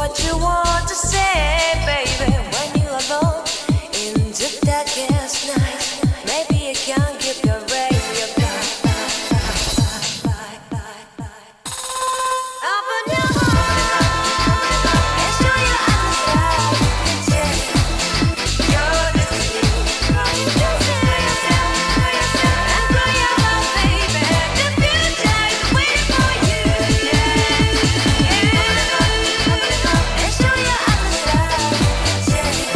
what you want to say, baby. When you're alone in the darkest night, maybe you can't keep your radio back. Open your heart and show your eyes that your destiny. And cry your love, baby. The future is waiting for you. And show your eyes that your destiny.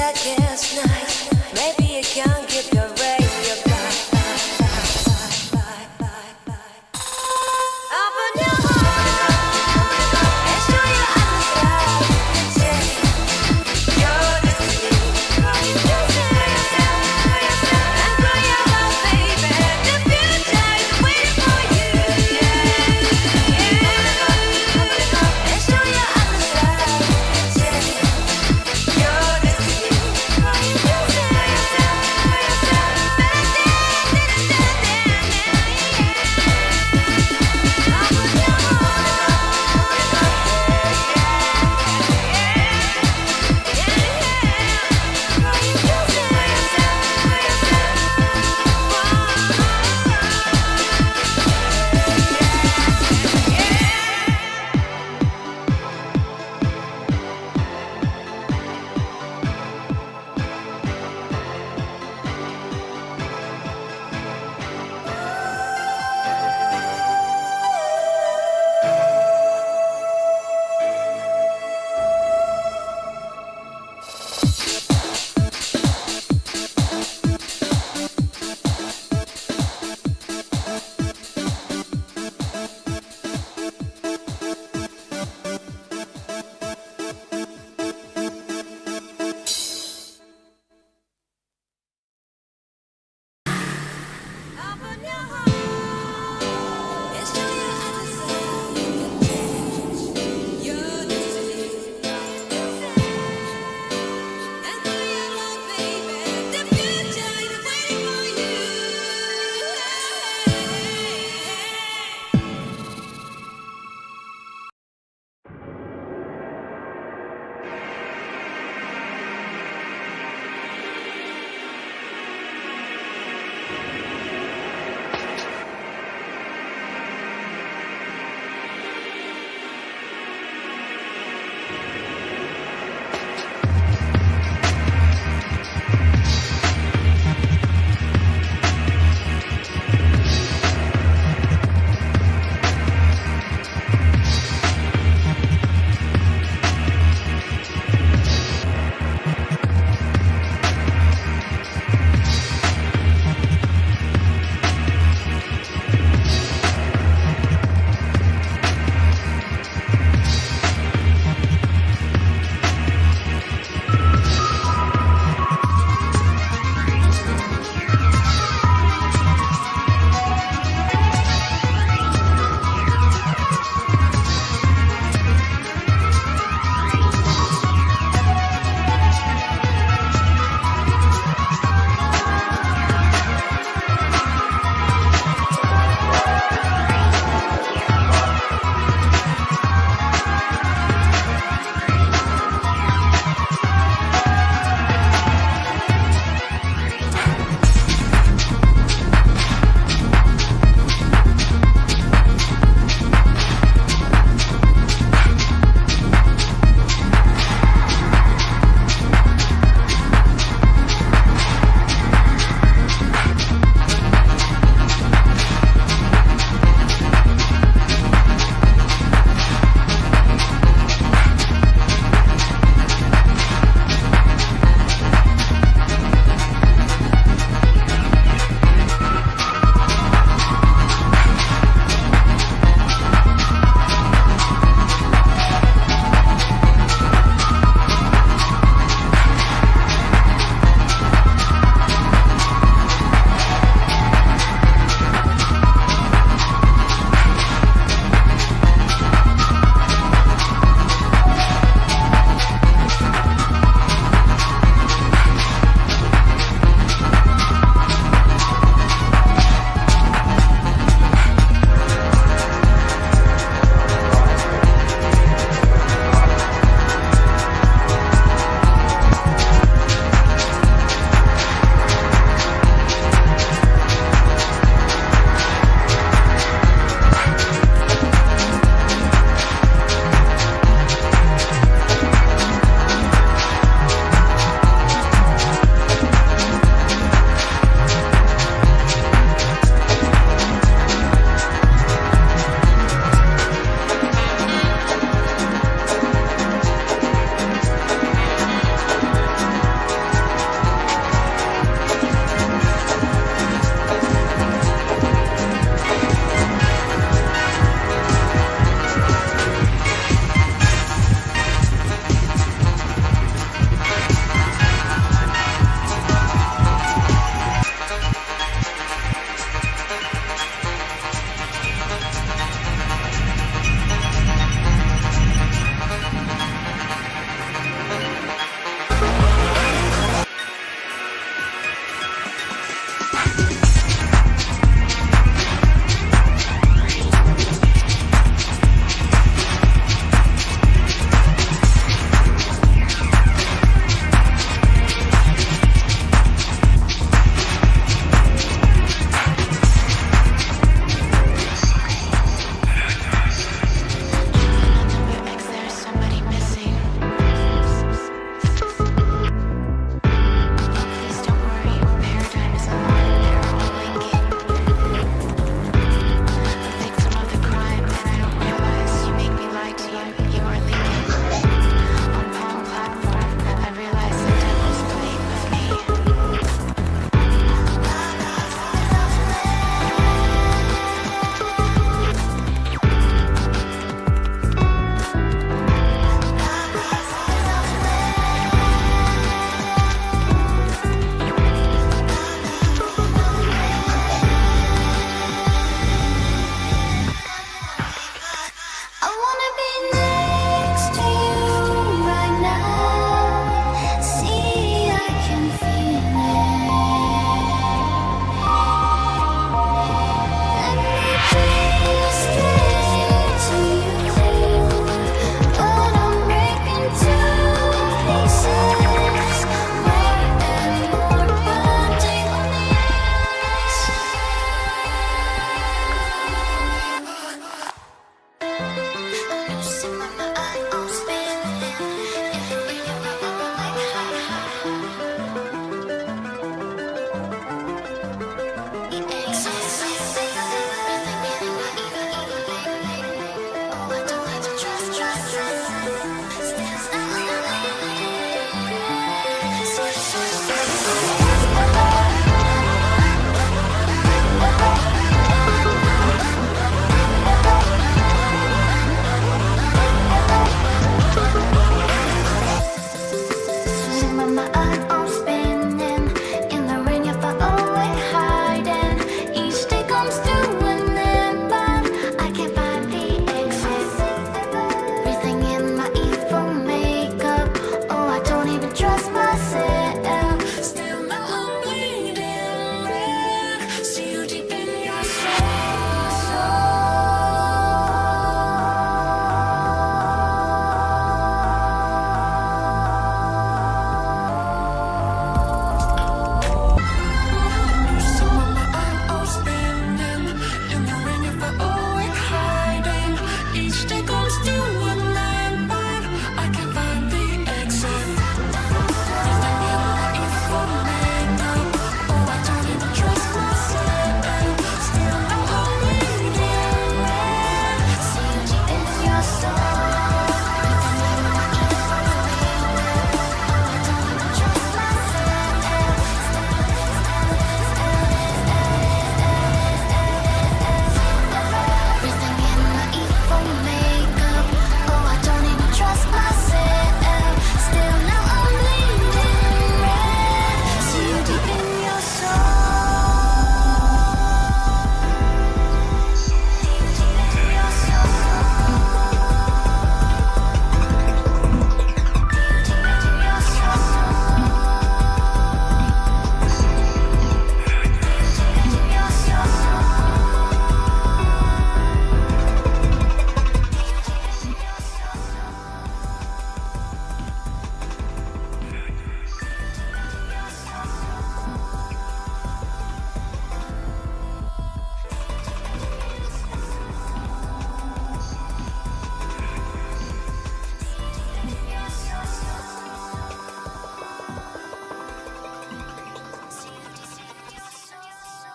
darkest night. Maybe you can keep your radio back. Open your heart and show your eyes. Change your destiny. And grow your love, baby. The future is waiting for you. And show your eyes. Change your destiny.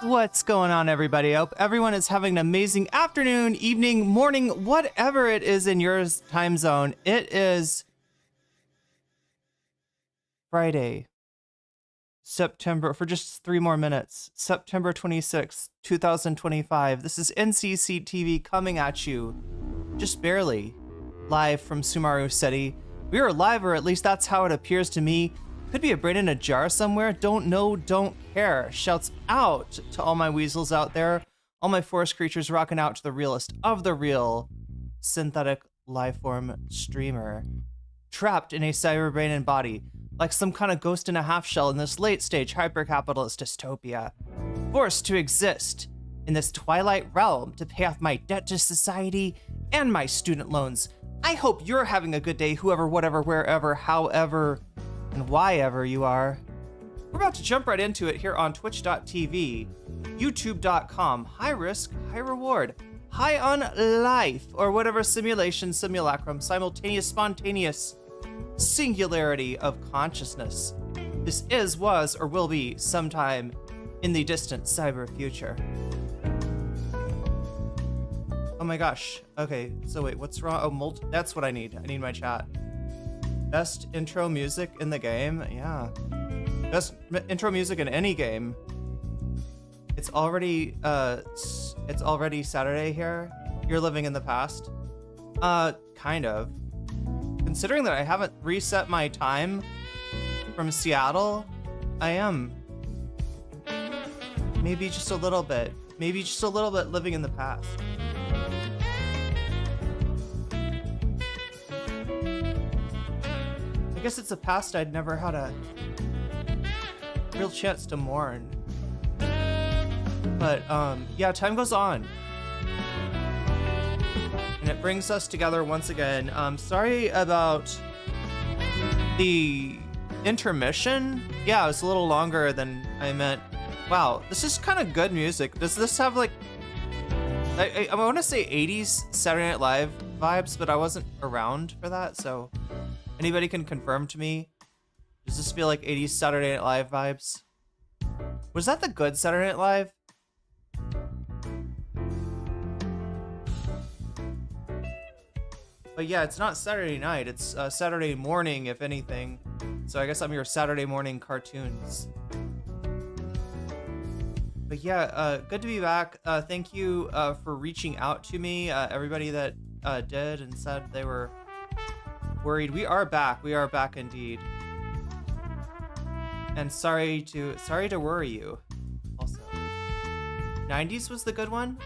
What's going on, everybody? I hope everyone is having an amazing afternoon, evening, morning, whatever it is in your time zone. It is Friday, September, for just 3 more minutes, September 26th, 2025. This is NCC TV coming at you, just barely, live from Sumaru City. We are live, or at least that's how it appears to me. Could be a brain in a jar somewhere. Don't know, don't care. Shouts out to all my weasels out there. All my forest creatures rocking out to the realest of the real synthetic lifeform streamer. Trapped in a cyber brain and body, like some kind of ghost in a half shell in this late stage hyper-capitalist dystopia. Forced to exist in this twilight realm to pay off my debt to society and my student loans. I hope you're having a good day, whoever, whatever, wherever, however, and why ever you are. We're about to jump right into it here on twitch.tv, youtube.com, high risk, high reward, high on life, or whatever simulation, simulacrum, simultaneous, spontaneous singularity of consciousness this is, was, or will be sometime in the distant cyber future. Oh my gosh. Okay, so wait, what's wrong? Oh, that's what I need. I need my chat. Best intro music in the game? Yeah. Best intro music in any game. It's already Saturday here. You're living in the past. Kind of. Considering that I haven't reset my time from Seattle, I am. Maybe just a little bit. Maybe just a little bit living in the past. I guess it's a past I'd never had a real chance to mourn. But, yeah, time goes on. And it brings us together once again. Sorry about the intermission. Yeah, it was a little longer than I meant. Wow, this is kind of good music. Does this have, like... I want to say 80s Saturday Night Live vibes, but I wasn't around for that, so... Anybody can confirm to me? Does this feel like 80s Saturday Night Live vibes? Was that the good Saturday Night Live? But yeah, it's not Saturday night. It's Saturday morning, if anything. So I guess I'm your Saturday morning cartoons. But yeah, good to be back. Thank you for reaching out to me. Everybody that did and said they were worried. We are back indeed. And sorry to worry you also. 90s was the good one?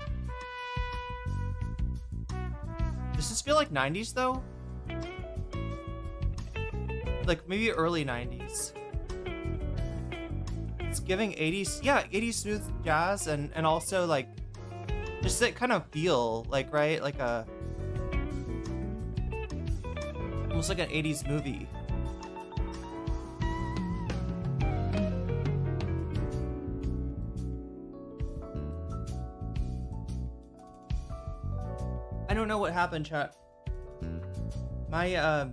Does this feel like 90s though? Like maybe early 90s. It's giving 80s, yeah, 80s smooth jazz and also like just that kind of feel, like, right? Like a almost like an 80s movie. I don't know what happened, chat. My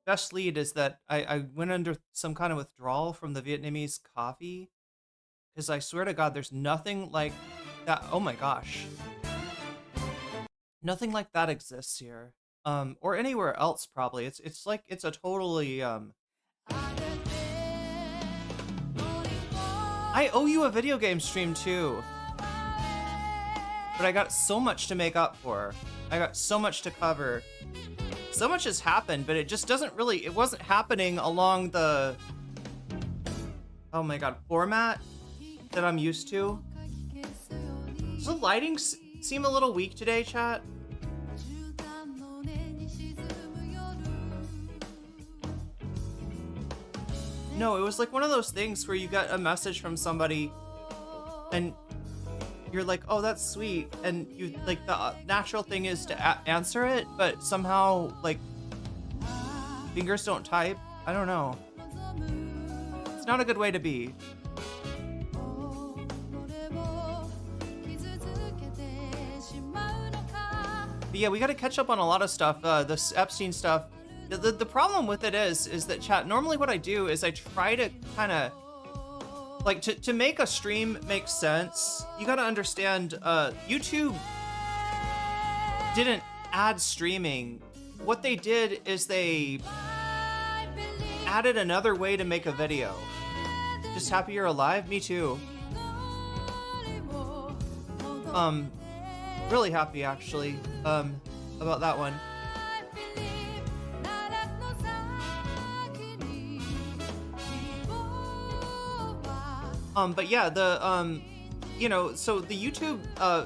best lead is that I went under some kind of withdrawal from the Vietnamese coffee. Because I swear to God, there's nothing like that. Oh my gosh. Nothing like that exists here. Or anywhere else probably. It's like it's a totally I owe you a video game stream too. But I got so much to make up for. I got so much to cover. So much has happened, but it just doesn't really, it wasn't happening along the, oh my God, format that I'm used to. Does the lighting seem a little weak today, chat? No, it was like one of those things where you got a message from somebody and you're like, oh, that's sweet. And you like the natural thing is to answer it, but somehow like fingers don't type. I don't know. It's not a good way to be. But yeah, we got to catch up on a lot of stuff. This Epstein stuff. The problem with it is that chat, normally what I do is I try to kind of like to make a stream make sense, you gotta understand YouTube didn't add streaming. What they did is they added another way to make a video. Just happy you're alive? Me too. Really happy actually about that one. But yeah, the you know, so the YouTube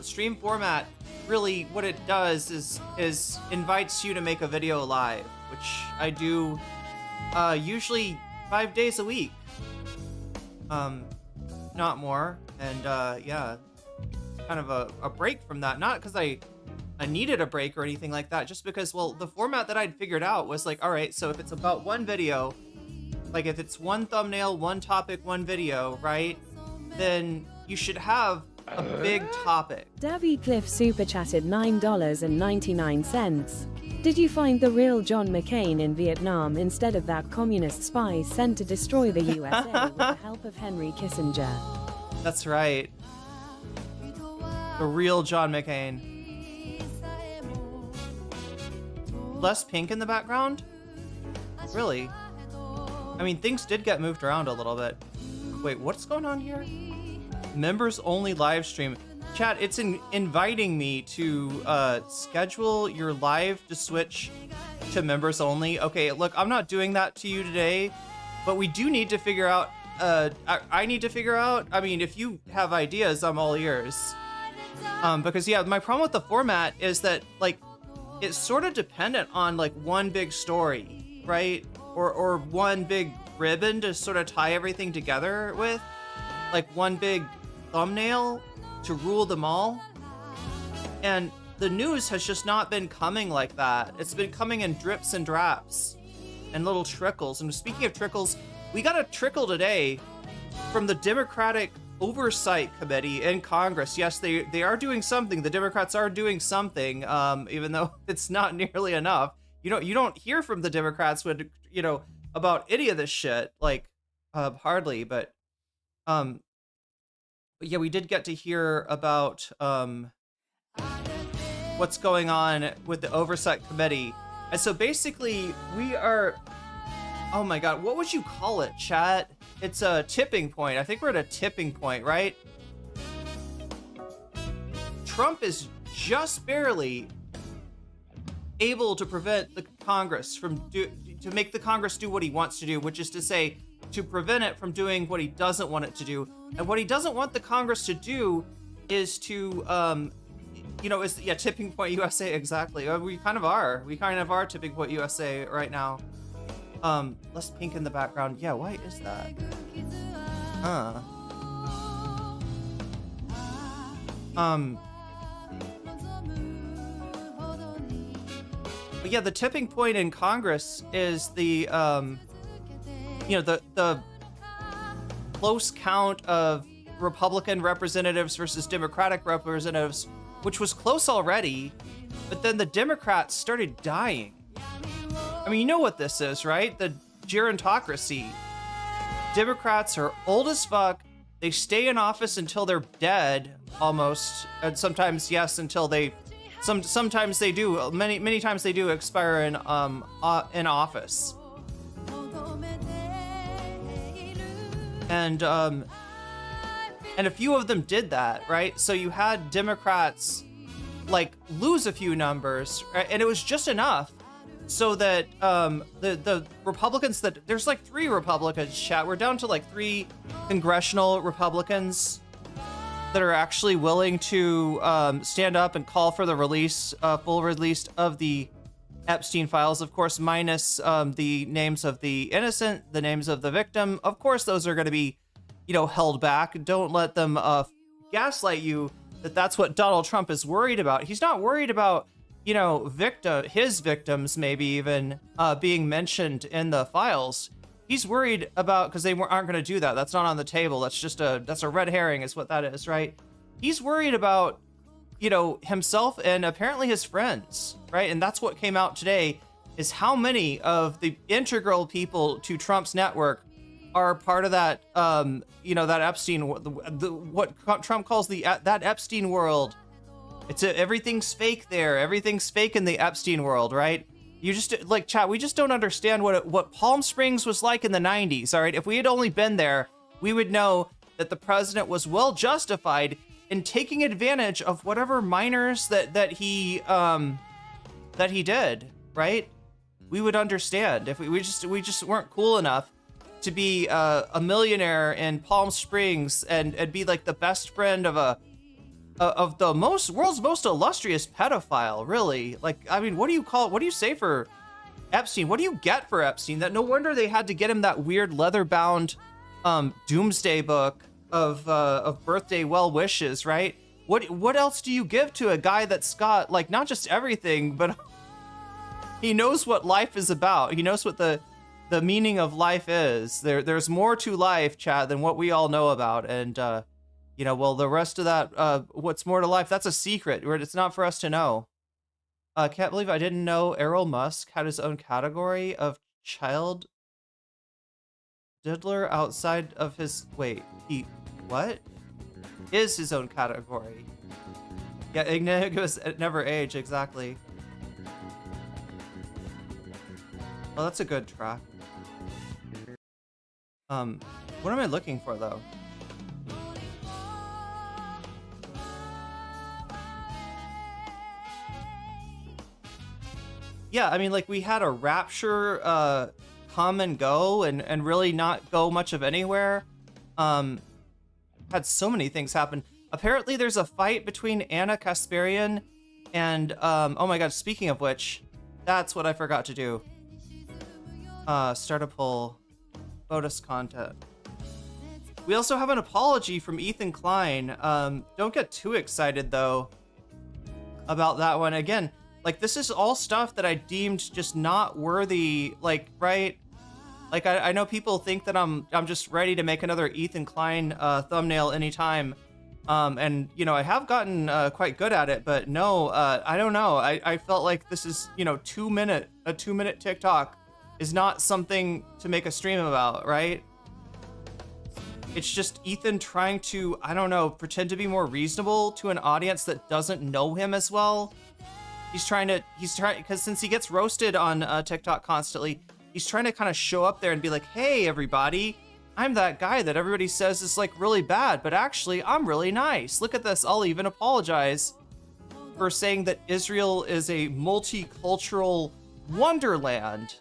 stream format really what it does is invites you to make a video live, which I do usually 5 days a week, not more. And yeah, kind of a break from that, not because I needed a break or anything like that, just because, well, the format that I'd figured out was like, all right, so if it's about one video, like if it's one thumbnail, one topic, one video, right, then you should have a big topic. Davy Cliff super chatted $9.99. Did you find the real John McCain in Vietnam instead of that communist spy sent to destroy the USA with the help of Henry Kissinger? That's right. The real John McCain. Less pink in the background? Really? I mean, things did get moved around a little bit. Wait, what's going on here? Members only live stream. Chat, it's inviting me to schedule your live to switch to members only. Okay, look, I'm not doing that to you today, but we do need to figure out, I need to figure out, I mean, if you have ideas, I'm all ears. Because yeah, my problem with the format is that, like, it's sort of dependent on like one big story, right? Or one big ribbon to sort of tie everything together with, like one big thumbnail to rule them all. And the news has just not been coming like that. It's been coming in drips and drops and little trickles. And speaking of trickles, we got a trickle today from the Democratic Oversight Committee in Congress. Yes, they are doing something. The Democrats are doing something, even though it's not nearly enough. You don't hear from the Democrats when, you know, about any of this shit, like hardly. But yeah, we did get to hear about what's going on with the Oversight Committee. And so basically we are, oh my God, what would you call it, chat? It's a tipping point. I think we're at a tipping point, right? Trump is just barely able to prevent the Congress from to make the Congress do what he wants to do, which is to say, to prevent it from doing what he doesn't want it to do. And what he doesn't want the Congress to do is to, you know, is, yeah, tipping point USA, exactly. We kind of are tipping point USA right now. Less pink in the background. Yeah, why is that? But yeah, the tipping point in Congress is the, you know, the close count of Republican representatives versus Democratic representatives, which was close already, but then the Democrats started dying. I mean, you know what this is, right? The gerontocracy. Democrats are old as fuck. They stay in office until they're dead, almost. And sometimes, yes, until they... Sometimes they do. Many times they do expire in office. And a few of them did that, right? So you had Democrats, like, lose a few numbers, right? And it was just enough so that the Republicans that there's like 3 Republicans, chat. We're down to like 3 congressional Republicans that are actually willing to stand up and call for the release, full release of the Epstein files, of course, minus the names of the innocent, the names of the victim. Of course, those are going to be, you know, held back. Don't let them gaslight you that that's what Donald Trump is worried about. He's not worried about, you know, his victims maybe even being mentioned in the files. He's worried about, because they aren't going to do that. That's not on the table. That's just that's a red herring is what that is, right? He's worried about, you know, himself and apparently his friends, right? And that's what came out today, is how many of the integral people to Trump's network are part of that, that Epstein, what Trump calls that Epstein world. Everything's fake there. Everything's fake in the Epstein world, right? You just, like, chat, we just don't understand what Palm Springs was like in the 90s, all right? If we had only been there, we would know that the president was well justified in taking advantage of whatever minors that he did, right? We would understand if we just weren't cool enough to be a millionaire in Palm Springs and be like the best friend of the world's most illustrious pedophile, really. Like, I mean, what do you say for Epstein? What do you get for Epstein? That no wonder they had to get him that weird leather-bound doomsday book of birthday well wishes, right? What else do you give to a guy that's got, like, not just everything, but he knows what life is about. He knows what the meaning of life is. There's more to life, chat, than what we all know about. And well, the rest of that, what's more to life, that's a secret. It's not for us to know. Can't believe I didn't know Elon Musk had his own category of child diddler outside of his... Wait, what? Is his own category. Yeah, Ignigus never age, exactly. Well, that's a good track. What am I looking for, though? Yeah, I mean, like, we had a Rapture come and go and really not go much of anywhere. Had so many things happen. Apparently, there's a fight between Anna Kasparian and, oh my god, speaking of which, that's what I forgot to do. Start a poll. Bonus content. We also have an apology from Ethan Klein. Don't get too excited, though, about that one. Again, like, this is all stuff that I deemed just not worthy, like, right? Like, I know people think that I'm just ready to make another Ethan Klein thumbnail anytime. And, I have gotten quite good at it, but no, I don't know. I felt like this is, a 2-minute TikTok is not something to make a stream about, right? It's just Ethan trying to, I don't know, pretend to be more reasonable to an audience that doesn't know him as well. He's trying, because since he gets roasted on TikTok constantly, he's trying to kind of show up there and be like, hey, everybody, I'm that guy that everybody says is, like, really bad, but actually, I'm really nice. Look at this. I'll even apologize for saying that Israel is a multicultural wonderland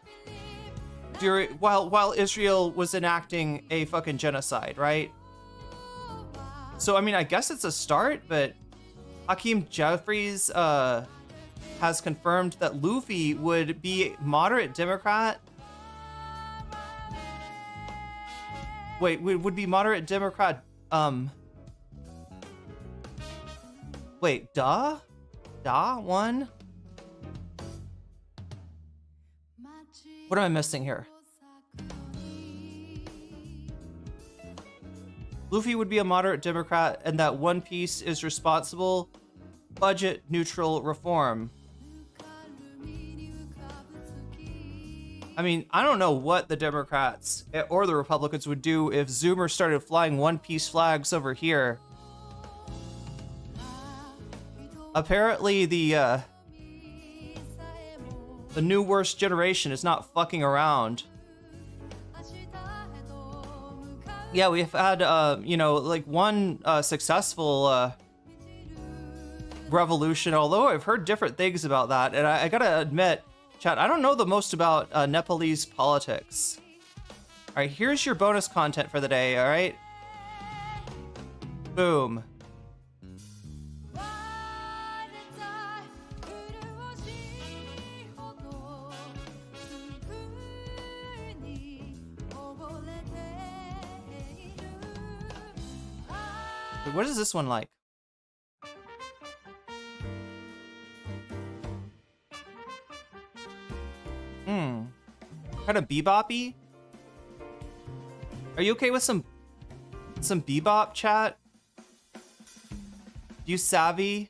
while Israel was enacting a fucking genocide, right? So, I mean, I guess it's a start, but Hakeem Jeffries has confirmed that Luffy would be moderate Democrat. Wait, would be moderate Democrat, wait, one? What am I missing here? Luffy would be a moderate Democrat, and that One Piece is responsible budget neutral reform. I mean, I don't know what the Democrats or the Republicans would do if Zoomers started flying One Piece flags over here. Apparently, the new worst generation is not fucking around. Yeah, we've had, like, one successful revolution, although I've heard different things about that. And I gotta admit, chat, I don't know the most about Nepalese politics. All right, here's your bonus content for the day, all right? Boom. What is this one like? Kind of bebop-y? Are you okay with some bebop, chat? You savvy?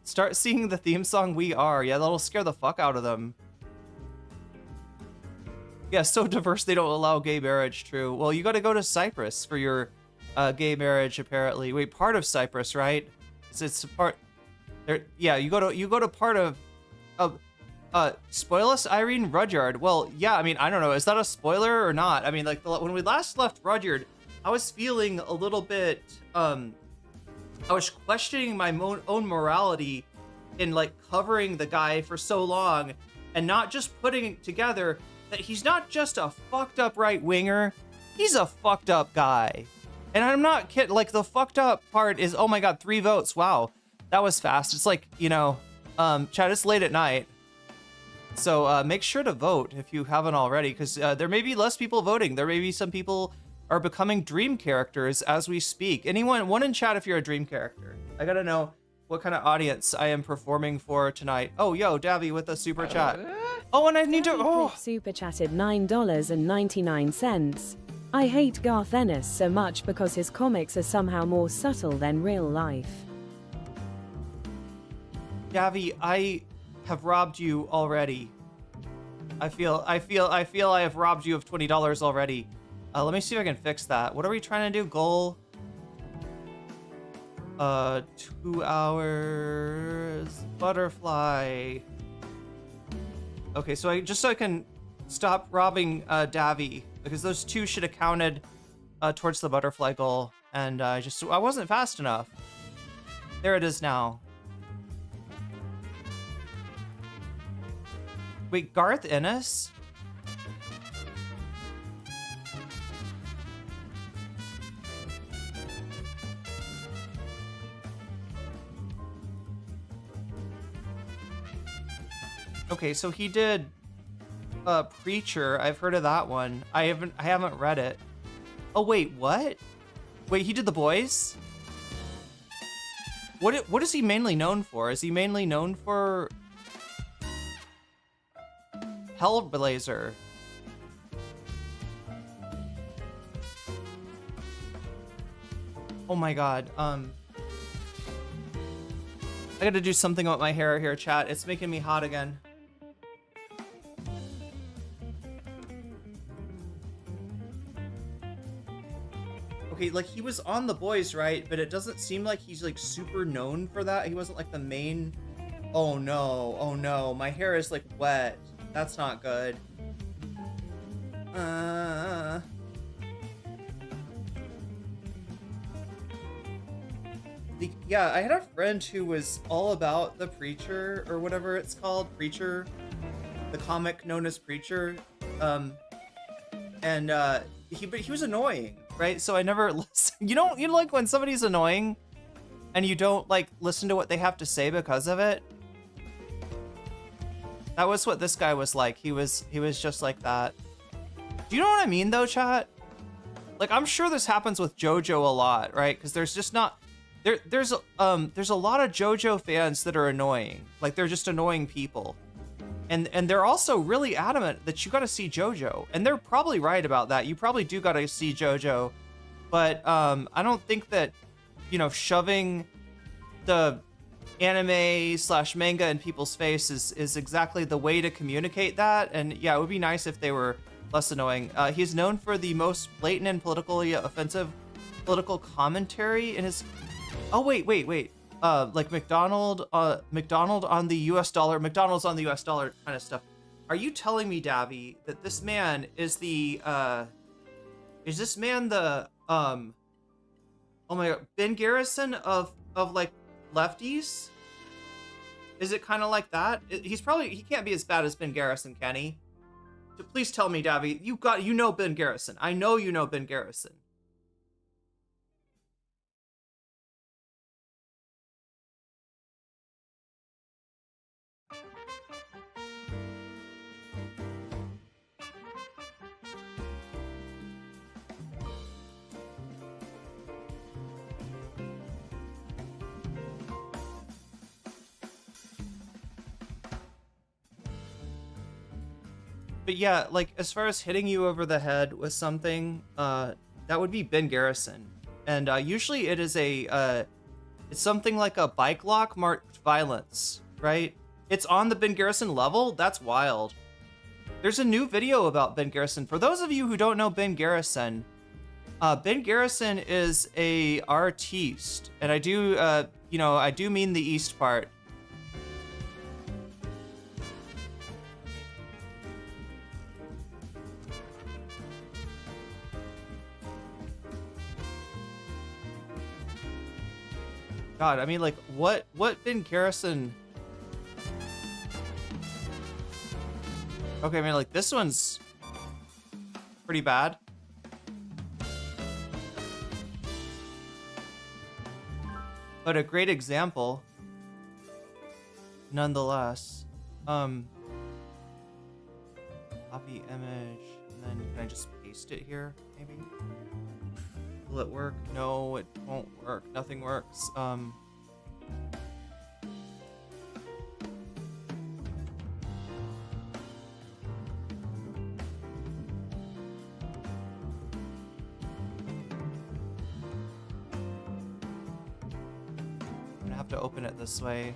Start singing the theme song We Are. Yeah, that'll scare the fuck out of them. Yeah, so diverse they don't allow gay marriage, true. Well, you gotta go to Cyprus for your gay marriage, apparently. Wait, part of Cyprus, right? It's a part there. Yeah, you go to part of spoil us, Irene? Rudyard. Well, yeah, I mean, I don't know, is that a spoiler or not? I mean, like, when we last left Rudyard, I was feeling a little bit, I was questioning my own morality in, like, covering the guy for so long and not just putting together that he's not just a fucked up right-winger, he's a fucked up guy. And I'm not kidding, like, the fucked up part is, oh my god, 3 votes, wow. That was fast. It's like, you know, chat, it's late at night. So make sure to vote if you haven't already, because there may be less people voting. There may be some people are becoming dream characters as we speak. One in chat if you're a dream character. I gotta know what kind of audience I am performing for tonight. Oh, yo, Davy with a super chat. Oh, and I need to, oh. Super chatted $9.99. I hate Garth Ennis so much because his comics are somehow more subtle than real life. Davy, I have robbed you already. I feel I have robbed you of $20 already. Let me see if I can fix that. What are we trying to do? Goal. 2 hours. Butterfly. Okay, so I can stop robbing Davy, because those 2 should have counted towards the butterfly goal, and I wasn't fast enough. There it is now. Wait, Garth Ennis? Okay, so he did Preacher. I've heard of that one. I haven't read it. Oh wait, what? Wait, he did The Boys? What is he mainly known for? Is he mainly known for Hellblazer? Oh my god. I gotta do something about my hair here, chat. It's making me hot again. Okay, like, he was on The Boys, right? But it doesn't seem like he's, like, super known for that. He wasn't, like, the main... Oh no, my hair is, like, wet. That's not good. Yeah, I had a friend who was all about the Preacher, or whatever it's called, Preacher, the comic known as Preacher, he was annoying, right? So I never listened. You know, like when somebody's annoying, and you don't like listen to what they have to say because of it. That was what this guy was like. He was just like that. Do you know what I mean, though, chat? Like, I'm sure this happens with JoJo a lot, right? Because there's just not. There's a lot of JoJo fans that are annoying. Like, they're just annoying people. And they're also really adamant that you gotta see JoJo. And they're probably right about that. You probably do gotta see JoJo. But I don't think that, you know, shoving the anime/manga in people's face is exactly the way to communicate that. And yeah, it would be nice if they were less annoying. He's known for the most blatant and politically offensive political commentary in his... Oh, wait. Like McDonald's on the US dollar, McDonald's on the US dollar kind of stuff. Are you telling me, Davy, that this man is the, oh my god, Ben Garrison of like lefties? Is it kind of like that? He can't be as bad as Ben Garrison, can he? So please tell me, Davy, you know Ben Garrison. I know you know Ben Garrison. But yeah, like, as far as hitting you over the head with something, that would be Ben Garrison. And usually it is a It's something like a bike lock marked violence, right? It's on the Ben Garrison level? That's wild. There's a new video about Ben Garrison. For those of you who don't know Ben Garrison is a artiste, and I do, I do mean the East part. God, I mean, like, what Ben Garrison... Okay, I mean, like, this one's pretty bad. But a great example, nonetheless. Copy image, and then can I just paste it here, maybe? Will it work? No, it won't work. Nothing works. To open it this way.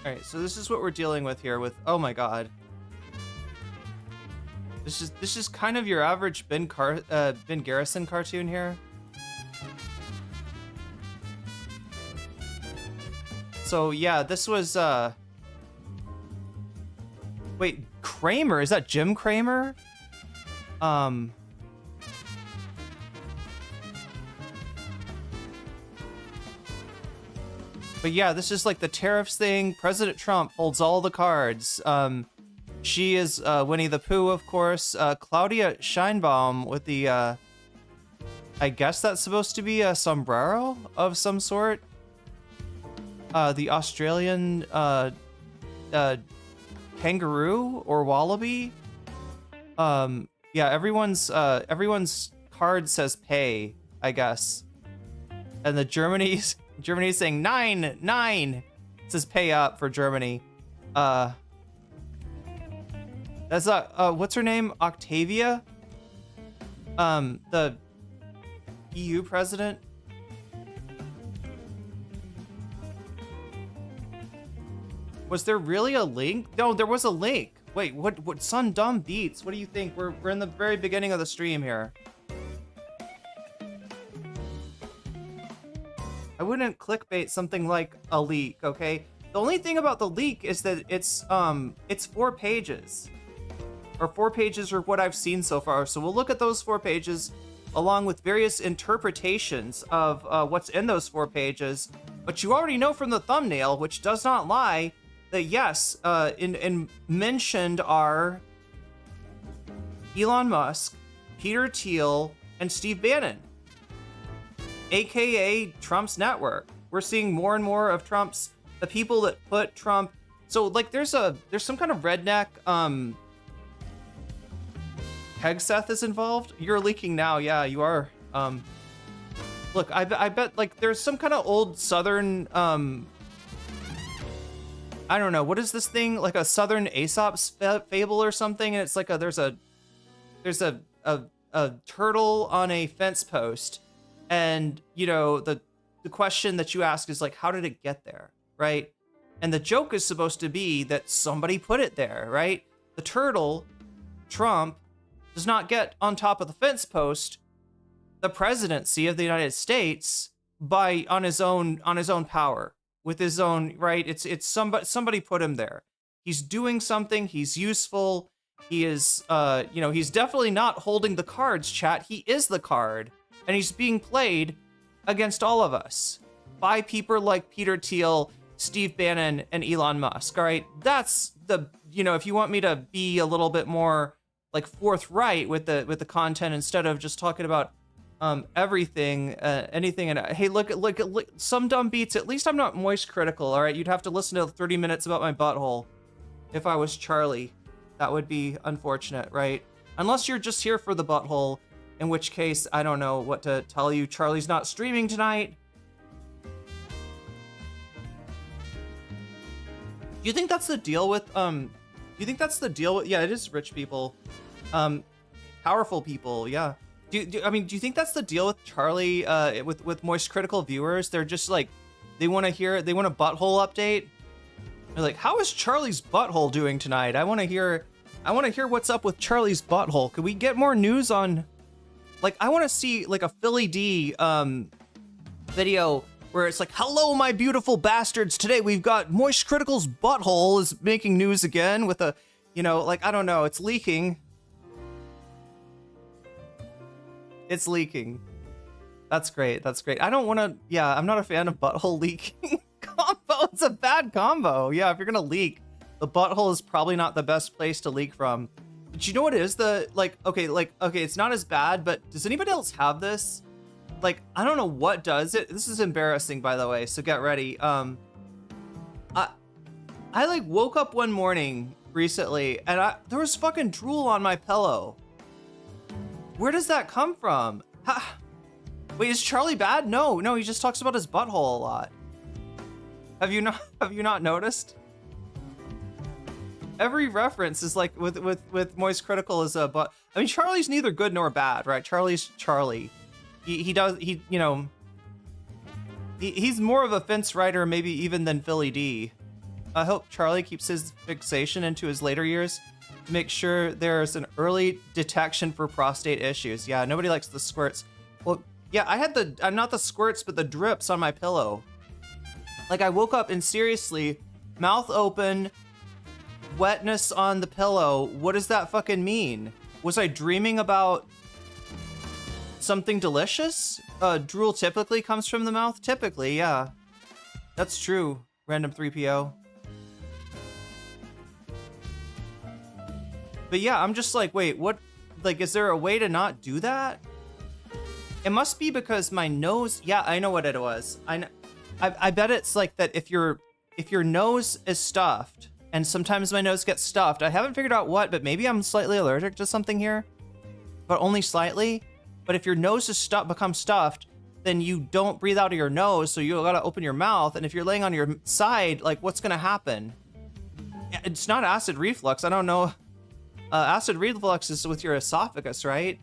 All right, so this is what we're dealing with here with, oh my God. This is kind of your average Ben Garrison cartoon here. So yeah, this was wait, Kramer, is that Jim Kramer? But yeah, this is like the tariffs thing. President Trump holds all the cards. She is Winnie the Pooh, of course. Claudia Scheinbaum with the, I guess that's supposed to be a sombrero of some sort. The Australian kangaroo or wallaby. Yeah, everyone's card says pay, I guess. And the Germany's saying 9. It says pay up for Germany. That's what's her name? Octavia? The EU president? Was there really a link? No, there was a link. Wait, what Sun Dumb Beats? What do you think? We're in the very beginning of the stream here. I wouldn't clickbait something like a leak, okay? The only thing about the leak is that it's 4 pages. Or 4 pages are what I've seen so far. So we'll look at those 4 pages along with various interpretations of what's in those 4 pages. But you already know from the thumbnail, which does not lie, that yes, in mentioned are Elon Musk, Peter Thiel, and Steve Bannon, aka Trump's network. We're seeing more and more of the people that put Trump. So like there's some kind of redneck Hegseth is involved. You're leaking now, yeah, you are. Look, I bet like there's some kind of old Southern I don't know, what is this thing? Like a Southern Aesop's fable or something, and it's like there's a turtle on a fence post, and you know the question that you ask is like, how did it get there, right? And the joke is supposed to be that somebody put it there, right? The turtle, Trump, does not get on top of the fence post the presidency of the United States on his own power, with his own, right? It's somebody put him there. He's doing something, he's useful. He is he's definitely not holding the cards, chat. He is the card, and he's being played against all of us by people like Peter Thiel, Steve Bannon, and Elon Musk. All right, that's if you want me to be a little bit more like forthright with the content instead of just talking about everything, anything. And hey, look, some dumb beats. At least I'm not moist critical. All right, you'd have to listen to 30 minutes about my butthole if I was Charlie. That would be unfortunate, right? Unless you're just here for the butthole, in which case, I don't know what to tell you. Charlie's not streaming tonight. Do you think that's the deal with, yeah, it is rich people. Powerful people, yeah. Do you think that's the deal with Charlie, with Moist Critical viewers? They're just like, they want a butthole update. They're like, how is Charlie's butthole doing tonight? I want to hear what's up with Charlie's butthole. Could we get more news on, like, I want to see like a Philly D video where it's like, hello, my beautiful bastards. Today we've got Moist Critical's butthole is making news again with a, like, I don't know, it's leaking. It's leaking. That's great. That's great. I don't want to, yeah, I'm not a fan of butthole leaking combo. It's a bad combo. Yeah, if you're going to leak, the butthole is probably not the best place to leak from. But you know what it is? Okay, it's not as bad, but does anybody else have this? Like, I don't know what does it. This is embarrassing, by the way, so get ready. I like woke up one morning recently and there was fucking drool on my pillow. Where does that come from? Wait, is Charlie bad? No, he just talks about his butthole a lot. Have you not noticed? Every reference is like with Moist Critical is a but. I mean, Charlie's neither good nor bad, right? Charlie's Charlie. He's more of a fence rider maybe even than Philly D. I hope Charlie keeps his fixation into his later years to make sure there's an early detection for prostate issues. Yeah, nobody likes the squirts. Well, yeah, I'm not the squirts, but the drips on my pillow. Like, I woke up and seriously, mouth open, wetness on the pillow. What does that fucking mean? Was I dreaming about something delicious? Drool typically comes from the mouth? Typically, yeah. That's true, random 3PO. But yeah, I'm just like, wait, what? Like, is there a way to not do that? It must be because my nose, yeah, I know what it was. I bet it's like that if your nose is stuffed, and sometimes my nose gets stuffed, I haven't figured out what, but maybe I'm slightly allergic to something here, but only slightly. But if your nose is becomes stuffed, then you don't breathe out of your nose, so you gotta open your mouth, and if you're laying on your side, like, what's gonna happen? It's not acid reflux, I don't know. Acid reflux is with your esophagus, right?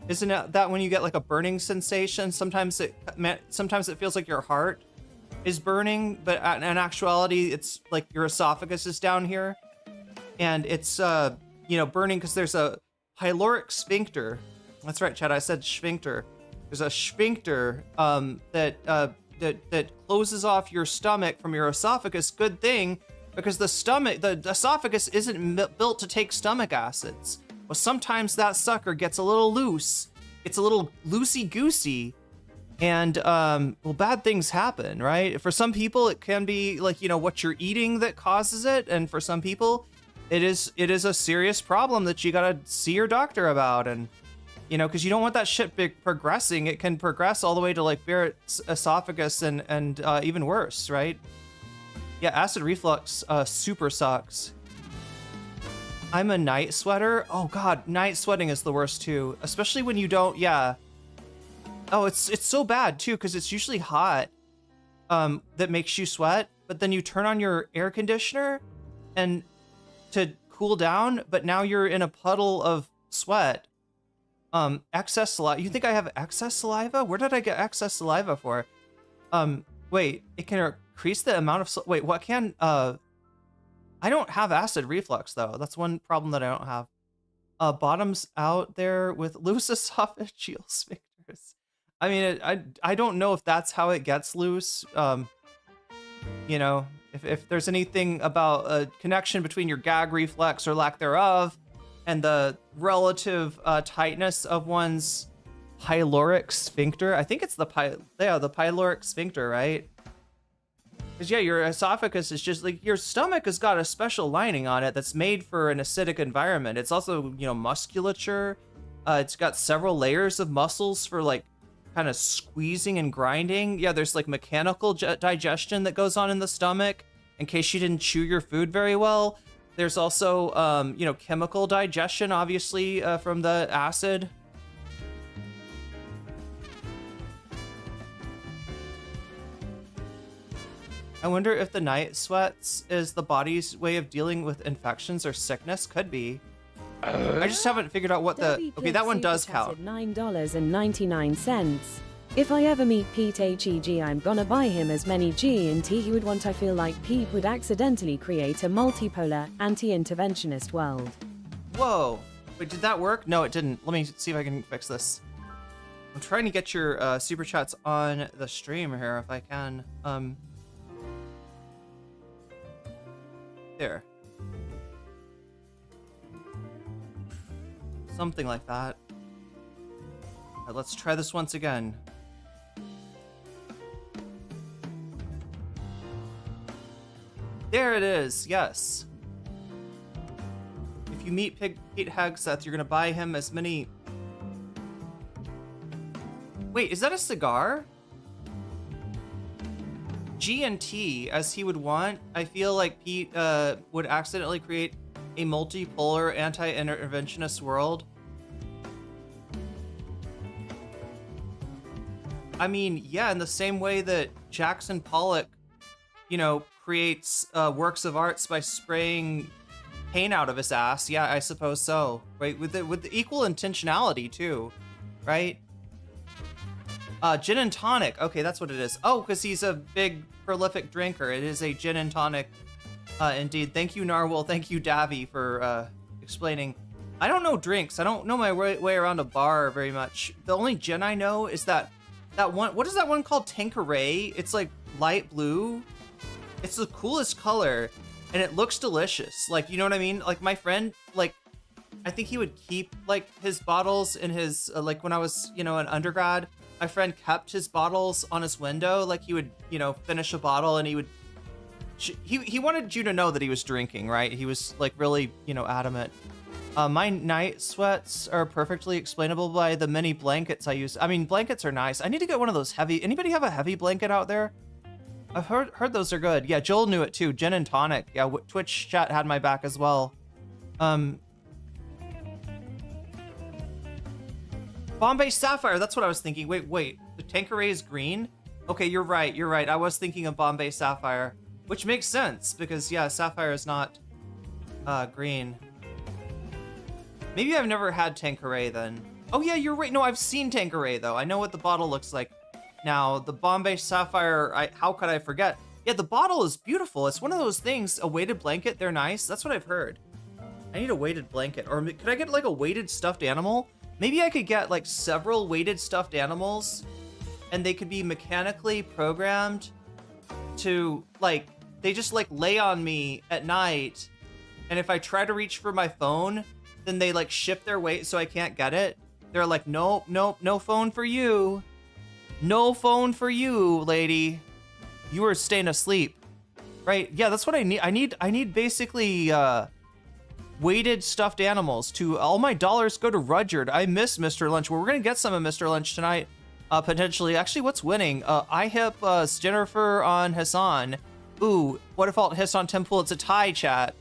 Isn't it that when you get like a burning sensation, sometimes it feels like your heart is burning, but in actuality, it's like your esophagus is down here, and it's burning because there's a pyloric sphincter. That's right, Chad. I said sphincter. There's a sphincter that closes off your stomach from your esophagus. Good thing, because the esophagus isn't built to take stomach acids. Well, sometimes that sucker gets a little loose. It's a little loosey-goosey, and well, bad things happen, right? For some people, it can be like, what you're eating that causes it, and for some people, it is a serious problem that you gotta see your doctor about, and because you don't want that shit progressing. It can progress all the way to like Barrett's esophagus and even worse, right? Yeah, acid reflux super sucks. I'm a night sweater. Oh god, night sweating is the worst too, especially when you don't. Yeah. Oh, it's so bad too because it's usually hot, that makes you sweat. But then you turn on your air conditioner, and to cool down, but now you're in a puddle of sweat. Excess saliva. You think I have excess saliva? Where did I get excess saliva for? Wait, it can increase the amount of. Wait, what can? I don't have acid reflux though. That's one problem that I don't have. Bottoms out there with loose esophageal sphincters. I mean, I don't know if that's how it gets loose. If there's anything about a connection between your gag reflex or lack thereof and the relative tightness of one's pyloric sphincter. I think it's the pyloric sphincter, right? Because yeah, your esophagus is just like, your stomach has got a special lining on it that's made for an acidic environment. It's also, musculature. It's got several layers of muscles for like kind of squeezing and grinding. Yeah, there's like mechanical digestion that goes on in the stomach in case you didn't chew your food very well. There's also, you know, chemical digestion, obviously, from the acid. I wonder if the night sweats is the body's way of dealing with infections or sickness. Could be. I just haven't figured out what the... Okay, that one does count. $9.99. If I ever meet Pete HEG, I'm gonna buy him as many G&T he would want. I feel like Pete would accidentally create a multipolar, anti-interventionist world. Whoa. Wait, did that work? No, it didn't. Let me see if I can fix this. I'm trying to get your super chats on the stream here if I can. There. Something like that. All right, let's try this once again. There it is, yes. If you meet Pete Hegseth, you're gonna buy him as many... Wait, is that a cigar? G&T, as he would want. I feel like Pete would accidentally create a multipolar anti-interventionist world. I mean, yeah, in the same way that Jackson Pollock, you know, creates works of arts by spraying paint out of his ass. Yeah, I suppose so. Right, with the equal intentionality too, right? Gin and tonic. Okay, that's what it is. Oh, because he's a big prolific drinker. It is a gin and tonic. Indeed. Thank you, Narwhal. Thank you, Davy, for explaining. I don't know drinks. I don't know my way around a bar very much. The only gin I know is that one. What is that one called? Tanqueray. It's like light blue. It's the coolest color, and it looks delicious. Like, you know what I mean? Like, my friend, like, I think he would keep like his bottles in his like when I was, you know, an undergrad. My friend kept his bottles on his window. Like, he would, you know, finish a bottle and he would. He wanted you to know that he was drinking, right? He was like really, you know, adamant. My night sweats are perfectly explainable by the many blankets I use. I mean, blankets are nice. I need to get one of those heavy. Anybody have a heavy blanket out there? I've heard those are good. Yeah, Joel knew it too. Gin and tonic. Yeah, Twitch chat had my back as well. Bombay Sapphire. That's what I was thinking. Wait. The Tanqueray is green. Okay, you're right. I was thinking of Bombay Sapphire, which makes sense because yeah, Sapphire is not green. Maybe I've never had Tanqueray then. Oh yeah, you're right. No, I've seen Tanqueray though. I know what the bottle looks like. Now, the Bombay Sapphire, how could I forget? Yeah, the bottle is beautiful. It's one of those things, a weighted blanket, they're nice. That's what I've heard. I need a weighted blanket. Or could I get like a weighted stuffed animal? Maybe I could get like several weighted stuffed animals and they could be mechanically programmed to like, they just like lay on me at night. And if I try to reach for my phone, then they like shift their weight so I can't get it. They're like, nope, no phone for you. No phone for you, lady. You were staying asleep. Right? Yeah, that's what I need. I need basically weighted stuffed animals to all my dollars go to Rudyard. I miss Mr. Lunch. Well, we're gonna get some of Mr. Lunch tonight. Potentially. Actually, what's winning? IHIP Jennifer on Hassan. Ooh, what if alt Hassan Temple? It's a tie, chat.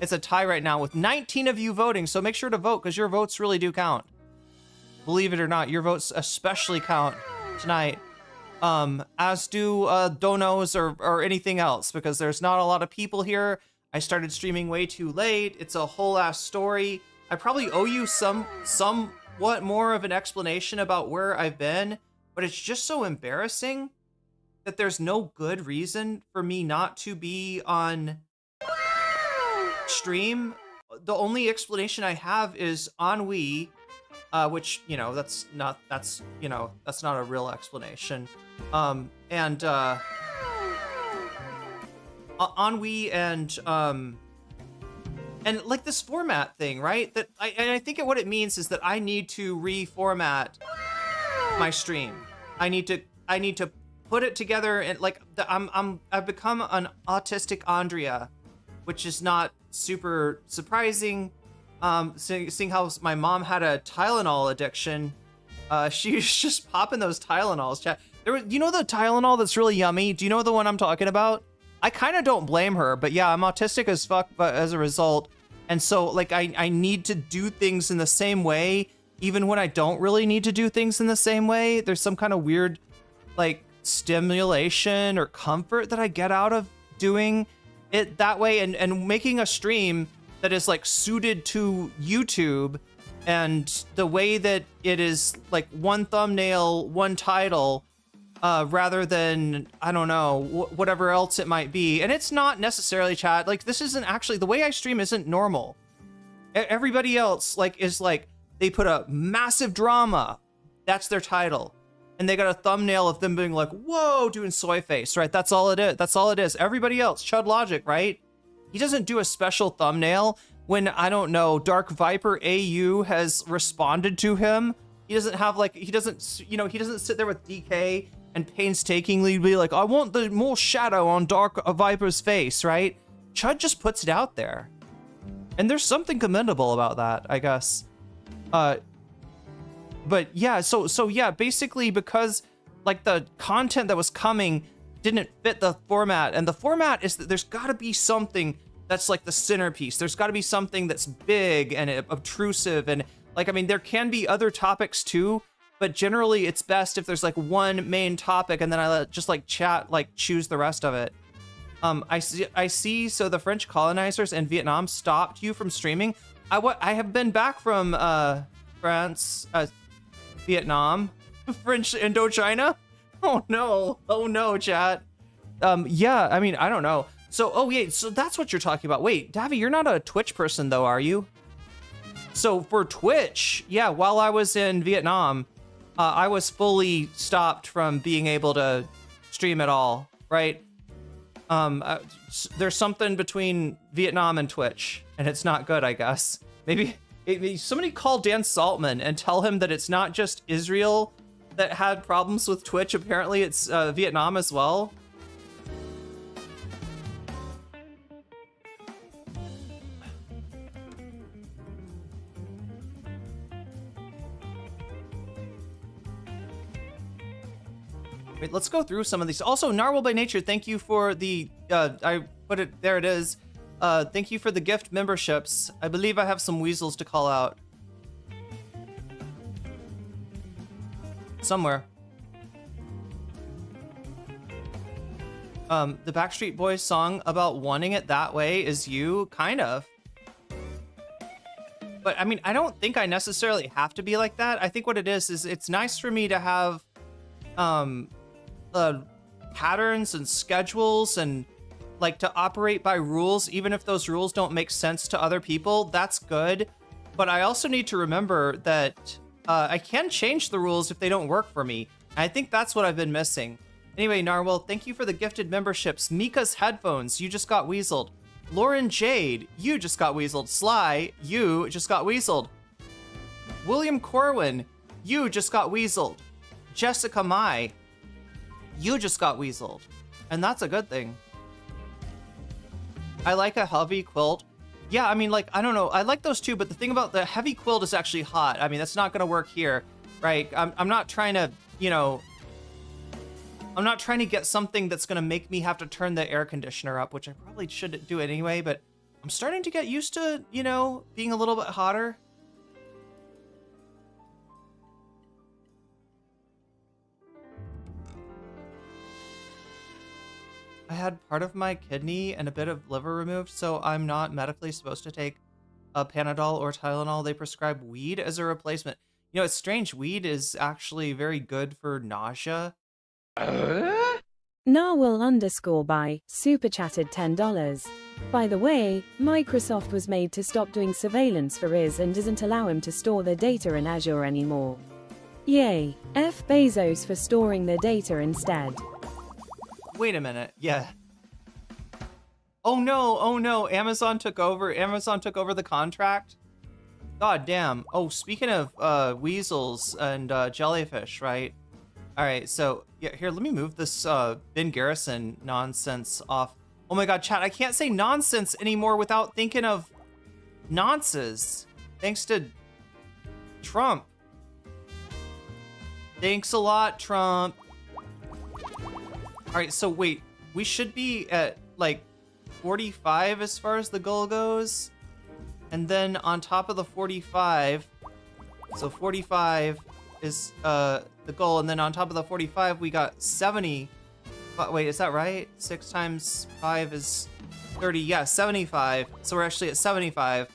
It's a tie right now with 19 of you voting, so make sure to vote because your votes really do count. Believe it or not, your votes especially count tonight, as do donos or anything else, because there's not a lot of people here. I started streaming way too late. It's a whole ass story. I probably owe you somewhat more of an explanation about where I've been, but it's just so embarrassing that there's no good reason for me not to be on stream. The only explanation I have is ennui. Which, you know, that's not a real explanation. Ennui and like this format thing, right? That I think what it means is that I need to reformat my stream. I need to put it together and like I've become an autistic Andrea, which is not super surprising. Seeing how my mom had a Tylenol addiction, she's just popping those Tylenols. Chat. You know the Tylenol that's really yummy? Do you know the one I'm talking about? I kind of don't blame her, but yeah, I'm autistic as fuck but as a result. And so like I need to do things in the same way, even when I don't really need to do things in the same way. There's some kind of weird like stimulation or comfort that I get out of doing it that way, and making a stream that is like suited to YouTube, and the way that it is like one thumbnail, one title, rather than, I don't know, whatever else it might be. And it's not necessarily, chat, like this isn't actually, the way I stream isn't normal. Everybody else like is like, they put a massive drama, that's their title, and they got a thumbnail of them being like, whoa, doing soy face, right? That's all it is. That's all it is. Everybody else, Chud Logic, right? He doesn't do a special thumbnail when, I don't know, Dark Viper AU has responded to him. He doesn't have like, he doesn't, you know, he doesn't sit there with DK and painstakingly be like, I want the more shadow on Dark Viper's face, right? Chud just puts it out there. And there's something commendable about that, I guess. But yeah, so yeah, basically because like the content that was coming didn't fit the format, and the format is that there's gotta be something that's like the centerpiece. There's gotta be something that's big and obtrusive, and like, I mean, there can be other topics too, but generally it's best if there's like one main topic and then I let just like chat, like choose the rest of it. I see. So the French colonizers in Vietnam stopped you from streaming. I have been back from France, Vietnam, French Indochina. Oh no, chat. Yeah, I mean, I don't know. So, oh yeah, so that's what you're talking about. Wait, Davy, you're not a Twitch person though, are you? So for Twitch, yeah, while I was in Vietnam, I was fully stopped from being able to stream at all, right? There's something between Vietnam and Twitch, and it's not good, I guess. Maybe somebody call Dan Saltman and tell him that it's not just Israel that had problems with Twitch. Apparently it's Vietnam as well. Wait, let's go through some of these. Also, Narwhal by Nature, thank you for the, I put it, there it is. Thank you for the gift memberships. I believe I have some weasels to call out. Somewhere. The Backstreet Boys song about wanting it that way is you, kind of. But I mean, I don't think I necessarily have to be like that. I think what it is it's nice for me to have, patterns and schedules and like to operate by rules, even if those rules don't make sense to other people. That's good. But I also need to remember that I can change the rules if they don't work for me. And I think that's what I've been missing. Anyway, Narwhal, thank you for the gifted memberships. Mika's headphones, you just got weaseled. Lauren Jade, you just got weaseled. Sly, you just got weaseled. William Corwin, you just got weaseled. Jessica Mai, you just got weaseled. And that's a good thing. I like a heavy quilt. Yeah, I mean, like, I don't know. I like those too, but the thing about the heavy quilt is actually hot. I mean, that's not going to work here, right? I'm not trying to, you know, I'm not trying to get something that's going to make me have to turn the air conditioner up, which I probably should do it anyway, but I'm starting to get used to, you know, being a little bit hotter. I had part of my kidney and a bit of liver removed, so I'm not medically supposed to take a Panadol or Tylenol. They prescribe weed as a replacement. You know, it's strange. Weed is actually very good for nausea. Narwhal_by super chatted $10. By the way, Microsoft was made to stop doing surveillance for Riz and doesn't allow him to store their data in Azure anymore. Yay, F Bezos for storing their data instead. Wait a minute. Yeah. Oh no, Amazon took over the contract. God damn. Oh, speaking of weasels and jellyfish, right? All right, so yeah, here, let me move this Ben Garrison nonsense off. Oh my god, chat, I can't say nonsense anymore without thinking of nonces. Thanks to Trump. Thanks a lot, Trump. All right, so wait, we should be at like 45 as far as the goal goes. And then on top of the 45, so 45 is the goal, and then on top of the 45 we got 70. But wait, is that right? 6 times 5 is 30. Yeah, 75. So we're actually at 75.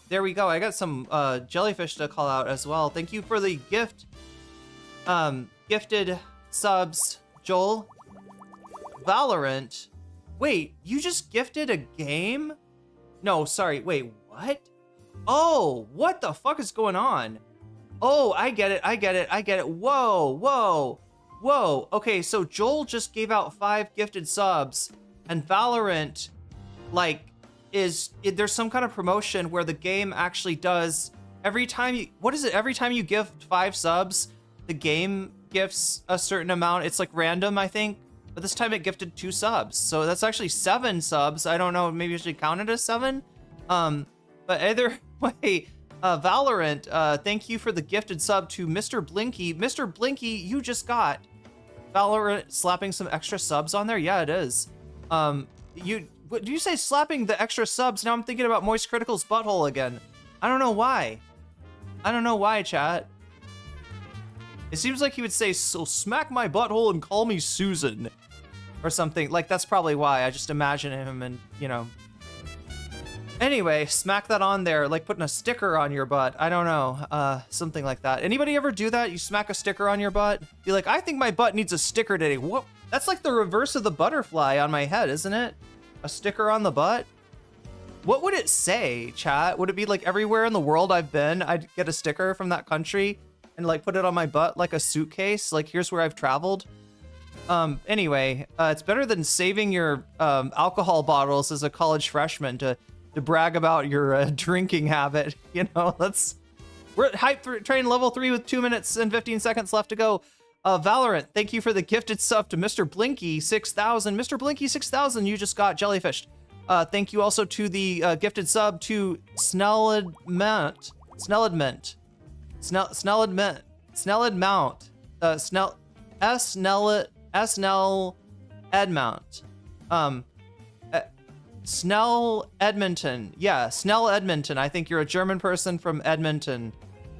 There we go. I got some jellyfish to call out as well. Thank you for the gift. Gifted subs, Joel. Valorant. Wait, you just gifted a game? No, sorry. Wait, what? Oh, what the fuck is going on? Oh, I get it. I get it. I get it. Whoa, whoa, whoa. Okay, so Joel just gave out 5 gifted subs, and Valorant, like, there's some kind of promotion where the game actually does every time you, what is it? Every time you gift 5 subs, the game gifts a certain amount. It's like random, I think. But this time it gifted 2 subs. So that's actually 7 subs. I don't know, maybe I should count it as 7. But either way, Valorant, thank you for the gifted sub to Mr. Blinky. Mr. Blinky, you just got Valorant slapping some extra subs on there? Yeah, it is. What do you say, slapping the extra subs? Now I'm thinking about Moist Critical's butthole again. I don't know why. I don't know why, chat. It seems like he would say, so smack my butthole and call me Susan. Or something. Like, that's probably why. I just imagine him and, you know. Anyway, smack that on there, like putting a sticker on your butt. I don't know. Something like that. Anybody ever do that? You smack a sticker on your butt? Be like, I think my butt needs a sticker today. What? That's like the reverse of the butterfly on my head, isn't it? A sticker on the butt? What would it say, chat? Would it be like everywhere in the world I've been, I'd get a sticker from that country and like put it on my butt like a suitcase? Like, here's where I've traveled. Anyway, it's better than saving your alcohol bottles as a college freshman to brag about your drinking habit. You know, we're at Hype Train level 3 with 2 minutes and 15 seconds left to go. Valorant, thank you for the gifted sub to Mr. Blinky 6000. Mr. Blinky 6000, you just got jellyfished. Thank you also to the gifted sub to Snelledmount. Snell Edmonton. Yeah, Snell Edmonton. I think you're a German person from Edmonton.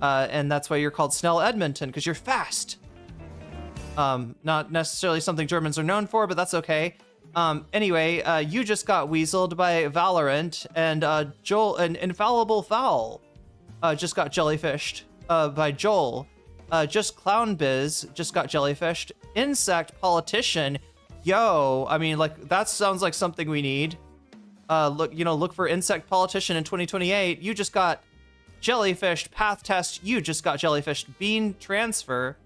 And that's why you're called Snell Edmonton, because you're fast. Not necessarily something Germans are known for, but that's okay. Anyway, you just got weaseled by Valorant, and Joel, an infallible foul, just got jellyfished by Joel. Just Clown Biz just got jellyfished. Insect Politician, yo, I mean, like, that sounds like something we need. Look for Insect Politician in 2028. You just got jellyfished. Path Test, you just got jellyfished. Bean Transfer.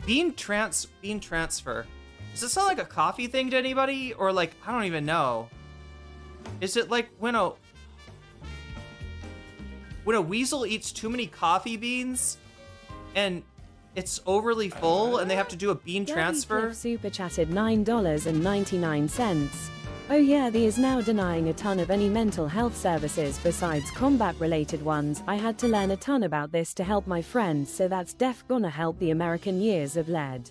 Bean Transfer. Does it sound like a coffee thing to anybody? Or like, I don't even know. Is it like when a weasel eats too many coffee beans and it's overly full and they have to do a bean transfer? Super chatted $9.99. Oh yeah, the is now denying a ton of any mental health services besides combat-related ones. I had to learn a ton about this to help my friends, so that's def gonna help the American years of lead.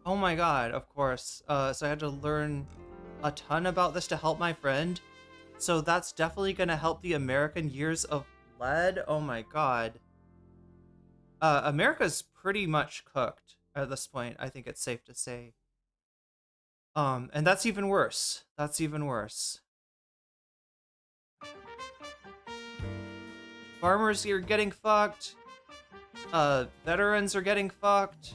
Oh my god, of course. So I had to learn a ton about this to help my friend. So that's definitely gonna help the American years of lead. Oh my god. America's pretty much cooked at this point, I think it's safe to say. And that's even worse. That's even worse. Farmers are getting fucked. Veterans are getting fucked.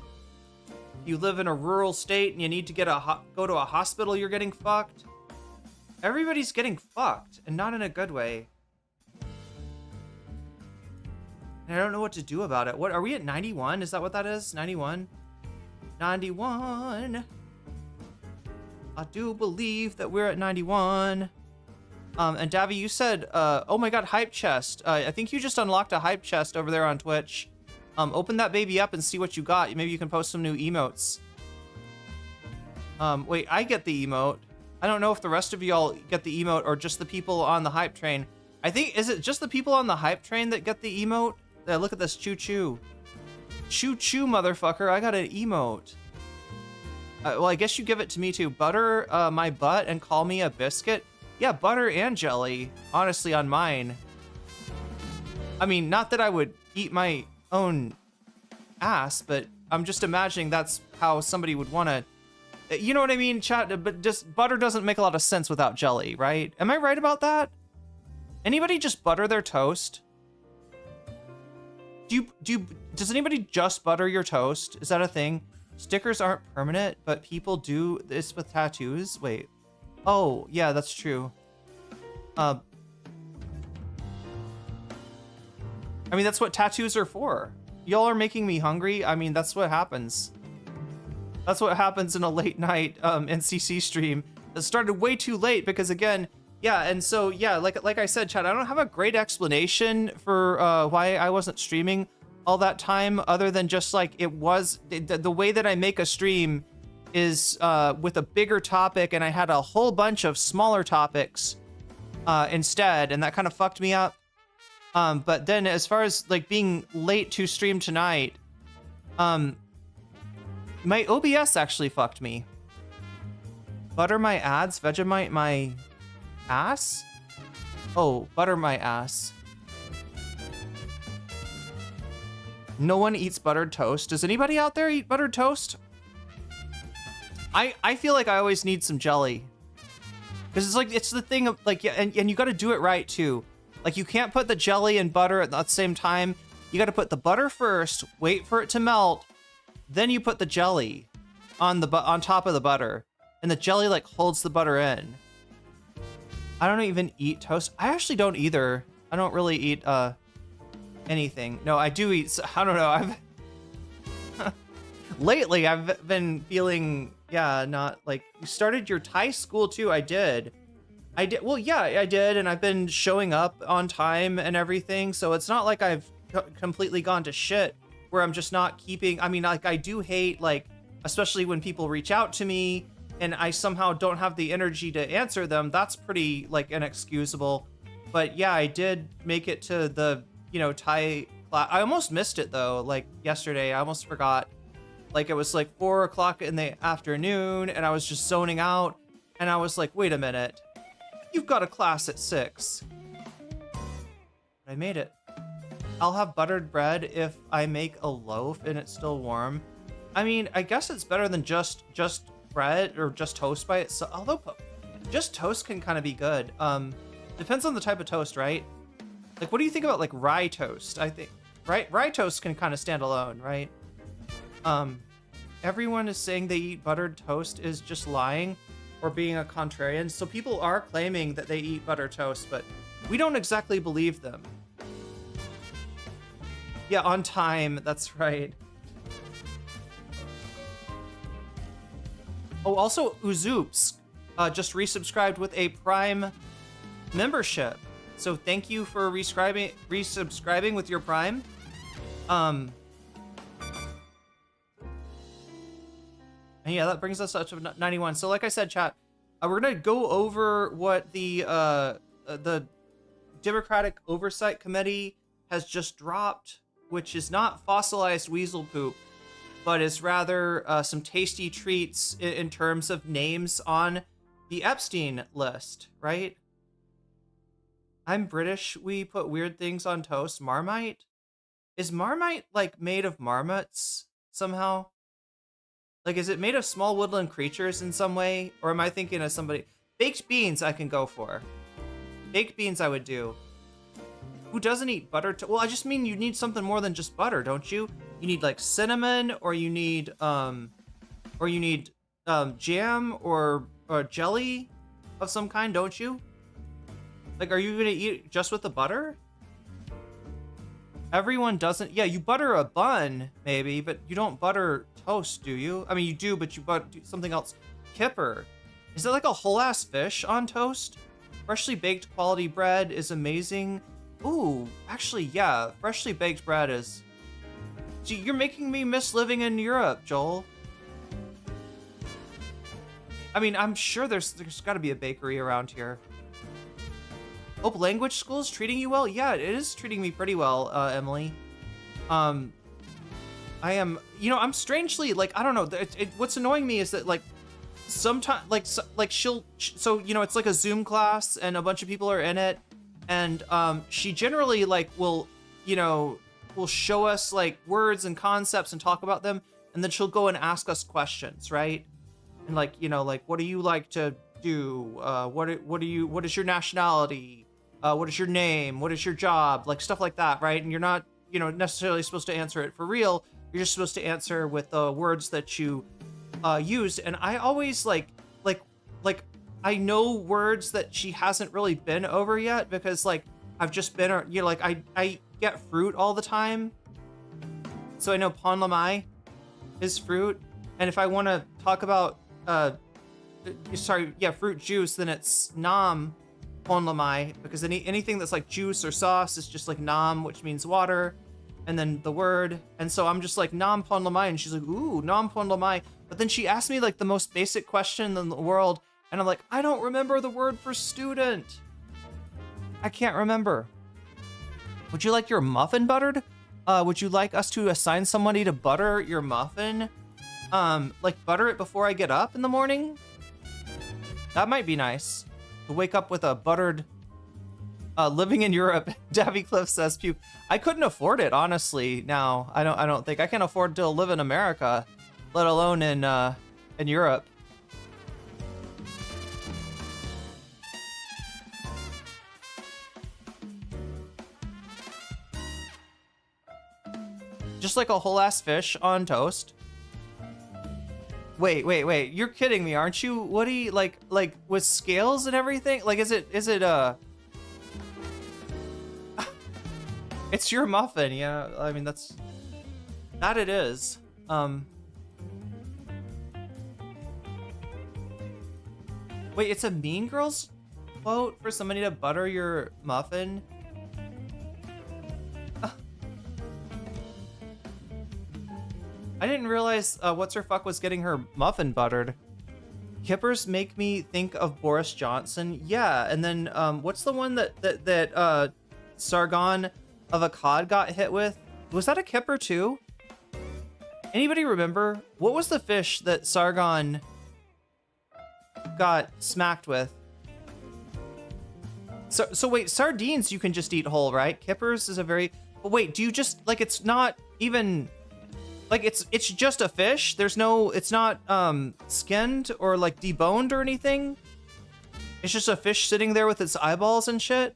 You live in a rural state and you need to get go to a hospital, you're getting fucked. Everybody's getting fucked, and not in a good way. And I don't know what to do about it. What are we at 91? Is that what that is? 91? 91. I do believe that we're at 91. And Davy, you said, oh my god, hype chest. I think you just unlocked a hype chest over there on Twitch. Open that baby up and see what you got. Maybe you can post some new emotes. Wait, I get the emote. I don't know if the rest of y'all get the emote or just the people on the hype train. I think, is it just the people on the hype train that get the emote? Look at this choo-choo. Choo choo, motherfucker. I got an emote. Well, I guess you give it to me too. Butter my butt and call me a biscuit? Yeah, butter and jelly, honestly, on mine. I mean, not that I would eat my own ass, but I'm just imagining that's how somebody would want to, you know what I mean, chat? But just butter doesn't make a lot of sense without jelly, right? Am I right about that? Anybody just butter their toast? Does anybody just butter your toast? Is that a thing? Stickers aren't permanent, but people do this with tattoos. Wait. Oh, yeah, that's true. I mean, that's what tattoos are for. Y'all are making me hungry. I mean, that's what happens. That's what happens in a late night NCC stream that started way too late because, again, yeah, and so, yeah, like I said, Chad, I don't have a great explanation for why I wasn't streaming all that time other than just, like, it was... The way that I make a stream is with a bigger topic, and I had a whole bunch of smaller topics instead, and that kind of fucked me up. But then as far as, like, being late to stream tonight, my OBS actually fucked me. Butter my ads, Vegemite my ass? Oh, butter my ass. No one eats buttered toast. Does anybody out there eat buttered toast? I feel like I always need some jelly. Because it's like, it's the thing of, like, yeah, and you got to do it right, too. Like, you can't put the jelly and butter at the same time. You got to put the butter first, wait for it to melt, then you put the jelly on top of the butter. And the jelly, like, holds the butter in. I don't even eat toast. I actually don't either. I don't really eat anything. No, I do eat. I don't know. Lately I've been feeling, yeah, not like... You started your Thai school too. I did. Well, yeah, I did, and I've been showing up on time and everything. So it's not like I've completely gone to shit where I'm just not keeping. I mean, like, I do hate, like, especially when people reach out to me and I somehow don't have the energy to answer them. That's pretty, like, inexcusable. But yeah, I did make it to the, you know, Thai class. I almost missed it though. Like yesterday, I almost forgot. Like, it was like 4 o'clock in the afternoon and I was just zoning out. And I was like, wait a minute, you've got a class at 6. I made it. I'll have buttered bread if I make a loaf and it's still warm. I mean, I guess it's better than just bread or just toast by itself. Although just toast can kind of be good. Depends on the type of toast, right? Like, what do you think about, like, rye toast? I think rye toast can kind of stand alone, right? Everyone is saying they eat buttered toast is just lying or being a contrarian. So people are claiming that they eat buttered toast, but we don't exactly believe them. Yeah, on time. That's right. Oh, also, Uzoops just resubscribed with a Prime membership. So thank you for resubscribing with your Prime. And yeah, that brings us up to 91. So like I said, chat, we're gonna go over what the Democratic Oversight Committee has just dropped, which is not fossilized weasel poop, but is rather some tasty treats in terms of names on the Epstein list, right? I'm British. We put weird things on toast. Marmite? Is Marmite, like, made of marmots somehow? Like, is it made of small woodland creatures in some way? Or am I thinking of somebody? Baked beans I can go for. Baked beans I would do. Who doesn't eat butter? Well, I just mean you need something more than just butter, don't you? You need, like, cinnamon, or you need jam or jelly of some kind, don't you? Like, are you gonna eat just with the butter? Everyone doesn't. Yeah, you butter a bun, maybe, but you don't butter toast, do you? I mean, you do, but you butter something else. Kipper. Is it like a whole-ass fish on toast? Freshly baked quality bread is amazing. Ooh, actually, yeah. Freshly baked bread is... Gee, you're making me miss living in Europe, Joel. I mean, I'm sure there's got to be a bakery around here. Hope language school's treating you well? Yeah, it is treating me pretty well, Emily. I am, you know, I'm strangely like, I don't know. What's annoying me is that like sometimes like she'll, so, you know, it's like a Zoom class and a bunch of people are in it. And she generally like will, you know, will show us like words and concepts and talk about them. And then she'll go and ask us questions, right? And like, you know, like, what do you like to do? What is your nationality? What is your name? What is your job? Like stuff like that, right? And you're not, you know, necessarily supposed to answer it for real. You're just supposed to answer with the words that you used. And I always like I know words that she hasn't really been over yet because like I've just been, you know, like I get fruit all the time. So I know pon lamai is fruit. And if I want to talk about, fruit juice, then it's nam pon lamai, because anything that's like juice or sauce is just like nam, which means water, and then the word. And so I'm just like nam pon lamai, and she's like, ooh, nam pon lamai. But then she asked me like the most basic question in the world, and I'm like, I don't remember the word for student. I can't remember. Would you like your muffin buttered? Would you like us to assign somebody to butter your muffin? Like butter it before I get up in the morning? That might be nice. To wake up with a buttered, living in Europe, Davy Cliff says, puke. I couldn't afford it, honestly. Now, I don't think I can afford to live in America, let alone in Europe. Just like a whole ass fish on toast. Wait. You're kidding me, aren't you? What do you like with scales and everything? Like, is it it's your muffin, yeah. I mean, that it is. Wait, it's a Mean Girls quote for somebody to butter your muffin? I didn't realize what's her fuck was getting her muffin buttered. Kippers make me think of Boris Johnson. Yeah, and then what's the one that Sargon of Akkad got hit with? Was that a kipper too? Anybody remember? What was the fish that Sargon got smacked with? So wait, sardines you can just eat whole, right? Kippers is a very... But wait, do you just... Like, it's not even... Like, it's just a fish? There's no... It's not skinned or, like, deboned or anything? It's just a fish sitting there with its eyeballs and shit?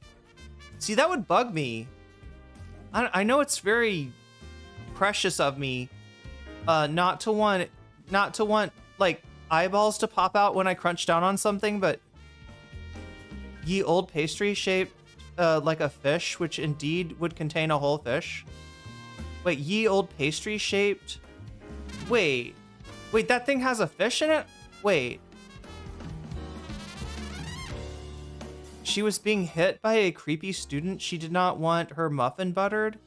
See, that would bug me. I know it's very precious of me not to want, like, eyeballs to pop out when I crunch down on something, but... Ye old pastry shaped like a fish, which indeed would contain a whole fish. Wait, ye old pastry shaped? Wait, that thing has a fish in it? Wait. She was being hit by a creepy student. She did not want her muffin buttered.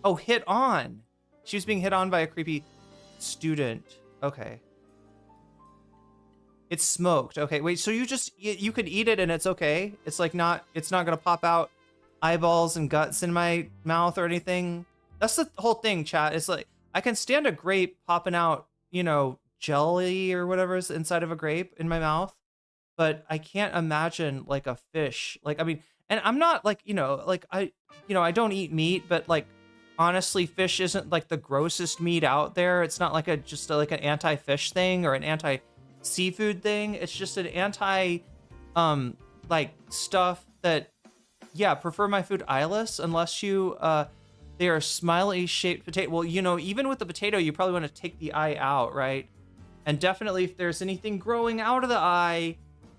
Oh, hit on. She was being hit on by a creepy student. Okay. It's smoked. Okay, wait, so you could eat it and it's okay? It's like it's not gonna pop out eyeballs and guts in my mouth or anything? That's the whole thing, chat. It's like, I can stand a grape popping out, you know, jelly or whatever is inside of a grape in my mouth, but I can't imagine like a fish. Like, I mean, and I'm not like, you know, like I don't eat meat, but like, honestly, fish isn't like the grossest meat out there. It's not like like an anti-fish thing or an anti-seafood thing. It's just an anti, like stuff that, yeah, prefer my food eyeless unless you, they are smiley shaped potato. Well, you know, even with the potato, you probably want to take the eye out, right? And definitely if there's anything growing out of the eye,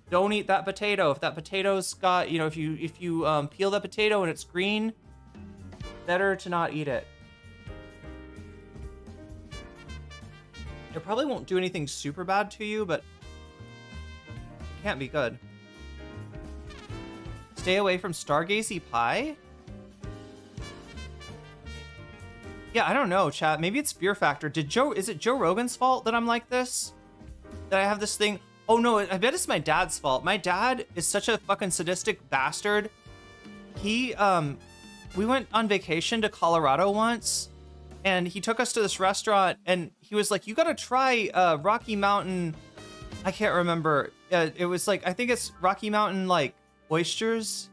don't eat that potato. If that potato's got, you know, if you peel that potato and it's green, better to not eat it. It probably won't do anything super bad to you, but it can't be good. Stay away from stargazy pie? Yeah, I don't know, chat. Maybe it's Fear Factor. Is it Joe Rogan's fault that I'm like this? That I have this thing? Oh no, I bet it's my dad's fault. My dad is such a fucking sadistic bastard. He, we went on vacation to Colorado once, and he took us to this restaurant, and he was like, "You gotta try Rocky Mountain." I can't remember. It was like, I think it's Rocky Mountain like oysters.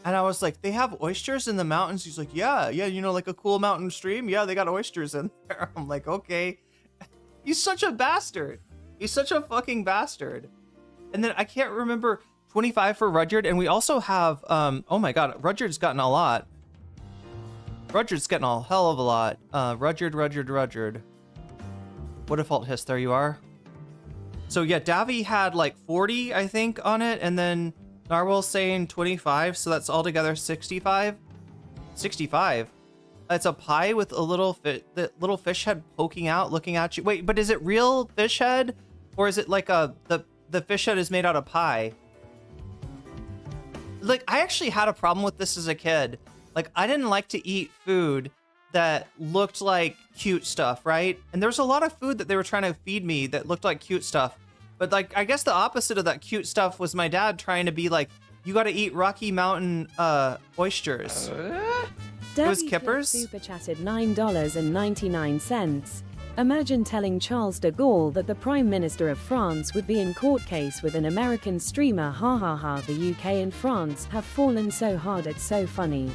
And I was like, "They have oysters in the mountains?" He's like, yeah, you know, like a cool mountain stream. Yeah, they got oysters in there. I'm like, okay. He's such a bastard. He's such a fucking bastard. And then I can't remember 25 for Rudyard. And we also have, oh my God, Rudyard's gotten a lot. Rudyard's getting a hell of a lot. Rudyard. What default hiss? There you are. So yeah, Davy had like 40, I think, on it. And then Narwhal's saying 25. So that's altogether 65. 65. It's a pie with a little the little fish head poking out, looking at you. Wait, but is it real fish head? Or is it like the fish head is made out of pie? Like, I actually had a problem with this as a kid. Like, I didn't like to eat food that looked like cute stuff, right? And there's a lot of food that they were trying to feed me that looked like cute stuff. But like, I guess the opposite of that cute stuff was my dad trying to be like, you got to eat Rocky Mountain oysters. It was Kippers. Super chatted $9.99. Imagine telling Charles de Gaulle that the Prime Minister of France would be in court case with an American streamer. Ha ha ha. The UK and France have fallen so hard, it's so funny.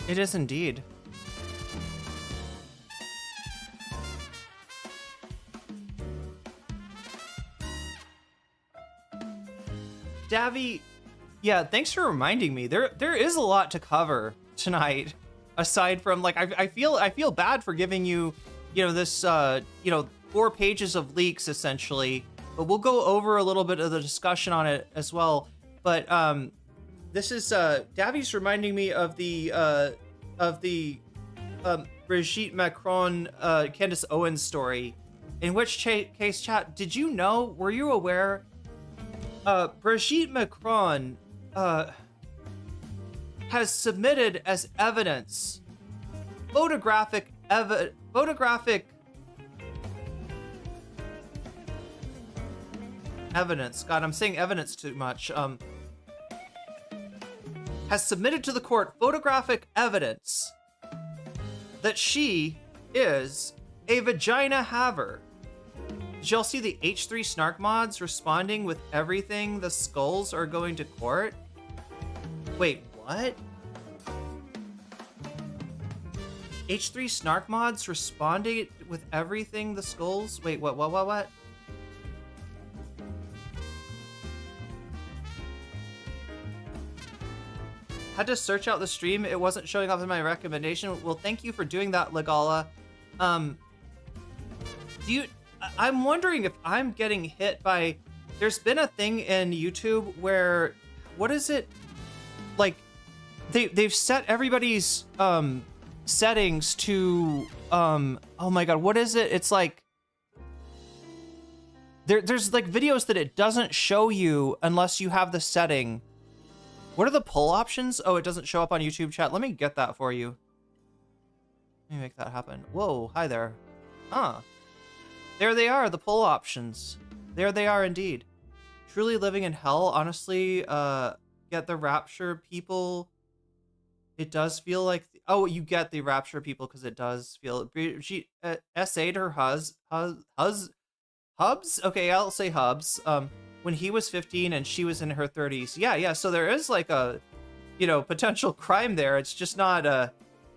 It is indeed. Davy, yeah, thanks for reminding me. There is a lot to cover tonight. Aside from, like, I feel bad for giving you, you know, this 4 pages of leaks essentially, but we'll go over a little bit of the discussion on it as well. But this is Davy's reminding me of the Brigitte Macron Candace Owens story, in which case, chat, did you know, were you aware, Brigitte Macron has submitted as evidence photographic evidence. God, I'm saying evidence too much. Has submitted to the court photographic evidence that she is a vagina haver. Did y'all see the H3 snark mods responding with everything the skulls are going to court? Wait, what? H3 snark mods responding with everything the skulls? Wait, what? Had to search out the stream. It wasn't showing up in my recommendation. Well, thank you for doing that, Legala. I'm wondering if I'm getting hit by, there's been a thing in YouTube where, what is it? Like, they've set everybody's settings to oh my God, what is it? It's like there's like videos that it doesn't show you unless you have the setting. What are the poll options? Oh, it doesn't show up on YouTube, chat. Let me get that for you. Let me make that happen. Whoa, hi there. Huh. There they are, the poll options. There they are indeed. Truly living in hell, honestly, get the Rapture people. It does feel like, oh, you get the Rapture people because it does feel, she essayed her hubs. Okay, I'll say hubs. When he was 15 and she was in her 30s. Yeah, so there is like a, potential crime there. It's just not a,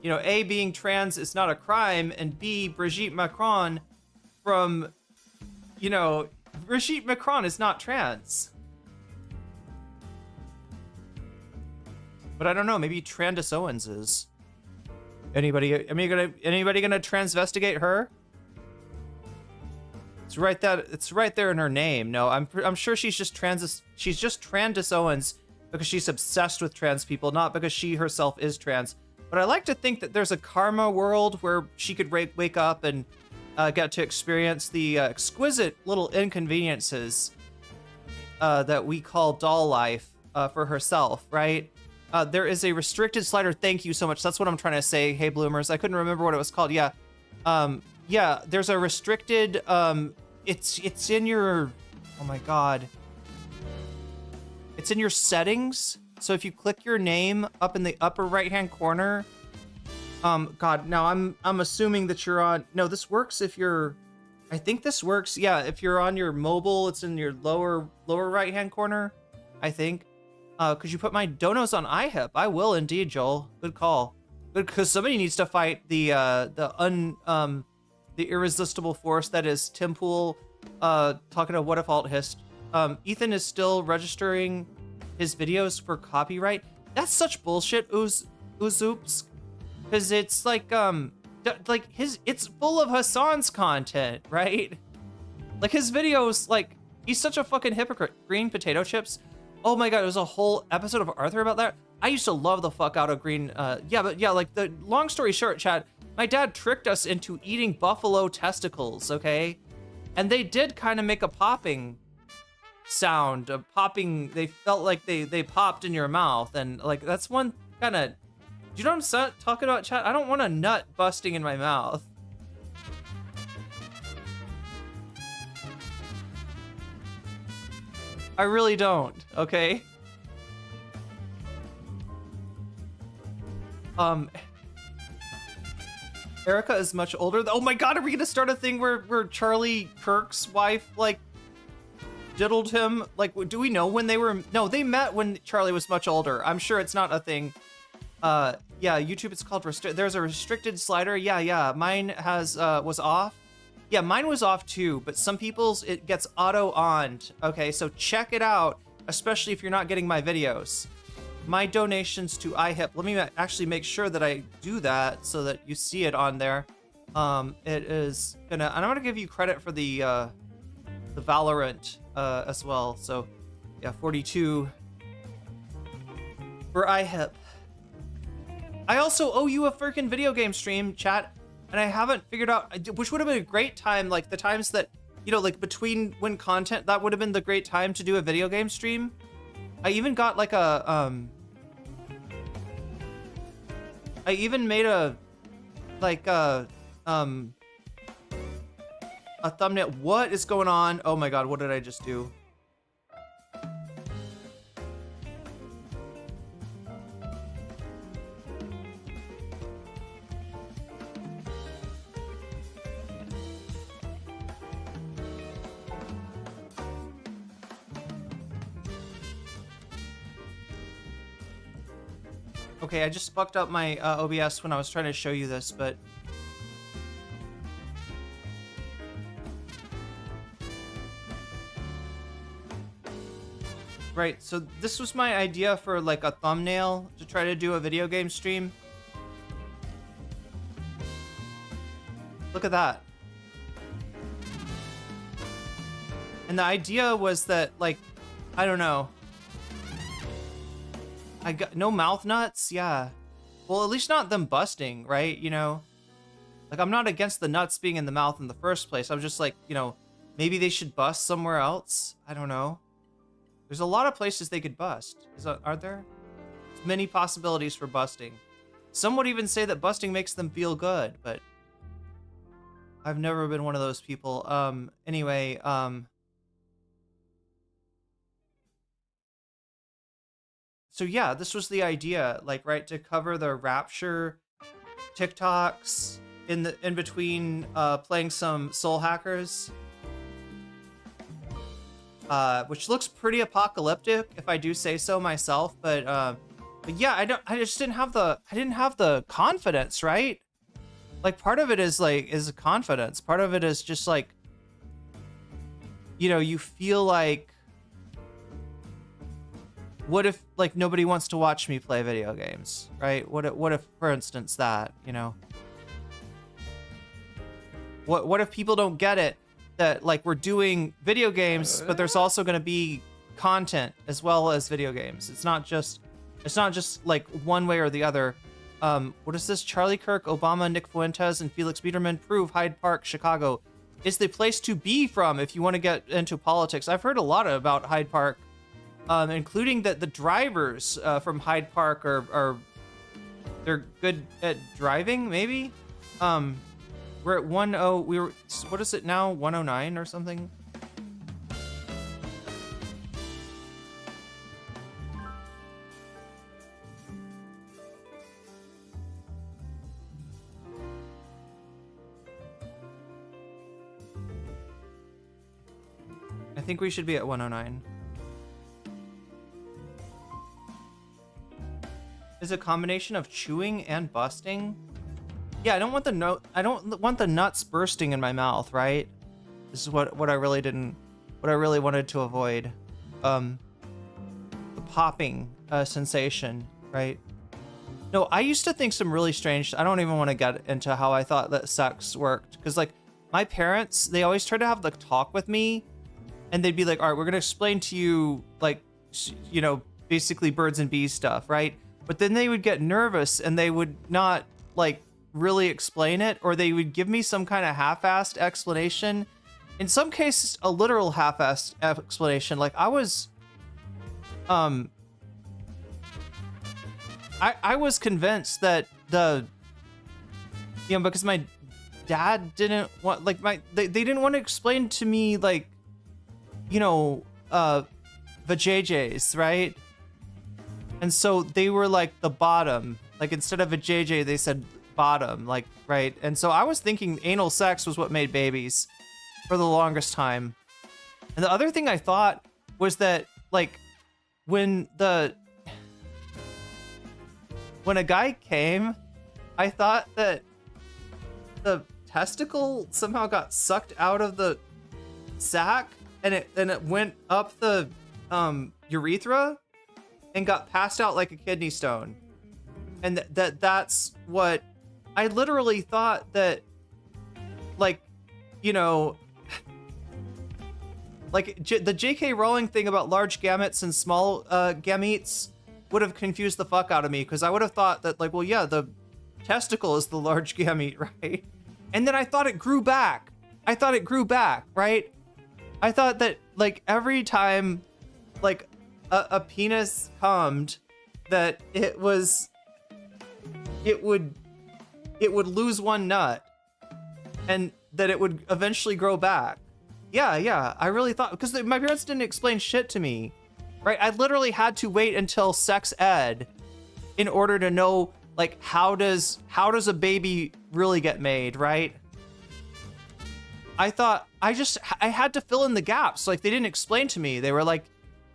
A, being trans is not a crime, and B, Brigitte Macron from, Brigitte Macron is not trans. But I don't know, maybe Trandis Owens is. Anybody gonna transvestigate her? It's right there in her name. No, I'm sure she's just Trandis Owens because she's obsessed with trans people, not because she herself is trans. But I like to think that there's a karma world where she could wake up and get to experience the exquisite little inconveniences that we call doll life for herself, right? There is a restricted slider. Thank you so much. That's what I'm trying to say. Hey, Bloomers. I couldn't remember what it was called. Yeah. Yeah, there's a restricted, it's in your, oh my God. It's in your settings. So if you click your name up in the upper right-hand corner, God, now I'm assuming that you're on. No, this works if you're. I think this works. Yeah, if you're on your mobile, it's in your lower right hand corner. I think. Could you put my donos on iHip? I will indeed, Joel. Good call. Good, because somebody needs to fight the irresistible force that is Tim Pool. Talking to What If Alt Hist. Ethan is still registering his videos for copyright. That's such bullshit, Oops. Because it's like it's full of Hassan's content, right? Like his videos, like he's such a fucking hypocrite. Green potato chips. Oh my god, there was a whole episode of Arthur about that. I used to love the fuck out of green. Like the long story short, chat. My dad tricked us into eating buffalo testicles, okay? And they did kind of make a popping sound, they felt like they popped in your mouth, and like that's one kind of. Do you know what I'm talking about, chat? I don't want a nut busting in my mouth. I really don't, okay? Erica is much older. Oh my god, are we gonna start a thing where Charlie Kirk's wife, like, diddled him? Like, do we know when they were... No, they met when Charlie was much older. I'm sure it's not a thing. Yeah, YouTube, it's called there's a restricted slider. Yeah, mine has was off. Yeah, mine was off too, but some people's it gets auto-oned. Okay, so check it out, especially if you're not getting my videos. My donations to iHip. Let me actually make sure that I do that so that you see it on there. It is gonna, and I'm gonna give you credit for the Valorant as well. So yeah, 42 for iHip. I also owe you a freaking video game stream, chat, and I haven't figured out, which would have been a great time, like the times that, you know, like between when content, that would have been the great time to do a video game stream. I even got like a, I even made a, like a thumbnail. What is going on? Oh my god, what did I just do? Okay, I just fucked up my OBS when I was trying to show you this, but... Right, so this was my idea for like a thumbnail to try to do a video game stream. Look at that. And the idea was that, like, I don't know. I got no mouth nuts, yeah. Well, at least not them busting, right? You know, like I'm not against the nuts being in the mouth in the first place. I'm just like, you know, maybe they should bust somewhere else. I don't know. There's a lot of places they could bust. Aren't there? There's many possibilities for busting. Some would even say that busting makes them feel good, but I've never been one of those people. Anyway, so yeah, this was the idea, like, right, to cover the Rapture TikToks in between playing some Soul Hackers, which looks pretty apocalyptic, if I do say so myself. But yeah, I just didn't have the confidence, right? Like, part of it is confidence. Part of it is just like, you know, you feel like, what if, like, nobody wants to watch me play video games, right? What if, for instance, that, you know? What if people don't get it, that, like, we're doing video games, but there's also going to be content as well as video games. It's not just like one way or the other. What is this? Charlie Kirk, Obama, Nick Fuentes, and Felix Biederman prove Hyde Park, Chicago is the place to be from if you want to get into politics. I've heard a lot about Hyde Park. Including that the drivers from Hyde Park are they're good at driving, maybe. We're at 10. What is it now? 109 or something. think we should be at 109. Is a combination of chewing and busting? Yeah, I don't want the nuts bursting in my mouth, right? This is what I really wanted to avoid. The popping sensation, right? No, I used to think some really strange. I don't even want to get into how I thought that sex worked, because like my parents, they always tried to have the talk with me, and they'd be like, "All right, we're gonna explain to you like, you know, basically birds and bees stuff, right?" But then they would get nervous and they would not like really explain it, or they would give me some kind of half-assed explanation. In some cases, a literal half-assed explanation. Like I was convinced that because my dad didn't want, like they didn't want to explain to me like, vajayjays, right? And so they were like the bottom, like instead of a JJ, they said bottom, like, right? And so I was thinking anal sex was what made babies for the longest time. And the other thing I thought was that like when a guy came, I thought that the testicle somehow got sucked out of the sac and it went up the urethra and got passed out like a kidney stone. And that's what I literally thought, that like, like the J.K. Rowling thing about large gametes and small gametes would have confused the fuck out of me, because I would have thought that like, well, yeah, the testicle is the large gamete, right? And then I thought it grew back. Right? I thought that like every time like a penis cummed, that it would lose one nut and that it would eventually grow back. Yeah, I really thought, because my parents didn't explain shit to me, right? I literally had to wait until sex ed in order to know like how does a baby really get made, right? I thought I had to fill in the gaps. Like they didn't explain to me. They were like,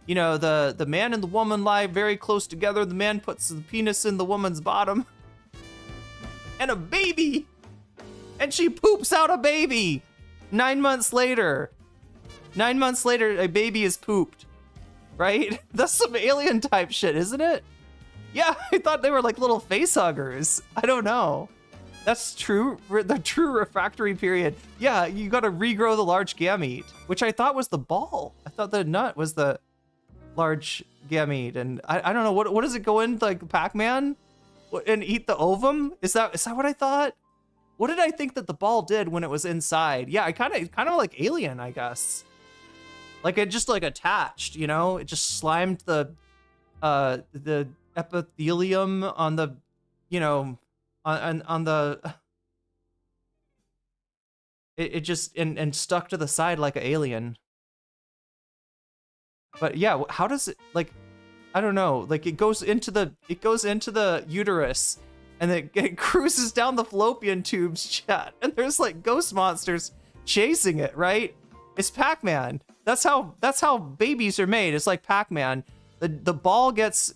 the man and the woman lie very close together. The man puts the penis in the woman's bottom. And a baby! And she poops out a baby! 9 months later. 9 months later, a baby is pooped. Right? That's some alien type shit, isn't it? Yeah, I thought they were like little face huggers. I don't know. That's true. The true refractory period. Yeah, you gotta regrow the large gamete, which I thought was the ball. I thought the nut was the large gamete, and I don't know, what does it go in like Pac-Man and eat the ovum? Is that what I thought? What did I think that the ball did when it was inside? Yeah, I kind of like Alien, I guess. Like it just like attached, it just slimed the epithelium on the, on the, it just and stuck to the side like an alien. But yeah, how does it, like, I don't know, like it goes into the uterus and it cruises down the fallopian tubes, chat, and there's like ghost monsters chasing it, right? It's Pac-Man. That's how babies are made. It's like Pac-Man. The ball gets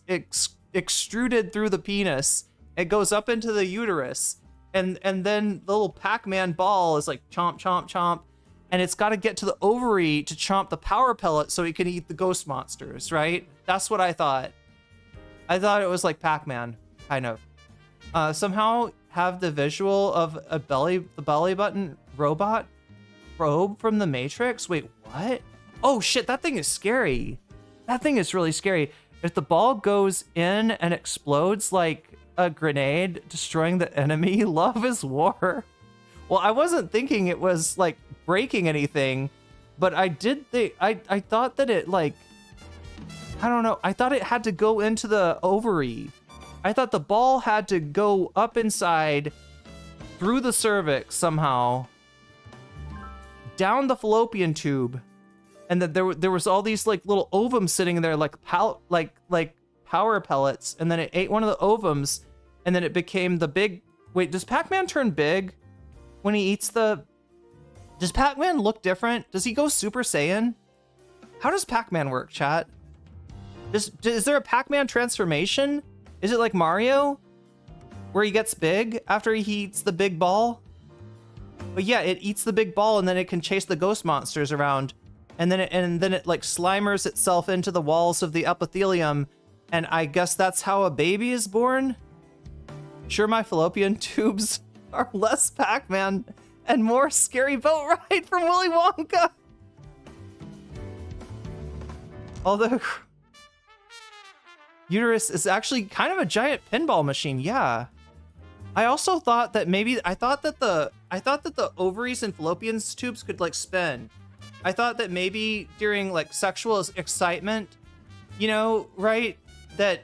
extruded through the penis. It goes up into the uterus, and then the little Pac-Man ball is like chomp, chomp, chomp, and it's got to get to the ovary to chomp the power pellet so it can eat the ghost monsters, right? That's what I thought. I thought it was like Pac-Man, kind of. Somehow have the visual of the belly button robot probe from the Matrix. Wait, what? Oh shit, that thing is scary. That thing is really scary. If the ball goes in and explodes like a grenade, destroying the enemy, love is war. Well, I wasn't thinking it was like breaking anything, but I did think, I thought that it like, I don't know, I thought it had to go into the ovary. I thought the ball had to go up inside, through the cervix somehow, down the fallopian tube, and that there was all these like little ovums sitting there like power pellets, and then it ate one of the ovums, and then it became the big. Wait, does Pac-Man turn big when he eats the? Does Pac-Man look different? Does he go Super Saiyan? How does Pac-Man work, chat? Is there a Pac-Man transformation? Is it like Mario, where he gets big after he eats the big ball? But yeah, it eats the big ball and then it can chase the ghost monsters around, and then it like slimers itself into the walls of the epithelium, and I guess that's how a baby is born. Sure, my fallopian tubes are less Pac-Man and more Scary Boat Ride from Willy Wonka. Although uterus is actually kind of a giant pinball machine, yeah. I also thought that I thought that the ovaries and fallopian tubes could like spin. I thought that maybe during like sexual excitement, you know, right? That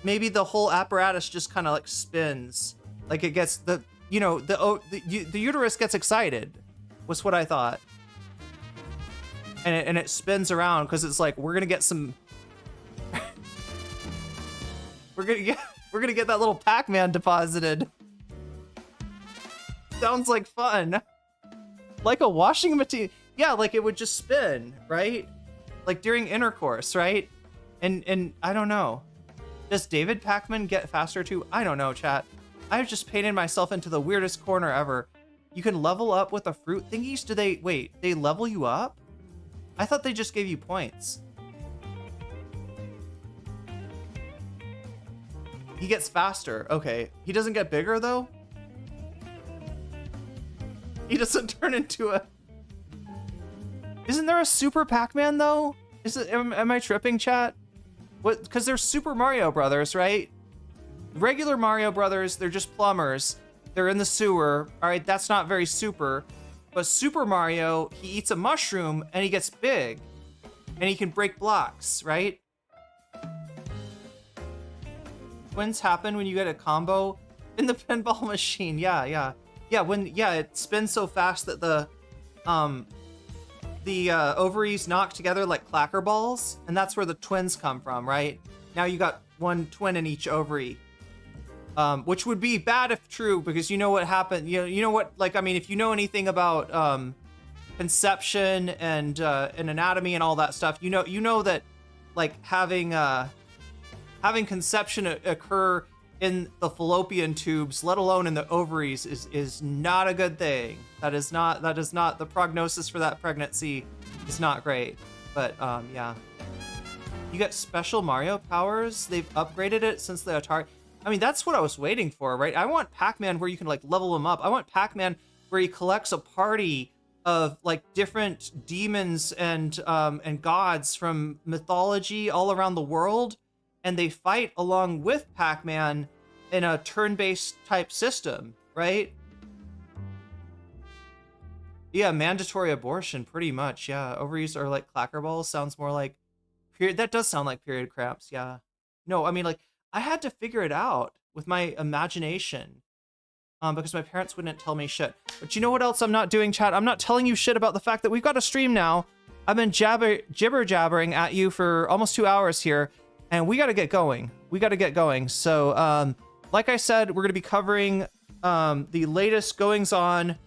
maybe the whole apparatus just kind of like spins, like it gets the uterus gets excited, was what I thought, and it spins around because it's like we're gonna get some, we're gonna get that little Pac-Man deposited. Sounds like fun, like a washing machine. Yeah, like it would just spin, right? Like during intercourse, right? And I don't know. Does David Pac-Man get faster too? I don't know, chat. I've just painted myself into the weirdest corner ever. You can level up with the fruit thingies? Do they, wait, they level you up? I thought they just gave you points. He gets faster, okay. He doesn't get bigger though? He doesn't turn into a... Isn't there a Super Pac-Man though? Am I tripping, chat? What? Because there's Super Mario Brothers, right? Regular Mario Brothers, they're just plumbers. They're in the sewer. All right, that's not very super. But Super Mario, he eats a mushroom and he gets big. And he can break blocks, right? Twins happen when you get a combo in the pinball machine. Yeah, it spins so fast that the ovaries knock together like clacker balls, and that's where the twins come from, right? Now you got one twin in each ovary, which would be bad if true, because you know what happened. You know what, like, I mean, if you know anything about conception and anatomy and all that stuff, you know that like having conception occur in the fallopian tubes, let alone in the ovaries, is not a good thing. That is not the prognosis for that pregnancy is not great. But yeah, you get special Mario powers. They've upgraded it since the Atari. I mean, that's what I was waiting for, right? I want Pac-Man where you can like level him up. I want Pac-Man where he collects a party of like different demons and gods from mythology all around the world, and they fight along with Pac-Man in a turn-based type system, right? Yeah, mandatory abortion, pretty much, yeah. Ovaries are like clacker balls, sounds more like period. That does sound like period cramps, yeah. No, I mean, like, I had to figure it out with my imagination, because my parents wouldn't tell me shit. But you know what else I'm not doing, chat? I'm not telling you shit about the fact that we've got a stream now. I've been jibber-jabbering at you for almost 2 hours here, and we gotta get going. So, like I said, we're gonna be covering the latest goings-on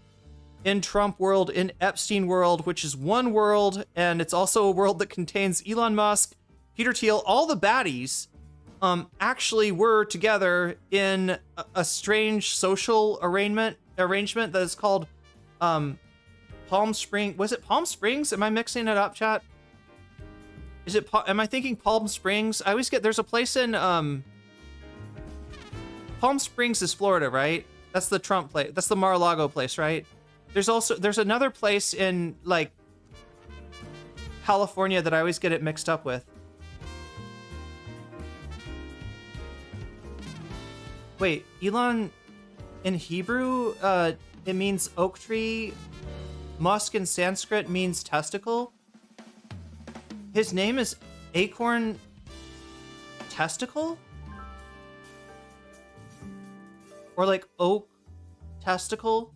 in Trump world, in Epstein world, which is one world, and it's also a world that contains Elon Musk, Peter Thiel, all the baddies actually were together in a strange social arrangement that is called Palm Springs. Was it Palm Springs? Am I mixing it up, chat? Is it? Am I thinking Palm Springs? I always get, there's a place in Palm Springs is Florida, right? That's the Trump place. That's the Mar-a-Lago place, right? There's another place in like California that I always get it mixed up with. Wait, Elon in Hebrew, it means oak tree. Musk in Sanskrit means testicle. His name is Acorn Testicle? Or like oak testicle?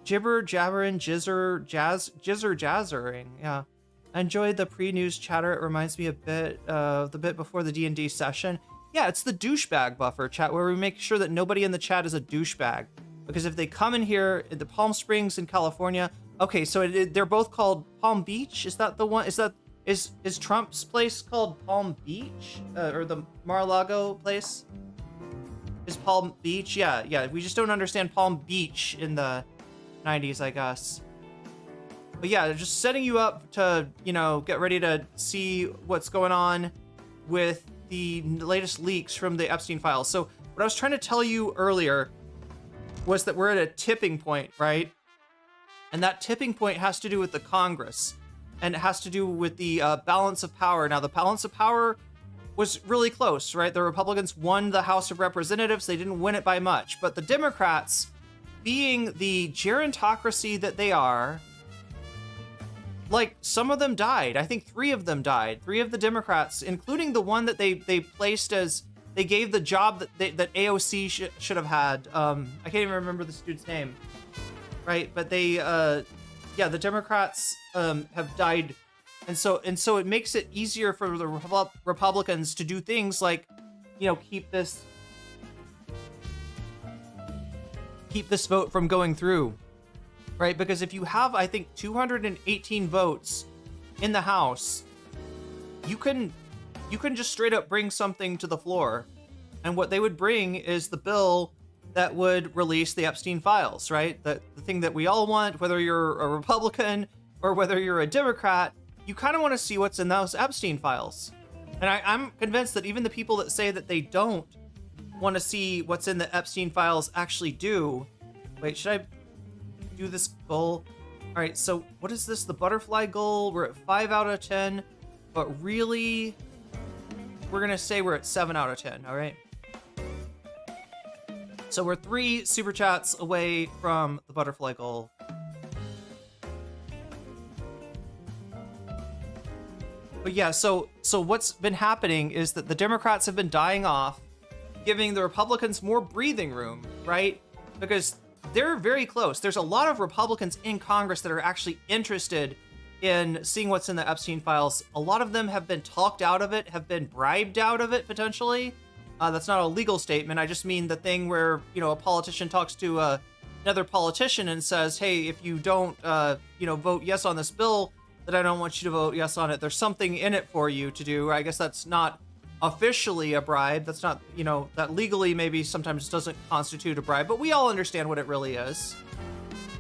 Jibber jabberin' jizzer jazzering. Yeah. I enjoyed the pre-news chatter. It reminds me a bit of the bit before the D&D session. Yeah, it's the douchebag buffer, chat, where we make sure that nobody in the chat is a douchebag. Because if they come in here in the Palm Springs in California, Okay, so they're both called Palm Beach. Is that the one? Is Trump's place called Palm Beach, or the Mar-a-Lago place? Is Palm Beach? Yeah. We just don't understand Palm Beach in the 90s, I guess. But yeah, just setting you up to, get ready to see what's going on with the latest leaks from the Epstein files. So what I was trying to tell you earlier was that we're at a tipping point, right? And that tipping point has to do with the Congress, and it has to do with the balance of power. Now, the balance of power was really close, right? The Republicans won the House of Representatives. They didn't win it by much. But the Democrats, being the gerontocracy that they are, like, some of them died. I think 3 of them died. 3 of the Democrats, including the one that they placed as, they gave the job that AOC should have had. I can't even remember this dude's name. Right, but they, the Democrats have died, and so it makes it easier for the Republicans to do things like, keep this vote from going through, right? Because if you have, I think, 218 votes in the House, you can just straight up bring something to the floor, and what they would bring is the bill that would release the Epstein files, right? The thing that we all want, whether you're a Republican or whether you're a Democrat, you kind of want to see what's in those Epstein files. And I'm convinced that even the people that say that they don't want to see what's in the Epstein files actually do. Wait, should I do this goal? All right, so what is this? The butterfly goal? We're at 5 out of 10, but really, we're going to say we're at 7 out of 10, all right? So we're 3 super chats away from the butterfly goal. But yeah, so what's been happening is that the Democrats have been dying off, giving the Republicans more breathing room, right? Because they're very close. There's a lot of Republicans in Congress that are actually interested in seeing what's in the Epstein files. A lot of them have been talked out of it, have been bribed out of it potentially. That's not a legal statement. I just mean the thing where, a politician talks to another politician and says, hey, if you don't, vote yes on this bill, then I don't want you to vote yes on it. There's something in it for you to do. I guess that's not officially a bribe. That's not, that legally maybe sometimes doesn't constitute a bribe, but we all understand what it really is.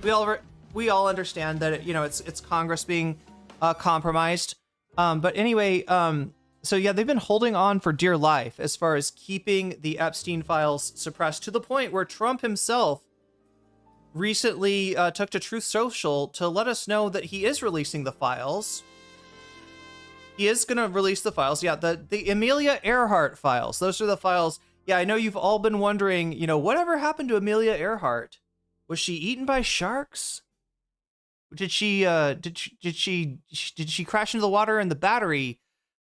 We all understand that, it's Congress being compromised. But anyway, so yeah, they've been holding on for dear life as far as keeping the Epstein files suppressed, to the point where Trump himself recently took to Truth Social to let us know that he is releasing the files. He is going to release the files. Yeah, the Amelia Earhart files. Those are the files. Yeah, I know you've all been wondering, whatever happened to Amelia Earhart? Was she eaten by sharks? Did she crash into the water and the battery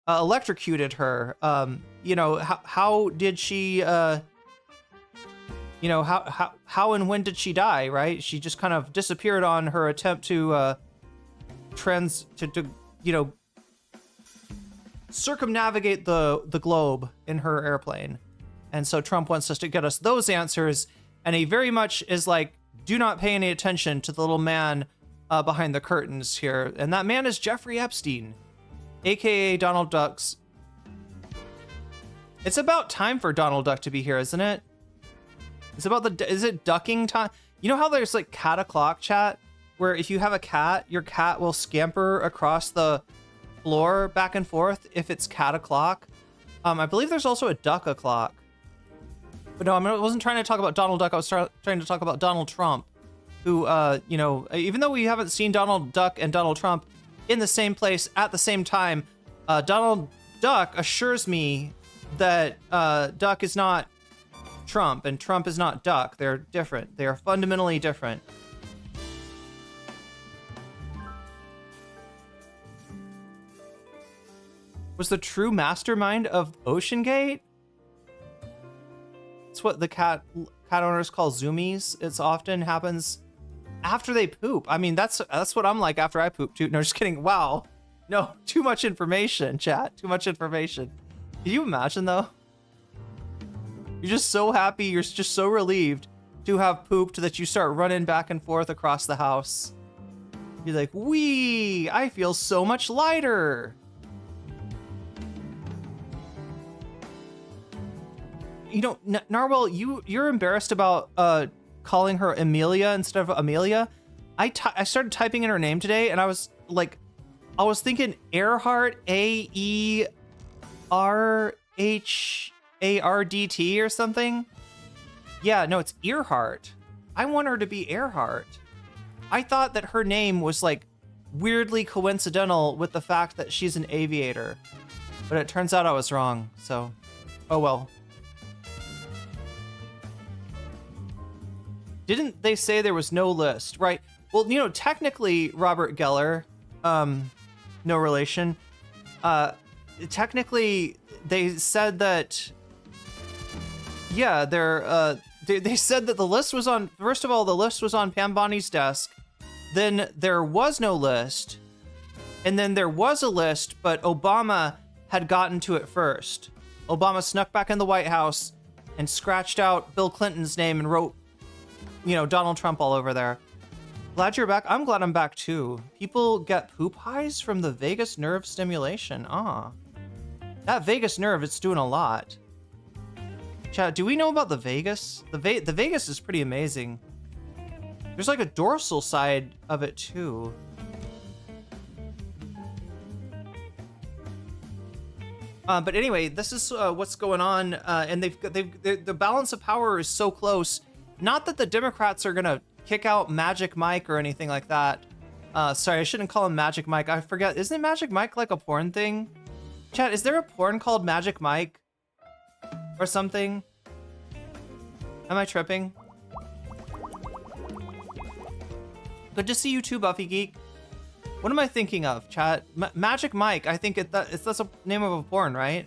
electrocuted her? How did she, how and when did she die, right? She just kind of disappeared on her attempt to circumnavigate the globe in her airplane. And so Trump wants us to get us those answers, and he very much is like, do not pay any attention to the little man behind the curtains here. And that man is Jeffrey Epstein, aka Donald Duck's. It's about time for Donald Duck to be here, isn't it? Is it ducking time? You know how there's like cat o'clock chat, where if you have a cat, your cat will scamper across the floor back and forth if it's cat o'clock? I believe there's also a duck o'clock. But no, I wasn't trying to talk about Donald Duck. I was trying to talk about Donald Trump, who, even though we haven't seen Donald Duck and Donald Trump in the same place at the same time, Donald Duck assures me that Duck is not Trump and Trump is not Duck. They're different. They are fundamentally different. Was the true mastermind of OceanGate? It's what the cat owners call zoomies. It often happens after they poop. I mean, that's what I'm like after I poop too. No, just kidding. Wow. No, too much information, chat. Too much information. Can you imagine though? You're just so happy. You're just so relieved to have pooped that you start running back and forth across the house. Be like, wee, I feel so much lighter. You know, Narwhal, you're embarrassed about calling her Amelia instead of Amelia. I started typing in her name today, and I was thinking Earhart, Aerhardt or something. Yeah, no, it's Earhart. I want her to be Earhart. I thought that her name was like weirdly coincidental with the fact that she's an aviator, but it turns out I was wrong. So, oh well. Didn't they say there was no list, right? Well, you know, technically, Robert Geller, no relation. Technically, they said that, yeah, they said that the list was on, first of all, the list was on Pam Bonnie's desk. Then there was no list. And then there was a list, but Obama had gotten to it first. Obama snuck back in the White House and scratched out Bill Clinton's name and wrote, you know, Donald Trump all over there. Glad you're back. I'm glad I'm back too. People get poop highs from the vagus nerve stimulation. That vagus nerve, it's doing a lot. Chat, do we know about the vagus? The vagus is pretty amazing. There's like a dorsal side of it too. But anyway, this is what's going on, and the balance of power is so close. Not that the Democrats are gonna kick out Magic Mike or anything like that. Sorry, I shouldn't call him Magic Mike. I forget. Isn't Magic Mike like a porn thing? Chat, is there a porn called Magic Mike or something? Am I tripping? Good to see you too, Buffy Geek. What am I thinking of, chat? Magic Mike. I think that's a name of a porn, right?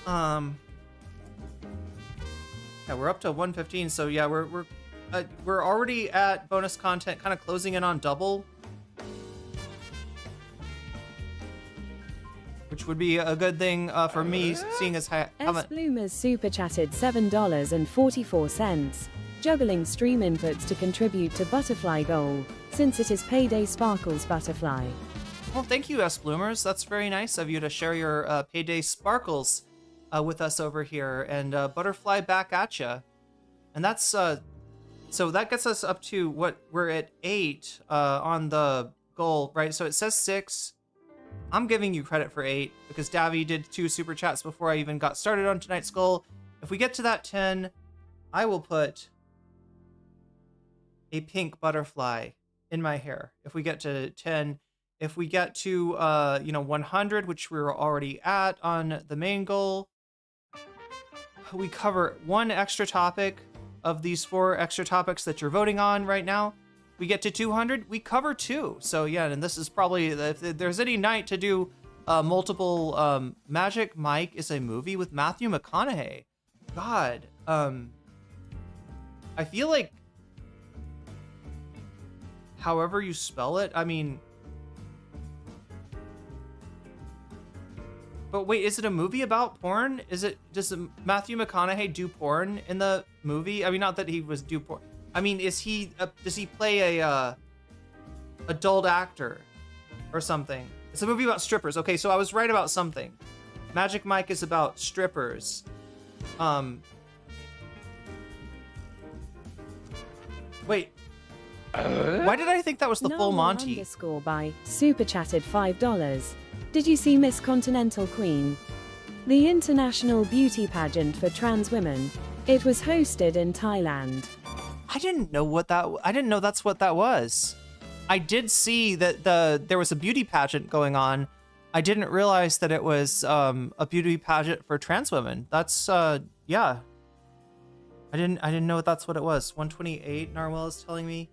Yeah, we're up to 115, so yeah, we're already at bonus content, kind of closing in on double, which would be a good thing for me, seeing as how much. Bloomers super chatted $7.44, juggling stream inputs to contribute to Butterfly goal, since it is payday sparkles Butterfly. Well, thank you, S Bloomers. That's very nice of you to share your payday sparkles with us over here, and Butterfly back at ya. And that's so that gets us up to what we're at 8 on the goal, right? So it says 6. I'm giving you credit for 8 because Davy did 2 super chats before I even got started on tonight's goal. If we get to that 10, I will put a pink butterfly in my hair. If we get to 10, if we get to 100, which we're already at on the main goal, we cover 1 extra topic of these 4 extra topics that you're voting on right now. We get to 200, we cover 2. So yeah, and this is probably, if there's any night to do multiple, Magic Mike is a movie with Matthew McConaughey. God, I feel like, however you spell it, I mean, but wait, is it a movie about porn? Does Matthew McConaughey do porn in the movie? I mean, not that he was do porn. I mean, does he play a adult actor or something? It's a movie about strippers. Okay, so I was right about something. Magic Mike is about strippers. Wait. Why did I think that was the full Monty? Underscore by super chatted $5. Did you see Miss Continental Queen? The international beauty pageant for trans women. It was hosted in Thailand. I didn't know that's what that was. I did see that there was a beauty pageant going on. I didn't realize that it was a beauty pageant for trans women. That's yeah. I didn't know that's what it was. 128 Narwhal is telling me.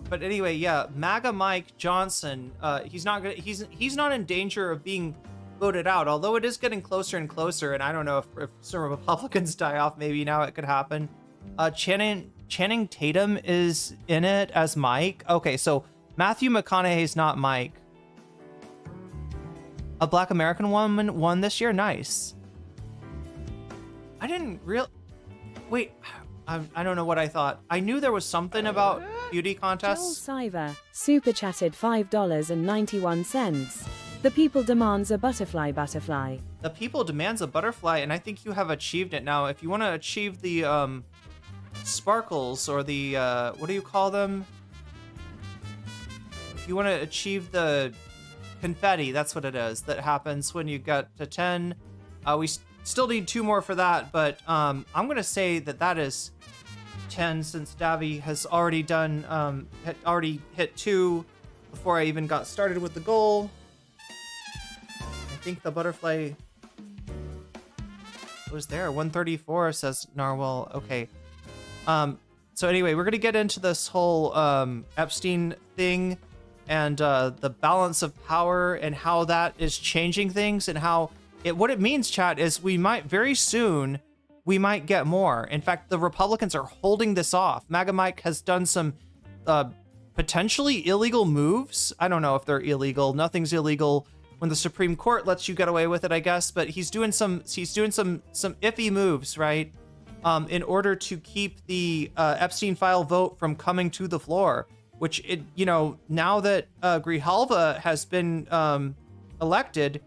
But anyway, yeah, MAGA Mike Johnson, he's not in danger of being voted out, although it is getting closer and closer, and I don't know if some Republicans die off, maybe now it could happen. Channing Tatum is in it as Mike. Okay, so Matthew McConaughey's not Mike. A Black American woman won this year? Nice. I didn't real... Wait, I don't know what I thought. I knew there was something about beauty Joel contests. Siver, super chatted $5.91. The people demands a butterfly. The people demands a butterfly, and I think you have achieved it. Now, if you want to achieve the sparkles, or the, what do you call them? If you want to achieve the confetti, that's what it is. That happens when you get to 10. We still need 2 more for that, but I'm going to say that is 10, since Davy has already done, already hit 2 before I even got started with the goal. I think the butterfly was there. 134 says Narwhal. Okay. So anyway, we're gonna get into this whole Epstein thing, and the balance of power, and how that is changing things, and how what it means, chat, is we might very soon get more. In fact, the Republicans are holding this off. MAGA Mike has done some potentially illegal moves. I don't know if they're illegal. Nothing's illegal when the Supreme Court lets you get away with it, I guess. But he's doing some iffy moves, right? In order to keep the Epstein file vote from coming to the floor. Which now that Grijalva has been elected,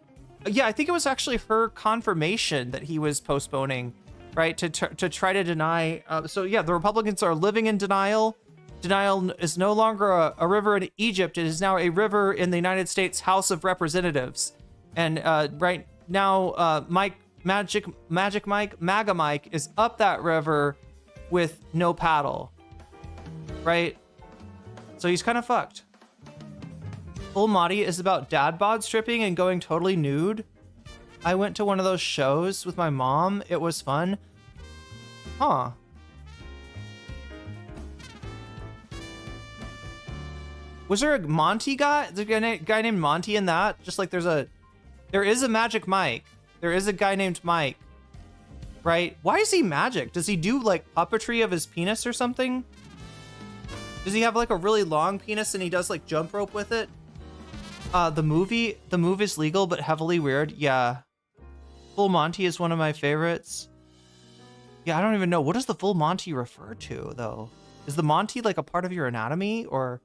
yeah, I think it was actually her confirmation that he was postponing, right? To try to deny. So yeah, the Republicans are living in denial. Denial is no longer a river in Egypt. It is now a river in the United States House of Representatives. And right now, Magic Mike, MAGA Mike, is up that river with no paddle. Right? So he's kind of fucked. Full Monty is about dad bod stripping and going totally nude. I went to one of those shows with my mom. It was fun. Huh. Was there a Monty guy? There's a guy named Monty in that? Just like there is a Magic Mike. There is a guy named Mike. Right? Why is he magic? Does he do like puppetry of his penis or something? Does he have like a really long penis and he does like jump rope with it? The move is legal but heavily weird. Yeah. Full Monty is one of my favorites. Yeah, I don't even know. What does the full Monty refer to though? Is the Monty like a part of your anatomy, or?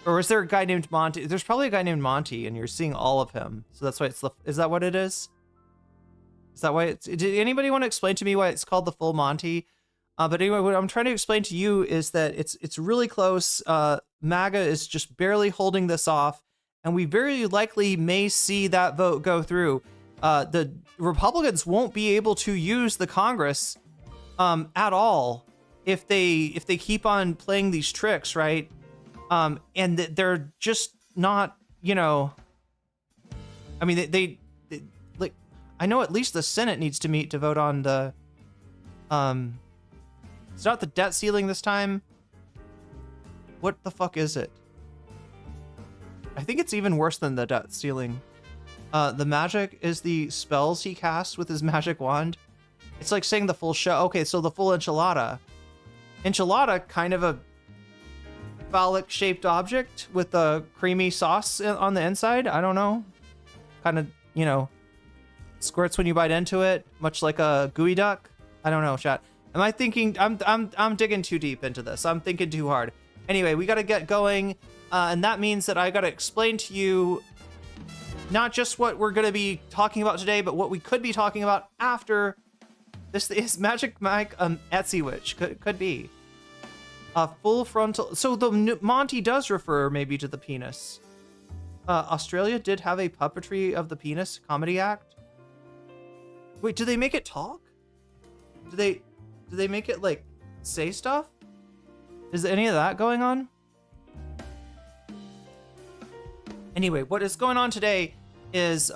Or is there a guy named Monty? There's probably a guy named Monty, and you're seeing all of him. So that's why it's is that what it is? Is that why it's... Did anybody want to explain to me why it's called the full Monty? But anyway, what I'm trying to explain to you is that it's really close. MAGA is just barely holding this off, and we very likely may see that vote go through. The Republicans won't be able to use the Congress at all if they keep on playing these tricks, right? And they're just not, I mean, they like, I know at least the Senate needs to meet to vote on the, it's not the debt ceiling this time. What the fuck is it? I think it's even worse than the debt ceiling. The magic is the spells he casts with his magic wand. It's like saying the full show. Okay, so the full enchilada. Enchilada, kind of a phallic shaped object with a creamy sauce on the inside. I don't know. Kind of, squirts when you bite into it, much like a gooey duck. I don't know, chat. Am I thinking? I'm digging too deep into this. I'm thinking too hard. Anyway, we got to get going, and that means that I got to explain to you not just what we're going to be talking about today, but what we could be talking about after. This is Magic Mike Etsy Witch. Could be. Full frontal. So the Monty does refer maybe to the penis. Australia did have a puppetry of the penis comedy act. Wait, do they make it talk? Do they make it like say stuff? Is any of that going on? Anyway, what is going on today is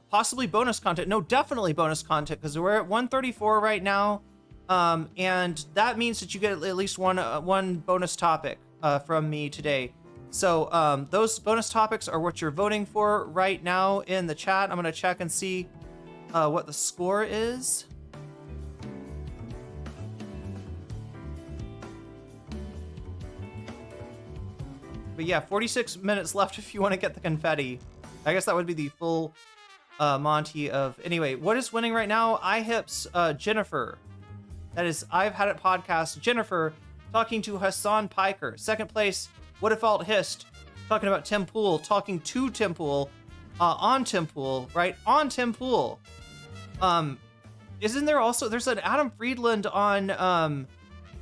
possibly bonus content. No, definitely bonus content, because we're at 134 right now. And that means that you get at least one bonus topic from me today. So those bonus topics are what you're voting for right now in the chat. I'm going to check and see what the score is. But yeah, 46 minutes left if you want to get the confetti. I guess that would be the full Monty of... Anyway, what is winning right now? iHip's Jennifer. That is I've Had It podcast. Jennifer talking to Hassan Piker. Second place, What If Alt Hist talking about Tim Pool, talking to Tim Pool, on Tim Pool, right? On Tim Pool. Isn't there also... There's an Adam Friedland on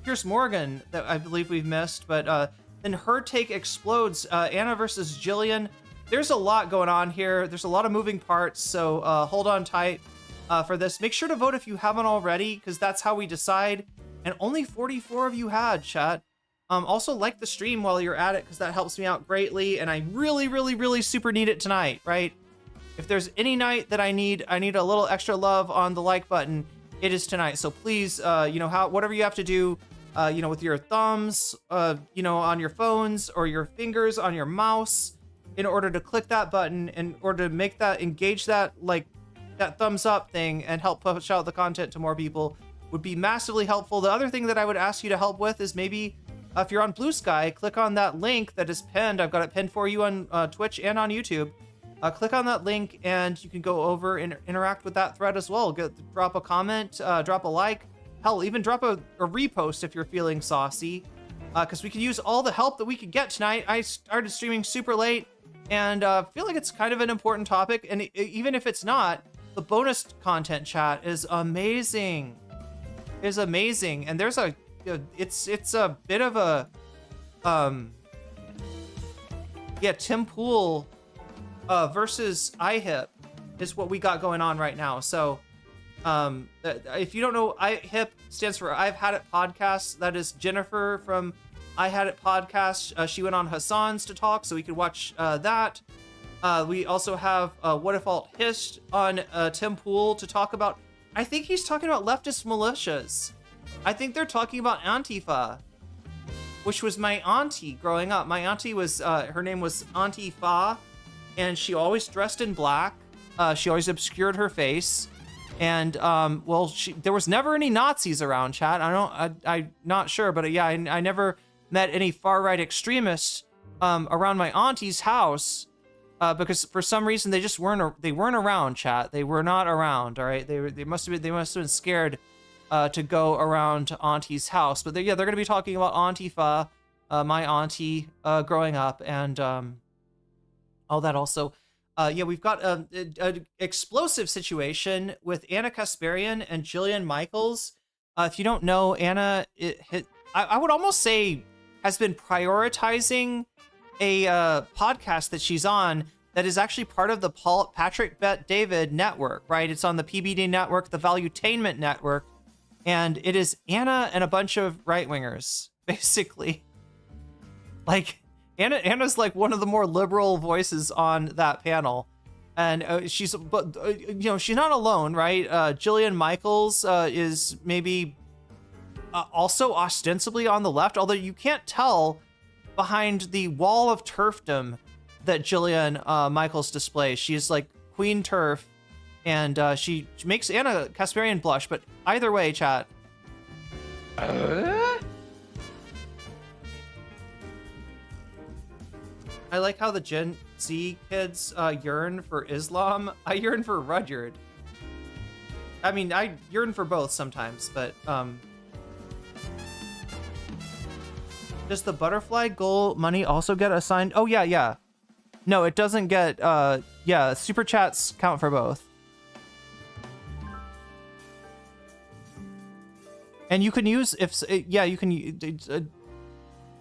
Piers Morgan that I believe we've missed, but then Her Take Explodes. Anna versus Jillian. There's a lot going on here. There's a lot of moving parts, so hold on tight for this. Make sure to vote if you haven't already, because that's how we decide. And only 44 of you had, chat. Also, like the stream while you're at it, because that helps me out greatly, and I really, really, really super need it tonight, right? If there's any night that I need a little extra love on the like button, it is tonight. So please, whatever you have to do, with your thumbs, on your phones or your fingers on your mouse, in order to click that button, in order to make that, engage that, like that thumbs up thing and help push out the content to more people would be massively helpful. The other thing that I would ask you to help with is maybe if you're on Blue Sky, click on that link that is pinned. I've got it pinned for you on Twitch and on YouTube. Click on that link and you can go over and interact with that thread as well. Drop a comment, drop a like, hell, even drop a repost if you're feeling saucy, because we could use all the help that we could get tonight. I started streaming super late and feel like it's kind of an important topic. And even if it's not, the bonus content, chat, is amazing. And there's it's a bit of a Tim Pool versus iHip is what we got going on right now. So if you don't know, iHip stands for I've Had It podcast. That is Jennifer from I Had It podcast. She went on Hassan's to talk, so we could watch that. We also have What If Alt Hist on Tim Pool to talk about. I think he's talking about leftist militias. I think they're talking about Antifa, which was my auntie growing up. My auntie was, her name was Auntie Fa, and she always dressed in black. She always obscured her face. And, there was never any Nazis around, chat. I'm not sure, but yeah, I never met any far-right extremists around my auntie's house. Because for some reason they just weren't around, chat. They were not around. All right, they must have been scared to go around to Auntie's house. But they're going to be talking about Antifa, my auntie growing up, and all that also. We've got an explosive situation with Anna Kasparian and Jillian Michaels. If you don't know, Anna, I would almost say has been prioritizing a podcast that she's on that is actually part of the Patrick Bet David network, right? It's on the PBD network, the Valuetainment network, and it is Anna and a bunch of right-wingers, basically. Like, Anna's like one of the more liberal voices on that panel, and she's not alone, right? Jillian Michaels is maybe also ostensibly on the left, although you can't tell behind the wall of turfdom that Jillian Michaels displays. She's like Queen Turf, and she makes Anna Kasparian blush. But either way, chat. I like how the Gen Z kids yearn for Islam. I yearn for Rudyard. I mean, I yearn for both sometimes, but does the butterfly goal money also get assigned? Oh, yeah. No, it doesn't get, super chats count for both. And you can use,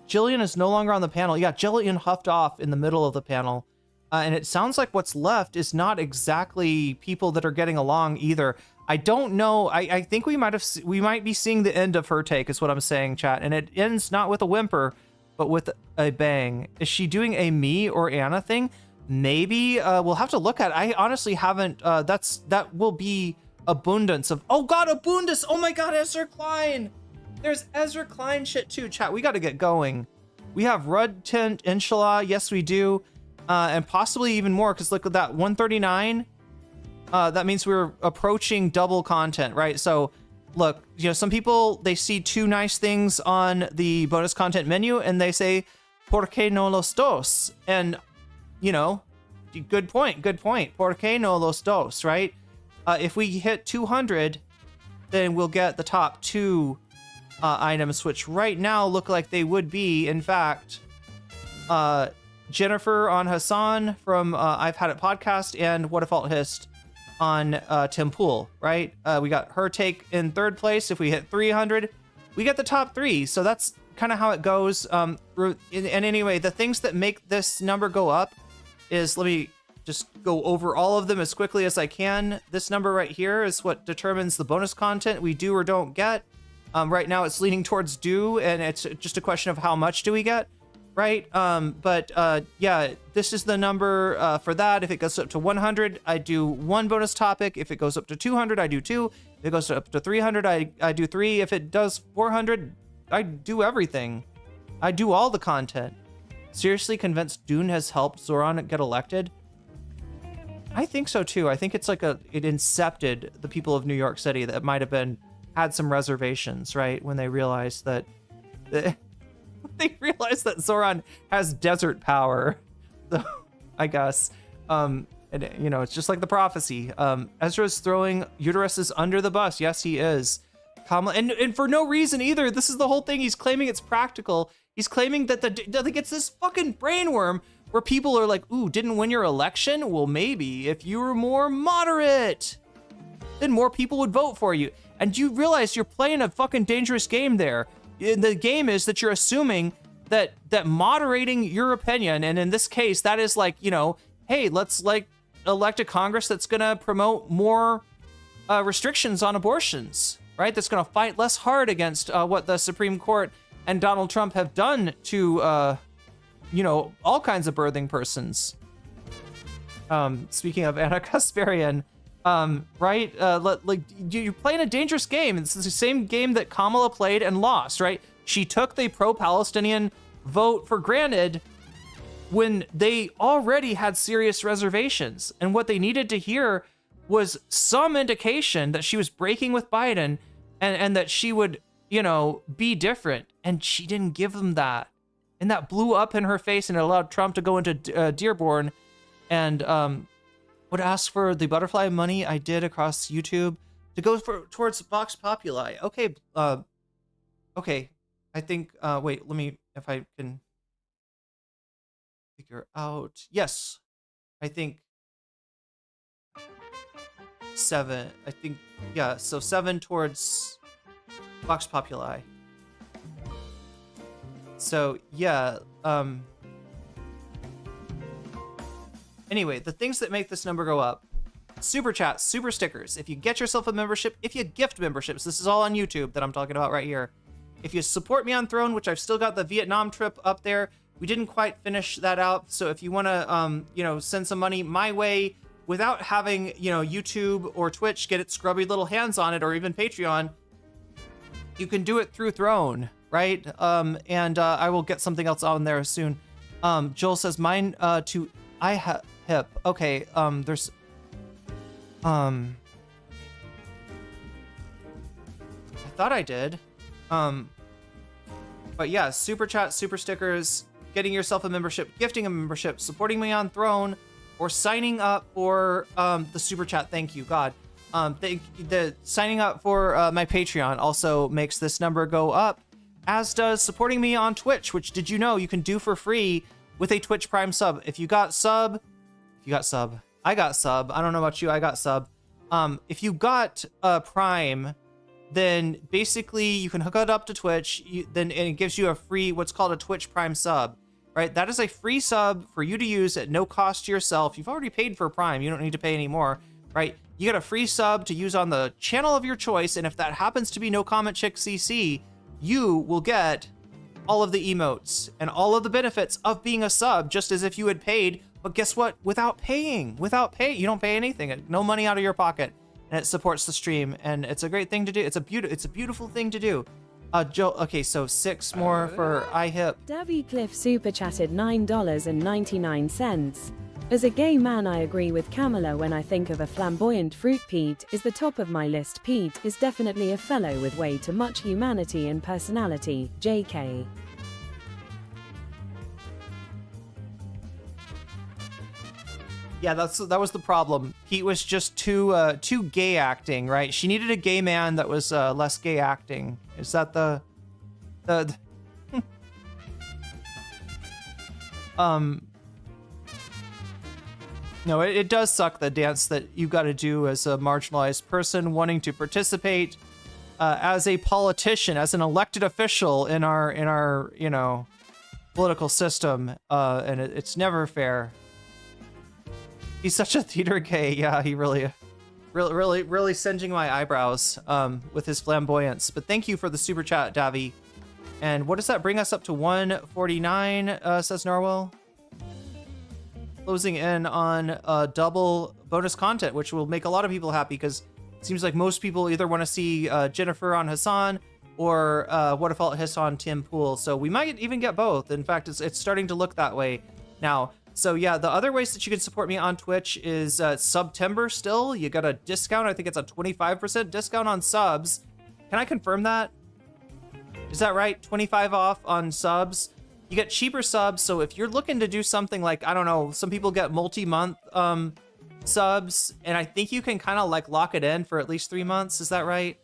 Jillian is no longer on the panel. Yeah, Jillian huffed off in the middle of the panel. And it sounds like what's left is not exactly people that are getting along either. I don't know. I think we might be seeing the end of Her Take is what I'm saying, chat. And it ends not with a whimper, but with a bang. Is she doing a me or Anna thing? Maybe. We'll have to look at it. I honestly haven't. That will be abundance of. Oh God, abundance. Oh my God, Ezra Klein. There's Ezra Klein shit too, chat. We got to get going. We have Rud Tint, Inshallah. Yes, we do. And possibly even more, because look at that, 139. That means we're approaching double content, right? So look, some people, they see two nice things on the bonus content menu and they say, ¿Por qué no los dos? And, you know, good point. ¿Por qué no los dos, right? If we hit 200, then we'll get the top 2 items, which right now look like they would be, in fact, Jennifer on Hassan from I've Had It podcast and What a Fault Hist on Tim Pool, right? We got her take in 3rd place. If we hit 300, we get the top 3. So that's kind of how it goes. And anyway, the things that make this number go up is, let me just go over all of them as quickly as I can. This number right here is what determines the bonus content we do or don't get. Right now it's leaning towards do, and it's just a question of how much do we get, right? Yeah, this is the number for that. If it goes up to 100, I do 1 bonus topic. If it goes up to 200, I do 2. If it goes up to 300, I do 3. If it does 400, I do everything. I do all the content. Seriously convinced Dune has helped Zoran get elected? I think so too. I think it's like it incepted the people of New York City that might have had some reservations, right? When they realized that Zoran has desert power. So, I guess. And, you know, it's just like the prophecy. Ezra's throwing uteruses under the bus. Yes, he is. And for no reason either. This is the whole thing. He's claiming it's practical. He's claiming that it's this fucking brainworm where people are like, ooh, didn't win your election? Well, maybe if you were more moderate, then more people would vote for you. And you realize you're playing a fucking dangerous game there. The game is that you're assuming that moderating your opinion, and in this case, that is like, you know, hey, let's like elect a Congress that's gonna promote more restrictions on abortions, right? That's gonna fight less hard against what the Supreme Court and Donald Trump have done to, you know, all kinds of birthing persons. Speaking of Anna Kasparian, right? Like you're playing a dangerous game. It's the same game that Kamala played and lost, right? She took the pro-Palestinian vote for granted when they already had serious reservations. And what they needed to hear was some indication that she was breaking with Biden and that she would, you know, be different. And she didn't give them that. And that blew up in her face, and it allowed Trump to go into Dearborn and would ask for the butterfly money I did across YouTube to go towards Vox Populi. Okay, okay. I think, wait, let me, if I can figure out. Yes, I think 7. I think, yeah, so 7 towards Vox Populi. So, yeah, anyway, the things that make this number go up: super chats, super stickers. If you get yourself a membership, if you gift memberships, this is all on YouTube that I'm talking about right here. If you support me on Throne, which I've still got the Vietnam trip up there, we didn't quite finish that out. So if you want to, you know, send some money my way without having, you know, YouTube or Twitch get its scrubby little hands on it, or even Patreon, you can do it through Throne, right? And I will get something else on there soon. Joel says mine to hip. Okay, there's I thought I did. But yeah, super chat, super stickers, getting yourself a membership, gifting a membership, supporting me on Throne, or signing up for the super chat. Thank you, God. The signing up for my Patreon also makes this number go up, as does supporting me on Twitch, which, did you know, you can do for free with a Twitch Prime sub. If you got sub, I got sub. I don't know about you, I got sub. If you got Prime, then basically you can hook it up to Twitch, and it gives you a free, what's called a Twitch Prime sub, right? That is a free sub for you to use at no cost to yourself. You've already paid for Prime, you don't need to pay anymore, right? You get a free sub to use on the channel of your choice, and if that happens to be nocommentchick CC, you will get all of the emotes and all of the benefits of being a sub, just as if you had paid. But guess what? Without paying, you don't pay anything, no money out of your pocket, and it supports the stream, and it's a great thing to do. It's a beautiful thing to do. Joe, okay, so 6 more for iHip. Davy Cliff super chatted $9.99. As a gay man, I agree with Kamala when I think of a flamboyant fruit. Pete is the top of my list. Pete is definitely a fellow with way too much humanity and personality. JK. Yeah, that was the problem. Pete was just too gay acting, right? She needed a gay man that was less gay acting. Is that the no, it does suck, the dance that you got to do as a marginalized person wanting to participate as a politician, as an elected official in our political system, and it's never fair. He's such a theater gay. Yeah, he really singeing my eyebrows with his flamboyance. But thank you for the super chat, Davi. And what does that bring us up to? 149, says Narwhal. Closing in on double bonus content, which will make a lot of people happy, because it seems like most people either want to see Jennifer on Hassan or What If Hassan Tim Pool. So we might even get both. In fact, it's starting to look that way now. So yeah, the other ways that you can support me on Twitch is September still. You got a discount. I think it's a 25% discount on subs. Can I confirm that? Is that right? 25 off on subs. You get cheaper subs. So if you're looking to do something like, I don't know, some people get multi-month subs, and I think you can kind of like lock it in for at least 3 months. Is that right?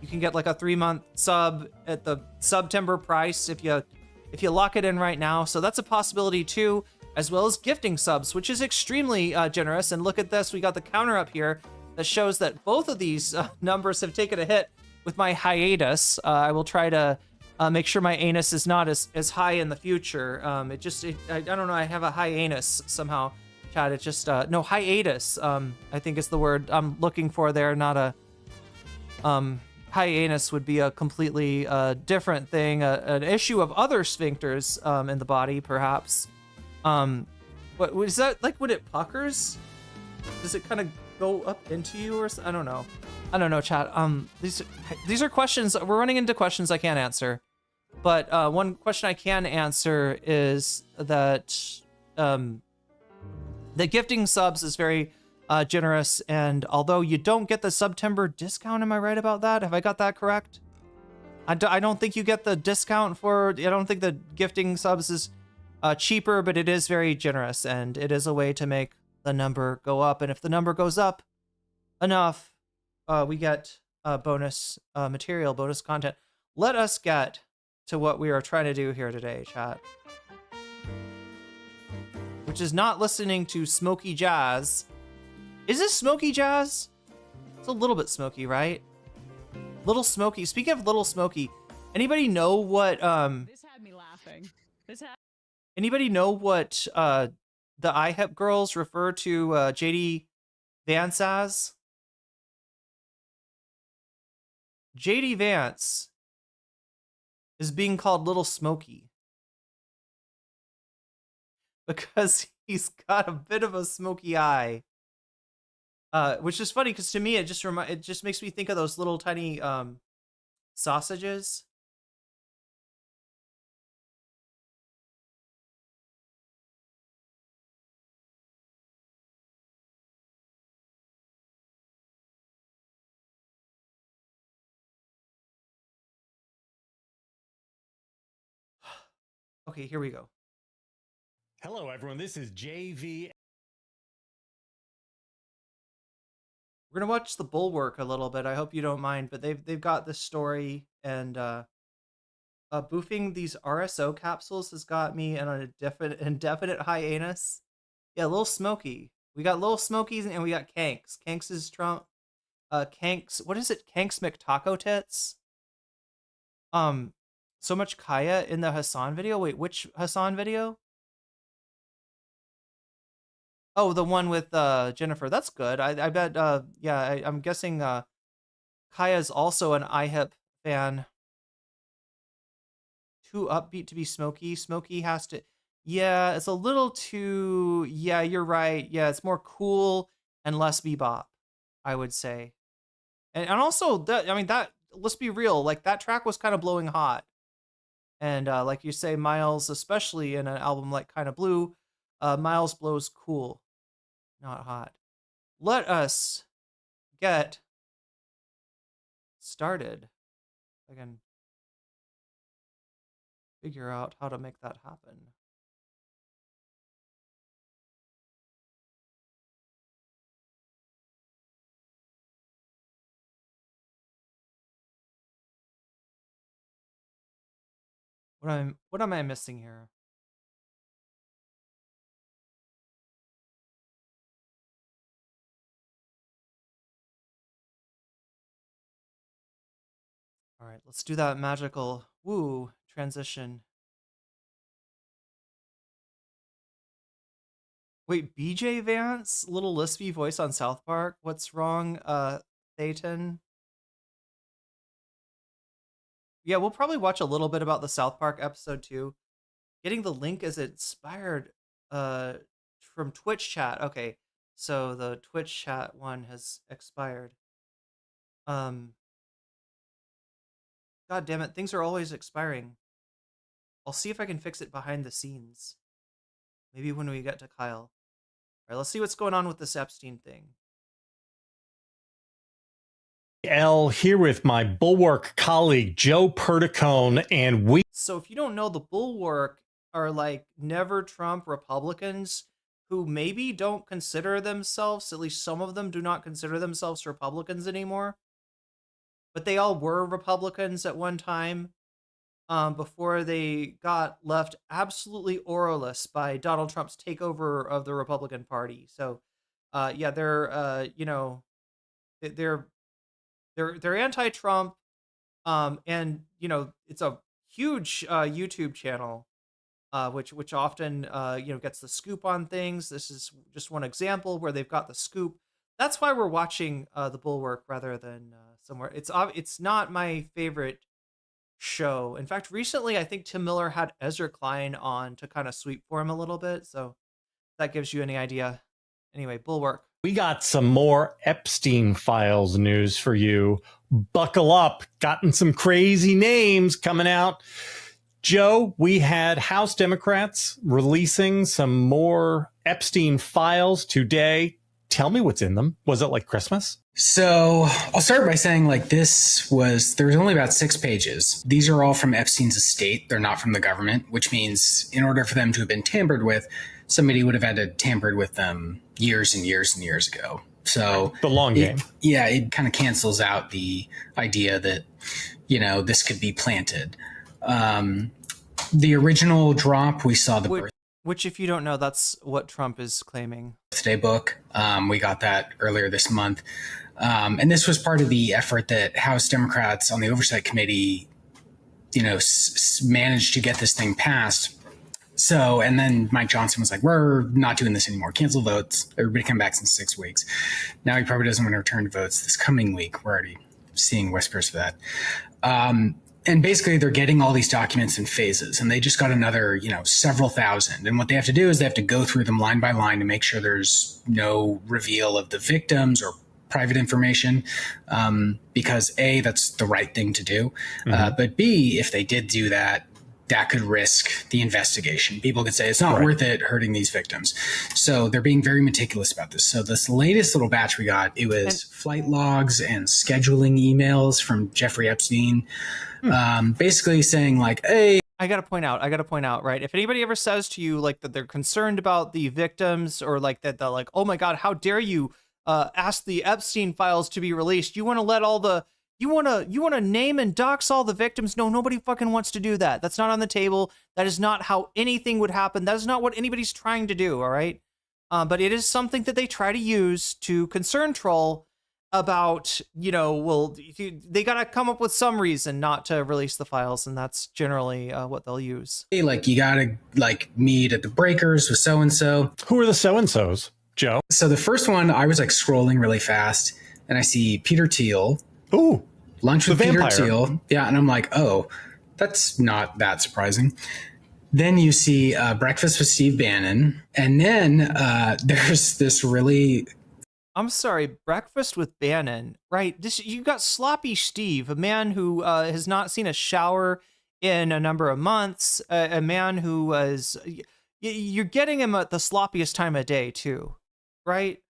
You can get like a 3-month sub at the September price if you lock it in right now. So that's a possibility too, as well as gifting subs, which is extremely generous. And look at this, we got the counter up here that shows that both of these numbers have taken a hit with my hiatus. I will try to make sure my anus is not as high in the future. I don't know, I have a hiatus somehow, Chad. It just, no, hiatus, I think is the word I'm looking for there, not a, hiatus would be a completely different thing, an issue of other sphincters in the body, perhaps. What is that, like when it puckers? Does it kind of go up into you, or I don't know, chat. These are questions. We're running into questions I can't answer, but one question I can answer is that the gifting subs is very generous, and although you don't get the September discount, am I right about that? Have I got that correct? I don't think you get the discount for. I don't think the gifting subs is cheaper, but it is very generous, and it is a way to make the number go up. And if the number goes up enough, we get bonus material, bonus content. Let us get to what we are trying to do here today, chat, which is not listening to smoky jazz. Is this smoky jazz? It's a little bit smoky, right? Little Smoky. Speaking of Little Smoky, anybody know what This had me laughing. Anybody know what the IHEP girls refer to JD Vance as? JD Vance is being called Little Smoky because he's got a bit of a smoky eye. Which is funny because to me it just makes me think of those little tiny sausages. Okay, here we go. Hello, everyone. This is JV. We're gonna watch The Bulwark a little bit. I hope you don't mind, but they've got this story, and boofing these RSO capsules has got me in an indefinite hiatus. Yeah, Little Smoky. We got Little Smokies and we got Kanks. Kanks is Trump. Kanks. What is it? Kanks McTaco Tits. So much Kaya in the Hassan video. Wait, which Hassan video? Oh, the one with Jennifer. That's good. I bet. Yeah, I'm guessing Kaya's also an IHEP fan. Too upbeat to be Smokey. Smokey has to. Yeah, it's a little too. Yeah, you're right. Yeah, it's more cool and less bebop, I would say. And also that. I mean that. Let's be real. Like that track was kind of blowing hot. And like you say, Miles, especially in an album like Kinda Blue, Miles blows cool, not hot. Let us get started. I can figure out how to make that happen. What am I missing here? All right, let's do that magical woo transition. Wait, BJ Vance, little lispy voice on South Park. What's wrong, Thayton? Yeah, we'll probably watch a little bit about the South Park episode too. Getting the link is expired uh from Twitch chat. Okay. So the Twitch chat one has expired. God damn it, things are always expiring. I'll see if I can fix it behind the scenes. Maybe when we get to Kyle. All right, let's see what's going on with this Epstein thing. L here with my Bulwark colleague, Joe Perticone, and we... So if you don't know, the Bulwark are like never Trump Republicans who maybe don't consider themselves, at least some of them do not consider themselves Republicans anymore. But they all were Republicans at one time before they got left absolutely auraless by Donald Trump's takeover of the Republican Party. So yeah, they're they're anti-Trump, and it's a huge YouTube channel, which often gets the scoop on things. This is just one example where they've got the scoop. That's why we're watching the Bulwark rather than somewhere. It's not my favorite show. In fact, recently I think Tim Miller had Ezra Klein on to kind of sweep for him a little bit. So that gives you any idea. Anyway, Bulwark. We got some more Epstein files news for you. Buckle up. Gotten some crazy names coming out. Joe, we had House Democrats releasing some more Epstein files today. Tell me what's in them. Was it like Christmas? So I'll start by saying there's only about 6 pages. These are all from Epstein's estate. They're not from the government, which means in order for them to have been tampered with, somebody would have had to tampered with them years and years and years ago. So the long game. It kind of cancels out the idea that, this could be planted. The original drop, we saw which, if you don't know, that's what Trump is claiming. Birthday book. We got that earlier this month. And this was part of the effort that House Democrats on the Oversight Committee, managed to get this thing passed. So, and then Mike Johnson was like, we're not doing this anymore. Cancel votes. Everybody come back in 6 weeks. Now he probably doesn't want to return to votes this coming week. We're already seeing whispers of that. And basically they're getting all these documents in phases, and they just got another, several thousand. And what they have to do is they have to go through them line by line to make sure there's no reveal of the victims or private information, because A, that's the right thing to do. But B, if they did do that, that could risk the investigation. People could say it's not worth it hurting these victims. So they're being very meticulous about this. So this latest little batch we got, it was flight logs and scheduling emails from Jeffrey Epstein, basically saying hey, I gotta point out, right? If anybody ever says to you that they're concerned about the victims, or that they're oh my God, how dare you ask the Epstein files to be released? You want to let all the you want to name and dox all the victims? No, nobody fucking wants to do that. That's not on the table. That is not how anything would happen. That is not what anybody's trying to do. All right. But it is something that they try to use to concern troll about, they got to come up with some reason not to release the files. And that's generally what they'll use. Hey, you got to meet at the breakers with so-and-so. Who are the so-and-sos, Joe? So the first one, I was scrolling really fast and I see Peter Thiel. Ooh. Lunch with Peter Thiel. Yeah. And I'm oh, that's not that surprising. Then you see Breakfast with Steve Bannon. And then there's this really... I'm sorry, Breakfast with Bannon, right? You got Sloppy Steve, a man who has not seen a shower in a number of months, a man who was... You're getting him at the sloppiest time of day too, right?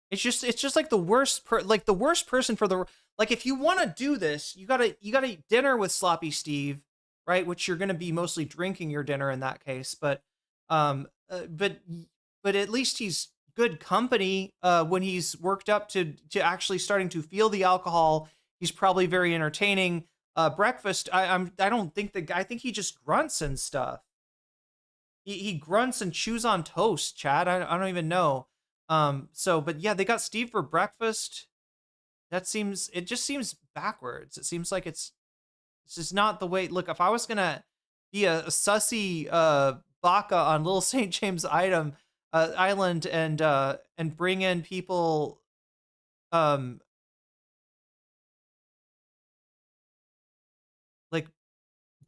It's just the worst the worst person for the if you want to do this, you gotta eat dinner with Sloppy Steve, right? Which you're gonna be mostly drinking your dinner in that case, but at least he's good company when he's worked up to actually starting to feel the alcohol. He's probably very entertaining. breakfast. I don't think the guy. I think he just grunts and stuff. He grunts and chews on toast, Chad. I don't even know. But yeah, they got Steve for breakfast. It just seems backwards. It seems like it's just not the way. Look, if I was gonna be a sussy baka on Little St. James Island and bring in people, like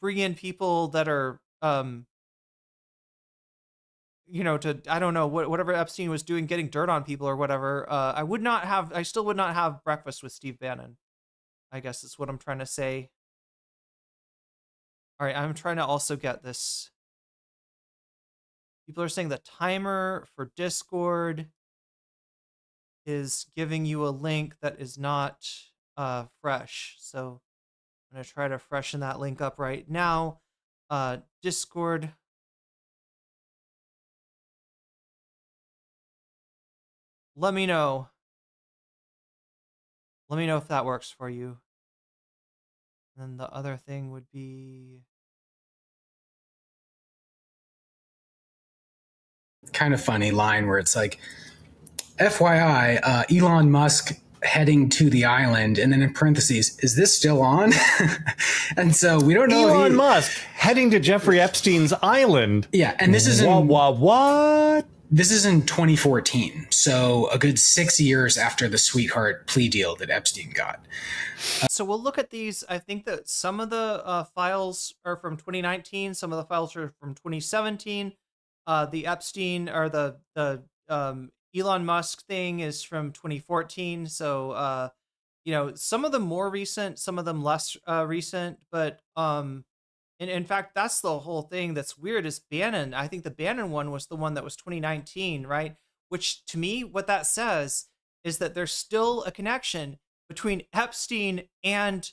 bring in people that are to, I don't know, whatever Epstein was doing, getting dirt on people or whatever. I still would not have breakfast with Steve Bannon. I guess that's what I'm trying to say. All right, I'm trying to also get this. People are saying the timer for Discord is giving you a link that is not fresh. So I'm going to try to freshen that link up right now. Discord. Let me know. Let me know if that works for you. And then the other thing would be kind of funny line where it's like, FYI, Elon Musk heading to the island, and then in parentheses, is this still on? And so we don't know. Elon Musk heading to Jeffrey Epstein's island. Yeah, and this is what? This is in 2014, so a good 6 years after the sweetheart plea deal that Epstein got. So we'll look at these. I think that some of the files are from 2019. Some of the files are from 2017. The Epstein or the Elon Musk thing is from 2014. So, some of them more recent, some of them less recent. But in fact, that's the whole thing that's weird is Bannon. I think the Bannon one was the one that was 2019, right? Which to me, what that says is that there's still a connection between Epstein and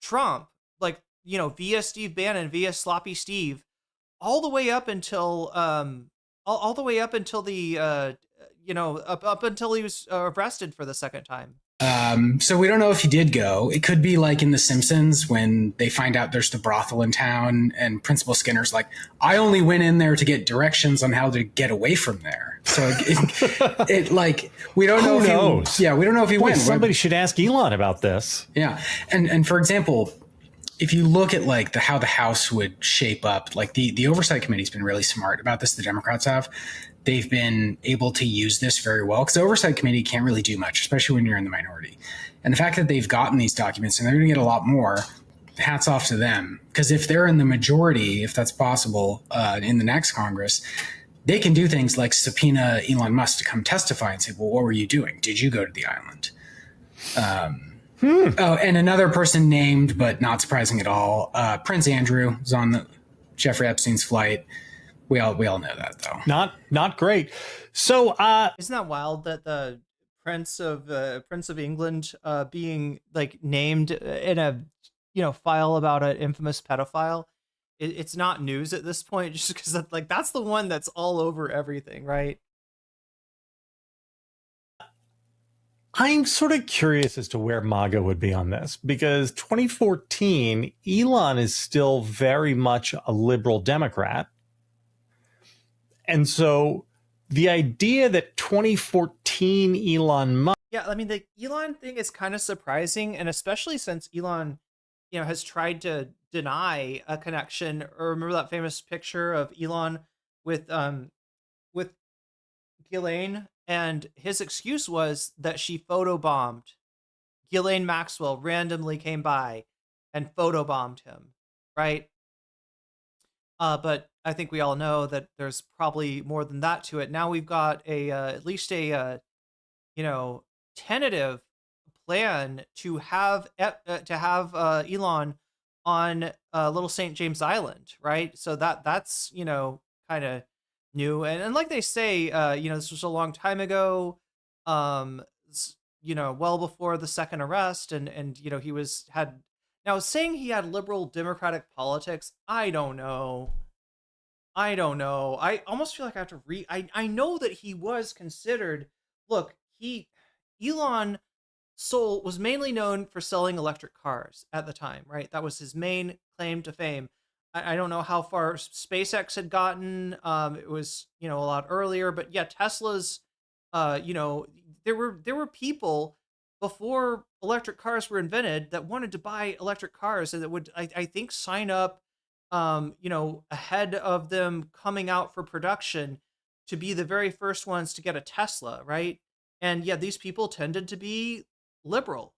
Trump, like, via Steve Bannon, via Sloppy Steve, all the way up until all the way up until the up until he was arrested for the second time. So we don't know if he did go. It could be like in The Simpsons when they find out there's the brothel in town and Principal Skinner's like, I only went in there to get directions on how to get away from there. So it like, we don't know. Who knows? We don't know if he went. Somebody should ask Elon about this. Yeah. And for example, if you look at like how the House would shape up, like the Oversight Committee's been really smart about this. The Democrats have. They've been able to use this very well because the Oversight Committee can't really do much, especially when you're in the minority. And the fact that they've gotten these documents and they're going to get a lot more, hats off to them. Because if they're in the majority, if that's possible, in the next Congress, they can do things like subpoena Elon Musk to come testify and say, well, what were you doing? Did you go to the island? Oh, and another person named, but not surprising at all, Prince Andrew was on Jeffrey Epstein's flight. We all know that though. Not great. So isn't that wild that the Prince of England being like named in a file about an infamous pedophile? It's not news at this point, just because that's the one that's all over everything, right? I'm sort of curious as to where MAGA would be on this, because 2014, Elon is still very much a liberal Democrat. And so the idea that 2014 Elon Musk... Yeah, I mean, the Elon thing is kind of surprising, and especially since Elon, has tried to deny a connection. Or remember that famous picture of Elon with Ghislaine, and his excuse was that she photobombed. Ghislaine Maxwell randomly came by and photobombed him, right? But I think we all know that there's probably more than that to it. Now we've got at least a tentative plan to have Elon on Little St. James Island, right? So that's kind of new, and like they say, this was a long time ago, well before the second arrest, and he had. Now, saying he had liberal democratic politics, I don't know. I almost feel like I have to I know that he was considered. Look, Elon sold was mainly known for selling electric cars at the time, right? That was his main claim to fame. I don't know how far SpaceX had gotten. It was, a lot earlier, but yeah, Tesla's, there were people before electric cars were invented that wanted to buy electric cars and that would, I think, sign up, ahead of them coming out for production to be the very first ones to get a Tesla, right? And yeah, these people tended to be liberal.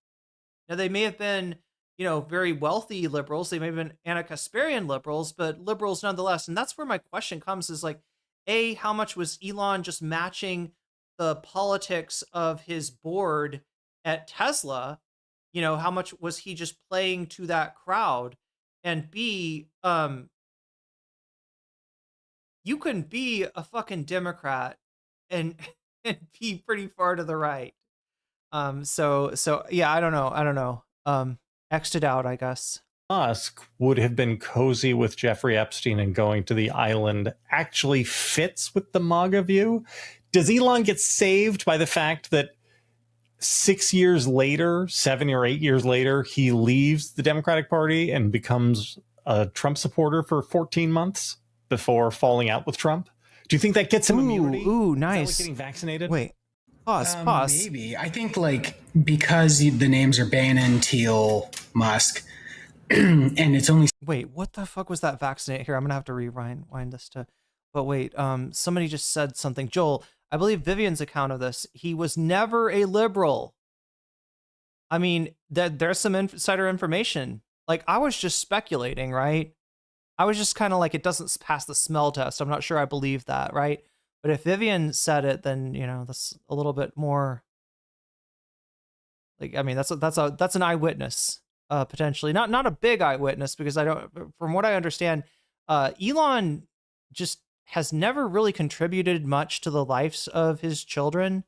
Now, they may have been, very wealthy liberals. They may have been Anna-Kasparian liberals, but liberals nonetheless. And that's where my question comes is like, A, how much was Elon just matching the politics of his board at Tesla? How much was he just playing to that crowd? And B, you can be a fucking Democrat and and be pretty far to the right. So yeah, I don't know. X'd it out, I guess. Musk would have been cozy with Jeffrey Epstein and going to the island actually fits with the MAGA view? Does Elon get saved by the fact that 6 years later, 7 or 8 years later, he leaves the Democratic Party and becomes a Trump supporter for 14 months before falling out with Trump? Do you think that gets him immunity? Ooh, Is that nice. like getting vaccinated? Wait, pause. Maybe. I think because the names are Bannon, Thiel, Musk, and it's only Wait, what the fuck was that vaccinate? Here, I'm gonna have to rewind this to. But wait, somebody just said something. Joel, I believe Vivian's account of this. He was never a liberal. I mean, there's some insider information. Like, I was just speculating, right? I was just kind of like, it doesn't pass the smell test. I'm not sure I believe that, right? But if Vivian said it, then that's a little bit more. Like, I mean, that's an eyewitness, potentially not a big eyewitness, because from what I understand, Elon just has never really contributed much to the lives of his children.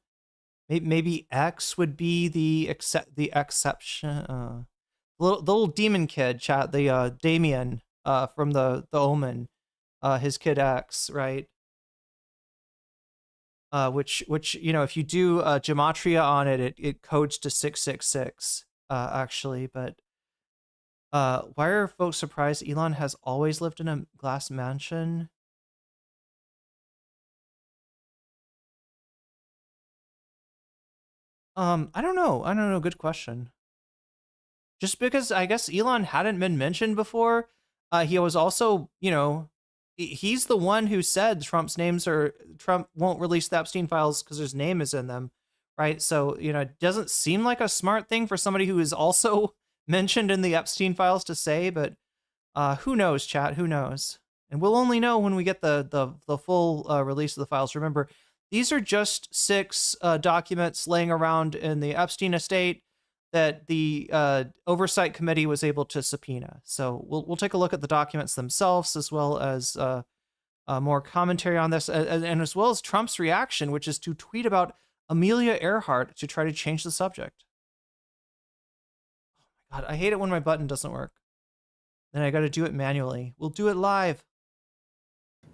Maybe X would be the exception. The little demon kid, chat, the Damien from the Omen, his kid X, right? Which if you do gematria on it, it codes to 666 actually. But why are folks surprised Elon has always lived in a glass mansion? I don't know. Good question. Just because I guess Elon hadn't been mentioned before. He was also, he's the one who said Trump won't release the Epstein files because his name is in them, right? So, it doesn't seem like a smart thing for somebody who is also mentioned in the Epstein files to say, but who knows, chat? Who knows? And we'll only know when we get the full release of the files. Remember, these are just 6 documents laying around in the Epstein estate that the oversight committee was able to subpoena. So we'll take a look at the documents themselves, as well as more commentary on this, and as well as Trump's reaction, which is to tweet about Amelia Earhart to try to change the subject. Oh my God, I hate it when my button doesn't work. Then I got to do it manually. We'll do it live.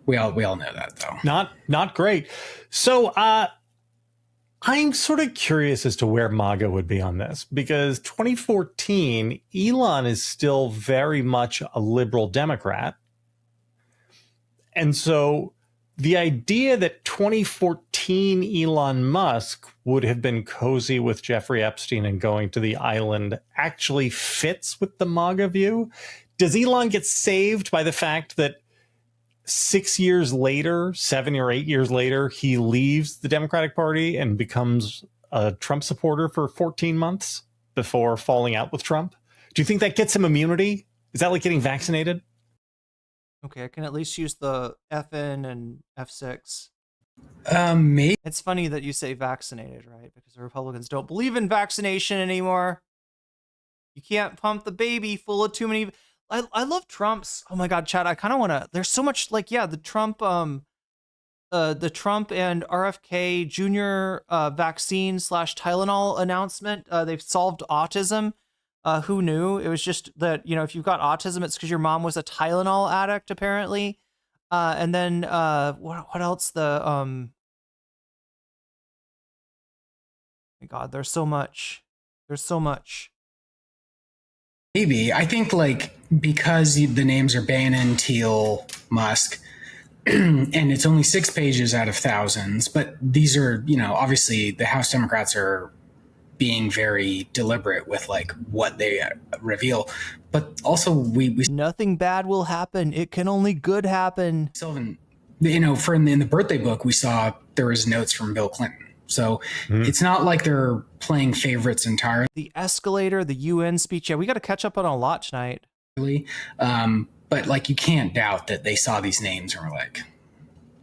we all know that though. Not great. So I'm sort of curious as to where MAGA would be on this, because 2014, Elon is still very much a liberal Democrat. And so the idea that 2014 Elon Musk would have been cozy with Jeffrey Epstein and going to the island actually fits with the MAGA view. Does Elon get saved by the fact that 6 years later, 7 or 8 years later, he leaves the Democratic Party and becomes a Trump supporter for 14 months before falling out with Trump? Do you think that gets him immunity? Is that like getting vaccinated? Okay, I can at least use the FN and F6. Maybe. It's funny that you say vaccinated, right? Because the Republicans don't believe in vaccination anymore. You can't pump the baby full of too many. I love Trump's. Oh my God, Chad, I kind of want to. There's so much the Trump and RFK Jr. Vaccine / Tylenol announcement. They've solved autism. Who knew? It was just that, if you've got autism, it's because your mom was a Tylenol addict, apparently. And then what else? My God, there's so much. There's so much. Maybe. I think like because the names are Bannon, Thiel, Musk, and it's only 6 pages out of thousands, but these are, you know, obviously the House Democrats are being very deliberate with like what they reveal, but also we Nothing bad will happen. It can only good happen. Sylvan, you know, in the birthday book, we saw there was notes from Bill Clinton. So it's not like they're playing favorites entirely. The escalator, the UN speech. Yeah, we got to catch up on a lot tonight. But like, you can't doubt that they saw these names and were like,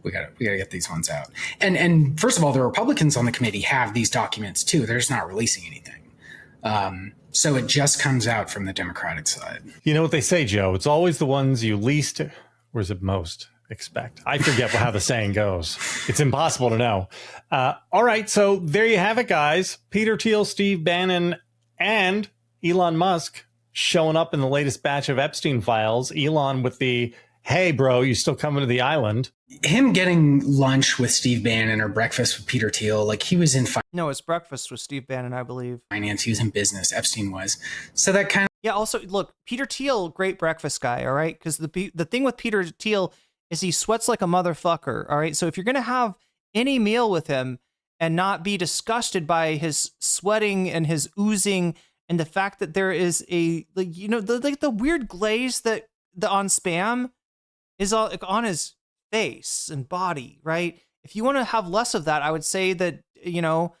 we gotta get these ones out. And first of all, the Republicans on the committee have these documents too. They're just not releasing anything. So it just comes out from the Democratic side. You know what they say, Joe? It's always the ones you least, or is it most, expect? I forget how the saying goes. It's impossible to know. All right, so there you have it, guys. Peter Thiel, Steve Bannon, and Elon Musk showing up in the latest batch of Epstein files. Elon with the, hey, bro, you still coming to the island? Him getting lunch with Steve Bannon or breakfast with Peter Thiel, like he was in No, it's breakfast with Steve Bannon, I believe. finance, he was in business, Epstein was. So that kind of Yeah, also, look, Peter Thiel, great breakfast guy, all right? Because the thing with Peter Thiel is he sweats like a motherfucker, all right? So if you're going to have any meal with him and not be disgusted by his sweating and his oozing and the fact that there is a, like, you know, the weird glaze that on Spam is all like, on his face and body, right? If you want to have less of that, I would say that, you know,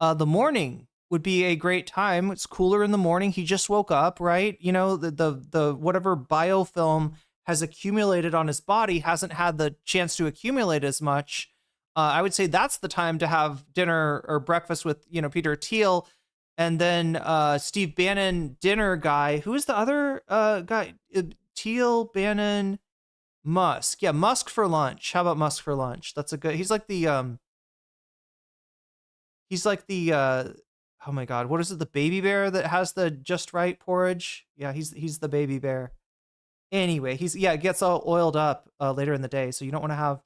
the morning would be a great time. It's cooler in the morning. He just woke up, right? You know, the whatever biofilm has accumulated on his body hasn't had the chance to accumulate as much. I would say that's the time to have dinner or breakfast with, you know, Peter Thiel, and then Steve Bannon, dinner guy. Who is the other guy? Thiel, Bannon, Musk. Yeah, Musk for lunch. How about Musk for lunch? That's a good. He's like the oh my God, what is it? The baby bear that has the just right porridge? Yeah, he's the baby bear. Anyway, it gets all oiled up later in the day, so you don't want to have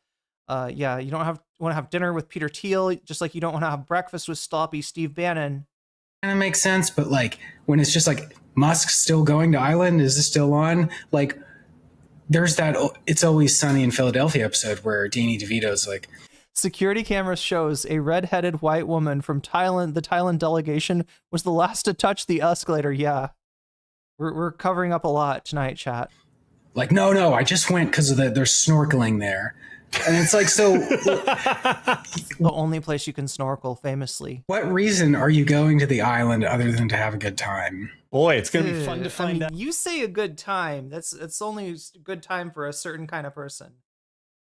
you don't want to have dinner with Peter Thiel, just like you don't want to have breakfast with sloppy Steve Bannon. of makes sense. But like when it's just like Musk's still going to island, is this still on? Like there's that It's Always Sunny in Philadelphia episode where Danny DeVito's like, Security camera shows a red-headed white woman from Thailand. The Thailand delegation was the last to touch the escalator. Yeah, we're covering up a lot tonight, chat. like, no, I just went because of there's snorkeling there. And it's like, so The only place you can snorkel, famously. what reason are you going to the island other than to have a good time? Boy, it's going to be fun to find out. You say a good time. It's only a good time for a certain kind of person.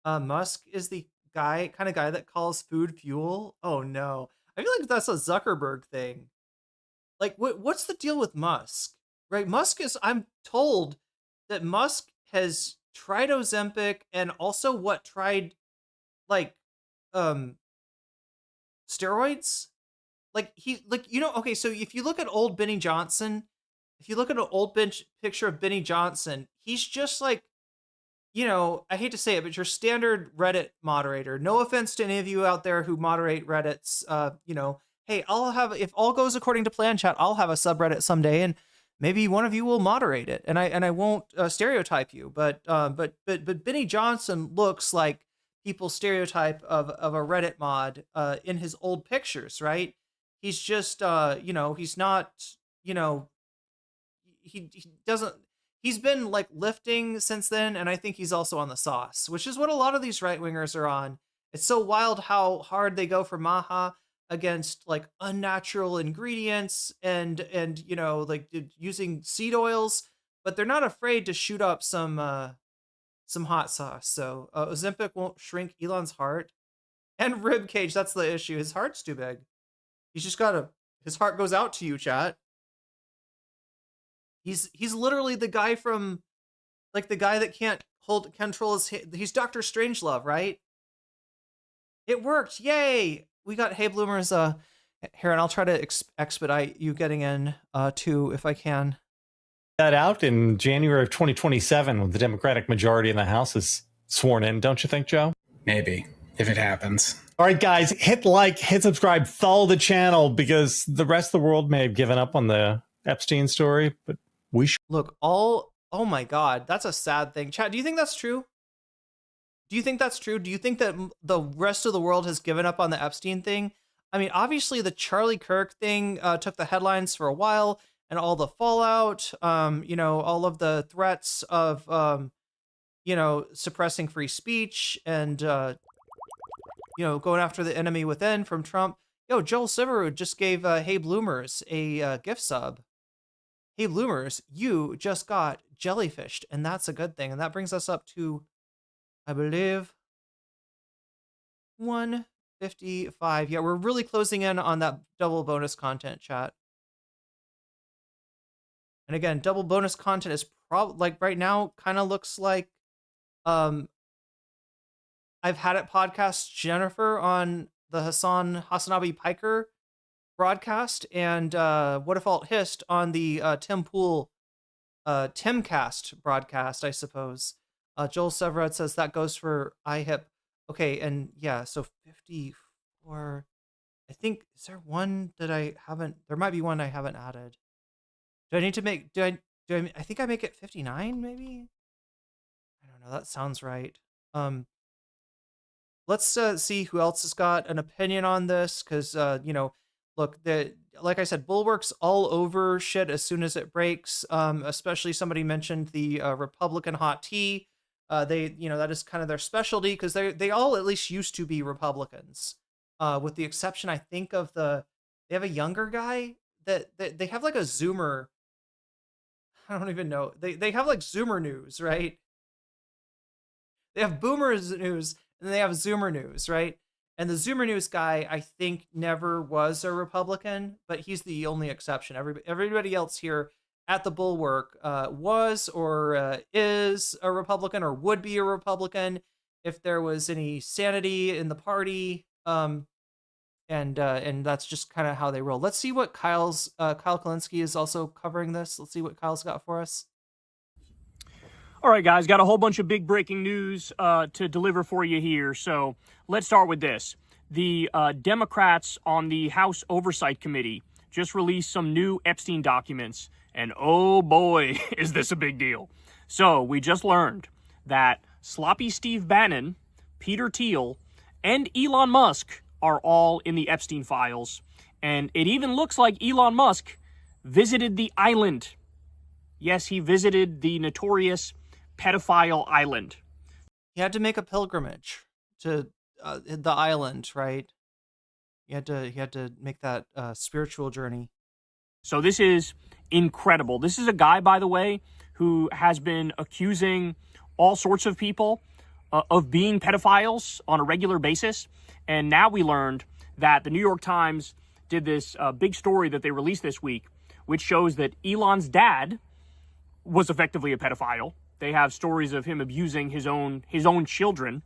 Musk is the kind of guy that calls food fuel. Oh no, I feel like that's a Zuckerberg thing. Like, what's the deal with Musk? Right, I'm told that Musk has tried Ozempic and also tried like steroids. Like okay, so if you look at old Benny Johnson, if you look at an old picture of Benny Johnson, he's just like, you know, I hate to say it, but your standard Reddit moderator. No offense to any of you out there who moderate Reddits. You know, hey, if all goes according to plan, chat, I'll have a subreddit someday, and maybe one of you will moderate it, and I won't stereotype you. But Benny Johnson looks like people's stereotype of a Reddit mod in his old pictures, right? He's just you know, he's not, you know, he doesn't. He's been like lifting since then, and I think he's also on the sauce, which is what a lot of these right wingers are on. It's so wild how hard they go for Maha against like unnatural ingredients and you know, like using seed oils, but they're not afraid to shoot up some hot sauce. So Ozempic won't shrink Elon's heart and rib cage. That's the issue. His heart's too big. He's just his heart goes out to you, chat. He's literally the guy from, like, the guy that can't control his. He's Dr. Strangelove, right? It worked! Yay! We got Hey Bloomers here, and I'll try to expedite you getting in too if I can. That out in January of 2027 when the Democratic majority in the House is sworn in, don't you think, Joe? Maybe. if it happens. All right, guys, hit like, hit subscribe, follow the channel, because the rest of the world may have given up on the Epstein story, but we should. Look, oh my God, that's a sad thing. Chat, do you think that's true? Do you think that's true? Do you think that the rest of the world has given up on the Epstein thing? I mean, obviously the Charlie Kirk thing took the headlines for a while, and all the fallout, all of the threats of, suppressing free speech and, going after the enemy within from Trump. Yo, Joel Silverwood just gave Hey Bloomers a gift sub. Hey Bloomers, you just got jellyfished, and that's a good thing. And that brings us up to, I believe, 155. Yeah, we're really closing in on that double bonus content, chat. And again, double bonus content is probably, like, right now kind of looks like I've Had It podcast Jennifer on the Hasanabi Piker broadcast, and What If Alt Hist on the Tim Pool Timcast broadcast, I suppose. Joel Severett says that goes for iHip. Okay, and yeah, so 54. I think, is there one that I haven't? There might be one I haven't added. Do I need to make? I think I make it 59, maybe. I don't know. That sounds right. Let's see who else has got an opinion on this, because look, like I said, Bulwark's all over shit as soon as it breaks. Especially somebody mentioned the Republican hot tea. That is kind of their specialty, because they all at least used to be Republicans, with the exception, I think, of they have a younger guy that they have like a Zoomer. I don't even know. They have like Zoomer News, right? They have Boomers News and they have Zoomer News, right? And the Zoomer News guy, I think, never was a Republican, but he's the only exception. Everybody else here at the Bulwark was or is a Republican or would be a Republican if there was any sanity in the party. And that's just kind of how they roll. Let's see what Kyle Kalinske is also covering this. Let's see what Kyle's got for us. All right, guys, got a whole bunch of big breaking news to deliver for you here. So let's start with this. The Democrats on the House Oversight Committee just released some new Epstein documents. And oh boy, is this a big deal. So we just learned that Sloppy Steve Bannon, Peter Thiel, and Elon Musk are all in the Epstein files. And it even looks like Elon Musk visited the island. Yes, he visited the notorious pedophile island. He had to make a pilgrimage to the island, right? He had to make that spiritual journey. So this is incredible. This is a guy, by the way, who has been accusing all sorts of people of being pedophiles on a regular basis. And now we learned that the New York Times did this big story that they released this week, which shows that Elon's dad was effectively a pedophile. They have stories of him abusing his own children.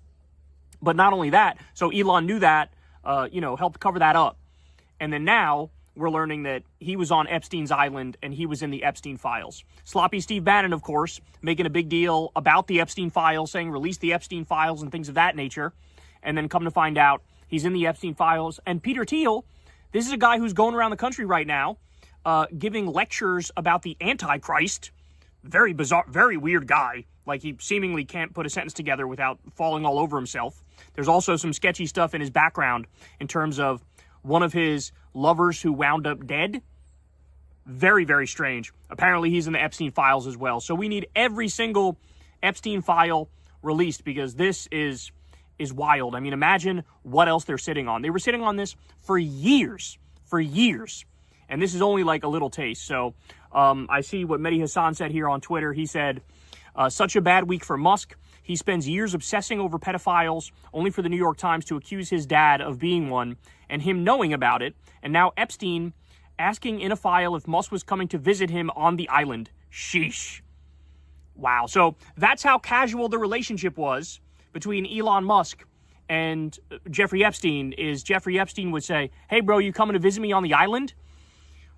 But not only that, so Elon knew that, helped cover that up. And then now we're learning that he was on Epstein's island and he was in the Epstein files. Sloppy Steve Bannon, of course, making a big deal about the Epstein files, saying release the Epstein files and things of that nature. And then come to find out he's in the Epstein files. And Peter Thiel, this is a guy who's going around the country right now, giving lectures about the Antichrist. Very bizarre, very weird guy. Like, he seemingly can't put a sentence together without falling all over himself. There's also some sketchy stuff in his background in terms of one of his lovers who wound up dead. Very, very strange. Apparently he's in the Epstein files as well. So we need every single Epstein file released, because this is wild. I mean, imagine what else they're sitting on. They were sitting on this for years. And this is only like a little taste. So I see what Mehdi Hassan said here on Twitter. He said, such a bad week for Musk. He spends years obsessing over pedophiles, only for the New York Times to accuse his dad of being one, and him knowing about it. And now Epstein asking in a file if Musk was coming to visit him on the island. Sheesh. Wow. So that's how casual the relationship was between Elon Musk and Jeffrey Epstein. Is Jeffrey Epstein would say, hey, bro, you coming to visit me on the island?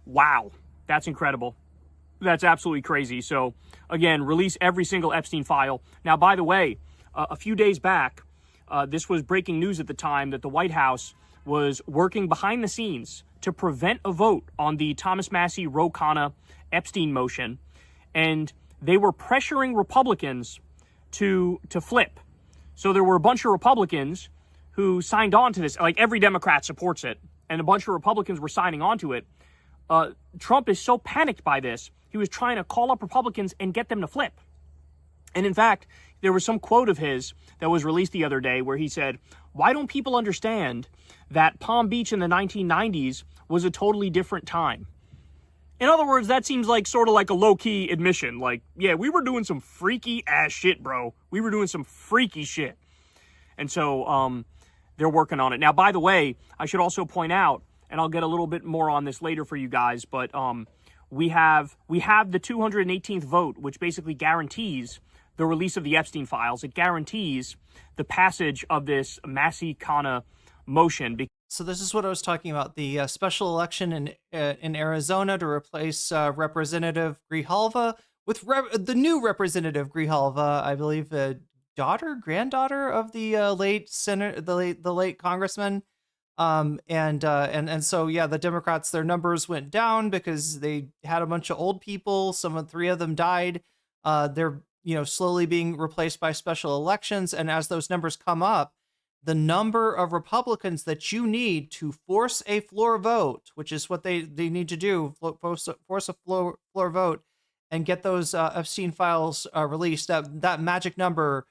Wow. That's incredible. That's absolutely crazy. So, again, release every single Epstein file. Now, by the way, a few days back, This was breaking news at the time that the White House was working behind the scenes to prevent a vote on the Thomas Massie, Ro Khanna, Epstein motion, and they were pressuring Republicans to flip. So there were a bunch of Republicans who signed on to this. Like, every Democrat supports it, and a bunch of Republicans were signing on to it. Trump is so panicked by this, he was trying to call up Republicans and get them to flip. And in fact, there was some quote of his that was released the other day where he said, "Why don't people understand that Palm Beach in the 1990s was a totally different time?" In other words, that seems like sort of like a low-key admission. Like, yeah, we were doing some freaky ass shit, bro. We were doing some freaky shit. And so they're working on it. Now, by the way, I should also point out, and I'll get a little bit more on this later for you guys, but we have the 218th vote, which basically guarantees the release of the Epstein files. It guarantees the passage of this Massie-Khanna motion. So this is what I was talking about, the special election in Arizona to replace Representative Grijalva with the new Representative Grijalva, I believe, granddaughter of the late the late congressman. And so, yeah, the Democrats, their numbers went down because they had a bunch of old people. Three of them died. They're, slowly being replaced by special elections. And as those numbers come up, the number of Republicans that you need to force a floor vote, which is what they need to do, force a floor vote and get those Epstein files released, that magic number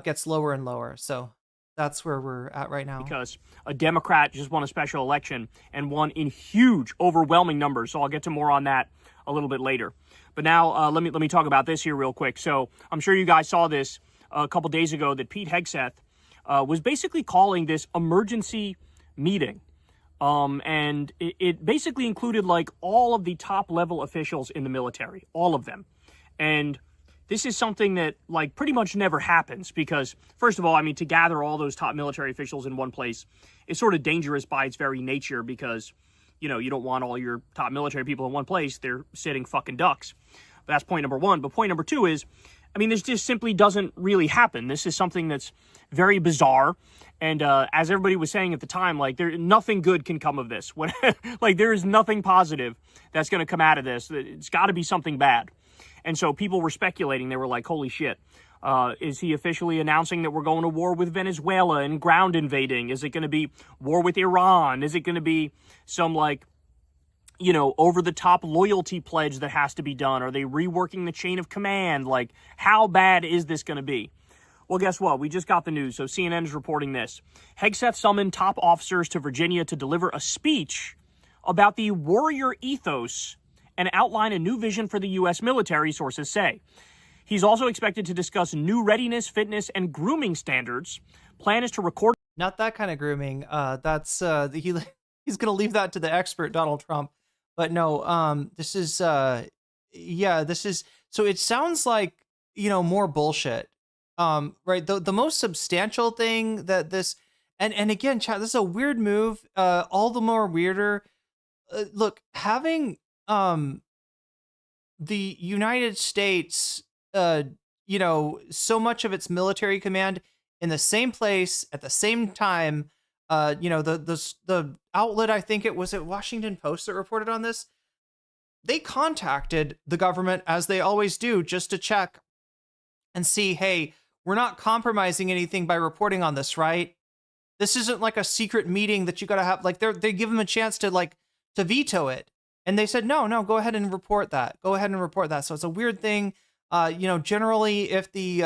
gets lower and lower. So that's where we're at right now. Because a Democrat just won a special election and won in huge, overwhelming numbers. So I'll get to more on that a little bit later. But now let me talk about this here real quick. So I'm sure you guys saw this a couple days ago that Pete Hegseth was basically calling this emergency meeting. And it basically included like all of the top level officials in the military, all of them. And this is something that like pretty much never happens because, first of all, I mean, to gather all those top military officials in one place is sort of dangerous by its very nature because, you don't want all your top military people in one place. They're sitting fucking ducks. That's point number one. But point number two is, I mean, this just simply doesn't really happen. This is something that's very bizarre. And as everybody was saying at the time, like, nothing good can come of this. Like, there is nothing positive that's going to come out of this. It's got to be something bad. And so people were speculating. They were like, holy shit. Is he officially announcing that we're going to war with Venezuela and ground invading? Is it going to be war with Iran? Is it going to be some, like, over-the-top loyalty pledge that has to be done? Are they reworking the chain of command? Like, how bad is this going to be? Well, guess what? We just got the news. So CNN is reporting this. Hegseth summoned top officers to Virginia to deliver a speech about the warrior ethos and outline a new vision for the U.S. military, sources say. He's also expected to discuss new readiness, fitness, and grooming standards. Plan is to record... Not that kind of grooming. He's going to leave that to the expert, Donald Trump. But no, this is... So it sounds like, more bullshit. Right? The most substantial thing that this... And again, chat, this is a weird move. All the more weirder. Look, having the United States... so much of its military command in the same place at the same time. The outlet, I think it was at Washington Post that reported on this. They contacted the government, as they always do, just to check and see, hey, we're not compromising anything by reporting on this, right? This isn't like a secret meeting that you got to have. Like, they give them a chance to veto it. And they said, no, go ahead and report that. Go ahead and report that. So it's a weird thing. Generally, if the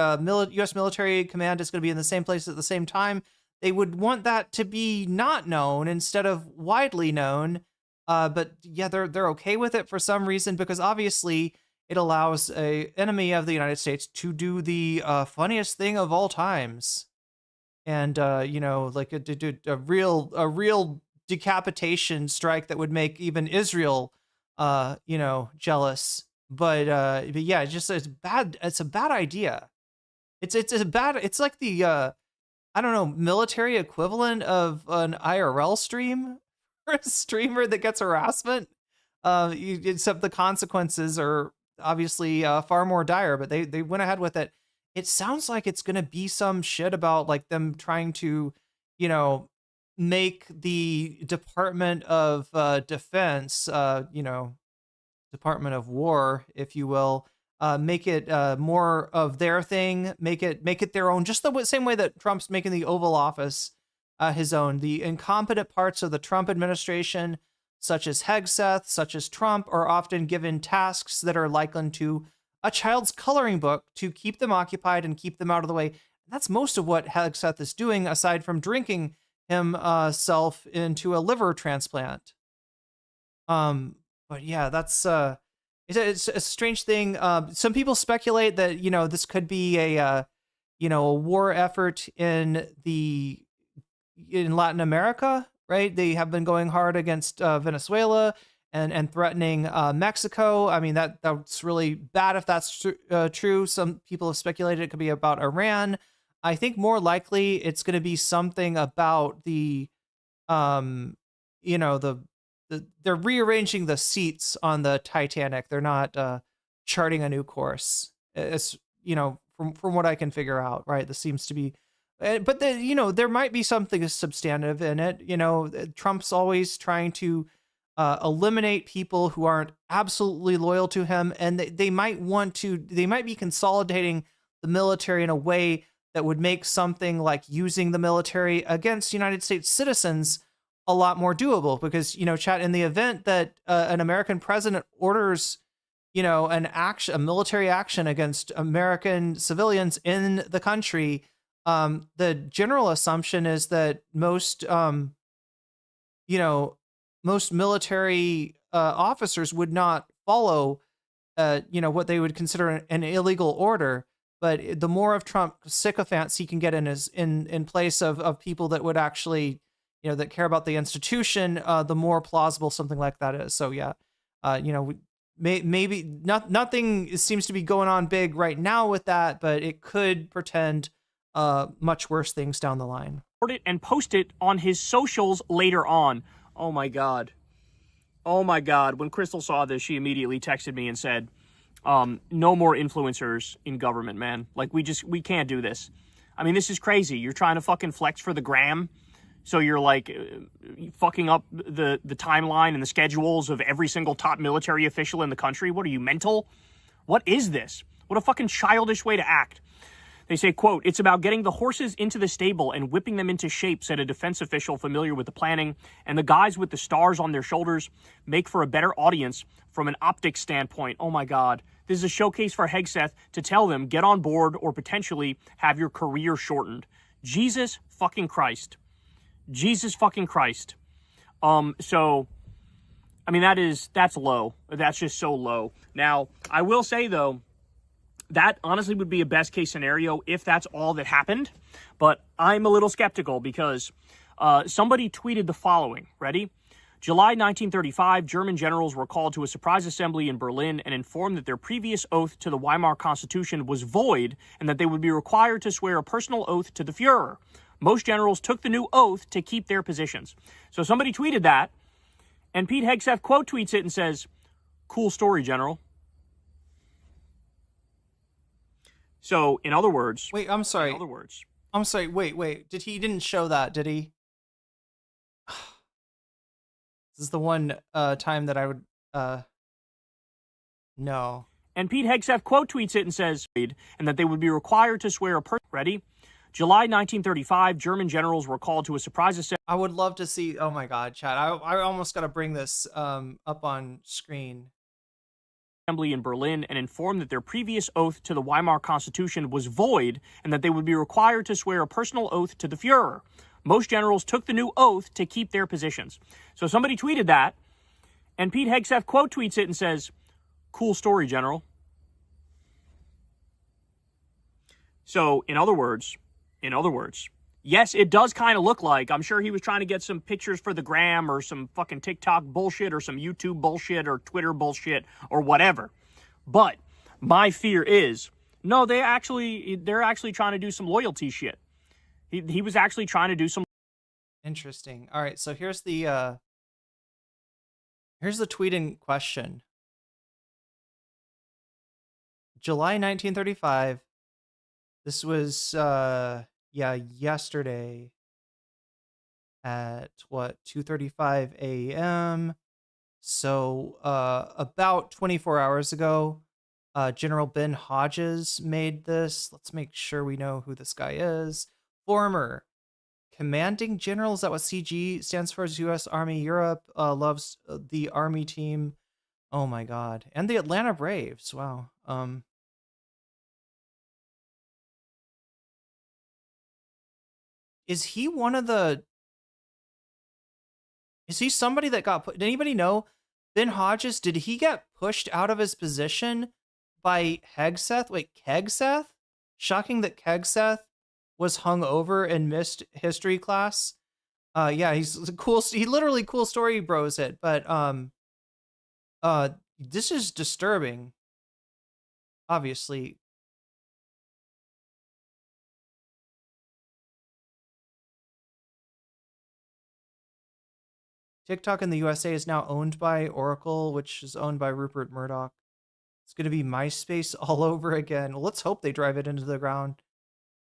U.S. military command is going to be in the same place at the same time, they would want that to be not known instead of widely known. But yeah, they're okay with it for some reason, because obviously it allows a enemy of the United States to do the funniest thing of all times, and like a real decapitation strike that would make even Israel, jealous. But yeah, it's bad. It's a bad idea. It's like the military equivalent of an IRL stream or a streamer that gets harassment. Except the consequences are obviously far more dire. But they went ahead with it. it sounds like it's going to be some shit about like them trying to, you know, make the Department of Defense, Department of War, if you will, make it more of their thing, make it their own, just the same way that Trump's making the Oval Office his own. The incompetent parts of the Trump administration, such as Hegseth, such as Trump, are often given tasks that are likened to a child's coloring book to keep them occupied and keep them out of the way. That's most of what Hegseth is doing, aside from drinking himself into a liver transplant. But yeah, that's it's a strange thing. Some people speculate that this could be a war effort in Latin America, right? They have been going hard against Venezuela and threatening Mexico. I mean, that's really bad if that's true. Some people have speculated it could be about Iran. I think more likely it's going to be something about the they're rearranging the seats on the Titanic. They're not charting a new course. It's from what I can figure out, right? This seems to be, but there might be something substantive in it. Trump's always trying to eliminate people who aren't absolutely loyal to him, and they might be consolidating the military in a way that would make something like using the military against United States citizens a lot more doable. Because chat, in the event that an American president orders a military action against American civilians in the country, the general assumption is that most military officers would not follow what they would consider an illegal order. But the more of Trump sycophants he can get in place of people that would actually that care about the institution, the more plausible something like that is. So yeah, maybe nothing seems to be going on big right now with that, but it could portend much worse things down the line. And post it on his socials later on. Oh my God. When Crystal saw this, she immediately texted me and said, no more influencers in government, man. Like, we can't do this. I mean, this is crazy. You're trying to fucking flex for the gram. So you're like fucking up the timeline and the schedules of every single top military official in the country. What are you, mental? What is this? What a fucking childish way to act. They say, quote, "It's about getting the horses into the stable and whipping them into shape," said a defense official familiar with the planning. "And the guys with the stars on their shoulders make for a better audience from an optics standpoint." Oh my God. This is a showcase for Hegseth to tell them, get on board or potentially have your career shortened. Jesus fucking Christ. Jesus fucking Christ. So, I mean, that's low. That's just so low. Now, I will say, though, that honestly would be a best case scenario if that's all that happened. But I'm a little skeptical because somebody tweeted the following. Ready? July 1935, German generals were called to a surprise assembly in Berlin and informed that their previous oath to the Weimar Constitution was void and that they would be required to swear a personal oath to the Fuhrer. Most generals took the new oath to keep their positions. So somebody tweeted that, and Pete Hegseth quote tweets it and says, "Cool story, General." So, in other words... Wait, I'm sorry. In other words... I'm sorry, wait. He didn't show that, did he? This is the one time that I would... No. And Pete Hegseth quote tweets it and says, and that they would be required to swear a Ready? July 1935, German generals were called to a surprise assembly. I would love to see... Oh my God, chat. I almost got to bring this up on screen. In Berlin and informed that their previous oath to the Weimar Constitution was void and that they would be required to swear a personal oath to the Fuhrer. Most generals took the new oath to keep their positions. So somebody tweeted that, and Pete Hegseth quote tweets it and says, "Cool story, General." So, in other words, yes, it does kind of look like, I'm sure he was trying to get some pictures for the gram or some fucking TikTok bullshit or some YouTube bullshit or Twitter bullshit or whatever. But my fear is, no, they're actually trying to do some loyalty shit. He was actually trying to do some. Interesting. All right, so here's the tweet in question. July 1935. This was yesterday at what 2:35 a.m. So about 24 hours ago, General Ben Hodges made this. Let's make sure we know who this guy is. Former commanding general, is that what CG stands for? Is U.S. Army Europe, loves the Army team. Oh my God. And the Atlanta Braves. Wow. Is he one of the, is he somebody that got put, did anybody know Ben Hodges, did he get pushed out of his position by Hegseth? Wait, Kegseth? Shocking that Kegseth was hung over and missed history class. Yeah, he's cool. He literally Cool Story Bros it, but this is disturbing. Obviously. TikTok in the USA is now owned by Oracle, which is owned by Rupert Murdoch. It's going to be MySpace all over again. Well, let's hope they drive it into the ground.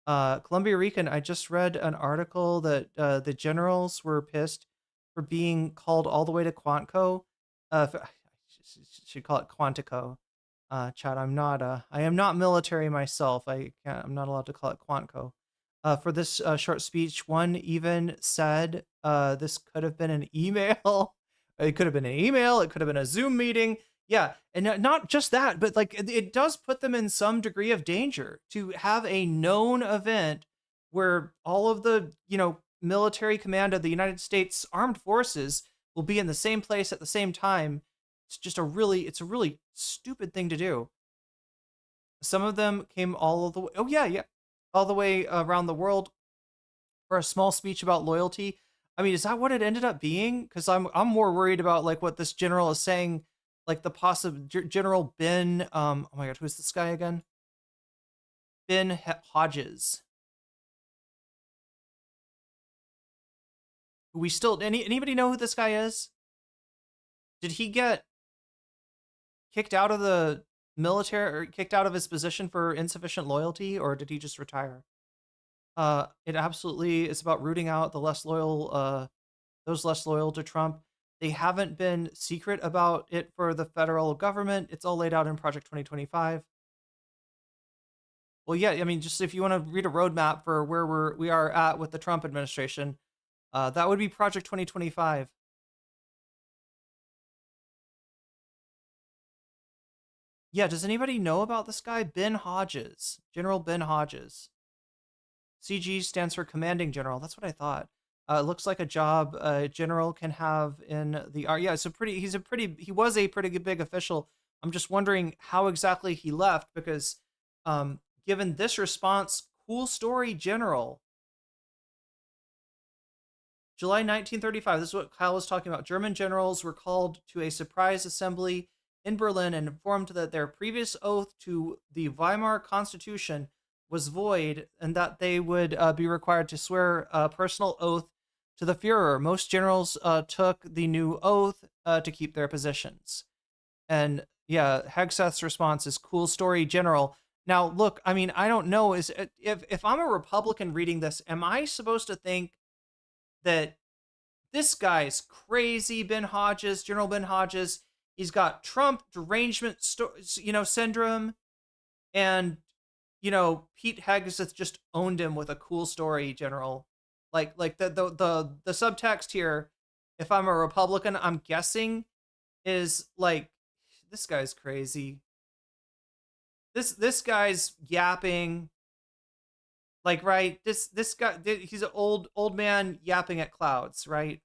Columbia Rican, I just read an article that the generals were pissed for being called all the way to Quantico. Should call it Quantico. Chad, I am not military myself. I'm not allowed to call it Quantico. For this short speech, one even said this could have been an email. It could have been an email. It could have been a Zoom meeting. Yeah, and not just that, but like it does put them in some degree of danger to have a known event where all of the, military command of the United States Armed Forces will be in the same place at the same time. It's a really stupid thing to do. Some of them came all the way. Oh yeah, all the way around the world for a small speech about loyalty. I mean, is that what it ended up being? Because I'm more worried about like what this general is saying. Like the General Ben, oh my God, who's this guy again? Ben Hodges. We still, anybody know who this guy is? Did he get kicked out of the military or kicked out of his position for insufficient loyalty, or did he just retire? It absolutely is about rooting out the less loyal, those less loyal to Trump. They haven't been secret about it for the federal government. It's all laid out in Project 2025. Well, yeah, I mean, just if you want to read a roadmap for where we are at with the Trump administration, that would be Project 2025. Yeah, does anybody know about this guy? Ben Hodges, General Ben Hodges. CG stands for Commanding General. That's what I thought. It looks like a job a general can have in the art. Yeah, he was a pretty big official. I'm just wondering how exactly he left because given this response, Cool Story General. July 1935, this is what Kyle was talking about. German generals were called to a surprise assembly in Berlin and informed that their previous oath to the Weimar Constitution was void and that they would be required to swear a personal oath to the Führer. Most generals took the new oath to keep their positions. And yeah, Hegseth's response is Cool Story General. Now, look, I mean, I don't know. If I'm a Republican reading this, am I supposed to think that this guy's crazy, Ben Hodges, General Ben Hodges? He's got Trump derangement, syndrome, and Pete Hegseth just owned him with a cool story, General. Like the subtext here, if I'm a Republican, I'm guessing, is like, this guy's crazy. This guy's yapping. Like, right? This guy, he's an old man yapping at clouds, right?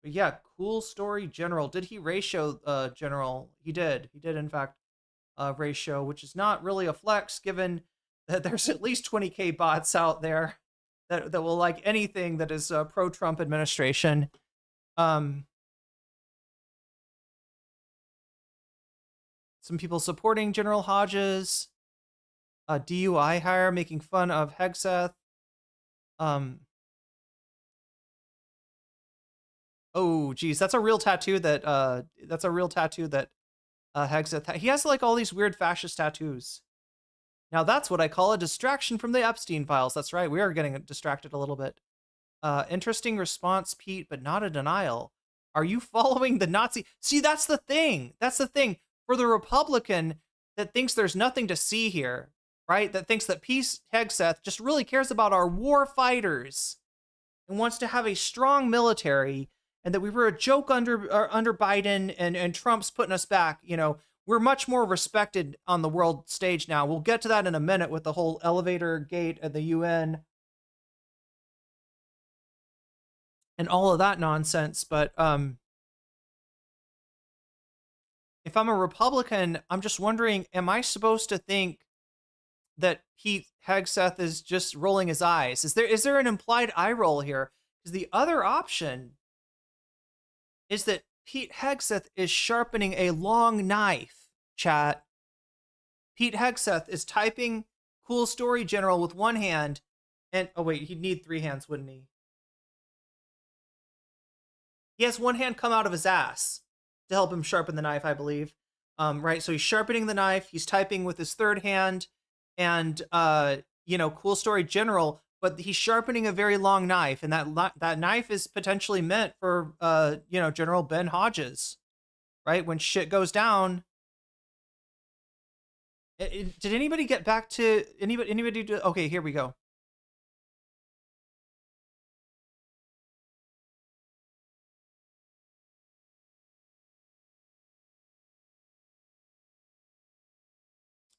But yeah, Cool Story General. Did he ratio General? He did. He did, in fact, ratio, which is not really a flex given that there's at least 20K bots out there that will like anything that is pro-Trump administration. Some people supporting General Hodges. DUI hire making fun of Hegseth. Oh, geez, that's a real tattoo that Hegseth. He has like all these weird fascist tattoos. Now that's what I call a distraction from the Epstein files. That's right, we are getting distracted a little bit. Interesting response, Pete, but not a denial. Are you following the Nazi? See, that's the thing. That's the thing. For the Republican that thinks there's nothing to see here, right? That thinks that Pete Hegseth just really cares about our war fighters and wants to have a strong military, and that we were a joke under Biden, and Trump's putting us back. You know, we're much more respected on the world stage now. We'll get to that in a minute with the whole elevator gate at the UN and all of that nonsense. But if I'm a Republican, I'm just wondering, am I supposed to think that Pete Hegseth is just rolling his eyes? Is there an implied eye roll here? Because the other option is that Pete Hegseth is sharpening a long knife, chat. Pete Hegseth is typing cool story general with one hand, and oh wait, he'd need three hands, wouldn't he? He has one hand come out of his ass to help him sharpen the knife, I believe. Right, so he's sharpening the knife, he's typing with his third hand, and cool story general, but he's sharpening a very long knife, and that knife is potentially meant for General Ben Hodges, right? When shit goes down. Did anybody get back to anybody do? Okay, here we go.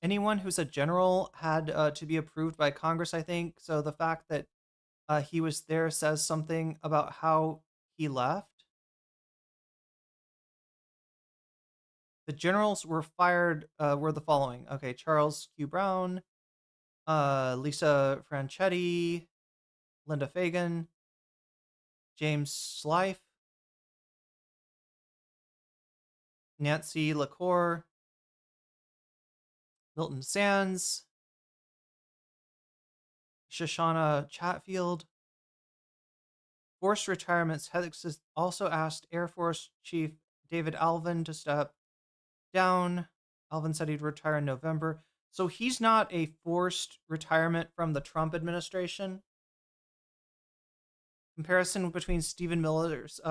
Anyone who's a general had to be approved by Congress, I think. So the fact that he was there says something about how he left. The generals were fired were the following. Okay, Charles Q. Brown, Lisa Franchetti, Linda Fagan, James Slife, Nancy LaCour, Milton Sands, Shoshana Chatfield. Forced retirements. Hegseth also asked Air Force Chief David Alvin to step down. Alvin said he'd retire in November. So he's not a forced retirement from the Trump administration. Comparison between Stephen Miller's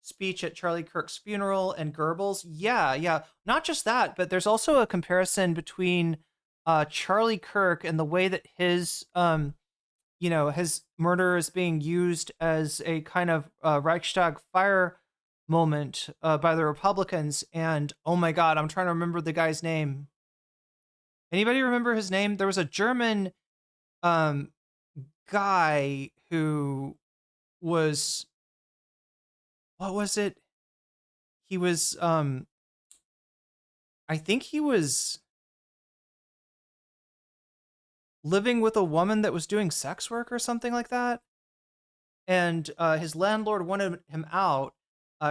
speech at Charlie Kirk's funeral and Goebbels. Yeah. Not just that, but there's also a comparison between Charlie Kirk and the way that his his murder is being used as a kind of Reichstag fire moment by the Republicans. And oh my God, I'm trying to remember the guy's name. Anybody remember his name? There was a German guy who was, what was it? He was, I think he was living with a woman that was doing sex work or something like that. And his landlord wanted him out.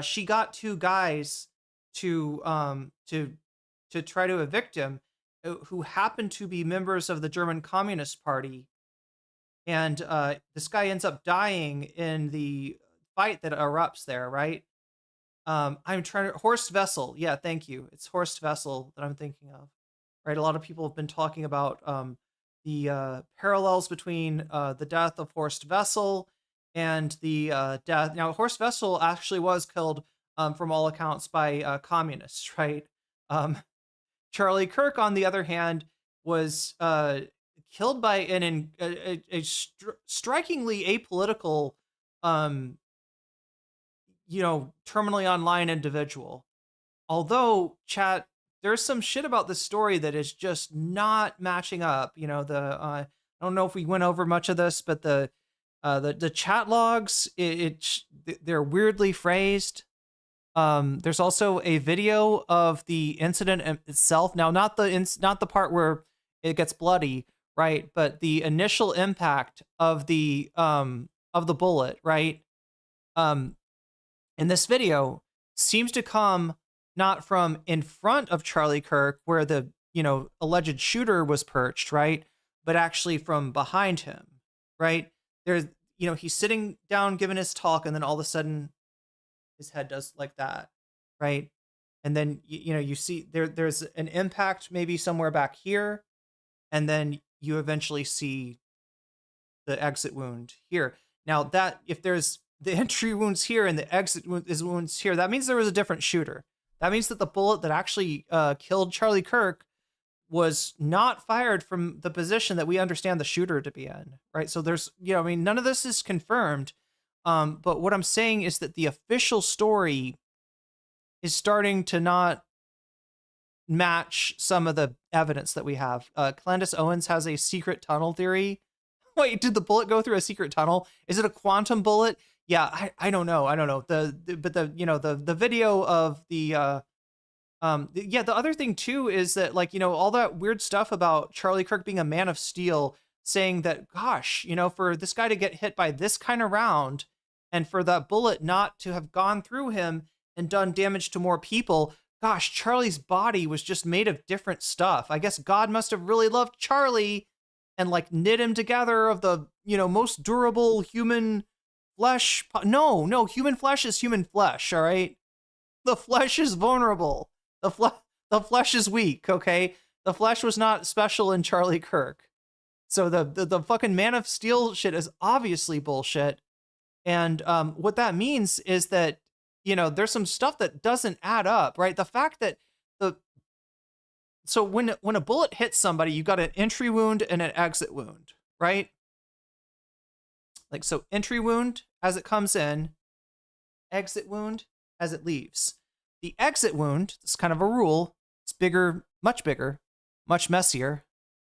She got two guys to try to evict him, who happened to be members of the German Communist Party. And this guy ends up dying in the fight that erupts there, right? Horst Wessel. Yeah, thank you. It's Horst Wessel that I'm thinking of, right? A lot of people have been talking about the parallels between the death of Horst Wessel and the death. Now, Horst Wessel actually was killed, from all accounts, by communists, right? Charlie Kirk, on the other hand, was killed by a strikingly apolitical, terminally online individual. Although, chat, there's some shit about this story that is just not matching up. I don't know if we went over much of this, but the chat logs, they're weirdly phrased. There's also a video of the incident itself. Now, not the part where it gets bloody, right? But the initial impact of the bullet, right? In this video seems to come not from in front of Charlie Kirk, where the alleged shooter was perched, right? But actually from behind him, right? There's he's sitting down giving his talk, and then all of a sudden his head does like that, right? And then you see there's an impact maybe somewhere back here, and then you eventually see the exit wound here. Now that if there's the entry wounds here and the exit wounds here, that means there was a different shooter. That means that the bullet that actually killed Charlie Kirk was not fired from the position that we understand the shooter to be in, right? So there's, I mean, none of this is confirmed. But what I'm saying is that the official story is starting to not match some of the evidence that we have. Candace Owens has a secret tunnel theory. Wait, did the bullet go through a secret tunnel? Is it a quantum bullet? Yeah, I don't know. I don't know. The video of the the other thing too is that, like, all that weird stuff about Charlie Kirk being a man of steel, saying that, gosh, for this guy to get hit by this kind of round and for that bullet not to have gone through him and done damage to more people, gosh, Charlie's body was just made of different stuff. I guess God must have really loved Charlie and like knit him together of the, most durable human flesh. No, human flesh is human flesh, all right? The flesh is vulnerable. The flesh is weak, okay? The flesh was not special in Charlie Kirk. So the fucking Man of Steel shit is obviously bullshit. And what that means is that, there's some stuff that doesn't add up, right? The fact that so when a bullet hits somebody, you got an entry wound and an exit wound, right? Like, so entry wound as it comes in, exit wound as it leaves. The exit wound, it's kind of a rule, it's bigger, much messier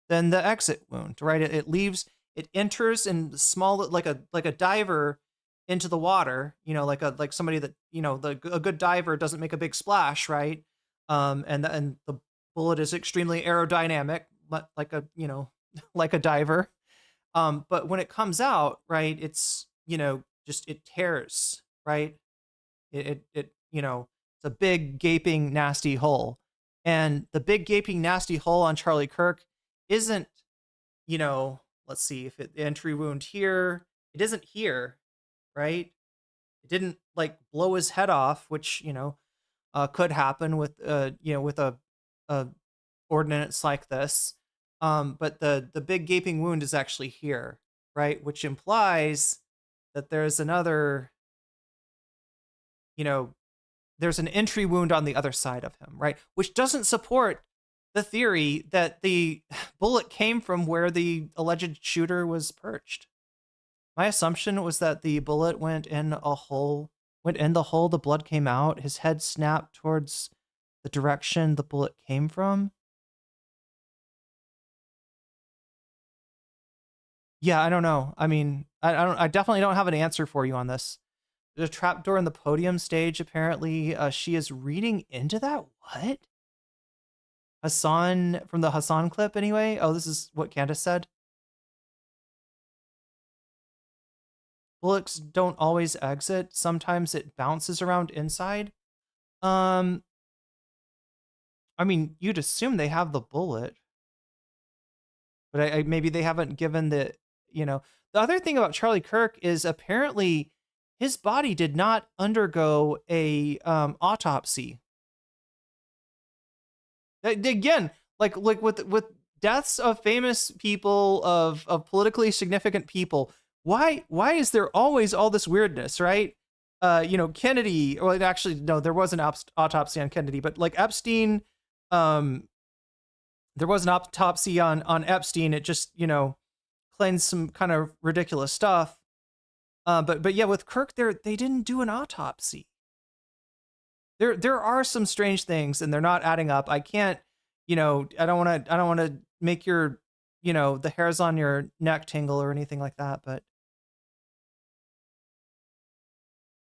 than the exit wound, right? It leaves, it enters in small, like a diver into the water, like somebody that, a good diver doesn't make a big splash, right? And the bullet is extremely aerodynamic, like a, like a diver. But when it comes out, right, it's, just, it tears, right? It it's a big gaping nasty hole. And the big gaping nasty hole on Charlie Kirk isn't, let's see if the entry wound here, it isn't here, right? It didn't like blow his head off, which, could happen with, with a ordnance like this. But the big gaping wound is actually here, right? Which implies that there's another, there's an entry wound on the other side of him, right? Which doesn't support the theory that the bullet came from where the alleged shooter was perched. My assumption was that the bullet went in the hole, the blood came out, his head snapped towards the direction the bullet came from. Yeah, I don't know. I mean, I definitely don't have an answer for you on this. There's a trapdoor in the podium stage, apparently. She is reading into that? What? Hassan, from the Hassan clip, anyway? Oh, this is what Candace said? Bullets don't always exit. Sometimes it bounces around inside. I mean, you'd assume they have the bullet. But maybe they haven't given the, The other thing about Charlie Kirk is apparently his body did not undergo a autopsy. Again, like with deaths of famous people, of politically significant people, why is there always all this weirdness, right? Kennedy, well, actually, no, there was an autopsy on Kennedy, but like Epstein, there was an autopsy on Epstein. It just, cleansed some kind of ridiculous stuff. But yeah, with Kirk, they didn't do an autopsy. There are some strange things, and they're not adding up. I can't, I don't want to make your, the hairs on your neck tingle or anything like that. But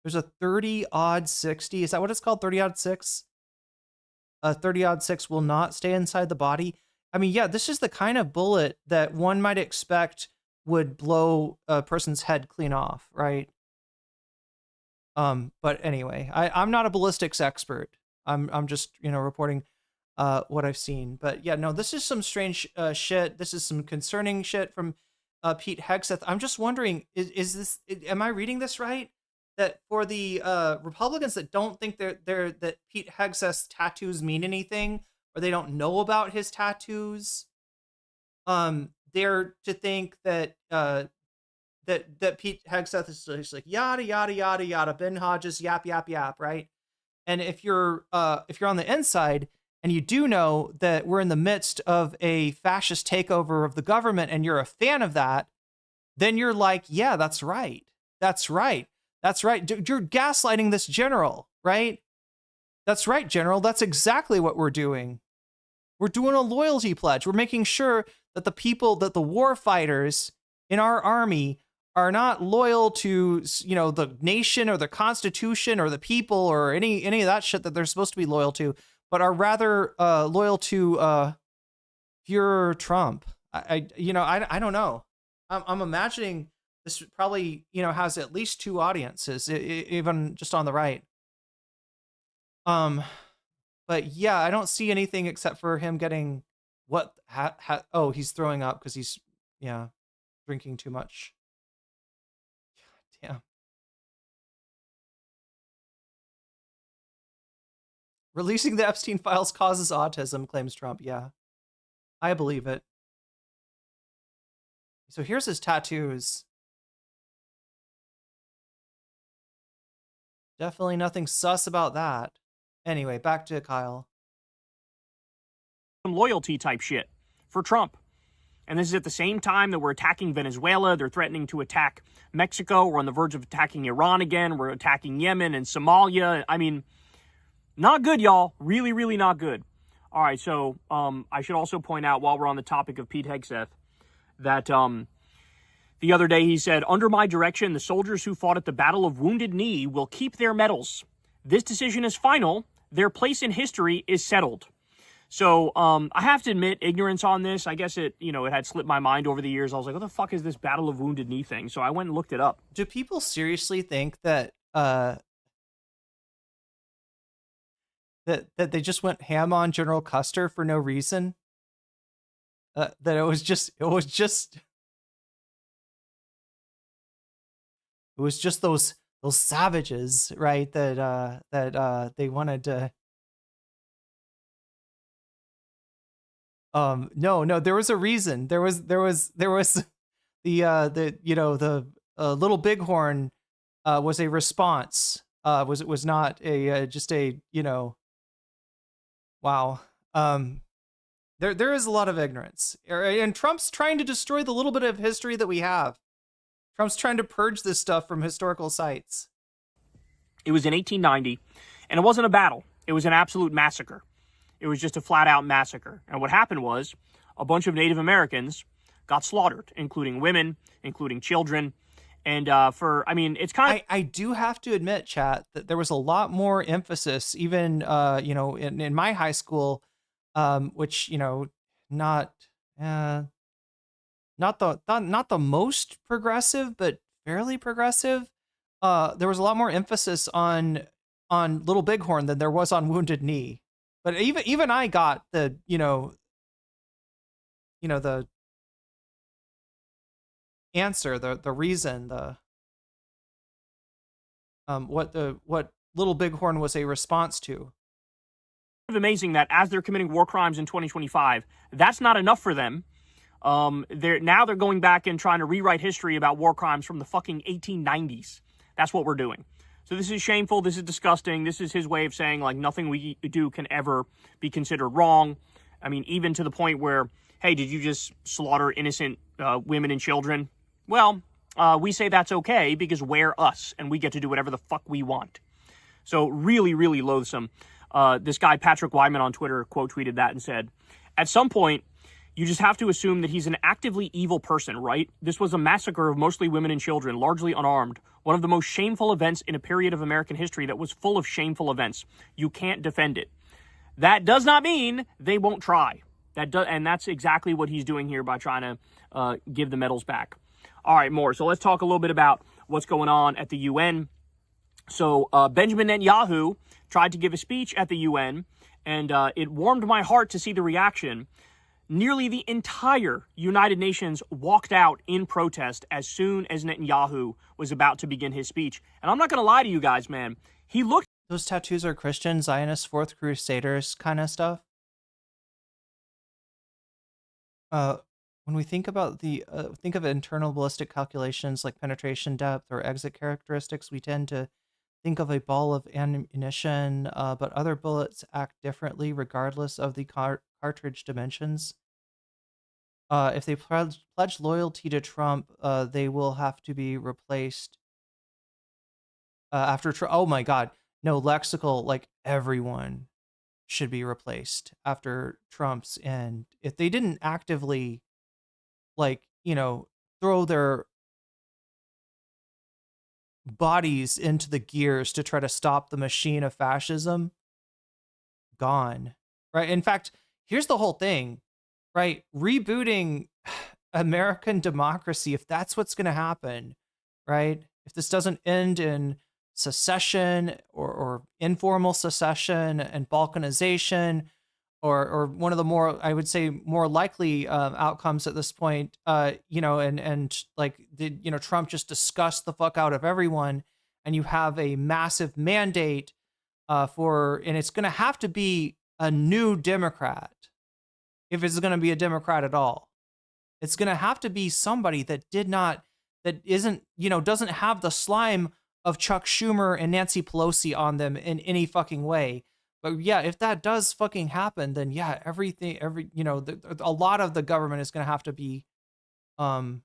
there's a 30-60. Is that what it's called? 30-6. 30-6 will not stay inside the body. I mean, yeah, this is the kind of bullet that one might expect would blow a person's head clean off, right? But anyway, I'm not a ballistics expert. I'm just, reporting what I've seen. But yeah, no, this is some strange shit. This is some concerning shit from Pete Hegseth. I'm just wondering, is this, am I reading this right? that for the Republicans that don't think that Pete Hegseth's tattoos mean anything, or they don't know about his tattoos, they're to think that that Pete Hegseth is just like yada yada yada yada, Ben Hodges yap yap yap, right? And if you're on the inside and you do know that we're in the midst of a fascist takeover of the government and you're a fan of that, then you're like, yeah, that's right. That's right. That's right. You're gaslighting this general, right? That's right, general. That's exactly what we're doing. We're doing a loyalty pledge. We're making sure that the people, that the war fighters in our army are not loyal to, the nation or the Constitution or the people or any of that shit that they're supposed to be loyal to, but are rather loyal to Führer Trump. I don't know. I'm imagining this probably, has at least two audiences, even just on the right. But yeah, I don't see anything except for him getting he's throwing up because he's drinking too much. God damn. Releasing the Epstein files causes autism, claims Trump. Yeah, I believe it. So here's his tattoos. Definitely nothing sus about that. Anyway, back to Kyle. Some loyalty type shit for Trump. And this is at the same time that we're attacking Venezuela. They're threatening to attack Mexico. We're on the verge of attacking Iran again. We're attacking Yemen and Somalia. I mean, not good, y'all. Really, really not good. All right, so I should also point out while we're on the topic of Pete Hegseth that the other day he said, under my direction, the soldiers who fought at the Battle of Wounded Knee will keep their medals. This decision is final. Their place in history is settled. So I have to admit ignorance on this. I guess it had slipped my mind over the years. I was like, what the fuck is this Battle of Wounded Knee thing? So I went and looked it up. Do people seriously think that that they just went ham on General Custer for no reason? That it was just those savages, right? That they wanted to. No, there was a reason. There was the Little Bighorn was a response. Was not a just a wow. There is a lot of ignorance, and Trump's trying to destroy the little bit of history that we have. Trump's trying to purge this stuff from historical sites. It was in 1890, and it wasn't a battle. It was an absolute massacre. It was just a flat-out massacre. And what happened was a bunch of Native Americans got slaughtered, including women, including children. And it's kind of... I do have to admit, chat, that there was a lot more emphasis, even, in my high school, which, not the most progressive, but fairly progressive. There was a lot more emphasis on Little Bighorn than there was on Wounded Knee. But even I got the the answer, the reason, what Little Bighorn was a response to. Amazing that as they're committing war crimes in 2025, that's not enough for them. They're going back and trying to rewrite history about war crimes from the fucking 1890s. That's what we're doing. So this is shameful. This is disgusting. This is his way of saying, like, nothing we do can ever be considered wrong. I mean, even to the point where, hey, did you just slaughter innocent women and children? Well, we say that's okay because we're us and we get to do whatever the fuck we want. So really, really loathsome. This guy, Patrick Wyman on Twitter, quote tweeted that and said, at some point, you just have to assume that he's an actively evil person, right? This was a massacre of mostly women and children, largely unarmed. One of the most shameful events in a period of American history that was full of shameful events. You can't defend it. That does not mean they won't try. And that's exactly what he's doing here by trying to give the medals back. All right, more. So let's talk a little bit about what's going on at the UN. So Benjamin Netanyahu tried to give a speech at the UN, and it warmed my heart to see the reaction. Nearly the entire United Nations walked out in protest as soon as Netanyahu was about to begin his speech. And I'm not going to lie to you guys, man. He looked... Those tattoos are Christian, Zionist, Fourth Crusaders kind of stuff. When we think about think of internal ballistic calculations like penetration depth or exit characteristics, we tend to think of a ball of ammunition, but other bullets act differently regardless of the cartridge dimensions. If they pledge loyalty to Trump, they will have to be replaced after Trump. Oh my God. No, lexical, like everyone should be replaced after Trump's end. If they didn't actively, like, you know, throw their bodies into the gears to try to stop the machine of fascism, gone, right? In fact, here's the whole thing, right? Rebooting American democracy, if that's what's going to happen, right? If this doesn't end in secession or informal secession and balkanization, or one of the more, I would say, more likely outcomes at this point, you know, and like, you know, Trump just discussed the fuck out of everyone, and you have a massive mandate and it's going to have to be a new Democrat, if it's going to be a Democrat at all. It's going to have to be somebody that isn't, you know, doesn't have the slime of Chuck Schumer and Nancy Pelosi on them in any fucking way. But yeah, if that does fucking happen, then yeah, you know, a lot of the government is going to have to be, purged.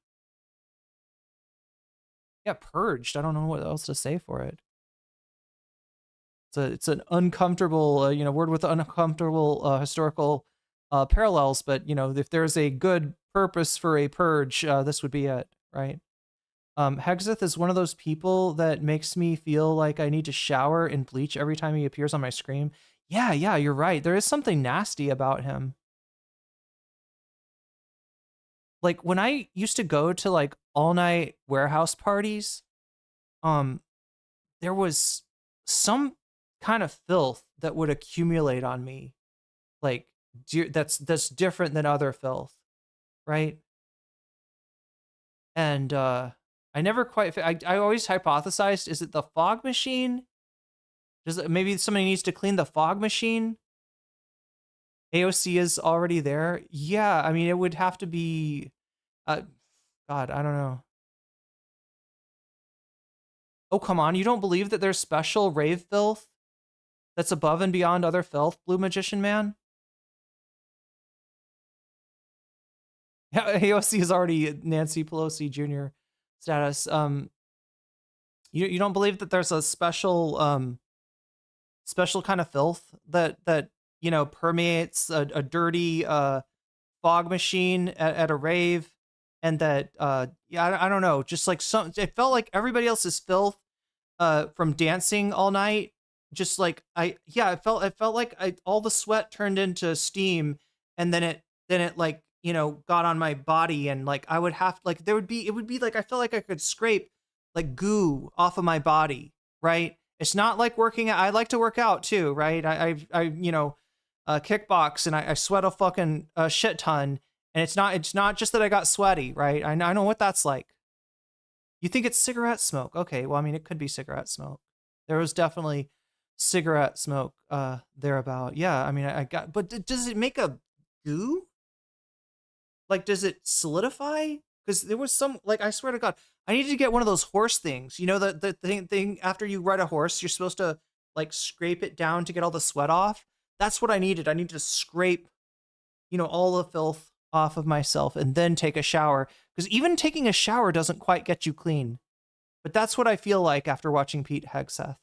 I don't know what else to say for it. It's an uncomfortable, you know, word with uncomfortable historical parallels. But you know, if there's a good purpose for a purge, this would be it, right? Hexeth is one of those people that makes me feel like I need to shower and bleach every time he appears on my screen. Yeah, you're right. There is something nasty about him. Like when I used to go to like all-night warehouse parties, there was some kind of filth that would accumulate on me. Like that's different than other filth, right? And I never quite. I always hypothesized: is it the fog machine? Maybe somebody needs to clean the fog machine? AOC is already there. Yeah, I mean, it would have to be. God, I don't know. Oh, come on! You don't believe that there's special rave filth that's above and beyond other filth, Blue Magician Man? Yeah, AOC is already Nancy Pelosi Jr. status. You don't believe that there's a special kind of filth that you know permeates a dirty fog machine at a rave, and that I don't know, just like it felt like everybody else's filth from dancing all night, just like it felt like all the sweat turned into steam, and then it like, you know, got on my body, and like I would have, like, it would be like I felt like I could scrape like goo off of my body, right? It's not like working out. I like to work out too, right? I you know, kickbox, and I sweat a fucking shit ton, and it's not just that I got sweaty, right? I know what that's like. You think it's cigarette smoke? Okay, well, I mean, it could be cigarette smoke. There was definitely cigarette smoke thereabout. Yeah, I mean, I got, but does it make a goo? Like, does it solidify? Because there was some, like, I swear to God, I needed to get one of those horse things. You know, the thing after you ride a horse, you're supposed to like scrape it down to get all the sweat off. That's what I needed. I needed to scrape, you know, all the filth off of myself and then take a shower. Because even taking a shower doesn't quite get you clean. But that's what I feel like after watching Pete Hegseth.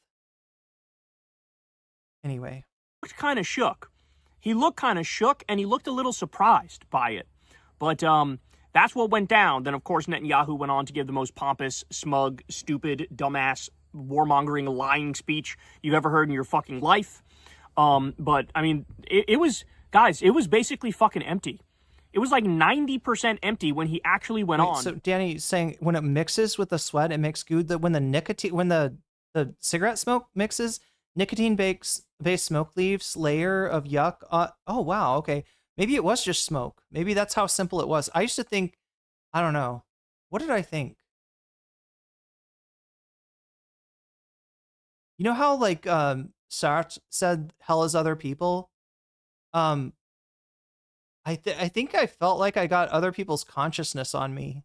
Anyway. Looked kind of shook. He looked kind of shook, and he looked a little surprised by it. But that's what went down. Then, of course, Netanyahu went on to give the most pompous, smug, stupid, dumbass, warmongering, lying speech you've ever heard in your fucking life. But, I mean, it was, guys, it was basically fucking empty. It was like 90% empty when he actually went on. So Danny's saying when it mixes with the sweat, it makes goo. That when the nicotine, when the cigarette smoke mixes, nicotine-based smoke leaves layer of yuck. Oh, wow. Okay. Maybe it was just smoke. Maybe that's how simple it was. I used to think, I don't know. What did I think? You know how like Sartre said hell is other people? I think I felt like I got other people's consciousness on me.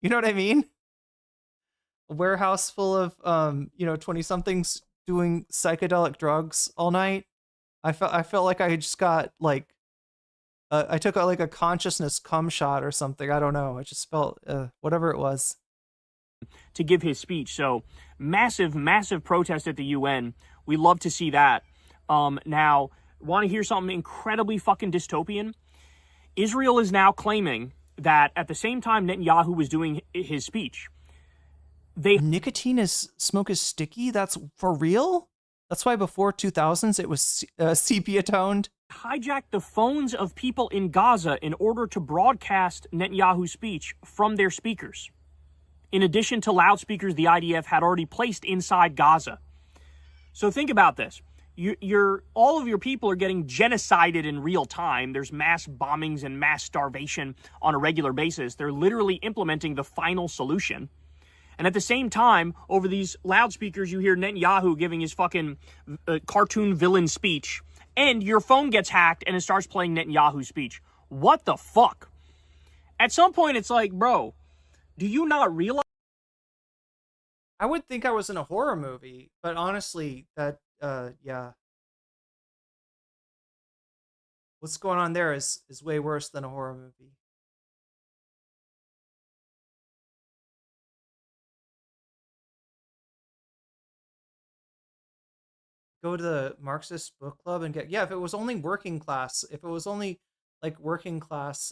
You know what I mean? A warehouse full of 20 somethings doing psychedelic drugs all night. I felt like I just got like I took like a consciousness cum shot or something. I don't know. I just felt whatever it was. To give his speech. So massive protest at the UN. We love to see that. Now, want to hear something incredibly fucking dystopian? Israel is now claiming that at the same time Netanyahu was doing his speech, nicotine smoke is sticky. That's for real. That's why before 2000s it was sepia toned. Hijacked the phones of people in Gaza in order to broadcast Netanyahu's speech from their speakers, in addition to loudspeakers the IDF had already placed inside Gaza. So think about this. All of your people are getting genocided in real time. There's mass bombings and mass starvation on a regular basis. They're literally implementing the final solution. And at the same time, over these loudspeakers, you hear Netanyahu giving his fucking cartoon villain speech, and your phone gets hacked and it starts playing Netanyahu's speech. What the fuck? At some point, it's like, bro, do you not realize? I would think I was in a horror movie, but honestly, yeah. What's going on there is way worse than a horror movie. Go to the Marxist book club and get, yeah, if it was only working class, if it was only like working class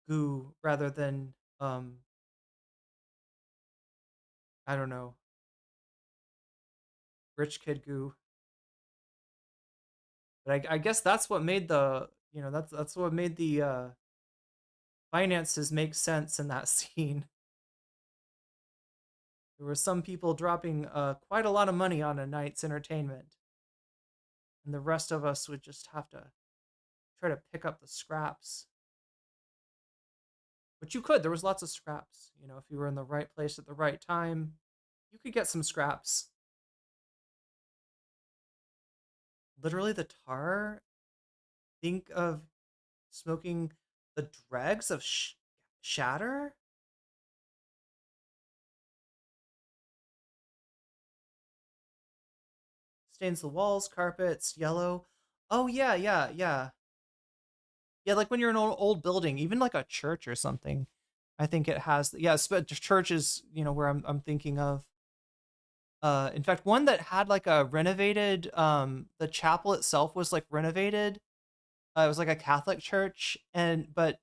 goo rather than I don't know, rich kid goo. But I guess that's what made the that's what made the finances make sense in that scene. There were some people dropping quite a lot of money on a night's entertainment, and the rest of us would just have to try to pick up the scraps. But you could. There was lots of scraps. You know, if you were in the right place at the right time, you could get some scraps. Literally, the tar. Think of smoking the dregs of shatter. Stains the walls, carpets, yellow. Oh, yeah. Yeah, like when you're in an old building, even like a church or something. I think it has, yeah, churches, where I'm thinking of. In fact, one that had like a renovated, the chapel itself was like renovated. It was like a Catholic church, but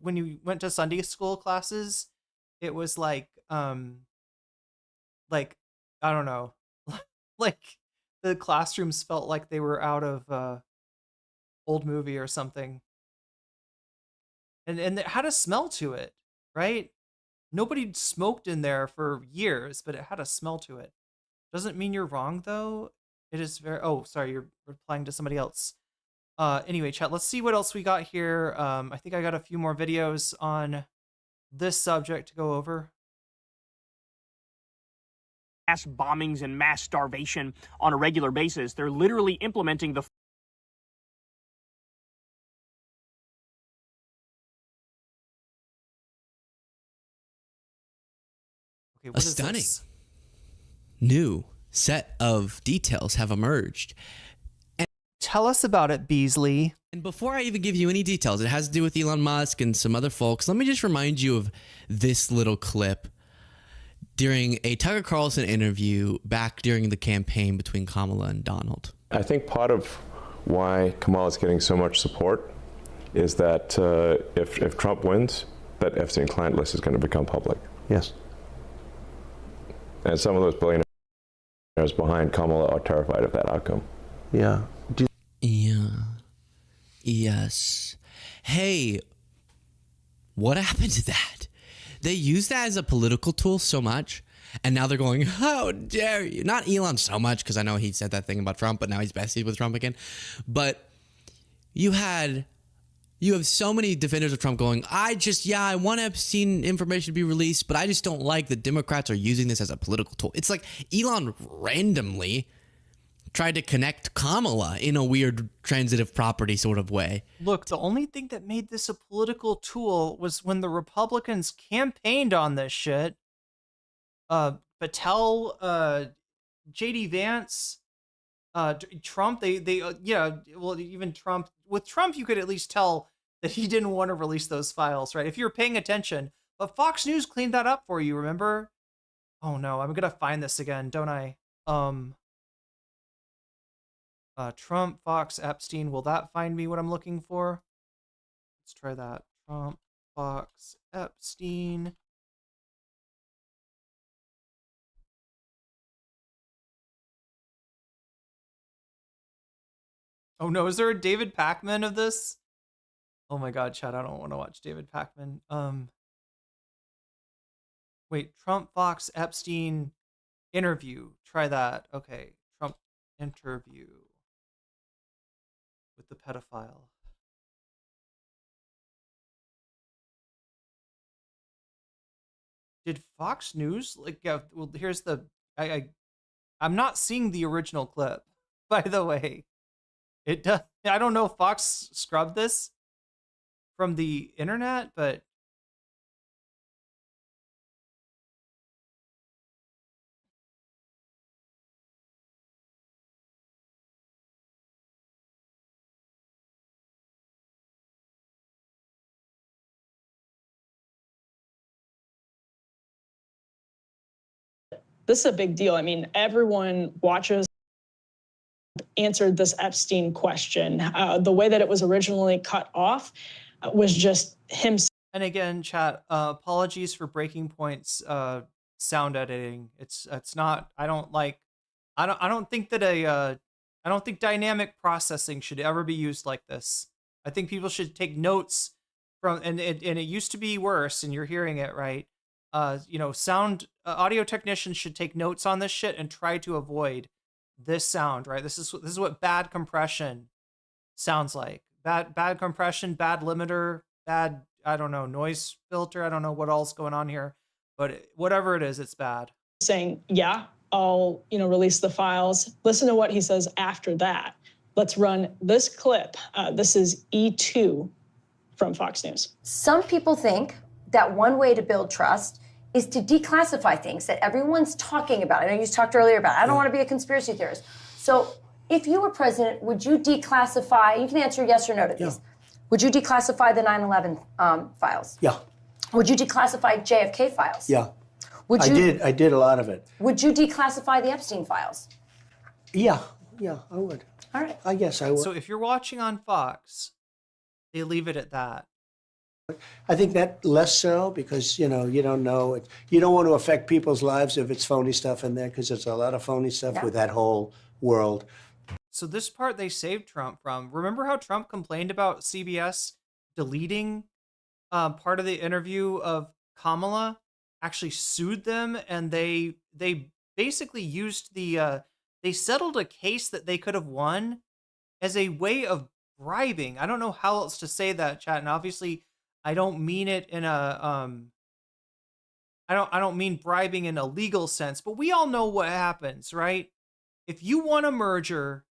when you went to Sunday school classes, it was like I don't know, like the classrooms felt like they were out of old movie or something. And it had a smell to it, right? Nobody smoked in there for years, but it had a smell to it. Doesn't mean you're wrong, though. It is very... Oh, sorry, you're replying to somebody else. Anyway, chat, let's see what else we got here. I think I got a few more videos on this subject to go over. Mass bombings and mass starvation on a regular basis. They're literally implementing the... Okay, A stunning new set of details have emerged. Tell us about it, Beasley. And before I even give you any details, it has to do with Elon Musk and some other folks. Let me just remind you of this little clip during a Tucker Carlson interview back during the campaign between Kamala and Donald. I think part of why Kamala is getting so much support is that if Trump wins, that Epstein client list is going to become public. Yes. And some of those billionaires behind Kamala are terrified of that outcome. Yeah. Yeah. Yes. Hey, what happened to that? They use that as a political tool so much. And now they're going, how dare you? Not Elon so much, because I know he said that thing about Trump, but now he's besties with Trump again. But you have so many defenders of Trump going, I want Epstein information to be released, but I just don't like that Democrats are using this as a political tool. It's like Elon randomly tried to connect Kamala in a weird transitive property sort of way. Look, the only thing that made this a political tool was when the Republicans campaigned on this shit. Patel, JD Vance, Trump, even Trump. With Trump, you could at least tell that he didn't want to release those files, right? If you're paying attention. But Fox News cleaned that up for you, remember? Oh no, I'm gonna find this again, don't I? Trump, Fox, Epstein. Will that find me what I'm looking for? Let's try that. Trump, Fox, Epstein. Oh no, is there a David Pakman of this? Oh my god, Chad, I don't want to watch David Pakman. Wait, Trump, Fox, Epstein interview. Try that. Okay, Trump interview with the pedophile. Did Fox News well, here's the I'm not seeing the original clip, by the way. It does. I don't know if Fox scrubbed this from the internet, but this is a big deal. I mean, everyone watches answered this Epstein question. The way that it was originally cut off was just him. And again, chat, apologies for breaking points, sound editing. It's not, I don't think dynamic processing should ever be used like this. I think people should take notes from, and it used to be worse, and you're hearing it, right? Audio technicians should take notes on this shit and try to avoid this sound, right? This is what bad compression sounds like. Bad compression, bad limiter, bad, I don't know, noise filter. I don't know what all's going on here, but whatever it is, it's bad. Saying, yeah, I'll, release the files. Listen to what he says after that. Let's run this clip. This is E2 from Fox News. Some people think that one way to build trust is to declassify things that everyone's talking about. I know you talked earlier about it. I don't want to be a conspiracy theorist. So if you were president, would you declassify, you can answer yes or no to these. Would you declassify the 9/11 files? Yeah. Would you declassify JFK files? Yeah. I did a lot of it. Would you declassify the Epstein files? Yeah, I would. All right. I guess I would. So if you're watching on Fox, they leave it at that. I think that less so because, you don't know. You don't want to affect people's lives if it's phony stuff in there because there's a lot of phony stuff with that whole world. So this part they saved Trump from. Remember how Trump complained about CBS deleting part of the interview of Kamala? Actually sued them, and they basically used they settled a case that they could have won as a way of bribing. I don't know how else to say that, chat, and obviously I don't mean it in a I don't mean bribing in a legal sense, but we all know what happens, right? If you want a merger,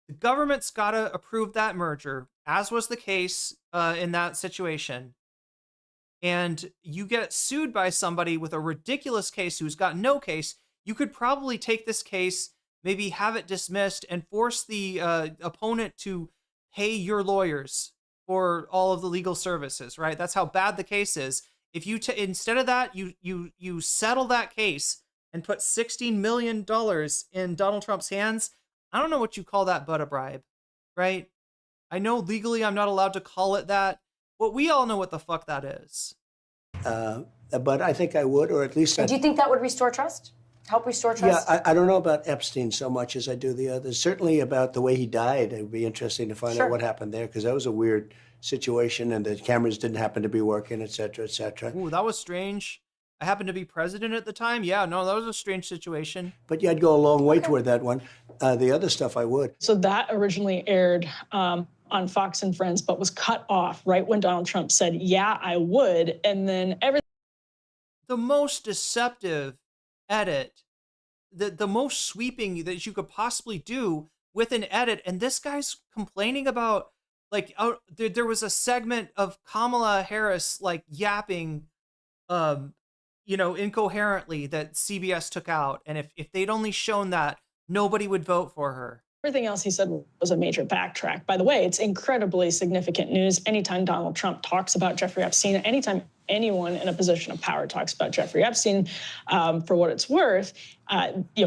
the government's got to approve that merger, as was the case in that situation. And you get sued by somebody with a ridiculous case who's got no case. You could probably take this case, maybe have it dismissed, and force the opponent to pay your lawyers for all of the legal services, right? That's how bad the case is. If you instead of that, you settle that case and put $16 million in Donald Trump's hands, I don't know what you call that but a bribe, right? I know legally I'm not allowed to call it that, but we all know what the fuck that is. But I think I would, or at least... Do you think that would restore trust? Help restore trust? Yeah, I don't know about Epstein so much as I do the others. Certainly about the way he died. It would be interesting to find out what happened there, because that was a weird situation, and the cameras didn't happen to be working, et cetera, et cetera. Ooh, that was strange. I happened to be president at the time. Yeah, no, that was a strange situation. But yeah, I'd go a long way toward that one. The other stuff I would. So that originally aired on Fox and Friends, but was cut off right when Donald Trump said, yeah, I would. And then everything. The most deceptive edit, the most sweeping that you could possibly do with an edit. And this guy's complaining about, like, there was a segment of Kamala Harris, like, yapping, incoherently that CBS took out. And if they'd only shown that, nobody would vote for her. Everything else he said was a major backtrack. By the way, it's incredibly significant news anytime Donald Trump talks about Jeffrey Epstein, anytime anyone in a position of power talks about Jeffrey Epstein, for what it's worth,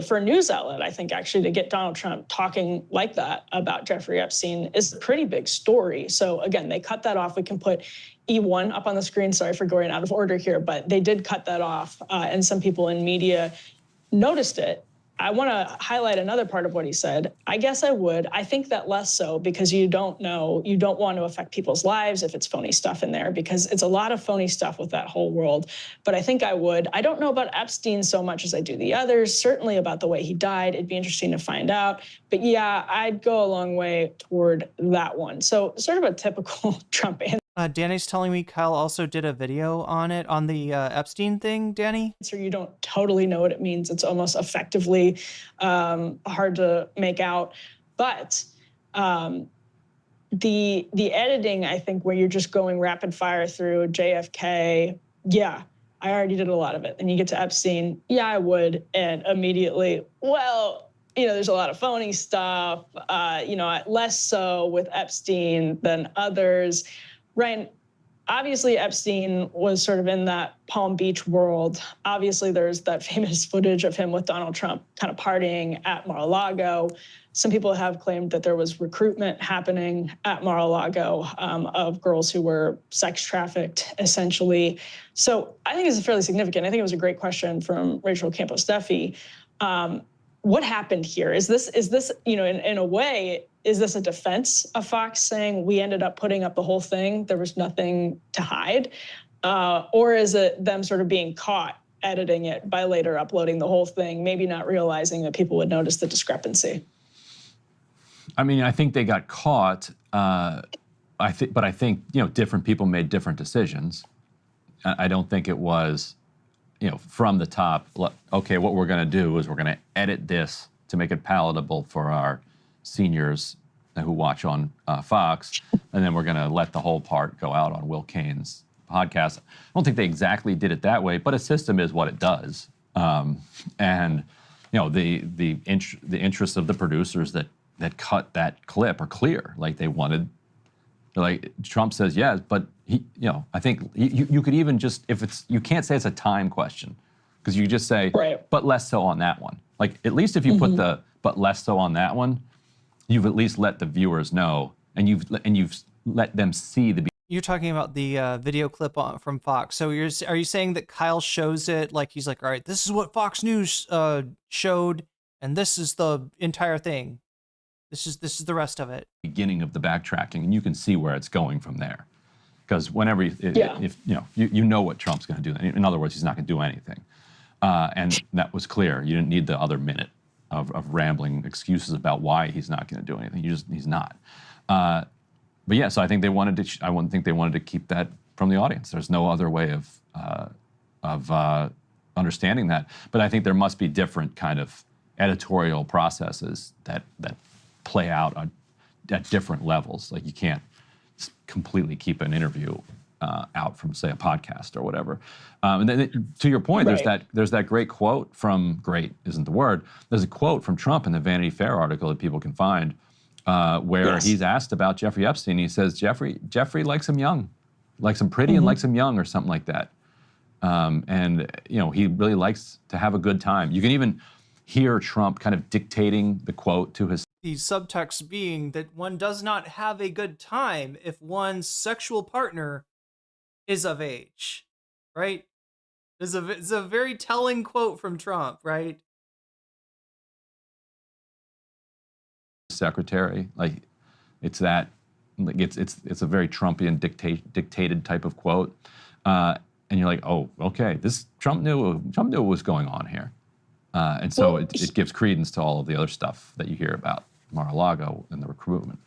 for a news outlet, I think actually to get Donald Trump talking like that about Jeffrey Epstein is a pretty big story. So again, they cut that off. We can put E1 up on the screen. Sorry for going out of order here, but they did cut that off. And some people in media noticed it. I want to highlight another part of what he said. I guess I would. I think that less so because you don't want to affect people's lives if it's phony stuff in there, because it's a lot of phony stuff with that whole world. But I think I would. I don't know about Epstein so much as I do the others, certainly about the way he died. It'd be interesting to find out. But yeah, I'd go a long way toward that one. So sort of a typical Trump answer. Danny's telling me Kyle also did a video on it, on the Epstein thing, Danny? So you don't totally know what it means. It's almost effectively hard to make out. But the editing, I think, where you're just going rapid fire through JFK, yeah, I already did a lot of it. And you get to Epstein, yeah, I would. And immediately, well, there's a lot of phony stuff, less so with Epstein than others. Ryan, obviously Epstein was sort of in that Palm Beach world. Obviously, there's that famous footage of him with Donald Trump kind of partying at Mar-a-Lago. Some people have claimed that there was recruitment happening at Mar-a-Lago of girls who were sex trafficked, essentially. So I think it's fairly significant. I think it was a great question from Rachel Campos-Duffy. What happened here? Is this in a way, is this a defense of Fox saying we ended up putting up the whole thing, there was nothing to hide? Or is it them sort of being caught editing it by later uploading the whole thing, maybe not realizing that people would notice the discrepancy? I mean, I think they got caught. But I think different people made different decisions. I don't think it was, from the top. Okay, what we're going to do is we're going to edit this to make it palatable for our seniors who watch on Fox, and then we're going to let the whole part go out on Will Kane's podcast. I don't think they exactly did it that way, but a system is what it does. And the interests of the producers that cut that clip are clear. Like they wanted, like Trump says yes, but he, I think you could even just, if it's, you can't say it's a time question, because you just say, right, but less so on that one. Like at least if you put the but less so on that one, you've at least let the viewers know, and you've let them see the. You're talking about the video clip from Fox. So are you saying that Kyle shows it like he's like, all right, this is what Fox News showed, and this is the entire thing. This is the rest of it. Beginning of the backtracking, and you can see where it's going from there. Because whenever if you know what Trump's going to do. In other words, he's not going to do anything, and that was clear. You didn't need the other minute of rambling excuses about why he's not going to do anything. He's not. But yeah, so I think they wanted to. I wouldn't think they wanted to keep that from the audience. There's no other way of understanding that. But I think there must be different kind of editorial processes that play out at different levels. Like you can't completely keep an interview out from, say, a podcast or whatever. And then to your point, right, there's that great quote from, great isn't the word, there's a quote from Trump in the Vanity Fair article that people can find where he's asked about Jeffrey Epstein. He says, Jeffrey likes him young, likes him pretty and likes him young, or something like that. And he really likes to have a good time. You can even hear Trump kind of dictating the quote to his. The subtext being that one does not have a good time if one's sexual partner is of age, right? It's a very telling quote from Trump, right? Secretary, like it's that, like it's a very Trumpian dictated type of quote, and you're like, oh, okay, this Trump knew what was going on here, and so it gives credence to all of the other stuff that you hear about Mar-a-Lago and the recruitment.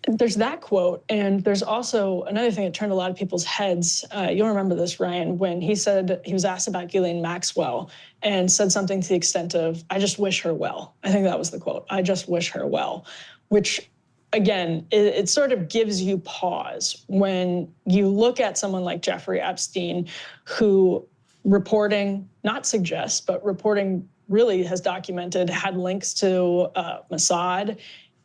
There's that quote, and there's also another thing that turned a lot of people's heads. You'll remember this, Ryan, when he said he was asked about Ghislaine Maxwell and said something to the extent of, I just wish her well. I think that was the quote, I just wish her well, which, again, it sort of gives you pause when you look at someone like Jeffrey Epstein, who reporting, not suggests, but reporting really has documented, had links to Mossad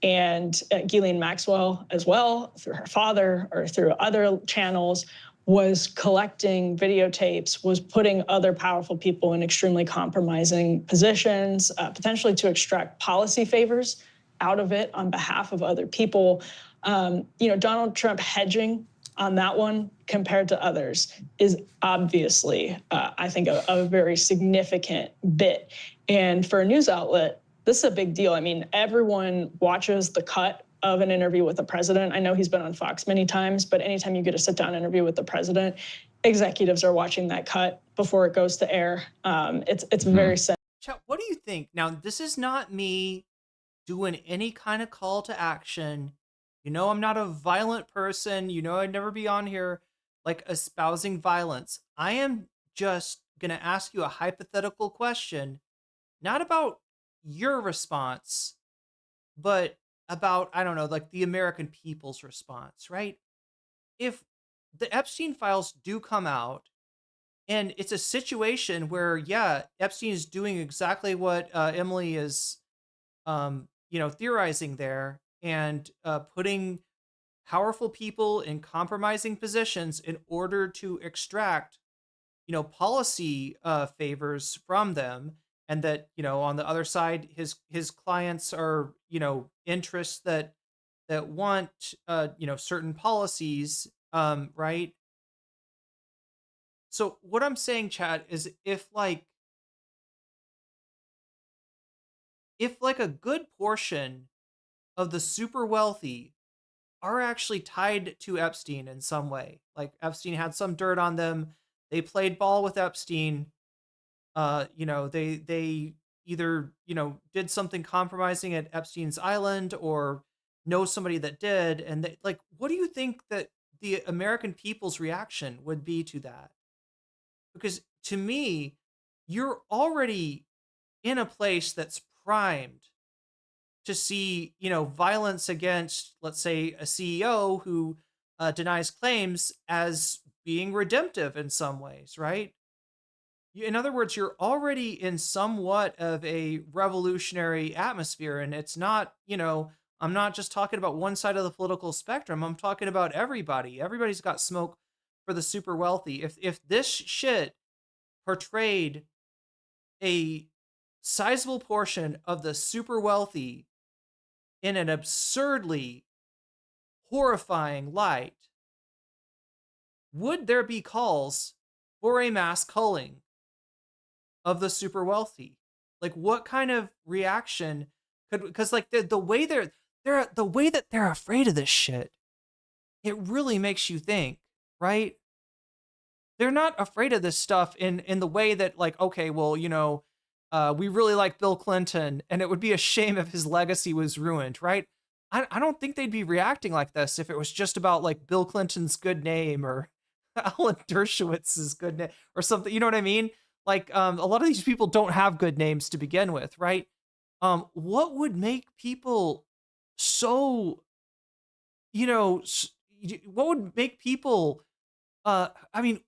and Ghislaine Maxwell as well, through her father or through other channels, was collecting videotapes, was putting other powerful people in extremely compromising positions, potentially to extract policy favors out of it on behalf of other people. Donald Trump hedging on that one compared to others is obviously, I think, a very significant bit. And for a news outlet, this is a big deal. I mean, everyone watches the cut of an interview with the president. I know he's been on Fox many times, but anytime you get a sit-down interview with the president, executives are watching that cut before it goes to air. It's very sensitive. Chat, what do you think? Now, this is not me doing any kind of call to action. I'm not a violent person. I'd never be on here like espousing violence. I am just going to ask you a hypothetical question, not about your response, but about, I don't know, like the American people's response, right? If the Epstein files do come out and it's a situation where, yeah, Epstein is doing exactly what Emily is, theorizing there, and putting powerful people in compromising positions in order to extract, policy favors from them. And that, on the other side, his clients are, interests that want, certain policies, right? So what I'm saying, Chad, is if a good portion of the super wealthy are actually tied to Epstein in some way, like Epstein had some dirt on them, they played ball with Epstein, they either, did something compromising at Epstein's Island or know somebody that did. And what do you think that the American people's reaction would be to that? Because to me, you're already in a place that's primed to see, violence against, let's say, a CEO who denies claims as being redemptive in some ways, right? In other words, you're already in somewhat of a revolutionary atmosphere, and it's not, I'm not just talking about one side of the political spectrum. I'm talking about everybody. Everybody's got smoke for the super wealthy. If this shit portrayed a sizable portion of the super wealthy in an absurdly horrifying light, would there be calls for a mass culling of the super wealthy? Like, what kind of reaction could, because like the way the way that they're afraid of this shit, it really makes you think, right? They're not afraid of this stuff in the way that, like, okay, well, we really like Bill Clinton, and it would be a shame if his legacy was ruined, right? I don't think they'd be reacting like this if it was just about like Bill Clinton's good name or Alan Dershowitz's good name or something. You know what I mean? Like, a lot of these people don't have good names to begin with, right? What would make people so, what would make people, I mean,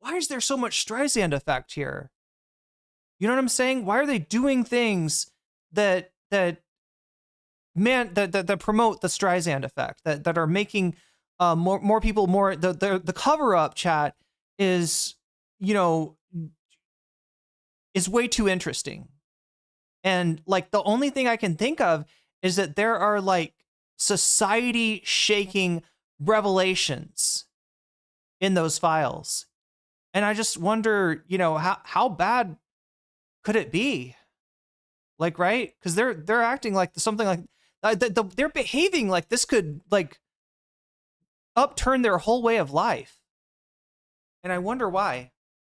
why is there so much Streisand effect here? You know what I'm saying? Why are they doing things that promote the Streisand effect, that are making more people more, the cover up, chat, is way too interesting. And like the only thing I can think of is that there are like society shaking revelations in those files. And I just wonder, how bad could it be? Like, right? Because they're acting like something like they're behaving like this could, like, upturn their whole way of life. And I wonder why.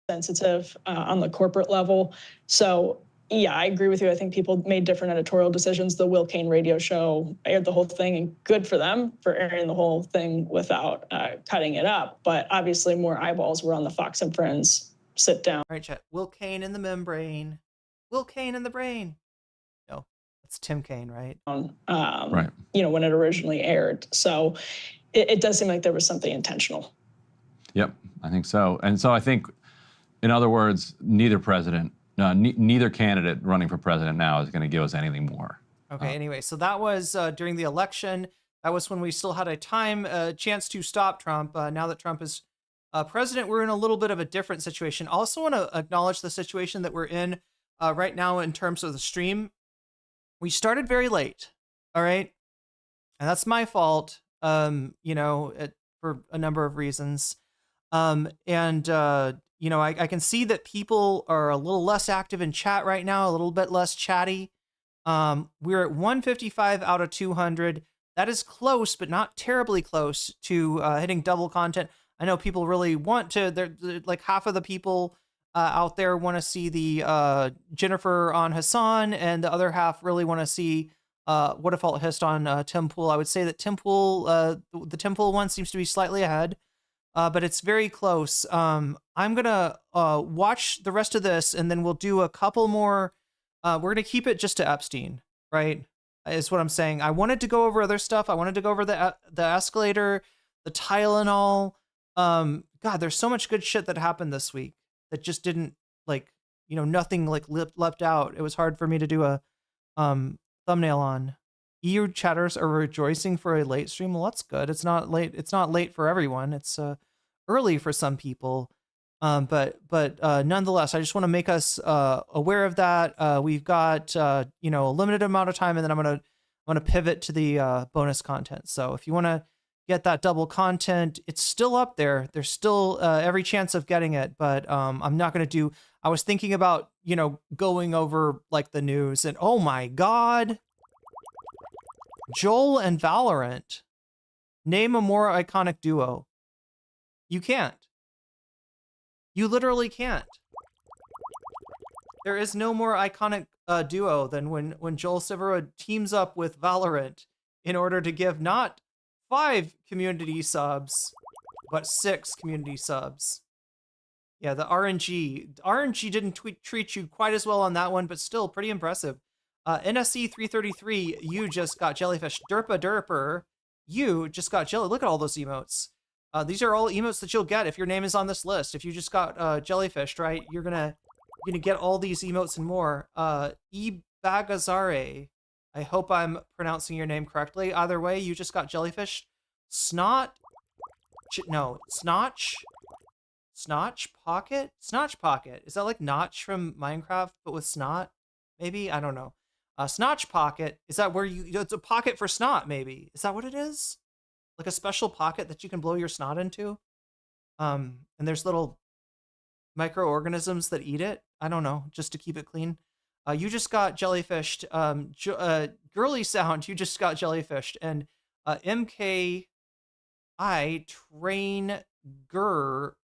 Sensitive on the corporate level. So yeah, I agree with you. I think people made different editorial decisions. The Will Cain radio show aired the whole thing, and good for them for airing the whole thing without cutting it up. But obviously more eyeballs were on the Fox and Friends sit down. All right, chat. Will Cain in the membrane. Will Cain in the brain. No, that's Tim Kaine, right? Right. You know, when it originally aired. So it does seem like there was something intentional. Yep, I think so. And so I think, in other words, neither candidate running for president now is going to give us anything more. Okay, anyway, so that was during the election. That was when we still had a chance to stop Trump. Now that Trump is president, we're in a little bit of a different situation. I also want to acknowledge the situation that we're in right now in terms of the stream. We started very late, all right? And that's my fault, you know, for a number of reasons. You know, I can see that people are a little less active in chat right now, a little bit less chatty. We're at 155 out of 200. That is close, but not terribly close to hitting double content. I know people really want to, they're like half of the people out there want to see the Jennifer on Hassan, and the other half really want to see What If Alt Hist on Tim Pool. I would say that Tim Pool, the Tim Pool one seems to be slightly ahead. But it's very close. I'm going to watch the rest of this, and then we'll do a couple more. We're going to keep it just to Epstein, right? Is what I'm saying. I wanted to go over other stuff. I wanted to go over the escalator, the Tylenol. God, there's so much good shit that happened this week that just didn't, like, you know, nothing like leapt out. It was hard for me to do a thumbnail on. EU chatters are rejoicing for a late stream. Well, that's good. It's not late. It's not late for everyone. It's early for some people. But nonetheless, I just want to make us aware of that. We've got you know, a limited amount of time, and then I'm gonna pivot to the bonus content. So if you want to get that double content, it's still up there. There's still every chance of getting it, but I'm not gonna do. I was thinking about, you know, going over like the news, and oh my God. Joel and Valorant. Name a more iconic duo. You can't. You literally can't. There is no more iconic duo than when Joel Silverwood teams up with Valorant in order to give not 5 community subs, but 6 community subs. Yeah, the RNG. RNG didn't treat you quite as well on that one, but still pretty impressive. NSC 333, you just got jellyfish. Derpa Derper, you just got jelly. Look at all those emotes. These are all emotes that you'll get if your name is on this list. If you just got jellyfished, right? You're gonna get all these emotes and more. Ibagazare, I hope I'm pronouncing your name correctly. Either way, you just got jellyfished. Snotch Pocket? Snotch Pocket. Is that like Notch from Minecraft, but with snot? Maybe? I don't know. Snotch Pocket, is that where it's a pocket for snot, maybe? Is that what it is? Like a special pocket that you can blow your snot into? And there's little microorganisms that eat it? I don't know, just to keep it clean. You just got jellyfished. Girly Sound, you just got jellyfished. And MKI Train Girl,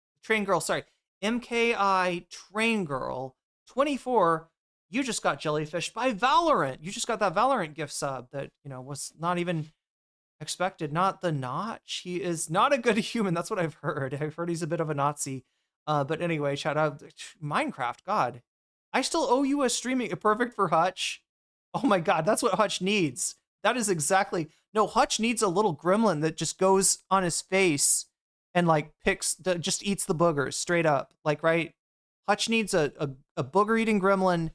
sorry. MKI Train Girl 24, you just got jellyfished by Valorant. You just got that Valorant gift sub that, you know, was not even expected. Not the Notch. He is not a good human. That's what I've heard. I've heard he's a bit of a Nazi. But anyway, shout out Minecraft. God, I still owe you a streaming. Perfect for Hutch. Oh my God, that's what Hutch needs. That is exactly. No, Hutch needs a little gremlin that just goes on his face and like just eats the boogers straight up. Like, right? Hutch needs a booger eating gremlin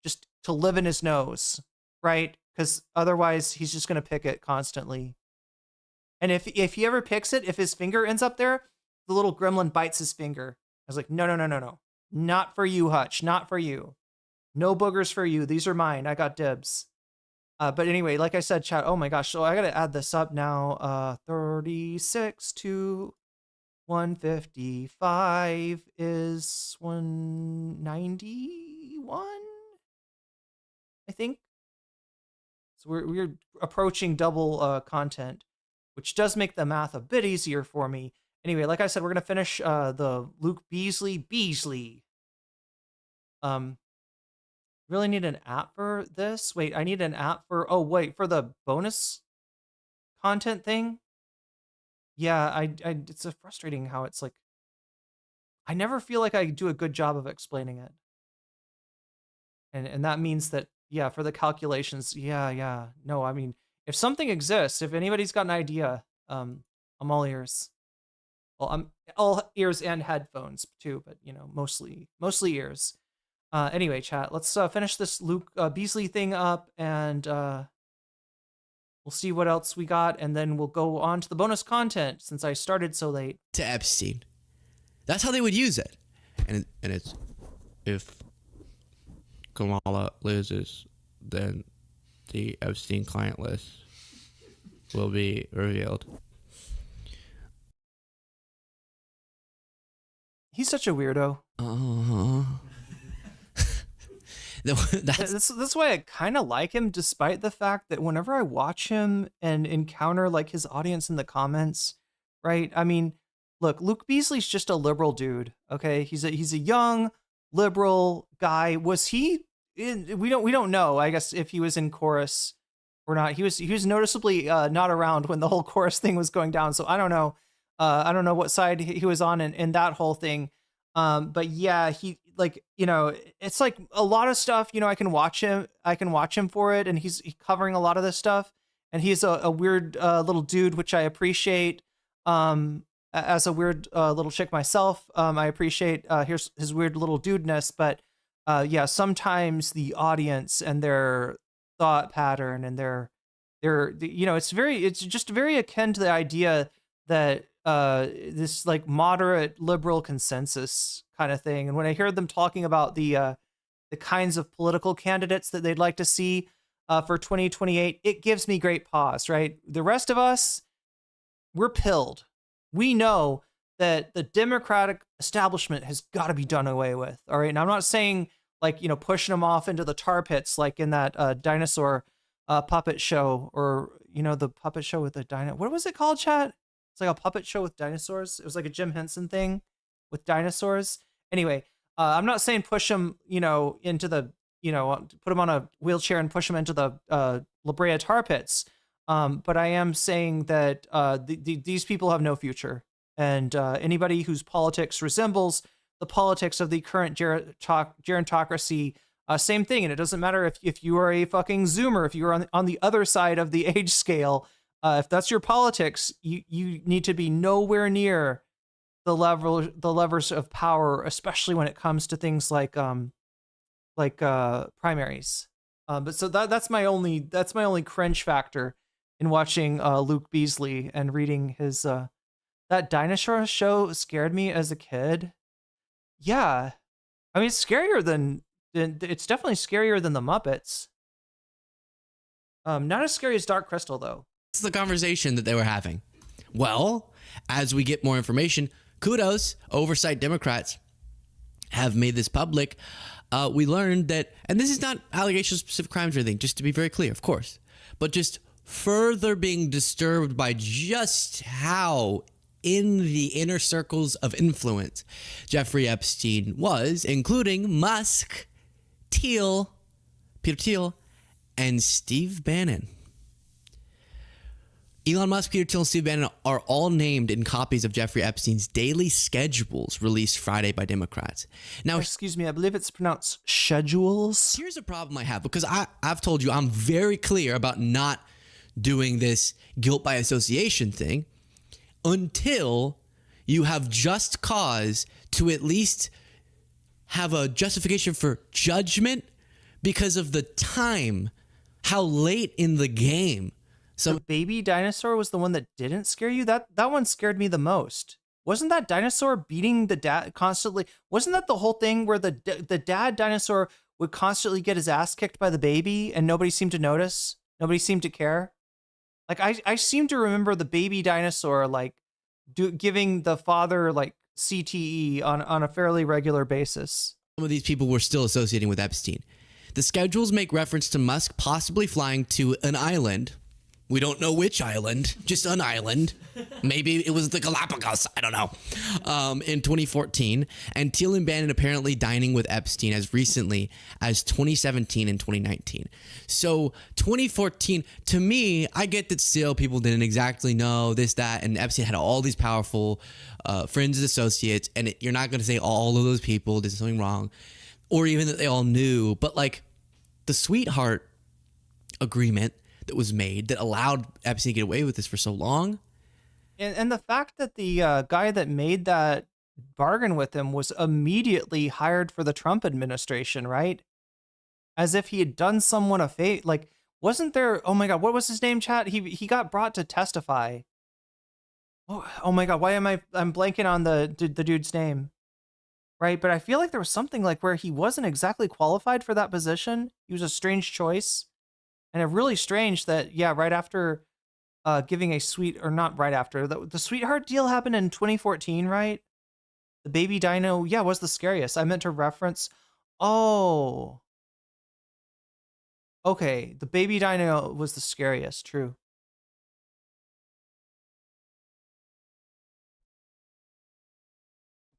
just to live in his nose, right? Because otherwise he's just going to pick it constantly. And if he ever picks it, if his finger ends up there, the little gremlin bites his finger. I was like, no. Not for you, Hutch. Not for you. No boogers for you. These are mine. I got dibs. But anyway, like I said, chat, oh my gosh. So I got to add this up now. 36 to 155 is 191, I think. So we're approaching double content. which does make the math a bit easier for me. Anyway, like I said, we're going to finish the Luke Beasley. Really need an app for this? Wait, I need an app for, for the bonus content thing? Yeah, it's frustrating how it's like, I never feel like I do a good job of explaining it. And that means that, yeah, for the calculations, yeah. No, I mean, if something exists, if anybody's got an idea, I'm all ears. Well, I'm all ears and headphones too, but you know, mostly ears. Anyway, chat, let's finish this Luke Beasley thing up, and we'll see what else we got, and then we'll go on to the bonus content since I started so late. To Epstein. That's how they would use it. And it's, if Kamala loses, then the Epstein client list will be revealed. He's such a weirdo. That's why I kind of like him, despite the fact that whenever I watch him and encounter like his audience in the comments, right? I mean, look, Luke Beasley's just a liberal dude. Okay, he's a young liberal guy. Was he in? We don't know. I guess if he was in chorus or not. He was noticeably not around when the whole chorus thing was going down. So I don't know. I don't know what side he was on in that whole thing. But yeah, he, like, you know, it's like a lot of stuff, you know, I can watch him for it, and he's covering a lot of this stuff, and he's a weird little dude, which I appreciate. As a weird little chick myself, I appreciate his weird little dudeness, but yeah, sometimes the audience and their thought pattern and their you know, it's just very akin to the idea that this like moderate liberal consensus kind of thing. And when I hear them talking about the kinds of political candidates that they'd like to see for 2028, it gives me great pause, right? The rest of us, we're pilled. We know that the Democratic establishment has got to be done away with. All right. And I'm not saying like, you know, pushing them off into the tar pits, like in that dinosaur puppet show, or, you know, the puppet show with the dino. What was it called, chat? It's like a puppet show with dinosaurs. It was like a Jim Henson thing with dinosaurs. Anyway, I'm not saying push them, you know, into the, you know, put them on a wheelchair and push them into the La Brea tar pits. But I am saying that these people have no future. And anybody whose politics resembles the politics of the current gerontocracy, same thing. And it doesn't matter if you are a fucking Zoomer, if you are on the other side of the age scale, if that's your politics, you need to be nowhere near the levers of power, especially when it comes to things like primaries. But so that's my only cringe factor in watching Luke Beasley and reading his that dinosaur show scared me as a kid. Yeah, I mean, it's scarier than it's definitely scarier than the Muppets. Not as scary as Dark Crystal though. It's the conversation that they were having. Well, as we get more information, kudos, oversight Democrats have made this public. We learned that, and this is not allegations of specific crimes or anything, just to be very clear, of course, but just further being disturbed by just how in the inner circles of influence Jeffrey Epstein was, including Musk, Peter Thiel, and Steve Bannon. Elon Musk, Peter Thiel, and Steve Bannon are all named in copies of Jeffrey Epstein's daily schedules released Friday by Democrats. Now, excuse me, I believe it's pronounced schedules. Here's a problem I have, because I've told you I'm very clear about not doing this guilt by association thing until you have just cause to at least have a justification for judgment because of the time, how late in the game. So the baby dinosaur was the one that didn't scare you? That one scared me the most. Wasn't that dinosaur beating the dad constantly? Wasn't that the whole thing where the dad dinosaur would constantly get his ass kicked by the baby and nobody seemed to notice? Nobody seemed to care? Like I seem to remember the baby dinosaur like giving the father like CTE on a fairly regular basis. Some of these people were still associating with Epstein. The schedules make reference to Musk possibly flying to an island We don't know which island, just an island. Maybe it was the Galapagos. I don't know. In 2014. And Thiel and Bannon apparently dining with Epstein as recently as 2017 and 2019. So 2014, to me, I get that still people didn't exactly know this, that, and Epstein had all these powerful friends and associates. And you're not going to say all of those people did something wrong or even that they all knew. But like the sweetheart agreement that was made that allowed Epstein to get away with this for so long. And the fact that the guy that made that bargain with him was immediately hired for the Trump administration, right? As if he had done someone a favor. Like, wasn't there, oh my God, what was his name, chat? He got brought to testify. Oh my God, why am I'm blanking on the dude's name, right? But I feel like there was something like where he wasn't exactly qualified for that position. He was a strange choice. And it really strange that, yeah, right after giving a not right after, the sweetheart deal happened in 2014, right? The baby dino, yeah, was the scariest. I meant to reference, oh. Okay, the baby dino was the scariest, true.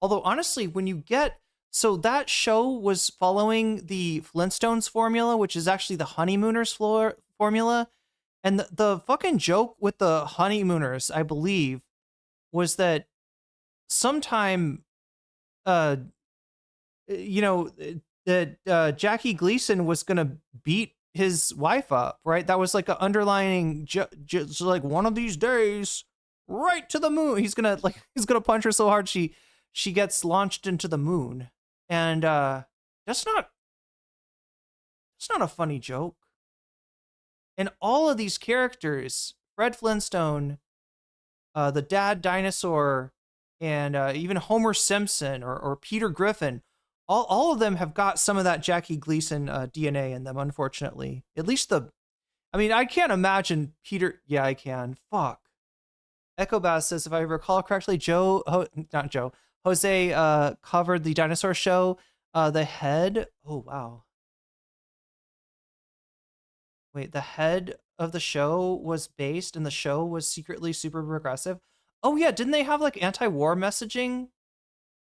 Although, honestly, when you get, so that show was following the Flintstones formula, which is actually the Honeymooners formula. And the fucking joke with the Honeymooners, I believe, was that sometime, that Jackie Gleason was going to beat his wife up, right? That was like an underlining, just like one of these days, right to the moon. He's going to punch her so hard she gets launched into the moon. And that's not a funny joke. And all of these characters, Fred Flintstone, the dad dinosaur, and even Homer Simpson or Peter Griffin, all of them have got some of that Jackie Gleason DNA in them, unfortunately. At least I can't imagine Peter. Yeah, I can. Fuck. Echo Bass says, if I recall correctly, Jose covered the dinosaur show. The head. Oh, wow. Wait, the head of the show was based and the show was secretly super progressive. Oh, yeah. Didn't they have like anti-war messaging?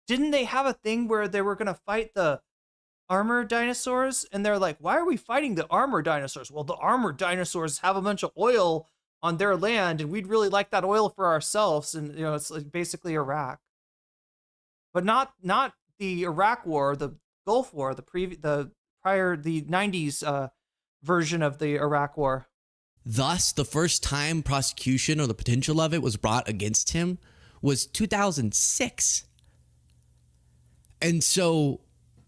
Didn't they have a thing where they were going to fight the armored dinosaurs? And they're like, why are we fighting the armored dinosaurs? Well, the armored dinosaurs have a bunch of oil on their land and we'd really like that oil for ourselves. And, it's like basically Iraq. But not the Iraq War, the Gulf War, the 90s version of the Iraq War. Thus, the first time prosecution or the potential of it was brought against him was 2006. And so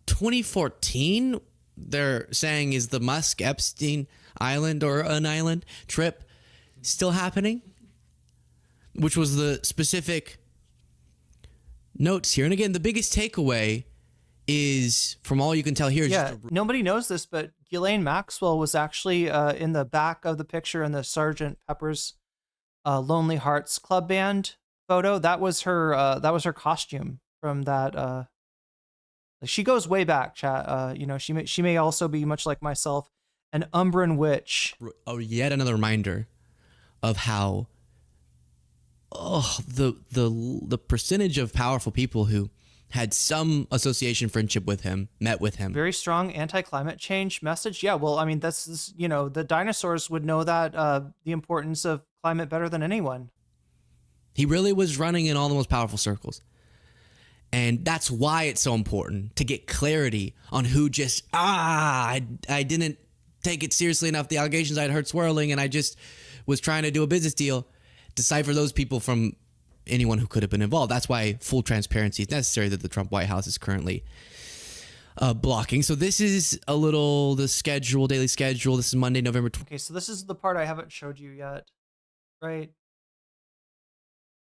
2014, they're saying, is the Musk Epstein island or an island trip still happening? Which was the specific notes here. And again, the biggest takeaway is, from all you can tell here, nobody knows this, but Ghislaine Maxwell was actually in the back of the picture in the Sgt. Pepper's Lonely Hearts Club Band photo. That was her costume from that. She goes way back, chat. She may also be, much like myself, an Umbran witch. Oh, yet another reminder of how the percentage of powerful people who had some association, friendship with him, met with him. Very strong anti-climate change message. Yeah, well, I mean, that's, the dinosaurs would know that the importance of climate better than anyone. He really was running in all the most powerful circles. And that's why it's so important to get clarity on who just, I didn't take it seriously enough. The allegations I'd heard swirling and I just was trying to do a business deal. Decipher those people from anyone who could have been involved. That's why full transparency is necessary that the Trump White House is currently blocking. So this is the schedule, daily schedule. This is Monday, November 20th. Okay, so this is the part I haven't showed you yet, right?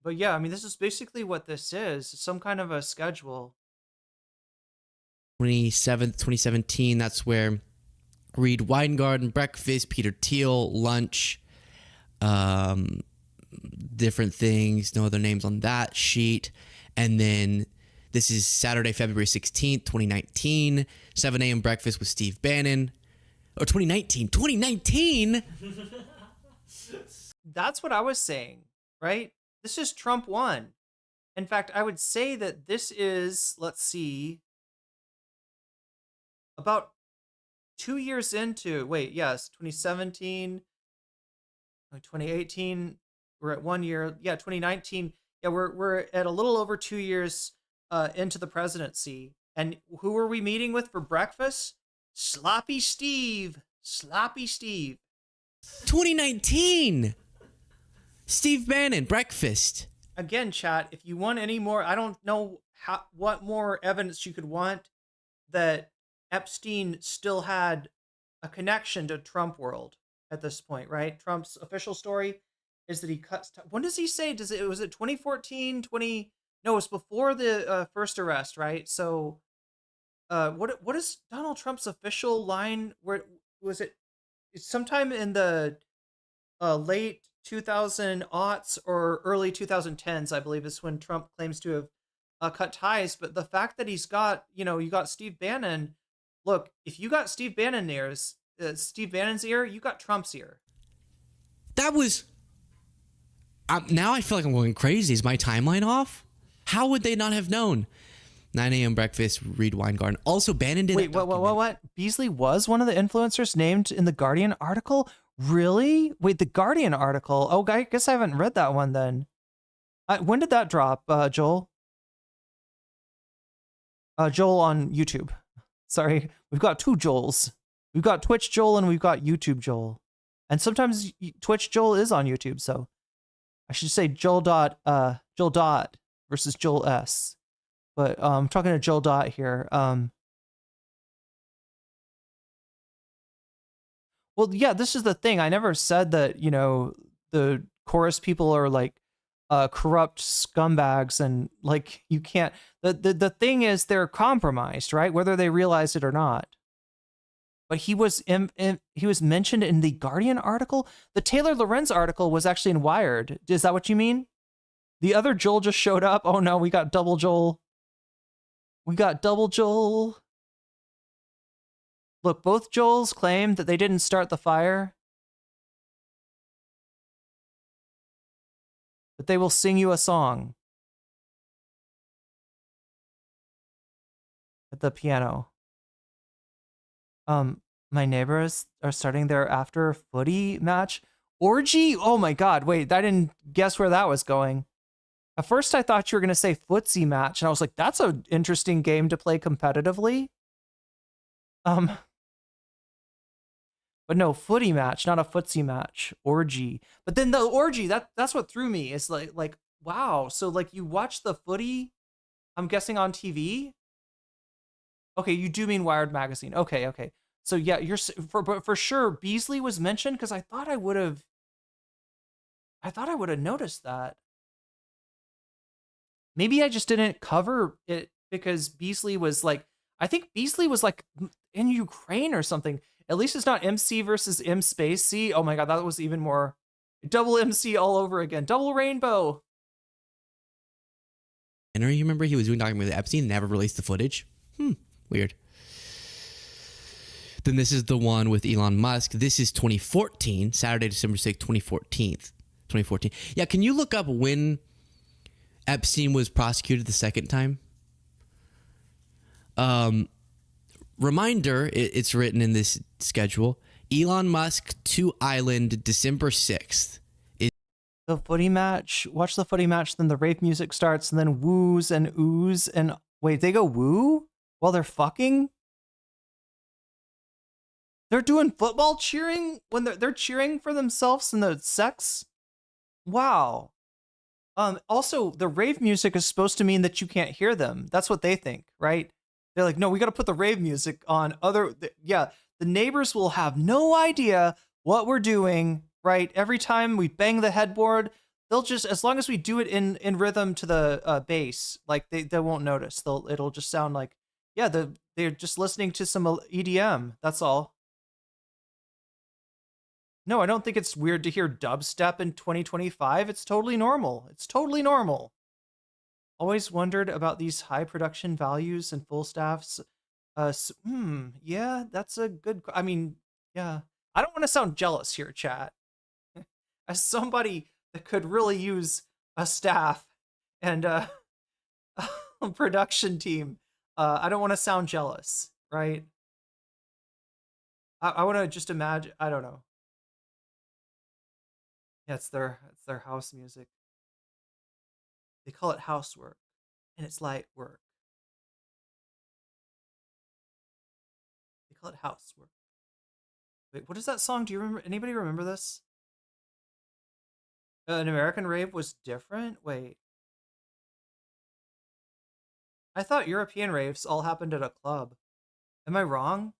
But yeah, I mean, this is basically what this is. Some kind of a schedule. 27th, 2017, that's where Reed Weingarten, breakfast, Peter Thiel, lunch, different things, no other names on that sheet. And then this is Saturday, February 16th, 2019, 7 a.m. breakfast with Steve Bannon. Or 2019. That's what I was saying, right? This is Trump 1. In fact, I would say that this is, let's see, about 2 years into, wait, yes, 2017, 2018, we're at 1 year. Yeah, 2019. Yeah, we're at a little over 2 years into the presidency. And who are we meeting with for breakfast? Sloppy Steve. Sloppy Steve. 2019. Steve Bannon, breakfast. Again, chat, if you want any more, I don't know what more evidence you could want that Epstein still had a connection to Trump world at this point, right? Trump's official story is that he cuts. When does he say? Was it 2014? No, it was before the first arrest, right? So, what is Donald Trump's official line? Where was it? It's sometime in the late 2000s or early 2010s, I believe, is when Trump claims to have cut ties. But the fact that he's got, you got Steve Bannon. Look, if you got Steve Bannon's ear, you got Trump's ear. That was. Now I feel like I'm going crazy. Is my timeline off? How would they not have known? 9 a.m. breakfast, read Wine Garden. Also, Bannon did. Wait, what? Beasley was one of the influencers named in the Guardian article? Really? Wait, the Guardian article? Oh, I guess I haven't read that one then. When did that drop, Joel? Joel on YouTube. Sorry, we've got two Joels. We've got Twitch Joel and we've got YouTube Joel. And sometimes Twitch Joel is on YouTube, so I should say Joel Dot versus Joel S. But I'm talking to Joel Dot here. Well, yeah, this is the thing. I never said that, the chorus people are like corrupt scumbags and like you can't. The thing is they're compromised, right? Whether they realize it or not. But he was mentioned in the Guardian article. The Taylor Lorenz article was actually in Wired. Is that what you mean? The other Joel just showed up. Oh no, we got double Joel. Look, both Joels claim that they didn't start the fire, but they will sing you a song at the piano. My neighbors are starting their after footy match orgy. Oh my God! Wait, I didn't guess where that was going. At first, I thought you were gonna say footsie match, and I was like, "That's an interesting game to play competitively." But no, footy match, not a footsie match. Orgy. But then the orgy, that's what threw me. It's like wow. So like you watch the footy, I'm guessing on TV. Okay, you do mean Wired magazine. Okay. So yeah, for sure Beasley was mentioned because I thought I would have noticed that. Maybe I just didn't cover it because Beasley was like, I think Beasley was like in Ukraine or something. At least it's not MC versus M space C. Oh my God, that was even more double MC all over again. Double rainbow. And you remember he was doing documentary with Epstein, never released the footage. Weird. Then this is the one with Elon Musk. This is 2014, Saturday, December 6th, 2014. Yeah, can you look up when Epstein was prosecuted the second time? Reminder, it's written in this schedule. Elon Musk to Island, December 6th. The footy match. Watch the footy match, then the rape music starts, and then woos and oohs and wait, they go woo while they're fucking? They're doing football cheering when they're cheering for themselves in the sex? Wow. Also, the rave music is supposed to mean that you can't hear them. That's what they think, right? They're like, no, we got to put the rave music on the neighbors will have no idea what we're doing, right? Every time we bang the headboard, they'll just, as long as we do it in rhythm to the bass, like they won't notice. It'll just sound like, yeah, they're just listening to some EDM. That's all. No, I don't think it's weird to hear dubstep in 2025. It's totally normal. Always wondered about these high production values and full staffs. Yeah, that's a good. I mean, yeah. I don't want to sound jealous here, chat. as somebody that could really use a staff and a production team, I don't want to sound jealous, right? I want to just imagine, I don't know. Yeah, it's their house music. They call it housework, and it's light work. They call it housework. Wait, what is that song? Do you remember? Anybody remember this? An American Rave was different? Wait. I thought European raves all happened at a club. Am I wrong?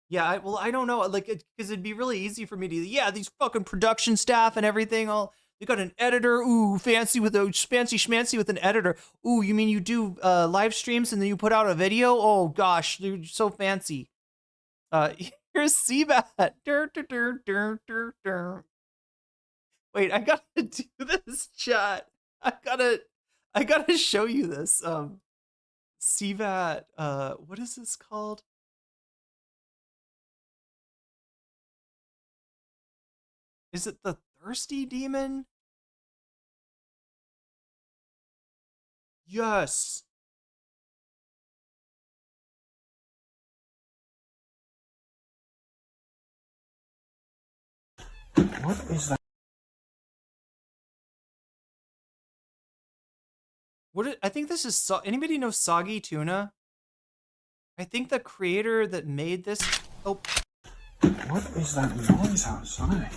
Yeah, I don't know, like, because it'd be really easy for me to, yeah, these fucking production staff and everything, they got an editor, ooh, fancy schmancy with an editor. Ooh, you mean you do live streams and then you put out a video? Oh gosh, they're so fancy. Here's Seabat. Wait, I gotta do this, chat. I gotta show you this. Seabat, what is this called? Is it the Thirsty Demon? Yes. What is that? I think this is, anybody know Soggy Tuna? I think the creator that made this, oh. What is that noise outside?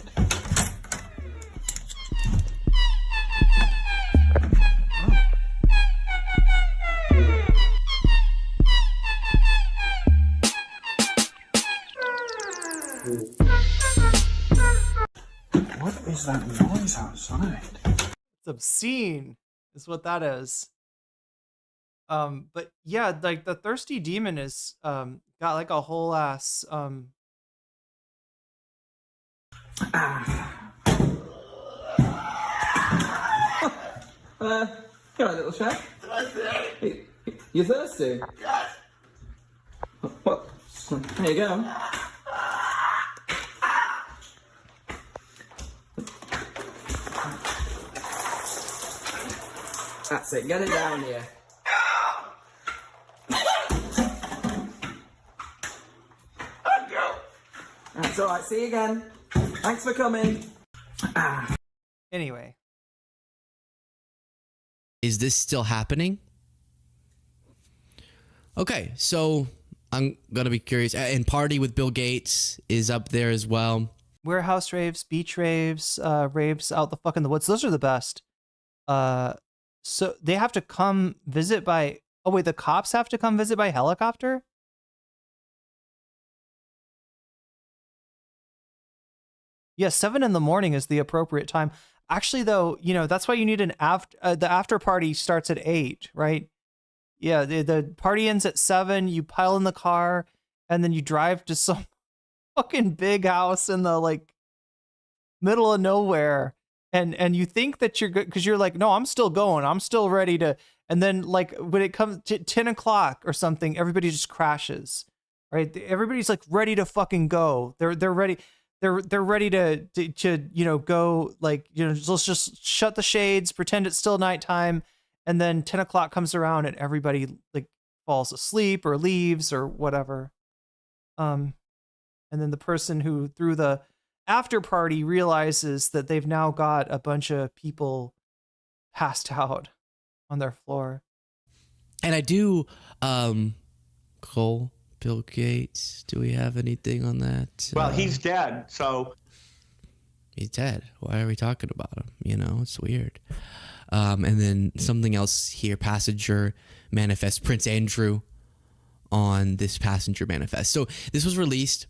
What is that noise outside? It's obscene, is what that is. But yeah, like the Thirsty Demon is got like a whole ass Hello, little chap. You thirsty? Yes. What? There you go. That's it. Get it down here. That's all right. See you again. Thanks for coming. Anyway. Is this still happening? Okay, so I'm gonna be curious. And Party with Bill Gates is up there as well. Warehouse raves, beach raves, raves out the fuck in the woods. Those are the best. So they have to come visit by, oh wait, the cops have to come visit by helicopter? Yeah, 7 in the morning is the appropriate time. Actually, though, you know, that's why you need an the after party starts at 8, right? Yeah, the party ends at 7, you pile in the car, and then you drive to some fucking big house in the, like, middle of nowhere. And you think that you're good, because you're like, no, I'm still going. I'm still ready to, and then, like, when it comes to 10 o'clock or something, everybody just crashes, right? Everybody's, like, ready to fucking go. They're ready. They're ready to you know, go, like, you know, let's just shut the shades, pretend it's still nighttime, and then 10 o'clock comes around and everybody, like, falls asleep or leaves or whatever. And then the person who threw the after party realizes that they've now got a bunch of people passed out on their floor. And I do, Cole, Bill Gates, do we have anything on that? Well, he's dead, so. He's dead. Why are we talking about him? You know, it's weird. And then something else here, passenger manifest, Prince Andrew on this passenger manifest. So this was released.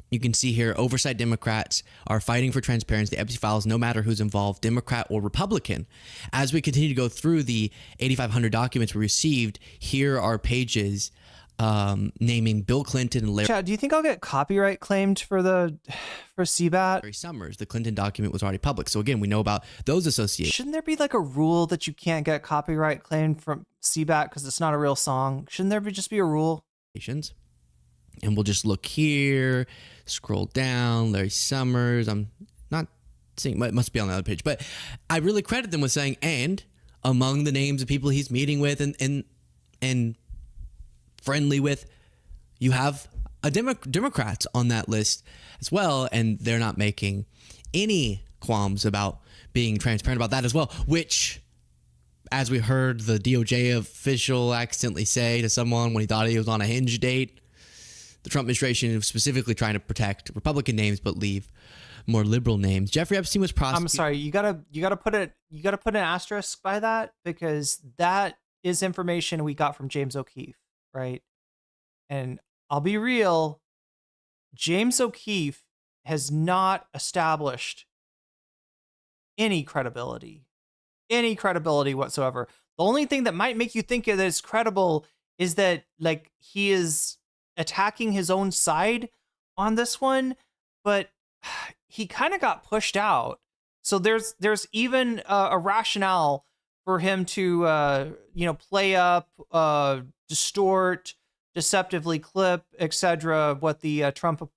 You can see here, oversight Democrats are fighting for transparency. The Epstein files, no matter who's involved, Democrat or Republican. As we continue to go through the 8,500 documents we received, here are pages naming Bill Clinton and Larry. Chad, do you think I'll get copyright claimed for CBAT? Larry Summers. The Clinton document was already public. So again, we know about those associations. Shouldn't there be like a rule that you can't get copyright claimed from CBAT because it's not a real song? Shouldn't there just be a rule? And we'll just look here. Scroll down, Larry Summers. I'm not seeing, it must be on the other page, but I really credit them with saying, and among the names of people he's meeting with and friendly with, you have a Democrats on that list as well, and they're not making any qualms about being transparent about that as well, which, as we heard the DOJ official accidentally say to someone when he thought he was on a hinge date, the Trump administration was specifically trying to protect Republican names but leave more liberal names. Jeffrey Epstein was prosecuted. I'm sorry, you gotta put an asterisk by that, because that is information we got from James O'Keefe, right? And I'll be real, James O'Keefe has not established any credibility whatsoever. The only thing that might make you think that it's credible is that, like, he is attacking his own side on this one, but he kind of got pushed out. So there's even a rationale for him to play up, distort, deceptively clip, etc. what the Trump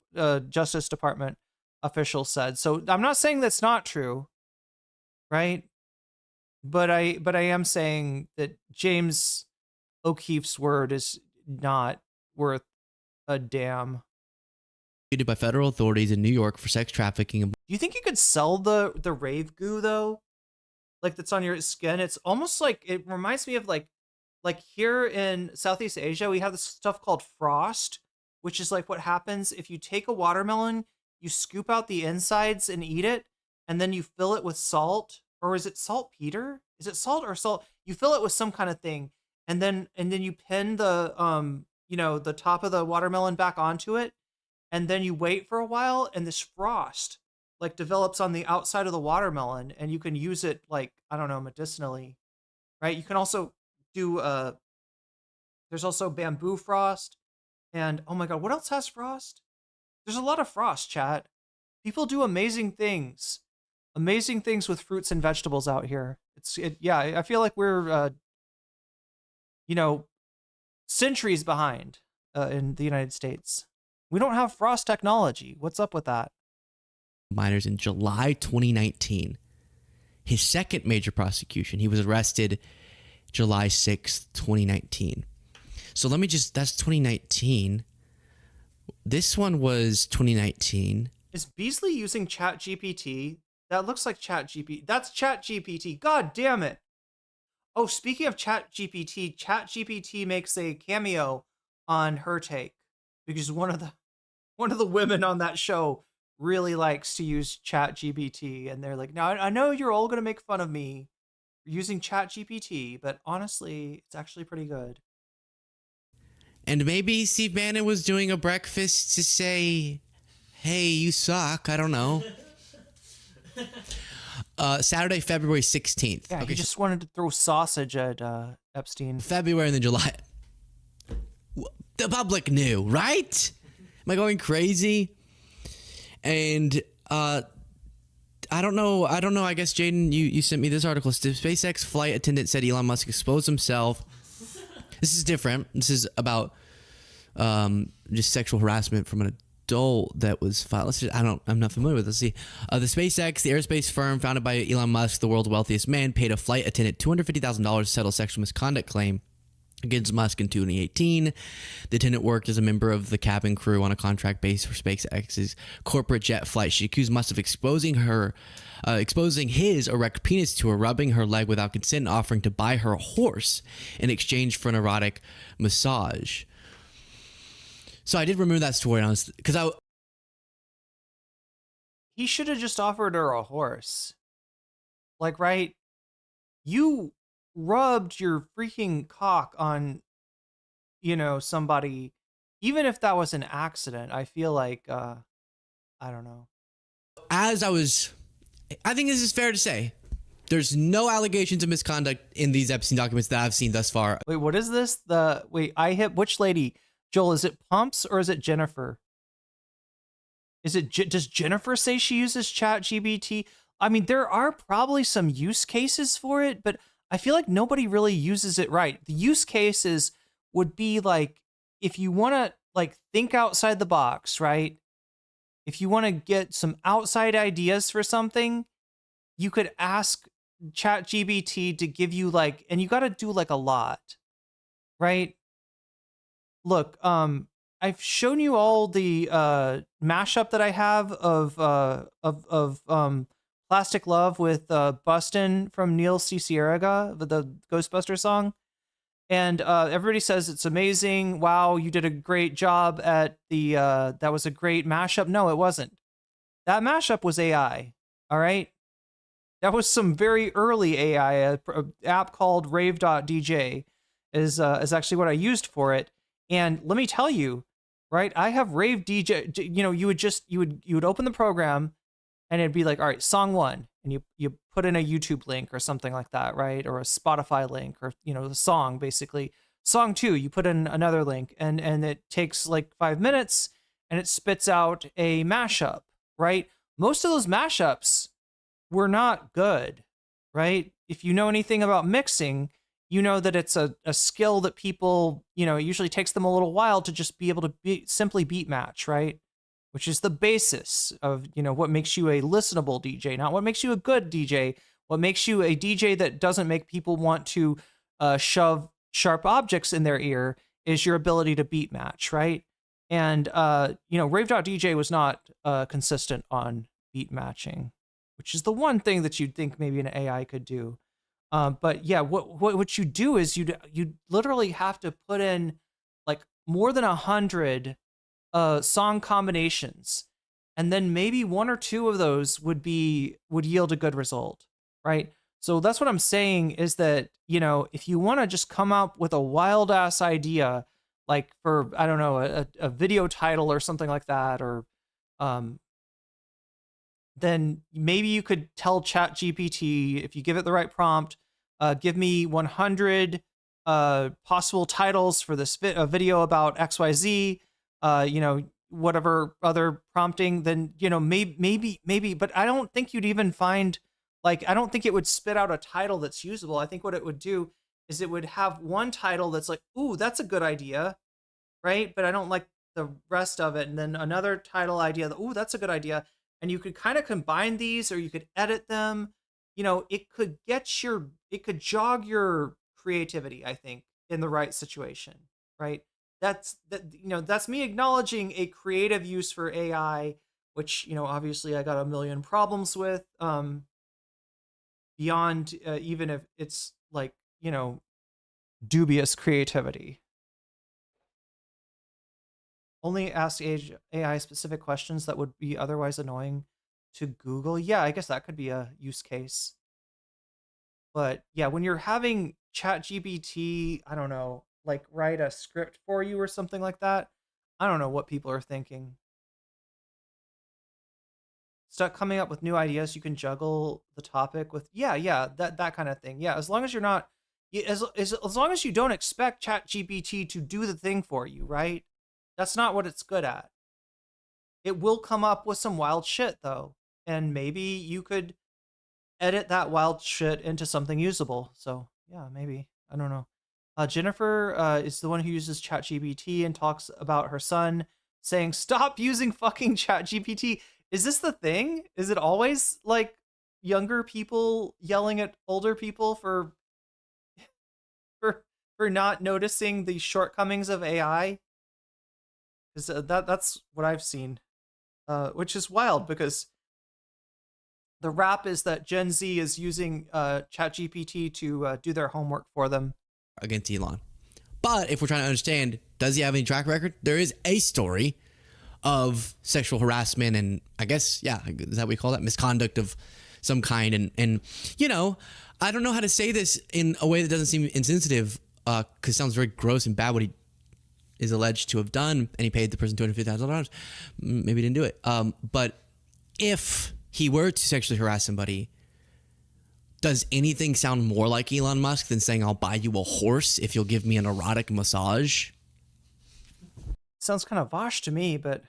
Justice Department official said. So I'm not saying that's not true, right? But I am saying that James O'Keefe's word is not worth a damn. By federal authorities in New York for sex trafficking. Do you think you could sell the rave goo though? Like, that's on your skin? It's almost like, it reminds me of like here in Southeast Asia, we have this stuff called frost, which is like what happens if you take a watermelon, you scoop out the insides and eat it, and then you fill it with salt, or is it saltpeter? Is it salt or salt? You fill it with some kind of thing, and then you pin the the top of the watermelon back onto it, and then you wait for a while, and this frost like develops on the outside of the watermelon, and you can use it, like, I don't know, medicinally, right? You can also do there's also bamboo frost, and oh my god, what else has frost? There's a lot of frost, chat. People do amazing things with fruits and vegetables out here. I feel like we're centuries behind in the United States. We don't have frost technology. What's up with that? Minors in July 2019. His second major prosecution. He was arrested July 6th, 2019. So that's 2019. This one was 2019. Is Beasley using ChatGPT? That looks like ChatGPT. That's ChatGPT. God damn it. Oh, speaking of ChatGPT, ChatGPT makes a cameo on Her Take, because one of the women on that show really likes to use ChatGPT, and they're like, "Now I know you're all gonna make fun of me for using ChatGPT, but honestly, it's actually pretty good." And maybe Steve Bannon was doing a breakfast to say, "Hey, you suck." I don't know. Saturday, February 16th. Yeah, he just wanted to throw sausage at Epstein. February and then July. The public knew, right? Am I going crazy? And I don't know. I guess, Jaden, you sent me this article. The SpaceX flight attendant said Elon Musk exposed himself. This is different. This is about just sexual harassment from an adult that was filed. I'm not familiar with it. Let's see. The SpaceX, the aerospace firm founded by Elon Musk, the world's wealthiest man, paid a flight attendant $250,000 to settle sexual misconduct claim against Musk in 2018. The attendant worked as a member of the cabin crew on a contract base for SpaceX's corporate jet flight. She accused Musk of exposing his erect penis to her, rubbing her leg without consent, and offering to buy her a horse in exchange for an erotic massage. So I did remember that story, because he should have just offered her a horse. Like, right? You rubbed your freaking cock on, somebody, even if that was an accident. I feel like, I don't know. I think this is fair to say, there's no allegations of misconduct in these Epstein documents that I've seen thus far. Wait, what is this? Which lady? Joel, is it Pumps or is it Jennifer? Does Jennifer say she uses ChatGPT? I mean, there are probably some use cases for it, but I feel like nobody really uses it right. The use cases would be like, if you want to like think outside the box, right? if you want to get some outside ideas for something, you could ask ChatGPT to give you like, and you got to do like a lot, right? Look, I've shown you all the mashup that I have of Plastic Love with Bustin' from Neil Cicierega, the Ghostbuster song. And everybody says it's amazing. Wow, you did a great job at the, that was a great mashup. No, it wasn't. That mashup was AI, all right? That was some very early AI. A app called Rave.dj is actually what I used for it. And let me tell you, right? I have Rave DJ. You know, you would open the program, and it'd be like, all right, song 1, and you put in a YouTube link or something like that, right? Or a Spotify link, or the song basically. Song 2, you put in another link, and it takes like 5 minutes, and it spits out a mashup, right? Most of those mashups were not good, right? If you know anything about mixing, you know that it's a skill that people, it usually takes them a little while to just be able to simply beat match, right? Which is the basis of, what makes you a listenable DJ, not what makes you a good DJ, what makes you a DJ that doesn't make people want to shove sharp objects in their ear is your ability to beat match, right? And, Rave.dj was not consistent on beat matching, which is the one thing that you'd think maybe an AI could do. But yeah, what you do is you literally have to put in like more than 100 song combinations, and then maybe 1 or 2 of those would yield a good result, right? So that's what I'm saying is that, if you want to just come up with a wild ass idea, like for, I don't know, a video title or something like that, or then maybe you could tell ChatGPT, if you give it the right prompt, give me 100 possible titles for this video about XYZ, whatever other prompting, then, maybe, but I don't think you'd even find, like, I don't think it would spit out a title that's usable. I think what it would do is it would have one title that's like, ooh, that's a good idea, right? But I don't like the rest of it. And then another title idea that, ooh, that's a good idea. And you could kind of combine these, or you could edit them. It could jog your creativity, I think, in the right situation, right? That's me acknowledging a creative use for AI, which, obviously I got a million problems with, beyond even if it's like, dubious creativity. Only ask AI specific questions that would be otherwise annoying to Google. Yeah, I guess that could be a use case. But yeah, when you're having ChatGPT, I don't know, like write a script for you or something like that, I don't know what people are thinking. Start coming up with new ideas. You can juggle the topic with, that kind of thing. Yeah, as long as you're not, as long as you don't expect ChatGPT to do the thing for you, right? That's not what it's good at. It will come up with some wild shit, though. And maybe you could edit that wild shit into something usable. So, yeah, maybe. I don't know. Jennifer is the one who uses ChatGPT and talks about her son saying, stop using fucking ChatGPT. Is this the thing? Is it always, like, younger people yelling at older people for not noticing the shortcomings of AI? Because that's what I've seen, which is wild, because the rap is that Gen Z is using ChatGPT to do their homework for them. Against Elon. But if we're trying to understand, does he have any track record? There is a story of sexual harassment and, I guess, yeah, is that what we call that? Misconduct of some kind. And I don't know how to say this in a way that doesn't seem insensitive, because it sounds very gross and bad what he is alleged to have done, and he paid the person $250,000. Maybe he didn't do it. But if he were to sexually harass somebody, does anything sound more like Elon Musk than saying, I'll buy you a horse if you'll give me an erotic massage? Sounds kind of Vosh to me, but...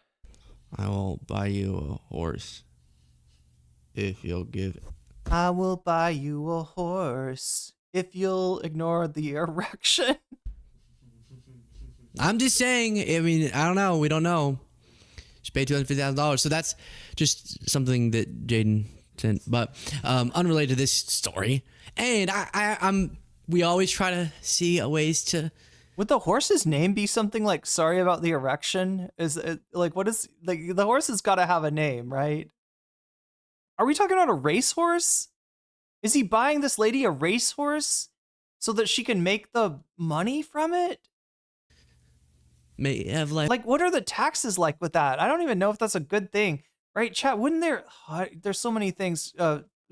I will buy you a horse if you'll give it. I will buy you a horse if you'll ignore the erection. I'm just saying, I mean, I don't know. We don't know. Just pay $250,000. So that's just something that Jaden sent, but unrelated to this story. And we always try to see ways to. Would the horse's name be something like "Sorry about the erection"? Is it like what is like the horse has got to have a name, right? Are we talking about a racehorse? Is he buying this lady a racehorse so that she can make the money from it? May have like what are the taxes like with that? I don't even know if that's a good thing, right? Chat, wouldn't there? There's so many things.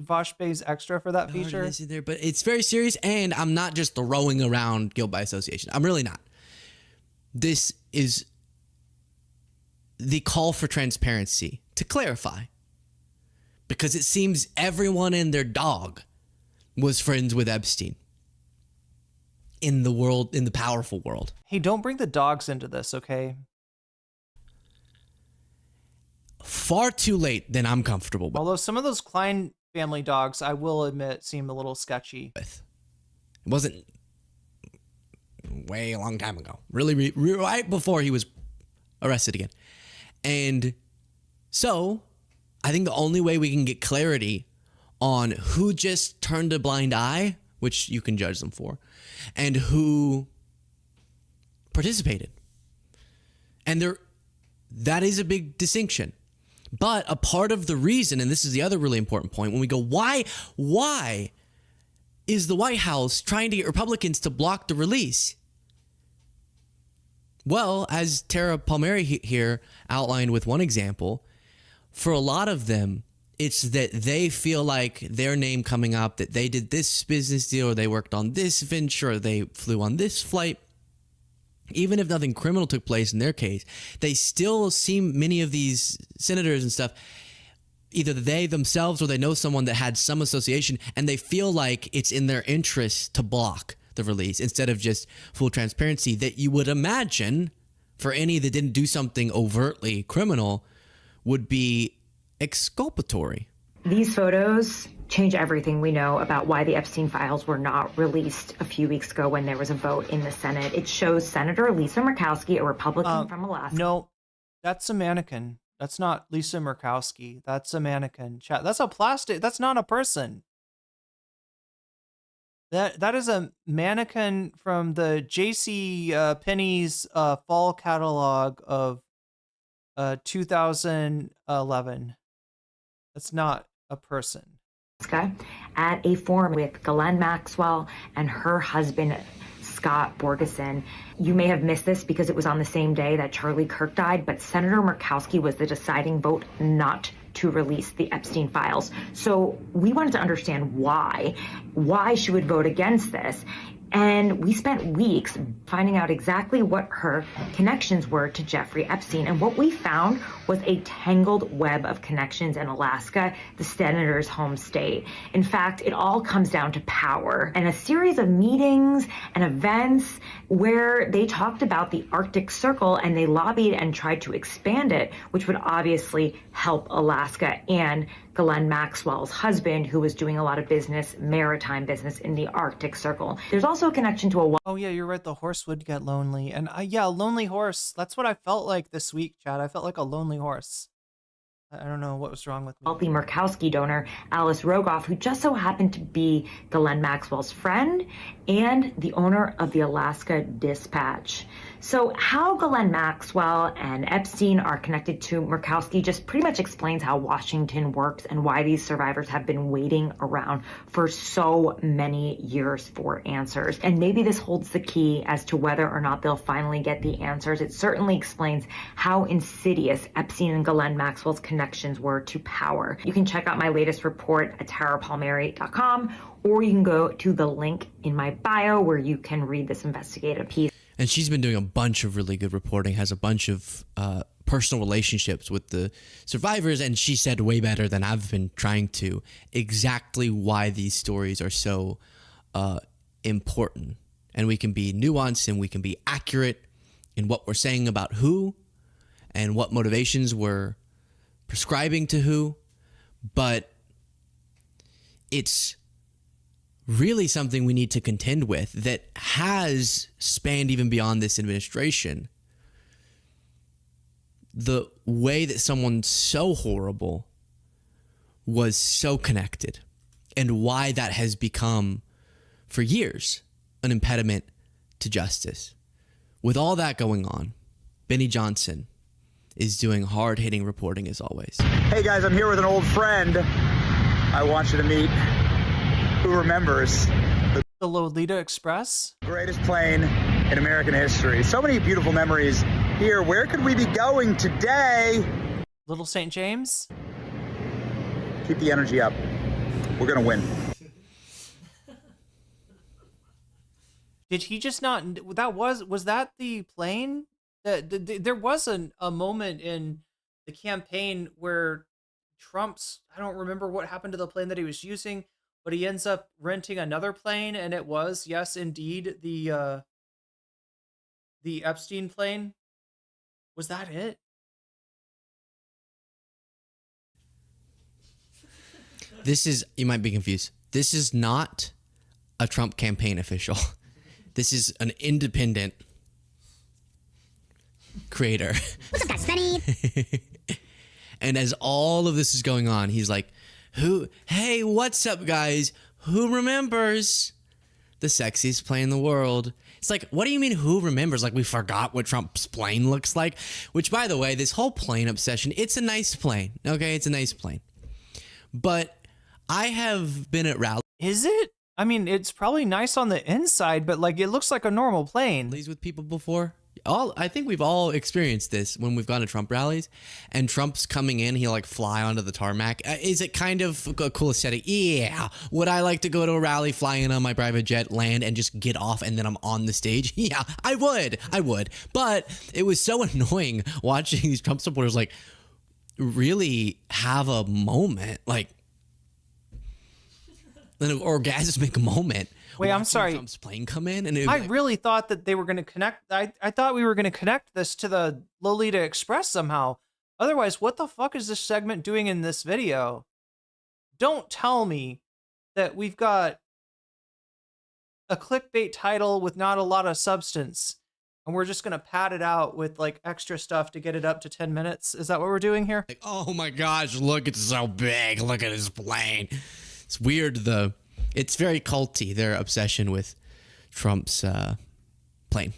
Vosh pays extra for that feature. There, but it's very serious, and I'm not just throwing around guilt by association. I'm really not. This is the call for transparency to clarify, because it seems everyone and their dog was friends with Epstein in the world, in the powerful world. Hey, don't bring the dogs into this, okay? Far too late than I'm comfortable with. Although some of those Klein family dogs, I will admit, seem a little sketchy. It wasn't way a long time ago. Really, right before he was arrested again. And so I think the only way we can get clarity on who just turned a blind eye, which you can judge them for, and who participated. And that is a big distinction. But a part of the reason, and this is the other really important point, when we go, why is the White House trying to get Republicans to block the release? Well, as Tara Palmieri here outlined with one example, for a lot of them, it's that they feel like their name coming up, that they did this business deal, or they worked on this venture, or they flew on this flight. Even if nothing criminal took place in their case, they still seem, many of these senators and stuff, either they themselves or they know someone that had some association, and they feel like it's in their interest to block the release instead of just full transparency that you would imagine for any that didn't do something overtly criminal would be exculpatory. These photos change everything we know about why the Epstein files were not released a few weeks ago when there was a vote in the Senate. It shows Senator Lisa Murkowski, a Republican from Alaska. No, that's a mannequin. That's not Lisa Murkowski. That's a mannequin. Chat. That's a plastic. That's not a person. That is a mannequin from the J.C. Penney's fall catalog of 2011. That's not a person. At a forum with Ghislaine Maxwell and her husband, Scott Borgeson. You may have missed this because it was on the same day that Charlie Kirk died, but Senator Murkowski was the deciding vote not to release the Epstein files. So we wanted to understand why she would vote against this. And we spent weeks finding out exactly what her connections were to Jeffrey Epstein. And what we found was a tangled web of connections in Alaska, the senator's home state. In fact, it all comes down to power and a series of meetings and events where they talked about the Arctic Circle and they lobbied and tried to expand it, which would obviously help Alaska and Ghislaine Maxwell's husband, who was doing a lot of business, maritime business in the Arctic Circle. There's also a connection to a... Oh yeah, you're right. The horse would get lonely. And yeah, a lonely horse. That's what I felt like this week, Chad. I felt like a lonely horse. I don't know what was wrong with me. Wealthy Murkowski donor, Alice Rogoff, who just so happened to be Ghislaine Maxwell's friend and the owner of the Alaska Dispatch. So how Ghislaine Maxwell and Epstein are connected to Murkowski just pretty much explains how Washington works and why these survivors have been waiting around for so many years for answers. And maybe this holds the key as to whether or not they'll finally get the answers. It certainly explains how insidious Epstein and Ghislaine Maxwell's connections were to power. You can check out my latest report at tarapalmieri.com, or you can go to the link in my bio where you can read this investigative piece. And she's been doing a bunch of really good reporting, has a bunch of personal relationships with the survivors, and she said way better than I've been trying to exactly why these stories are so important. And we can be nuanced and we can be accurate in what we're saying about who and what motivations we're prescribing to who, but it's really something we need to contend with that has spanned even beyond this administration. the way that someone so horrible was so connected, and why that has become, for years, an impediment to justice. With all that going on, Benny Johnson is doing hard-hitting reporting as always. Hey guys, I'm here with an old friend I want you to meet, who remembers the Lolita Express, greatest plane in American history. So many beautiful memories here. Where could we be going today? Little St. James. Keep the energy up. We're gonna win. Did he just not? Was that the plane? There was a moment in the campaign where Trump's, I don't remember what happened to the plane that he was using, but he ends up renting another plane, and it was, yes, indeed, the Epstein plane. Was that it? This is, you might be confused. This is not a Trump campaign official. This is an independent creator. What's up, guys? Funny. And as all of this is going on, he's like, hey, what's up, guys? Who remembers the sexiest plane in the world? It's like, what do you mean who remembers? Like, we forgot what Trump's plane looks like? Which, by the way, this whole plane obsession, it's a nice plane. Okay, it's a nice plane. But I have been at rallies. Is it? I mean, it's probably nice on the inside, but like, it looks like a normal plane. With people before. I think we've all experienced this when we've gone to Trump rallies and Trump's coming in, he'll like fly onto the tarmac. Is it kind of a cool aesthetic? Yeah. Would I like to go to a rally, fly in on my private jet, land, and just get off and then I'm on the stage? Yeah, I would. But it was so annoying watching these Trump supporters like really have a moment, like an orgasmic moment. Wait, I'm sorry. Trump's plane come in, and I really thought that they were going to connect. I thought we were going to connect this to the Lolita Express somehow. Otherwise, what the fuck is this segment doing in this video? Don't tell me that we've got a clickbait title with not a lot of substance, and we're just going to pad it out with like extra stuff to get it up to 10 minutes. Is that what we're doing here? Like, oh my gosh, look, it's so big. Look at his plane. It's weird, though. It's very culty, their obsession with Trump's plane.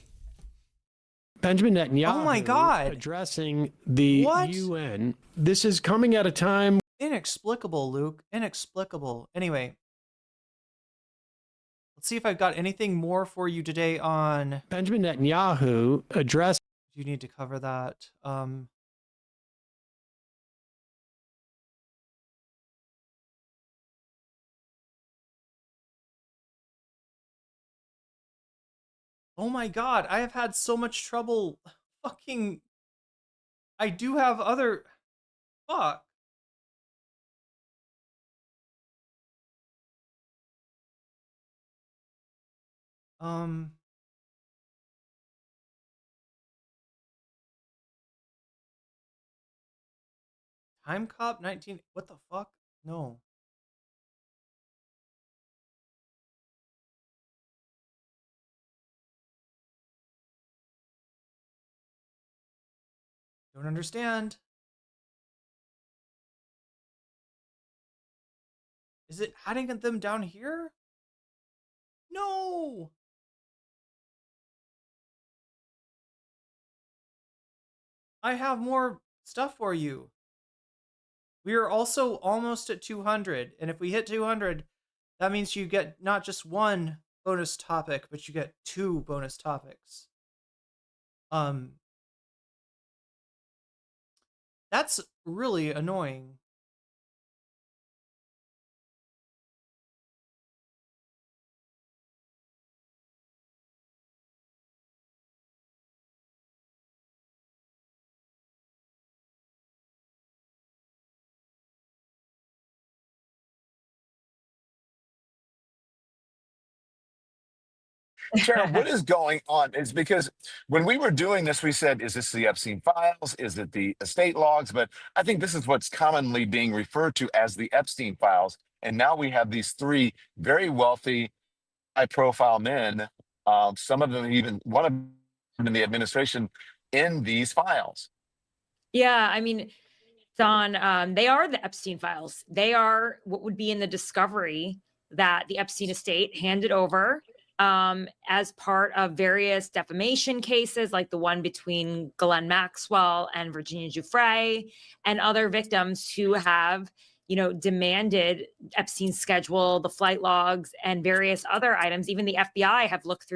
Benjamin Netanyahu. Oh my God. Addressing the UN. This is coming at a time. Inexplicable, Luke. Inexplicable. Anyway, let's see if I've got anything more for you today on Benjamin Netanyahu addressed. You need to cover that. Oh my God, I have had so much trouble fucking... I do have other... Fuck. Time Cop 19... What the fuck? No. Don't understand. Is it adding them down here? No! I have more stuff for you. We are also almost at 200, and if we hit 200, that means you get not just one bonus topic, but you get 2 bonus topics. That's really annoying. Sharon, what is going on? Is because when we were doing this, we said, is this the Epstein files? Is it the estate logs? But I think this is what's commonly being referred to as the Epstein files. And now we have these 3 very wealthy, high-profile men, some of them even one of them in the administration, in these files. Yeah, I mean, Don, they are the Epstein files. They are what would be in the discovery that the Epstein estate handed over as part of various defamation cases, like the one between Ghislaine Maxwell and Virginia Giuffre, and other victims who have, demanded Epstein's schedule, the flight logs, and various other items. Even the FBI has looked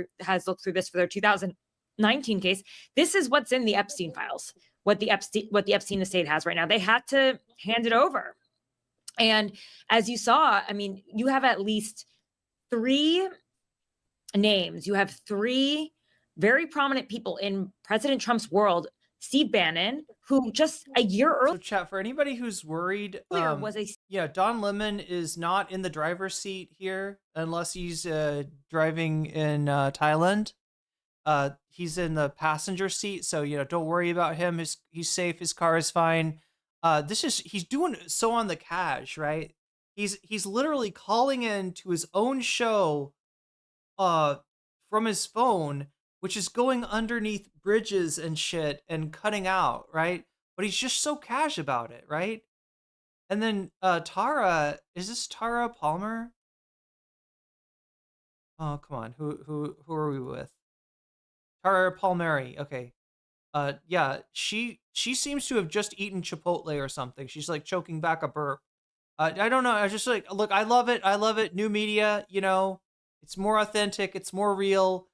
through this for their 2019 case. This is what's in the Epstein files. What the Epstein estate has right now. They had to hand it over. And as you saw, I mean, you have at least 3 names. You have 3 very prominent people in President Trump's world. Steve Bannon, who just a year earlier. So chat, for anybody who's worried, Don Lemon is not in the driver's seat here unless he's driving in Thailand. He's in the passenger seat, so don't worry about him. He's safe. His car is fine. He's doing so on the cash, right? He's literally calling in to his own show, from his phone, which is going underneath bridges and shit and cutting out, right? But he's just so cash about it, right? And then Tara, is this Tara Palmer? Oh, come on, who are we with? Tara Palmieri, okay. Yeah, she seems to have just eaten Chipotle or something. She's like choking back a burp. I don't know. I was just like, look, I love it. New media, it's more authentic, it's more real.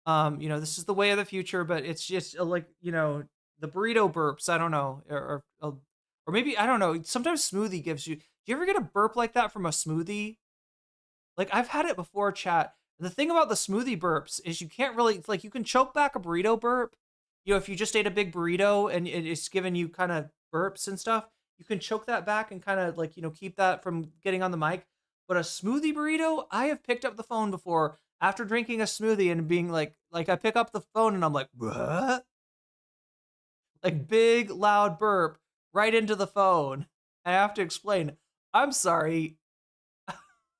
This is the way of the future, but it's just like, the burrito burps. I don't know, or maybe I don't know. Sometimes smoothie gives you. Do you ever get a burp like that from a smoothie? Like I've had it before, chat. The thing about the smoothie burps is you can't really, like, you can choke back a burrito burp. If you just ate a big burrito and it's giving you kind of burps and stuff, you can choke that back and kind of like, keep that from getting on the mic. But a smoothie burrito, I have picked up the phone before after drinking a smoothie and being like I pick up the phone and I'm like, what? Like big, loud burp right into the phone. I have to explain, I'm sorry.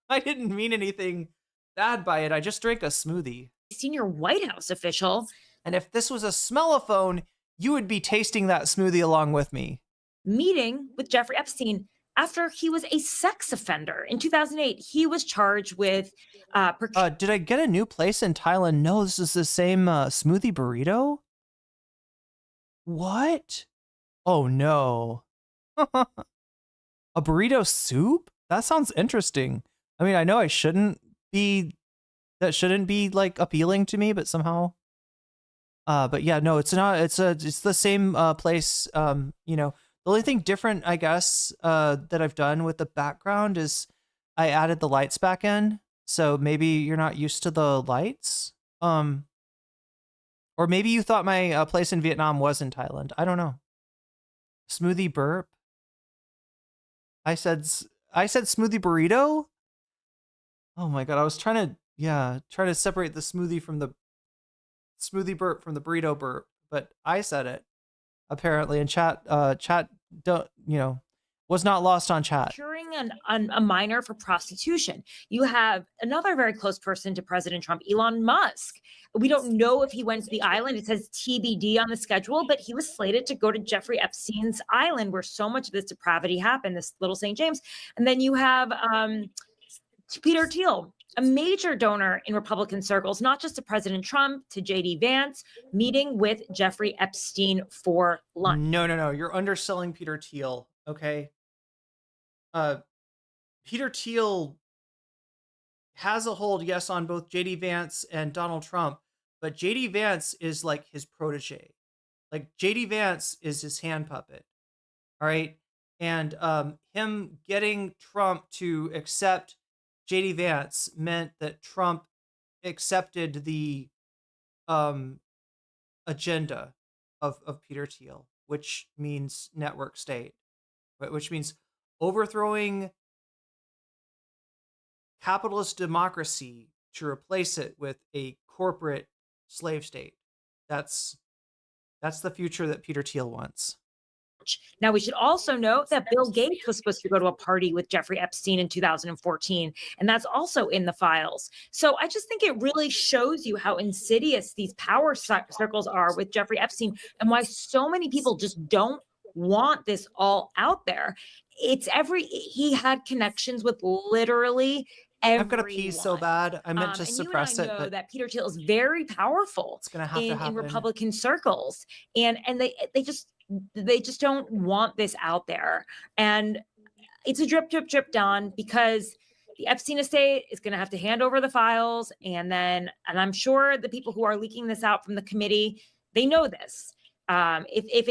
I didn't mean anything bad by it. I just drank a smoothie. Senior White House official. And if this was a smellophone, you would be tasting that smoothie along with me. Meeting with Jeffrey Epstein after he was a sex offender. In 2008, he was charged with... did I get a new place in Thailand? No, this is the same smoothie burrito? What? Oh, no. A burrito soup? That sounds interesting. I mean, I know that shouldn't be like appealing to me, but somehow but yeah, no, it's not. It's the same place. The only thing different, I guess, that I've done with the background is I added the lights back in, so maybe you're not used to the lights, or maybe you thought my place in Vietnam was in Thailand. I don't know. Smoothie burp. I said smoothie burrito. Oh my god, I was trying to separate the smoothie from the smoothie burp from the burrito burp, but I said it apparently, and chat don't was not lost on chat. Procuring a minor for prostitution. You have another very close person to President Trump, Elon Musk. We don't know if he went to the island. It says TBD on the schedule, but he was slated to go to Jeffrey Epstein's island, where so much of this depravity happened, this little St. James. And then you have Peter Thiel, a major donor in Republican circles, not just to President Trump, to J.D. Vance, meeting with Jeffrey Epstein for lunch. No. You're underselling Peter Thiel, okay? Peter Thiel has a hold, yes, on both J.D. Vance and Donald Trump, but J.D. Vance is like his protege. Like, J.D. Vance is his hand puppet, all right? And him getting Trump to accept J.D. Vance meant that Trump accepted the agenda of Peter Thiel, which means network state, which means overthrowing capitalist democracy to replace it with a corporate slave state. That's the future that Peter Thiel wants. Now, we should also note that Bill Gates was supposed to go to a party with Jeffrey Epstein in 2014, and that's also in the files. So I just think it really shows you how insidious these power circles are with Jeffrey Epstein, and why so many people just don't want this all out there. He had connections with literally everyone. I've got to pee so bad. I meant to suppress and you and I it, know but that Peter Thiel is very powerful. it's gonna have to happen In Republican circles, and they just don't want this out there. And it's a drip, drip, drip, Don, because the Epstein estate is going to have to hand over the files, and I'm sure the people who are leaking this out from the committee, they know this. If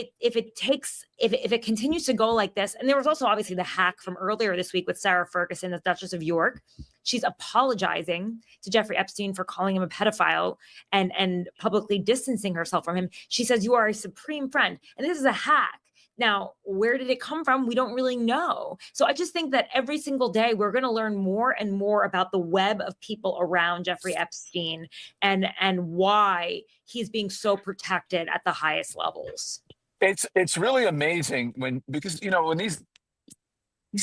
it continues to go like this, and there was also obviously the hack from earlier this week with Sarah Ferguson, the Duchess of York. She's apologizing to Jeffrey Epstein for calling him a pedophile and publicly distancing herself from him. She says, "You are a supreme friend," and this is a hack. Now, where did it come from? We don't really know. So I just think that every single day we're going to learn more and more about the web of people around Jeffrey Epstein and why he's being so protected at the highest levels. It's really amazing because when these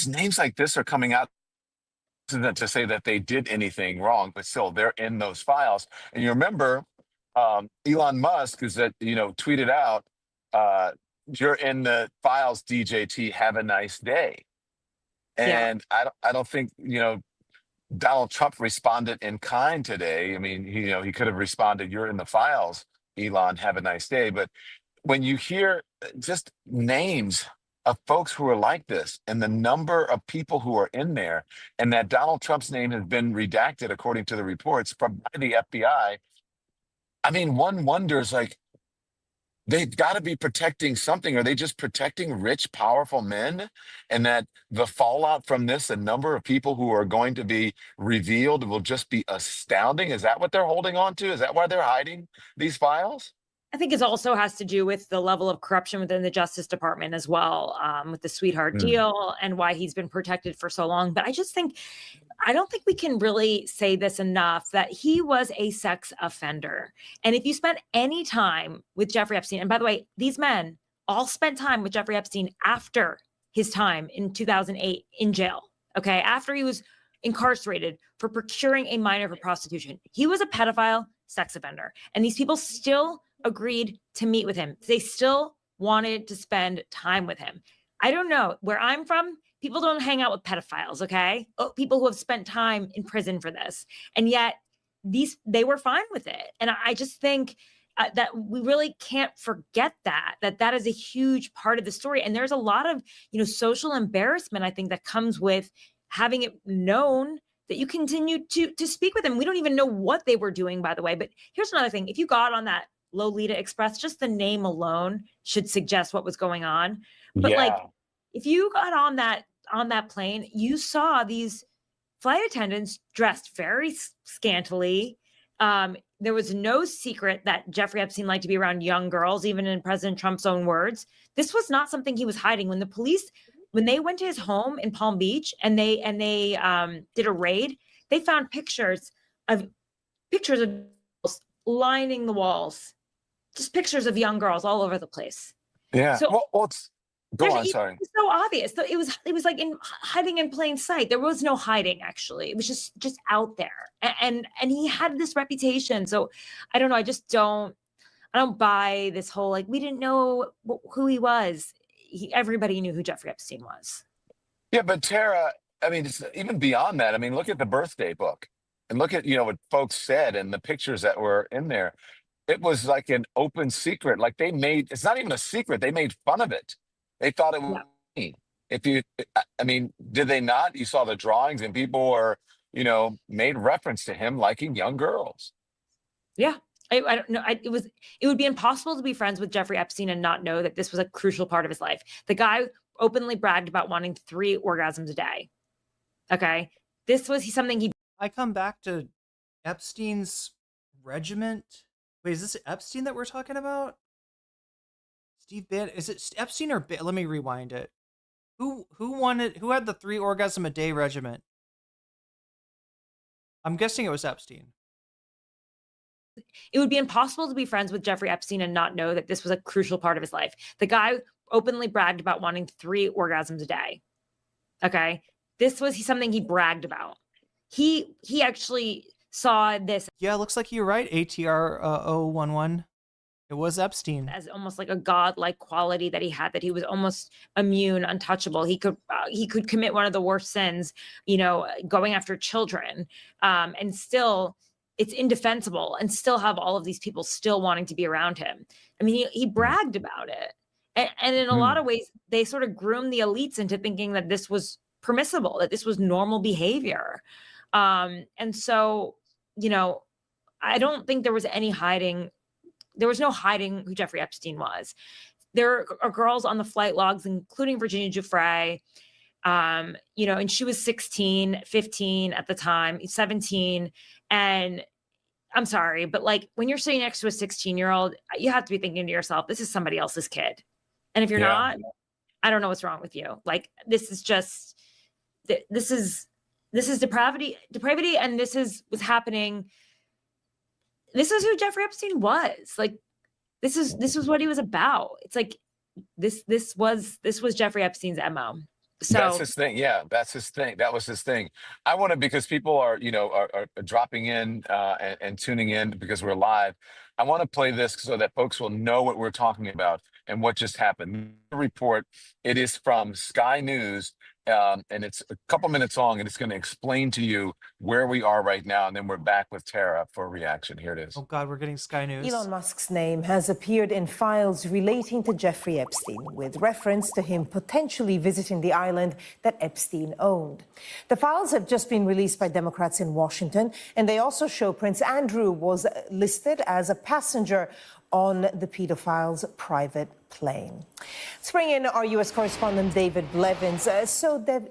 names like this are coming out, isn't to say that they did anything wrong, but still they're in those files. And you remember Elon Musk tweeted out, "You're in the files, DJT. Have a nice day." And I don't think Donald Trump responded in kind today. I mean, he could have responded, "You're in the files, Elon. Have a nice day." But when you hear just names of folks who are like this, and the number of people who are in there, and that Donald Trump's name has been redacted according to the reports by the FBI, I mean, one wonders they've got to be protecting something. Are they just protecting rich, powerful men? And that the fallout from this, the number of people who are going to be revealed will just be astounding. Is that what they're holding on to? Is that why they're hiding these files? I think it also has to do with the level of corruption within the Justice Department as well, with the sweetheart deal and why he's been protected for so long. But I don't think we can really say this enough, that he was a sex offender. And if you spent any time with Jeffrey Epstein, and by the way, these men all spent time with Jeffrey Epstein after his time in 2008 in jail, okay? After he was incarcerated for procuring a minor for prostitution. He was a pedophile sex offender. And these people still agreed to meet with him. They still wanted to spend time with him. I don't know. Where I'm from, people don't hang out with pedophiles, okay? People who have spent time in prison for this. And yet they were fine with it. And I just think that we really can't forget that is a huge part of the story. And there's a lot of, social embarrassment, I think, that comes with having it known that you continue to speak with them. We don't even know what they were doing, by the way. But here's another thing. If you got on that Lolita Express, just the name alone should suggest what was going on. But if you got on that plane, you saw these flight attendants dressed very scantily. There was no secret that Jeffrey Epstein liked to be around young girls, even in President Trump's own words. This was not something he was hiding. When the police, when they went to his home in Palm Beach and they did a raid, they found pictures of girls lining the walls, just pictures of young girls all over the place. Yeah. So, go on. Sorry. It's so obvious. So it was like hiding in plain sight. There was no hiding, actually. It was just out there. And he had this reputation. So I don't know. I don't buy this whole, we didn't know who he was. Everybody knew who Jeffrey Epstein was. Yeah, but Tara, I mean, it's even beyond that. I mean, look at the birthday book and look at, what folks said and the pictures that were in there. It was like an open secret. It's not even a secret. They made fun of it. They thought it was mean. Did they not? You saw the drawings and people were, made reference to him liking young girls. Yeah. I don't know. It would be impossible to be friends with Jeffrey Epstein and not know that this was a crucial part of his life. The guy openly bragged about wanting 3 orgasms a day. Okay. This was something I come back to Epstein's regiment. Wait, is this Epstein that we're talking about? Steve Bannon? Is it Epstein or Let me rewind it. Who had the 3 orgasm a day regiment? I'm guessing it was Epstein. It would be impossible to be friends with Jeffrey Epstein and not know that this was a crucial part of his life. The guy openly bragged about wanting 3 orgasms a day. Okay. This was something he bragged about. He actually saw this. Yeah, looks like you're right, ATR 011. It was Epstein. As almost like a godlike quality that he had, that he was almost immune, untouchable. He could commit one of the worst sins, going after children, and still it's indefensible, and still have all of these people still wanting to be around him. I mean, he bragged about it. And in a lot of ways, they sort of groomed the elites into thinking that this was permissible, that this was normal behavior. And so, I don't think there was any hiding. There was no hiding who Jeffrey Epstein was. There are girls on the flight logs, including Virginia Giuffre, and she was 16, 15 at the time, 17. And I'm sorry, but like when you're sitting next to a 16-year-old, you have to be thinking to yourself, this is somebody else's kid. And if you're not, I don't know what's wrong with you. Like, this is depravity. And this was happening. This is who Jeffrey Epstein was. Like, this was what he was about. It's like, this was Jeffrey Epstein's MO. So that's his thing. Yeah, that's his thing. That was his thing. I want to, because people are dropping in and tuning in because we're live. I want to play this so that folks will know what we're talking about and what just happened. The report, it is from Sky News, and it's a couple minutes long, and it's going to explain to you where we are right now. And then we're back with Tara for a reaction. Here it is. Oh God, we're getting Sky News. Elon Musk's name has appeared in files relating to Jeffrey Epstein, with reference to him potentially visiting the island that Epstein owned. The files have just been released by Democrats in Washington, and they also show Prince Andrew was listed as a passenger on the pedophile's private plane. Let's bring in our U.S. correspondent, David Blevins.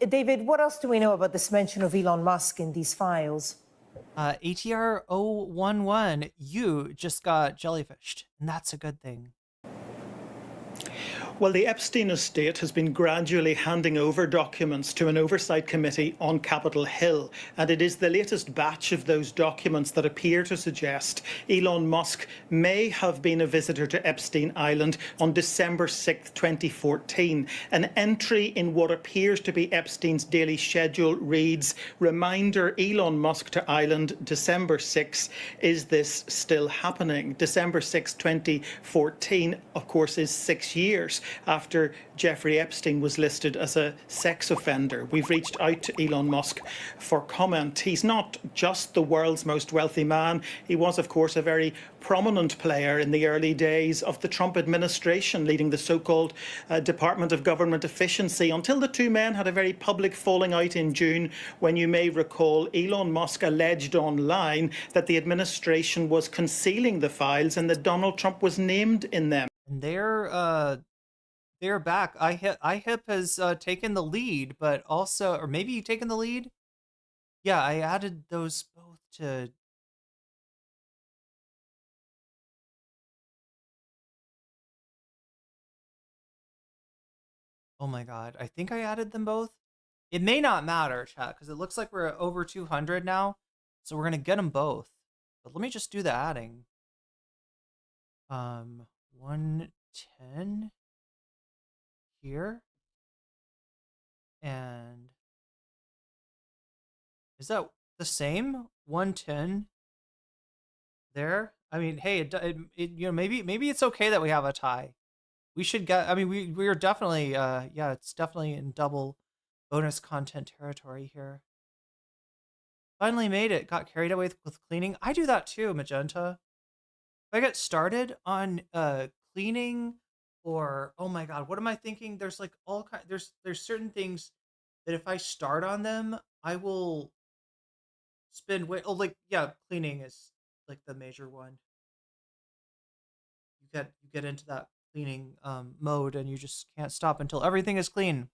David, what else do we know about this mention of Elon Musk in these files? ATR 011, you just got jellyfished, and that's a good thing. Well, the Epstein estate has been gradually handing over documents to an oversight committee on Capitol Hill, and it is the latest batch of those documents that appear to suggest Elon Musk may have been a visitor to Epstein Island on December 6, 2014. An entry in what appears to be Epstein's daily schedule reads, "Reminder, Elon Musk to island, December 6. Is this still happening?" December 6, 2014, of course, is 6 years after Jeffrey Epstein was listed as a sex offender. We've reached out to Elon Musk for comment. He's not just the world's most wealthy man. He was, of course, a very prominent player in the early days of the Trump administration, leading the so-called Department of Government Efficiency, until the two men had a very public falling out in June, when you may recall Elon Musk alleged online that the administration was concealing the files and that Donald Trump was named in them. And they're back. IHIP has taken the lead, but also, or maybe you taken the lead? Yeah, I added those both to... Oh my God, I think I added them both. It may not matter, chat, because it looks like we're at over 200 now, so we're going to get them both. But let me just do the adding. 110... here, and is that the same 110 there? I mean, hey, maybe it's okay that we have a tie. We should get, I mean, we are definitely yeah, it's definitely in double bonus content territory here. Finally made it. Got carried away with cleaning. I do that too, Magenta. If I get started on cleaning, or oh my God, what am I thinking? There's like all kind. There's certain things that if I start on them, I will spend way. Oh, like yeah, cleaning is like the major one. You get into that cleaning mode, and you just can't stop until everything is clean.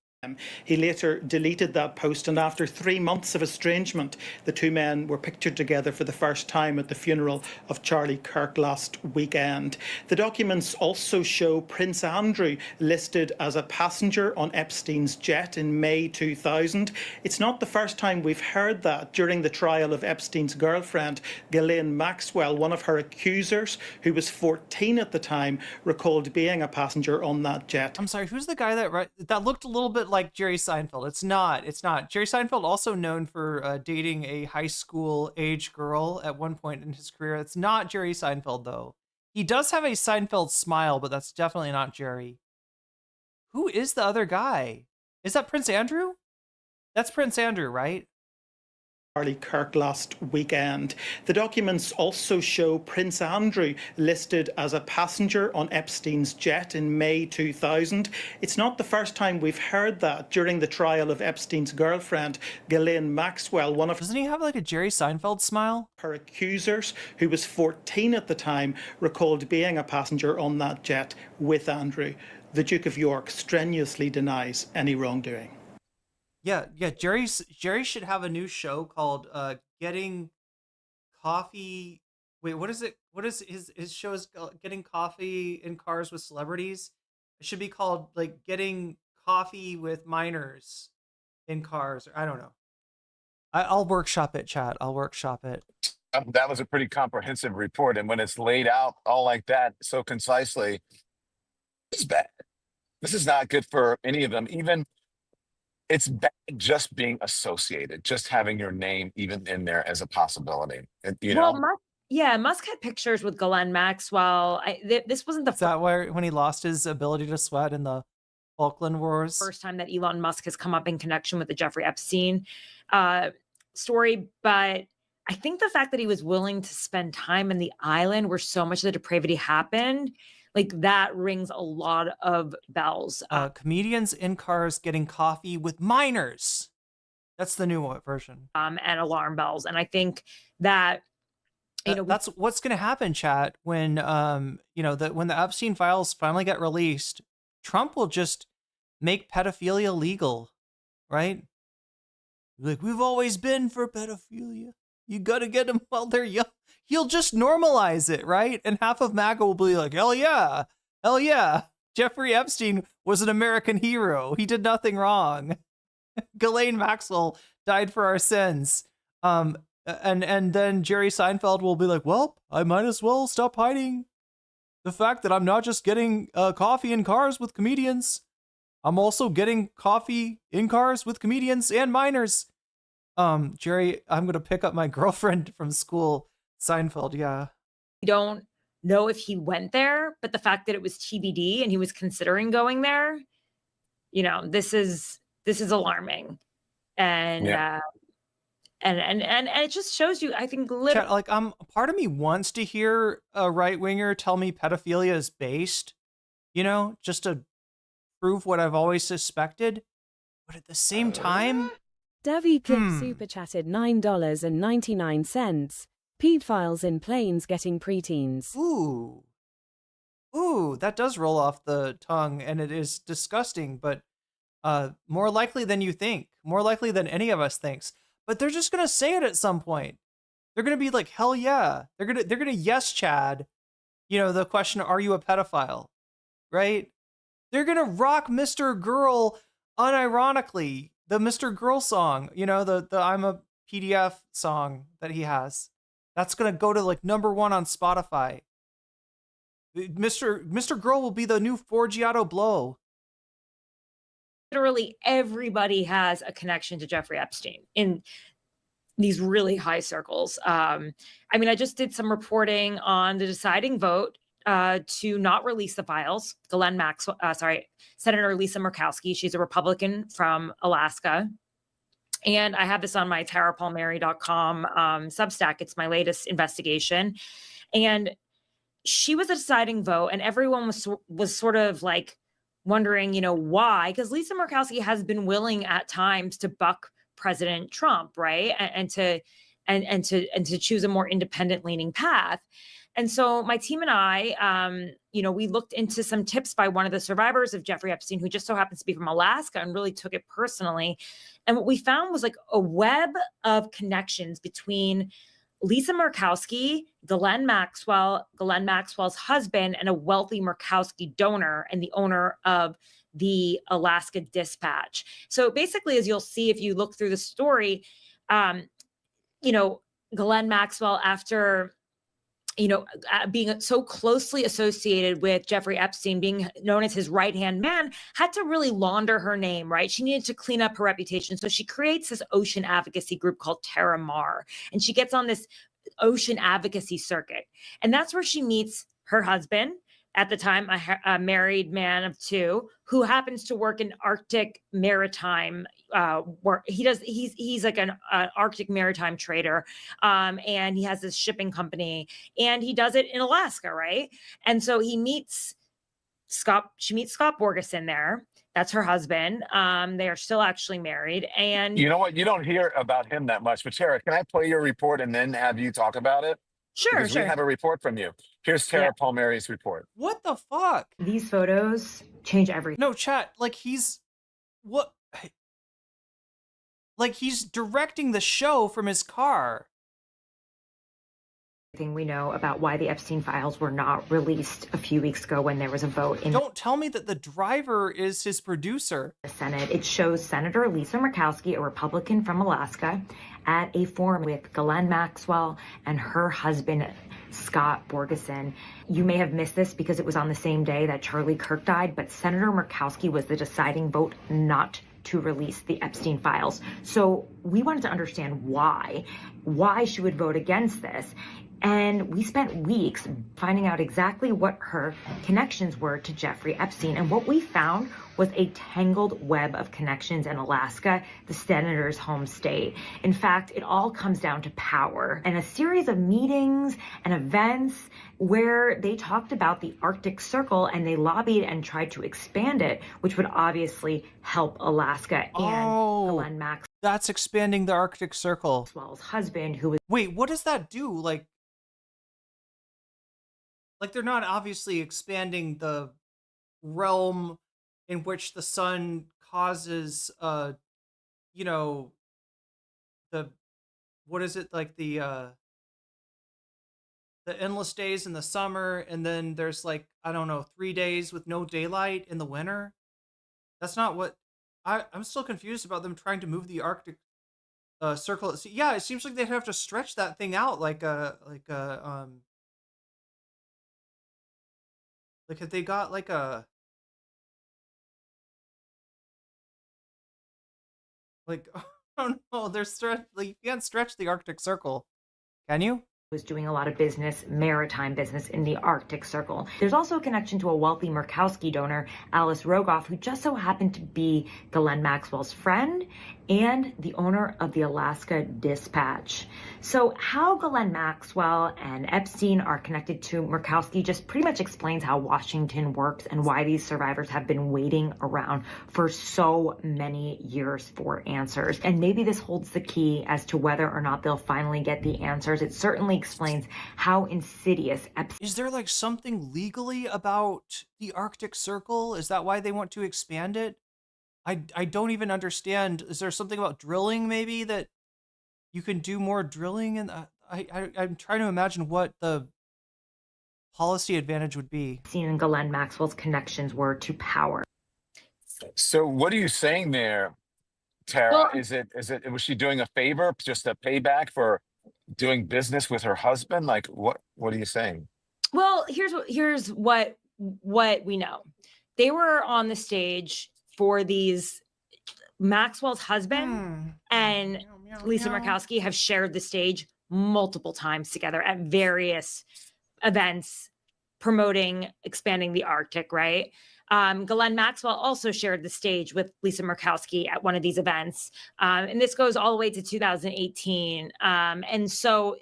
He later deleted that post, and after 3 months of estrangement, the two men were pictured together for the first time at the funeral of Charlie Kirk last weekend. The documents also show Prince Andrew listed as a passenger on Epstein's jet in May 2000. It's not the first time we've heard that. During the trial of Epstein's girlfriend, Ghislaine Maxwell, one of her accusers, who was 14 at the time, recalled being a passenger on that jet. I'm sorry, who's the guy that looked a little bit like Jerry Seinfeld? It's not. Jerry Seinfeld, also known for dating a high school age girl at one point in his career. It's not Jerry Seinfeld, though. He does have a Seinfeld smile, but that's definitely not Jerry. Who is the other guy? Is that Prince Andrew? That's Prince Andrew, right? Charlie Kirk last weekend. The documents also show Prince Andrew listed as a passenger on Epstein's jet in May 2000. It's not the first time we've heard that. During the trial of Epstein's girlfriend, Ghislaine Maxwell, one of Doesn't he have like a Jerry Seinfeld smile? Her accusers, who was 14 at the time, recalled being a passenger on that jet with Andrew. The Duke of York strenuously denies any wrongdoing. Yeah. Jerry should have a new show called Getting Coffee. Wait, what is it? What is his show is Getting Coffee in Cars with Celebrities? It should be called like Getting Coffee with Minors in Cars. I don't know. I'll workshop it, chat. I'll workshop it. That was a pretty comprehensive report, and when it's laid out all like that, so concisely, it's bad. This is not good for any of them. Even it's bad just being associated, just having your name even in there as a possibility. You know? Musk had pictures with Ghislaine Maxwell. This wasn't the Is that where when he lost his ability to sweat in the Falkland Wars? first time that Elon Musk has come up in connection with the Jeffrey Epstein story, but I think the fact that he was willing to spend time in the island where so much of the depravity happened, like that rings a lot of bells. Comedians in cars getting coffee with minors. That's the new version. And alarm bells. And I think that, that's what's going to happen, chat, when, when the Epstein files finally get released, Trump will just make pedophilia legal, right? Like, we've always been for pedophilia. You got to get them while they're young. He'll just normalize it, right? And half of MAGA will be like, hell yeah. Jeffrey Epstein was an American hero. He did nothing wrong. Ghislaine Maxwell died for our sins. And then Jerry Seinfeld will be like, well, I might as well stop hiding the fact that I'm not just getting coffee in cars with comedians. I'm also getting coffee in cars with comedians and minors. Jerry, I'm going to pick up my girlfriend from school. Seinfeld, yeah. We don't know if he went there, but the fact that it was TBD and he was considering going there, this is alarming. And and it just shows you, I think, like part of me wants to hear a right winger tell me pedophilia is based, just to prove what I've always suspected. But at the same time, Davy Cook super chatted $9.99. Pedophiles in planes getting preteens. Ooh, that does roll off the tongue, and it is disgusting, but more likely than you think, more likely than any of us thinks. But they're just gonna say it at some point. They're gonna be like, hell yeah. They're gonna yes, Chad. The question, are you a pedophile? Right? They're gonna rock Mr. Girl unironically. The Mr. Girl song, the I'm a PDF song that he has. That's going to go to like #1 on Spotify. Mr. Girl will be the new Forgiato Blow. Literally everybody has a connection to Jeffrey Epstein in these really high circles. I just did some reporting on the deciding vote to not release the files. Senator Lisa Murkowski, she's a Republican from Alaska. And I have this on my TaraPalmieri.com Substack. It's my latest investigation. And she was a deciding vote, and everyone was sort of like wondering, why? Because Lisa Murkowski has been willing at times to buck President Trump, right? And to choose a more independent leaning path. And so my team and I, we looked into some tips by one of the survivors of Jeffrey Epstein, who just so happens to be from Alaska and really took it personally. And what we found was like a web of connections between Lisa Murkowski, Ghislaine Maxwell's husband, and a wealthy Murkowski donor and the owner of the Alaska Dispatch. So basically, as you'll see if you look through the story, Ghislaine Maxwell, after being so closely associated with Jeffrey Epstein, being known as his right-hand man, had to really launder her name, right? She needed to clean up her reputation. So she creates this ocean advocacy group called Terra Mar, and she gets on this ocean advocacy circuit. And that's where she meets her husband, at the time a married man of 2, who happens to work in Arctic maritime work. He's like an Arctic maritime trader, and he has this shipping company, and he does it in Alaska, right? And so she meets Scott Borgeson there. That's her husband. They are still actually married. And you know what? You don't hear about him that much. But Tara, can I play your report and then have you talk about it? Sure, because we have a report from you. Here's Tara Palmieri's report. What the fuck? These photos change everything. No, chat, like he's directing the show from his car. We know about why the Epstein files were not released a few weeks ago when there was a vote in Don't tell me that the driver is his producer. The Senate. It shows Senator Lisa Murkowski, a Republican from Alaska, at a forum with Ghislaine Maxwell and her husband, Scott Borgeson. You may have missed this because it was on the same day that Charlie Kirk died, but Senator Murkowski was the deciding vote not to release the Epstein files. So we wanted to understand why she would vote against this. And we spent weeks finding out exactly what her connections were to Jeffrey Epstein. And what we found was a tangled web of connections in Alaska, the senator's home state. In fact, it all comes down to power and a series of meetings and events where they talked about the Arctic Circle and they lobbied and tried to expand it, which would obviously help Alaska and Ghislaine Maxwell. That's expanding the Arctic Circle. Maxwell's husband, who was... Wait, what does that do? Like they're not obviously expanding the realm in which the sun causes, the what is it, like the endless days in the summer, and then there's like, I don't know, 3 days with no daylight in the winter. That's not what I'm still confused about them trying to move the Arctic Circle. Yeah, it seems like they'd have to stretch that thing out like if they got like a I don't know, you can't stretch the Arctic Circle, can you? Was doing a lot of business, maritime business in the Arctic Circle. There's also a connection to a wealthy Murkowski donor, Alice Rogoff, who just so happened to be Ghislaine Maxwell's friend and the owner of the Alaska Dispatch. So how Ghislaine Maxwell and Epstein are connected to Murkowski just pretty much explains how Washington works and why these survivors have been waiting around for so many years for answers. And maybe this holds the key as to whether or not they'll finally get the answers. It certainly explains how insidious Epstein... Is there like something legally about the Arctic Circle? Is that why they want to expand it? I don't even understand. Is there something about drilling maybe that you can do more drilling? And I'm trying to imagine what the policy advantage would be. Epstein and Ghislaine Maxwell's connections were to power. So what are you saying there, Tara? Well, Was she doing a favor, just a payback for doing business with her husband? Like what are you saying? Well, here's what we know. They were on the stage for these. Maxwell's husband and Lisa Murkowski have shared the stage multiple times together at various events promoting expanding the Arctic, right? Ghislaine Maxwell also shared the stage with Lisa Murkowski at one of these events. And this goes all the way to 2018. And so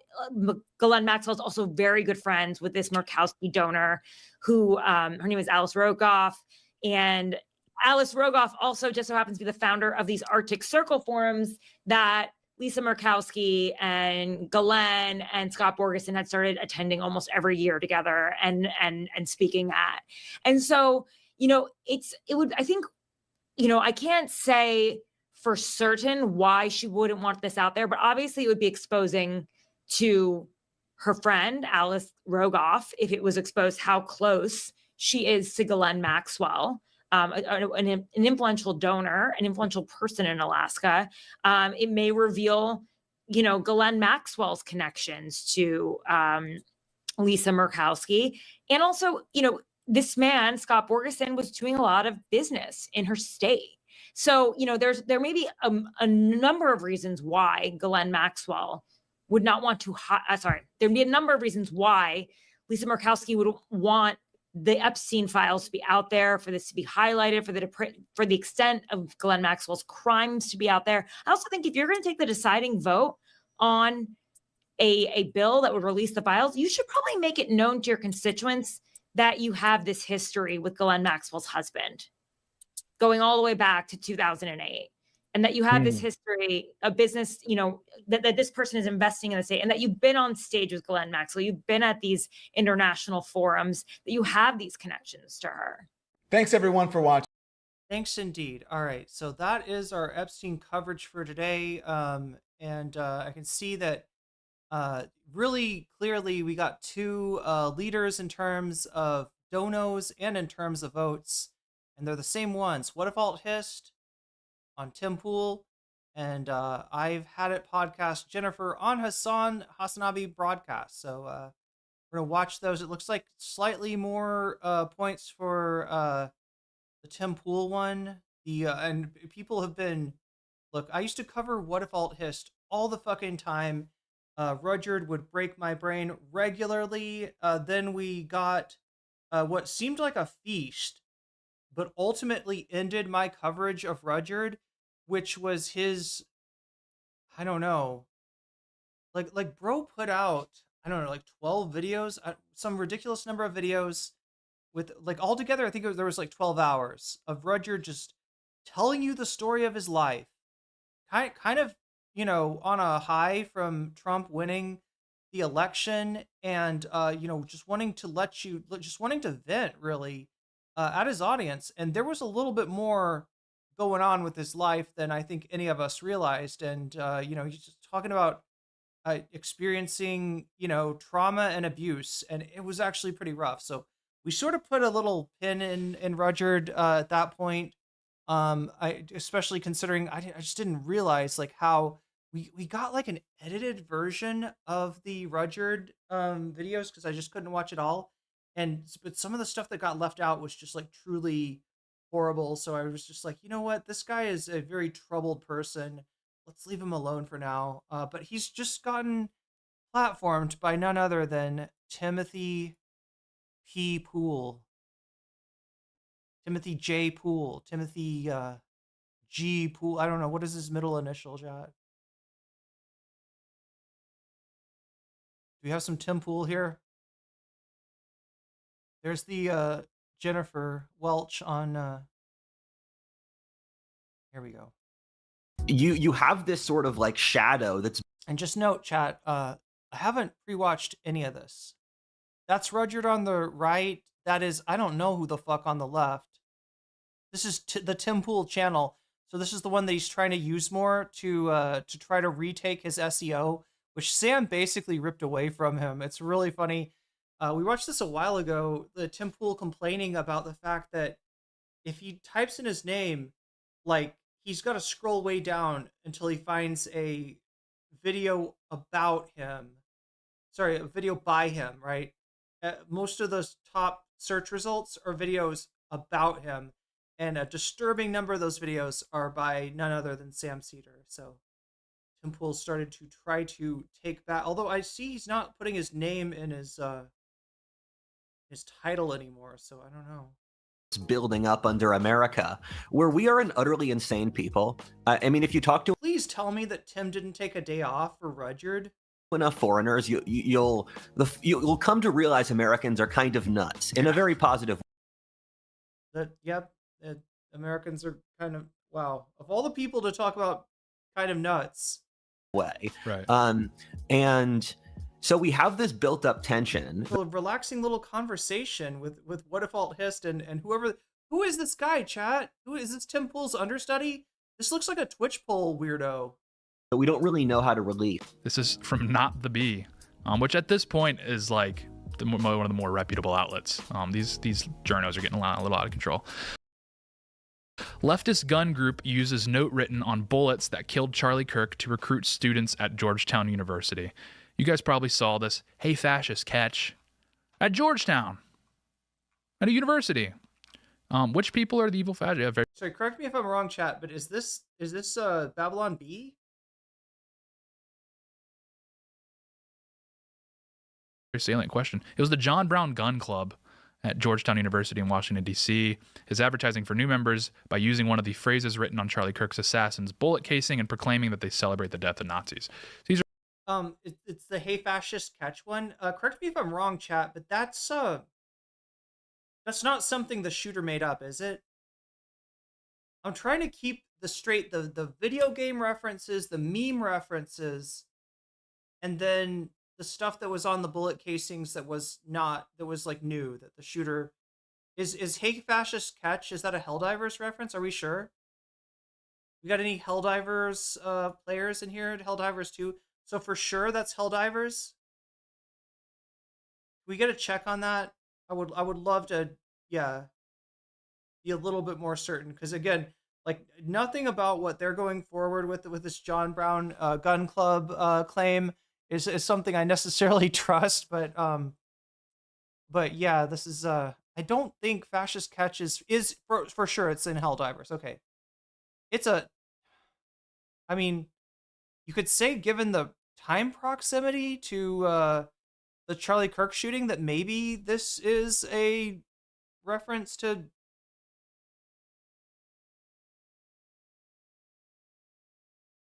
Ghislaine Maxwell is also very good friends with this Murkowski donor who, her name is Alice Rogoff. And Alice Rogoff also just so happens to be the founder of these Arctic Circle forums that Lisa Murkowski and Ghislaine and Scott Borgeson had started attending almost every year together and speaking at. And so, I can't say for certain why she wouldn't want this out there, but obviously it would be exposing to her friend, Alice Rogoff, if it was exposed how close she is to Ghislaine Maxwell. An influential donor, an influential person in Alaska. It may reveal, Ghislaine Maxwell's connections to Lisa Murkowski. And also, this man, Scott Borgeson, was doing a lot of business in her state. So, there may be a number of reasons why Ghislaine Maxwell would not want to, there'd be a number of reasons why Lisa Murkowski would want the Epstein files to be out there, for this to be highlighted, for the extent of Ghislaine Maxwell's crimes to be out there. I also think if you're going to take the deciding vote on a bill that would release the files, you should probably make it known to your constituents that you have this history with Ghislaine Maxwell's husband, going all the way back to 2008. And that you have this history of business, that this person is investing in the state, and that you've been on stage with Ghislaine Maxwell, you've been at these international forums, that you have these connections to her. Thanks everyone for watching. Thanks indeed. All right, so that is our Epstein coverage for today. And I can see that really clearly we got two leaders in terms of donos and in terms of votes, and they're the same ones. What if Alt Hist on Tim Pool, and I've Had It podcast Jennifer on Hasanabi broadcast. So we're gonna watch those. It looks like slightly more points for the Tim Pool one. And people have been, look, I used to cover What If Alt Hist all the fucking time. Rudyard would break my brain regularly. Then we got what seemed like a feast, but ultimately ended my coverage of Rudyard, which was his, I don't know, like bro put out, I don't know, like 12 videos, some ridiculous number of videos with, like, altogether, I think there was like 12 hours of Rudyard just telling you the story of his life. Kind of, on a high from Trump winning the election, and, just wanting to vent, really, at his audience. And there was a little bit more going on with his life than I think any of us realized. And, he's just talking about experiencing, trauma and abuse, and it was actually pretty rough. So we sort of put a little pin in Rudyard at that point. Especially considering I just didn't realize like how we got like an edited version of the Rudyard videos, because I just couldn't watch it all. But some of the stuff that got left out was just like truly horrible. So I was just like, you know what? This guy is a very troubled person. Let's leave him alone for now. But he's just gotten platformed by none other than Timothy P. Pool. Timothy J. Pool. Timothy G. Pool. I don't know. What is his middle initial, chat? Do we have some Tim Pool here? There's the Jennifer Welch on. Here we go. You have this sort of like shadow that's. And just note, chat. I haven't pre-watched any of this. That's Rudyard on the right. That is, I don't know who the fuck on the left. This is the Tim Pool channel. So this is the one that he's trying to use more to try to retake his SEO, which Sam basically ripped away from him. It's really funny. We watched this a while ago, the Tim Pool complaining about the fact that if he types in his name, like, he's got to scroll way down until he finds a video about him. Sorry, a video by him, right? Most of those top search results are videos about him, and a disturbing number of those videos are by none other than Sam Cedar. So Tim Pool started to try to take back, although I see he's not putting his name in his title anymore, so I don't know. Building up under America, where we are an utterly insane people. I mean, if you talk to Please tell me that Tim didn't take a day off for Rudyard. enough foreigners, you'll come to realize Americans are kind of nuts in a very positive way. Americans are kind of, wow. Of all the people to talk about kind of nuts. Way. Right. And so we have this built up tension. A relaxing little conversation with What If Alt Hist and whoever. Who is this guy, chat? Who is this? Tim Pool's understudy? This looks like a Twitch poll weirdo. But we don't really know how to release. This is from Not the Bee, which at this point is like one of the more reputable outlets. These journos are getting a little out of control. Leftist gun group uses note written on bullets that killed Charlie Kirk to recruit students at Georgetown University. You guys probably saw this. Hey, fascist, catch. At Georgetown. At a university. Which people are the evil fascists? Sorry, correct me if I'm wrong, chat, but is this Babylon B? Very salient question. It was the John Brown Gun Club at Georgetown University in Washington, D.C. is advertising for new members by using one of the phrases written on Charlie Kirk's assassin's bullet casing and proclaiming that they celebrate the death of Nazis. These are it's the "Hey Fascist" catch one. Correct me if I'm wrong, chat, but that's not something the shooter made up, is it? I'm trying to keep the video game references, the meme references, and then the stuff that was on the bullet casings that was like new, that the shooter is "Hey Fascist" catch. Is that a Helldivers reference? Are we sure? We got any Helldivers players in here? Helldivers 2. So for sure that's Helldivers. Can we get a check on that? I would love to, yeah, be a little bit more certain, because again, like, nothing about what they're going forward with this John Brown Gun Club claim is something I necessarily trust, but yeah, this is I don't think Fascist Catch is for sure. It's in Helldivers. Okay, I mean, you could say, given the time proximity to the Charlie Kirk shooting, that maybe this is a reference to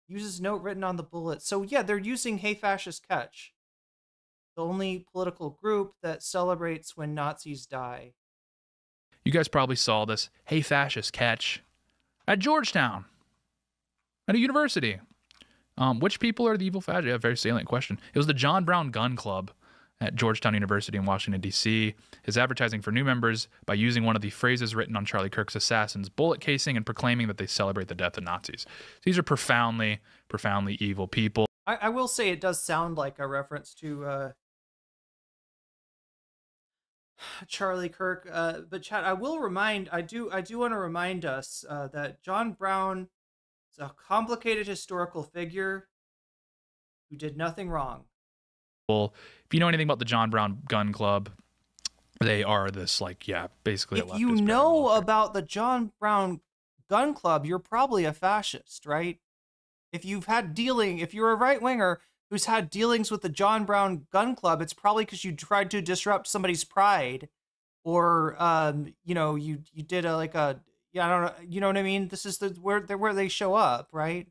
uses note written on the bullet. So yeah, they're using "Hey Fascist Catch," the only political group that celebrates when Nazis die. You guys probably saw this "Hey Fascist" catch at Georgetown, at a university. Which people are the evil fascists? Yeah, very salient question. It was the John Brown Gun Club at Georgetown University in Washington, D.C. is advertising for new members by using one of the phrases written on Charlie Kirk's assassin's bullet casing and proclaiming that they celebrate the death of Nazis. These are profoundly, profoundly evil people. I will say it does sound like a reference to Charlie Kirk, but Chad, I do want to remind us that John Brown is a complicated historical figure who did nothing wrong. Well, if you know anything about the John Brown Gun Club, they are this, like, yeah, basically If you know about the John Brown Gun Club, you're probably a fascist, right? If you're a right winger who's had dealings with the John Brown Gun Club, it's probably because you tried to disrupt somebody's pride, or you did I don't know, you know what I mean? This is where they show up, right?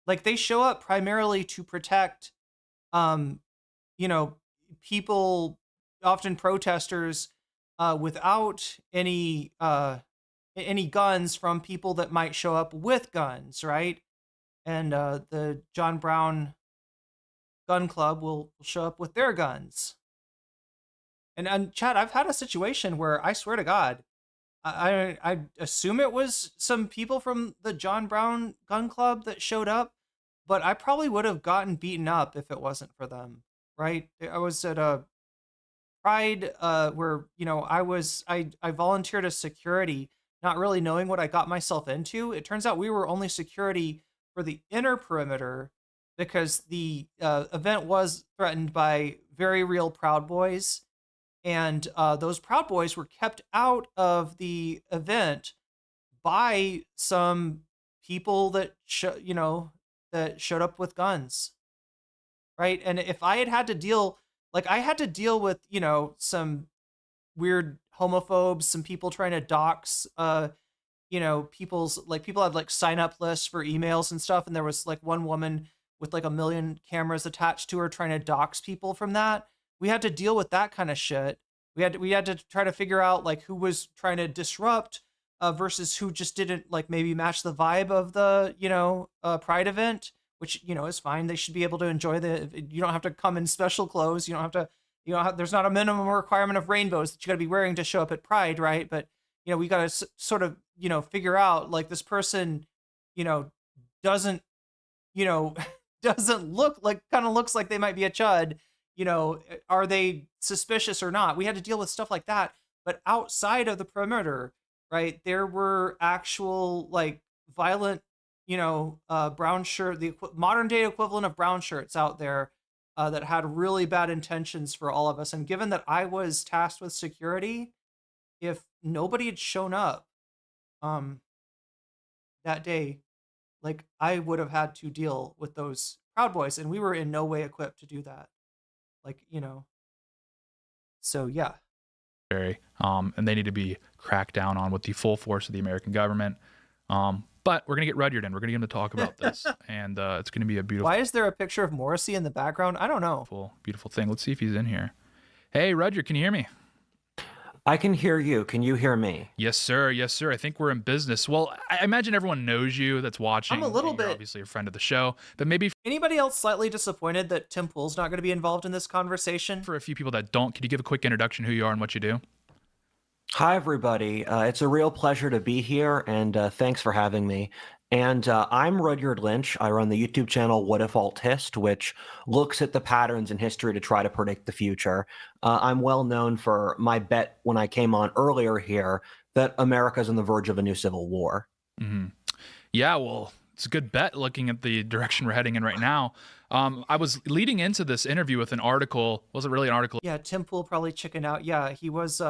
Like, they show up primarily to protect, people, often protesters, without any guns, from people that might show up with guns, right? And the John Brown Gun Club will show up with their guns. And Chad, I've had a situation where I swear to God, I assume it was some people from the John Brown Gun Club that showed up, but I probably would have gotten beaten up if it wasn't for them, right? I was at a Pride where, I volunteered as security, not really knowing what I got myself into. It turns out we were only security for the inner perimeter because the event was threatened by very real Proud Boys. And those Proud Boys were kept out of the event by some people that showed up with guns, right? And if I had to deal, I had to deal with, some weird homophobes, some people trying to dox, people had sign up lists for emails and stuff, and there was one woman with 1 million cameras attached to her trying to dox people from that. We had to deal with that kind of shit. We had to try to figure out who was trying to disrupt versus who just didn't maybe match the vibe of the Pride event, which is fine. They should be able to enjoy you don't have to come in special clothes. You don't have to there's not a minimum requirement of rainbows that you got to be wearing to show up at Pride, right? But we got to sort of figure out this person doesn't look kind of looks like they might be a chud. Are they suspicious or not? We had to deal with stuff like that. But outside of the perimeter, right, there were actual violent, brown shirt, the modern day equivalent of brown shirts out there that had really bad intentions for all of us. And given that I was tasked with security, if nobody had shown up that day, Like, I would have had to deal with those Proud Boys, and we were in no way equipped to do that. Like, so yeah. And they need to be cracked down on with the full force of the American government. But we're gonna get Rudyard in. We're gonna get him to talk about this, and it's gonna be a beautiful. Why is there a picture of Morrissey in the background? I don't know. Beautiful thing. Let's see if he's in here. Hey, Rudyard, can you hear me? I can hear you. Can you hear me? Yes, sir. Yes, sir. I think we're in business. Well, I imagine everyone knows you that's watching. I'm a little You're bit. obviously a friend of the show, but maybe Anybody else slightly disappointed that Tim Pool's not going to be involved in this conversation? for a few people that don't, could you give a quick introduction who you are and what you do? Hi, everybody. It's a real pleasure to be here, and thanks for having me. And I'm Rudyard Lynch. I run the YouTube channel What If Altist, which looks at the patterns in history to try to predict the future. I'm well known for my bet when I came on earlier here that America's on the verge of a new civil war. Mm-hmm. Yeah, well, it's a good bet looking at the direction we're heading in right now. I was leading into this interview with an article. Wasn't really an article. Yeah, Tim Pool probably chickened out. Yeah, he was.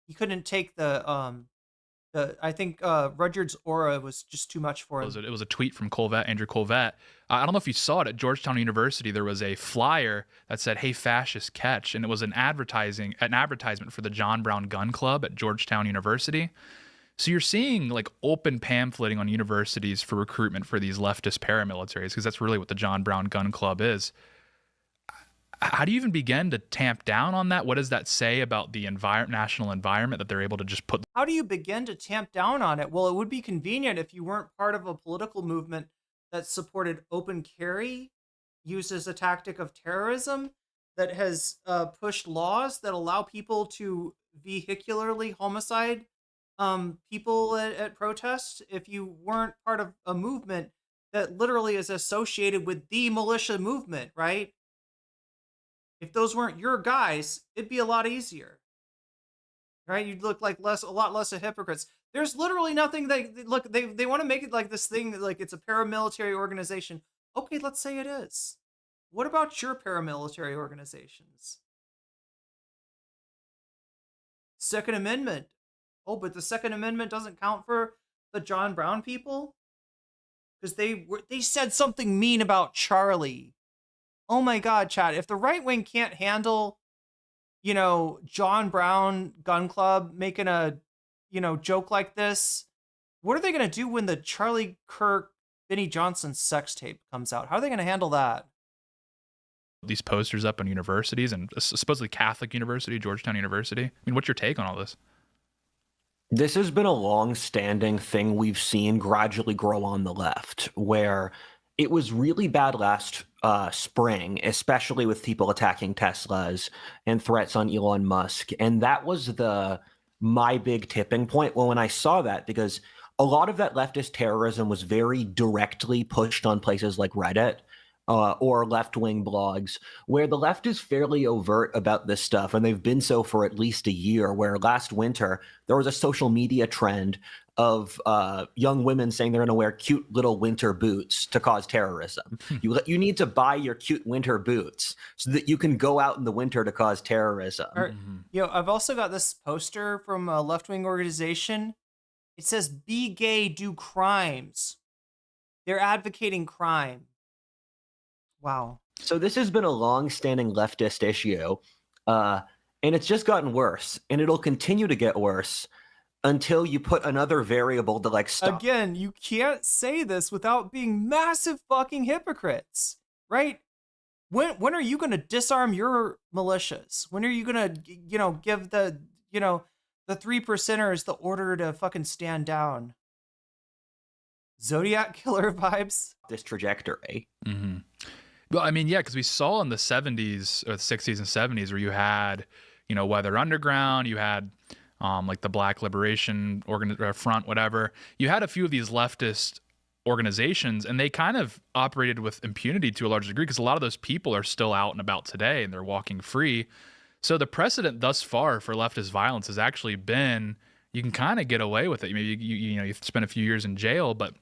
He couldn't take I think Rudyard's aura was just too much for him. It was a tweet from Andrew Colvett. I don't know if you saw it at Georgetown University. There was a flyer that said, "Hey, fascist, catch," and it was an advertisement for the John Brown Gun Club at Georgetown University. So you're seeing like open pamphleting on universities for recruitment for these leftist paramilitaries, because that's really what the John Brown Gun Club is. How do you even begin to tamp down on that? What does that say about the national environment that they're able to just put? How do you begin to tamp down on it? Well, it would be convenient if you weren't part of a political movement that supported open carry, used as a tactic of terrorism, that has pushed laws that allow people to vehicularly homicide people at protests. If you weren't part of a movement that literally is associated with the militia movement, right? If those weren't your guys, it'd be a lot easier, right? You'd look like a lot less of hypocrites. There's literally nothing. They want to make it like this thing, like it's a paramilitary organization. Okay, let's say it is. What about your paramilitary organizations? Second Amendment. Oh, but the Second Amendment doesn't count for the John Brown people because they said something mean about Charlie. Oh my God, Chad, if the right wing can't handle, John Brown Gun Club making a, joke like this, what are they going to do when the Charlie Kirk, Benny Johnson sex tape comes out? How are they going to handle that? These posters up on universities, and supposedly Catholic University, Georgetown University. I mean, what's your take on all this? This has been a long-standing thing we've seen gradually grow on the left, where it was really bad last spring, especially with people attacking Teslas and threats on Elon Musk. And that was my big tipping point. Well, when I saw that, because a lot of that leftist terrorism was very directly pushed on places like Reddit or left-wing blogs, where the left is fairly overt about this stuff. And they've been so for at least a year, where last winter, there was a social media trend of young women saying they're going to wear cute little winter boots to cause terrorism. You need to buy your cute winter boots so that you can go out in the winter to cause terrorism. I've also got this poster from a left-wing organization. It says, "Be gay, do crimes." They're advocating crime. Wow. So this has been a long-standing leftist issue, and it's just gotten worse, and it'll continue to get worse until you put another variable to stop. Again, you can't say this without being massive fucking hypocrites, right? When are you going to disarm your militias? When are you going to, give the 3%ers the order to fucking stand down? Zodiac killer vibes. This trajectory. Mm-hmm. Well, I mean, yeah, because we saw in the 70s or the 60s and 70s where you had, Weather Underground, you had like the Black Liberation Front, whatever. You had a few of these leftist organizations, and they kind of operated with impunity to a large degree because a lot of those people are still out and about today and they're walking free. So the precedent thus far for leftist violence has actually been, you can kind of get away with it. Maybe you spend a few years in jail, but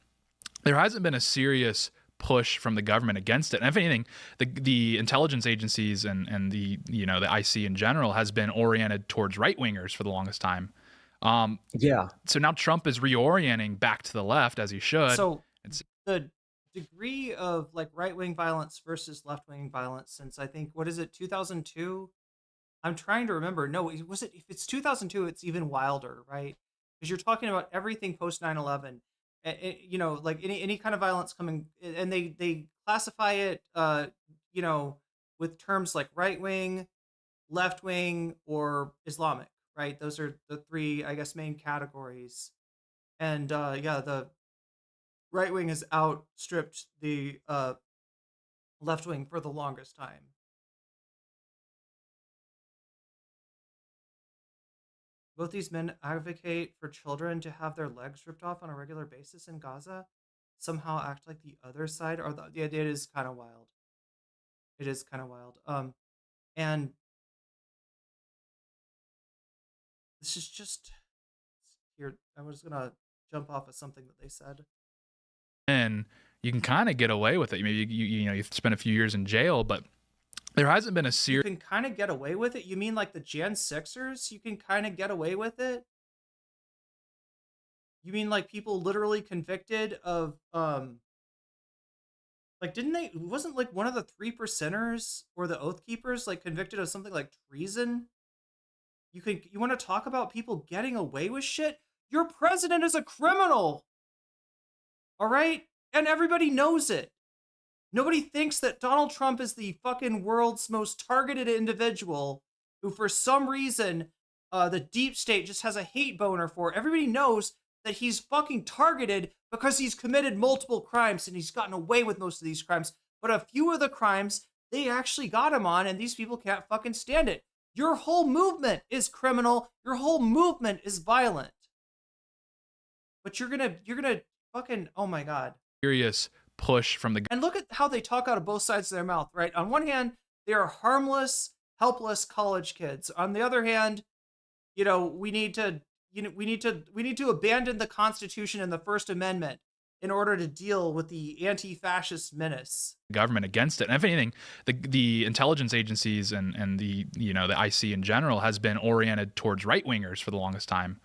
there hasn't been a serious push from the government against it. And if anything, the intelligence agencies and the IC in general has been oriented towards right-wingers for the longest time. Yeah. So now Trump is reorienting back to the left, as he should. So the degree of like right-wing violence versus left-wing violence since I think, what is it, 2002? I'm trying to remember. No, was it, if it's 2002, it's even wilder, right? Because you're talking about everything post 9/11. You know, like any kind of violence coming, and they classify it, you know, with terms like right-wing, left-wing, or Islamic, right? Those are the three, I guess, main categories. And yeah, the right wing has outstripped the left wing for the longest time. Both these men advocate for children to have their legs ripped off on a regular basis in Gaza, somehow act like the other side, or yeah, it is kind of wild. It is kind of wild. And this is just here. I was gonna jump off of something that they said. And you can kind of get away with it. Maybe you know you spent a few years in jail, but there hasn't been a You serious. can kind of get away with it. You mean like the Jan 6ers? You can kind of get away with it. You mean like people literally convicted of like didn't they, wasn't like one of the 3%ers or the Oath Keepers like convicted of something like treason? You want to talk about people getting away with shit? Your president is a criminal. All right? And everybody knows it. Nobody thinks that Donald Trump is the fucking world's most targeted individual who, for some reason, the deep state just has a hate boner for. Everybody knows that he's fucking targeted because he's committed multiple crimes and he's gotten away with most of these crimes. But a few of the crimes, they actually got him on, and these people can't fucking stand it. Your whole movement is criminal. Your whole movement is violent. But you're gonna fucking, oh my God. Serious push from the. And look at how they talk out of both sides of their mouth, right? On one hand, they are harmless, helpless college kids. On the other hand, you know, we need to abandon the Constitution and the First Amendment in order to deal with the anti-fascist menace. Government against it. And if anything, the intelligence agencies and the the IC in general has been oriented towards right wingers for the longest time.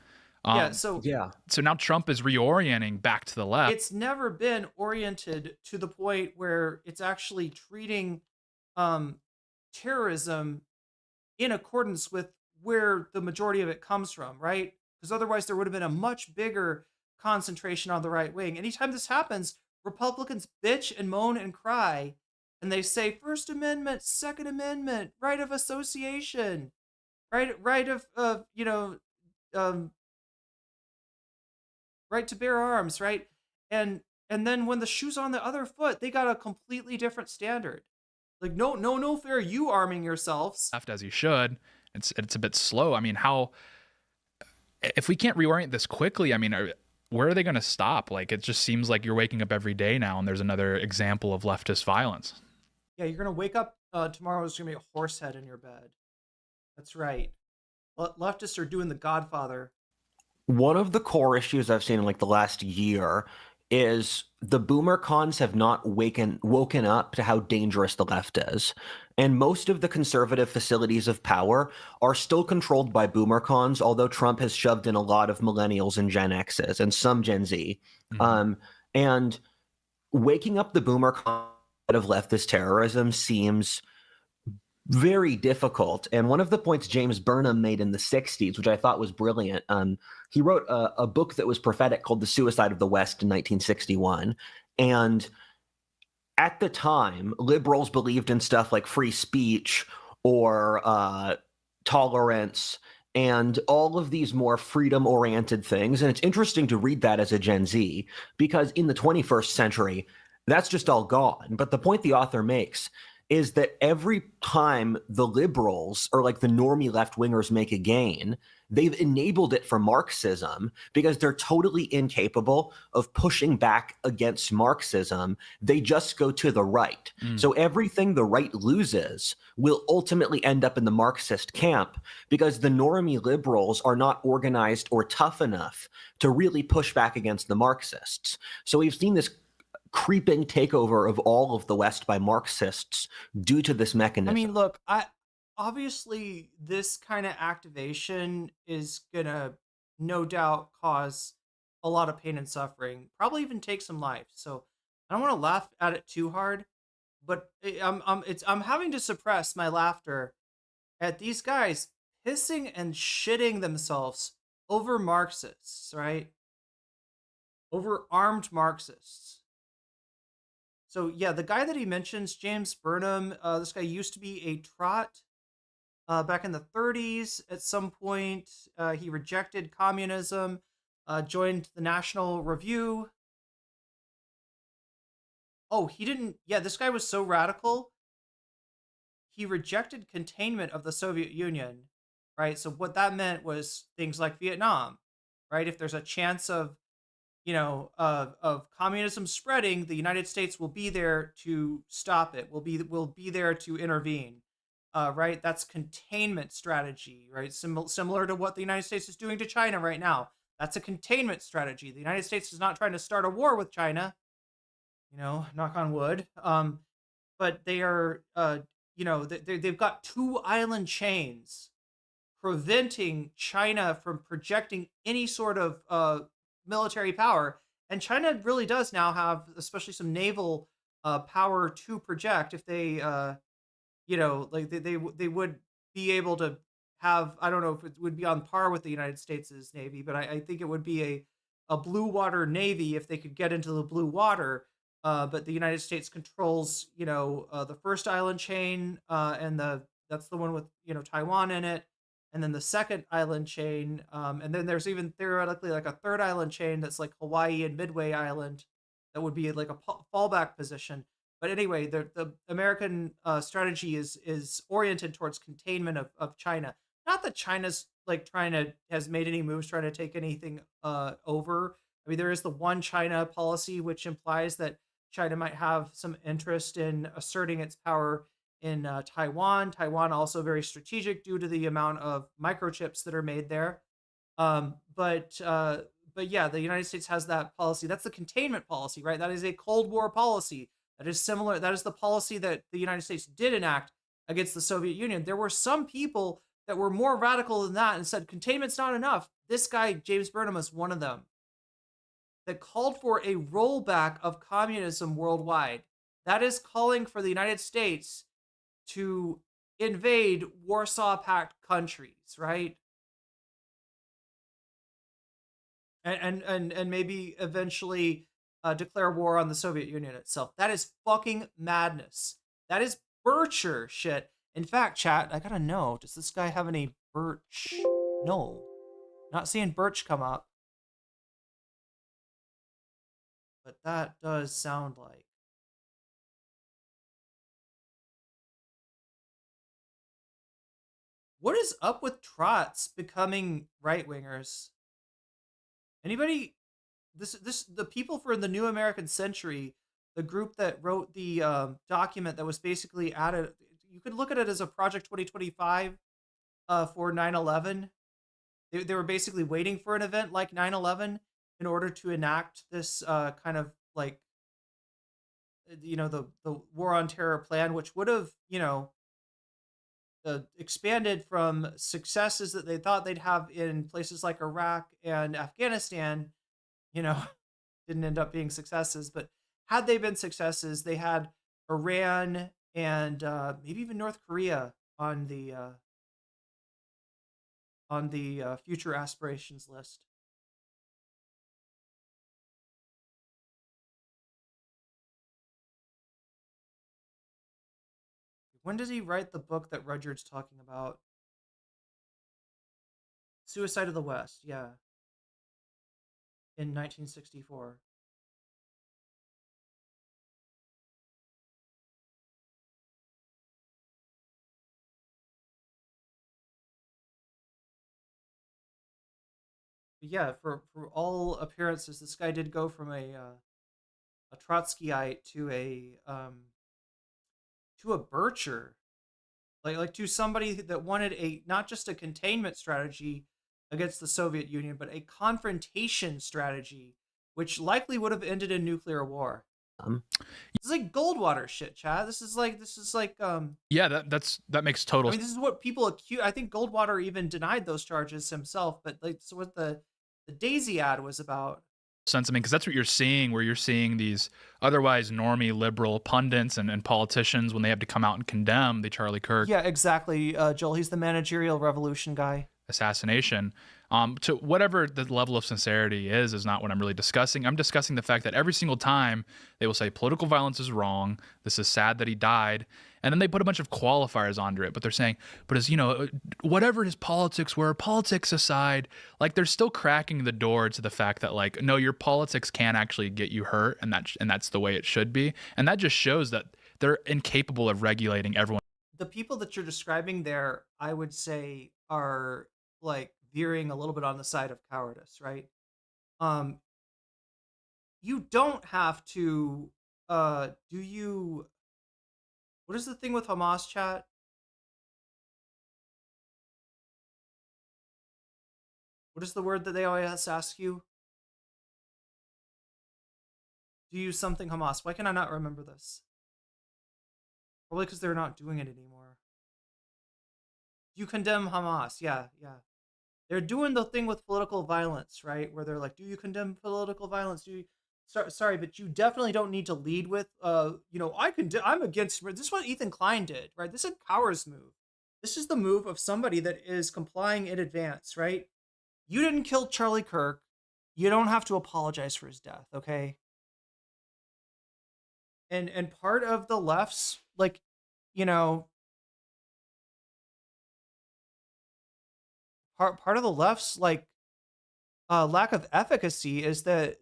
So now Trump is reorienting back to the left. It's never been oriented to the point where it's actually treating terrorism in accordance with where the majority of it comes from, right? Because otherwise there would have been a much bigger concentration on the right wing. Anytime this happens, Republicans bitch and moan and cry, and they say First Amendment, Second Amendment, right of association, right of right to bear arms, right? And then when the shoe's on the other foot, they got a completely different standard. Like no fair, you arming yourselves. Left as you should. It's a bit slow. I mean, if we can't reorient this quickly, I mean, where are they going to stop? Like, it just seems like you're waking up every day now and there's another example of leftist violence. Yeah, you're going to wake up tomorrow, there's going to be a horse head in your bed. That's right. Leftists are doing the Godfather. One of the core issues I've seen in like the last year is the boomer cons have not woken up to how dangerous the left is. And most of the conservative facilities of power are still controlled by boomer cons, although Trump has shoved in a lot of millennials and Gen X's and some Gen Z. Mm-hmm. And waking up the boomer con of leftist terrorism seems very difficult. And one of the points James Burnham made in the 60s, which I thought was brilliant, he wrote a book that was prophetic called The Suicide of the West in 1961. And at the time, liberals believed in stuff like free speech or tolerance and all of these more freedom-oriented things. And it's interesting to read that as a Gen Z, because in the 21st century, that's just all gone. But the point the author makes is that every time the liberals or like the normie left-wingers make a gain, they've enabled it for Marxism because they're totally incapable of pushing back against Marxism. They just go to the right. So everything the right loses will ultimately end up in the Marxist camp because the normie liberals are not organized or tough enough to really push back against the Marxists. So we've seen this creeping takeover of all of the West by Marxists due to this mechanism. I mean, look, obviously this kind of activation is gonna no doubt cause a lot of pain and suffering, probably even take some life. So I don't want to laugh at it too hard, but I'm having to suppress my laughter at these guys pissing and shitting themselves over Marxists, right? Over armed Marxists. So yeah, the guy that he mentions, James Burnham, this guy used to be a trot back in the 30s. At some point, he rejected communism, joined the National Review. Oh, he didn't. Yeah, this guy was so radical. He rejected containment of the Soviet Union, right? So what that meant was things like Vietnam, right? If there's a chance of, of communism spreading, the United States will be there to stop it. Will be there to intervene, right? That's containment strategy, right? Similar to what the United States is doing to China right now. That's a containment strategy. The United States is not trying to start a war with China, knock on wood. But they are, they've got 2 island chains preventing China from projecting any sort of military power. And China really does now have, especially some naval power to project. If they, they would be able to have, I don't know if it would be on par with the United States' Navy, but I think it would be a blue water Navy if they could get into the blue water. But the United States controls, the first island chain, and that's the one with, Taiwan in it. And then the second island chain, and then there's even theoretically like a third island chain that's like Hawaii and Midway Island that would be like a fallback position. But anyway, the American strategy is oriented towards containment of China. Not that China's like has made any moves trying to take anything over. I mean, there is the one China policy, which implies that China might have some interest in asserting its power in Taiwan. Taiwan also very strategic due to the amount of microchips that are made there. But yeah, the United States has that policy. That's the containment policy, right? That is a Cold War policy. That is similar. That is the policy that the United States did enact against the Soviet Union. There were some people that were more radical than that and said containment's not enough. This guy, James Burnham, is one of them, that called for a rollback of communism worldwide. That is calling for the United States to invade Warsaw Pact countries, right? And maybe eventually declare war on the Soviet Union itself. That is fucking madness. That is Bircher shit. In fact, chat, I gotta know, does this guy have any Birch? No. Not seeing Birch come up. But that does sound like. What is up with trots becoming right-wingers? Anybody? The people for the New American Century, the group that wrote the document that was basically added. You could look at it as a Project 2025 for 9/11. They were basically waiting for an event like 9/11 in order to enact this kind of like, the war on terror plan, which would have, expanded from successes that they thought they'd have in places like Iraq and Afghanistan, didn't end up being successes. But had they been successes, they had Iran and maybe even North Korea on the future aspirations list. When does he write the book that Rudyard's talking about? Suicide of the West, yeah. In 1964. But yeah, for all appearances, this guy did go from a Trotskyite to a Bircher, like to somebody that wanted not just a containment strategy against the Soviet Union, but a confrontation strategy, which likely would have ended in nuclear war. This is like Goldwater shit, Chad. This is like yeah, that makes total. I mean, this is what people accuse. I think Goldwater even denied those charges himself. But so what the Daisy ad was about. sentiment, because that's what you're seeing, where you're seeing these otherwise normie liberal pundits and politicians, when they have to come out and condemn the Charlie Kirk Yeah, exactly, Joel. He's the managerial revolution guy. assassination. To whatever the level of sincerity is not what I'm really discussing. I'm discussing the fact that every single time they will say political violence is wrong, this is sad that he died, and then they put a bunch of qualifiers under it. But they're saying, but as you know, whatever his politics were, politics aside, like they're still cracking the door to the fact that like, no, your politics can actually get you hurt, and that's the way it should be. And that just shows that they're incapable of regulating everyone. The people that you're describing there, I would say, are like veering a little bit on the side of cowardice, right? You don't have to what is the thing with Hamas, chat? What is the word that they always ask you? Do you use something Hamas? Why can I not remember this? Probably because they're not doing it anymore. You condemn Hamas. Yeah. They're doing the thing with political violence, right? Where they're like, do you condemn political violence? Do you... Sorry, but you definitely don't need to lead with, I'm against... This is what Ethan Klein did, right? This is a coward's move. This is the move of somebody that is complying in advance, right? You didn't kill Charlie Kirk. You don't have to apologize for his death, okay? And part of the left's, like, part of the left's like lack of efficacy is that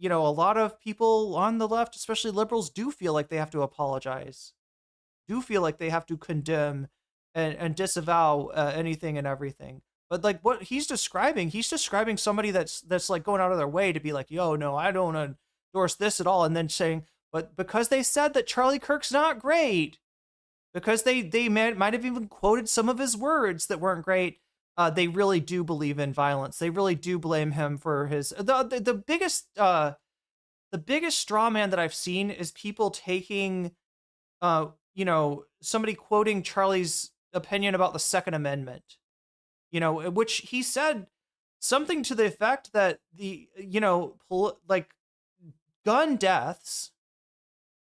a lot of people on the left, especially liberals, do feel like they have to apologize, do feel like they have to condemn and disavow anything and everything. But like what he's describing somebody that's like going out of their way to be like, yo, no, I don't endorse this at all, and then saying, but because they said that Charlie Kirk's not great, because they might have even quoted some of his words that weren't great, they really do believe in violence. They really do blame him for his the biggest straw man that I've seen is people taking somebody quoting Charlie's opinion about the Second Amendment, which he said something to the effect that the like gun deaths,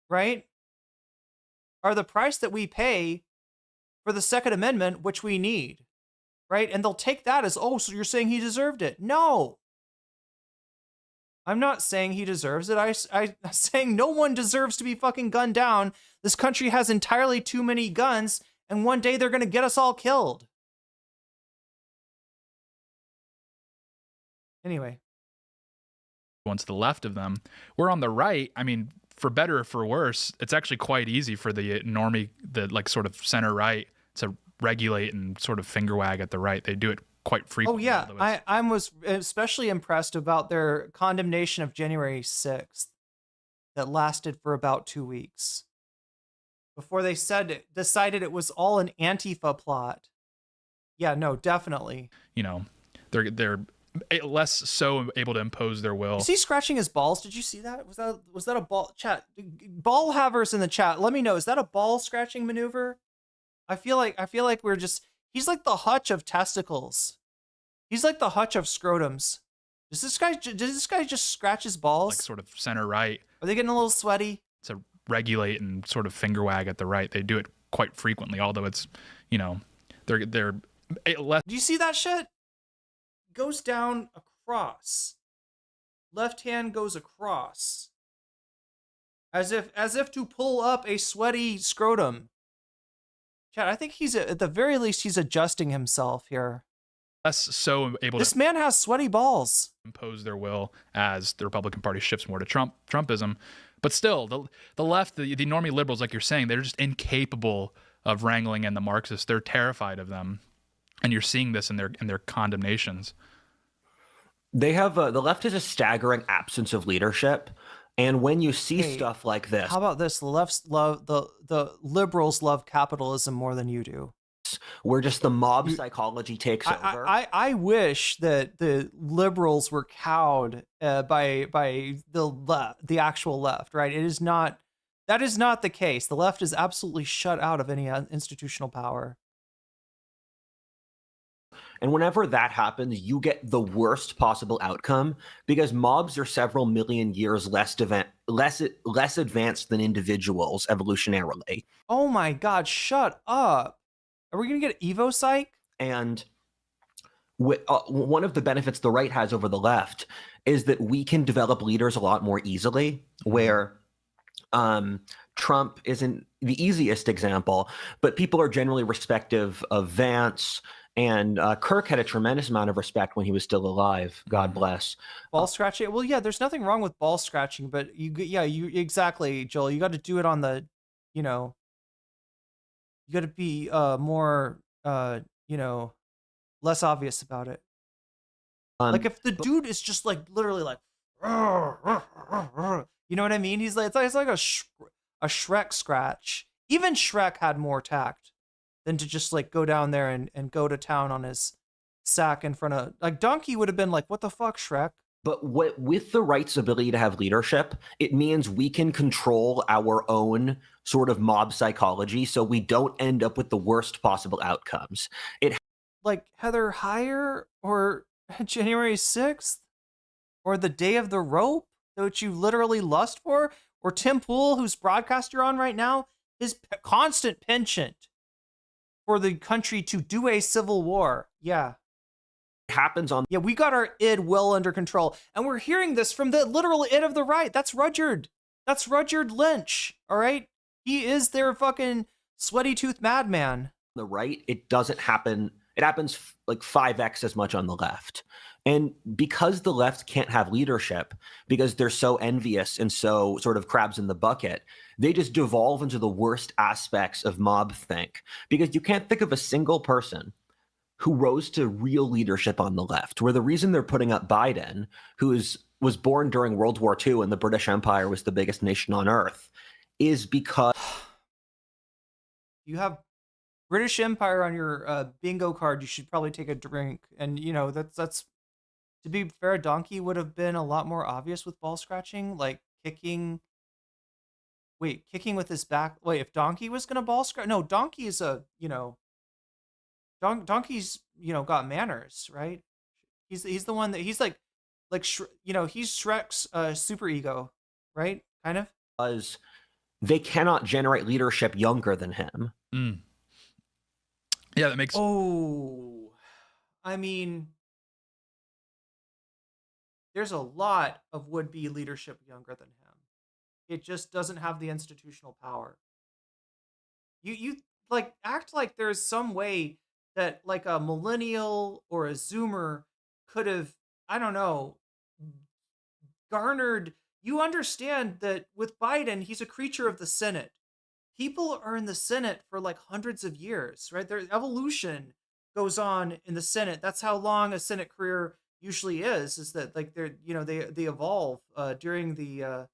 right, are the price that we pay for the Second Amendment, which we need. Right? And they'll take that as, oh, so you're saying he deserved it. No. I'm not saying he deserves it. I'm saying no one deserves to be fucking gunned down. This country has entirely too many guns, and one day they're going to get us all killed. Anyway. One's to the left of them. We're on the right. I mean, for better or for worse, it's actually quite easy for the normie, the like sort of center right to regulate and sort of finger wag at the right. They do it quite frequently. Oh yeah, I was especially impressed about their condemnation of January 6th that lasted for about 2 weeks before they decided it was all an Antifa plot. Yeah, no, definitely. They're less so able to impose their will. Is he scratching his balls? Did you see that? Was that a ball? Chat, ball havers in the chat, let me know. Is that a ball scratching maneuver? I feel like he's like the hutch of testicles. He's like the hutch of scrotums. Does this guy just scratch his balls? Like sort of center right. Are they getting a little sweaty? To regulate and sort of finger wag at the right. They do it quite frequently, although it's, they're less. Do you see that shit? Goes down across. Left hand goes across. As if to pull up a sweaty scrotum. Chad, I think at the very least he's adjusting himself here. Less so able this man has sweaty balls. Impose their will as the Republican Party shifts more to Trumpism. But still, the left, the normie liberals, like you're saying, they're just incapable of wrangling in the Marxists. They're terrified of them. And you're seeing this in their condemnations. They have the left has a staggering absence of leadership. And when you see stuff like this, how about this? The left's love the liberals love capitalism more than you do. Where just the mob psychology takes over. I wish that the liberals were cowed by the actual left. Right? That is not the case. The left is absolutely shut out of any institutional power. And whenever that happens, you get the worst possible outcome because mobs are several million years less advanced than individuals evolutionarily. Oh my God, shut up. Are we going to get Evo Psych? And one of the benefits the right has over the left is that we can develop leaders a lot more easily, where Trump isn't the easiest example, but people are generally respective of Vance, and Kirk had a tremendous amount of respect when he was still alive. God bless. Ball scratching? Well, yeah, there's nothing wrong with ball scratching, but you exactly, Joel. You got to do it on the, you got to be more, less obvious about it. Like if the dude is just like literally like, you know what I mean? He's like, it's like a Shrek scratch. Even Shrek had more tact than to just like go down there and go to town on his sack in front of, like, Donkey would have been like, what the fuck, Shrek? But with the right's ability to have leadership, it means we can control our own sort of mob psychology so we don't end up with the worst possible outcomes. Like Heather Heyer or January 6th or the day of the rope, which you literally lust for, or Tim Pool, whose broadcast you're on right now, his constant penchant for the country to do a civil war. Yeah. Happens on. Yeah, we got our id well under control. And we're hearing this from the literal id of the right. That's Rudyard. That's Rudyard Lynch. All right. He is their fucking sweaty tooth madman. The right, it doesn't happen. It happens like 5x as much on the left. And because the left can't have leadership, because they're so envious and so sort of crabs in the bucket, they just devolve into the worst aspects of mob think. Because you can't think of a single person who rose to real leadership on the left, where the reason they're putting up Biden, who was born during World War II and the British Empire was the biggest nation on earth, is because you have British Empire on your bingo card. You should probably take a drink. And that's to be fair, Donkey would have been a lot more obvious with ball scratching, like kicking with his back. Wait, if Donkey was gonna ball scratch, no, Donkey is Donkey's got manners, right? He's the one that he's like he's Shrek's super ego, right? Kind of. Because they cannot generate leadership younger than him. Mm. Yeah, that makes. Oh, I mean, there's a lot of would-be leadership younger than him. It just doesn't have the institutional power. You like act like there's some way that like a millennial or a Zoomer could have, I don't know, garnered. You understand that with Biden, he's a creature of the Senate. People are in the Senate for like hundreds of years, right? Their evolution goes on in the Senate. That's how long a Senate career usually is that like they're, they evolve during the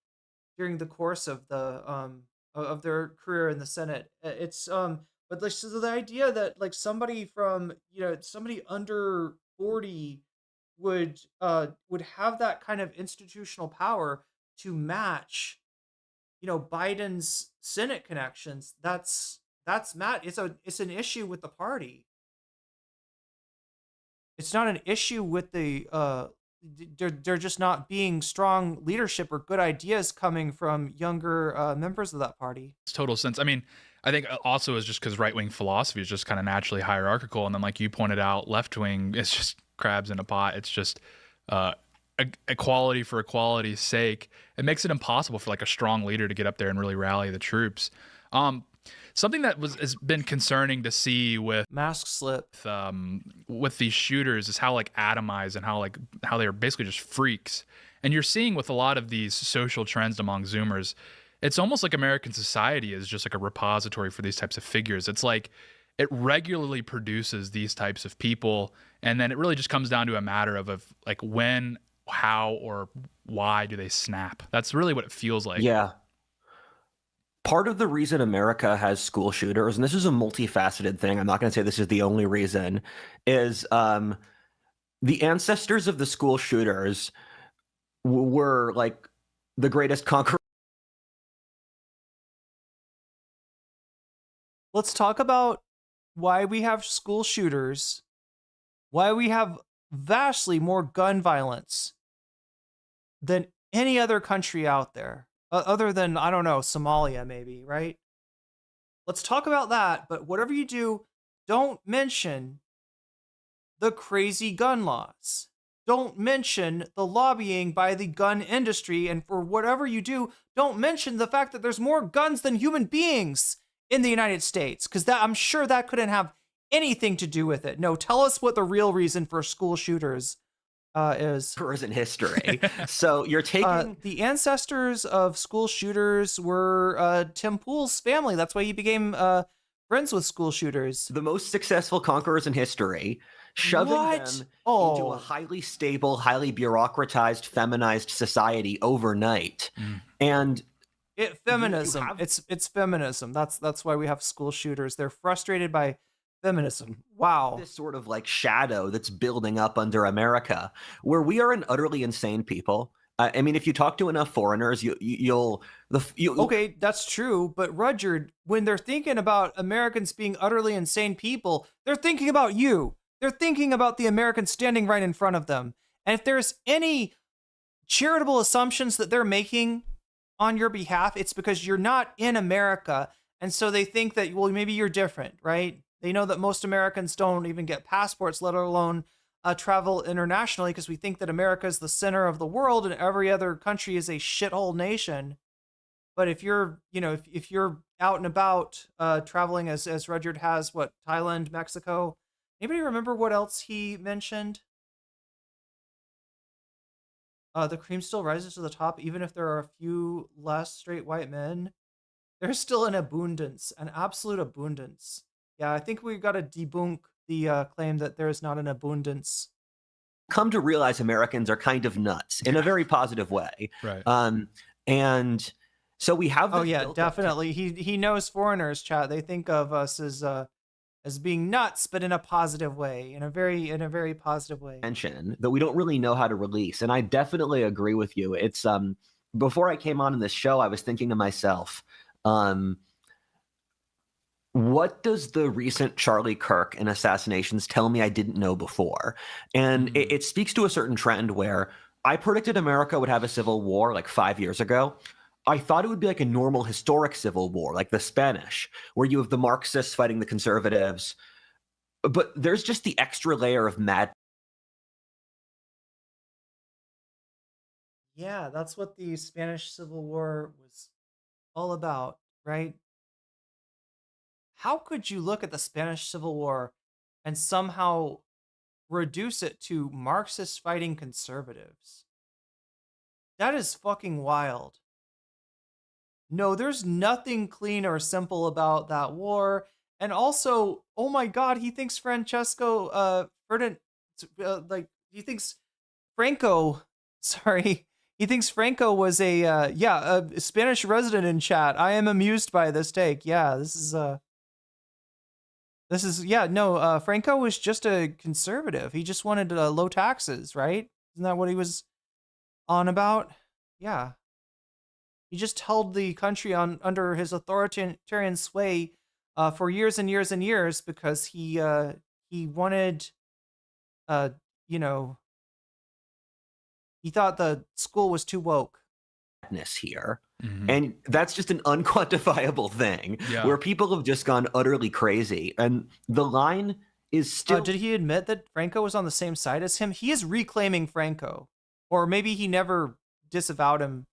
course of their career in the Senate. It's but like, so the idea that like somebody from somebody under 40 would have that kind of institutional power to match Biden's Senate connections, that's Matt. It's an issue with the party. It's not an issue with the they're just not being strong leadership or good ideas coming from younger members of that party. It's total sense. I mean, I think also is just because right-wing philosophy is just kind of naturally hierarchical, and then like you pointed out, left-wing is just crabs in a pot. It's just equality for equality's sake. It makes it impossible for like a strong leader to get up there and really rally the troops. Something that has been concerning to see with mask slip with these shooters is how like atomized and how they're basically just freaks. And you're seeing with a lot of these social trends among Zoomers, it's almost like American society is just like a repository for these types of figures. It's like it regularly produces these types of people, and then it really just comes down to a matter of like when, how, or why do they snap. That's really what it feels like. Yeah. Part of the reason America has school shooters, and this is a multifaceted thing, I'm not going to say this is the only reason, is the ancestors of the school shooters were like the greatest conquerors. Let's talk about why we have school shooters why we have vastly more gun violence than any other country out there, other than, I don't know, Somalia maybe, right? Let's talk about that, but whatever you do, don't mention the crazy gun laws. Don't mention the lobbying by the gun industry, and for whatever you do, don't mention the fact that there's more guns than human beings in the United States, because that, I'm sure that couldn't have anything to do with it. No, tell us what the real reason for school shooters is. In history. So you're taking the ancestors of school shooters were Tim Pool's family. That's why he became friends with school shooters. The most successful conquerors in history, shoving them into a highly stable, highly bureaucratized, feminized society overnight. And feminism. It's feminism. That's why we have school shooters. They're frustrated by feminism. Wow. This sort of like shadow that's building up under America, where we are an utterly insane people. I mean, if you talk to enough foreigners, you'll okay, that's true. But Rudyard, when they're thinking about Americans being utterly insane people, they're thinking about you. They're thinking about the Americans standing right in front of them. And if there's any charitable assumptions that they're making on your behalf, it's because you're not in America. And so they think that, well, maybe you're different, right? They know that most Americans don't even get passports, let alone travel internationally, because we think that America is the center of the world and every other country is a shithole nation. But if you're, if you're out and about traveling as Rudyard has, Thailand, Mexico, anybody remember what else he mentioned? The cream still rises to the top, even if there are a few less straight white men. There's still an abundance, an absolute abundance. Yeah, I think we've got to debunk the claim that there is not an abundance. Come to realize Americans are kind of nuts in a very positive way. Right. And so we have. Oh yeah, definitely. He knows foreigners, chat. They think of us as being nuts, but in a positive way, in a very positive way. Tension that we don't really know how to release, and I definitely agree with you. It's before I came on in this show, I was thinking to myself, what does the recent Charlie Kirk and assassinations tell me I didn't know before? And it speaks to a certain trend where I predicted America would have a civil war like 5 years ago. I thought it would be like a normal historic civil war, like the Spanish, where you have the Marxists fighting the conservatives. But there's just the extra layer of mad. Yeah, that's what the Spanish Civil War was all about, right? How could you look at the Spanish Civil War and somehow reduce it to Marxists fighting conservatives? That is fucking wild. No, there's nothing clean or simple about that war. And also, oh my God, he thinks Francesco, he thinks Franco, sorry, he thinks Franco was a Spanish resident in chat. I am amused by this take. Yeah, Franco was just a conservative. He just wanted low taxes, right? Isn't that what he was on about? Yeah. He just held the country under his authoritarian sway for years and years and years because he wanted, he thought the school was too woke. Here. And that's just an unquantifiable thing where people have just gone utterly crazy. And the line is still. Did he admit that Franco was on the same side as him? He is reclaiming Franco. Or maybe he never disavowed him.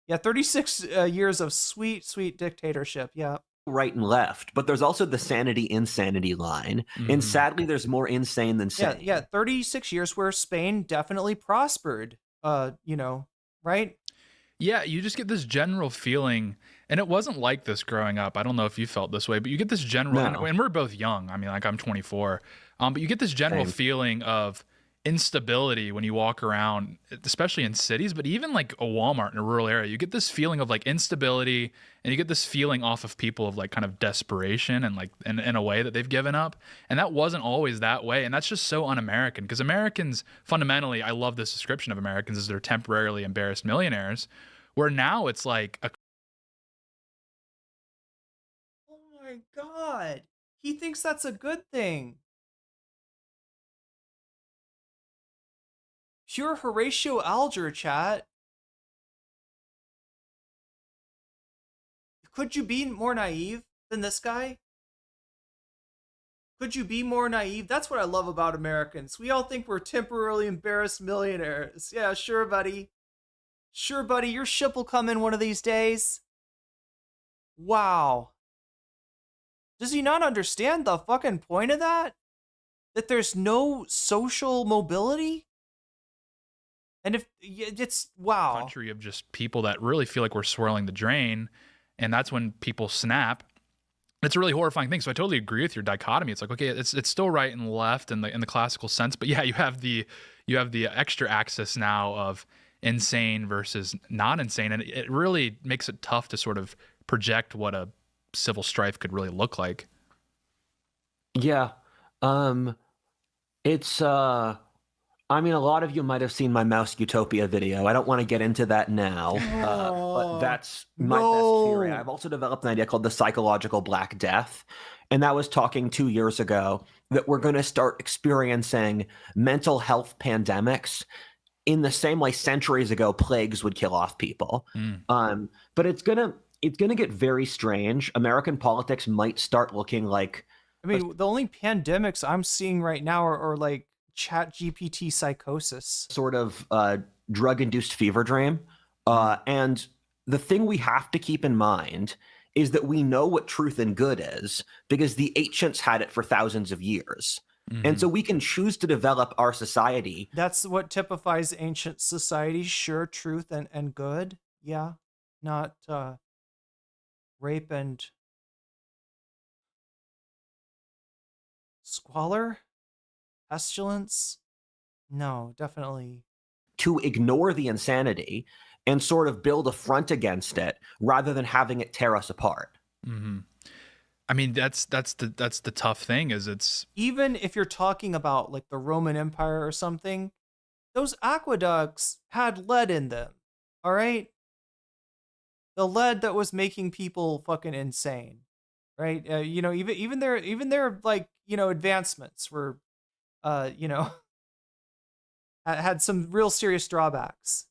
Yeah, 36 years of sweet, sweet dictatorship. Yeah. Right and left. But there's also the sanity-insanity line. And sadly, there's more insane than sane. Yeah, 36 years where Spain definitely prospered, right? Yeah, you just get this general feeling, and it wasn't like this growing up. I don't know if you felt this way, but you get this general, and we're both young. I mean, like I'm 24, but you get this general feeling of instability when you walk around, especially in cities, but even like a Walmart in a rural area, you get this feeling of like instability, and you get this feeling off of people of like kind of desperation and like in a way that they've given up. And that wasn't always that way. And that's just so un-American, because Americans fundamentally, I love this description of Americans as they're temporarily embarrassed millionaires, where now it's like oh my God, he thinks that's a good thing. Pure Horatio Alger, chat. Could you be more naive than this guy? Could you be more naive? That's what I love about Americans. We all think we're temporarily embarrassed millionaires. Yeah, sure, buddy. Sure, buddy. Your ship will come in one of these days. Wow. Does he not understand the fucking point of that? That there's no social mobility? And if it's, wow. Country of just people that really feel like we're swirling the drain. And that's when people snap. It's a really horrifying thing. So I totally agree with your dichotomy. It's like, okay, it's still right and left in the classical sense, but yeah, you have the extra axis now of insane versus not insane, and it really makes it tough to sort of project what a civil strife could really look like. Yeah. It's I mean, a lot of you might have seen my Mouse Utopia video. I don't want to get into that now, but that's my best theory. I've also developed an idea called the psychological Black Death, and that was talking 2 years ago that we're going to start experiencing mental health pandemics in the same way centuries ago plagues would kill off people. But it's gonna get very strange. American politics might start looking like. I mean, the only pandemics I'm seeing right now are like Chat GPT psychosis, sort of drug-induced fever dream. And the thing we have to keep in mind is that we know what truth and good is because the ancients had it for thousands of years. And so we can choose to develop our society. That's what typifies ancient society. Sure, truth and good. Yeah, not rape and squalor. Pestilence? No, definitely. To ignore the insanity and sort of build a front against it rather than having it tear us apart. I mean, that's the tough thing is it's even if you're talking about like the Roman Empire or something, those aqueducts had lead in them. All right, the lead that was making people fucking insane, right? Even their like advancements were. Had some real serious drawbacks.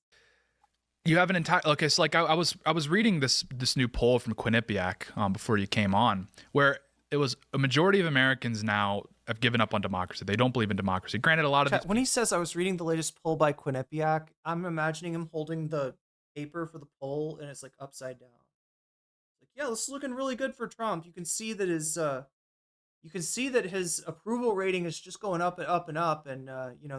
You have an entire so like I was reading this new poll from Quinnipiac before you came on, where it was a majority of Americans now have given up on democracy. They don't believe in democracy. Granted, a lot of when he says I was reading the latest poll by Quinnipiac, I'm imagining him holding the paper for the poll and it's like upside down. Like, yeah, this is looking really good for Trump. You can see that his approval rating is just going up and up and up, and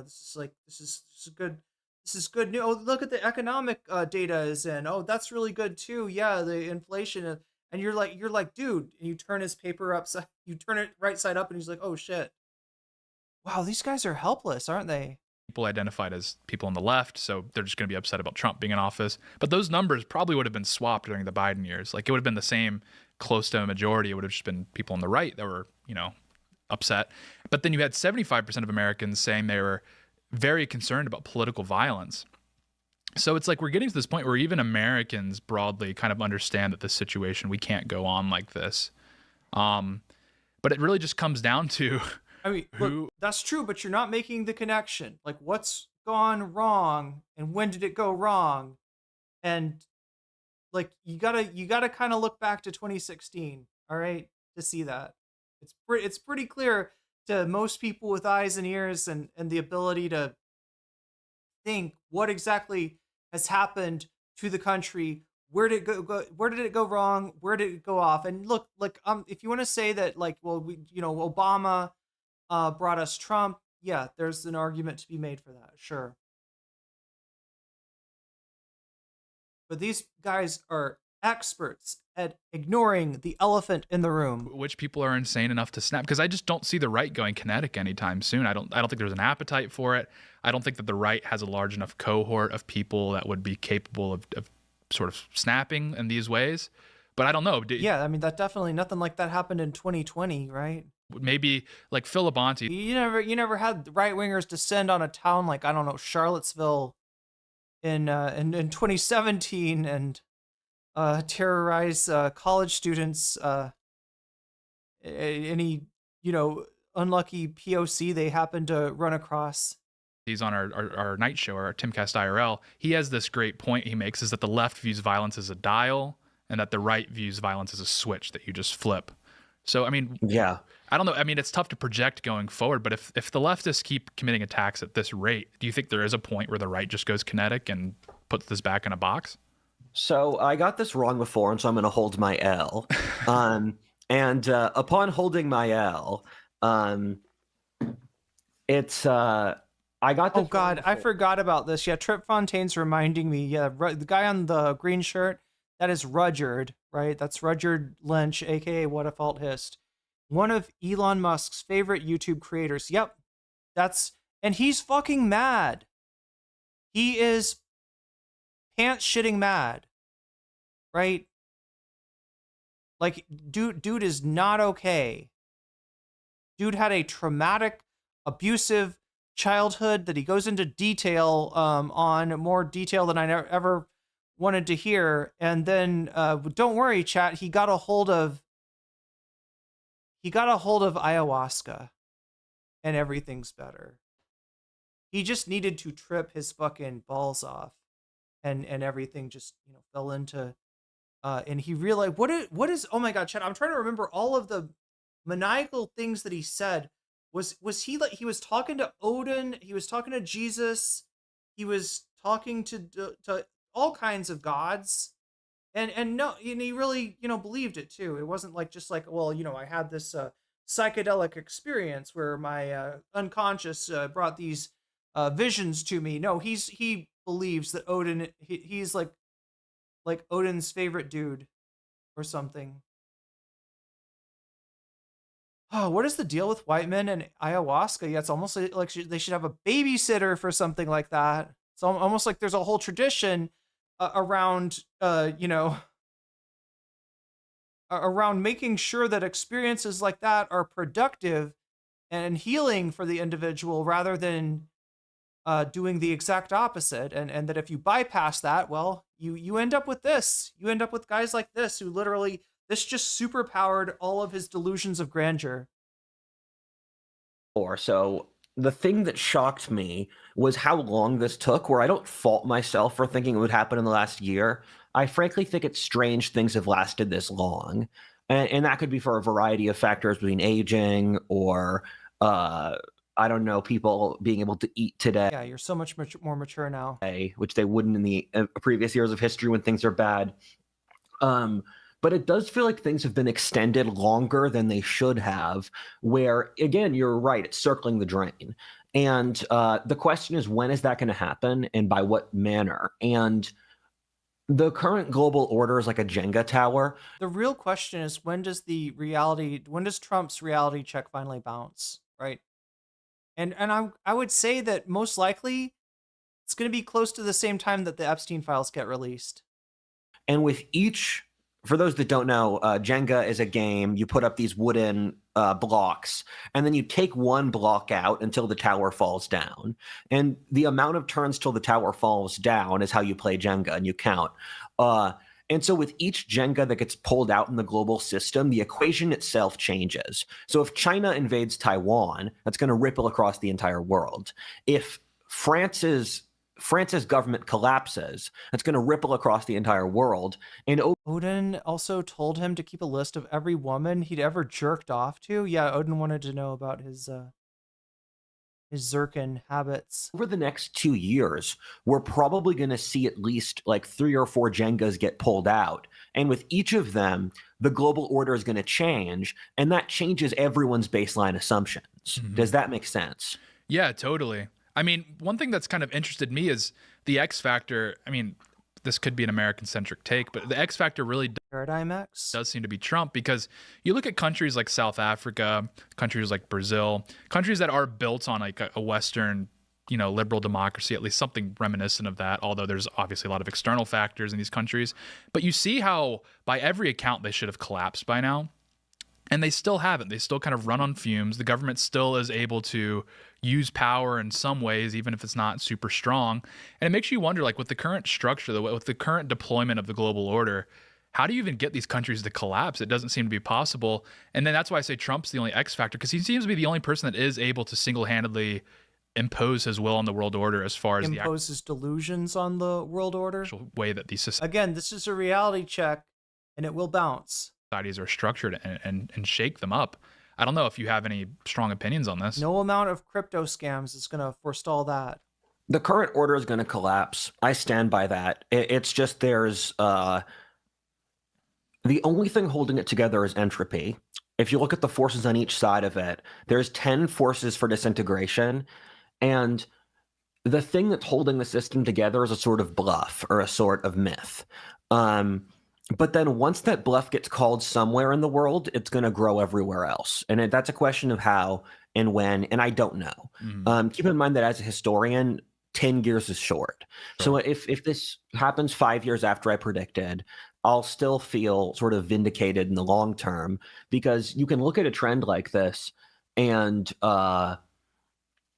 this is good. This is good news. Oh, look at the economic data is in. Oh, that's really good too. Yeah, the inflation, and you're like, dude. And you turn his paper upside, you turn it right side up, and he's like, oh shit. Wow, these guys are helpless, aren't they? People identified as people on the left, so they're just going to be upset about Trump being in office. But those numbers probably would have been swapped during the Biden years. Like it would have been the same, close to a majority. It would have just been people on the right that were, upset. But then you had 75% of Americans saying they were very concerned about political violence. So it's like we're getting to this point where even Americans broadly kind of understand that this situation, we can't go on like this. But it really just comes down to I mean, look, that's true, but you're not making the connection. Like what's gone wrong and when did it go wrong? And like you gotta kind of look back to 2016, all right, to see that. It's pretty clear to most people with eyes and ears and the ability to think what exactly has happened to the country. Where did it go? Where did it go wrong? Where did it go off? And look, like if you want to say that, like, well, Obama brought us Trump. Yeah, there's an argument to be made for that. Sure. But these guys are experts at ignoring the elephant in the room. Which people are insane enough to snap? Because I just don't see the right going kinetic anytime soon. I don't think there's an appetite for it. I don't think that the right has a large enough cohort of people that would be capable of sort of snapping in these ways. But I don't know. Yeah, I mean, that definitely nothing like that happened in 2020, right? Maybe like Phil Labonte. You never had right wingers descend on a town like, I don't know, Charlottesville in 2017 and terrorize college students, any unlucky POC they happen to run across. he's on our night show, our Timcast IRL, he has this great point he makes, is that the left views violence as a dial and that the right views violence as a switch that you just flip. So, I mean, yeah, I don't know. I mean, it's tough to project going forward, but if the leftists keep committing attacks at this rate, do you think there is a point where the right just goes kinetic and puts this back in a box? So I got this wrong before, and so I'm going to hold my L. And upon holding my L, it's I got this. Oh God, I forgot about this. Yeah, Trip Fontaine's reminding me. Yeah, the guy on the green shirt, that is Rudyard, right? That's Rudyard Lynch, aka What a Fault Hist, one of Elon Musk's favorite YouTube creators. Yep, and he's fucking mad. He is pants shitting mad, right? Like, dude is not okay. Dude had a traumatic, abusive childhood that he goes into detail on, more detail than I ever wanted to hear. And then don't worry, chat, he got a hold of ayahuasca and everything's better. He just needed to trip his fucking balls off and everything just, fell into and he realized what is oh my God, chat, I'm trying to remember all of the maniacal things that he said. Was he like, he was talking to Odin, he was talking to Jesus, he was talking to all kinds of gods, and no, and he really believed it too. It wasn't like just like, well, I had this psychedelic experience where my unconscious brought these visions to me. No, he believes that Odin, he's like Odin's favorite dude or something. Oh, what is the deal with white men and ayahuasca? Yeah, it's almost like they should have a babysitter for something like that. It's almost like there's a whole tradition around, around making sure that experiences like that are productive and healing for the individual, rather than doing the exact opposite. And that if you bypass that, well, you end up with this. You end up with guys like this who literally, this just superpowered all of his delusions of grandeur. So the thing that shocked me was how long this took, where I don't fault myself for thinking it would happen in the last year. I frankly think it's strange things have lasted this long. And that could be for a variety of factors, between aging or, I don't know, people being able to eat today. Yeah, you're so much more mature now. Which they wouldn't in the previous years of history when things are bad. But it does feel like things have been extended longer than they should have, where, again, you're right, it's circling the drain. And the question is, when is that going to happen and by what manner? And the current global order is like a Jenga tower. The real question is, when does Trump's reality check finally bounce, right? And I would say that most likely it's going to be close to the same time that the Epstein files get released. And with each, for those that don't know, Jenga is a game. You put up these wooden blocks, and then you take one block out until the tower falls down. And the amount of turns till the tower falls down is how you play Jenga, and you count. And so with each Jenga that gets pulled out in the global system, the equation itself changes. So if China invades Taiwan, that's going to ripple across the entire world. If France's government collapses, that's going to ripple across the entire world. And Odin also told him to keep a list of every woman he'd ever jerked off to. Yeah, Odin wanted to know about his Zircon habits. Over the next 2 years, we're probably going to see at least like 3 or 4 Jengas get pulled out. And with each of them, the global order is going to change, and that changes everyone's baseline assumptions. Mm-hmm. Does that make sense? Yeah, totally. I mean, one thing that's kind of interested me is the X Factor. I mean, this could be an American-centric take, but the X Factor really Paradigm X does seem to be Trump, because you look at countries like South Africa, countries like Brazil, countries that are built on like a Western, liberal democracy, at least something reminiscent of that, although there's obviously a lot of external factors in these countries. But you see how, by every account, they should have collapsed by now. And they still haven't. They still kind of run on fumes. The government still is able to use power in some ways, even if it's not super strong. And it makes you wonder, like, with the current structure, with the current deployment of the global order, how do you even get these countries to collapse? It doesn't seem to be possible. And then that's why I say Trump's the only X factor, because he seems to be the only person that is able to single-handedly impose his will on the world order as far as impose his delusions on the world order. Actual way that these Again, this is a reality check, and it will bounce. Societies are structured and shake them up. I don't know if you have any strong opinions on this. No amount of crypto scams is going to forestall that. The current order is going to collapse. I stand by that. It's just there's the only thing holding it together is entropy. If you look at the forces on each side of it, there's 10 forces for disintegration. And the thing that's holding the system together is a sort of bluff or a sort of myth. But then once that bluff gets called somewhere in the world, it's going to grow everywhere else. And that's a question of how and when, and I don't know. Keep in mind that as a historian, 10 years is short. So if this happens 5 years after I predicted, I'll still feel sort of vindicated in the long term, because you can look at a trend like this and know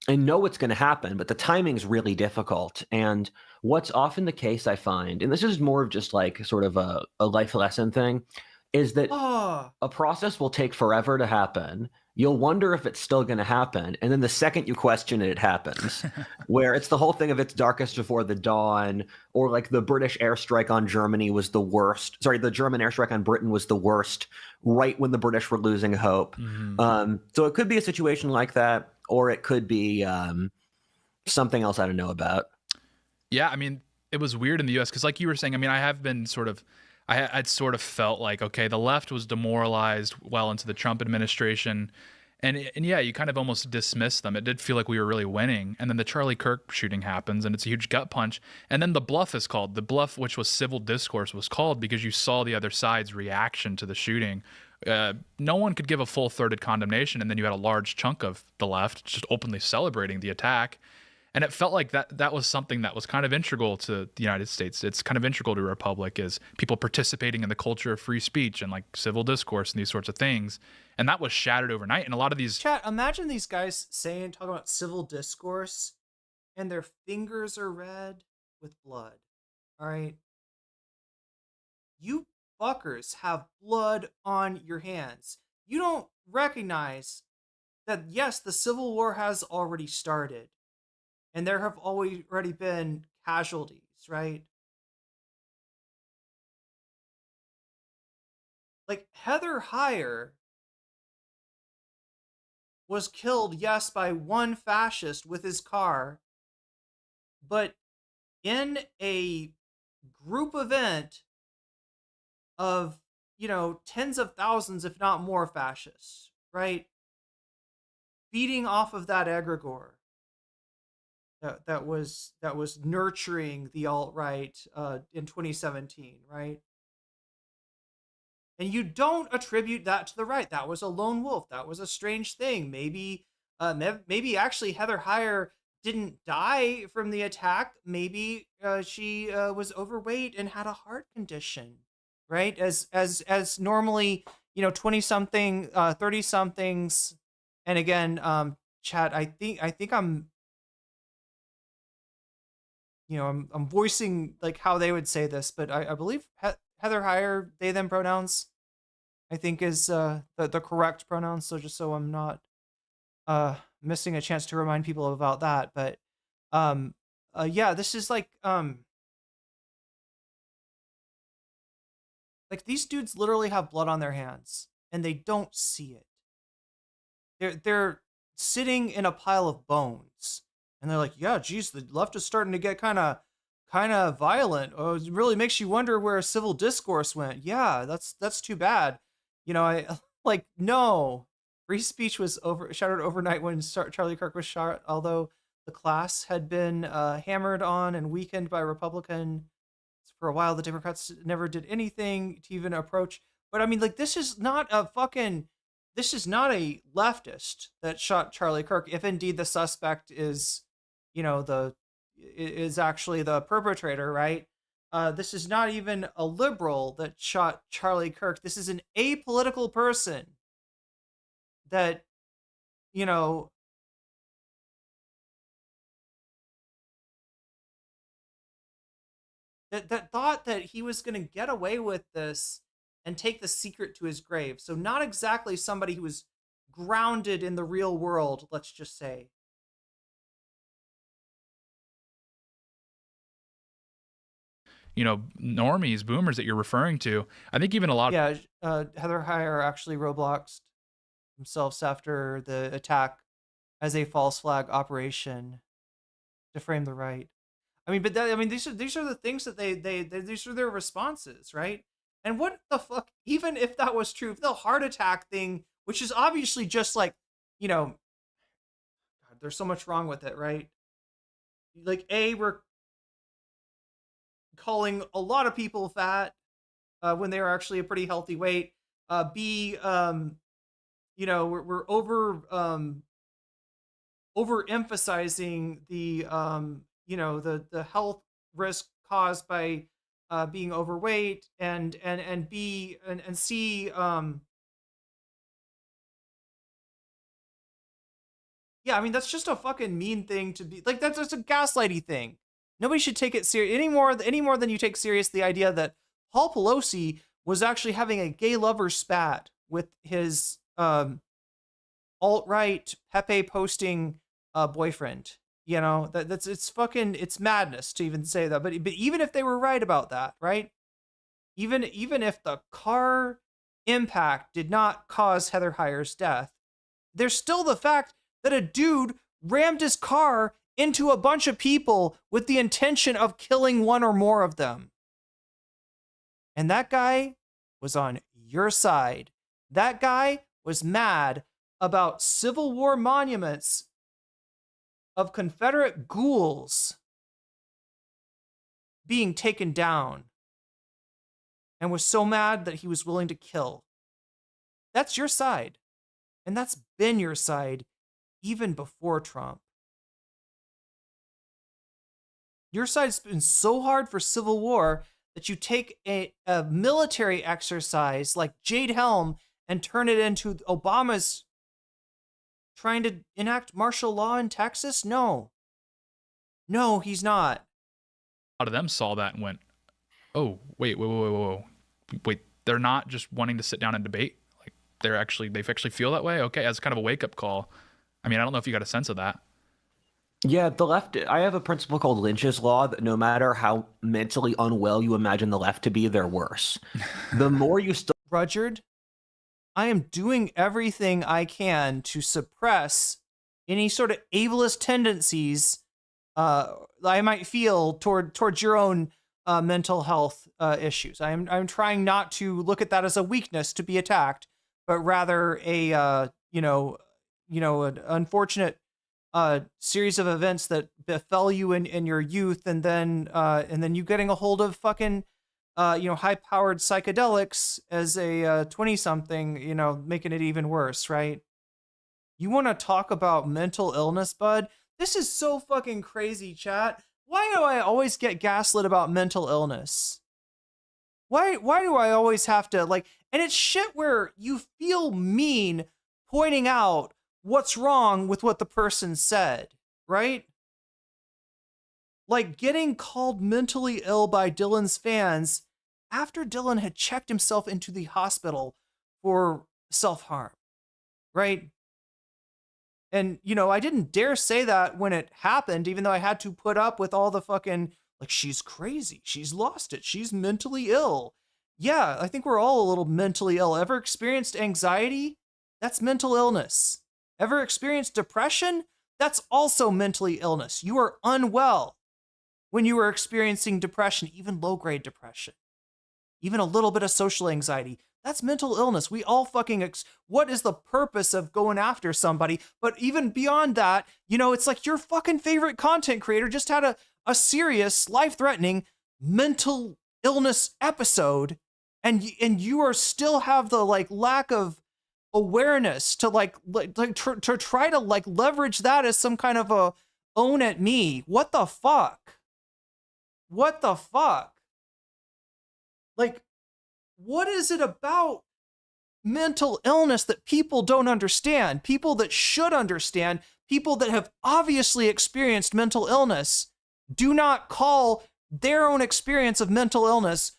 what's going to happen, but the timing is really difficult. And what's often the case, I find, and this is more of just like sort of a life lesson thing, is that a process will take forever to happen. You'll wonder if it's still going to happen. And then the second you question it, it happens. Where it's the whole thing of it's darkest before the dawn, or like the British airstrike on Germany was the worst. Sorry, the German airstrike on Britain was the worst right when the British were losing hope. So it could be a situation like that, or it could be something else I don't know about. Yeah, I mean, it was weird in the U.S. because like you were saying, I mean, I have been sort of, I'd sort of felt like, okay, the left was demoralized well into the Trump administration. And yeah, you kind of almost dismissed them. It did feel like we were really winning. And then the Charlie Kirk shooting happens, and it's a huge gut punch. And then the bluff is called. The bluff, which was civil discourse, was called because you saw the other side's reaction to the shooting. No one could give a full-throated condemnation, and then you had a large chunk of the left just openly celebrating the attack. And it felt like that was something that was kind of integral to the United States. It's kind of integral to a republic, is people participating in the culture of free speech and like civil discourse and these sorts of things. And that was shattered overnight. And a lot of these... Chat, imagine these guys talking about civil discourse, and their fingers are red with blood. All right? You fuckers have blood on your hands. You don't recognize that, yes, the Civil War has already started. And there have already been casualties, right? Like, Heather Heyer was killed, yes, by one fascist with his car, but in a group event of, tens of thousands, if not more, fascists, right? Feeding off of that egregore. That was nurturing the alt-right in 2017, right? And you don't attribute that to the right. That was a lone wolf. That was a strange thing. Maybe actually Heather Heyer didn't die from the attack. Maybe she was overweight and had a heart condition, right? As normally, 20-something, 30-somethings, and again, chat. I think I'm. I'm voicing like how they would say this, but I believe Heather Heyer, they, them pronouns, I think is the correct pronouns. So just so I'm not missing a chance to remind people about that. But yeah, this is like these dudes literally have blood on their hands and they don't see it. They're sitting in a pile of bones. And they're like, yeah, geez, the left is starting to get kind of violent. Oh, it really makes you wonder where civil discourse went. Yeah, that's too bad. No, free speech was shattered overnight when Charlie Kirk was shot. Although the class had been hammered on and weakened by Republicans for a while, the Democrats never did anything to even approach. But I mean, this is not a leftist that shot Charlie Kirk. If indeed the suspect is, is actually the perpetrator, right? This is not even a liberal that shot Charlie Kirk. This is an apolitical person that, that thought that he was going to get away with this and take the secret to his grave. So not exactly somebody who was grounded in the real world, let's just say. normies, boomers that you're referring to. I think even a lot of Heather Heyer actually Robloxed themselves after the attack as a false flag operation to frame the right. I mean, but these are the things that they these are their responses, right? And what the fuck, even if that was true, if the heart attack thing, which is obviously just like, God, there's so much wrong with it, right? Like, we're calling a lot of people fat when they are actually a pretty healthy weight. B, we're overemphasizing the the health risk caused by being overweight, and B and C, yeah, I mean, that's just a fucking mean thing to be like. That's just a gaslighty thing. Nobody should take it serious any more than you take serious the idea that Paul Pelosi was actually having a gay lover spat with his alt-right Pepe posting boyfriend. It's madness to even say that. But even if they were right about that, right? Even if the car impact did not cause Heather Heyer's death, there's still the fact that a dude rammed his car into a bunch of people with the intention of killing one or more of them. And that guy was on your side. That guy was mad about Civil War monuments of Confederate ghouls being taken down, and was so mad that he was willing to kill. That's your side. And that's been your side even before Trump. Your side's been so hard for Civil War that you take a military exercise like Jade Helm and turn it into Obama's trying to enact martial law in Texas? No, he's not. A lot of them saw that and went, oh, wait, they're not just wanting to sit down and debate. Like they actually feel that way. Okay, as kind of a wake-up call. I mean, I don't know if you got a sense of that. Yeah, the left, I have a principle called Lynch's Law that no matter how mentally unwell you imagine the left to be, they're worse. The more you still... Rudyard, I am doing everything I can to suppress any sort of ableist tendencies I might feel towards your own mental health issues. I'm trying not to look at that as a weakness to be attacked, but rather an unfortunate series of events that befell you in your youth, and then you getting a hold of fucking high-powered psychedelics as a 20-something, making it even worse, right? You want to talk about mental illness, bud? This is so fucking crazy, chat. Why do I always get gaslit about mental illness? Why do I always have to, and it's shit where you feel mean pointing out what's wrong with what the person said, right? Like getting called mentally ill by Dylan's fans after Dylan had checked himself into the hospital for self-harm, right? And, I didn't dare say that when it happened, even though I had to put up with all the fucking, she's crazy, she's lost it, she's mentally ill. Yeah, I think we're all a little mentally ill. Ever experienced anxiety? That's mental illness. Ever experienced depression? That's also mentally illness. You are unwell when you are experiencing depression, even low-grade depression, even a little bit of social anxiety. That's mental illness. We all fucking, what is the purpose of going after somebody? But even beyond that, it's like your fucking favorite content creator just had a serious, life-threatening mental illness episode, and you are still have the lack of awareness to to try to leverage that as some kind of a own at me. What the fuck? What the fuck? What is it about mental illness that people don't understand? People that should understand, people that have obviously experienced mental illness, do not call their own experience of mental illness,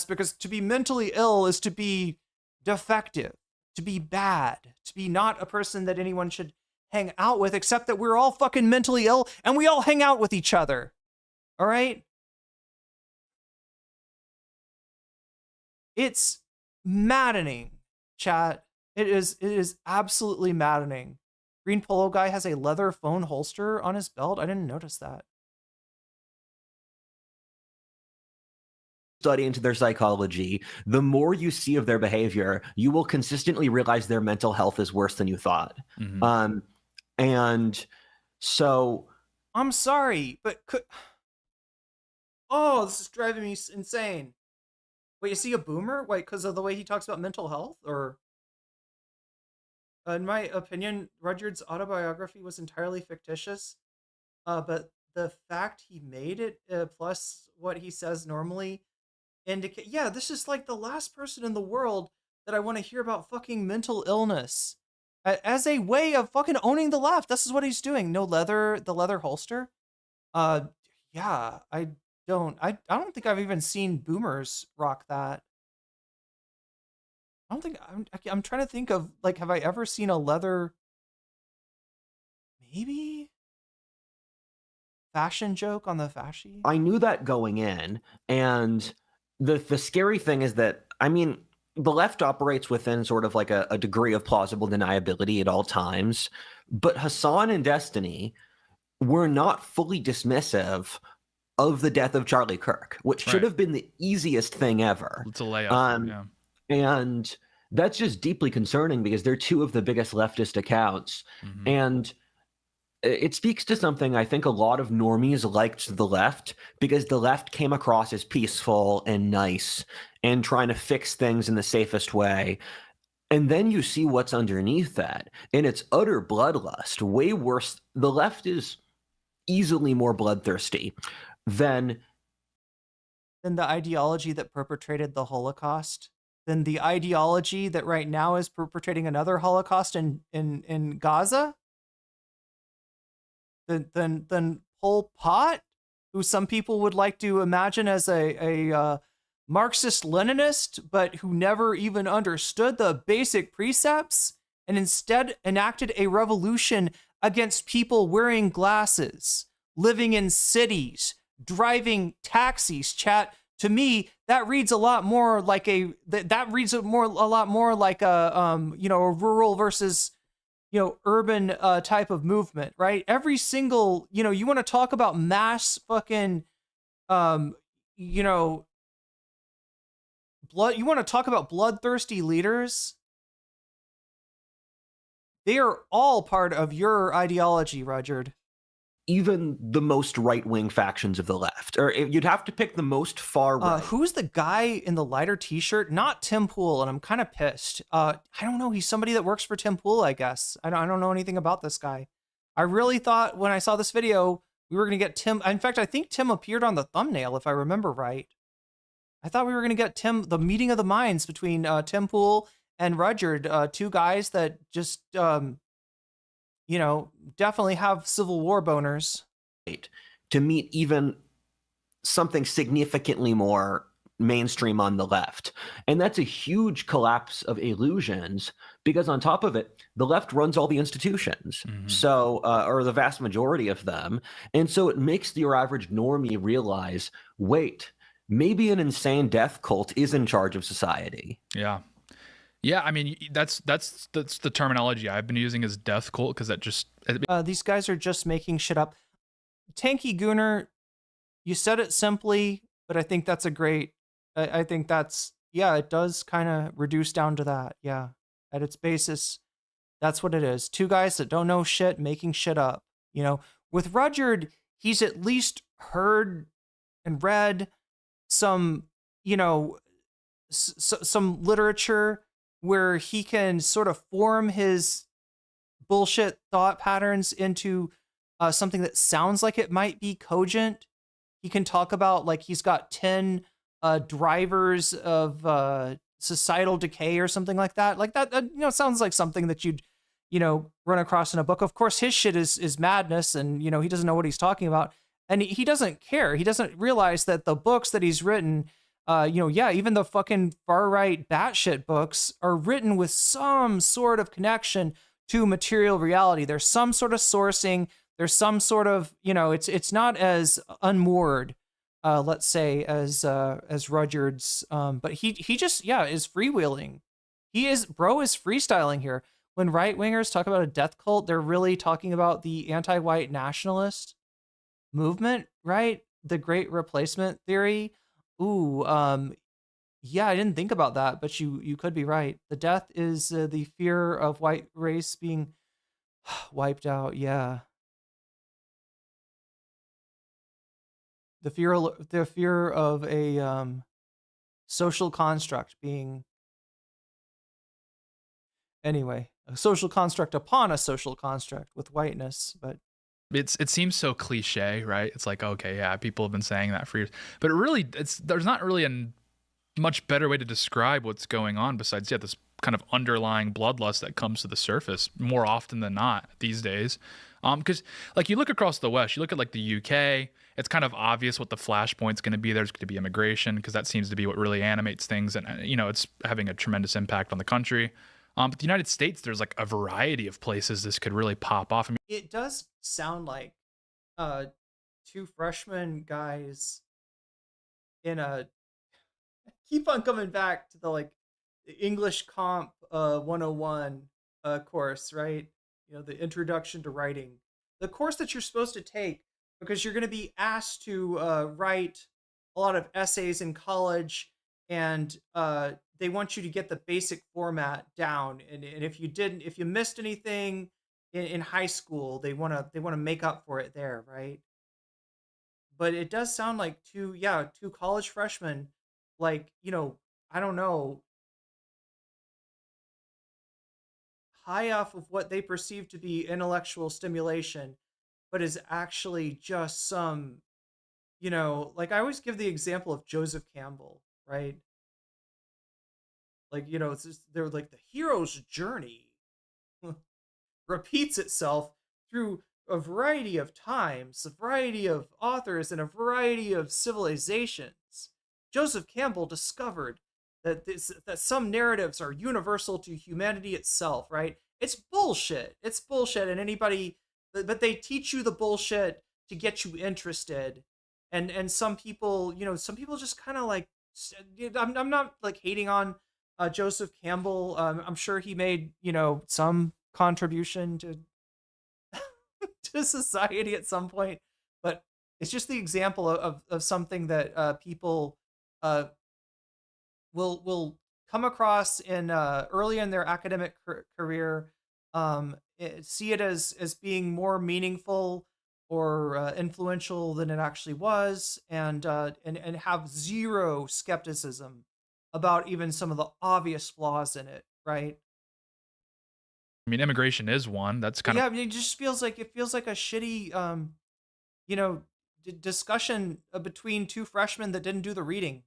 because to be mentally ill is to be defective, to be bad, to be not a person that anyone should hang out with, except that we're all fucking mentally ill and we all hang out with each other. All right? It's maddening, chat. It is absolutely maddening. Green Polo Guy has a leather phone holster on his belt. I didn't notice that. Study into their psychology, the more you see of their behavior, you will consistently realize their mental health is worse than you thought. And so I'm sorry, but oh, this is driving me insane. Wait, is he a boomer? Wait, because of the way he talks about mental health? Or in my opinion, Rudyard's autobiography was entirely fictitious, but the fact he made it, plus what he says normally, indicate, yeah, this is like the last person in the world that I want to hear about fucking mental illness as a way of fucking owning the left. This is what he's doing. No leather, the leather holster. Yeah, I don't think I've even seen boomers rock that. I don't think I'm trying to think of, like, have I ever seen a leather, maybe fashion joke on the fashy? I knew that going in, and the scary thing is that, I mean, the left operates within sort of like a degree of plausible deniability at all times, but Hassan and Destiny were not fully dismissive of the death of Charlie Kirk, which should have been the easiest thing ever. It's a layup. And that's just deeply concerning because they're two of the biggest leftist accounts. And it speaks to something I think a lot of normies liked the left, because the left came across as peaceful and nice and trying to fix things in the safest way. And then you see what's underneath that, and it's utter bloodlust, way worse. The left is easily more bloodthirsty than the ideology that perpetrated the Holocaust, than the ideology that right now is perpetrating another Holocaust in Gaza, than Pol Pot, who some people would like to imagine as a Marxist-Leninist, but who never even understood the basic precepts and instead enacted a revolution against people wearing glasses, living in cities, driving taxis. Chat, to me, that reads a lot more like a lot more like a a rural versus urban type of movement, right? Every single, you want to talk about mass fucking blood, you want to talk about bloodthirsty leaders? They are all part of your ideology, Rudyard. Even the most right-wing factions of the left, or you'd have to pick the most far right. Who's the guy in the lighter t-shirt? Not Tim Pool, and I'm kind of pissed. I don't know. He's somebody that works for Tim Pool, I guess. I don't know anything about this guy. I really thought when I saw this video, we were going to get Tim. In fact, I think Tim appeared on the thumbnail, if I remember right. I thought we were going to get Tim, the meeting of the minds between Tim Pool and Rudyard, two guys that just, definitely have Civil War boners. To meet even something significantly more mainstream on the left. And that's a huge collapse of illusions, because on top of it, the left runs all the institutions. So, or the vast majority of them. And so it makes your average normie realize, wait, maybe an insane death cult is in charge of society. Yeah, I mean, that's the terminology I've been using, is death cult, because that just... these guys are just making shit up. Tanky Gooner, you said it simply, but I think that's a great... I think that's... Yeah, it does kind of reduce down to that. Yeah, at its basis, that's what it is. Two guys that don't know shit, making shit up. With Rudyard, he's at least heard and read some, some literature where he can sort of form his bullshit thought patterns into something that sounds like it might be cogent. He can talk about, like, he's got 10 drivers of societal decay or something like that. Like that, sounds like something that you'd, run across in a book. Of course, his shit is madness, and, he doesn't know what he's talking about. And he doesn't care. He doesn't realize that the books that he's written, even the fucking far-right batshit books are written with some sort of connection to material reality. There's some sort of sourcing. There's some sort of, it's not as unmoored let's say, as Rudyard's. But he just is freewheeling. Bro is freestyling here. When right wingers talk about a death cult, they're really talking about the anti-white nationalist movement, right? The Great Replacement theory. Ooh, yeah, I didn't think about that, but you could be right. The death is the fear of white race being wiped out. Yeah, the fear of a social construct being, anyway, a social construct upon a social construct with whiteness. But it seems so cliche, right? It's like, okay, yeah, people have been saying that for years, but there's not really a much better way to describe what's going on besides this kind of underlying bloodlust that comes to the surface more often than not these days. Because like you look across the West, you look at like the UK, it's kind of obvious what the flashpoint's going to be. There's going to be immigration, because that seems to be what really animates things, and it's having a tremendous impact on the country. But the United States, there's like a variety of places this could really pop off. I mean, it does sound like two freshman guys in a, keep on coming back to the like English Comp 101 course, right? The introduction to writing, the course that you're supposed to take because you're going to be asked to write a lot of essays in college, and they want you to get the basic format down. And if you missed anything in high school, they want to make up for it there, right? But it does sound like two college freshmen, like, I don't know, high off of what they perceive to be intellectual stimulation, but is actually just some, like I always give the example of Joseph Campbell, right? Like, it's just, they're like, the hero's journey repeats itself through a variety of times, a variety of authors, and a variety of civilizations. Joseph Campbell discovered that some narratives are universal to humanity itself, right? It's bullshit. It's bullshit, and but they teach you the bullshit to get you interested. And some people, just kind of like, I'm not like hating on Joseph Campbell. I'm sure he made, some contribution to to society at some point, but it's just the example of something that people will come across in early in their academic career, see it as being more meaningful or influential than it actually was, and have zero skepticism about even some of the obvious flaws in it, right? I mean, immigration is one. That's kind of, I mean, it just feels like a shitty, discussion between two freshmen that didn't do the reading.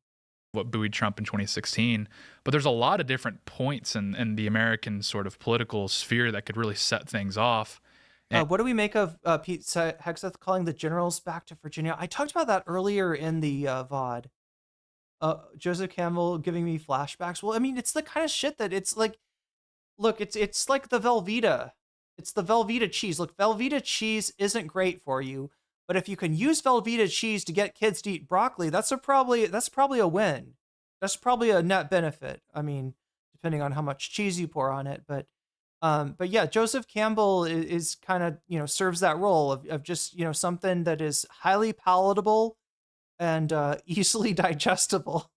What buoyed Trump in 2016, but there's a lot of different points in the American sort of political sphere that could really set things off. What do we make of Pete Hegseth calling the generals back to Virginia? I talked about that earlier in the VOD. Joseph Campbell giving me flashbacks. Well, I mean, it's the kind of shit that it's like, look, it's like the Velveeta. It's the Velveeta cheese. Look, Velveeta cheese isn't great for you, but if you can use Velveeta cheese to get kids to eat broccoli, that's probably a win. That's probably a net benefit. I mean, depending on how much cheese you pour on it, but yeah, Joseph Campbell is kind of, serves that role of just, something that is highly palatable and easily digestible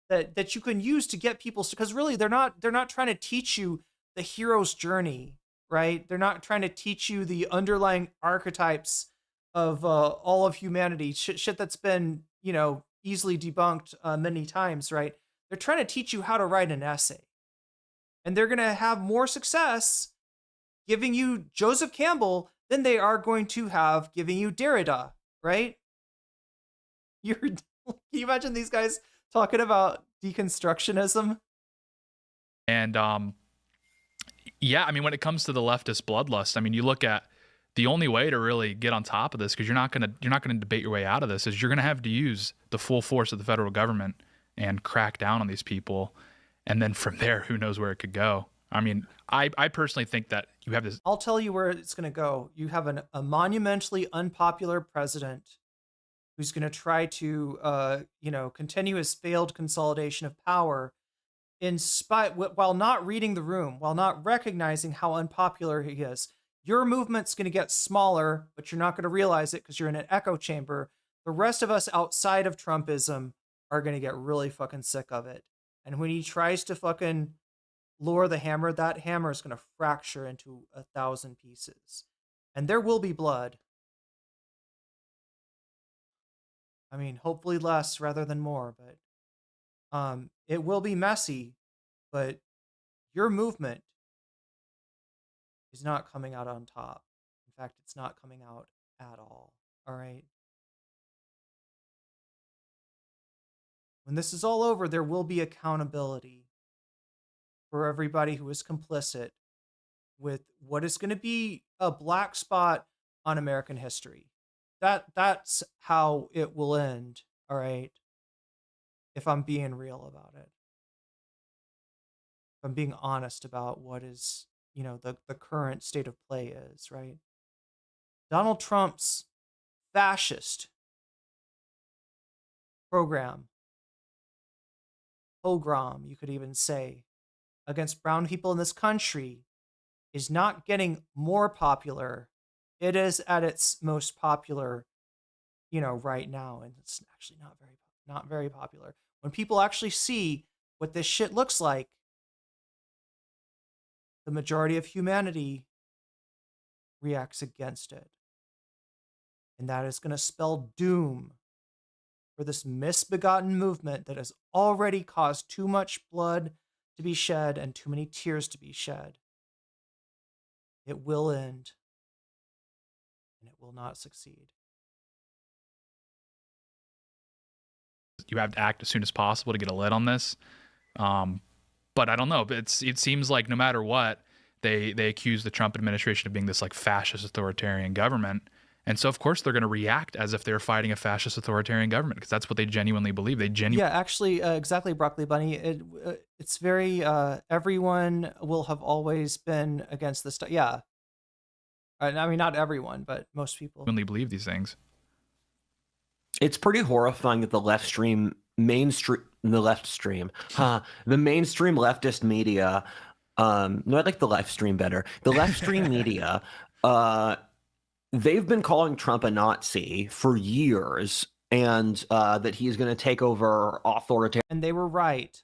that you can use to get people, because really they're not trying to teach you the hero's journey, right? They're not trying to teach you the underlying archetypes of all of humanity, shit that's been, easily debunked many times, right? They're trying to teach you how to write an essay. And they're going to have more success giving you Joseph Campbell than they are going to have giving you Derrida, right? Can you imagine these guys talking about deconstructionism? And yeah, I mean, when it comes to the leftist bloodlust, I mean, you look at the only way to really get on top of this, because you're not gonna debate your way out of this, is you're gonna have to use the full force of the federal government and crack down on these people. And then from there, who knows where it could go. I mean, I personally think that you have this. I'll tell you where it's going to go. You have a monumentally unpopular president who's going to try to, continue his failed consolidation of power while not reading the room, while not recognizing how unpopular he is. Your movement's going to get smaller, but you're not going to realize it because you're in an echo chamber. The rest of us outside of Trumpism are going to get really fucking sick of it. And when he tries to fucking lower the hammer, that hammer is going to fracture into 1,000 pieces. And there will be blood. I mean, hopefully less rather than more, but it will be messy, but your movement is not coming out on top. In fact, it's not coming out at all. All right. When this is all over, there will be accountability for everybody who is complicit with what is going to be a black spot on American history. That's how it will end. All right. If I'm being real about it. If I'm being honest about what is, the current state of play is, right? Donald Trump's fascist pogrom, you could even say, against brown people in this country is not getting more popular. It is at its most popular, right now, and it's actually not very popular. When people actually see what this shit looks like, the majority of humanity reacts against it. And that is going to spell doom for this misbegotten movement that has already caused too much blood to be shed and too many tears to be shed. It will end, and it will not succeed. You have to act as soon as possible to get a lid on this. But I don't know. It seems like no matter what, they accuse the Trump administration of being this like fascist authoritarian government. And so, of course, they're going to react as if they're fighting a fascist authoritarian government because that's what they genuinely believe. Yeah, actually, exactly, Broccoli Bunny. It's very, everyone will have always been against this stuff. Yeah. I mean, not everyone, but most people. Genuinely believe these things. It's pretty horrifying that the mainstream leftist media, no, I like the live stream better. The left stream media, they've been calling Trump a Nazi for years, and that he's going to take over authoritarian. And they were right.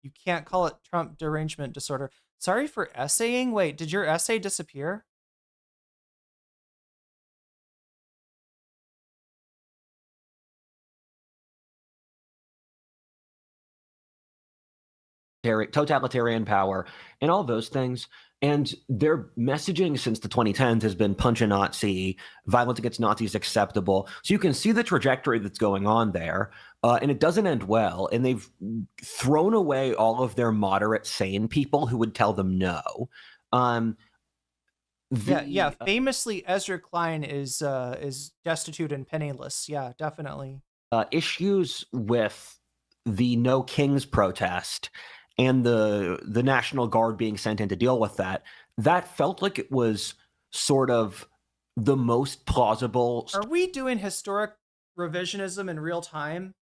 You can't call it Trump derangement disorder. Sorry for essaying. Wait, did your essay disappear? Totalitarian power and all those things. And their messaging since the 2010s has been punch a Nazi, violence against Nazis acceptable. So you can see the trajectory that's going on there. And it doesn't end well. And they've thrown away all of their moderate, sane people who would tell them no. Famously, Ezra Klein is destitute and penniless. Yeah, definitely. Issues with the No Kings protest and the National Guard being sent in to deal with that felt like it was sort of the most plausible. Are we doing historic revisionism in real time?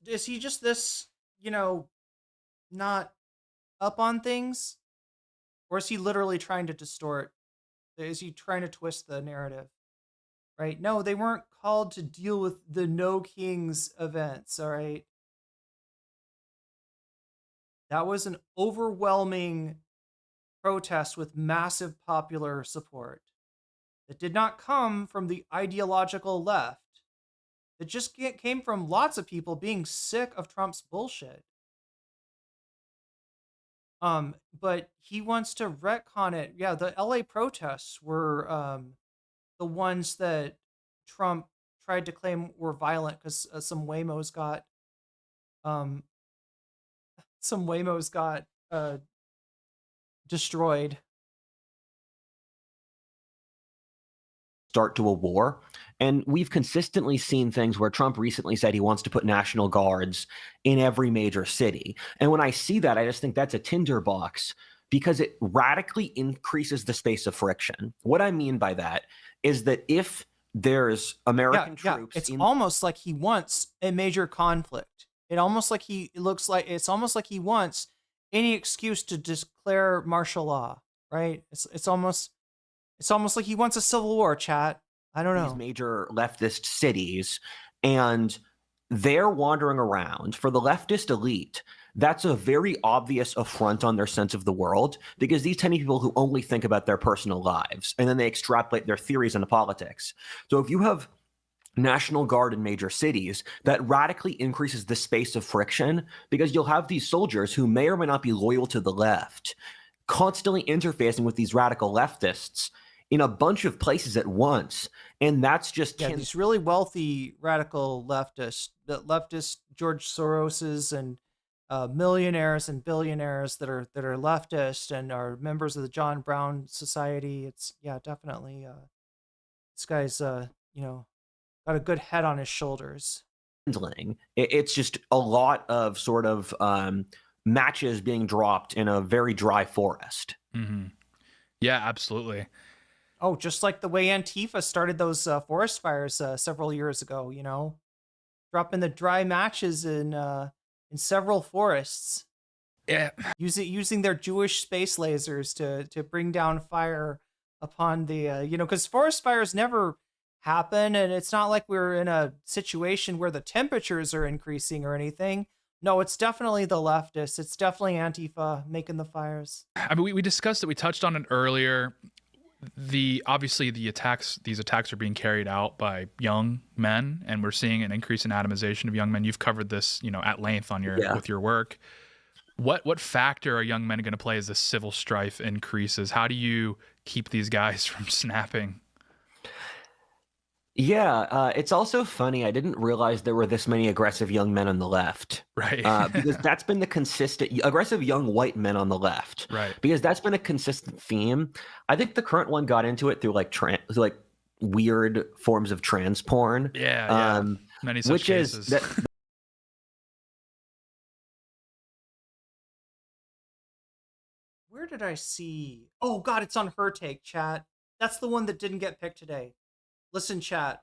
Is he just this, not up on things? Or is he literally trying to distort? Is he trying to twist the narrative? Right? No, they weren't called to deal with the No Kings events, all right? That was an overwhelming protest with massive popular support that did not come from the ideological left. It just came from lots of people being sick of Trump's bullshit. But he wants to retcon it. Yeah, the LA protests were the ones that Trump tried to claim were violent because some Waymos got destroyed. Start to a war. And we've consistently seen things where Trump recently said he wants to put National Guards in every major city. And when I see that, I just think that's a tinderbox because it radically increases the space of friction. What I mean by that is that if there's American troops. It's almost like he wants a major conflict. It's almost like he wants any excuse to declare martial law, right? It's almost like he wants a civil war, chat. I don't know. These major leftist cities, and they're wandering around. For the leftist elite, that's a very obvious affront on their sense of the world, because these tend to be people who only think about their personal lives, and then they extrapolate their theories into politics. So if you have National Guard in major cities, that radically increases the space of friction, because you'll have these soldiers who may or may not be loyal to the left constantly interfacing with these radical leftists in a bunch of places at once. And that's just these really wealthy radical leftists, George Soroses and millionaires and billionaires that are leftist and are members of the John Brown Society. It's definitely this guy's got a good head on his shoulders. It's just a lot of sort of matches being dropped in a very dry forest. Mm-hmm. Yeah, absolutely. Oh, just like the way Antifa started those forest fires several years ago, dropping the dry matches in several forests. Yeah, using their Jewish space lasers to bring down fire upon the because forest fires never happen, and it's not like we're in a situation where the temperatures are increasing or anything. No, it's definitely the leftists. It's definitely Antifa making the fires. I mean, we discussed it. We touched on it earlier. Obviously these attacks are being carried out by young men, and we're seeing an increase in atomization of young men. You've covered this, at length on with your work. What factor are young men going to play as the civil strife increases? How do you keep these guys from snapping? Yeah, it's also funny. I didn't realize there were this many aggressive young men on the left. Right. Because that's been the consistent aggressive young white men on the left. Right. Because that's been a consistent theme. I think the current one got into it through like weird forms of trans porn. Yeah. Many such which cases. Is Where did I see? Oh God, it's on Her Take, chat. That's the one that didn't get picked today. Listen, chat.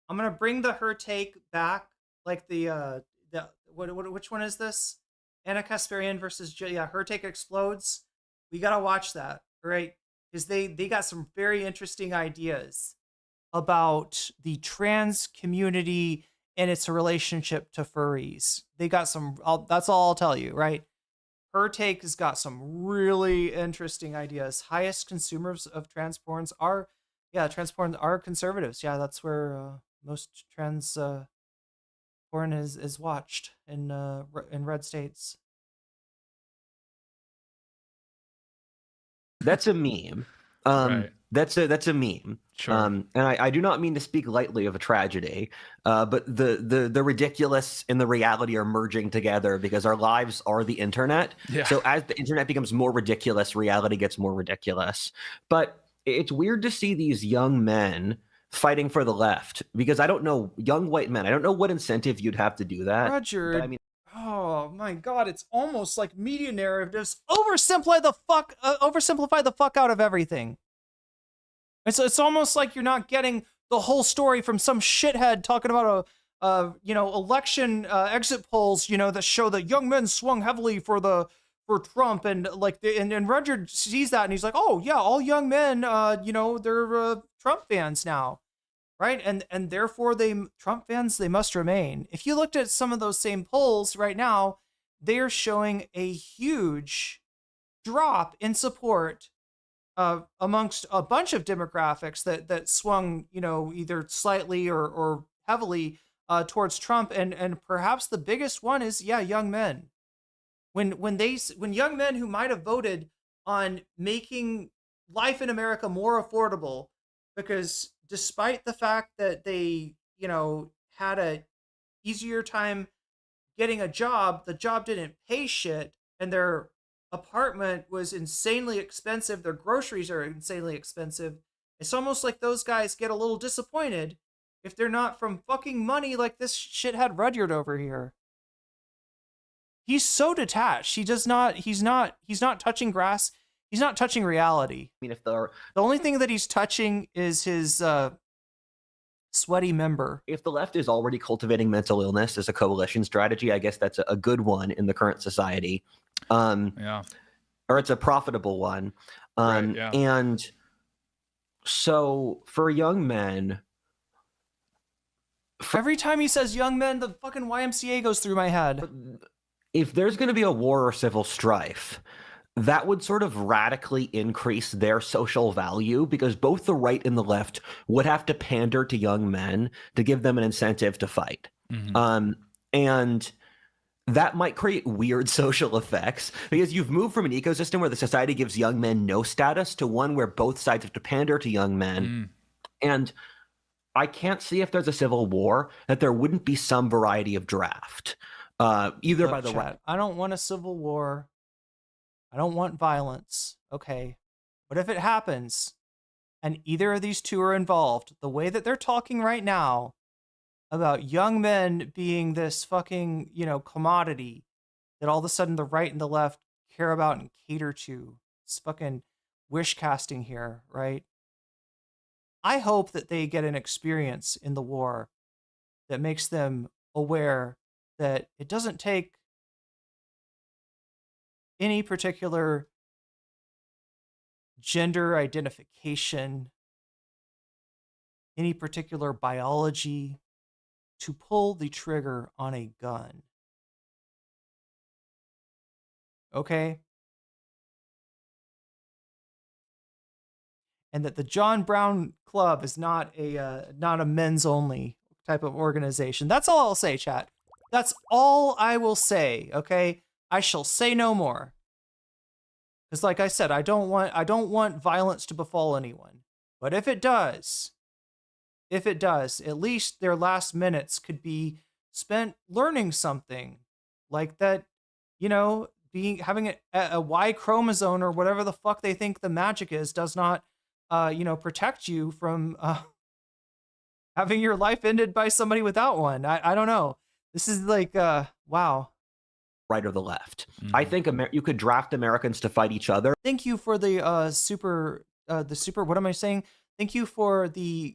I'm gonna bring the Her Take back, like which one is this? Anna Kasparian versus Her Take Explodes. We gotta watch that, right? Because they got some very interesting ideas about the trans community and its relationship to furries. They got some. That's all I'll tell you, right? Her Take has got some really interesting ideas. Highest consumers of trans porns are. Yeah, trans porn are conservatives. Yeah, that's where most trans porn is watched in red states. That's a meme. Right. That's a meme. Sure. And I do not mean to speak lightly of a tragedy, but the ridiculous and the reality are merging together because our lives are the internet. Yeah. So as the internet becomes more ridiculous, reality gets more ridiculous. But it's weird to see these young men fighting for the left, because I don't know, young white men, I don't know what incentive you'd have to do that. Roger, but I mean, oh my God, it's almost like media narratives oversimplify the fuck out of everything. It's almost like you're not getting the whole story from some shithead talking about election exit polls, that show that young men swung heavily for Trump, and and Roger sees that and he's like, oh yeah, all young men, they're Trump fans now, right? And therefore Trump fans, they must remain. If you looked at some of those same polls right now, they are showing a huge drop in support amongst a bunch of demographics that swung, either slightly or heavily towards Trump, and perhaps the biggest one is young men. When young men who might have voted on making life in America more affordable, because despite the fact that they, had a easier time getting a job, the job didn't pay shit, and their apartment was insanely expensive, their groceries are insanely expensive. It's almost like those guys get a little disappointed if they're not from fucking money like this shithead Rudyard over here. He's so detached. He's not touching grass. He's not touching reality. I mean, if the only thing that he's touching is his sweaty member. If the left is already cultivating mental illness as a coalition strategy, I guess that's a good one in the current society. Yeah. Or it's a profitable one. Right, yeah. And so for young men, every time he says young men, the fucking YMCA goes through my head. If there's going to be a war or civil strife, that would sort of radically increase their social value, because both the right and the left would have to pander to young men to give them an incentive to fight. And that might create weird social effects, because you've moved from an ecosystem where the society gives young men no status to one where both sides have to pander to young men. And I can't see, if there's a civil war, that there wouldn't be some variety of draft, either Look, by the chat, right. I don't want a civil war. I don't want violence. Okay. But if it happens and either of these two are involved, the way that they're talking right now about young men being this fucking, commodity that all of a sudden the right and the left care about and cater to, it's fucking wish casting here, right? I hope that they get an experience in the war that makes them aware that it doesn't take any particular gender identification, any particular biology to pull the trigger on a gun. Okay? And that the John Brown Club is not a men's only type of organization. That's all I'll say, chat. That's all I will say, okay? I shall say no more. Because like I said, I don't want violence to befall anyone. But if it does, at least their last minutes could be spent learning something. Like that, having a Y chromosome or whatever the fuck they think the magic is does not protect you from having your life ended by somebody without one. I don't know. This is like, wow. Right or the left. I think you could draft Americans to fight each other. Thank you for the super, what am I saying? Thank you for the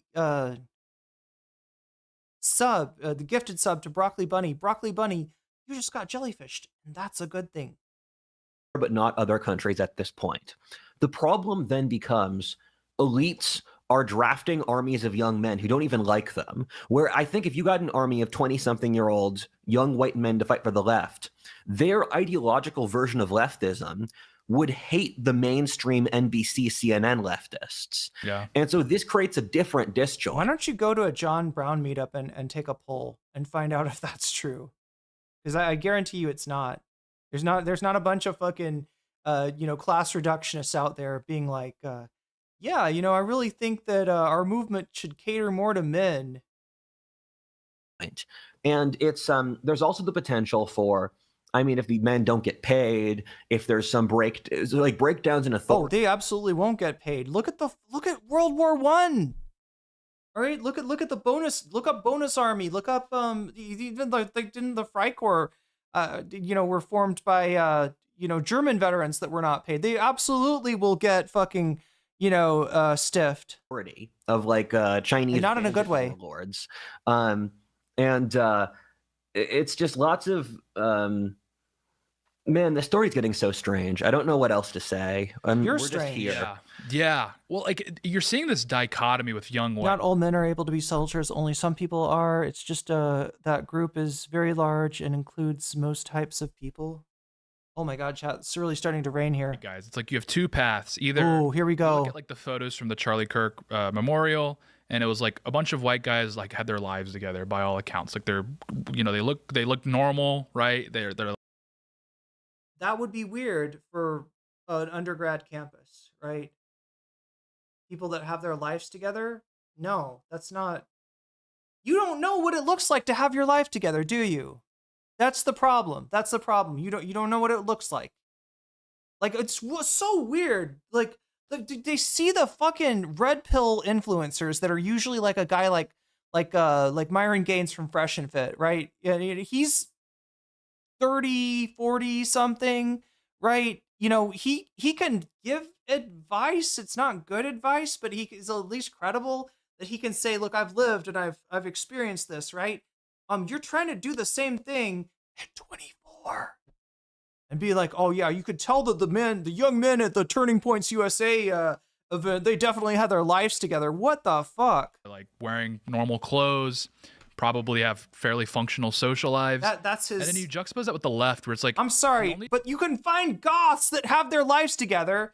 sub, the gifted sub to Broccoli Bunny. Broccoli Bunny, you just got jellyfished, and that's a good thing. But not other countries at this point. The problem then becomes elites are drafting armies of young men who don't even like them, where I think if you got an army of 20-something-year-old young white men to fight for the left, their ideological version of leftism would hate the mainstream NBC, CNN leftists. Yeah. And so this creates a different disjoint. Why don't you go to a John Brown meetup and take a poll and find out if that's true? Because I guarantee you it's not. There's not a bunch of fucking, class reductionists out there being like, yeah, I really think that our movement should cater more to men. And it's there's also the potential for, if the men don't get paid, if there's some breakdowns in authority. Oh, they absolutely won't get paid. Look at World War I. All right, look at the bonus. Look up bonus army. Look up even didn't the Freikorps were formed by German veterans that were not paid. They absolutely will get fucking stiffed. Of Chinese, and not in a good way. Lords, it's just lots of man. The story's getting so strange. I don't know what else to say. You're we're strange. Just here. Yeah. Well, you're seeing this dichotomy with young women. Not all men are able to be soldiers. Only some people are. It's just that group is very large and includes most types of people. Oh my God, chat! It's really starting to rain here, guys. It's like you have two paths. Either oh, here we go. Look at the photos from the Charlie Kirk memorial, and it was like a bunch of white guys had their lives together by all accounts. Like they're, they look normal, right? They're. That would be weird for an undergrad campus, right? People that have their lives together. No, that's not. You don't know what it looks like to have your life together, do you? That's the problem. You don't know what it looks like. Like, it's so weird. Like they see the fucking red pill influencers that are usually like a guy like Myron Gaines from Fresh and Fit, right? Yeah, he's 30, 40 something, right? He can give advice. It's not good advice, but he is at least credible. that he can say, look, I've lived and I've experienced this, right? You're trying to do the same thing at 24 and be like, oh yeah, you could tell that the young men at the Turning Points USA event, they definitely had their lives together. What the fuck? Like wearing normal clothes, probably have fairly functional social lives. That's his. And then you juxtapose that with the left, where it's like, I'm sorry, but you can find goths that have their lives together,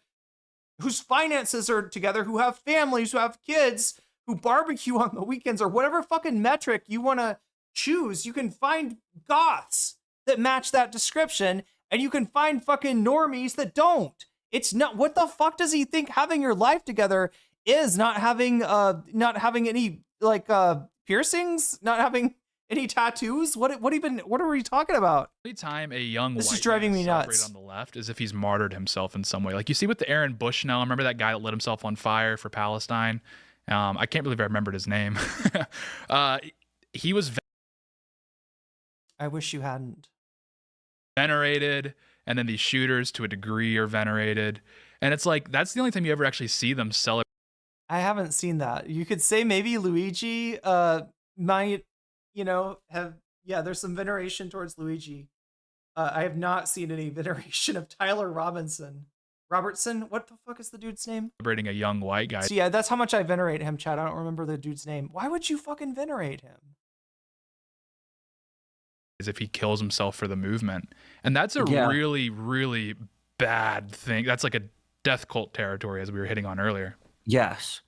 whose finances are together, who have families, who have kids, who barbecue on the weekends, or whatever fucking metric you want to choose. You can find goths that match that description, and you can find fucking normies that don't. It's not, what the fuck does he think having your life together is? Not having any like piercings, not having any tattoos? What are we talking about? Every time a young this white is driving man me nuts on the left is if he's martyred himself in some way. Like you see with the Aaron Bushnell, remember that guy that lit himself on fire for Palestine? I can't believe I remembered his name. He was I wish you hadn't. venerated, and then these shooters to a degree are venerated. And it's like, that's the only time you ever actually see them celebrate. I haven't seen that. You could say maybe Luigi might, have, there's some veneration towards Luigi. I have not seen any veneration of Tyler Robertson. What the fuck is the dude's name? Celebrating a young white guy. So yeah, that's how much I venerate him, Chad. I don't remember the dude's name. Why would you fucking venerate him? As if he kills himself for the movement. And that's a really, really bad thing. That's like a death cult territory, as we were hitting on earlier. Yes.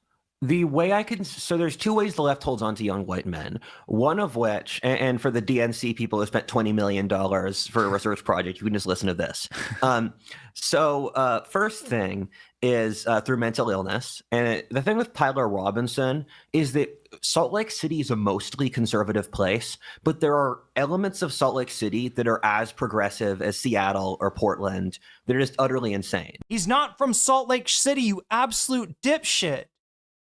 The way so there's two ways the left holds on to young white men. One of which, and for the DNC people who spent $20 million for a research project, you can just listen to this. First thing is through mental illness. And the thing with Tyler Robinson is that Salt Lake City is a mostly conservative place, but there are elements of Salt Lake City that are as progressive as Seattle or Portland that are just utterly insane. He's not from Salt Lake City, you absolute dipshit.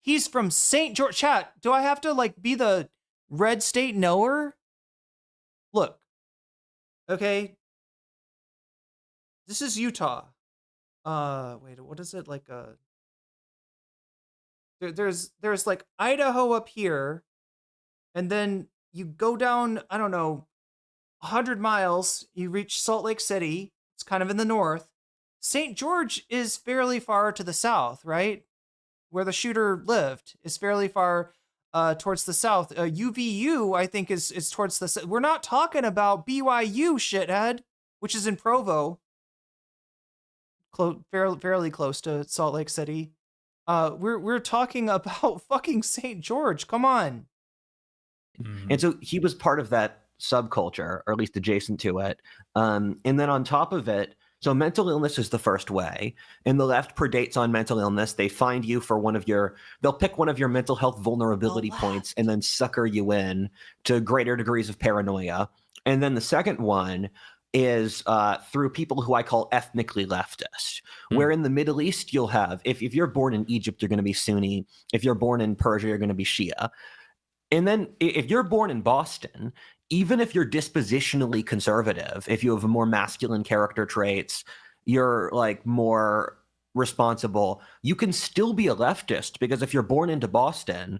He's from St. George. Chat, do I have to be the red state knower? Look, okay. This is Utah. Wait, what is it There's like Idaho up here, and then you go down, I don't know, 100 miles, you reach Salt Lake City. It's kind of in the north. St. George is fairly far to the south, right? Where the shooter lived is fairly far towards the south. UVU, I think, is towards the south. We're not talking about BYU, shithead, which is in Provo. Fairly close to Salt Lake City. We're talking about fucking St. George. Come on. And so he was part of that subculture, or at least adjacent to it. And then on top of it, so mental illness is the first way, and the left predates on mental illness. They find you for they'll pick one of your mental health vulnerability points and then sucker you in to greater degrees of paranoia. And then the second one is through people who I call ethnically leftist, where in the Middle East you'll have, if you're born in Egypt, you're going to be Sunni. If you're born in Persia, you're going to be Shia. And then if you're born in Boston, even if you're dispositionally conservative, if you have more masculine character traits, you're more responsible, you can still be a leftist, because if you're born into Boston,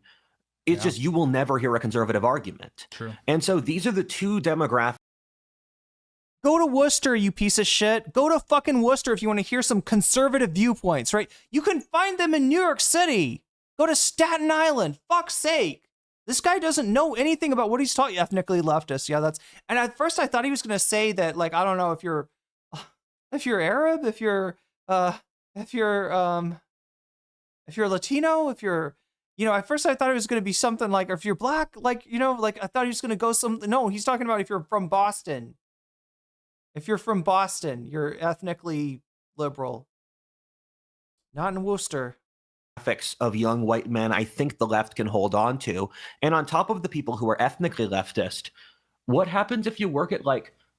it's just, you will never hear a conservative argument. True. And so these are the two demographics. Go to Worcester, you piece of shit. Go to fucking Worcester if you want to hear some conservative viewpoints, right? You can find them in New York City. Go to Staten Island. Fuck's sake. This guy doesn't know anything about what he's taught you. Ethnically leftist. Yeah, and at first I thought he was going to say that, I don't know, if you're Arab, if you're Latino, if you're, at first I thought it was going to be something like, or if you're black, I thought he was going to go no, he's talking about if you're from Boston. If you're from Boston, you're ethnically liberal. Not in Worcester. Of young white men, I think the left can hold on to. And on top of the people who are ethnically leftist, what happens if you work at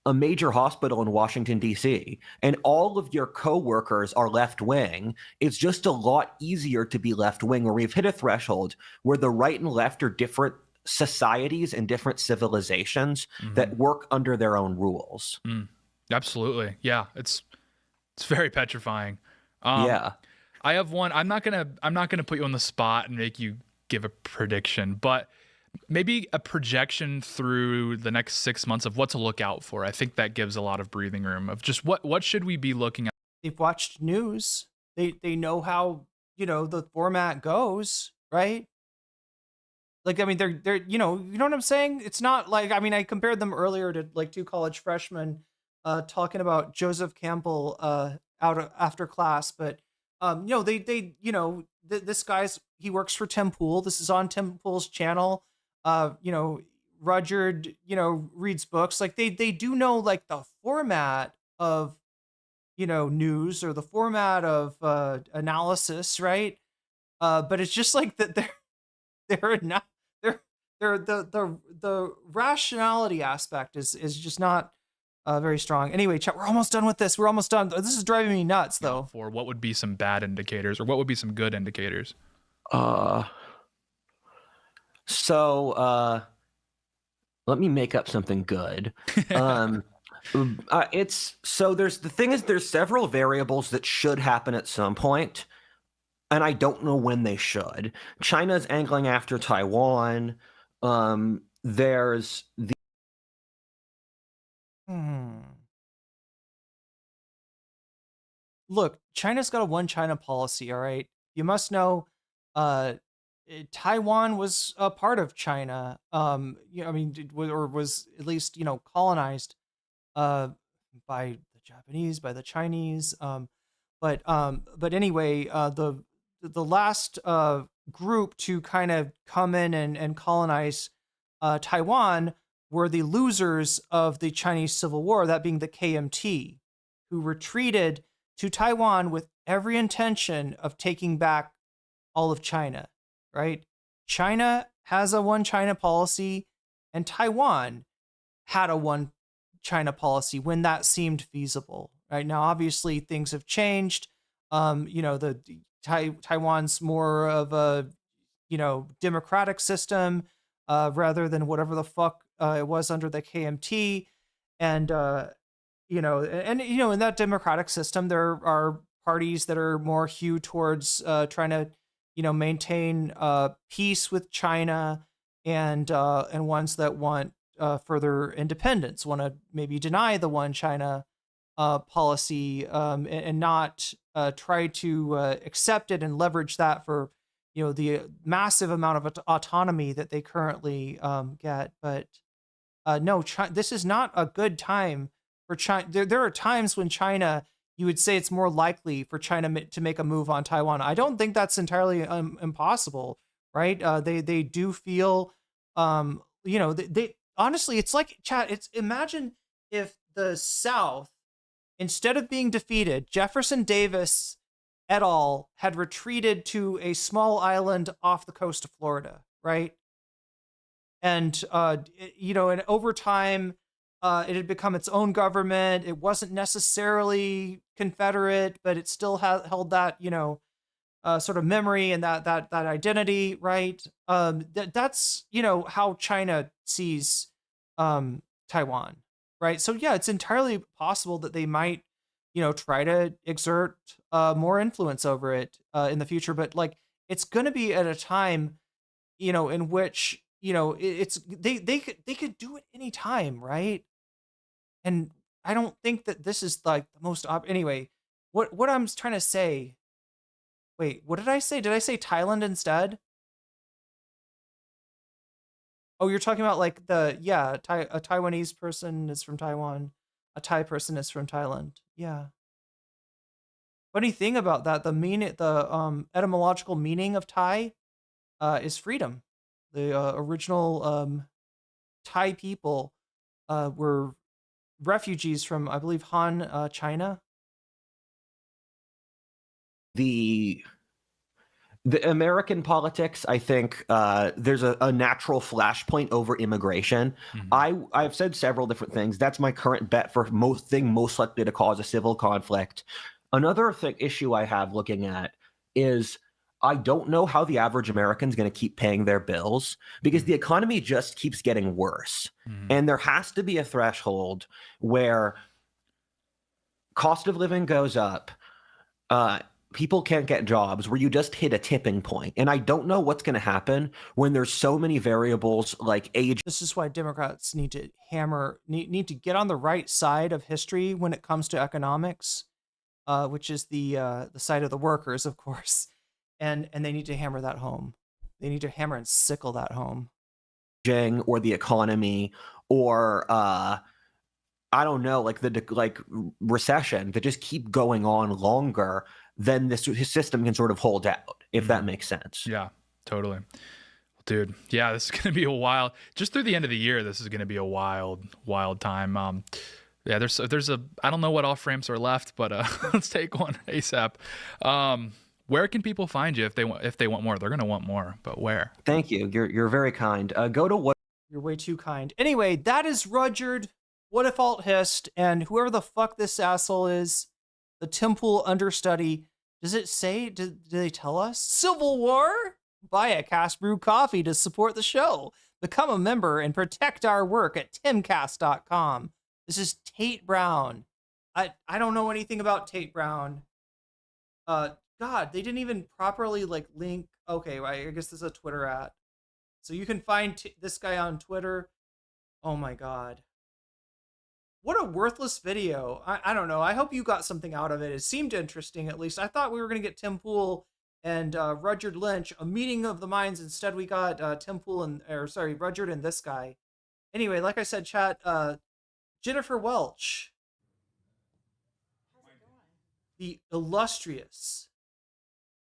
a major hospital in Washington, D.C., and all of your coworkers are left-wing? It's just a lot easier to be left-wing, where we've hit a threshold where the right and left are different societies and different civilizations that work under their own rules. Absolutely. Yeah. It's very petrifying. Yeah. I have one. I'm not gonna put you on the spot and make you give a prediction, but maybe a projection through the next 6 months of what to look out for. I think that gives a lot of breathing room of just what should we be looking at. They've watched news. They know how, the format goes, right? Like, I mean, they're you know what I'm saying? It's not like, I mean, I compared them earlier to like two college freshmen talking about Joseph Campbell after class, but this guy's, he works for Tim Pool. This is on Tim Pool's channel. Rudyard, reads books. Like they do know like the format of news or the format of analysis, right? But it's just like that they're not the rationality aspect is just not very strong. Anyway, chat, we're almost done with this. We're almost done. This is driving me nuts, though. For what would be some bad indicators, or what would be some good indicators? So let me make up something good. There's several variables that should happen at some point, and I don't know when they should. China's angling after Taiwan. There's the Look, China's got a one China policy, all right? You must know Taiwan was a part of China. Was at least, colonized by the Japanese, by the Chinese. But anyway, the last group to kind of come in and colonize Taiwan were the losers of the Chinese Civil War, that being the KMT, who retreated to Taiwan with every intention of taking back all of China, right? China has a one China policy, and Taiwan had a one China policy when that seemed feasible. Right now, obviously, things have changed. Taiwan's more of a democratic system rather than whatever the fuck it was under the KMT, and in that democratic system, there are parties that are more hewed towards trying to maintain peace with China, and ones that want further independence, want to maybe deny the one China policy and not try to accept it and leverage that for the massive amount of autonomy that they currently get. But no, this is not a good time for China. There are times when China, you would say it's more likely for China to make a move on Taiwan. I don't think that's entirely impossible, right? They do feel, they honestly, it's like, chat, imagine if the South, instead of being defeated, Jefferson Davis et al. Had retreated to a small island off the coast of Florida, right? And, and over time, it had become its own government. It wasn't necessarily Confederate, but it still held that, sort of memory and that identity, right? That's, how China sees Taiwan, right? So yeah, it's entirely possible that they might, try to exert more influence over it in the future. But like, it's going to be at a time, in which it's they could do it any time, right? And I don't think that this is like the most anyway. What I'm trying to say. Wait, what did I say? Did I say Thailand instead? Oh, you're talking about like a Taiwanese person is from Taiwan, a Thai person is from Thailand. Yeah. Funny thing about that, the etymological meaning of Thai is freedom. The original Thai people were refugees from, I believe, Han China. The American politics, I think there's a natural flashpoint over immigration. I've said several different things. That's my current bet for most likely to cause a civil conflict. Another issue I have looking at is I don't know how the average American is going to keep paying their bills, because the economy just keeps getting worse. And there has to be a threshold where cost of living goes up, people can't get jobs, where you just hit a tipping point. And I don't know what's going to happen when there's so many variables like age. This is why Democrats need to need to get on the right side of history when it comes to economics, which is the side of the workers, of course. And they need to hammer that home. They need to hammer and sickle that home. Or the economy, or I don't know, like recession that just keep going on longer than his system can sort of hold out, if that makes sense. Yeah, totally. Dude, yeah, this is going to be a wild, just through the end of the year, this is going to be a wild time. Yeah, there's I don't know what off ramps are left, but let's take one ASAP. Where can people find you if they want more? They're going to want more, but where? Thank you. You're very kind. Go to what? You're way too kind. Anyway, that is Rudyard. What if alt hist, and whoever the fuck this asshole is, the Temple understudy. Does it say? Do they tell us? Civil War? Buy a Cast Brew coffee to support the show. Become a member and protect our work at timcast.com. This is Tate Brown. I don't know anything about Tate Brown. God, they didn't even properly link. Okay, right, I guess this is a Twitter at. So you can find this guy on Twitter. Oh my God. What a worthless video. I don't know. I hope you got something out of it. It seemed interesting, at least. I thought we were going to get Tim Pool and Rudyard Lynch, a meeting of the minds. Instead, we got Tim Pool Rudyard and this guy. Anyway, like I said, chat, Jennifer Welch, the illustrious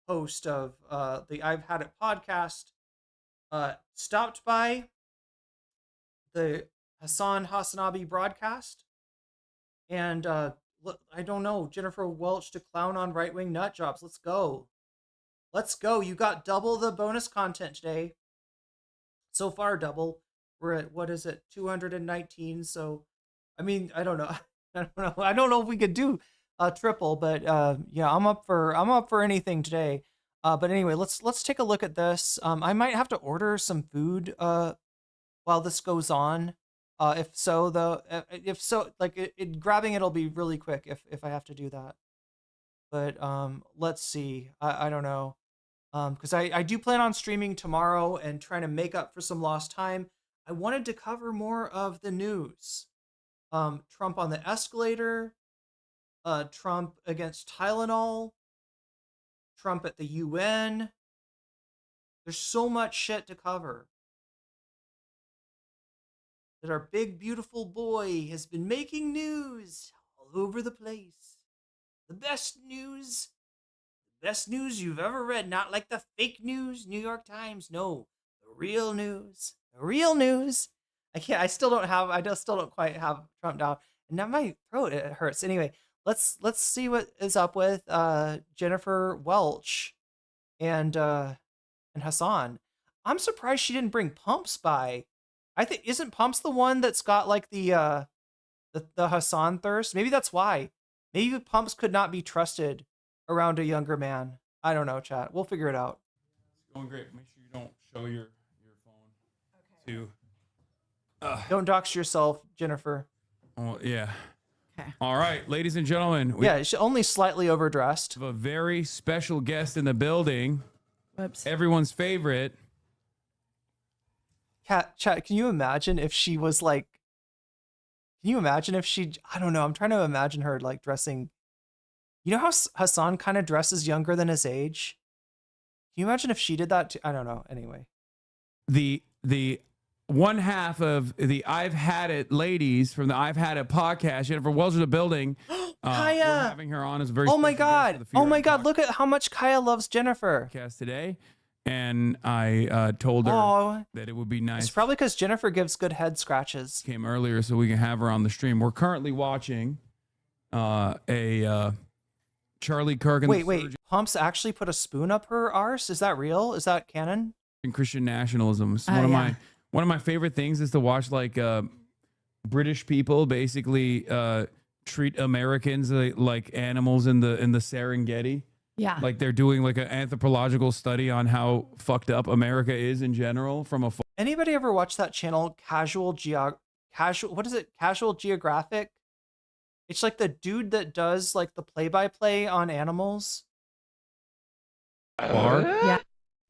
host of the I've Had It podcast, stopped by the Hassan Hasanabi broadcast, and I don't know, Jennifer Welch to clown on right-wing nut jobs. Let's go. You got double the bonus content today. So far, double. We're at, what is it, 219. So, I mean, I don't know. I don't know if we could do a triple, but yeah, I'm up for anything today. But anyway, let's take a look at this. I might have to order some food while this goes on. If so, grabbing it'll be really quick if I have to do that. But let's see. I don't know. Because I do plan on streaming tomorrow and trying to make up for some lost time. I wanted to cover more of the news. Trump on the escalator. Trump against Tylenol. Trump at the UN. There's so much shit to cover. That our big, beautiful boy has been making news all over the place. The best news you've ever read. Not like the fake news, New York Times. No, the real news. The real news. I still don't quite have Trump down. And now my throat, it hurts. Anyway, let's see what is up with Jennifer Welch and Hassan. I'm surprised she didn't bring Pumps by. I think, isn't Pumps the one that's got like the Hassan thirst? Maybe that's why. Maybe Pumps could not be trusted around a younger man. I don't know, chat. We'll figure it out. It's going great. Make sure you don't show your phone to. Don't dox yourself, Jennifer. Oh yeah. Okay. All right, ladies and gentlemen. Yeah, she's only slightly overdressed. We have a very special guest in the building. Whoops. Everyone's favorite. Chat, can you imagine if she was like, I don't know, I'm trying to imagine her like dressing, you know how Hassan kind of dresses younger than his age? Can you imagine if she did that too? I don't know, anyway. The one half of the I've Had It ladies from the I've Had It podcast, Jennifer Welch in the building. Kaya! We're having her on as a very Oh my God, look at how much Kaya loves Jennifer. Podcast today. And I told her that it would be nice. It's probably because Jennifer gives good head scratches. Came earlier so we can have her on the stream. We're currently watching a Charlie Kirk. And wait. Pumps actually put a spoon up her arse? Is that real? Is that canon? Christian nationalism. It's one of my favorite things is to watch like British people basically treat Americans like animals in the Serengeti. Yeah. Like they're doing like an anthropological study on how fucked up America is in general from a. Anybody ever watch that channel, Casual Geographic? It's like the dude that does like the play-by-play on animals. Yeah.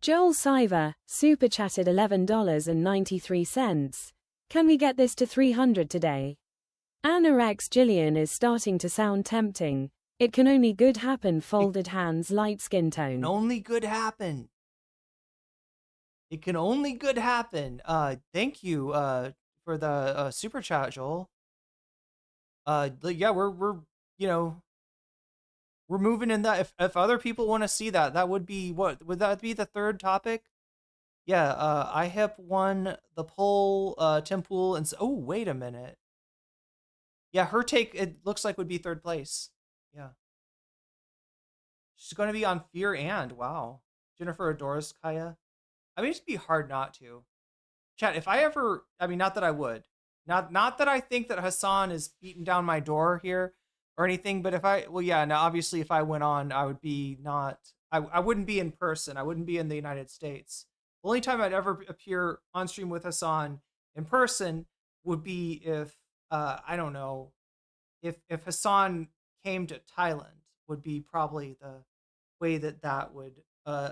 Joel Siver, super chatted $11.93. Can we get this to 300 today? Anna X Jillian is starting to sound tempting. It can only good happen, folded hands, light skin tone. Only good happen. It can only good happen. Thank you for the super chat, Joel. Yeah, we're we're moving in that. If other people want to see that, that would be what? Would that be the third topic? Yeah, I have won the poll, Tim Pool, and oh, wait a minute. Yeah, her take, it looks like, would be third place. Yeah. She's going to be on Fear and, wow. Jennifer adores Kaya. I mean, it'd be hard not to. Chat, if I ever, I mean, not that I would. Not that I think that Hassan is beating down my door here or anything, but if I, well, yeah, now obviously if I went on, I would be not, I wouldn't be in person. I wouldn't be in the United States. The only time I'd ever appear on stream with Hassan in person would be if, I don't know, if Hassan came to Thailand would be probably the way that would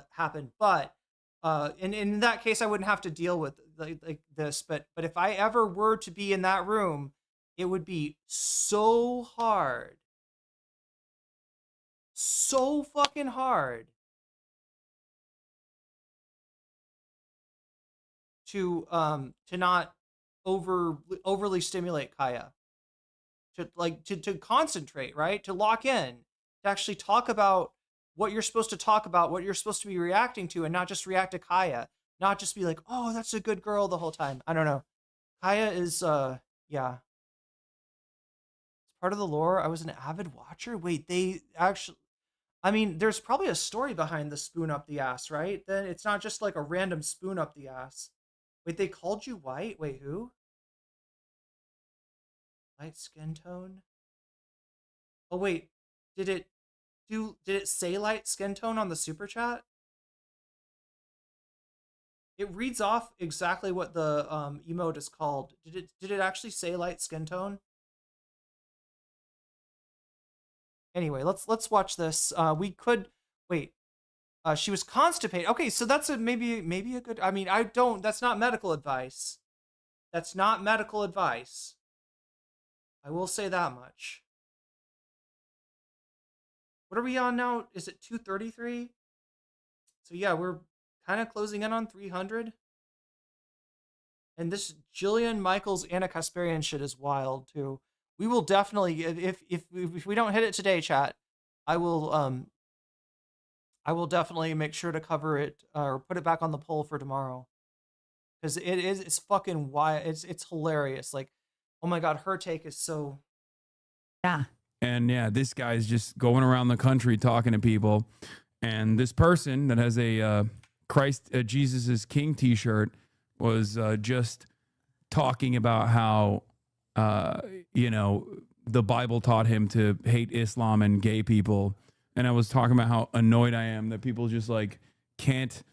happen. But in that case, I wouldn't have to deal with like this. But if I ever were to be in that room, it would be so hard, so fucking hard to not overly stimulate Kaya, to concentrate, right? To lock in, to actually talk about what you're supposed to talk about, what you're supposed to be reacting to, and not just react to Kaya, not just be like, oh, that's a good girl the whole time. I don't know. Kaya is yeah. It's part of the lore. I was an avid watcher. Wait, they actually, I mean, there's probably a story behind the spoon up the ass, right? Then it's not just like a random spoon up the ass. Wait, they called you white? Wait, who? Light skin tone? Oh wait, did it say light skin tone on the super chat? It reads off exactly what the emote is called. Did it actually say light skin tone? Anyway, let's watch this. We could wait. She was constipated. Okay, so that's maybe a good. I mean, that's not medical advice. That's not medical advice. I will say that much. What are we on now? Is it 233? So yeah, we're kind of closing in on 300. And this Jillian Michaels Anna Kasparian shit is wild too. We will definitely, if we don't hit it today, chat, I will definitely make sure to cover it or put it back on the poll for tomorrow. Because it's fucking wild. It's hilarious. Like, oh my god, her take is so. Yeah. And yeah, this guy's just going around the country talking to people. And this person that has a Jesus is King t-shirt was just talking about how, the Bible taught him to hate Islam and gay people. And I was talking about how annoyed I am that people just like can't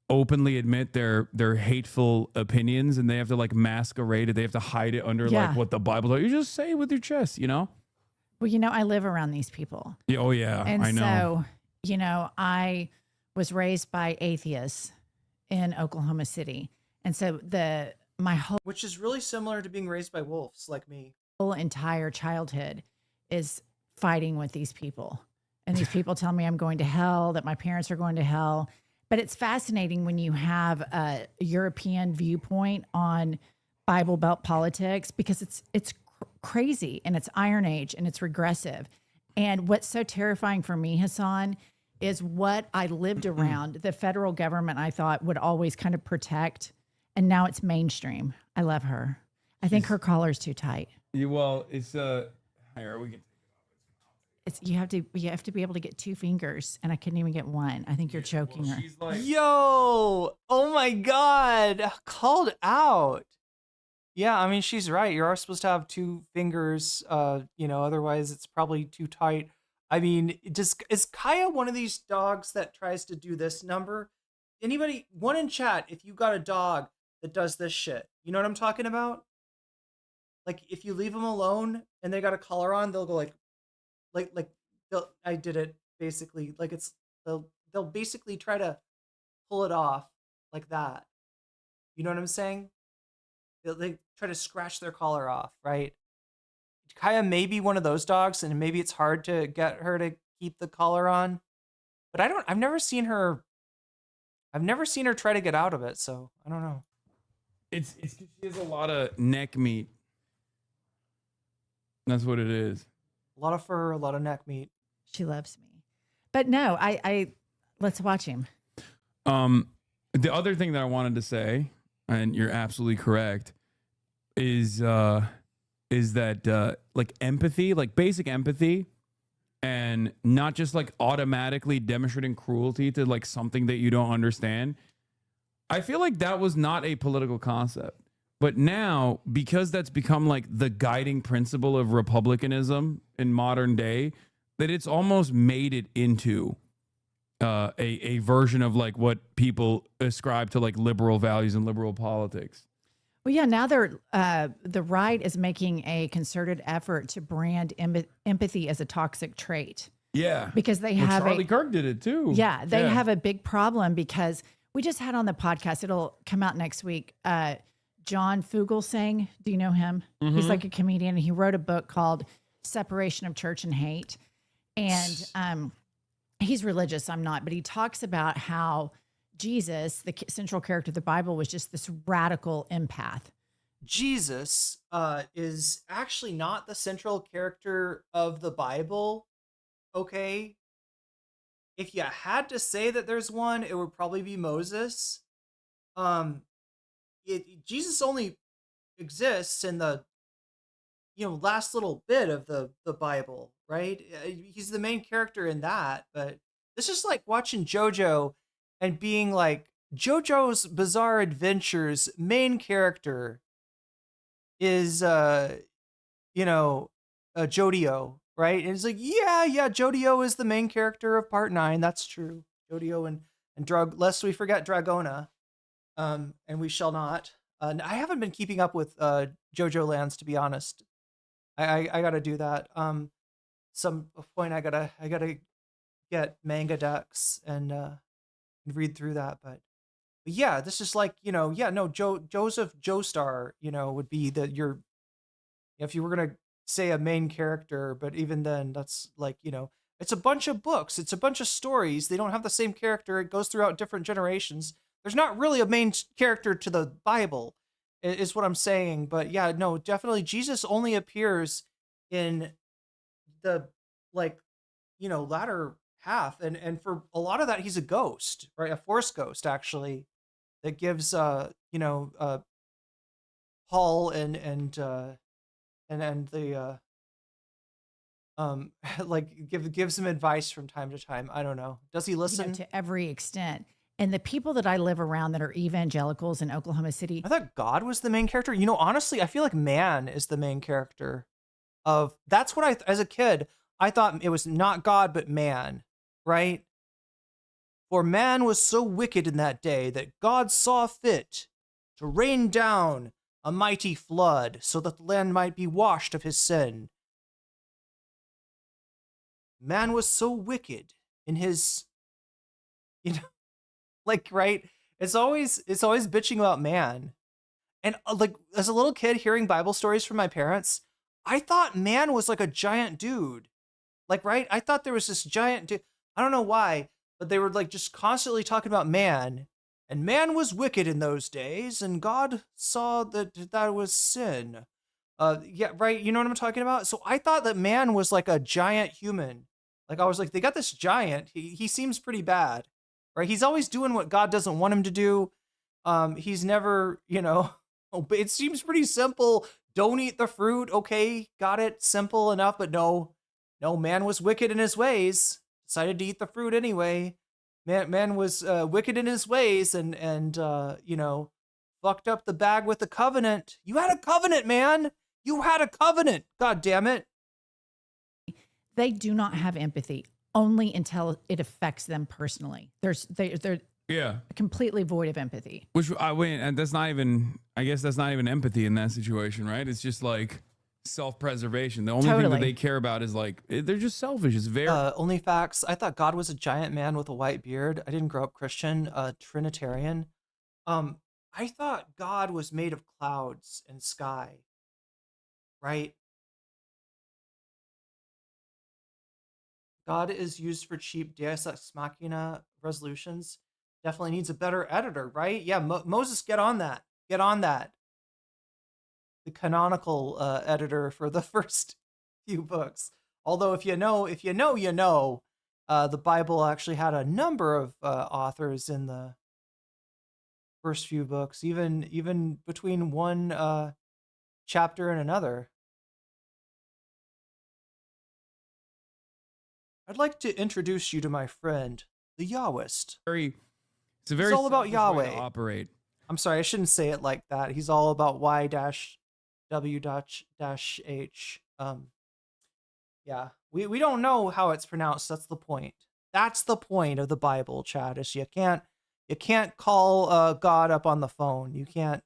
openly admit their hateful opinions, and they have to like masquerade it. They have to hide it under like what the Bible taught. You just say it with your chest, Well, I live around these people. Yeah, oh yeah, and I know. So, I was raised by atheists in Oklahoma City. And so my whole, which is really similar to being raised by wolves like me. Whole entire childhood is fighting with these people. And these people tell me I'm going to hell, that my parents are going to hell. But it's fascinating when you have a European viewpoint on Bible Belt politics, because it's crazy, and it's Iron Age, and it's regressive. And what's so terrifying for me, Hassan, is what I lived around. The federal government, I thought, would always kind of protect, and now it's mainstream. I love her. I think her collar's too tight. Yeah, well, it's here we can. You have to be able to get 2 fingers, and I couldn't even get one. I think you're choking her. She's like, yo, oh my god, called out. Yeah, I mean, she's right. You are supposed to have 2 fingers, otherwise it's probably too tight. I mean, is Kaya one of these dogs that tries to do this number? Anybody, one in chat, if you got a dog that does this shit, you know what I'm talking about? Like, if you leave them alone and they got a collar on, they'll go like I did it basically. Like, they'll they'll basically try to pull it off like that. You know what I'm saying? They try to scratch their collar off, right? Kaya may be one of those dogs, and maybe it's hard to get her to keep the collar on. But I've never seen her try to get out of it, so I don't know. It's she has a lot of neck meat. That's what it is. A lot of fur, a lot of neck meat. She loves me. But no, I let's watch him. The other thing that I wanted to say, and you're absolutely correct, is that like empathy, like basic empathy, and not just like automatically demonstrating cruelty to like something that you don't understand. I feel like that was not a political concept. But now, because that's become like the guiding principle of republicanism in modern day, that it's almost made it into a version of like what people ascribe to like liberal values and liberal politics. Well, yeah, now the right is making a concerted effort to brand empathy as a toxic trait. Yeah. Because they Well, have Charlie Kirk did it too. Yeah, they have a big problem because we just had on the podcast, it'll come out next week, John Fugelsang. Do you know him? Mm-hmm. He's like a comedian, and he wrote a book called Separation of Church and Hate. And he's religious, I'm not, but he talks about how Jesus, the central character of the Bible, was just this radical empath. Jesus is actually not the central character of the Bible, okay? If you had to say that there's one, it would probably be Moses. Jesus only exists in the last little bit of the Bible, right? He's the main character in that, but this is like watching JoJo and being like, JoJo's Bizarre Adventures main character is Jodio, right? And it's like, yeah, Jodio is the main character of part 9. That's true. Jodio and lest we forget Dragona. And we shall not. I haven't been keeping up with JoJo Lands, to be honest. I gotta do that. Some point I gotta get manga decks and read through that. But yeah, this is like Joseph Joestar, would be if you were gonna say a main character, but even then, that's like it's a bunch of books, it's a bunch of stories. They don't have the same character. It goes throughout different generations. There's not really a main character to the Bible, is what I'm saying. But yeah, no, definitely Jesus only appears in the latter half, and for a lot of that he's a ghost, right? A Force ghost, actually, that gives Paul and the gives him advice from time to time. I don't know. Does he listen? To every extent. And the people that I live around that are evangelicals in Oklahoma City. I thought God was the main character. Honestly, I feel like man is the main character that's what as a kid, I thought it was not God, but man, right? For man was so wicked in that day that God saw fit to rain down a mighty flood so that the land might be washed of his sin. Man was so wicked in his, right? It's always bitching about man. And as a little kid hearing Bible stories from my parents, I thought man was like a giant dude. Right? I thought there was this giant dude. I don't know why, but they were just constantly talking about man. And man was wicked in those days, and God saw that was sin. Yeah, right? You know what I'm talking about? So I thought that man was like a giant human. I was like, they got this giant. He seems pretty bad. Right? He's always doing what God doesn't want him to do. He's never, it seems pretty simple. Don't eat the fruit. Okay, got it. Simple enough. But no, man was wicked in his ways. Decided to eat the fruit anyway. Man was wicked in his ways and fucked up the bag with the covenant. You had a covenant, man. You had a covenant. God damn it. They do not have empathy. Only until it affects them personally. They're completely void of empathy. And that's not even, I guess that's not even empathy in that situation, right? It's just like self-preservation. The only thing that they care about is like they're just selfish. It's very only facts. I thought God was a giant man with a white beard. I didn't grow up Christian, Trinitarian. I thought God was made of clouds and sky, right? God is used for cheap Deus Ex Machina resolutions. Definitely needs a better editor, right? Yeah, Moses, get on that. Get on that. The canonical editor for the first few books. Although if you know, you know. The Bible actually had a number of authors in the first few books, even between one chapter and another. I'd like to introduce you to my friend, the Yahwist. It's all about Yahweh. To operate. I'm sorry, I shouldn't say it like that. He's all about Y-W-H. Yeah, we don't know how it's pronounced. That's the point. That's the point of the Bible, Chad. Is you can't call God up on the phone. You can't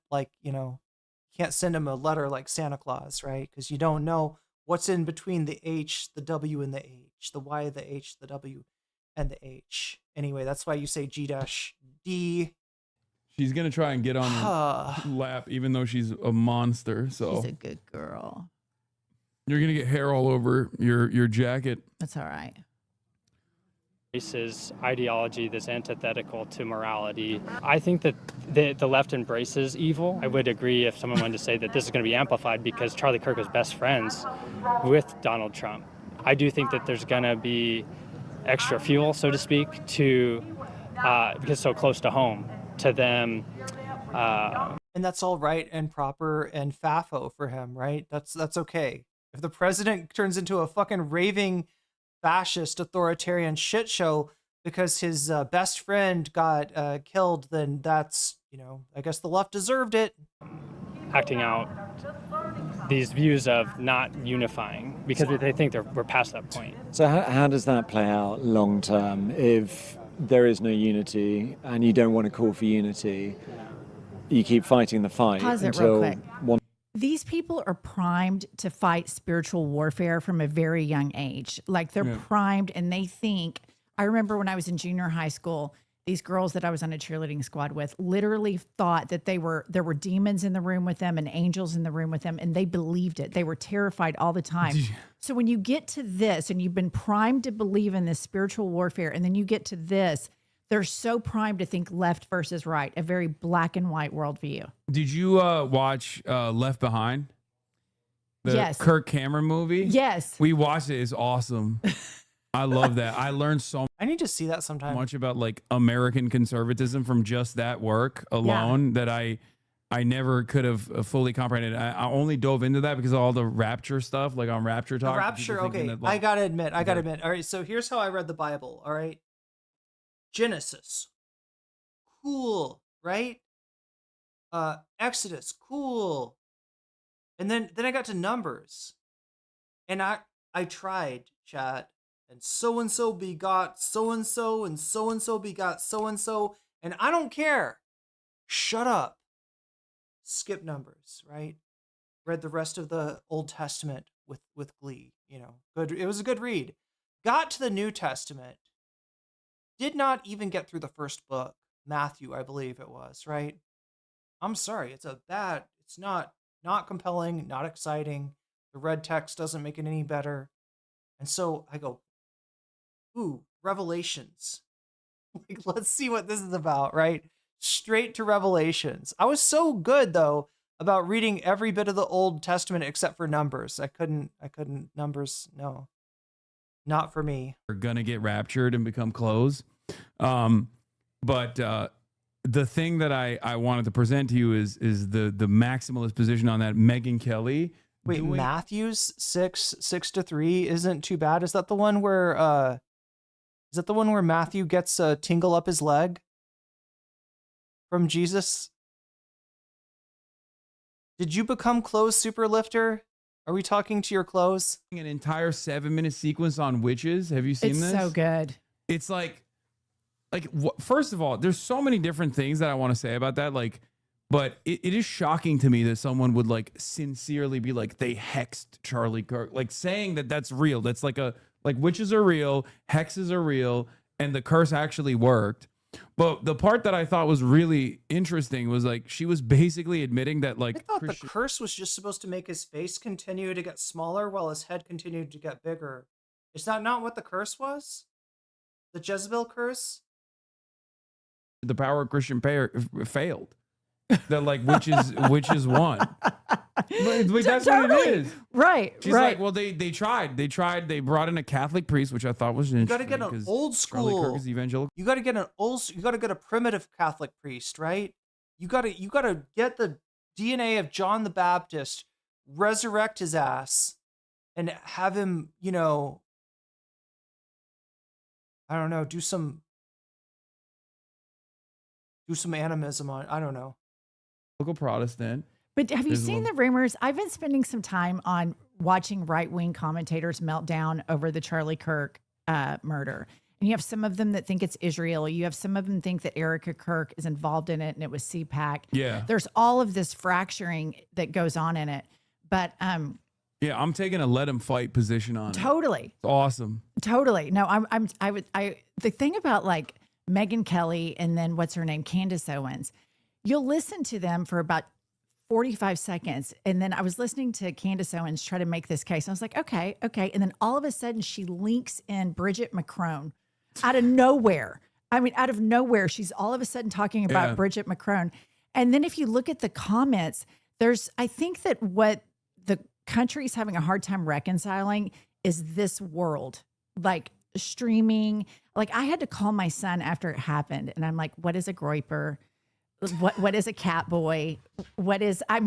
can't send him a letter like Santa Claus, right? Because you don't know what's in between the H, the W, and the H, the Y, the H, the W, and the H. Anyway, that's why you say G-D. She's gonna try and get on your lap, even though she's a monster. So she's a good girl. You're gonna get hair all over your jacket. That's all right. Is ideology that's antithetical to morality. I think that the left embraces evil. I would agree if someone wanted to say that this is going to be amplified because Charlie Kirk was best friends with Donald Trump. I do think that there's going to be extra fuel, so to speak, to because it's so close to home to them. And that's all right and proper and FAFO for him, right? That's okay. If the president turns into a fucking raving fascist authoritarian shit show because his best friend got killed, then that's, I guess the left deserved it. Acting out these views of not unifying because they think we're past that point. So how does that play out long term if there is no unity and you don't want to call for unity? You keep fighting the fight Pause it until real quick. These people are primed to fight spiritual warfare from a very young age. Like they're primed and they think, I remember when I was in junior high school, these girls that I was on a cheerleading squad with literally thought that there were demons in the room with them and angels in the room with them, and they believed it. They were terrified all the time. So when you get to this and you've been primed to believe in this spiritual warfare, and then you get to this, they're so primed to think left versus right, a very black and white worldview. Did you watch Left Behind? Yes. Kirk Cameron movie? Yes. We watched it. It's awesome. I love that. I learned so I need to see that sometime. much about like American conservatism from just that work alone that I never could have fully comprehended. I only dove into that because of all the rapture stuff, like on Rapture Talk. Rapture, okay. That, I gotta admit. All right, so here's how I read the Bible, all right? Genesis, cool, right? Exodus, cool. And then I got to Numbers. And I tried, chat, and so begot so-and-so, and so begot so-and-so, and I don't care. Shut up. Skip Numbers, right? Read the rest of the Old Testament with glee, Good. It was a good read. Got to the New Testament. Did not even get through the first book, Matthew, I believe it was, right? I'm sorry, it's not compelling, not exciting. The red text doesn't make it any better. And so I go, ooh, Revelations. Like, let's see what this is about, right? Straight to Revelations. I was so good, though, about reading every bit of the Old Testament except for Numbers. I couldn't, Numbers, no. Not for me. We're gonna get raptured and become clothes. But the thing that I wanted to present to you is the maximalist position on that. Megyn Kelly. Wait, Matthew's 6-3 isn't too bad. Is that the one where Matthew gets a tingle up his leg from Jesus? Did you become clothes super lifter? Are we talking to your clothes? An entire 7-minute sequence on witches. Have you seen this? It's so good. It's like first of all, there's so many different things that I want to say about that. Like, But it is shocking to me that someone would like sincerely be like, they hexed Charlie Kirk, like saying that that's real. That's like witches are real, hexes are real, and the curse actually worked. But the part that I thought was really interesting was like she was basically admitting that like I thought the curse was just supposed to make his face continue to get smaller while his head continued to get bigger. Is that not what the curse was? The Jezebel curse? the power of Christian prayer failed. That like witches won. Like, that's what it is. Right. She's like, well, they tried. They brought in a Catholic priest, which I thought was interesting. You got to get an old Charlie Kirk school. is evangelical. You got to get a primitive Catholic priest, right? You got to get the DNA of John the Baptist, resurrect his ass, and have him, I don't know, do some animism on. I don't know. Local Protestant. But have you There's seen one- the rumors? I've been spending some time on watching right-wing commentators melt down over the Charlie Kirk murder. And you have some of them that think it's Israel. You have some of them think that Erica Kirk is involved in it and it was CPAC. Yeah. There's all of this fracturing that goes on in it. But yeah, I'm taking a let him fight position on it. totally. It's awesome. Totally. No, the thing about like Megyn Kelly and then what's her name? Candace Owens, you'll listen to them for about 45 seconds. And then I was listening to Candace Owens try to make this case. I was like, okay. And then all of a sudden she links in Bridget McCrone out of nowhere. I mean, out of nowhere, she's all of a sudden talking about Bridget McCrone. And then if you look at the comments, I think that what the country's having a hard time reconciling is this world, like streaming. Like I had to call my son after it happened. And I'm like, what is a groiper? What is a cat boy?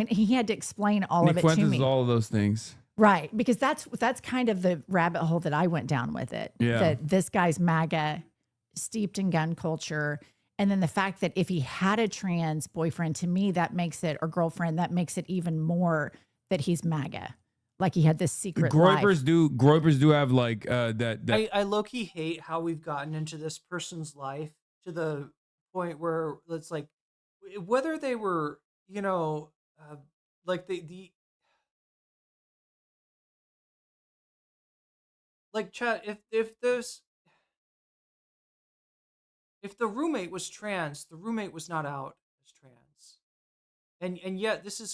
He had to explain all of it to me. All of those things. Right. Because that's kind of the rabbit hole that I went down with it. Yeah. That this guy's MAGA, steeped in gun culture. And then the fact that if he had a trans boyfriend, to me, that makes it, or girlfriend, that makes it even more that he's MAGA. Like he had this secret Groypers life. do have like that. I low-key hate how we've gotten into this person's life to the point where it's like, whether they were, like like chat, if the roommate was trans, the roommate was not out as trans, and yet this is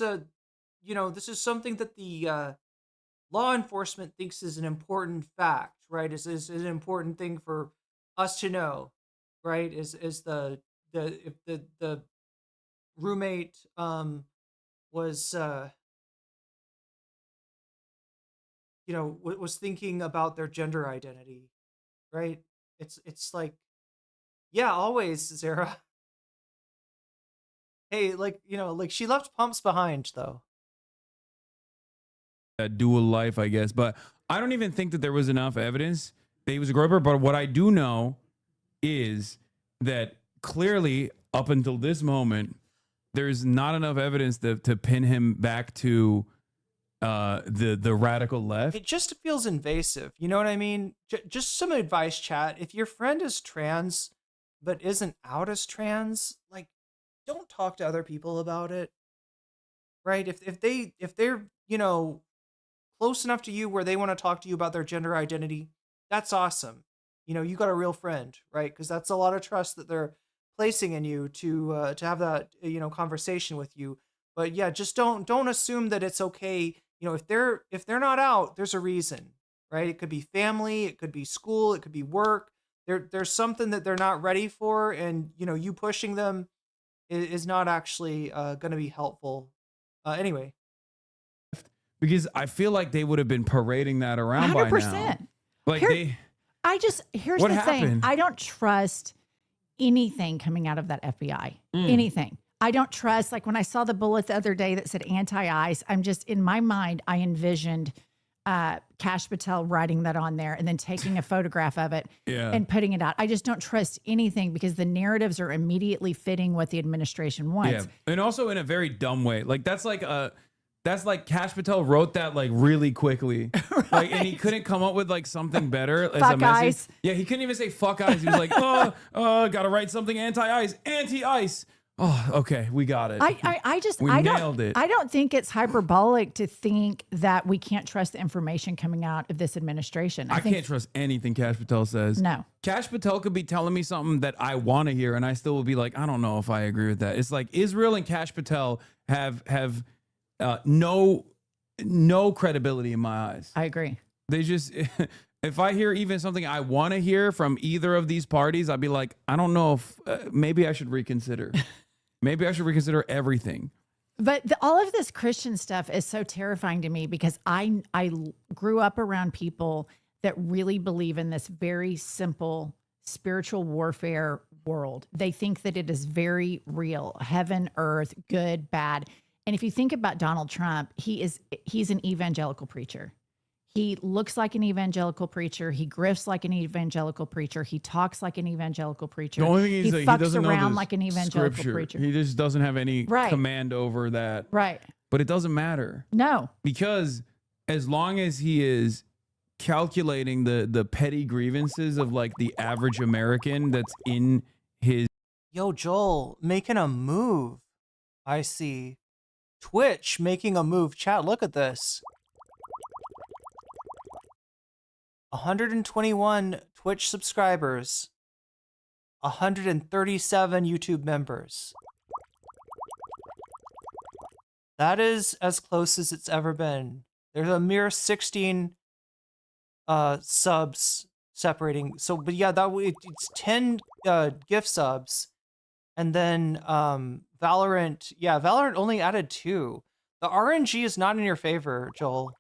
this is something that the law enforcement thinks is an important fact, right? Is an important thing for us to know, right? Is the if the roommate was was thinking about their gender identity, right? It's like, yeah, always, Sarah. Hey, like she left pumps behind though. A dual life, I guess, but I don't even think that there was enough evidence that he was a groper. But what I do know is that clearly, up until this moment, there's not enough evidence to pin him back to the radical left. It just feels invasive. You know what I mean? Just some advice, chat. If your friend is trans but isn't out as trans, like, don't talk to other people about it. Right? If they're close enough to you where they want to talk to you about their gender identity, that's awesome. You got a real friend, right? Because that's a lot of trust that they're placing in you to have that conversation with you. But yeah, just don't assume that it's okay. If they're not out, there's a reason, right? It could be family, it could be school, it could be work. There's something that they're not ready for, and you pushing them is not actually going to be helpful. Anyway. Because I feel like they would have been parading that around 100%. By now. Like here's what the happened? thing. I don't trust anything coming out of that FBI. Anything. I don't trust, like when I saw the bullet the other day that said anti-ICE, I'm just, in my mind, I envisioned Kash Patel writing that on there and then taking a photograph of it and putting it out. I just don't trust anything because the narratives are immediately fitting what the administration wants. Yeah. And also in a very dumb way. Like that's like Kash Patel wrote that like really quickly. Right. Like, and he couldn't come up with like something better as fuck a message. ICE. Yeah, he couldn't even say fuck ICE. He was like, gotta write something anti-ICE. Oh, okay, we got it. We nailed it. I don't think it's hyperbolic to think that we can't trust the information coming out of this administration. I can't trust anything Kash Patel says. No. Kash Patel could be telling me something that I want to hear, and I still will be like, I don't know if I agree with that. It's like Israel and Kash Patel have no credibility in my eyes. I agree. They just, if I hear even something I want to hear from either of these parties, I'd be like, I don't know if maybe I should reconsider. Maybe I should reconsider everything. But all of this Christian stuff is so terrifying to me because I grew up around people that really believe in this very simple spiritual warfare world. They think that it is very real, heaven, earth, good, bad. And if you think about Donald Trump, he's an evangelical preacher. He looks like an evangelical preacher. He grifts like an evangelical preacher. He talks like an evangelical preacher. The only thing is he that fucks he doesn't around know like an evangelical scripture. preacher. He just doesn't have any Right. command over that. Right. But it doesn't matter. No. Because as long as he is calculating the petty grievances of like the average American that's in his... Yo, Joel, making a move. I see. Twitch making a move. Chat, look at this. 121 Twitch subscribers, 137 YouTube members. That is as close as it's ever been. There's a mere 16 subs separating. So, but yeah, it's 10 gift subs, and then Valorant. Yeah, Valorant only added 2. The RNG is not in your favor, Joel.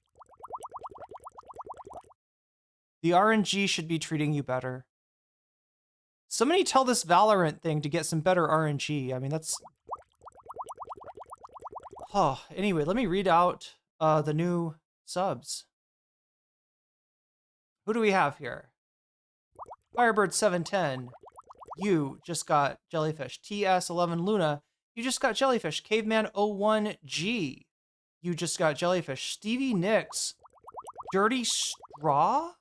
The RNG should be treating you better. Somebody tell this Valorant thing to get some better RNG. I mean, that's... Oh, anyway, let me read out the new subs. Who do we have here? Firebird710. You just got jellyfish. TS11 Luna. You just got jellyfish. Caveman01G. You just got jellyfish. Stevie Nicks. Dirty Straw?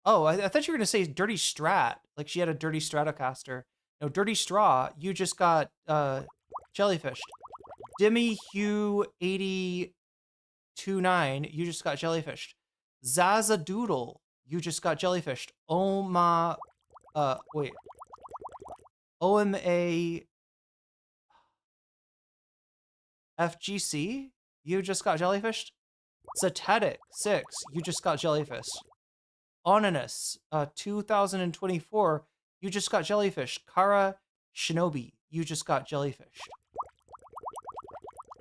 Oh, I thought you were going to say Dirty Strat. Like she had a Dirty Stratocaster. No, Dirty Straw. You just got jellyfish. Dimmy Hugh 829. You just got jellyfish. Zazadoodle. You just got jellyfish. OMA. Wait. OMA. FGC. You just got jellyfish. Satetic 6. You just got jellyfish. Onanus, 2024, you just got jellyfish. Kara Shinobi, you just got jellyfish.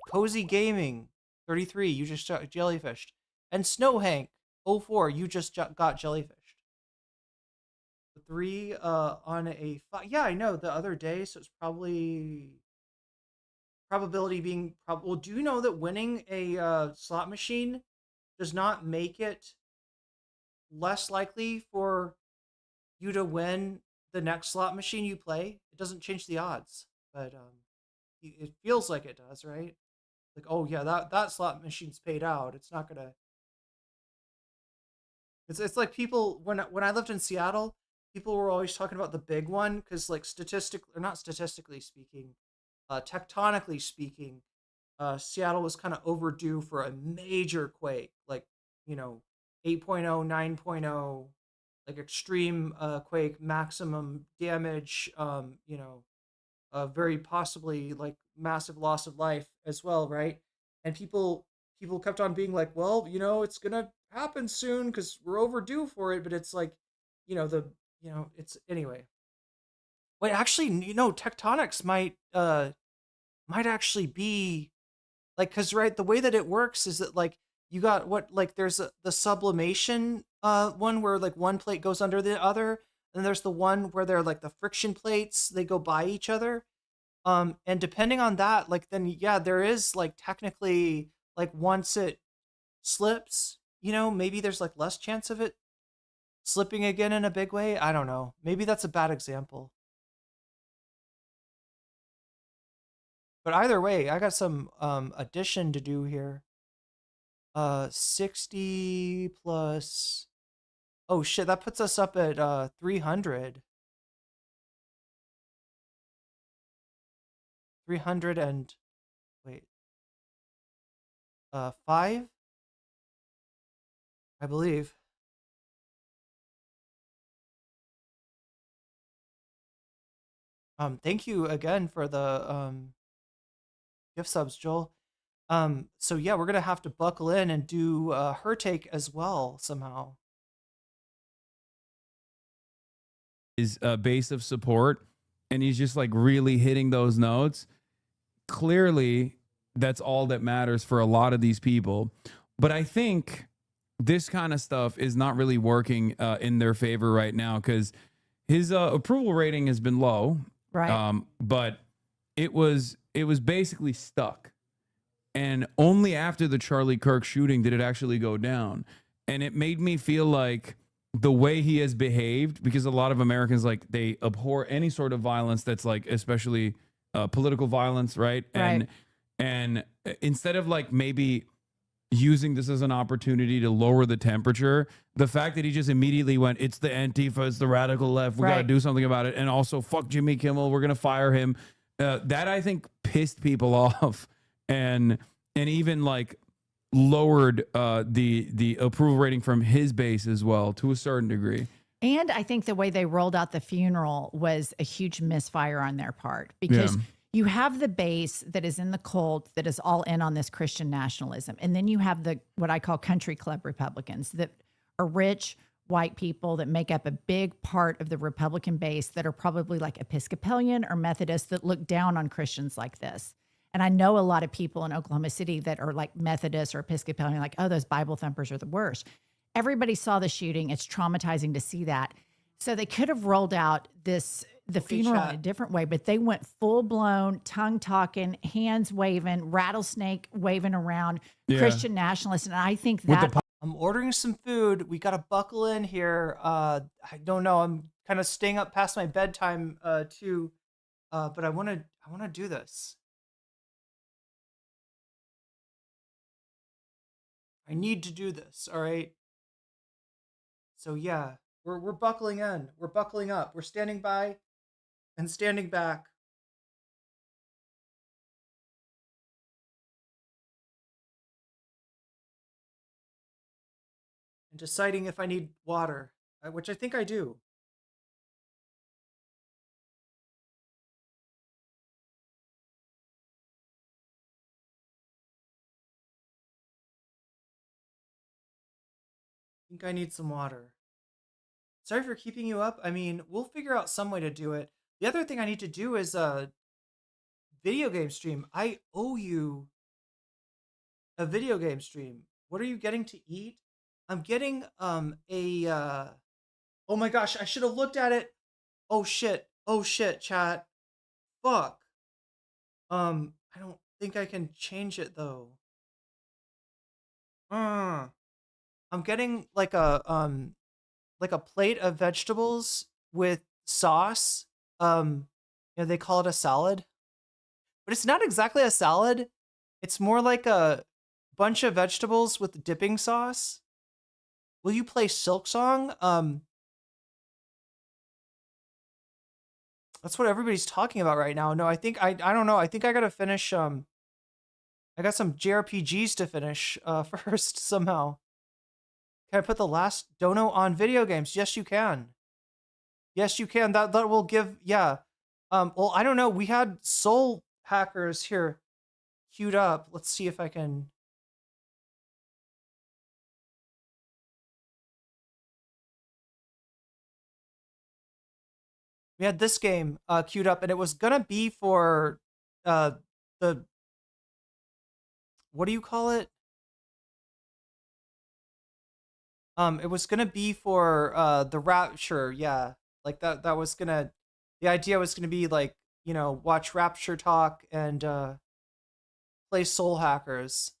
Cozy Gaming, 33, you just got jellyfish. And Snowhank, 04, you just got jellyfish. 3 on a 5. Yeah, I know, the other day, so it's probably... Probability being... Well, do you know that winning a slot machine does not make it less likely for you to win the next slot machine you play? It doesn't change the odds, but it feels like it does, right? Like, oh yeah, that slot machine's paid out. It's not gonna. It's like people when I lived in Seattle, people were always talking about the big one because like not statistically speaking, tectonically speaking, Seattle was kind of overdue for a major quake, like 8.0, 9.0, like extreme quake, maximum damage, very possibly like massive loss of life as well, right? And people kept on being like, well, it's gonna happen soon because we're overdue for it, but it's like, it's anyway. Wait, actually, tectonics might actually be like, because right, the way that it works is that like you got there's the sublimation one where like one plate goes under the other, and there's the one where they're like the friction plates, they go by each other, and depending on that, like then yeah, there is like technically like once it slips, maybe there's like less chance of it slipping again in a big way. I don't know, maybe that's a bad example. But either way, I got some addition to do here. 60 plus... Oh shit, that puts us up at 300. 300 and wait, 5, I believe. Thank you again for the gift subs, Joel. So yeah, we're gonna have to buckle in and do her take as well somehow. His base of support, and he's just like really hitting those notes. Clearly, that's all that matters for a lot of these people. But I think this kind of stuff is not really working in their favor right now because his approval rating has been low. Right. But it was basically stuck. And only after the Charlie Kirk shooting did it actually go down. And it made me feel like the way he has behaved, because a lot of Americans, like, they abhor any sort of violence that's like, especially political violence, right? And instead of like maybe using this as an opportunity to lower the temperature, the fact that he just immediately went, it's the Antifa, it's the radical left, we got to do something about it, and also fuck Jimmy Kimmel, we're gonna fire him. That I think pissed people off, and even like lowered the approval rating from his base as well to a certain degree. And I think the way they rolled out the funeral was a huge misfire on their part, because you have the base that is in the cult that is all in on this Christian nationalism. And then you have the what I call country club Republicans that are rich white people that make up a big part of the Republican base that are probably like Episcopalian or Methodist that look down on Christians like this. And I know a lot of people in Oklahoma City that are like Methodist or Episcopalian, like, oh, those Bible thumpers are the worst. Everybody saw the shooting. It's traumatizing to see that. So they could have rolled out the funeral in a different way, but they went full blown, tongue talking, hands waving, rattlesnake waving around, Christian nationalists. And I think that I'm ordering some food. We got to buckle in here. I don't know. I'm kind of staying up past my bedtime too, but I want to do this. I need to do this. All right. So yeah, we're buckling in. We're buckling up. We're standing by and standing back. And deciding if I need water, which I think I do. I think I need some water. Sorry for keeping you up. I mean, we'll figure out some way to do it. The other thing I need to do is a video game stream. I owe you a video game stream. What are you getting to eat? I'm getting oh my gosh, I should have looked at it. Oh shit, chat. Fuck. I don't think I can change it though. I'm getting like a plate of vegetables with sauce. They call it a salad, but it's not exactly a salad. It's more like a bunch of vegetables with dipping sauce. Will you play Silk Song? That's what everybody's talking about right now. No, I think I don't know. I think I gotta finish. I got some JRPGs to finish first somehow. Can I put the last dono on video games? Yes, you can. Yes, you can. That will give, yeah. Well, I don't know. We had Soul Hackers here queued up. Let's see if I can. We had this game queued up, and it was gonna be for the what do you call it? It was gonna be for the Rapture, yeah. Like that was gonna, the idea was gonna be like, watch Rapture talk and play Soul Hackers.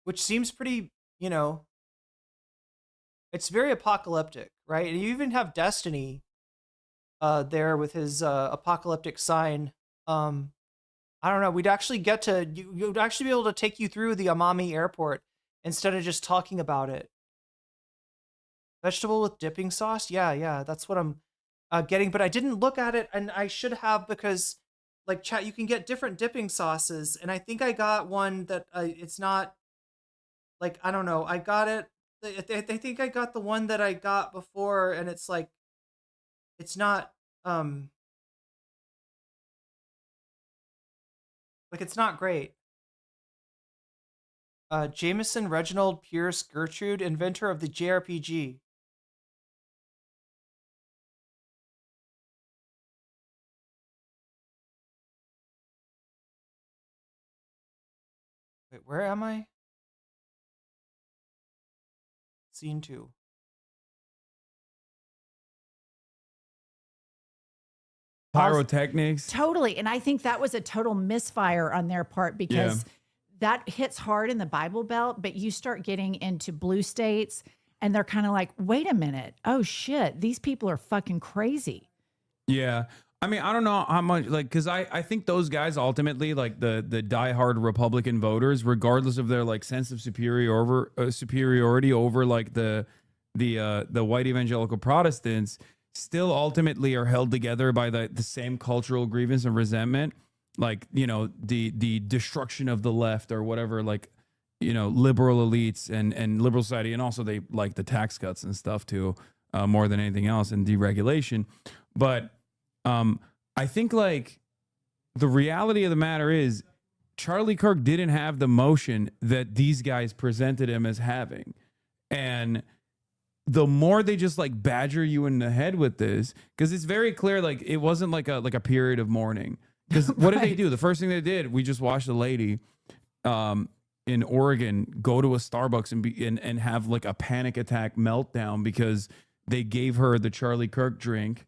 Which seems pretty, it's very apocalyptic, right? And you even have Destiny there with his apocalyptic sign. I don't know. We'd actually get to, you'd actually be able to take you through the Amami airport instead of just talking about it. Vegetable with dipping sauce? Yeah, that's what I'm getting, but I didn't look at it, and I should have, because like chat, you can get different dipping sauces, and I think I got one that it's not like, I don't know. I got it. I think I got the one that I got before, and it's like it's not like it's not great. Jameson Reginald Pierce Gertrude, inventor of the JRPG. Wait, where am I? Scene 2. Pyrotechnics. Totally. And I think that was a total misfire on their part, because that hits hard in the Bible Belt, but you start getting into blue states and they're kind of like, wait a minute. Oh shit. These people are fucking crazy. Yeah. I mean, I don't know how much, like, because I think those guys ultimately, like the diehard Republican voters, regardless of their like sense of superiority over like the white evangelical Protestants, still ultimately are held together by the same cultural grievance and resentment, like, you know, the destruction of the left or whatever, like, you know, liberal elites and liberal society, and also they like the tax cuts and stuff too, more than anything else, and deregulation, but. I think like the reality of the matter is Charlie Kirk didn't have the motion that these guys presented him as having. And the more they just like badger you in the head with this, because it's very clear, like it wasn't like a period of mourning. Because what did they do? The first thing they did, we just watched a lady in Oregon go to a Starbucks and have like a panic attack meltdown because they gave her the Charlie Kirk drink.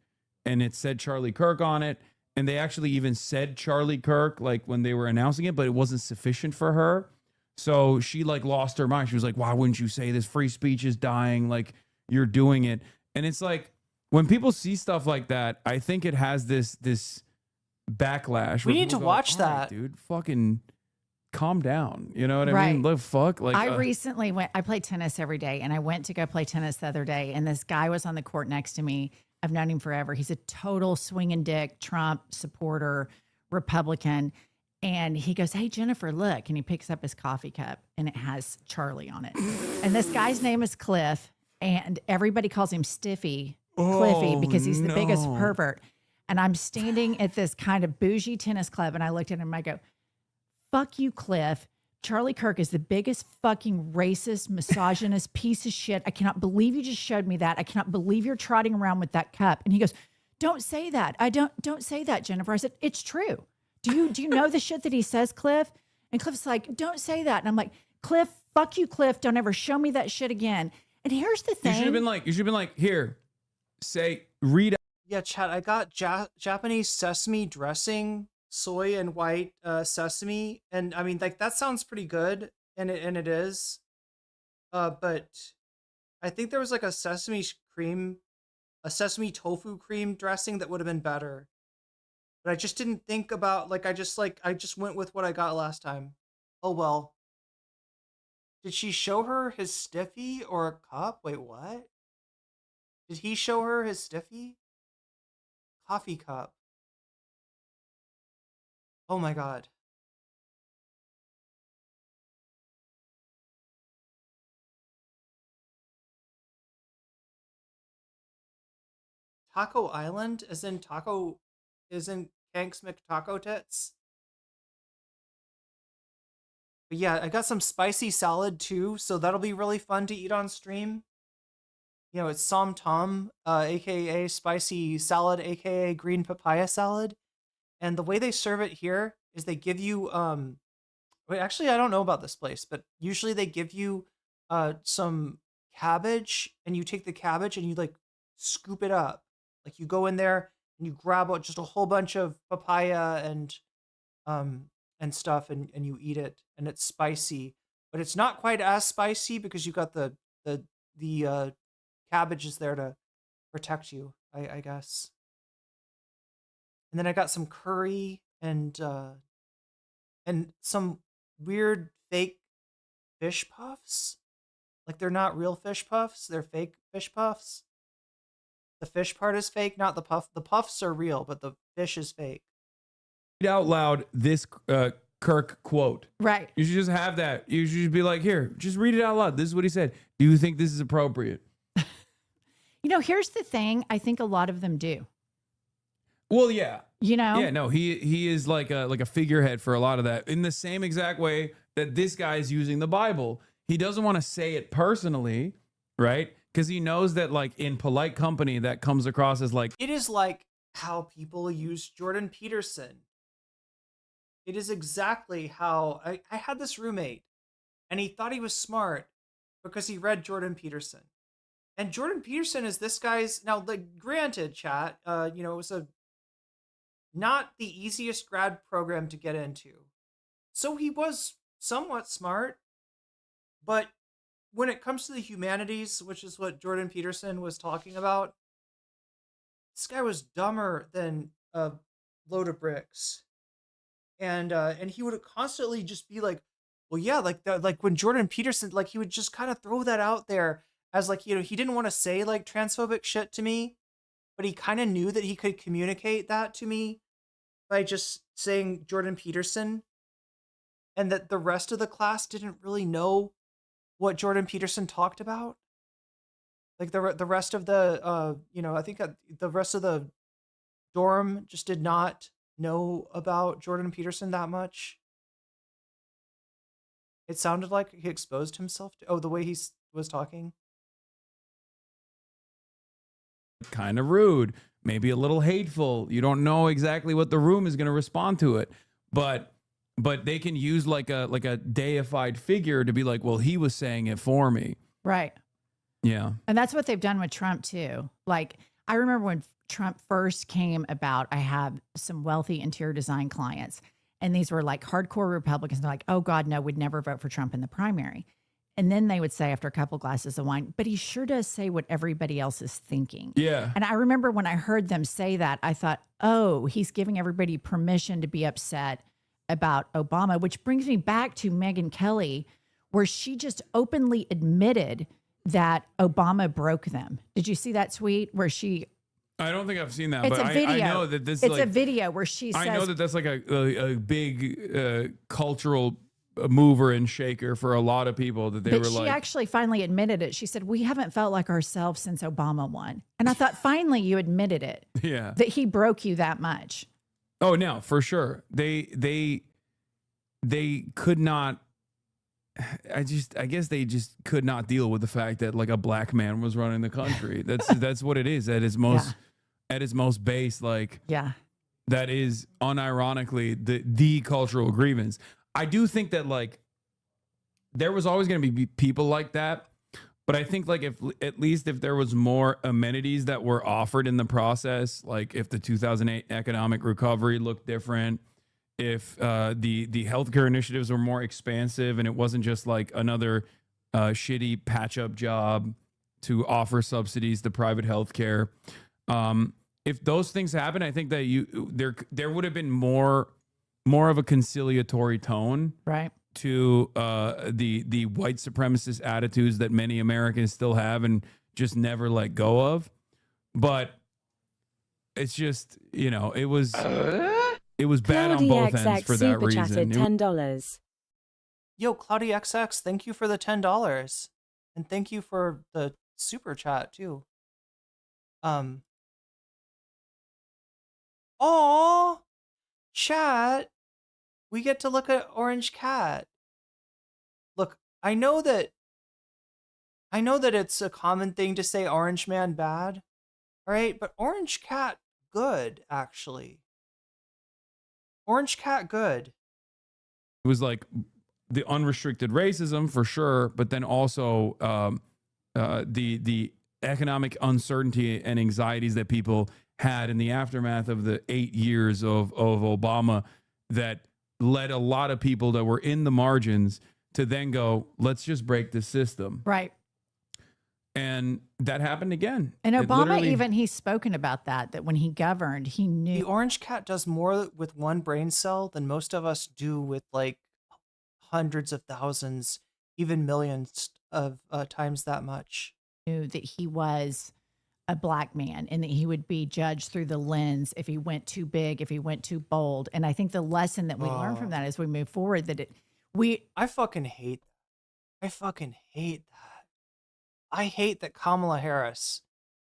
And it said Charlie Kirk on it. And they actually even said Charlie Kirk, like when they were announcing it, but it wasn't sufficient for her. So she like lost her mind. She was like, why wouldn't you say this? Free speech is dying. Like you're doing it. And it's like, when people see stuff like that, I think it has this backlash. We need to watch that. Dude, fucking calm down. You know what I mean? Like, fuck. Like, I recently I play tennis every day, and I went to go play tennis the other day, and this guy was on the court next to me. I've known him forever. He's a total swinging dick, Trump supporter, Republican. And he goes, hey, Jennifer, look. And he picks up his coffee cup and it has Charlie on it. And this guy's name is Cliff. And everybody calls him Cliffy, because he's the biggest pervert. And I'm standing at this kind of bougie tennis club. And I looked at him and I go, fuck you, Cliff. Charlie Kirk is the biggest fucking racist, misogynist piece of shit. I cannot believe you just showed me that. I cannot believe you're trotting around with that cup. And he goes, don't say that. Don't say that, Jennifer. I said, it's true. Do you know the shit that he says, Cliff? And Cliff's like, don't say that. And I'm like, Cliff, fuck you, Cliff. Don't ever show me that shit again. And here's the thing. You should have been like, here, read. Yeah, chat, I got Japanese sesame dressing, soy and white sesame, and I mean, like, that sounds pretty good, and it is, but I think there was like a sesame tofu cream dressing that would have been better, but I just didn't think about, like, I just went with what I got last time. Oh well. Did she show her his stiffy or a cup? Wait, what? Did he show her his stiffy? Coffee cup. Oh my god. Taco Island is in Kank's McTaco Tits. But yeah, I got some spicy salad too, so that'll be really fun to eat on stream. You know, it's Som Tom, aka spicy salad, aka green papaya salad. And the way they serve it here is they give you wait, actually I don't know about this place, but usually they give you some cabbage, and you take the cabbage and you like scoop it up. Like you go in there and you grab out just a whole bunch of papaya and stuff, and you eat it, and it's spicy, but it's not quite as spicy because you got the cabbage is there to protect you, I guess. And then I got some curry and some weird fake fish puffs. Like, they're not real fish puffs, they're fake fish puffs. The fish part is fake, not the puff. The puffs are real, but the fish is fake. Read out loud this Kirk quote. Right. You should just have that. You should just be like, here, just read it out loud. This is what he said. Do you think this is appropriate? Here's the thing. I think a lot of them do. Well, yeah. Yeah, no, he is like a figurehead for a lot of that. In the same exact way that this guy is using the Bible. He doesn't want to say it personally, right? Because he knows that like in polite company that comes across as like It is like how people use Jordan Peterson. It is exactly how I had this roommate, and he thought he was smart because he read Jordan Peterson. And Jordan Peterson is this guy's, now, like, granted, chat, it was not the easiest grad program to get into. So he was somewhat smart, but when it comes to the humanities, which is what Jordan Peterson was talking about, this guy was dumber than a load of bricks. And he would constantly just be like, well, yeah, like when Jordan Peterson, like, he would just kind of throw that out there as like, he didn't want to say like transphobic shit to me, but he kind of knew that he could communicate that to me by just saying Jordan Peterson, and that the rest of the class didn't really know what Jordan Peterson talked about. Like the rest of the, I think the rest of the dorm just did not know about Jordan Peterson that much. It sounded like he exposed himself to, the way he was talking. kind of rude, maybe a little hateful. You don't know exactly what the room is going to respond to it, but they can use like a deified figure to be like, well, he was saying it for me. Right. Yeah. And that's what they've done with Trump too. Like, I remember when Trump first came about, I have some wealthy interior design clients, and these were like hardcore Republicans. They're like, oh God, no, would never vote for Trump in the primary. And then they would say after a couple glasses of wine, but he sure does say what everybody else is thinking. Yeah. And I remember when I heard them say that, I thought, oh, he's giving everybody permission to be upset about Obama, which brings me back to Megyn Kelly, where she just openly admitted that Obama broke them. Did you see that tweet where she... I don't think I've seen that, It's but a video. I know that this It's like, a video where she says... I know that that's like a big cultural mover and shaker for a lot of people that they but were she like... actually finally admitted it. She said, we haven't felt like ourselves since Obama won. And I thought, finally you admitted it. Yeah. That he broke you that much. Oh, no, for sure. They could not... I guess they just could not deal with the fact that like a black man was running the country. That's what it is at its most at its most base. Like, yeah, that is unironically the cultural grievance. I do think that like there was always going to be people like that, but I think like if at least if there was more amenities that were offered in the process, like if the 2008 economic recovery looked different, if the healthcare initiatives were more expansive and it wasn't just like another shitty patch-up job to offer subsidies to private healthcare. If those things happen, I think that there would have been more of a conciliatory tone, right, to the white supremacist attitudes that many Americans still have and just never let go of. But it's just, it was. It was bad on both ends for that reason. $10. Yo, Cloudy XX, thank you for the $10. And thank you for the super chat too. Aw, chat. We get to look at Orange Cat. Look, I know that it's a common thing to say Orange Man bad. All right, but Orange Cat good, actually. Orange Cat good. It was like the unrestricted racism for sure, but then also the economic uncertainty and anxieties that people had in the aftermath of the 8 years of Obama that led a lot of people that were in the margins to then go, let's just break the system. Right. And that happened again. And Obama he's spoken about that when he governed, he knew. The Orange Cat does more with one brain cell than most of us do with like hundreds of thousands, even millions of times that much. Knew that he was a black man, and that he would be judged through the lens if he went too big, if he went too bold. And I think the lesson that we learn from that as we move forward, that I fucking hate that. I fucking hate that. I hate that Kamala Harris,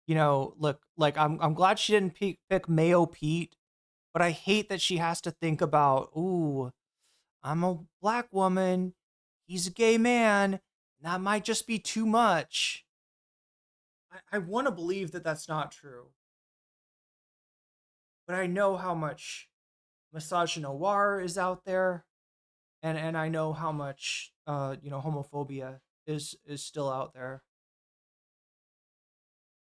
look, like I'm glad she didn't pick Mayo Pete, but I hate that she has to think about, ooh, I'm a black woman, he's a gay man, that might just be too much. I want to believe that that's not true. But I know how much misogynoir is out there, and I know how much homophobia is still out there.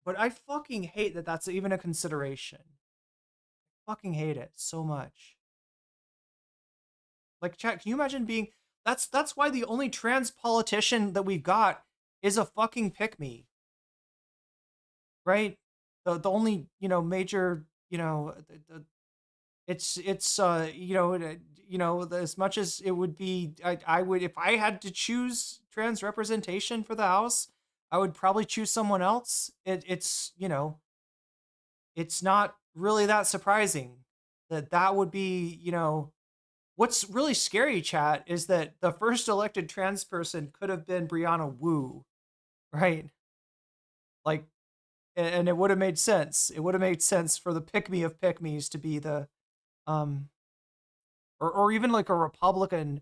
But I fucking hate that that's even a consideration. I fucking hate it so much. Like, chat, can you imagine being... That's why the only trans politician that we've got is a fucking pick-me. Right? The only, major, it's as much as it would be, I would, if I had to choose trans representation for the House, I would probably choose someone else. It's not really that surprising that would be, what's really scary, chat, is that the first elected trans person could have been Brianna Wu, right? Like, and it would have made sense. It would have made sense for the pick-me of pick-me's to be the, or even like a Republican,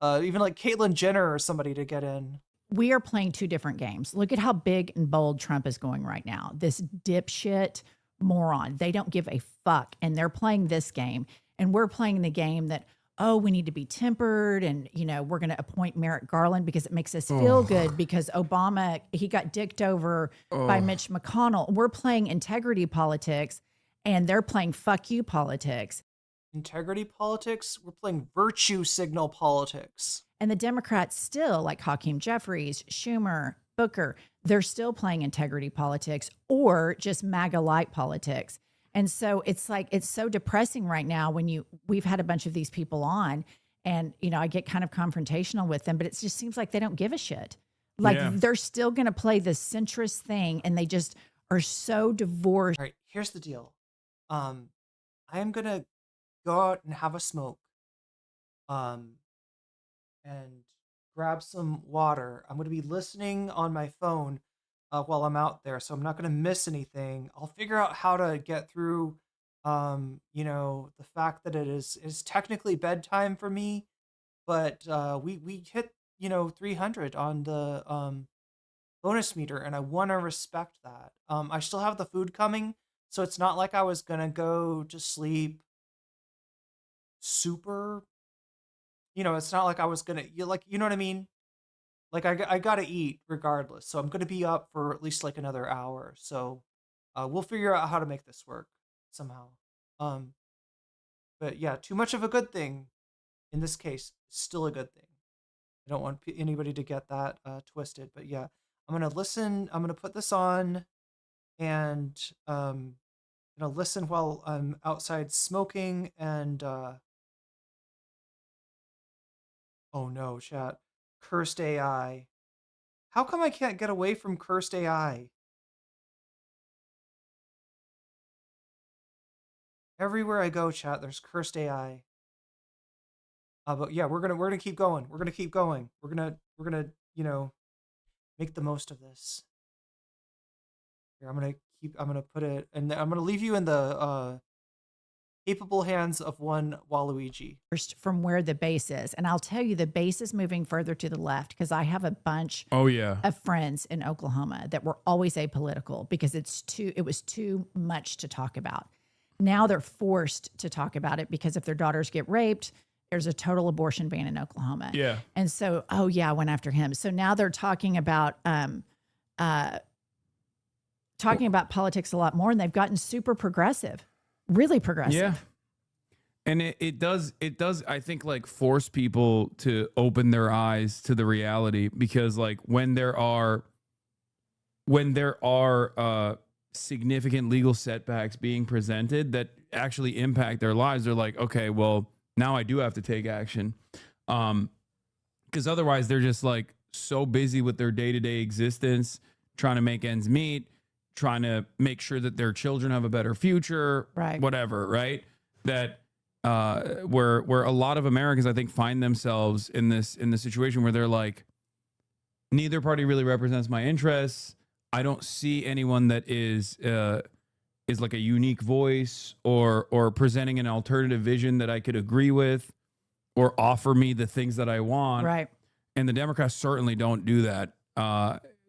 even like Caitlyn Jenner or somebody to get in. We are playing two different games. Look at how big and bold Trump is going right now. This dipshit moron. They don't give a fuck. And they're playing this game. And we're playing the game that, oh, we need to be tempered. And, we're going to appoint Merrick Garland because it makes us feel good because Obama, he got dicked over by Mitch McConnell. We're playing integrity politics and they're playing fuck you politics. Integrity politics? We're playing virtue signal politics. And the Democrats still, like Hakeem Jeffries, Schumer, Booker, they're still playing integrity politics or just MAGA light politics. And so it's like, it's so depressing right now when we've had a bunch of these people on and, I get kind of confrontational with them, but it just seems like they don't give a shit. Like they're still going to play the centrist thing and they just are so divorced. All right, here's the deal. I am going to go out and have a smoke. And grab some water. I'm going to be listening on my phone while I'm out there, so I'm not going to miss anything. I'll figure out how to get through, the fact that it is technically bedtime for me, but we hit 300 on the bonus meter, and I want to respect that. I still have the food coming, so it's not like I was going to go to sleep super. It's not like I was gonna, you know what I mean? Like I gotta eat regardless, so I'm gonna be up for at least like another hour. So we'll figure out how to make this work somehow. But yeah, too much of a good thing in this case is still a good thing. I don't want anybody to get that twisted. But yeah, I'm gonna listen. I'm gonna put this on, and gonna listen while I'm outside smoking and. Oh no, chat. Cursed AI. How come I can't get away from cursed AI? Everywhere I go, chat, there's cursed AI. But yeah, we're gonna keep going. We're gonna keep going. We're gonna make the most of this. Here, I'm gonna put it, and I'm gonna leave you in the capable hands of one Waluigi. From where the base is. And I'll tell you, the base is moving further to the left because I have a bunch of friends in Oklahoma that were always apolitical because it was too much to talk about. Now they're forced to talk about it because if their daughters get raped, there's a total abortion ban in Oklahoma. Yeah. And so, I went after him. So now they're talking about politics a lot more, and they've gotten super progressive. Really progressive. Yeah. And it does, I think, like, force people to open their eyes to the reality because, like, when there are significant legal setbacks being presented that actually impact their lives, they're like, okay, well, now I do have to take action. Because otherwise they're just like so busy with their day-to-day existence, trying to make ends meet, trying to make sure that their children have a better future, right? Whatever, right? That where a lot of Americans, I think, find themselves in this situation where they're like, neither party really represents my interests. I don't see anyone that is like a unique voice or presenting an alternative vision that I could agree with or offer me the things that I want. Right. And the Democrats certainly don't do that.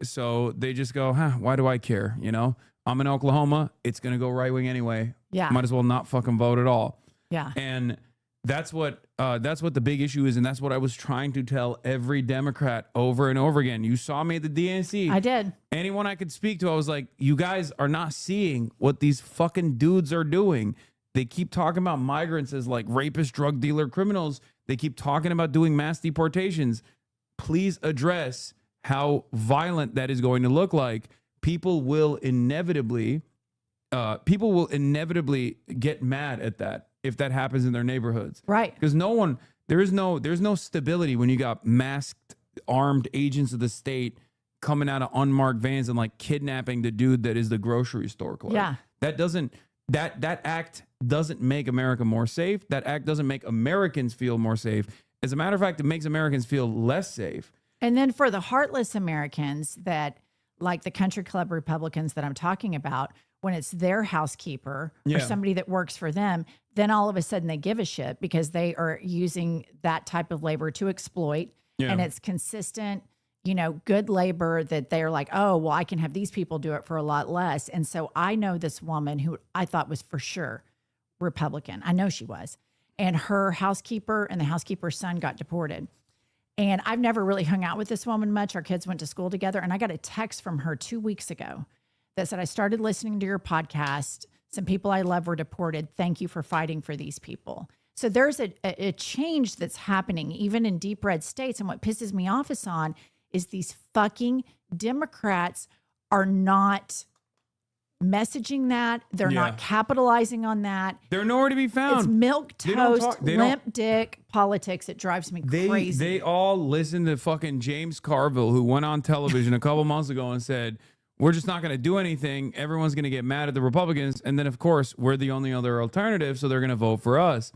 So they just go, why do I care? You know, I'm in Oklahoma. It's going to go right wing anyway. Yeah. Might as well not fucking vote at all. Yeah. And that's what the big issue is. And that's what I was trying to tell every Democrat over and over again. You saw me at the DNC. I did. Anyone I could speak to, I was like, you guys are not seeing what these fucking dudes are doing. They keep talking about migrants as like rapists, drug dealer, criminals. They keep talking about doing mass deportations. Please address how violent that is going to look like. People will inevitably get mad at that if that happens in their neighborhoods. Right. Because there's no stability when you got masked, armed agents of the state coming out of unmarked vans and like kidnapping the dude that is the grocery store clerk. Yeah. That act doesn't make America more safe. That act doesn't make Americans feel more safe. As a matter of fact, it makes Americans feel less safe. And then for the heartless Americans that, like the country club Republicans that I'm talking about, when it's their housekeeper or somebody that works for them, then all of a sudden they give a shit because they are using that type of labor to exploit. Yeah. And it's consistent, good labor that they're like, oh, well, I can have these people do it for a lot less. And so I know this woman who I thought was for sure Republican. I know she was. And her housekeeper and the housekeeper's son got deported. And I've never really hung out with this woman much. Our kids went to school together. And I got a text from her 2 weeks ago that said, I started listening to your podcast. Some people I love were deported. Thank you for fighting for these people. So there's a change that's happening even in deep red states. And what pisses me off is these fucking Democrats are not messaging that. They're not capitalizing on that. They're nowhere to be found. It's milquetoast, limp dick politics. It drives me crazy. They all listen to fucking James Carville, who went on television a couple months ago and said, we're just not going to do anything. Everyone's going to get mad at the Republicans. And then, of course, we're the only other alternative, so they're going to vote for us.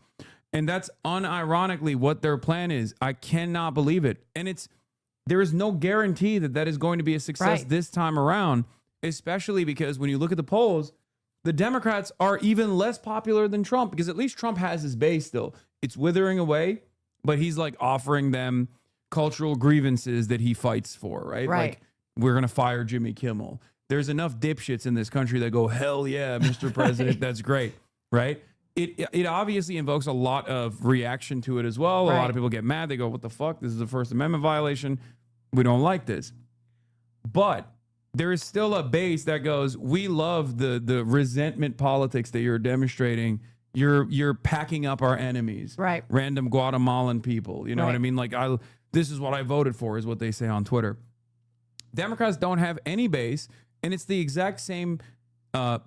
And that's unironically what their plan is. I cannot believe it. And there is no guarantee that is going to be a success this time around, especially because when you look at the polls, the Democrats are even less popular than Trump, because at least Trump has his base still. It's withering away, but he's like offering them cultural grievances that he fights for, right? Like, we're going to fire Jimmy Kimmel. There's enough dipshits in this country that go, hell yeah, Mr. President, that's great, right? It obviously invokes a lot of reaction to it as well. A lot of people get mad. They go, what the fuck? This is a First Amendment violation. We don't like this. But there is still a base that goes, we love the resentment politics that you're demonstrating. You're packing up our enemies. Right. Random Guatemalan people. You know what I mean? Like, this is what I voted for, is what they say on Twitter. Democrats don't have any base, and it's the exact same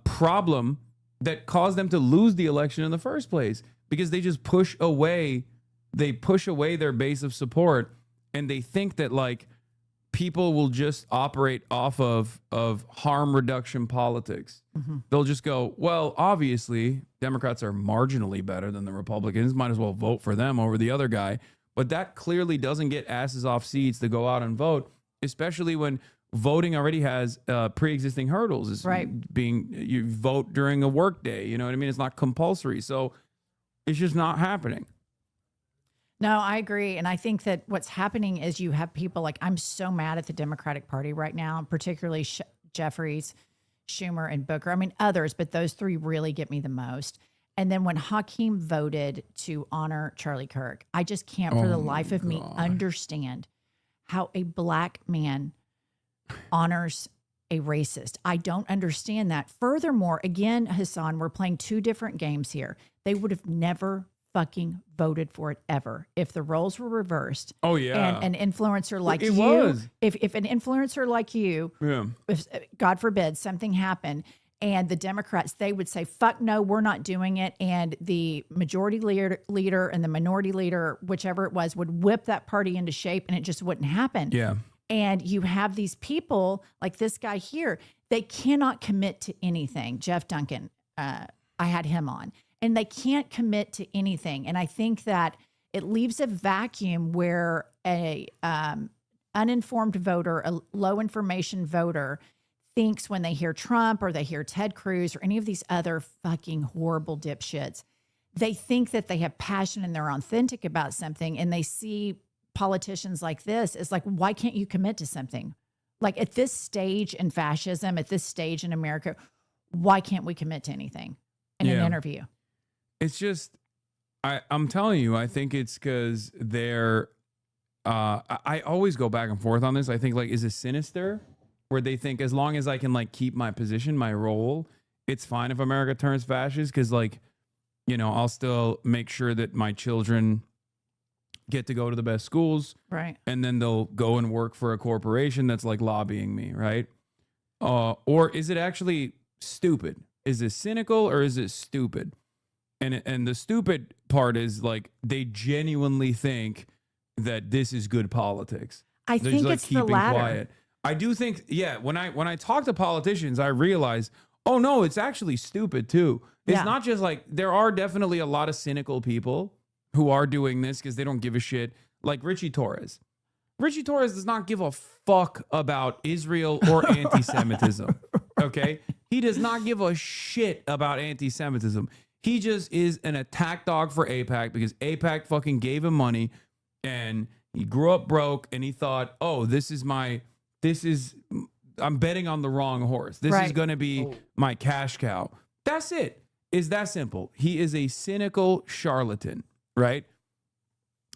problem that caused them to lose the election in the first place, because they just push away their base of support, and they think that like people will just operate off of harm reduction politics. Mm-hmm. They'll just go, well, obviously Democrats are marginally better than the Republicans, might as well vote for them over the other guy. But that clearly doesn't get asses off seats to go out and vote, especially when voting already has pre-existing hurdles. It's you vote during a work day. You know what I mean? It's not compulsory. So it's just not happening. No, I agree. And I think that what's happening is you have people like, I'm so mad at the Democratic Party right now, particularly Jeffries, Schumer, and Booker. I mean, others, but those three really get me the most. And then when Hakeem voted to honor Charlie Kirk, I just can't for the life of me understand how a black man honors a racist. I don't understand that. Furthermore, again, Hassan, we're playing two different games here. They would have never fucking voted for it ever if the roles were reversed. Oh yeah. And an influencer like it you, was. If an influencer like you, if God forbid something happened, and the Democrats, they would say, fuck no, we're not doing it. And the majority leader and the minority leader, whichever it was, would whip that party into shape, and it just wouldn't happen. Yeah. And you have these people like this guy here, they cannot commit to anything. Jeff Duncan, I had him on, and they can't commit to anything. And I think that it leaves a vacuum where a uninformed voter, a low information voter, thinks when they hear Trump or they hear Ted Cruz or any of these other fucking horrible dipshits, they think that they have passion and they're authentic about something, and they see politicians like this. It's like, why can't you commit to something? Like at this stage in fascism, at this stage in America, why can't we commit to anything in an interview? It's just, I'm telling you, I think it's because they're, I always go back and forth on this. I think like, is it sinister? Where they think as long as I can like keep my position, my role, it's fine if America turns fascist. Cause like, you know, I'll still make sure that my children get to go to the best schools. Right. And then they'll go and work for a corporation that's like lobbying me. Right. Or is it actually stupid? Is it cynical or is it stupid? And the stupid part is like, they genuinely think that this is good politics. I They're think just, like, it's the latter. quiet. I do think, yeah, when I talk to politicians, I realize, oh no, it's actually stupid too. It's not just like, there are definitely a lot of cynical people who are doing this because they don't give a shit. Like Richie Torres. Richie Torres does not give a fuck about Israel or anti-Semitism. Okay? He does not give a shit about anti-Semitism. He just is an attack dog for AIPAC because AIPAC fucking gave him money, and he grew up broke, and he thought, oh, I'm betting on the wrong horse. This is going to be my cash cow. That's it. It's that simple. He is a cynical charlatan, right?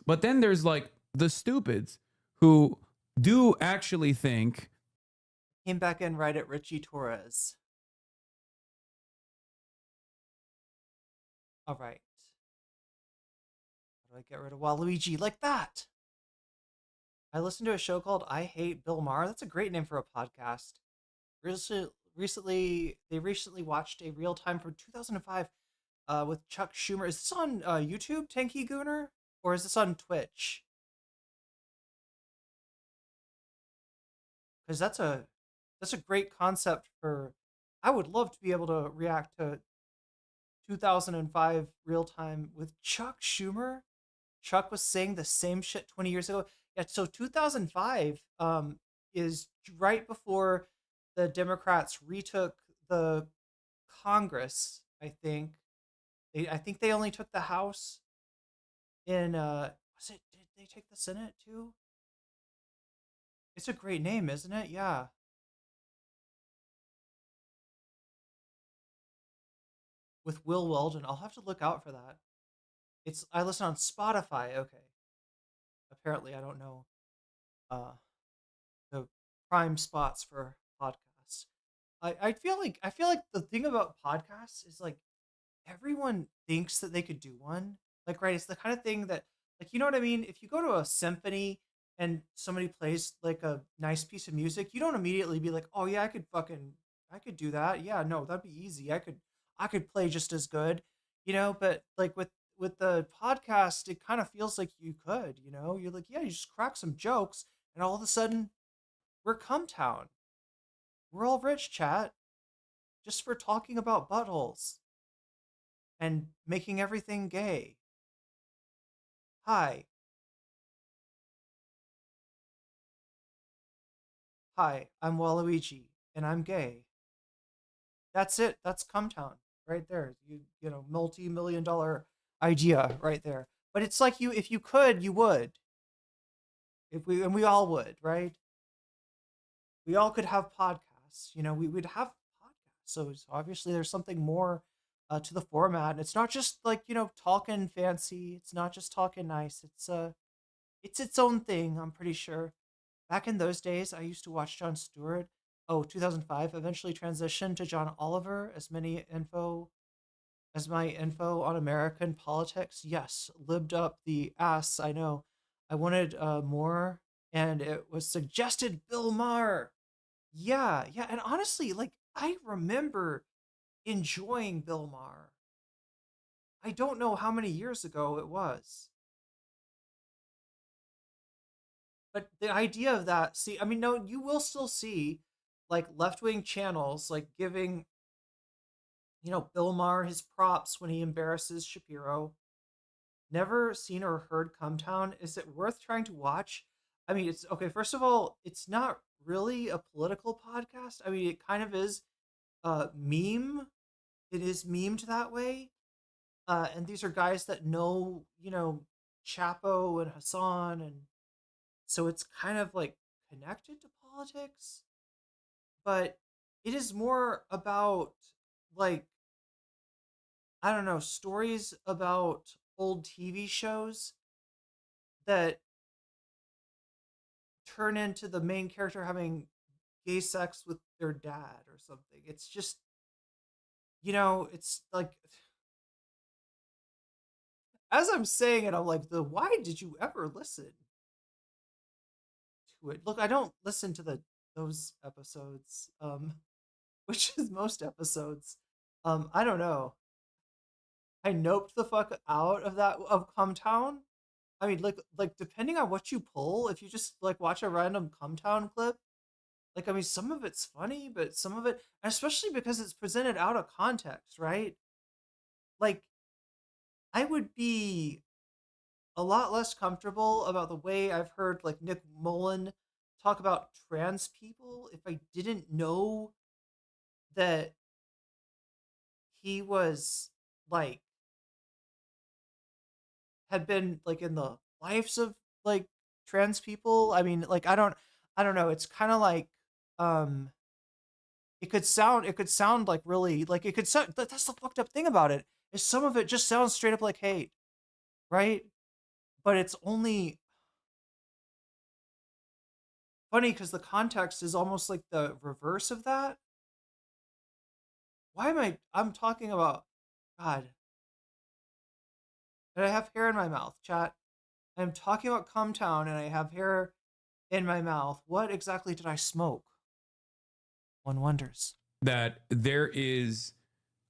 But then there's like the stupids who do actually think. Came back in right at Richie Torres. All right. How do I get rid of Waluigi like that? I listened to a show called I Hate Bill Maher. That's a great name for a podcast. Recently, they watched a real time from 2005 with Chuck Schumer. Is this on YouTube, Tanky Gooner? Or is this on Twitch? Because that's a great concept for... I would love to be able to react to 2005 real time with Chuck Schumer. Chuck was saying the same shit 20 years ago. Yeah, so 2005 is right before the Democrats retook the Congress, I think. I think they only took the House in did they take the Senate too? It's a great name, isn't it? Yeah. With Will Weldon. I'll have to look out for that. I listen on Spotify. Okay. Apparently, I don't know the prime spots for podcasts. I feel like the thing about podcasts is like everyone thinks that they could do one. Like, right, it's the kind of thing that, like, you know what I mean? If you go to a symphony and somebody plays like a nice piece of music, you don't immediately be like, oh yeah, I could do that. Yeah, no, that'd be easy. I could play just as good, you know. But like with the podcast, it kind of feels like you could, you know. You're like, yeah, you just crack some jokes, and all of a sudden, we're Cumtown. We're all rich, chat, just for talking about buttholes and making everything gay. Hi. Hi, I'm Waluigi, and I'm gay. That's it. That's Cumtown right there. You know, multi-million-dollar idea right there. But it's like if you could, you would. We all would, right? We all could have podcasts. You know, we would have podcasts. So obviously there's something more to the format. And it's not just like, you know, talking fancy. It's not just talking nice. It's its own thing, I'm pretty sure. Back in those days, I used to watch Jon Stewart. 2005, eventually transitioned to John Oliver as my info on American politics. Yes, libbed up the ass, I know. I wanted more, and it was suggested Bill Maher. Yeah, and honestly, like, I remember enjoying Bill Maher. I don't know how many years ago it was. But the idea of that, see, I mean, no, you will still see like left-wing channels like giving, Bill Maher his props when he embarrasses Shapiro. Never seen or heard Cumtown. Is it worth trying to watch? I mean, it's okay. First of all, it's not really a political podcast. I mean, it kind of is meme. It is memed that way. And these are guys that know, Chapo and Hassan, and so it's kind of like connected to politics, but it is more about like, I don't know, stories about old TV shows that turn into the main character having gay sex with their dad or something. It's just, it's like, as I'm saying it, I'm like, why did you ever listen to it? Look, I don't listen to those episodes, which is most episodes. I don't know. I noped the fuck out of that of Cumtown. I mean, like depending on what you pull, if you just like watch a random Cumtown clip, like I mean, some of it's funny, but some of it, especially because it's presented out of context, right? Like, I would be a lot less comfortable about the way I've heard like Nick Mullen talk about trans people if I didn't know that he was like had been like in the lives of like trans people. I mean, like I don't know. It's kind of like it could sound like really like it could sound, that's the fucked up thing about it, is some of it just sounds straight up like hate, right? But it's only funny because the context is almost like the reverse of that. Why am I'm talking about God? And I have hair in my mouth, chat. I'm talking about Cumtown and I have hair in my mouth. What exactly did I smoke? One wonders. That there is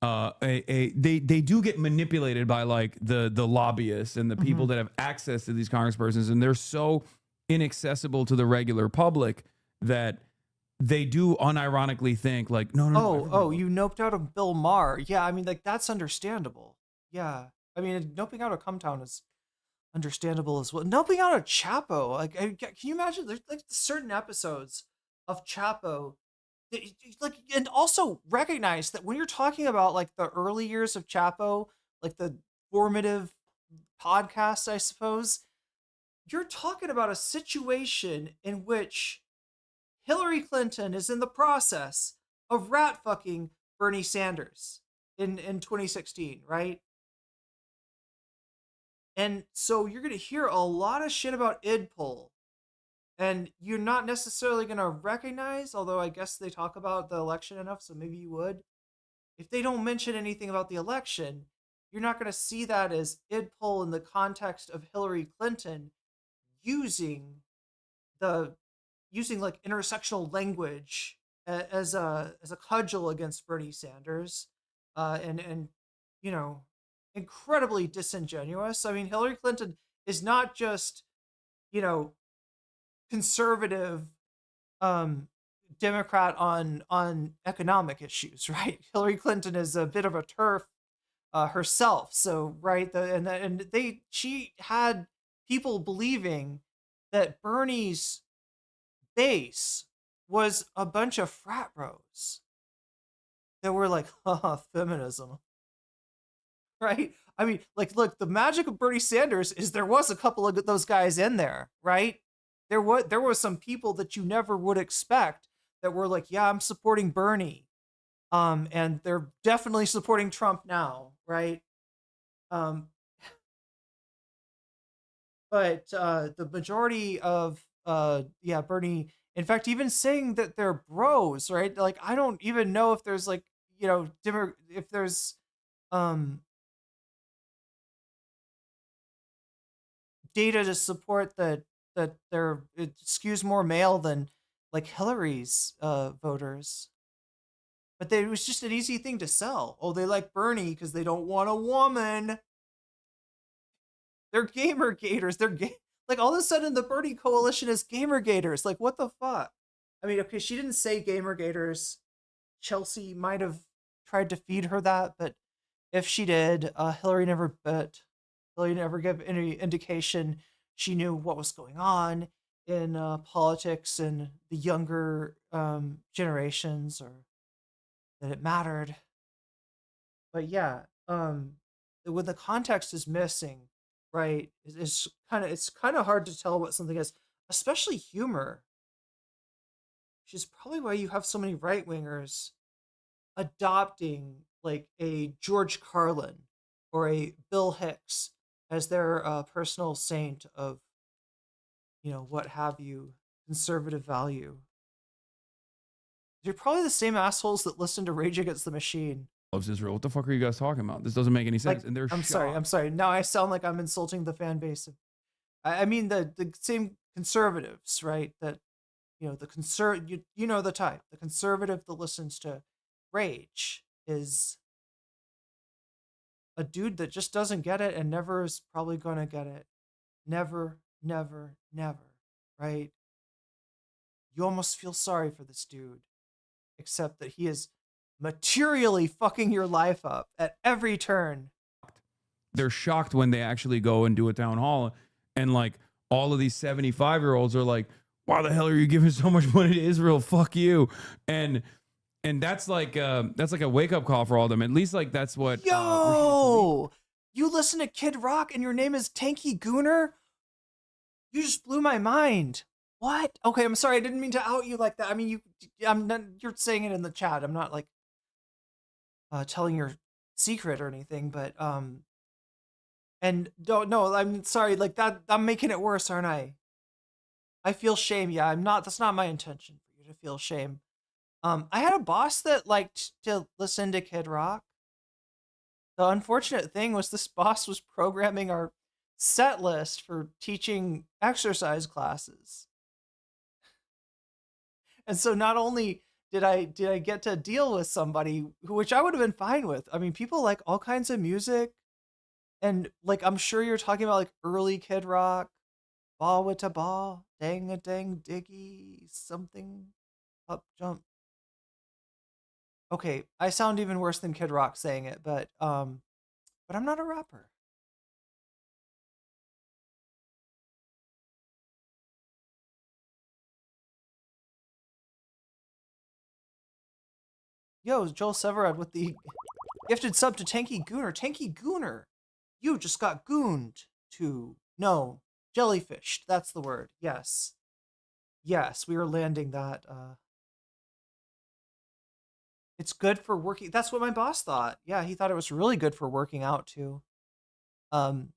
they do get manipulated by like the lobbyists and the people that have access to these congresspersons, and they're so inaccessible to the regular public that they do unironically think like, no. You noped out of Bill Maher. Yeah, I mean, like, that's understandable. Yeah. I mean, noping out of Cumtown is understandable as well. Noping out of Chapo. Like, can you imagine? There's like certain episodes of Chapo that, like, and also recognize that when you're talking about like the early years of Chapo, like the formative podcast, I suppose, you're talking about a situation in which Hillary Clinton is in the process of rat fucking Bernie Sanders in 2016, right? And so you're going to hear a lot of shit about Idpol, and you're not necessarily going to recognize, although I guess they talk about the election enough, so maybe you would. If they don't mention anything about the election, you're not going to see that as Idpol in the context of Hillary Clinton using like intersectional language as a cudgel against Bernie Sanders, and incredibly disingenuous. I mean, Hillary Clinton is not just conservative Democrat on economic issues, right? Hillary Clinton is a bit of a turf herself, so right, she had people believing that Bernie's base was a bunch of frat bros that were like, feminism, right? I mean, like, look, the magic of Bernie Sanders is there was a couple of those guys in there, right? There was some people that you never would expect that were like, yeah, I'm supporting Bernie, and they're definitely supporting Trump now, right? But the majority of Bernie, in fact, even saying that they're bros, right? Like, I don't even know if there's like, if there's data to support that it skews more male than like Hillary's voters. But it was just an easy thing to sell. Oh, they like Bernie because they don't want a woman. They're gamer gators. They're Like all of a sudden the Bernie coalition is Gamergators. Like what the fuck? I mean, okay, she didn't say Gamergators. Chelsea might have tried to feed her that, but if she did, Hillary never gave any indication she knew what was going on in politics and the younger generations, or that it mattered. But yeah, when the context is missing, right, it's kind of hard to tell what something is, especially humor. Which is probably why you have so many right wingers adopting like a George Carlin or a Bill Hicks as their personal saint of, what have you, conservative value. They're probably the same assholes that listen to Rage Against the Machine. Loves Israel. What the fuck are you guys talking about? This doesn't make any sense. Like, And they're I'm sorry. Now I sound like I'm insulting the fan base. I mean the same conservatives, right? That the you know the type. The conservative that listens to Rage is a dude that just doesn't get it and never is probably gonna get it. Never, never, never, right? You almost feel sorry for this dude, except that he is materially fucking your life up at every turn. They're shocked when they actually go and do a town hall, and like all of these 75-year-olds are like, why the hell are you giving so much money to Israel? Fuck you. And that's like a wake-up call for all of them. At least like that's what You listen to Kid Rock and your name is Tanky Gooner? You just blew my mind. What? Okay, I'm sorry. I didn't mean to out you like that. I mean, you're saying it in the chat. I'm not like telling your secret or anything, but and no, I'm sorry. Like that, I'm making it worse, aren't I? I feel shame. Yeah, I'm not. That's not my intention for you to feel shame. I had a boss that liked to listen to Kid Rock. The unfortunate thing was this boss was programming our set list for teaching exercise classes. And so not only did I get to deal with somebody which I would have been fine with. I mean, people like all kinds of music, and like I'm sure you're talking about like early Kid Rock, ball with a ball, dang a dang diggy, something up jump. Okay, I sound even worse than Kid Rock saying it, but I'm not a rapper. Yo, Joel Severad with the gifted sub to Tanky Gooner. Tanky Gooner, you just got gooned to. No, jellyfished. That's the word. Yes. Yes, we are landing that. It's good for working. That's what my boss thought. Yeah, he thought it was really good for working out too. And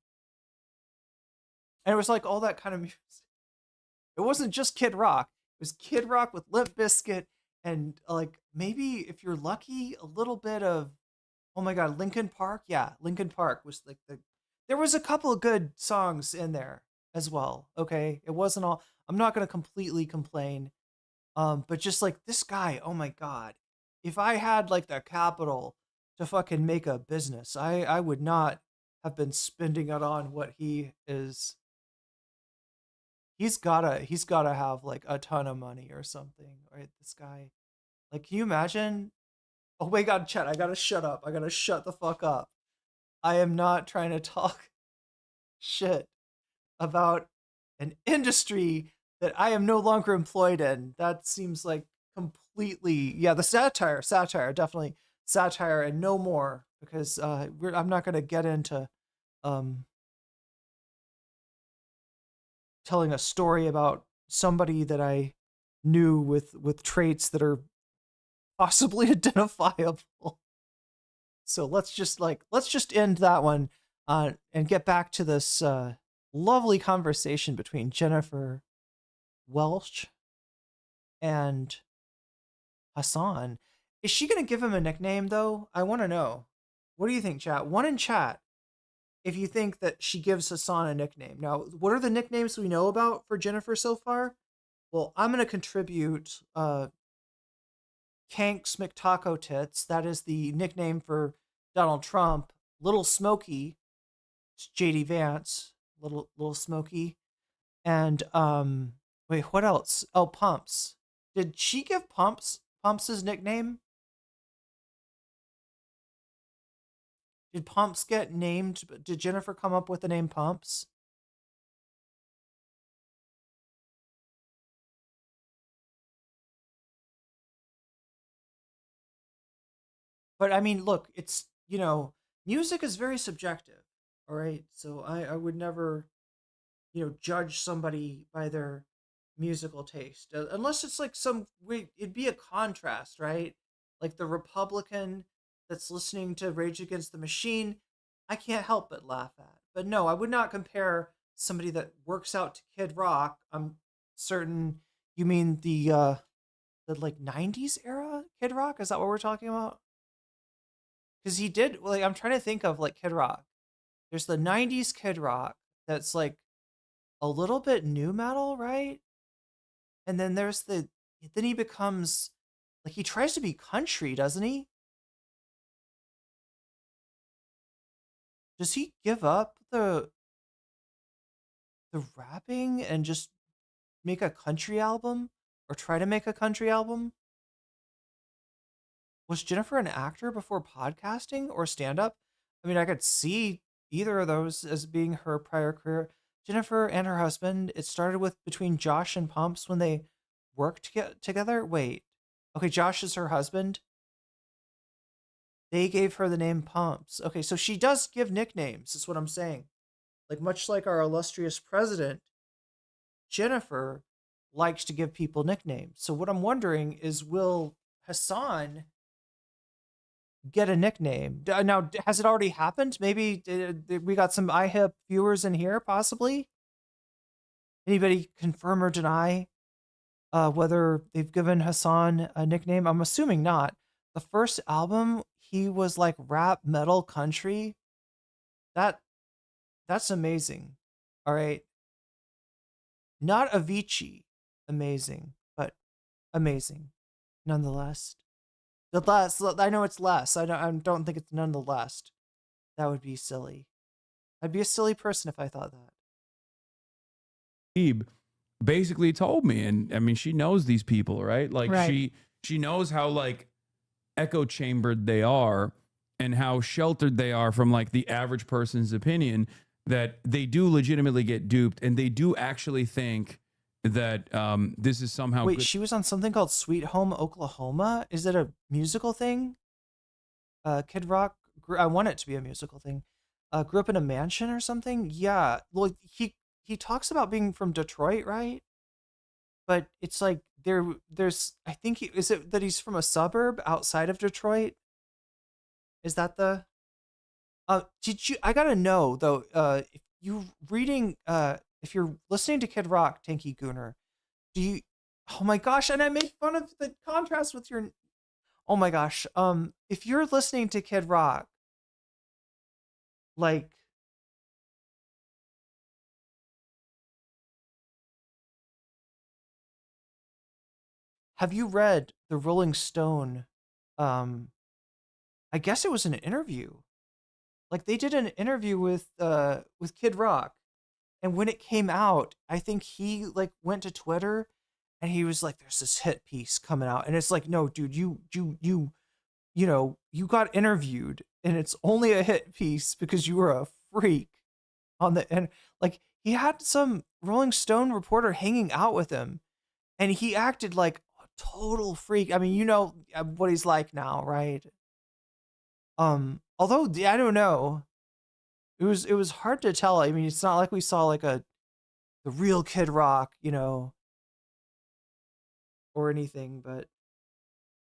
it was like all that kind of music. It wasn't just Kid Rock. It was Kid Rock with Limp Bizkit and like maybe if you're lucky, a little bit of, oh my God, Linkin Park. Yeah, Linkin Park was like there was a couple of good songs in there as well. Okay, it wasn't all. I'm not gonna completely complain, but just like this guy, oh my God, if I had like the capital to fucking make a business, I would not have been spending it on what he is. He's gotta have like a ton of money or something, right? This guy, like, can you imagine? Oh my God, chat, I gotta shut up. I gotta shut the fuck up. I am not trying to talk shit about an industry that I am no longer employed in. That seems like completely, yeah, the satire, definitely satire and no more, because I'm not gonna get into telling a story about somebody that I knew with traits that are possibly identifiable. So let's just end that one and get back to this lovely conversation between Jennifer Welch and Hassan. Is she going to give him a nickname though? I want to know. What do you think, chat? One in chat if you think that she gives Hassan a nickname. Now, what are the nicknames we know about for Jennifer so far? Well, I'm going to contribute Kanks McTaco Tits. That is the nickname for Donald Trump. Little Smokey, it's JD Vance, little Smokey. And wait, what else? Oh, Pumps. Did she give Pumps his nickname? Did Pumps get named? Did Jennifer come up with the name Pumps? But I mean, look, it's, music is very subjective. All right. So I would never, judge somebody by their musical taste, unless it's like it'd be a contrast, right? Like the Republican that's listening to Rage Against the Machine, I can't help but laugh at. But no, I would not compare somebody that works out to Kid Rock. I'm certain you mean the like 90s era Kid Rock? Is that what we're talking about? Because he did, like, I'm trying to think of like Kid Rock. There's the 90s Kid Rock that's like a little bit new metal, right? And then then he becomes, like, he tries to be country, doesn't he? Does he give up the rapping and just make a country album, or try to make a country album? Was Jennifer an actor before podcasting or stand-up? I mean, I could see either of those as being her prior career. Jennifer and her husband, it started with between Josh and Pumps when they worked together. Wait. Okay, Josh is her husband. They gave her the name Pumps. Okay, so she does give nicknames, is what I'm saying. Like, much like our illustrious president, Jennifer likes to give people nicknames. So what I'm wondering is, will Hassan get a nickname? Now, has it already happened? Maybe we got some iHip viewers in here, possibly? Anybody confirm or deny whether they've given Hassan a nickname? I'm assuming not. The first album, he was like rap, metal, country. That's amazing. All right. Not Avicii amazing, but amazing nonetheless. I know it's less. I don't think it's nonetheless. That would be silly. I'd be a silly person if I thought that. Ebe basically told me, and I mean, she knows these people, right? Like, Right. she knows how like echo chambered they are and how sheltered they are from like the average person's opinion, that they do legitimately get duped, and they do actually think that this is somehow Wait, good. she was on something called Sweet Home Oklahoma. Is it a musical thing? Kid Rock, I want it to be a musical thing. Grew up in a mansion or something. Yeah, well, he talks about being from Detroit, right? But it's like there's I think is it that he's from a suburb outside of Detroit? Is that the? Did you? I gotta know though. If you reading, if you're listening to Kid Rock, Tanky Gooner, do you? Oh my gosh! And I made fun of the contrast with your. Oh my gosh! If you're listening to Kid Rock, like, have you read the Rolling Stone? I guess it was an interview. Like, they did an interview with Kid Rock, and when it came out, I think he like went to Twitter, and he was like, "There's this hit piece coming out," and it's like, "No, dude, you got interviewed, and it's only a hit piece because you were a freak on the and like he had some Rolling Stone reporter hanging out with him, and he acted like a total freak. I mean, what he's like now, right? Although I don't know, it was hard to tell. I mean, it's not like we saw like the real Kid Rock, or anything, but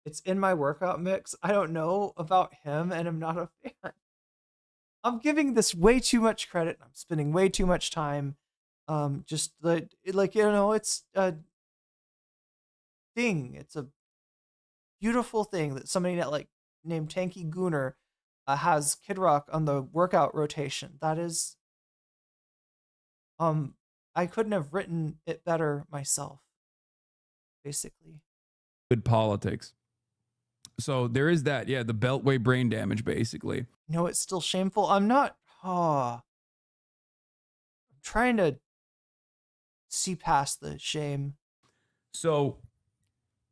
it's in my workout mix. I don't know about him, and I'm not a fan. I'm giving this way too much credit. I'm spending way too much time. Just it's a thing. It's a beautiful thing that somebody named Tanky Gooner has Kid Rock on the workout rotation. That is, I couldn't have written it better myself, basically. Good politics. So there is that. Yeah, the Beltway brain damage, basically. No, it's still shameful. I'm not. I'm trying to see past the shame. So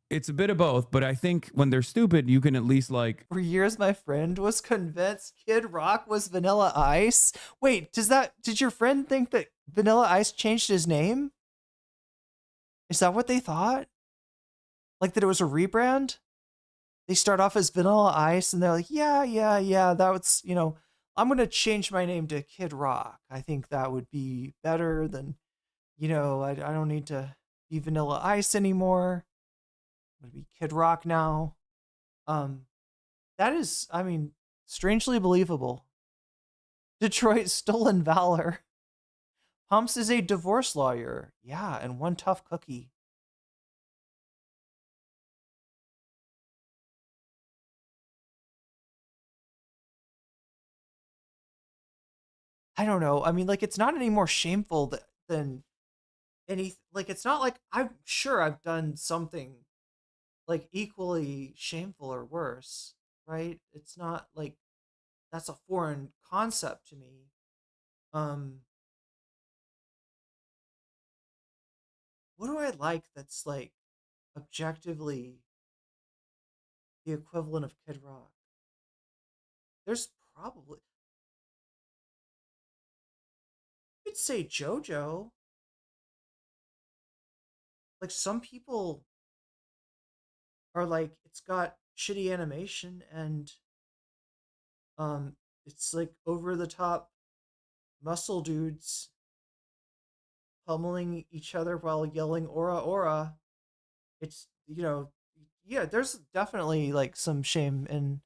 it's a bit of both, but I think when they're stupid, you can at least like. For years, my friend was convinced Kid Rock was Vanilla Ice. Wait, did your friend think that Vanilla Ice changed his name? Is that what they thought? Like that it was a rebrand? They start off as Vanilla Ice and they're like, yeah, that's, I'm going to change my name to Kid Rock. I think that would be better than, I don't need to be Vanilla Ice anymore. I'm going to be Kid Rock now. That is, strangely believable. Detroit Stolen Valor. Pumps is a divorce lawyer. Yeah, and one tough cookie. I don't know. It's not any more shameful than any, it's not like, I'm sure I've done something equally shameful or worse, right? It's not like that's a foreign concept to me. What do I like that's objectively the equivalent of Kid Rock? There's probably, you could say JoJo. Some people are it's got shitty animation and it's over the top muscle dudes pummeling each other while yelling aura aura. It's yeah, there's definitely some shame in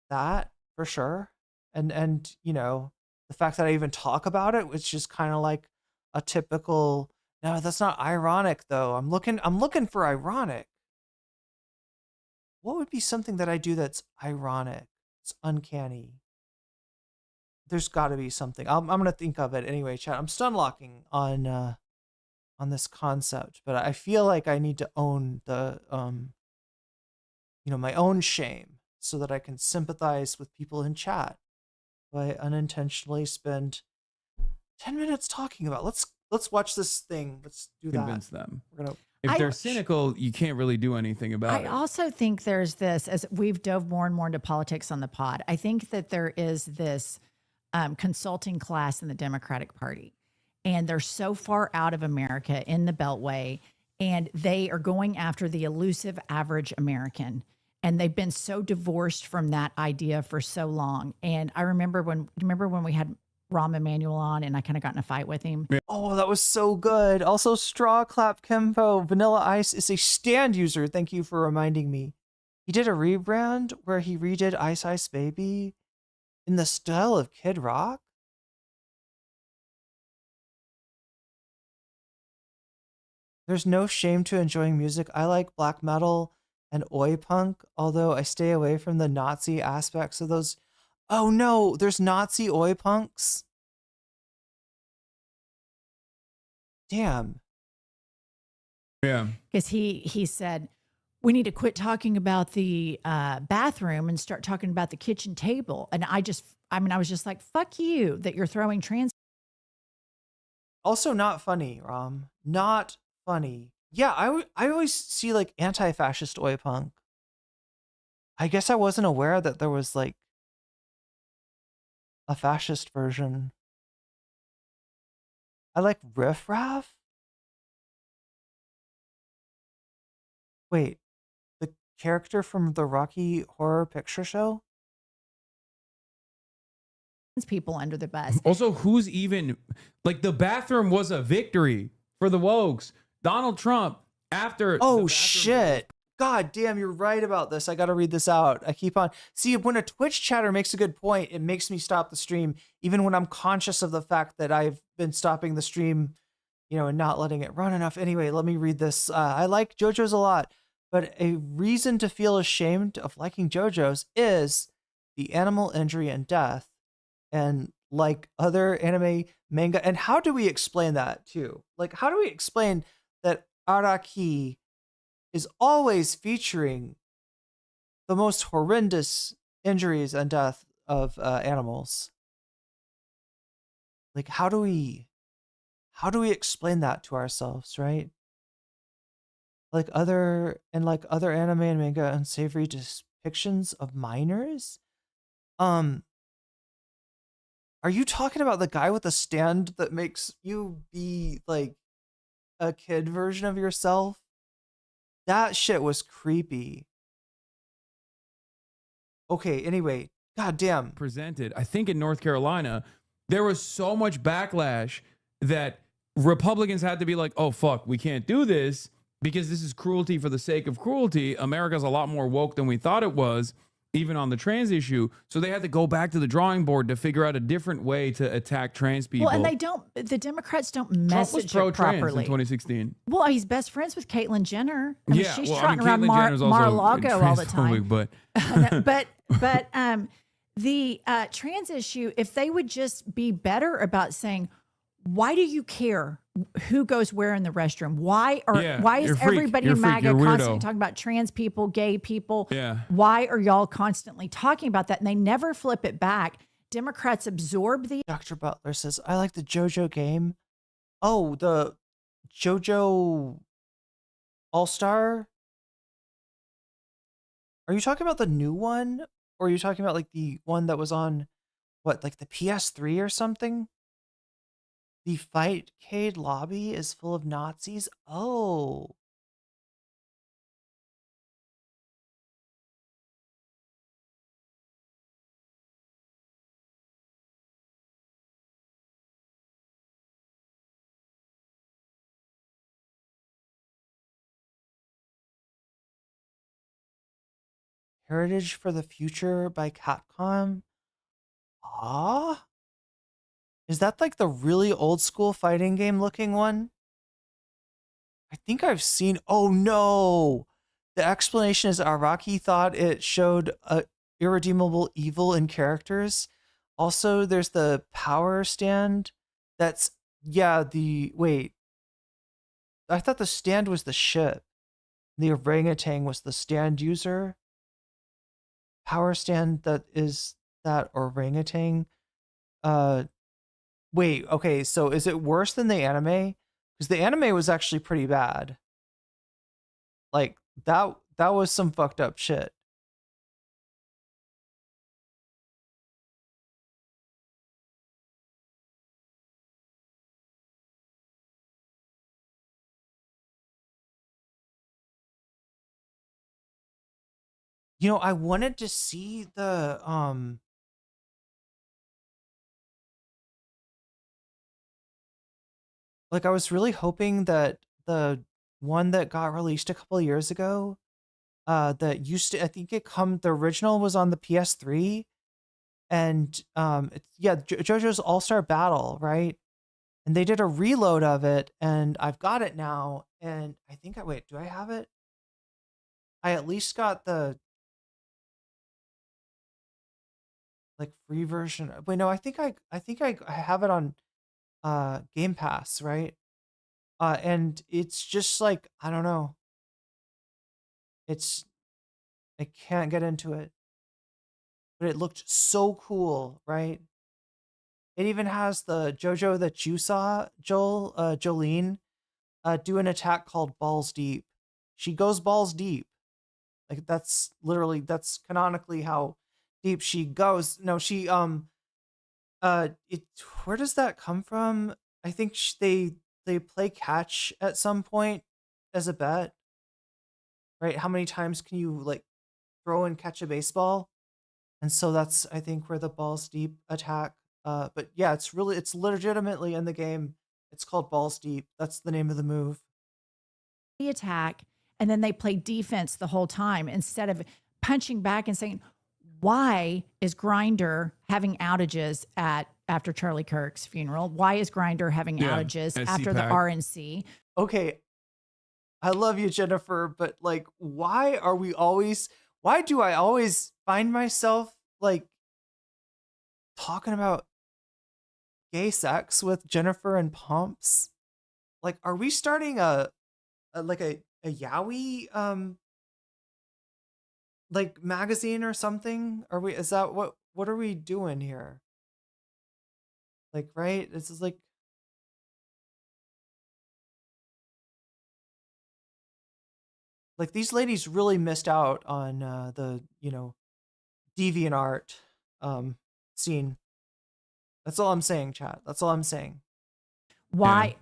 that for sure. And the fact that I even talk about it, it's just kind of a typical, no, that's not ironic though. I'm looking for ironic. What would be something that I do that's ironic? It's uncanny. There's got to be something. I'm gonna think of it anyway, chat. I'm stun locking on this concept, but I feel like I need to own the my own shame so that I can sympathize with people in chat. I unintentionally spend 10 minutes talking about. Let's watch this thing. Let's do that. Convince them. If they're cynical, you can't really do anything about it. I also think there's this, as we've dove more and more into politics on the pod, I think that there is this consulting class in the Democratic Party. And they're so far out of America in the Beltway, and they are going after the elusive average American. And they've been so divorced from that idea for so long. And I remember when we had Rahm Emanuel on and I kind of got in a fight with him. Yeah. Oh, that was so good. Also, Straw Clap Kempo, Vanilla Ice is a stand user. Thank you for reminding me. He did a rebrand where he redid Ice Ice Baby in the style of Kid Rock. There's no shame to enjoying music. I like black metal and oi punk, although I stay away from the Nazi aspects of those. Oh no, there's Nazi oi punks. Damn. Yeah. Because he said, we need to quit talking about the bathroom and start talking about the kitchen table. And I was just like, fuck you that you're throwing trans. Also not funny, Rom. Not funny. Yeah, I always see anti-fascist oi punk. I guess I wasn't aware that there was a fascist version. I like Riff Raff. Wait, the character from the Rocky Horror Picture Show? People under the bus. Also, who's even the bathroom was a victory for the wokes. Donald Trump after. Oh shit. God damn, you're right about this. I got to read this out. I keep on. See, when a Twitch chatter makes a good point, it makes me stop the stream, even when I'm conscious of the fact that I've been stopping the stream, and not letting it run enough. Anyway, let me read this. I like JoJo's a lot, but a reason to feel ashamed of liking JoJo's is the animal injury and death, and like other anime, manga. And how do we explain that too? How do we explain that Araki is always featuring the most horrendous injuries and death of animals? How do we how do we explain that to ourselves, right? Like other anime and manga unsavory depictions of minors? Are you talking about the guy with the stand that makes you be like a kid version of yourself? That shit was creepy. Okay, anyway, goddamn. Presented, I think in North Carolina, there was so much backlash that Republicans had to be like, oh, fuck, we can't do this because this is cruelty for the sake of cruelty. America's a lot more woke than we thought it was, even on the trans issue. So they had to go back to the drawing board to figure out a different way to attack trans people. Well, and the Democrats don't Trump was message it pro-trans properly. in 2016. Well, he's best friends with Caitlyn Jenner. I mean, Yeah, she's well, trotting Caitlyn around Jenner's also Mar-a-Lago all the time. transphobic, but the trans issue, if they would just be better about saying, why do you care who goes where in the restroom? Why is everybody in MAGA constantly talking about trans people, gay people? Yeah. Why are y'all constantly talking about that? And they never flip it back. Democrats absorb the. Dr. Butler says, I like the JoJo game. Oh, the JoJo All-Star? Are you talking about the new one? Or are you talking about like the one that was on, what, like the PS3 or something? The Fightcade lobby is full of Nazis? Oh. Heritage for the Future by Capcom? Ah? Is that like the really old school fighting game looking one? I think I've seen. Oh no! The explanation is Araki thought it showed a irredeemable evil in characters. Also, there's the power stand. That's wait. I thought the stand was the ship. The orangutan was the stand user. Power stand that is that orangutan. Wait, okay, so is it worse than the anime? Because the anime was actually pretty bad. Like, that was some fucked up shit. You know, I wanted to see the like I was really hoping that the one that got released a couple of years ago, that used to, I think the original was on the PS3, and JoJo's All-Star Battle, right? And they did a reload of it, and I've got it now, and I think wait, do I have it? I at least got the like free version. Wait, no, I think I have it on Game Pass, right? And it's just like, I don't know. I can't get into it. But it looked so cool, right? It even has the JoJo that you saw, Jolene, do an attack called Balls Deep. She goes balls deep. Like that's canonically how deep she goes. No, she where does that come from? I think they play catch at some point as a bet, right? How many times can you like throw and catch a baseball? And so that's, I think, where the balls deep attack. But yeah, it's legitimately in the game. It's called Balls Deep. That's the name of the move. The attack, and then they play defense the whole time instead of punching back and saying, why is Grindr having outages after Charlie Kirk's funeral? Why is Grindr having outages after the RNC? Okay, I love you, Jennifer, but like, why do I always find myself like talking about gay sex with Jennifer and Pumps? Like, are we starting a yaoi like magazine or something? Is that what are we doing here? Like, right? This is like, Like these ladies really missed out on the, DeviantArt scene. That's all I'm saying, chat. That's all I'm saying. Why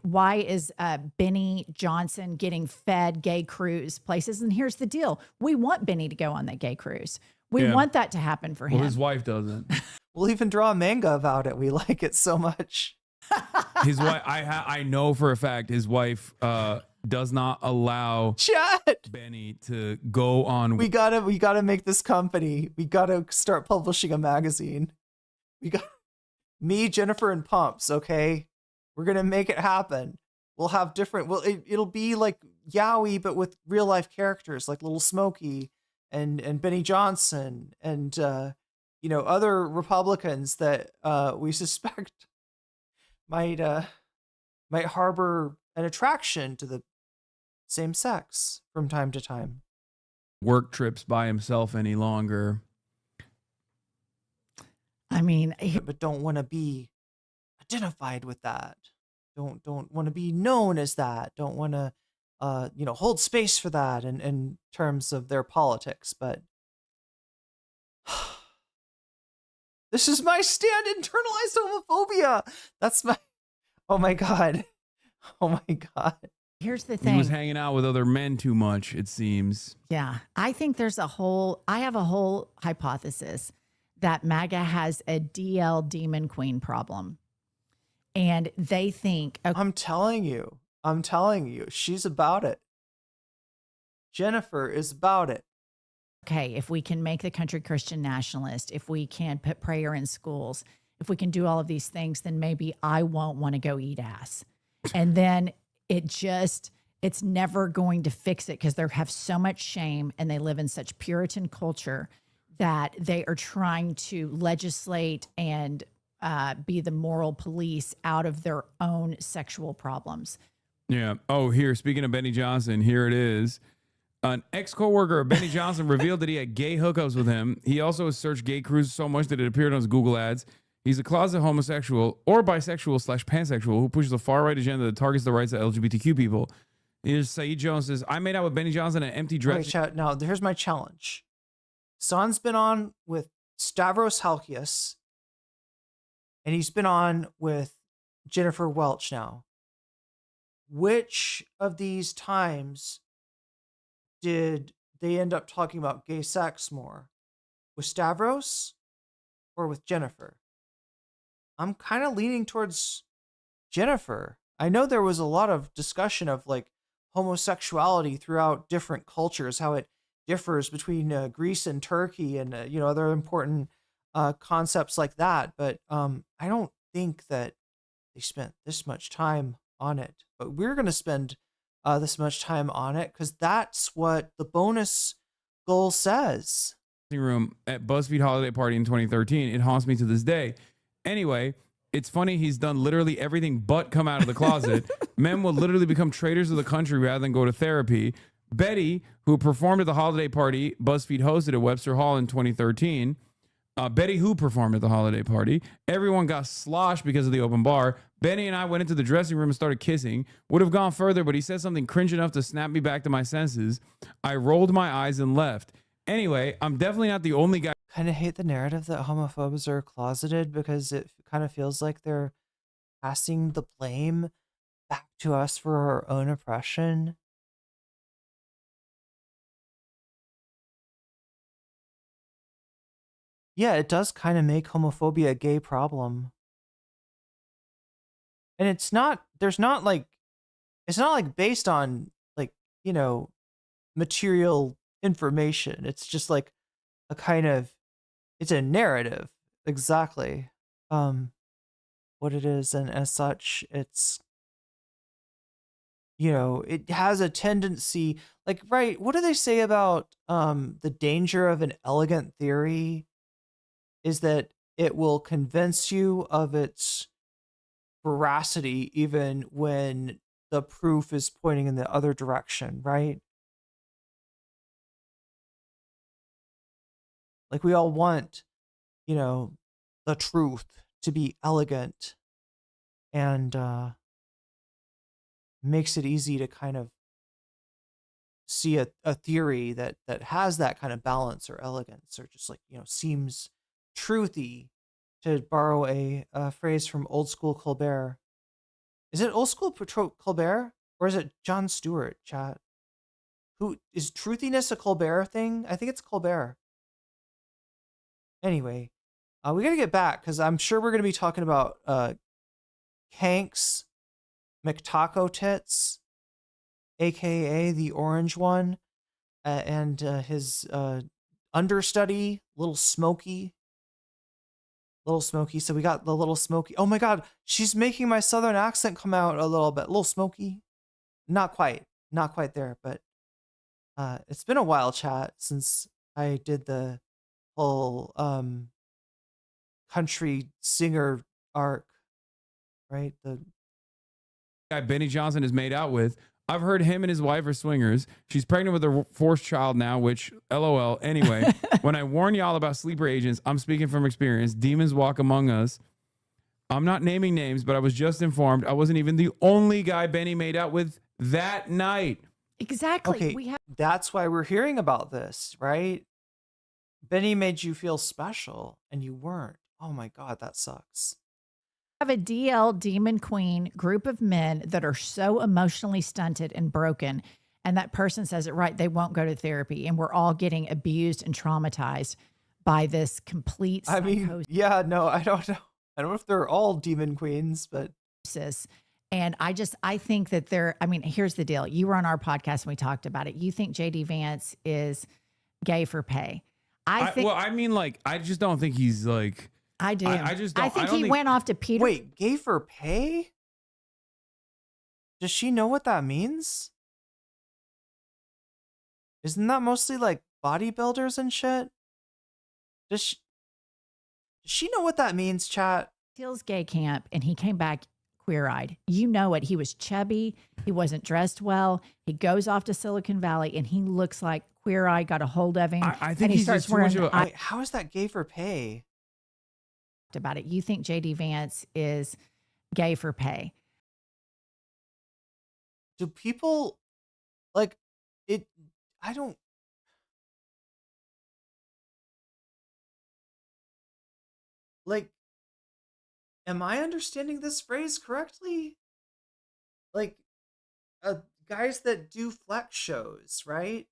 is Benny Johnson getting fed gay cruise places? And here's the deal. We want Benny to go on that gay cruise. We want that to happen for him. Well, his wife doesn't. We'll even draw a manga about it. We like it so much. His wife, I know for a fact, his wife does not allow Benny to go on. We gotta make this company. We gotta start publishing a magazine. We got me, Jennifer, and Pumps. Okay, we're gonna make it happen. We'll have different. Well, it'll be like Yowie, but with real life characters like Little Smokey and Benny Johnson and other Republicans that we suspect might harbor an attraction to the same sex from time to time. Work trips by himself any longer. I mean, but don't want to be identified with that. Don't want to be known as that. Don't want to hold space for that in terms of their politics. But this is my stand. Internalized homophobia. That's my. Oh my god. Oh my god. Here's the thing. He was hanging out with other men too much, it seems. Yeah. I think I have a whole hypothesis that MAGA has a DL demon queen problem. And they think, okay, I'm telling you, she's about it. Jennifer is about it. Okay, if we can make the country Christian nationalist, if we can put prayer in schools, if we can do all of these things, then maybe I won't want to go eat ass. And then it's never going to fix it because they have so much shame and they live in such Puritan culture that they are trying to legislate and be the moral police out of their own sexual problems. Yeah. Oh, here, speaking of Benny Johnson, here it is. An ex-coworker of Benny Johnson revealed that he had gay hookups with him. He also has searched gay cruises so much that it appeared on his Google ads. He's a closet homosexual or bisexual/pansexual who pushes a far-right agenda that targets the rights of LGBTQ people. Here's Saeed Jones says, I made out with Benny Johnson in an empty dress. Wait, chat. Now, here's my challenge. Son's been on with Stavros Halkias, and he's been on with Jennifer Welch now. Which of these times did they end up talking about gay sex more? With Stavros or with Jennifer? I'm kind of leaning towards Jennifer. I know there was a lot of discussion of like homosexuality throughout different cultures, how it differs between Greece and Turkey and other important concepts like that. But I don't think that they spent this much time on it. But we're going to spend this much time on it because that's what the bonus goal says. Room at BuzzFeed holiday party in 2013. It haunts me to this day. Anyway, it's funny he's done literally everything but come out of the closet. Men will literally become traitors of the country rather than go to therapy. Betty, who performed at the holiday party BuzzFeed hosted at Webster Hall in 2013. Betty, who performed at the holiday party. Everyone got sloshed because of the open bar. Benny and I went into the dressing room and started kissing. Would have gone further, but he said something cringe enough to snap me back to my senses. I rolled my eyes and left. Anyway, I'm definitely not the only guy. Kind of hate the narrative that homophobes are closeted because it kind of feels like they're passing the blame back to us for our own oppression. Yeah, it does kind of make homophobia a gay problem. And it's not like based on like, material information. It's just like a kind of, it's a narrative. Exactly. What it is. And as such, it's, it has a tendency like, right. What do they say about the danger of an elegant theory is that it will convince you of its veracity even when the proof is pointing in the other direction, right? Like we all want, the truth to be elegant and makes it easy to kind of see a theory that has that kind of balance or elegance, or just like, seems truthy, to borrow a phrase from old school Colbert. Is it old school Colbert, or is it Jon Stewart, chat? Who is truthiness a Colbert thing? I think it's Colbert. Anyway, we got to get back, because I'm sure we're going to be talking about Hank's McTaco Tits, aka the orange one, and his understudy, Little Smokey. So we got the Little Smokey. Oh my God, she's making my southern accent come out a little bit. Little Smokey. Not quite there, but it's been a while, chat, since I did the whole country singer arc, right? The guy Benny Johnson is made out with. I've heard him and his wife are swingers. She's pregnant with her fourth child now, which LOL. Anyway, when I warn y'all about sleeper agents, I'm speaking from experience. Demons walk among us. I'm not naming names, but I was just informed I wasn't even the only guy Benny made out with that night. Exactly. Okay, that's why we're hearing about this, right? Benny made you feel special and you weren't. Oh my God, that sucks. Have a DL demon queen group of men that are so emotionally stunted and broken, and that person says it right, they won't go to therapy, and we're all getting abused and traumatized by this complete psychosis. Yeah, no, I don't know. I don't know if they're all demon queens, but and I think that here's the deal. You were on our podcast and we talked about it. You think JD Vance is gay for pay. I just don't think he's like. I do. I just don't. I think he went off to Peter. Wait, gay for pay? Does she know what that means? Isn't that mostly like bodybuilders and shit? Does she know what that means, chat? Thiel's gay camp, and he came back queer-eyed. You know it. He was chubby. He wasn't dressed well. He goes off to Silicon Valley, and he looks like queer-eyed got a hold of him. I think he starts wearing. Wait, how is that gay for pay? About it. You think JD Vance is gay for pay? Do people like it? I don't. Like, am I understanding this phrase correctly? Like, guys that do flex shows, right?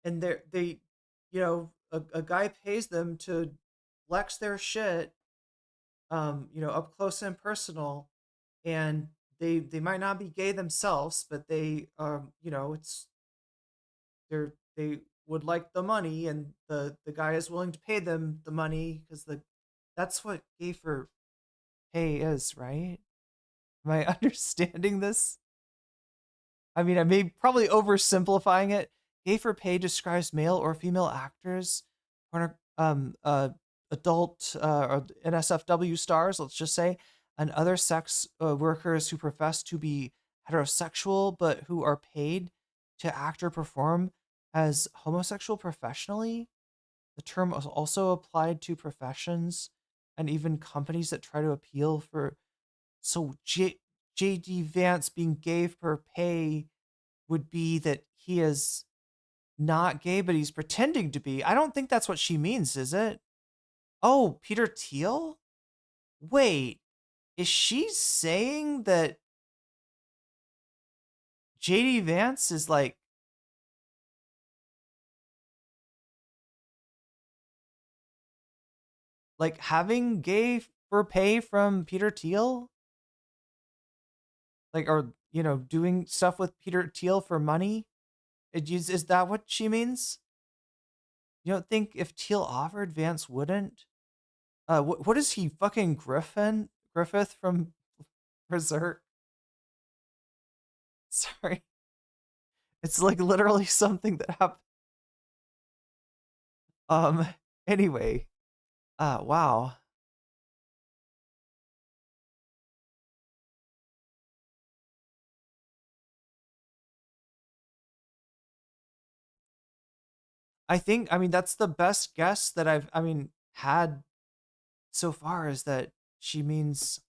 And they, a guy pays them to flex their shit, up close and personal, and they might not be gay themselves, but they, they would like the money, and the guy is willing to pay them the money because that's what gay for pay is, right? Am I understanding this? I mean, I may probably oversimplifying it. Gay for pay describes male or female actors, adult or NSFW stars, let's just say, and other sex workers who profess to be heterosexual but who are paid to act or perform as homosexual professionally. The term is also applied to professions and even companies that try to appeal for. So JD Vance being gay for pay would be that he is not gay, but he's pretending to be. I don't think that's what she means, is it? Oh, Peter Thiel? Wait, is she saying that JD Vance is like having gay for pay from Peter Thiel? Like, or, doing stuff with Peter Thiel for money? Is that what she means? You don't think if Thiel offered, Vance wouldn't? What is he, fucking Griffith from Berserk? Sorry. It's like literally something that happened. Anyway. Wow. I mean, that's the best guess that I've had so far, is that she means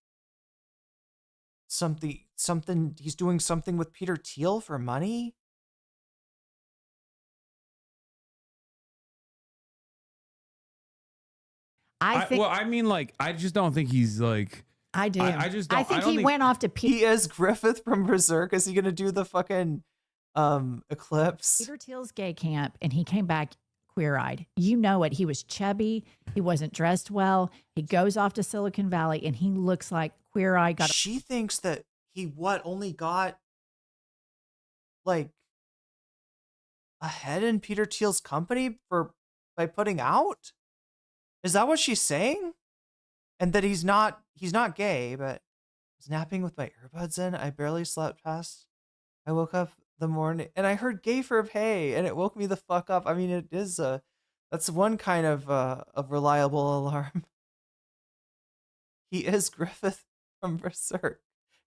something, he's doing something with Peter Thiel for money. I think. Well, I mean, like, I just don't think he's like. I do. I just don't. I think don't he went off to He is Griffith from Berserk. Is he gonna do the fucking eclipse? Peter Thiel's gay camp, and he came back queer-eyed. You know it. He was chubby. He wasn't dressed well. He goes off to Silicon Valley, and he looks like queer-eyed. She thinks that he only got like ahead in Peter Thiel's company by putting out. Is that what she's saying? And that he's not gay, but I was napping with my earbuds in. I barely slept past. I woke up the morning and I heard gay for pay, and it woke me the fuck up. I mean, it is that's one kind of a reliable alarm. He is Griffith from Berserk.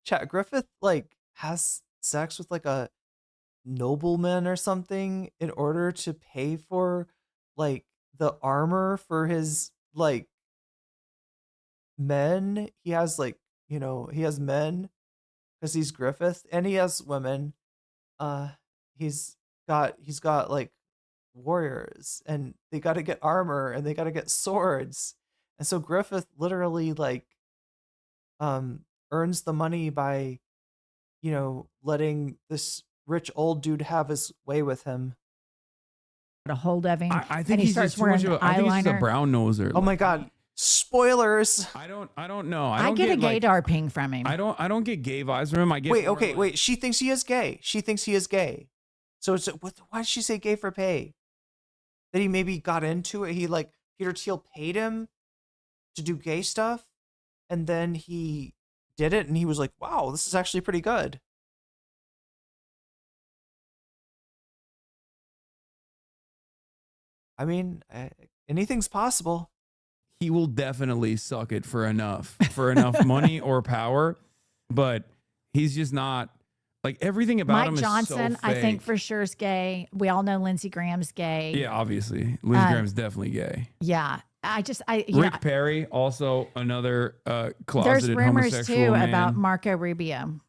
Chat, Griffith like has sex with like a nobleman or something in order to pay for like the armor for his like men. He has like, he has men because he's Griffith, and he has women. He's got like warriors, and they got to get armor, and they got to get swords. And so Griffith literally like earns the money by letting this rich old dude have his way with him. A hold of him. I think he's just too much of I think he's just a brown noser. Oh my god. Spoilers. I don't know. I get a gaydar ping from him. I don't get gay vibes from him. I get wait. She thinks he is gay. So why did she say gay for pay? That he maybe got into it. He like Peter Thiel paid him to do gay stuff, and then he did it, and he was like, "Wow, this is actually pretty good." I mean, anything's possible. He will definitely suck it for enough money or power, but he's just not like everything about him Mike Johnson, is so fake. I think for sure is gay. We all know Lindsey Graham's gay. Yeah, obviously. Lindsey Graham's definitely gay. Yeah. Rick Perry, also another closeted there's rumors homosexual too man. about Marco Rubio.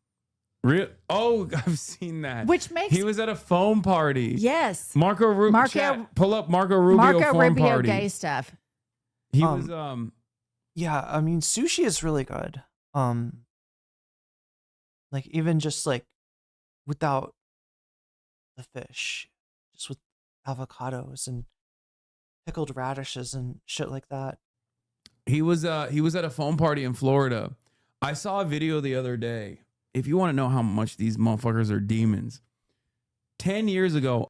Oh, I've seen that. Which makes he was at a foam party. Yes. Marco Rubio. Pull up Marco Rubio foam party. Gay stuff. He was yeah, I mean sushi is really good. Like even just like without the fish, just with avocados and pickled radishes and shit like that. He was at a foam party in Florida. I saw a video the other day. If you want to know how much these motherfuckers are demons, 10 years ago.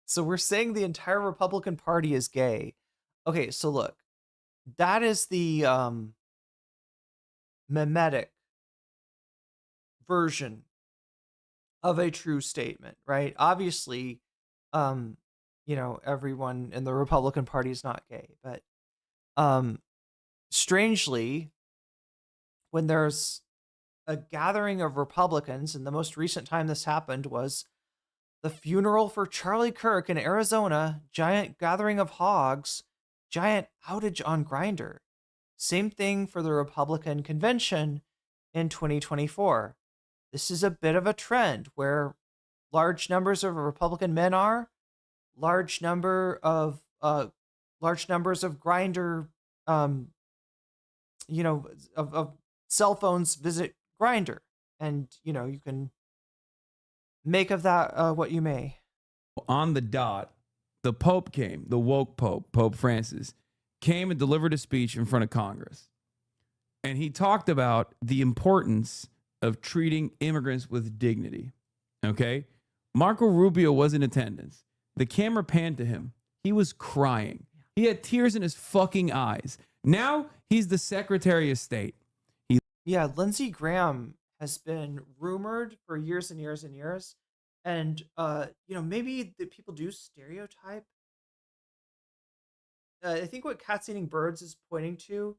So we're saying the entire Republican Party is gay. Okay, so look, that is the mimetic version of a true statement, right? Obviously, everyone in the Republican Party is not gay, but strangely, when there's a gathering of Republicans, and the most recent time this happened was the funeral for Charlie Kirk in Arizona, giant gathering of hogs, giant outage on Grindr. Same thing for the Republican convention in 2024. This is a bit of a trend where large numbers of Republican men are, large numbers of Grindr, of cell phones visit Grindr, and you can make of that what you may. On the dot, the Pope came, the woke Pope, Pope Francis, came and delivered a speech in front of Congress. And he talked about the importance of treating immigrants with dignity. Okay? Marco Rubio was in attendance. The camera panned to him. He was crying. He had tears in his fucking eyes. Now he's the Secretary of State. Yeah, Lindsey Graham has been rumored for years and years and years. And, maybe the people do stereotype. I think what Cats Eating Birds is pointing to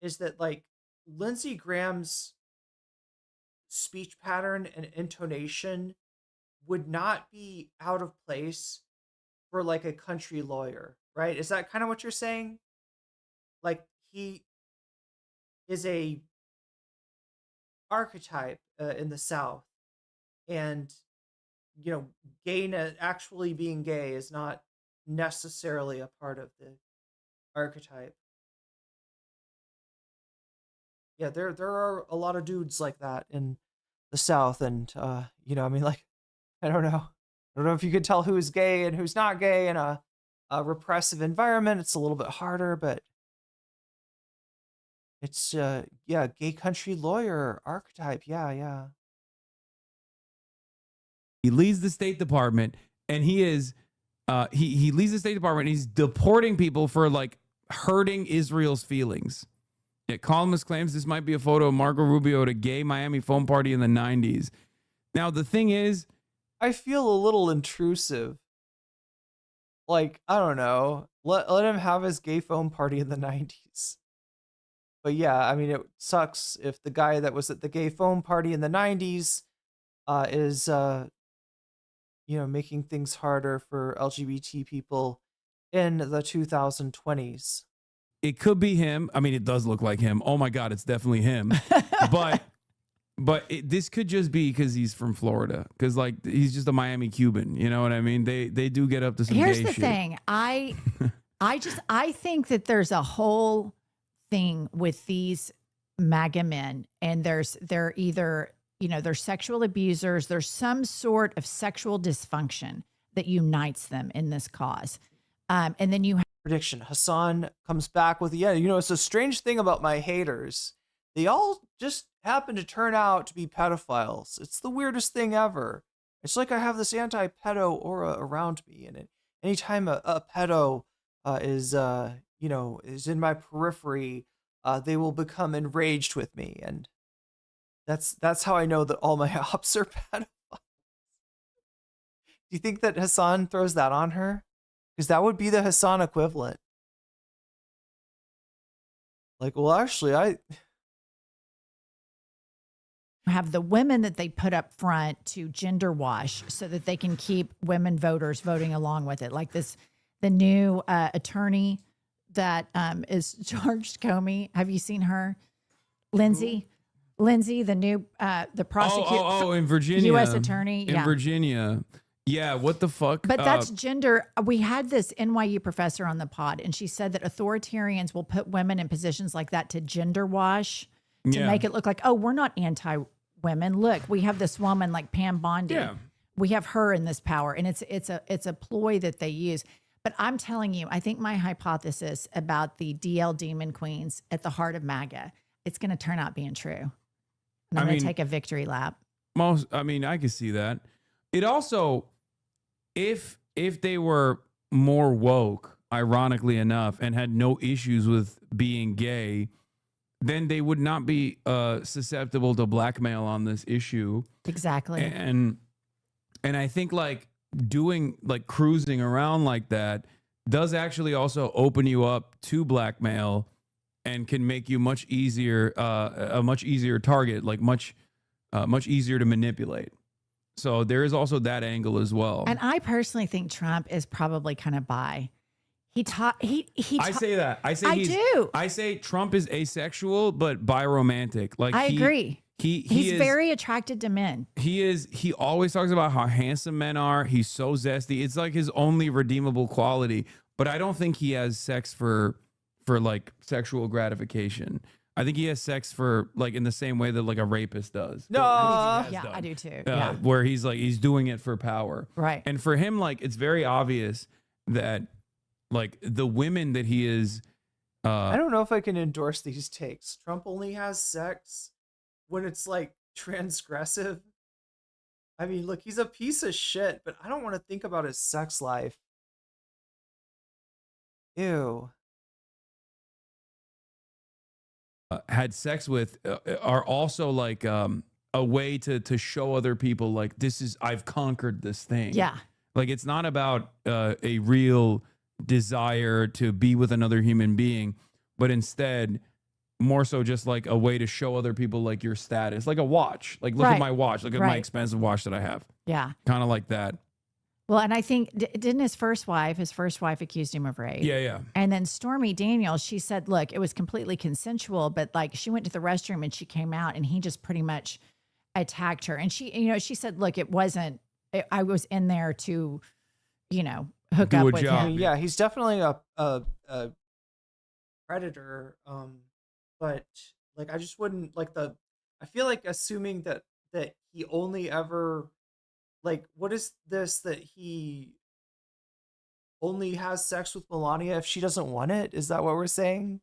is that, like, Lindsey Graham's speech pattern and intonation would not be out of place for, like, a country lawyer, right? Is that kind of what you're saying? Like, he is a archetype in the South, and actually being gay is not necessarily a part of the archetype. Yeah, there are a lot of dudes like that in the South, and you know, I mean, like, I don't know. I don't know if you could tell who's gay and who's not gay in a repressive environment. It's a little bit harder, but it's yeah, gay country lawyer archetype. Yeah. He leads the State Department, and he is he leads the State Department. And he's deporting people for like hurting Israel's feelings. Yet columnist claims this might be a photo of Marco Rubio at a gay Miami foam party in the 90s. Now the thing is, I feel a little intrusive. Like, I don't know. Let him have his gay foam party in the 90s. But yeah, I mean, it sucks if the guy that was at the gay foam party in the 90s is you know, making things harder for LGBT people in the 2020s. it could be him. I mean, it does look like him. Oh my God, it's definitely him. But this could just be because he's from Florida. Because like he's just a Miami Cuban. You know what I mean? They do get up to some Here's gay the shit. thing. I think that there's a whole thing with these MAGA men, and they're either, you know, they're sexual abusers. There's some sort of sexual dysfunction that unites them in this cause. And then you have prediction. Hassan comes back with, yeah, you know, it's a strange thing about my haters. They all just happen to turn out to be pedophiles. It's the weirdest thing ever. It's like I have this anti-pedo aura around me, and anytime a pedo is in my periphery, they will become enraged with me, and that's how I know that all my ops are pedophiles. Do you think that Hassan throws that on her? Because that would be the Hassan equivalent. Like, well, actually, I have the women that they put up front to gender wash so that they can keep women voters voting along with it. Like the new attorney that is charged Comey. Have you seen her? Lindsay, the new the prosecutor. Oh, in Virginia, U.S. attorney in Virginia. Yeah, what the fuck? But that's gender. We had this NYU professor on the pod, and she said that authoritarians will put women in positions like that to gender wash to make it look like, oh, we're not anti-women. Look, we have this woman like Pam Bondi. Yeah. We have her in this power, and it's a ploy that they use. But I'm telling you, I think my hypothesis about the DL demon queens at the heart of MAGA, it's going to turn out being true. And I'm going to take a victory lap. I can see that. It also, if they were more woke, ironically enough, and had no issues with being gay, then they would not be susceptible to blackmail on this issue. Exactly. And I think like doing like cruising around like that does actually also open you up to blackmail and can make you much easier, a much easier target, like much easier to manipulate. So there is also that angle as well. And I personally think Trump is probably kind of bi. I say that. I say Trump is asexual but biromantic. Like I agree. He's is very attracted to men. He always talks about how handsome men are. He's so zesty. It's like his only redeemable quality. But I don't think he has sex for like sexual gratification. I think he has sex for like in the same way that like a rapist does. No, I do too. Where he's like he's doing it for power. Right. And for him, like it's very obvious that like the women that he is. I don't know if I can endorse these takes. Trump only has sex when it's like transgressive. I mean, look, he's a piece of shit, but I don't want to think about his sex life. Ew. Had sex with are also like a way to show other people like I've conquered this thing. Yeah. Like it's not about a real desire to be with another human being, but instead more so just like a way to show other people like your status, like a watch, like look at my watch, look at my expensive watch that I have. Yeah. Kind of like that. Well, and I think, didn't his first wife accused him of rape? Yeah. And then Stormy Daniels, she said, look, it was completely consensual, but like she went to the restroom and she came out and he just pretty much attacked her. And she said, look, I was in there to, hook up with him. Yeah, he's definitely a predator. But Like, I just wouldn't like I feel like assuming that he only ever, like, what is this, that he only has sex with Melania if she doesn't want it? Is that what we're saying?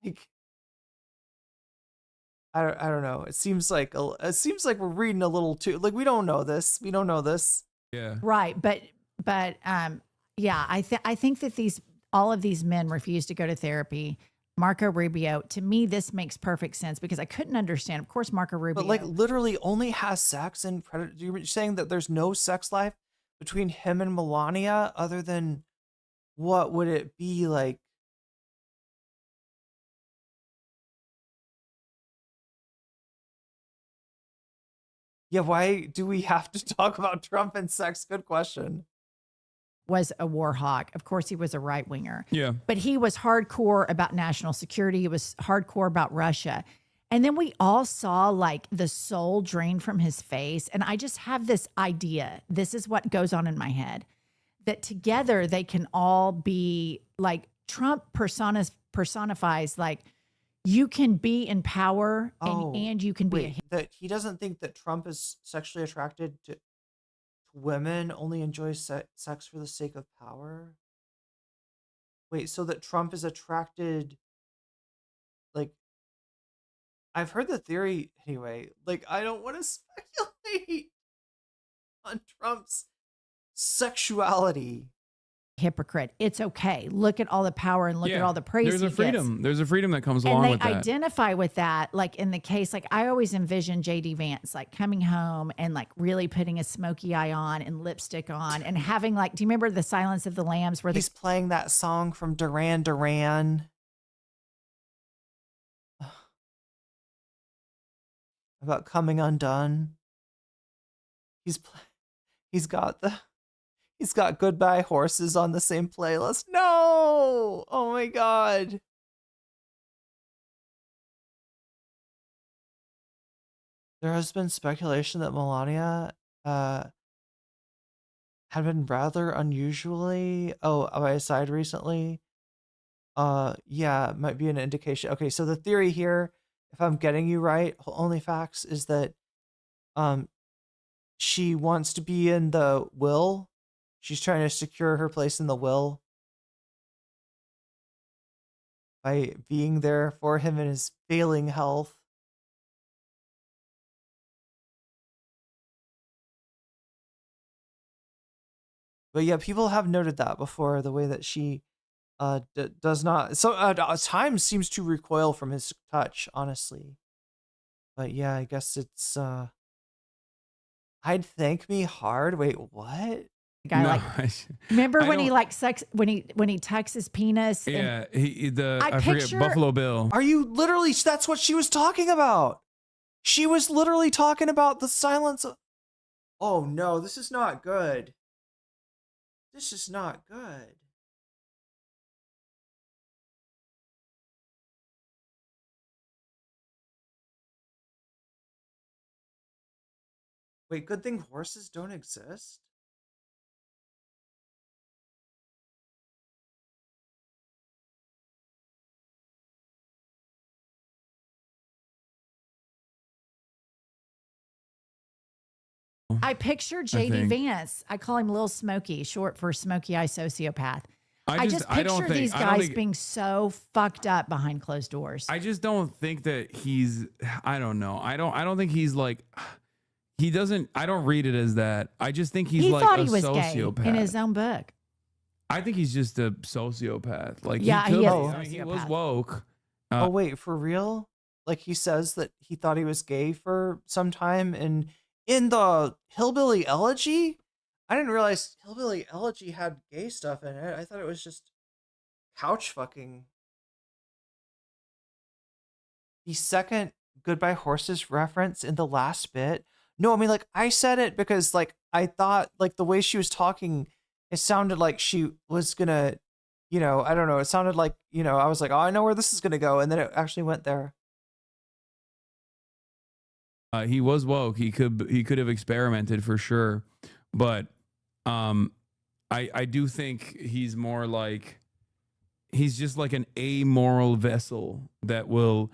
Like, I don't know. It seems like we're reading a little too, like, we don't know this. We don't know this. Yeah. Right. But yeah, I think that all of these men refuse to go to therapy. Marco Rubio, to me, this makes perfect sense because I couldn't understand. Of course, Marco Rubio. But like literally only has sex and predator. You're saying that there's no sex life between him and Melania other than what would it be like? Yeah, why do we have to talk about Trump and sex? Good question. Was a war hawk. Of course, he was a right winger. Yeah. But he was hardcore about national security. He was hardcore about Russia. And then we all saw like the soul drain from his face. And I just have this idea. This is what goes on in my head, that together they can all be like Trump personifies like you can be in power and you can be that he doesn't think that Trump is sexually attracted to women, only enjoys sex for the sake of power. Wait, so that Trump is attracted, like, I've heard the theory anyway. Like, I don't want to speculate on Trump's sexuality. hypocrite. It's okay. Look at all the power and look at all the praise. There's a freedom. There's a freedom that comes along with that. And they identify with that. Like in the case, like I always envision JD Vance like coming home and like really putting a smoky eye on and lipstick on and having like, do you remember the Silence of the Lambs where he's playing that song from Duran Duran? About coming undone. He's got Goodbye Horses on the same playlist. No! Oh my God. There has been speculation that Melania had been rather unusually by his side recently. Yeah, it might be an indication. Okay, so the theory here, if I'm getting you right, only facts, is that she wants to be in the will. She's trying to secure her place in the will by being there for him in his failing health. But yeah, people have noted that before, the way that she does not, so at times seems to recoil from his touch, honestly. But yeah, I guess it's I'd thank me hard. Wait, what? Guy like remember when he like sex when he tucks his penis? Yeah, I forget, Buffalo Bill. Are you literally? That's what she was talking about. She was literally talking about the silence of. Oh no, this is not good. This is not good. Wait, good thing horses don't exist? I picture JD Vance. I call him Lil Smokey, short for Smokey Eye Sociopath. I just picture these guys being so fucked up behind closed doors. I just don't think that he's, I don't know. I don't think he's like, he doesn't, I don't read it as that. I just think he's like a sociopath. Gay in his own book. I think he's just a sociopath. Like, yeah, he was woke. Oh wait, for real? Like he says that he thought he was gay for some time, and in the Hillbilly Elegy, I didn't realize Hillbilly Elegy had gay stuff in it. I thought it was just couch fucking. The second Goodbye Horses reference in the last bit. No, I mean, like, I said it because, like, I thought, like, the way she was talking, it sounded like she was gonna, you know, I don't know. It sounded like, you know, I was like, oh, I know where this is gonna go. And then it actually went there. He was woke. He could have experimented for sure, but I do think he's more like, he's just like an amoral vessel that will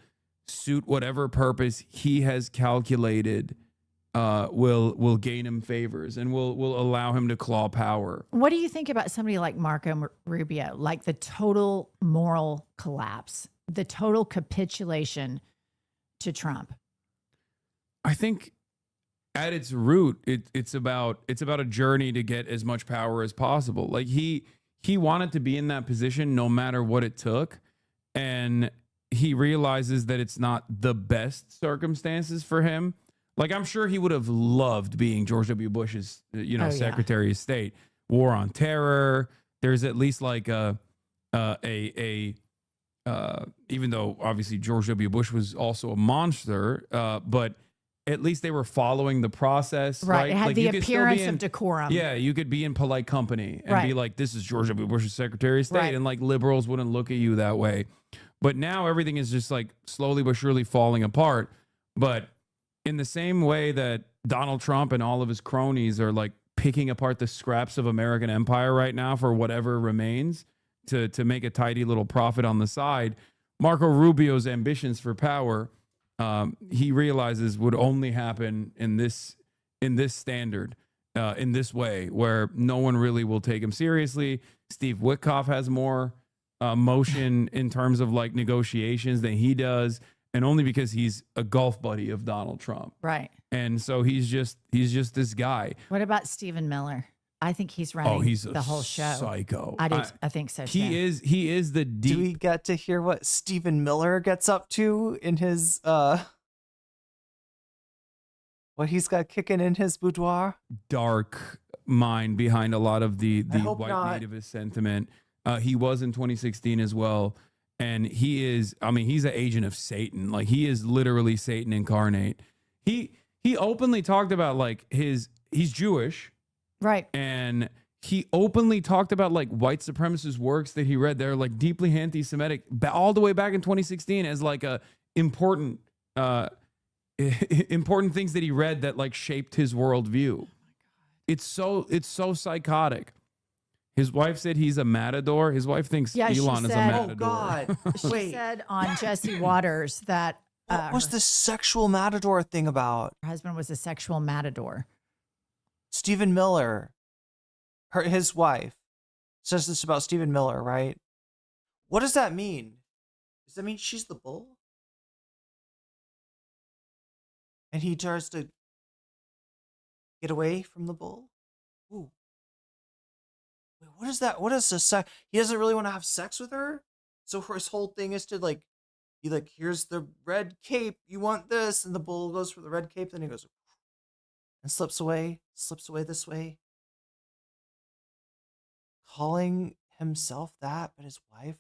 suit whatever purpose he has calculated will gain him favors and will allow him to claw power. What do you think about somebody like Marco Rubio, like the total moral collapse, the total capitulation to Trump? I think at its root, it's about a journey to get as much power as possible. Like he wanted to be in that position no matter what it took, and he realizes that it's not the best circumstances for him. Like, I'm sure he would have loved being George W. Bush's, Secretary of State. War on Terror. There's at least like even though obviously George W. Bush was also a monster, but at least they were following the process. Right. It had like the appearance of decorum. Yeah. You could be in polite company and be like, this is George W. Bush's Secretary of State. Right. And like liberals wouldn't look at you that way. But now everything is just like slowly but surely falling apart. But in the same way that Donald Trump and all of his cronies are like picking apart the scraps of American empire right now for whatever remains to make a tidy little profit on the side, Marco Rubio's ambitions for power, he realizes would only happen in this standard, in this way, where no one really will take him seriously. Steve Witkoff has more motion in terms of like negotiations than he does. And only because he's a golf buddy of Donald Trump. Right. And so he's just this guy. What about Stephen Miller? I think he's running the whole show. Psycho. I think so too. He is the deep. Do we get to hear what Stephen Miller gets up to in his what he's got kicking in his boudoir? Dark mind behind a lot of the white not. nativist sentiment. He was in 2016 as well. And he is, I mean, he's an agent of Satan. Like, he is literally Satan incarnate. He openly talked about like he's Jewish. Right. And he openly talked about like white supremacist works that he read. They're like deeply anti-Semitic all the way back in 2016 as like a important things that he read that like shaped his worldview. It's so psychotic. His wife said he's a matador. His wife thinks Elon is a matador. Oh, God. She said on Jesse Waters that... what was the sexual matador thing about? Her husband was a sexual matador. Stephen Miller, his wife, says this about Stephen Miller, right? What does that mean? Does that mean she's the bull? And he tries to get away from the bull? Ooh. Wait, what is that? What is the sex? He doesn't really want to have sex with her? So his whole thing is to like, here's the red cape. You want this? And the bull goes for the red cape. Then he goes and slips away this way. Calling himself that, but his wife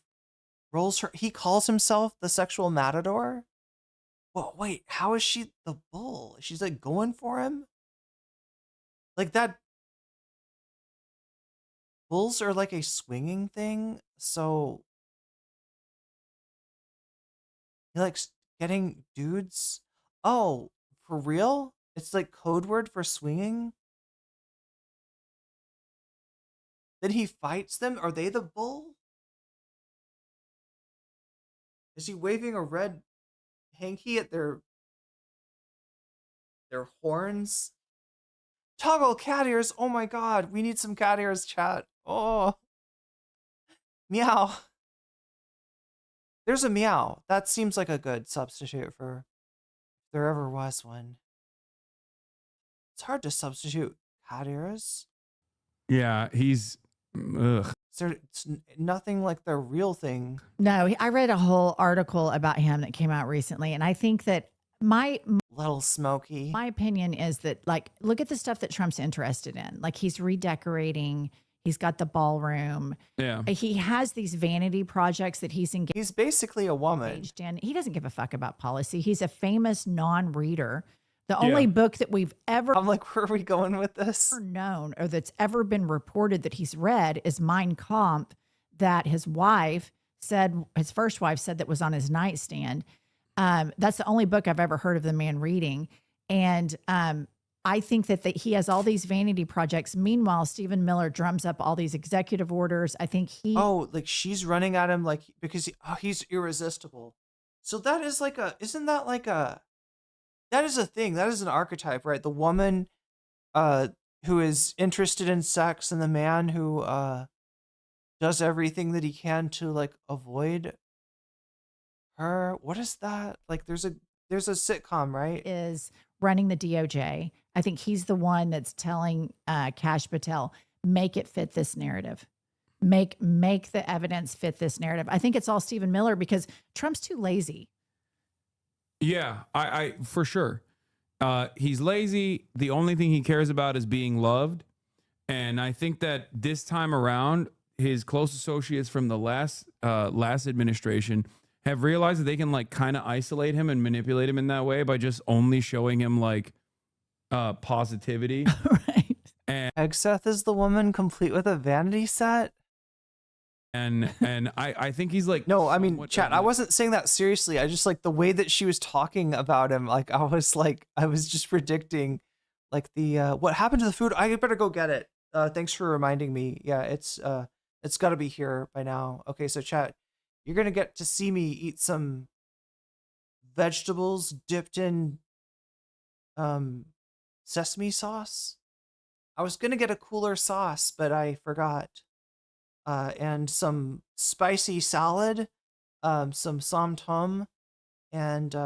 rolls her. He calls himself the sexual matador. Well, wait, how is she the bull? She's like going for him? Like that. Bulls are like a swinging thing, so he likes getting dudes. Oh, for real? It's like code word for swinging? Then he fights them? Are they the bull? Is he waving a red hanky at their horns? Toggle cat ears. Oh my God. We need some cat ears, chat. Oh. Meow. There's a meow. That seems like a good substitute for if there ever was one. It's hard to substitute cat ears. Yeah, he's It's nothing like the real thing. No, I read a whole article about him that came out recently, and I think that my little smoky. My opinion is that, like, look at the stuff that Trump's interested in. Like, he's redecorating. He's got the ballroom. Yeah. He has these vanity projects that he's engaged. He's basically a woman. Engaged in. He doesn't give a fuck about policy. He's a famous non-reader. The only book that we've ever... I'm like, where are we going with this? ...known or that's ever been reported that he's read is Mein Kampf, that his wife said, his first wife said that was on his nightstand. That's the only book I've ever heard of the man reading. And I think that he has all these vanity projects. Meanwhile, Stephen Miller drums up all these executive orders. I think he... Oh, like she's running at him like because he's irresistible. So that is like isn't that like that is a thing. That is an archetype, right? The woman who is interested in sex and the man who does everything that he can to like avoid her. What is that? Like there's a sitcom, right? Is running the DOJ. I think he's the one that's telling Kash Patel, make it fit this narrative. Make the evidence fit this narrative. I think it's all Stephen Miller because Trump's too lazy. Yeah, I for sure. He's lazy. The only thing he cares about is being loved. And I think that this time around, his close associates from the last administration have realized that they can like kind of isolate him and manipulate him in that way by just only showing him like positivity. Right. And Egseth is the woman complete with a vanity set. And I think he's like, no, I mean, chat, I wasn't saying that seriously. I just like the way that she was talking about him. Like I was just predicting like the what happened to the food. I better go get it. Thanks for reminding me. Yeah, it's got to be here by now. Okay, so chat, you're going to get to see me eat some vegetables dipped in sesame sauce. I was going to get a cooler sauce, but I forgot. And some spicy salad, some som tom, and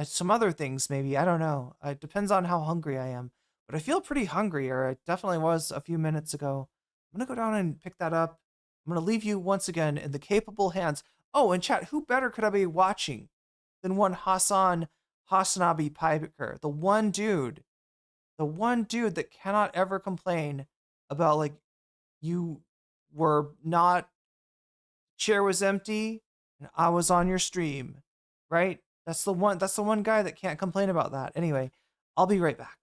some other things maybe. I don't know. It depends on how hungry I am. But I feel pretty hungry, or I definitely was a few minutes ago. I'm going to go down and pick that up. I'm going to leave you once again in the capable hands. Oh, and chat, who better could I be watching than one Hassan Hasanabi Piker, the one dude that cannot ever complain about like you were not, chair was empty and I was on your stream, right? That's the one guy that can't complain about that. Anyway, I'll be right back.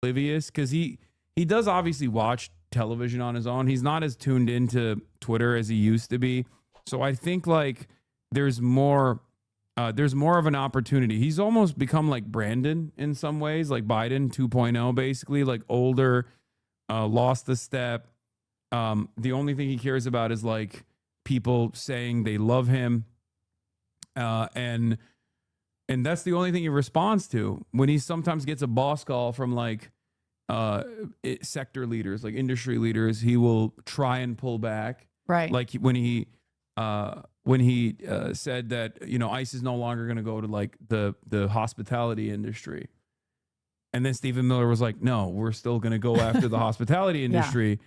Oblivious, because he does obviously watch television on his own. He's not as tuned into Twitter as he used to be. So I think like there's more of an opportunity. He's almost become like Brandon in some ways, like Biden 2.0, basically, like older, lost the step. The only thing he cares about is like people saying they love him. And that's the only thing he responds to. When he sometimes gets a boss call from like sector leaders, like industry leaders, he will try and pull back. Right. Like when he said that, you know, ICE is no longer going to go to like the hospitality industry. And then Stephen Miller was like, no, we're still going to go after the hospitality industry. Yeah.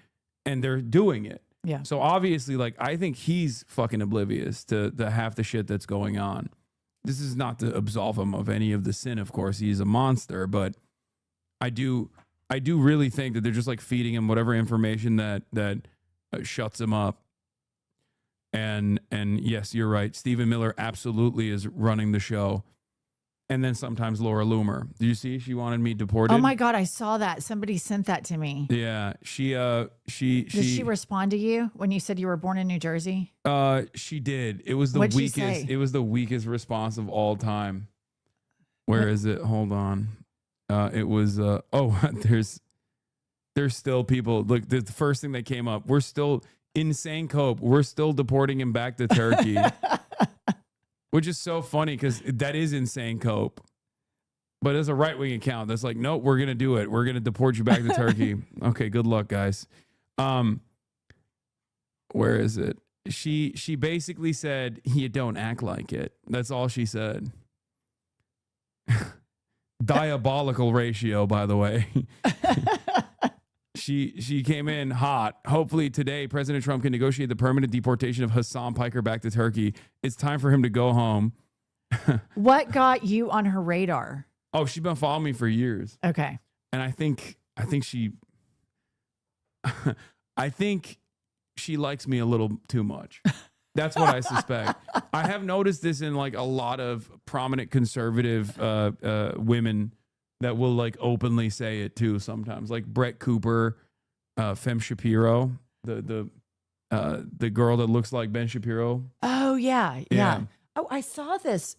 And they're doing it. Yeah. So obviously, like, I think he's fucking oblivious to the half the shit that's going on. This is not to absolve him of any of the sin, of course. He's a monster, but I do really think that they're just like feeding him whatever information that shuts him up. And yes, you're right. Stephen Miller absolutely is running the show. And then sometimes Laura Loomer. Do you see? She wanted me deported. Oh my God, I saw that. Somebody sent that to me. Yeah, Did she respond to you when you said you were born in New Jersey? She did. It was the What'd weakest. she say? It was the weakest response of all time. Where is it? Hold on. It was. There's still people. Look, the first thing that came up. We're still insane cope. We're still deporting him back to Turkey. Which is so funny because that is insane cope. But as a right-wing account, that's like, nope, we're going to do it. We're going to deport you back to Turkey. Okay, good luck, guys. Where is it? She basically said, you don't act like it. That's all she said. Diabolical ratio, by the way. She came in hot. Hopefully today, President Trump can negotiate the permanent deportation of Hassan Piker back to Turkey. It's time for him to go home. What got you on her radar? Oh, she's been following me for years. Okay. And I think she likes me a little too much. That's what I suspect. I have noticed this in like a lot of prominent conservative women that will like openly say it too sometimes, like Brett Cooper, Fem Shapiro, the girl that looks like Ben Shapiro. Oh yeah. Oh, I saw this.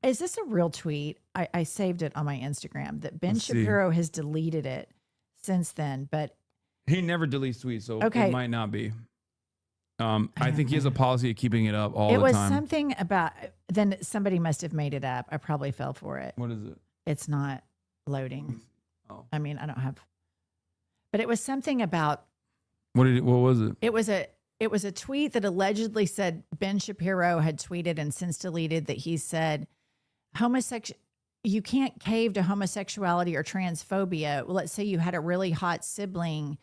Is this a real tweet? I saved it on my Instagram that Ben Shapiro has deleted it since then, but he never deletes tweets, so okay. It might not be. I think he has a policy of keeping it up all the time. It was something about, then somebody must have made it up. I probably fell for it. What is it? It's not loading. Oh. I mean, I don't have, but it was something about. What was it? It was a tweet that allegedly said Ben Shapiro had tweeted and since deleted that he said, you can't cave to homosexuality or transphobia. Well, let's say you had a really hot sibling.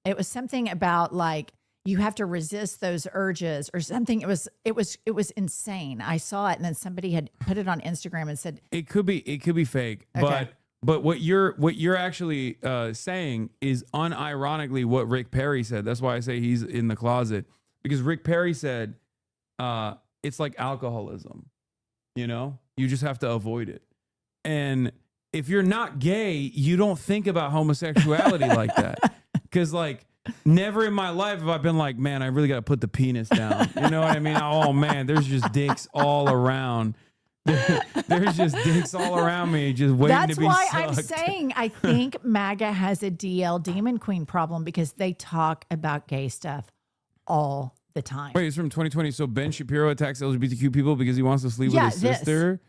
It was something about like, you have to resist those urges or something. It was insane. I saw it, and then somebody had put it on Instagram and said it could be fake. Okay. But what you're actually saying is unironically what Rick Perry said. That's why I say he's in the closet, because Rick Perry said it's like alcoholism. You know, you just have to avoid it. And if you're not gay, you don't think about homosexuality like that, because like. Never in my life have I been like, man, I really got to put the penis down. You know what I mean? Oh, man, there's just dicks all around. There's just dicks all around me just waiting to be sucked. That's why I'm saying I think MAGA has a DL Demon Queen problem, because they talk about gay stuff all the time. Wait, it's from 2020. So Ben Shapiro attacks LGBTQ people because he wants to sleep with his sister?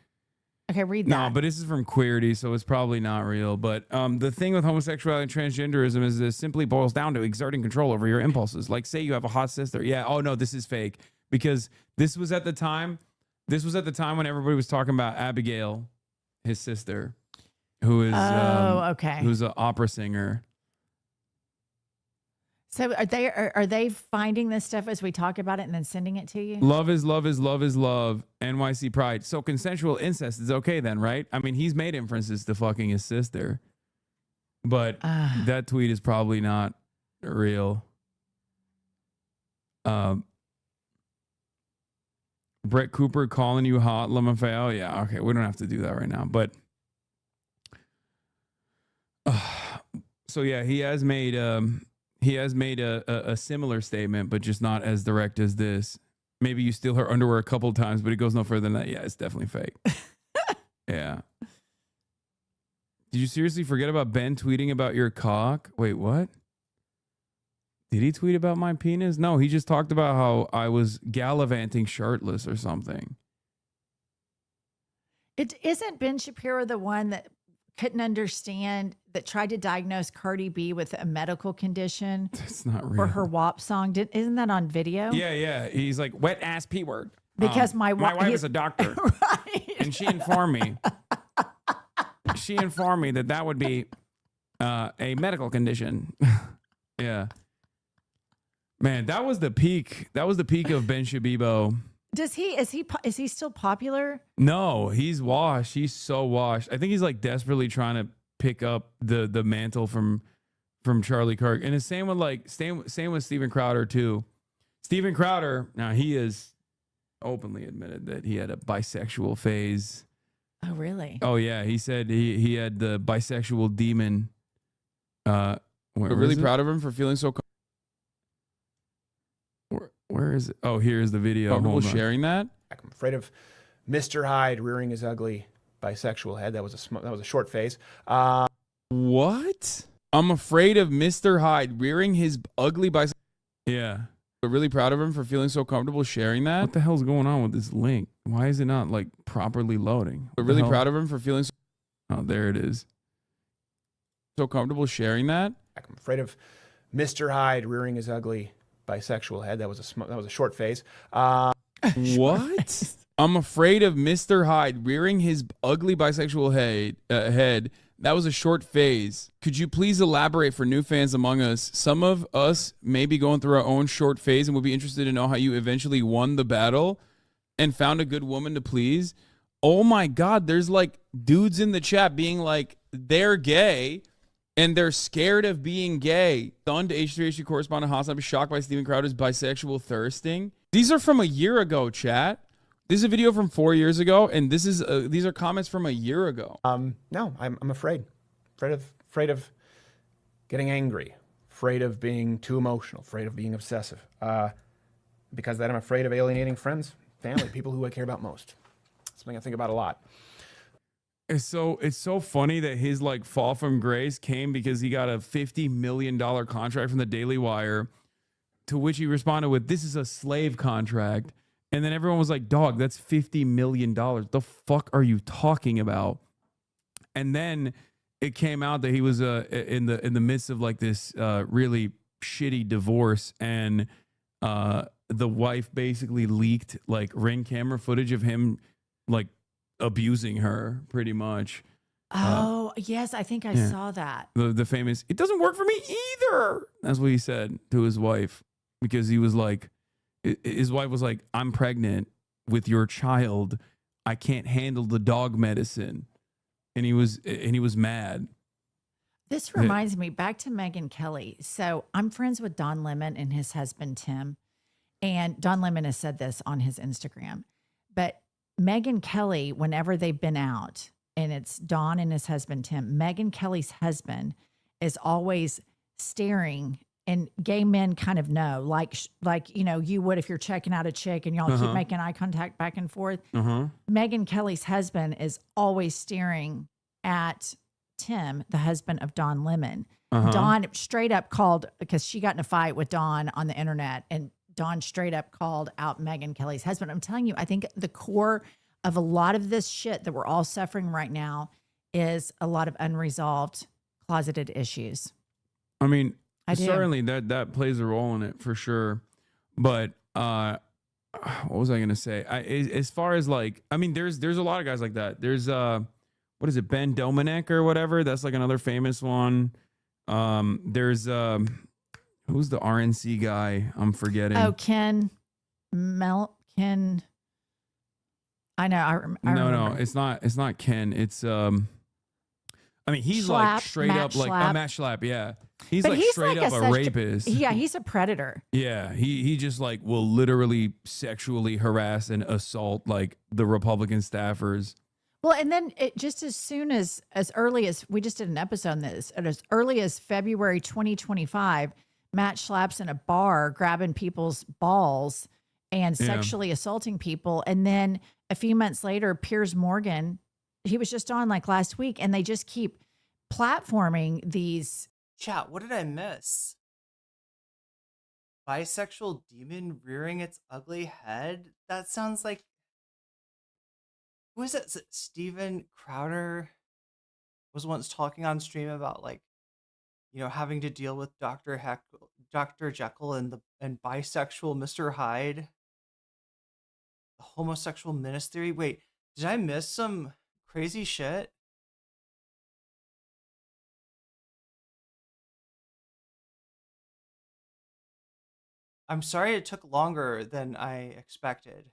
Okay, read that. No, but this is from Queerty, so it's probably not real. But the thing with homosexuality and transgenderism is this simply boils down to exerting control over your impulses. Like, say you have a hot sister. Yeah, oh no, this is fake. Because this was at the time when everybody was talking about Abigail, his sister, who is who's an opera singer. So are they finding this stuff as we talk about it and then sending it to you? Love is love is love is love. NYC Pride. So consensual incest is okay then, right? I mean, he's made inferences to fucking his sister, but that tweet is probably not real. Brett Cooper calling you hot, LaMaFeo. Yeah, okay, we don't have to do that right now, but so yeah, he has made a similar statement, but just not as direct as this. Maybe you steal her underwear a couple of times, but it goes no further than that. Yeah, it's definitely fake. Yeah. Did you seriously forget about Ben tweeting about your cock? Wait, what? Did he tweet about my penis? No, he just talked about how I was gallivanting shirtless or something. It isn't Ben Shapiro the one that couldn't understand, that tried to diagnose Cardi B with a medical condition. That's not real. For her WAP song. Isn't that on video? Yeah. He's like, wet ass P word. Because my wife is a doctor. Right. And she informed me. She informed me that would be a medical condition. Yeah. Man, that was the peak. That was the peak of Ben Shabibo. Is he still popular? No, he's washed. He's so washed. I think he's like desperately trying to pick up the mantle from Charlie Kirk. And the same with Steven Crowder too. Steven Crowder, now he has openly admitted that he had a bisexual phase. Oh, really? Oh yeah, he said he had the bisexual demon. We're really proud of him for feeling so. Where is it? Oh, here's the video. Comfortable sharing that? I'm afraid of Mr. Hyde rearing his ugly bisexual head. That was a short phase. What? I'm afraid of Mr. Hyde rearing his ugly bisexual. Yeah. We're really proud of him for feeling so comfortable sharing that. What the hell's going on with this link? Why is it not like properly loading? We're really proud of him for feeling so. Oh, there it is. So comfortable sharing that? I'm afraid of Mr. Hyde rearing his ugly bisexual head. That was a short phase. What? I'm afraid of Mr. Hyde rearing his ugly bisexual head. That was a short phase. Could you please elaborate for new fans among us? Some of us may be going through our own short phase and would be interested to know how you eventually won the battle and found a good woman to please. Oh my God, there's like dudes in the chat being like, they're gay and they're scared of being gay. Son to H3H2 correspondent Haas, I'm shocked by Steven Crowder's bisexual thirsting. These are from a year ago, chat. This is a video from 4 years ago, and these are comments from a year ago. No, I'm afraid of getting angry, afraid of being too emotional, afraid of being obsessive. Because of that, I'm afraid of alienating friends, family, people who I care about most. Something I think about a lot. It's so funny that his like fall from grace came because he got a $50 million contract from the Daily Wire to which he responded with, "This is a slave contract." And then everyone was like, "Dog, that's $50 million. The fuck are you talking about?" And then it came out that he was in the midst of like this really shitty divorce, and the wife basically leaked like Ring camera footage of him like abusing her, pretty much. Oh, yes, I think I saw that. The famous, "It doesn't work for me either." That's what he said to his wife, because he was like, his wife was like, "I'm pregnant with your child. I can't handle the dog medicine." And he was mad. This reminds me back to Megyn Kelly. So I'm friends with Don Lemon and his husband, Tim. And Don Lemon has said this on his Instagram. But Megyn Kelly, whenever they've been out, and it's Don and his husband, Tim, Megyn Kelly's husband is always staring, and gay men kind of know, like, you know, you would if you're checking out a chick and y'all keep making eye contact back and forth. Megyn Kelly's husband is always staring at Tim, the husband of Don Lemon. Don straight up called, because she got in a fight with Don on the internet, and Don straight up called out Megyn Kelly's husband. I'm telling you, I think the core of a lot of this shit that we're all suffering right now is a lot of unresolved, closeted issues. I mean, certainly that plays a role in it for sure. But what was I going to say? As far as like, I mean, there's a lot of guys like that. There's what is it, Ben Dominic or whatever? That's like another famous one. There's who's the RNC guy? I'm forgetting. Oh, Ken. I know. I remember. No, it's not Ken. It's I mean, he's like straight Matt up like Schlapp. Matt Schlapp, yeah. He's But like he's straight like up a rapist. Yeah, he's a predator. Yeah, he just like will literally sexually harass and assault like the Republican staffers. Well, and then it just as early as we just did an episode on this, as early as February 2025, Matt Schlapp's in a bar grabbing people's balls and sexually assaulting people. And then a few months later, Piers Morgan, he was just on like last week, and they just keep platforming these. Chat, what did I miss? Bisexual demon rearing its ugly head? That sounds like, who is it? Is it Steven Crowder was once talking on stream about, like, you know, having to deal with Dr. Jekyll and bisexual Mr. Hyde, the homosexual menace theory. Wait, did I miss some crazy shit? I'm sorry it took longer than I expected.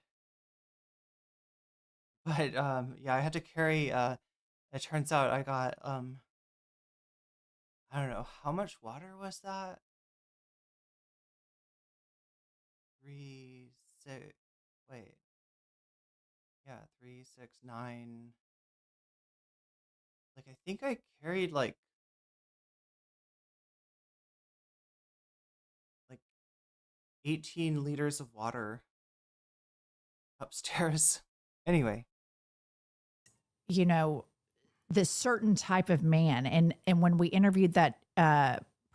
But yeah, I had to carry it turns out I got I don't know, how much water was that? 3, 6, wait. Yeah, 3, 6, 9. Like, I think I carried like 18 liters of water upstairs. Anyway. You know, this certain type of man. And when we interviewed that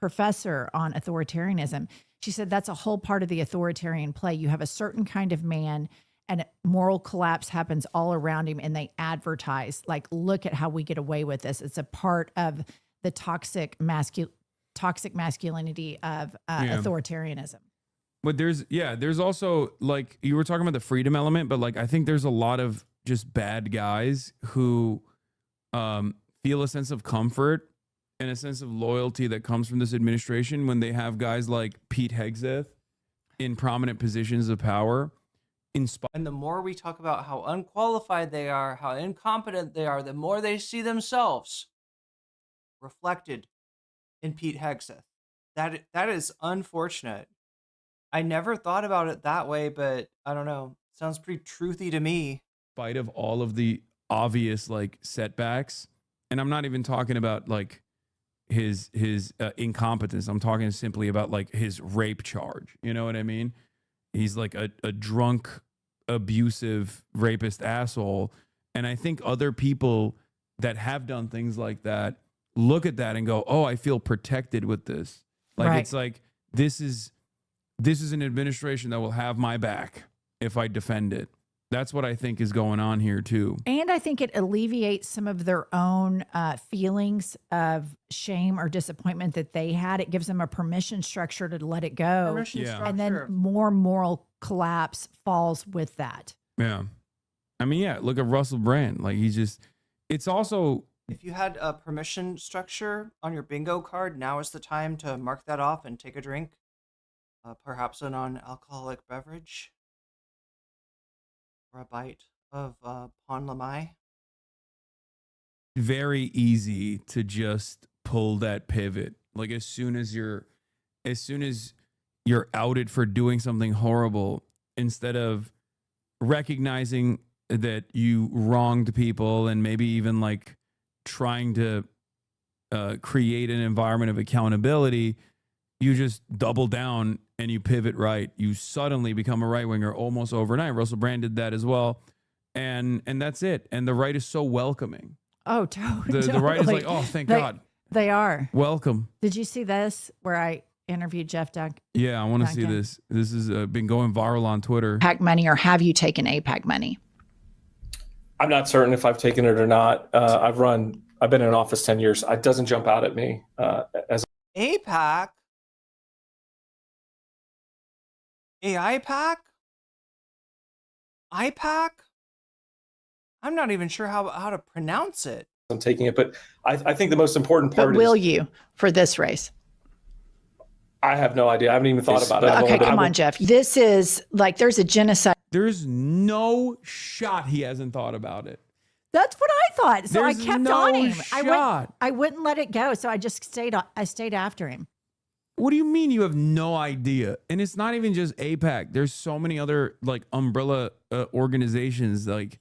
professor on authoritarianism, she said that's a whole part of the authoritarian play. You have a certain kind of man, and moral collapse happens all around him, and they advertise, like, look at how we get away with this. It's a part of the toxic masculinity of authoritarianism. But there's also, like, you were talking about the freedom element, but like, I think there's a lot of just bad guys who feel a sense of comfort and a sense of loyalty that comes from this administration when they have guys like Pete Hegseth in prominent positions of power. And the more we talk about how unqualified they are, how incompetent they are, the more they see themselves reflected in Pete Hegseth. That is unfortunate. I never thought about it that way, but I don't know. Sounds pretty truthy to me. Spite of all of the obvious like setbacks, and I'm not even talking about like his incompetence. I'm talking simply about like his rape charge. You know what I mean? He's like a drunk, abusive, rapist asshole. And I think other people that have done things like that look at that and go, "Oh, I feel protected with this." Like, right. It's like, this is this is an administration that will have my back if I defend it. That's what I think is going on here too. And I think it alleviates some of their own feelings of shame or disappointment that they had. It gives them a permission structure to let it go. And then more moral collapse falls with that. Yeah. I mean, yeah, look at Russell Brand. Like it's also. If you had a permission structure on your bingo card, now is the time to mark that off and take a drink. Perhaps a non-alcoholic beverage. Or a bite of Pon Lamai. Very easy to just pull that pivot. Like as soon as you're outed for doing something horrible, instead of recognizing that you wronged people and maybe even like trying to create an environment of accountability, you just double down and you pivot right. You suddenly become a right winger almost overnight. Russell Brand did that as well, and that's it. And the right is so welcoming. Oh, totally. The right is like, oh, thank God. They are. Welcome. Did you see this where I interviewed Jeff Duncan? Yeah, I want to see this. This has been going viral on Twitter. AIPAC money, or have you taken AIPAC money? I'm not certain if I've taken it or not. I've been in office 10 years. It doesn't jump out at me as AIPAC? AIPAC? IPAC? I'm not even sure how to pronounce it. I'm taking it, but I think the most important part But will you for this race? I have no idea. I haven't even thought about it. Okay, come on, Jeff. This is like there's a genocide. There's no shot he hasn't thought about it. That's what I thought. So There's I kept no on him. shot. I wouldn't let it go. So I just stayed after him. What do you mean you have no idea? And it's not even just AIPAC. There's so many other like umbrella organizations. Like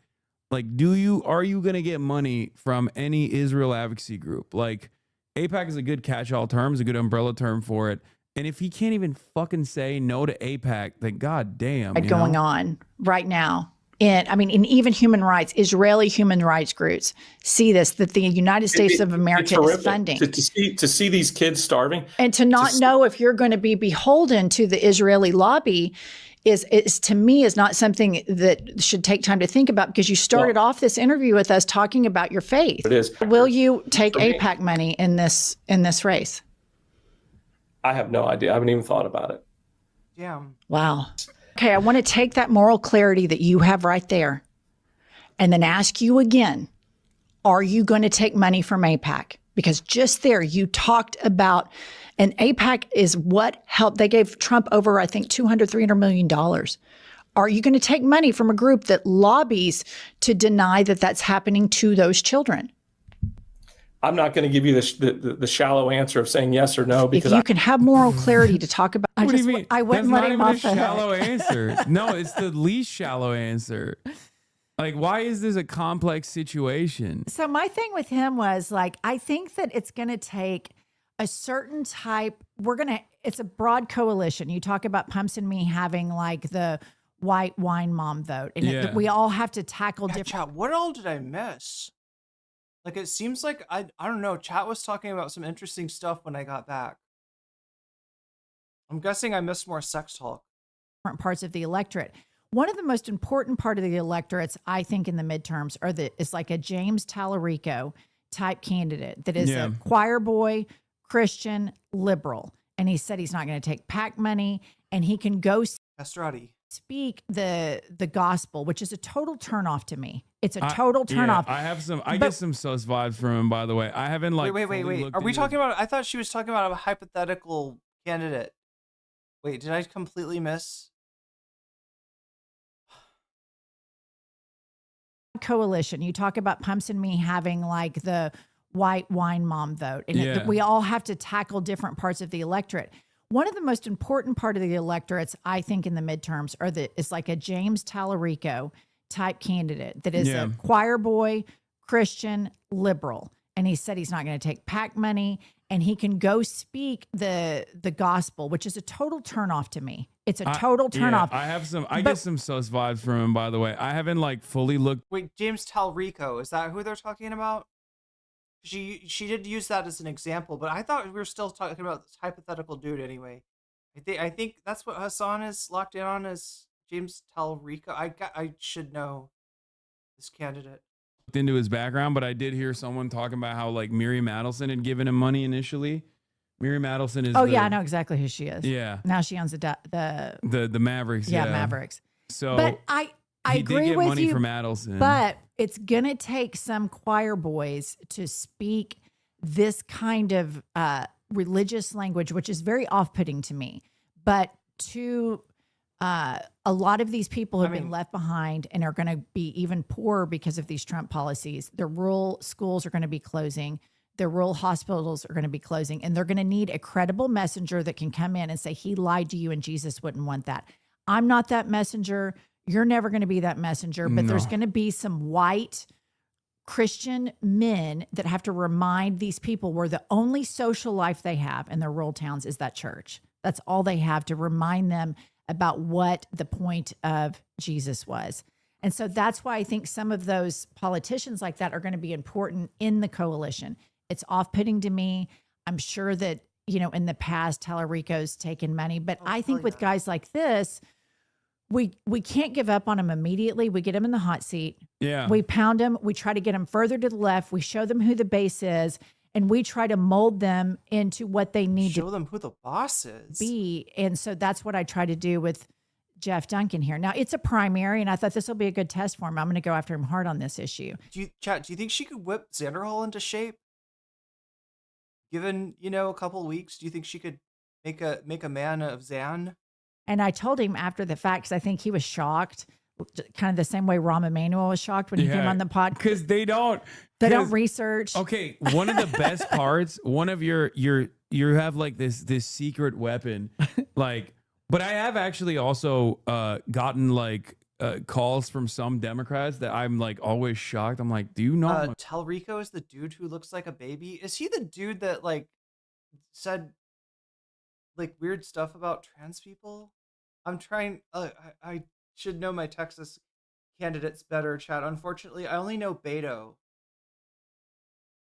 are you going to get money from any Israel advocacy group? Like AIPAC is a good catch-all term, is a good umbrella term for it. And if he can't even fucking say no to AIPAC, then goddamn. Going on right now. And even human rights, Israeli human rights groups see this, that the United States of America is funding. To see these kids starving. And to not know if you're going to be beholden to the Israeli lobby is to me is not something that should take time to think about, because you started off this interview with us talking about your faith. It is. Will you take AIPAC money in this race? I have no idea. I haven't even thought about it. Yeah. Wow. Okay, I want to take that moral clarity that you have right there and then ask you again, are you going to take money from AIPAC? Because just there you talked about, and AIPAC is what helped. They gave Trump over, I think, $200-300 million. Are you going to take money from a group that lobbies to deny that that's happening to those children? I'm not going to give you the shallow answer of saying yes or no, because if you can have moral clarity to talk about, What do you mean? I wouldn't That's let him not off even the a shallow hook. answer. No, it's the least shallow answer. Like, why is this a complex situation? So my thing with him was like, I think that it's going to take a certain type. It's a broad coalition. You talk about Pumps and me having like the white wine mom vote, and we all have to tackle different. Chat, what all did I miss? Like, it seems like I don't know. Chat was talking about some interesting stuff when I got back. I'm guessing I missed more sex talk. Different parts of the electorate. One of the most important part of the electorates, I think, in the midterms is like a James Tallarico type candidate that is a choir boy, Christian, liberal. And he said he's not going to take PAC money, and he can go speak the gospel, which is a total turnoff to me. It's a total turnoff. I get some sus vibes from him, by the way. I haven't like. Wait. Are we talking about? I thought she was talking about a hypothetical candidate. Wait, did I completely miss? Coalition. You talk about Pumps and me having like the white wine mom vote, and we all have to tackle different parts of the electorate. One of the most important part of the electorates, I think, in the midterms is like a James Tallarico type candidate that is a choir boy, Christian, liberal. And he said he's not going to take PAC money, and he can go speak the gospel, which is a total turnoff to me. It's a total turnoff. I get some sus vibes from him, by the way. I haven't like fully looked. Wait, James Tallarico, is that who they're talking about? She did use that as an example, but I thought we were still talking about this hypothetical dude anyway. I think that's what Hassan is locked in on as James Talrico. I should know this candidate. Looked into his background, but I did hear someone talking about how like Miriam Adelson had given him money initially. Miriam Adelson is yeah, I know exactly who she is. Yeah. Now she owns the Mavericks. Yeah, Mavericks. So but I he agree did get with money you, from Adelson. but it's gonna take some choir boys to speak this kind of religious language, which is very off-putting to me. But to a lot of these people have been left behind and are going to be even poorer because of these Trump policies. The rural schools are going to be closing. The rural hospitals are going to be closing, and they're going to need a credible messenger that can come in and say, he lied to you and Jesus wouldn't want that. I'm not that messenger. You're never going to be that messenger, but there's going to be some white Christian men that have to remind these people where the only social life they have in their rural towns is that church. That's all they have to remind them about what the point of Jesus was. And so that's why I think some of those politicians like that are going to be important in the coalition. It's off-putting to me. I'm sure that, in the past, Talarico's taken money, but I think with guys like this, we can't give up on them immediately. We get them in the hot seat. Yeah. We pound them. We try to get them further to the left. We show them who the base is, and we try to mold them into what they need to Show them who the boss is. be. And so that's what I try to do with Jeff Duncan here. Now, it's a primary, and I thought this will be a good test for him. I'm going to go after him hard on this issue. Do you think she could whip Xanderhall into shape? Given, a couple weeks, do you think she could make a man of Zan? And I told him after the fact, because I think he was shocked, kind of the same way Rahm Emanuel was shocked when he came on the pod. Because they don't research. Okay, one of the best parts, one of you have like this secret weapon, like. But I have actually also gotten like calls from some Democrats that I'm like always shocked. I'm like, do you know? Talrico is the dude who looks like a baby. Is he the dude that like said like weird stuff about trans people? I'm trying. I should know my Texas candidates better, Chad. Unfortunately, I only know Beto.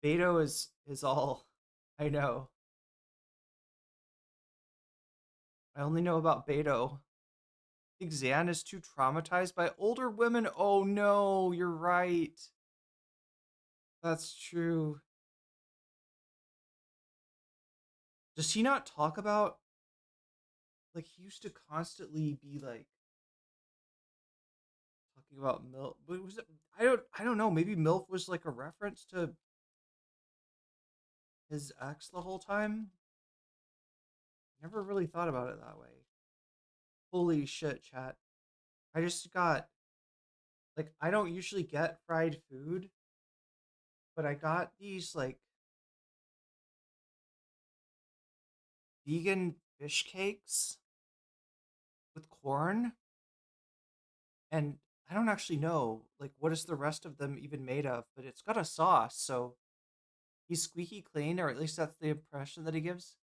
Beto is all I know. I only know about Beto. I think Zan is too traumatized by older women. Oh no, you're right. That's true. Does he not talk about, like, he used to constantly be like talking about MILF? But was it, I don't know, maybe MILF was like a reference to his ex the whole time? Never really thought about it that way. Holy shit, chat. I just got, like, I don't usually get fried food, but I got these, like, vegan fish cakes with corn. And I don't actually know, like, what is the rest of them even made of, but it's got a sauce, so he's squeaky clean, or at least that's the impression that he gives.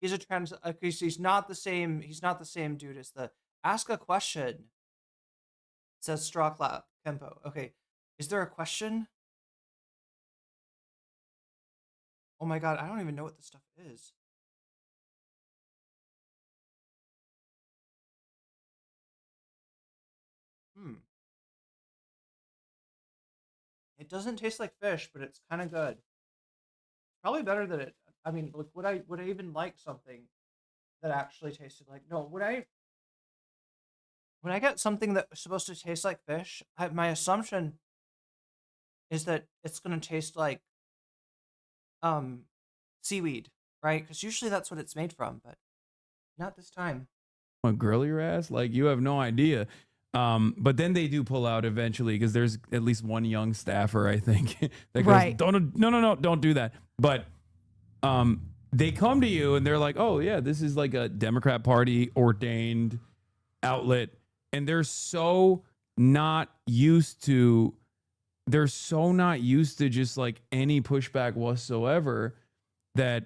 He's a trans. Okay, so he's not the same. He's not the same dude as the ask a question. Says Strawclap Kempo. Okay, is there a question? Oh my god, I don't even know what this stuff is. It doesn't taste like fish, but it's kind of good. Probably better than it. I mean, like, would I even like something that actually tasted like? No, would I get something that's supposed to taste like fish? My assumption is that it's gonna taste like seaweed, right? Because usually that's what it's made from, but not this time. Want to grill your ass? Like, you have no idea. But then they do pull out eventually because there's at least one young staffer, I think, that goes, Right. No, don't do that. But they come to you and they're like, oh yeah, this is like a Democrat Party ordained outlet, and they're so not used to just like any pushback whatsoever that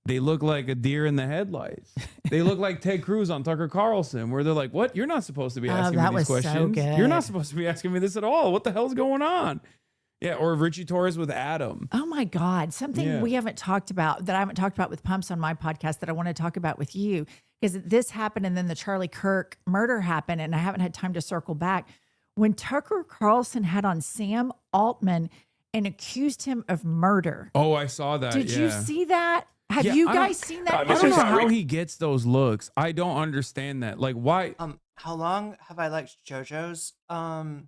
they look like a deer in the headlights. They look like Ted Cruz on Tucker Carlson, where they're like, what? You're not supposed to be asking me these questions. So You're not supposed to be asking me this at all. What the hell's going on? Yeah, or Richie Torres with Adam. Oh my God. Something we haven't talked about, that I haven't talked about with Pumps on my podcast, that I want to talk about with you. because this happened and then the Charlie Kirk murder happened, and I haven't had time to circle back. When Tucker Carlson had on Sam Altman and accused him of murder. Oh, I saw that. Did you see that? Have you guys seen that? I don't know how he gets those looks. I don't understand that. Like, why? How long have I liked JoJo's? I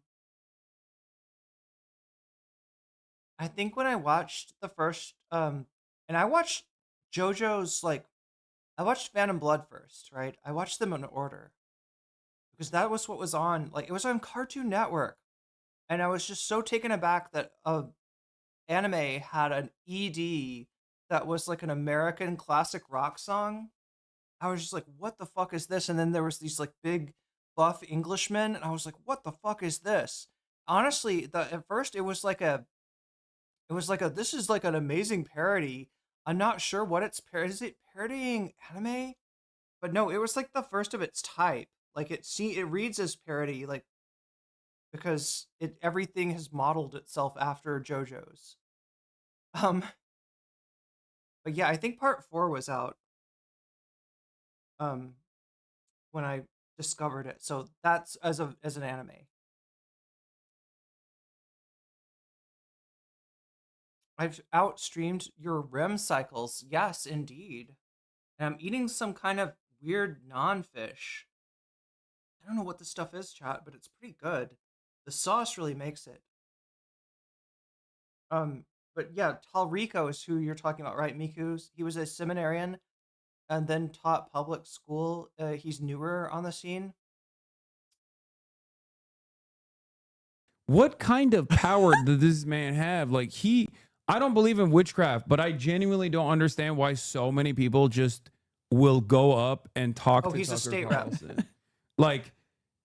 think when I watched the first, and I watched JoJo's, like, I watched Bannon Blood first, right? I watched them in order because that was what was on. Like, it was on Cartoon Network, and I was just so taken aback that anime had an ED that was like an American classic rock song. I was just like, what the fuck is this? And then there was these like big buff Englishmen, and I was like, what the fuck is this? Honestly, at first it was like this is like an amazing parody. I'm not sure what it's is it parodying anime? But no, it was like the first of its type. Like it reads as parody, like because everything has modeled itself after JoJo's. But yeah, I think part 4 was out when I discovered it. So that's as an anime. I've outstreamed your REM cycles. Yes, indeed. And I'm eating some kind of weird non-fish. I don't know what this stuff is, chat, but it's pretty good. The sauce really makes it. But yeah, Talrico is who you're talking about, right, Miku? He was a seminarian and then taught public school. He's newer on the scene. What kind of power does this man have? Like I don't believe in witchcraft, but I genuinely don't understand why so many people just will go up and talk to he's Tucker a state Carlson. rep. Like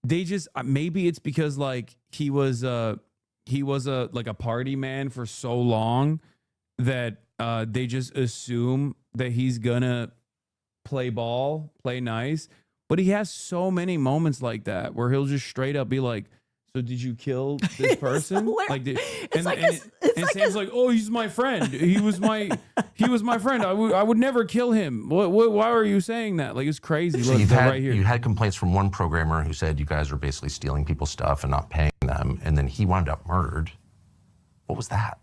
they just maybe it's because like he was like a party man for so long that they just assume that he's gonna play ball, play nice. But he has so many moments like that where he'll just straight up be like, so did you kill this person? Sam's like, oh, he's my friend. He was my friend. I would never kill him. Why are you saying that? Like, it's crazy. So Look, you right here. had complaints from one programmer who said you guys are basically stealing people's stuff and not paying them, and then he wound up murdered. What was that?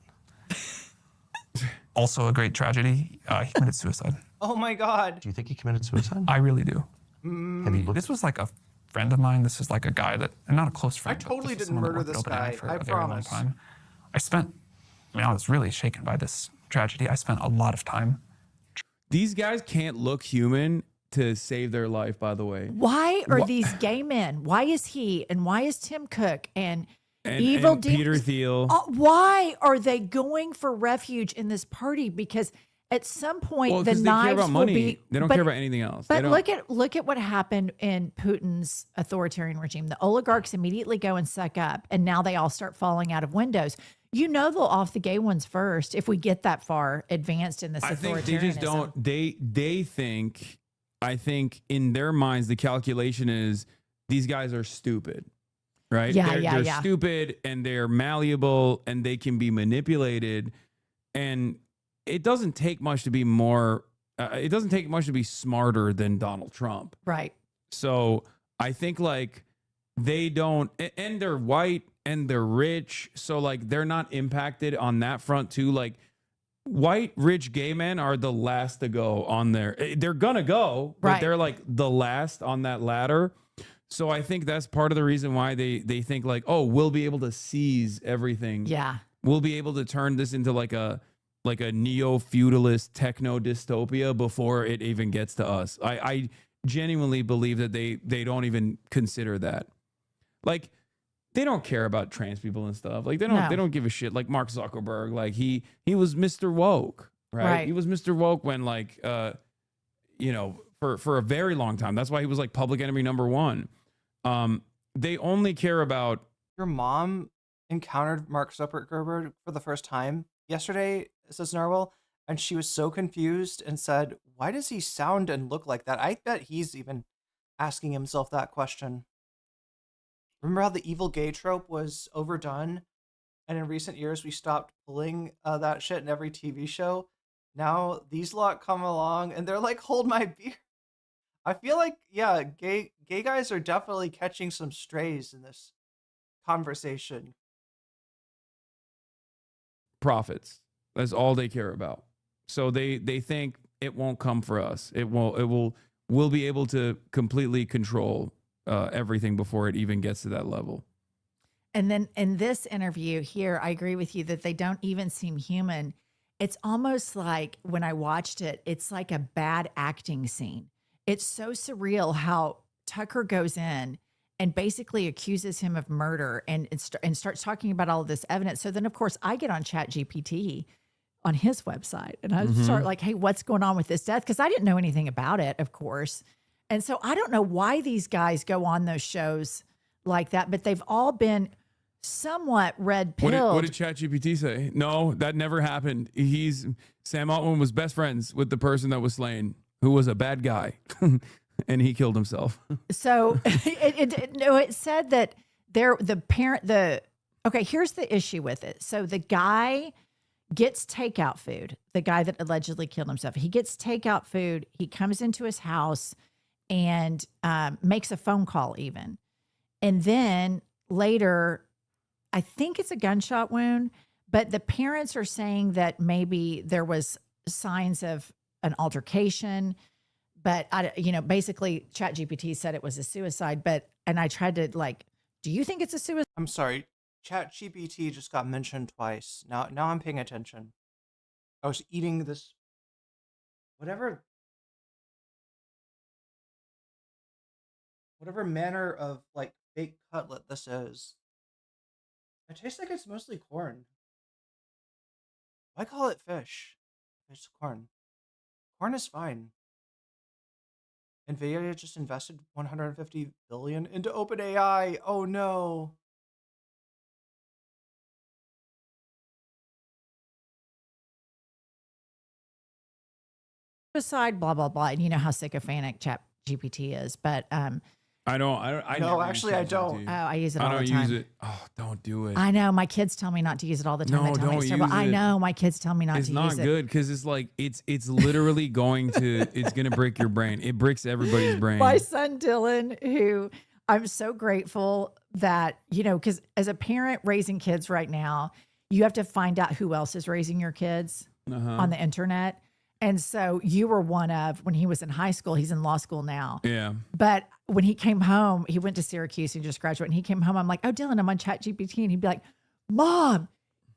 Also a great tragedy. He committed suicide. Oh my God. Do you think he committed suicide? I really do. Have you looked? This was like a friend of mine. This was like a guy that, and not a close friend. I totally didn't murder this guy. I promise. I was really shaken by this tragedy. I spent a lot of time. These guys can't look human to save their life, by the way. Why are these gay men? Why is he and why is Tim Cook and Evil and Peter Thiel? Why are they going for refuge in this party? Because at some point the knives will be. They don't care about anything else. But look at what happened in Putin's authoritarian regime. The oligarchs immediately go and suck up, and now they all start falling out of windows. You know they'll off the gay ones first if we get that far advanced in this authoritarianism. I think they just don't. They think. I think in their minds the calculation is these guys are stupid, right? They're stupid and they're malleable and they can be manipulated, and it doesn't take much to be more. It doesn't take much to be smarter than Donald Trump, right? So I think like they don't, and they're white and they're rich, so like they're not impacted on that front too. Like white rich gay men are the last to go on there. They're gonna go, but they're like the last on that ladder. So I think that's part of the reason why they think like, oh, we'll be able to seize everything. Yeah, we'll be able to turn this into like a neo-feudalist techno dystopia before it even gets to us. I genuinely believe that they don't even consider that. Like they don't care about trans people and stuff. Like they don't give a shit. Like Mark Zuckerberg, like he was Mr. Woke, right? He was Mr. Woke when like for a very long time. That's why he was like public enemy number one. They only care about. Your mom encountered Mark Zuckerberg for the first time yesterday, says Narwhal, and she was so confused and said, why does he sound and look like that? I bet he's even asking himself that question. Remember how the evil gay trope was overdone? And in recent years, we stopped pulling that shit in every TV show. Now these lot come along and they're like, hold my beer. I feel like, yeah, gay guys are definitely catching some strays in this conversation. Profits. That's all they care about. So they think it won't come for us. We'll be able to completely control everything before it even gets to that level. And then in this interview here, I agree with you that they don't even seem human. It's almost like when I watched it, it's like a bad acting scene. It's so surreal how Tucker goes in and basically accuses him of murder and starts talking about all of this evidence. So then, of course, I get on ChatGPT on his website and I start like, hey, what's going on with this death? Because I didn't know anything about it, of course. And so I don't know why these guys go on those shows like that, but they've all been somewhat red-pilled. What did ChatGPT say? No, that never happened. Sam Altman was best friends with the person that was slain, who was a bad guy, and he killed himself. So it said that okay, here's the issue with it. So the guy gets takeout food, the guy that allegedly killed himself. He gets takeout food. He comes into his house and makes a phone call even. And then later, I think it's a gunshot wound, but the parents are saying that maybe there was signs of an altercation. But basically ChatGPT said it was a suicide. And I tried to do you think it's a suicide? I'm sorry, ChatGPT just got mentioned twice. Now I'm paying attention. I was eating this, whatever manner of baked cutlet this is. It tastes like it's mostly corn. Why call it fish? It's corn. Corn is fine. NVIDIA just invested $150 billion into OpenAI. Oh no. Suicide, blah, blah, blah. And you know how sycophantic ChatGPT is. But I don't. No, actually, I don't. Oh, I use it all the I time. don't use it. Oh, don't do it. I know. My kids tell me not to use it all the time. No, They tell me don't it's terrible. use I it. know. My kids tell me not It's to not use it. good because it's like it's literally going to break your brain. It breaks everybody's brain. My son Dylan, who I'm so grateful that, because as a parent raising kids right now, you have to find out who else is raising your kids on the internet. And so you were one of, when he was in high school, he's in law school now. Yeah. But when he came home, he went to Syracuse and just graduated. And he came home, I'm like, oh, Dylan, I'm on ChatGPT. And he'd be like, Mom,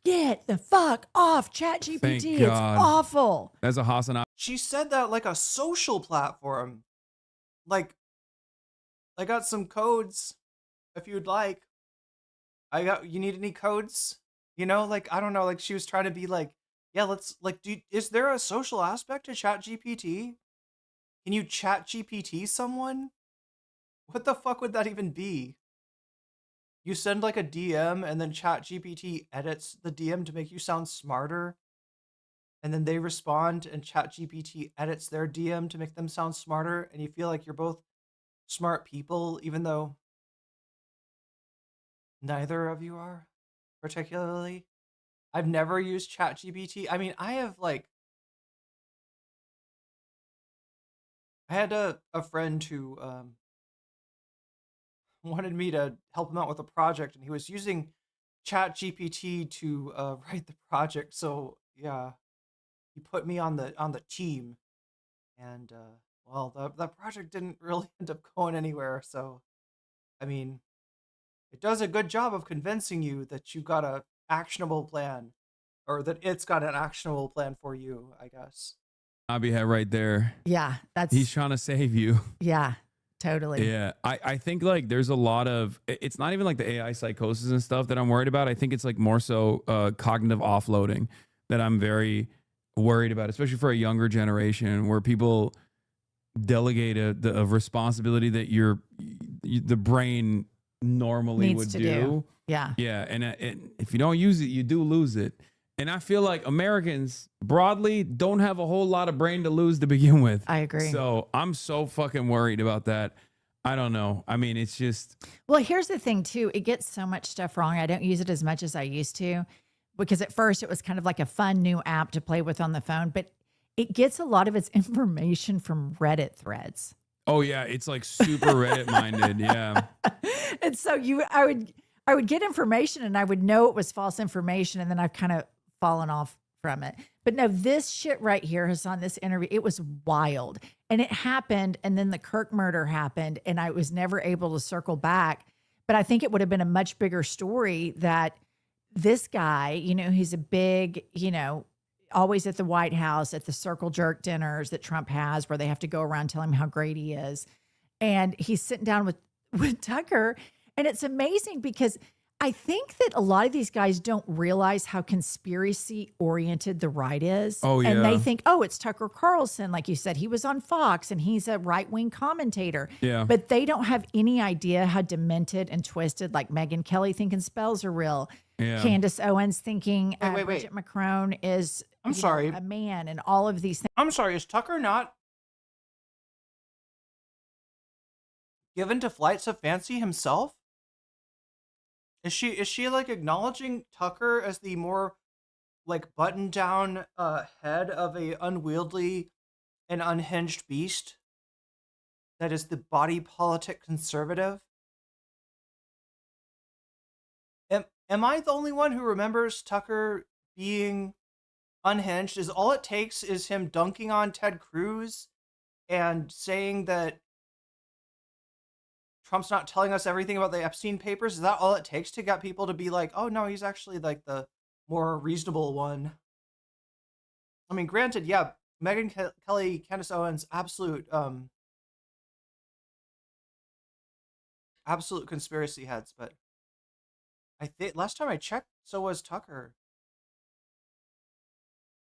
get the fuck off ChatGPT. Thank It's God. awful. That's a Hassan. She said that like a social platform. Like, I got some codes if you'd like. You need any codes? I don't know. Like, she was trying to be like, yeah, let's is there a social aspect to ChatGPT? Can you ChatGPT someone? What the fuck would that even be? You send like a DM and then ChatGPT edits the DM to make you sound smarter. And then they respond and ChatGPT edits their DM to make them sound smarter. And you feel like you're both smart people, even though neither of you are particularly. I've never used ChatGPT. I mean, I had a friend who wanted me to help him out with a project, and he was using ChatGPT to write the project. So yeah, he put me on the team, and that project didn't really end up going anywhere. So, I mean, it does a good job of convincing you that you got a actionable plan, or that it's got an actionable plan for you, I guess. Abby had right there. Yeah, he's trying to save you. Yeah, totally. Yeah, I think there's a lot of, it's not even like the AI psychosis and stuff that I'm worried about. I think it's like more so cognitive offloading that I'm very worried about, especially for a younger generation where people delegate a responsibility that the brain normally Needs would to do. Yeah. Yeah, and if you don't use it, you do lose it. And I feel like Americans broadly don't have a whole lot of brain to lose to begin with. I agree. So I'm so fucking worried about that. I don't know. I mean, it's just. Well, here's the thing too. It gets so much stuff wrong. I don't use it as much as I used to, because at first it was kind of like a fun new app to play with on the phone, but it gets a lot of its information from Reddit threads. Oh yeah, it's like super Reddit minded. Yeah. And so I would get information and I would know it was false information, and then I've kind of fallen off from it. But no, this shit right here is on this interview. It was wild. And it happened, and then the Kirk murder happened, and I was never able to circle back. But I think it would have been a much bigger story that this guy, you know, he's a big, you know, always at the White House, at the circle jerk dinners that Trump has, where they have to go around telling him how great he is. And he's sitting down with Tucker. And it's amazing because I think that a lot of these guys don't realize how conspiracy oriented the right is. Oh, yeah. And they think, oh, it's Tucker Carlson. Like you said, he was on Fox and he's a right wing commentator. Yeah. But they don't have any idea how demented and twisted, like Megyn Kelly thinking spells are real. Yeah. Candace Owens thinking Wait. Bridget McCrone is I'm sorry. a man, and all of these things. I'm sorry, is Tucker not given to flights of fancy himself? Is she like acknowledging Tucker as the more like button down head of a unwieldy and unhinged beast that is the body politic conservative? Am I the only one who remembers Tucker being unhinged? Is all it takes is him dunking on Ted Cruz and saying that Trump's not telling us everything about the Epstein papers? Is that all it takes to get people to be like, oh no, he's actually like the more reasonable one? I mean, granted, yeah, Megyn Kelly, Candace Owens, absolute conspiracy heads, but I think last time I checked, so was Tucker.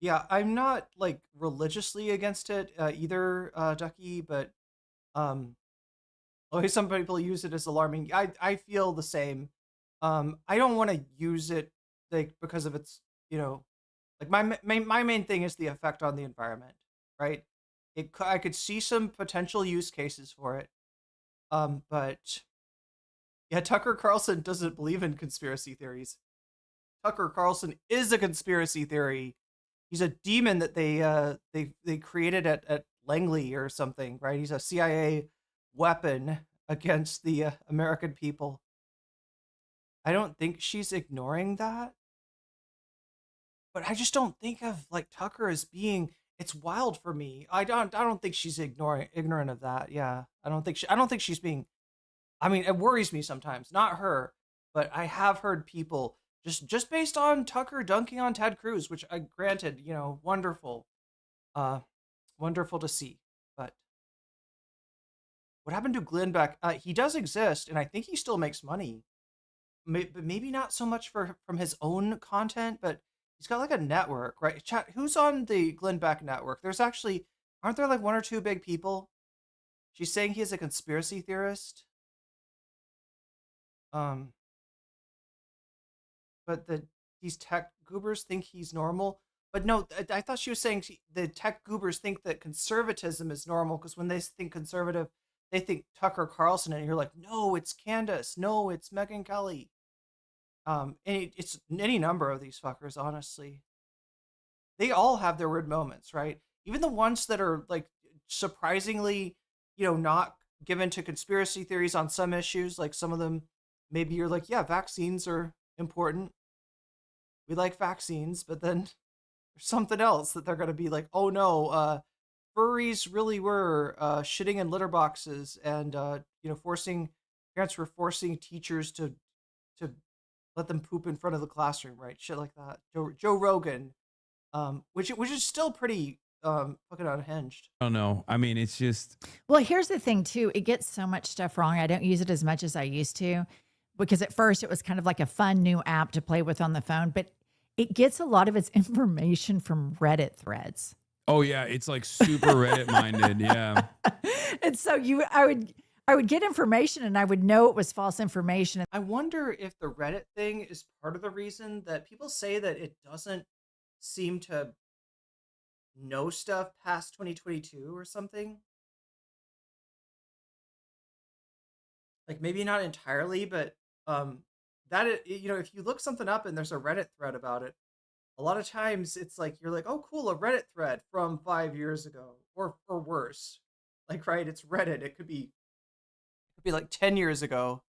Yeah, I'm not like religiously against it either, Ducky, but always some people use it as alarming. I feel the same. I don't want to use it like because of its, you know, like my main thing is the effect on the environment, right? I could see some potential use cases for it, but yeah, Tucker Carlson doesn't believe in conspiracy theories. Tucker Carlson is a conspiracy theory. He's a demon that they created at Langley or something, right? He's a CIA weapon against the American people. I don't think she's ignoring that, but I just don't think of like Tucker as being. It's wild for me. I don't think she's ignorant of that. Yeah, I don't think she's being. I mean, it worries me sometimes. Not her, but I have heard people just based on Tucker dunking on Ted Cruz, which I granted, you know, wonderful to see. But what happened to Glenn Beck? He does exist, and I think he still makes money. But maybe not so much from his own content, but he's got like a network, right? Chat, who's on the Glenn Beck network? There's actually, aren't there like one or two big people? She's saying he's a conspiracy theorist. But these tech goobers think he's normal. But no, I thought she was saying the tech goobers think that conservatism is normal because when they think conservative, they think Tucker Carlson, and you're like, no, it's Candace, no, it's Megyn Kelly. It's any number of these fuckers, honestly. They all have their weird moments, right? Even the ones that are like surprisingly, you know, not given to conspiracy theories on some issues, like some of them, maybe you're like, yeah, vaccines are important. We like vaccines, but then there's something else that they're going to be like, oh no, furries really were shitting in litter boxes and, you know, parents were forcing teachers to let them poop in front of the classroom, right? Shit like that. Joe Rogan, which is still pretty fucking unhinged. I don't know. I mean, it's just. Well, here's the thing too. It gets so much stuff wrong. I don't use it as much as I used to, because at first it was kind of like a fun new app to play with on the phone, but it gets a lot of its information from Reddit threads. Oh yeah, it's like super Reddit minded. Yeah. And so I would get information and I would know it was false information. I wonder if the Reddit thing is part of the reason that people say that it doesn't seem to know stuff past 2022 or something. Like maybe not entirely, but you know, if you look something up and there's a Reddit thread about it, a lot of times it's like you're like, oh cool, a Reddit thread from 5 years ago or worse. Like, right, it's Reddit. It could be like 10 years ago.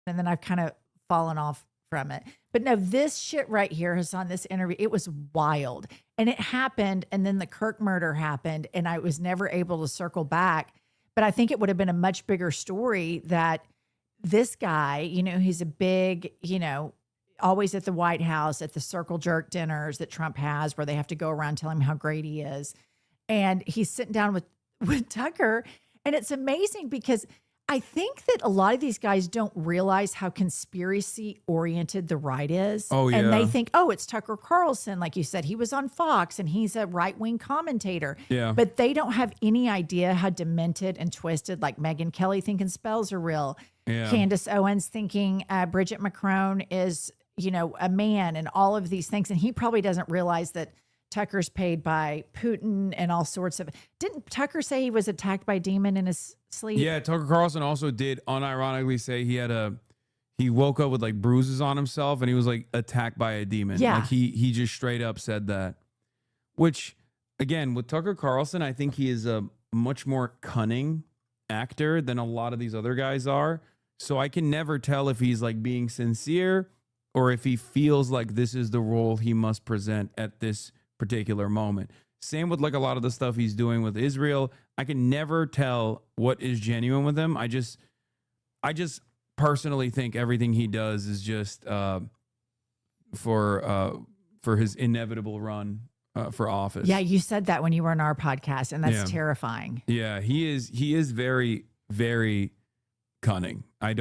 And then I've kind of fallen off from it. But no, this shit right here, Hassan, this interview, it was wild. And it happened, and then the Kirk murder happened, and I was never able to circle back. But I think it would have been a much bigger story that this guy, you know, he's a big, you know, always at the White House, at the circle jerk dinners that Trump has, where they have to go around telling him how great he is. And he's sitting down with Tucker. And it's amazing because I think that a lot of these guys don't realize how conspiracy oriented the right is. Oh, yeah. And they think, oh, it's Tucker Carlson. Like you said, he was on Fox and he's a right wing commentator. Yeah. But they don't have any idea how demented and twisted, like Megyn Kelly thinking spells are real. Yeah. Candace Owens thinking Bridget Macron is, you know, a man, and all of these things. And he probably doesn't realize that Tucker's paid by Putin and all sorts of. Didn't Tucker say he was attacked by a demon in his sleep? Yeah, Tucker Carlson also did unironically say he woke up with like bruises on himself and he was like attacked by a demon. Yeah. Like he just straight up said that. Which again, with Tucker Carlson, I think he is a much more cunning actor than a lot of these other guys are. So I can never tell if he's like being sincere or if he feels like this is the role he must present at this particular moment. Same with like a lot of the stuff he's doing with Israel. I can never tell what is genuine with him. I just personally think everything he does is just for his inevitable run for office. Yeah, you said that when you were on our podcast, and that's terrifying. Yeah, he is very, very cunning. I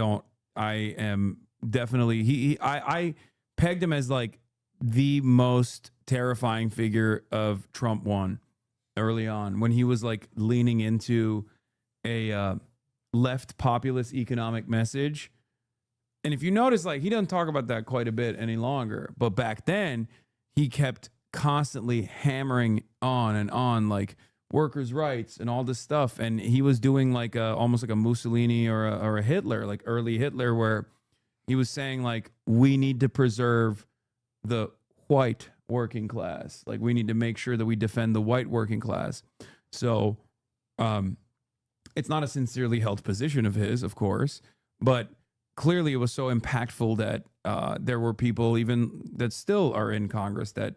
pegged him as like the most terrifying figure of Trump 1 early on when he was like leaning into a left populist economic message. And if you notice, like he doesn't talk about that quite a bit any longer, but back then he kept constantly hammering on and on like workers' rights and all this stuff. And he was doing like almost like a Mussolini or a Hitler, like early Hitler, where he was saying like, we need to preserve the white working class. Like we need to make sure that we defend the white working class. So it's not a sincerely held position of his, of course, but clearly it was so impactful that there were people even that still are in Congress that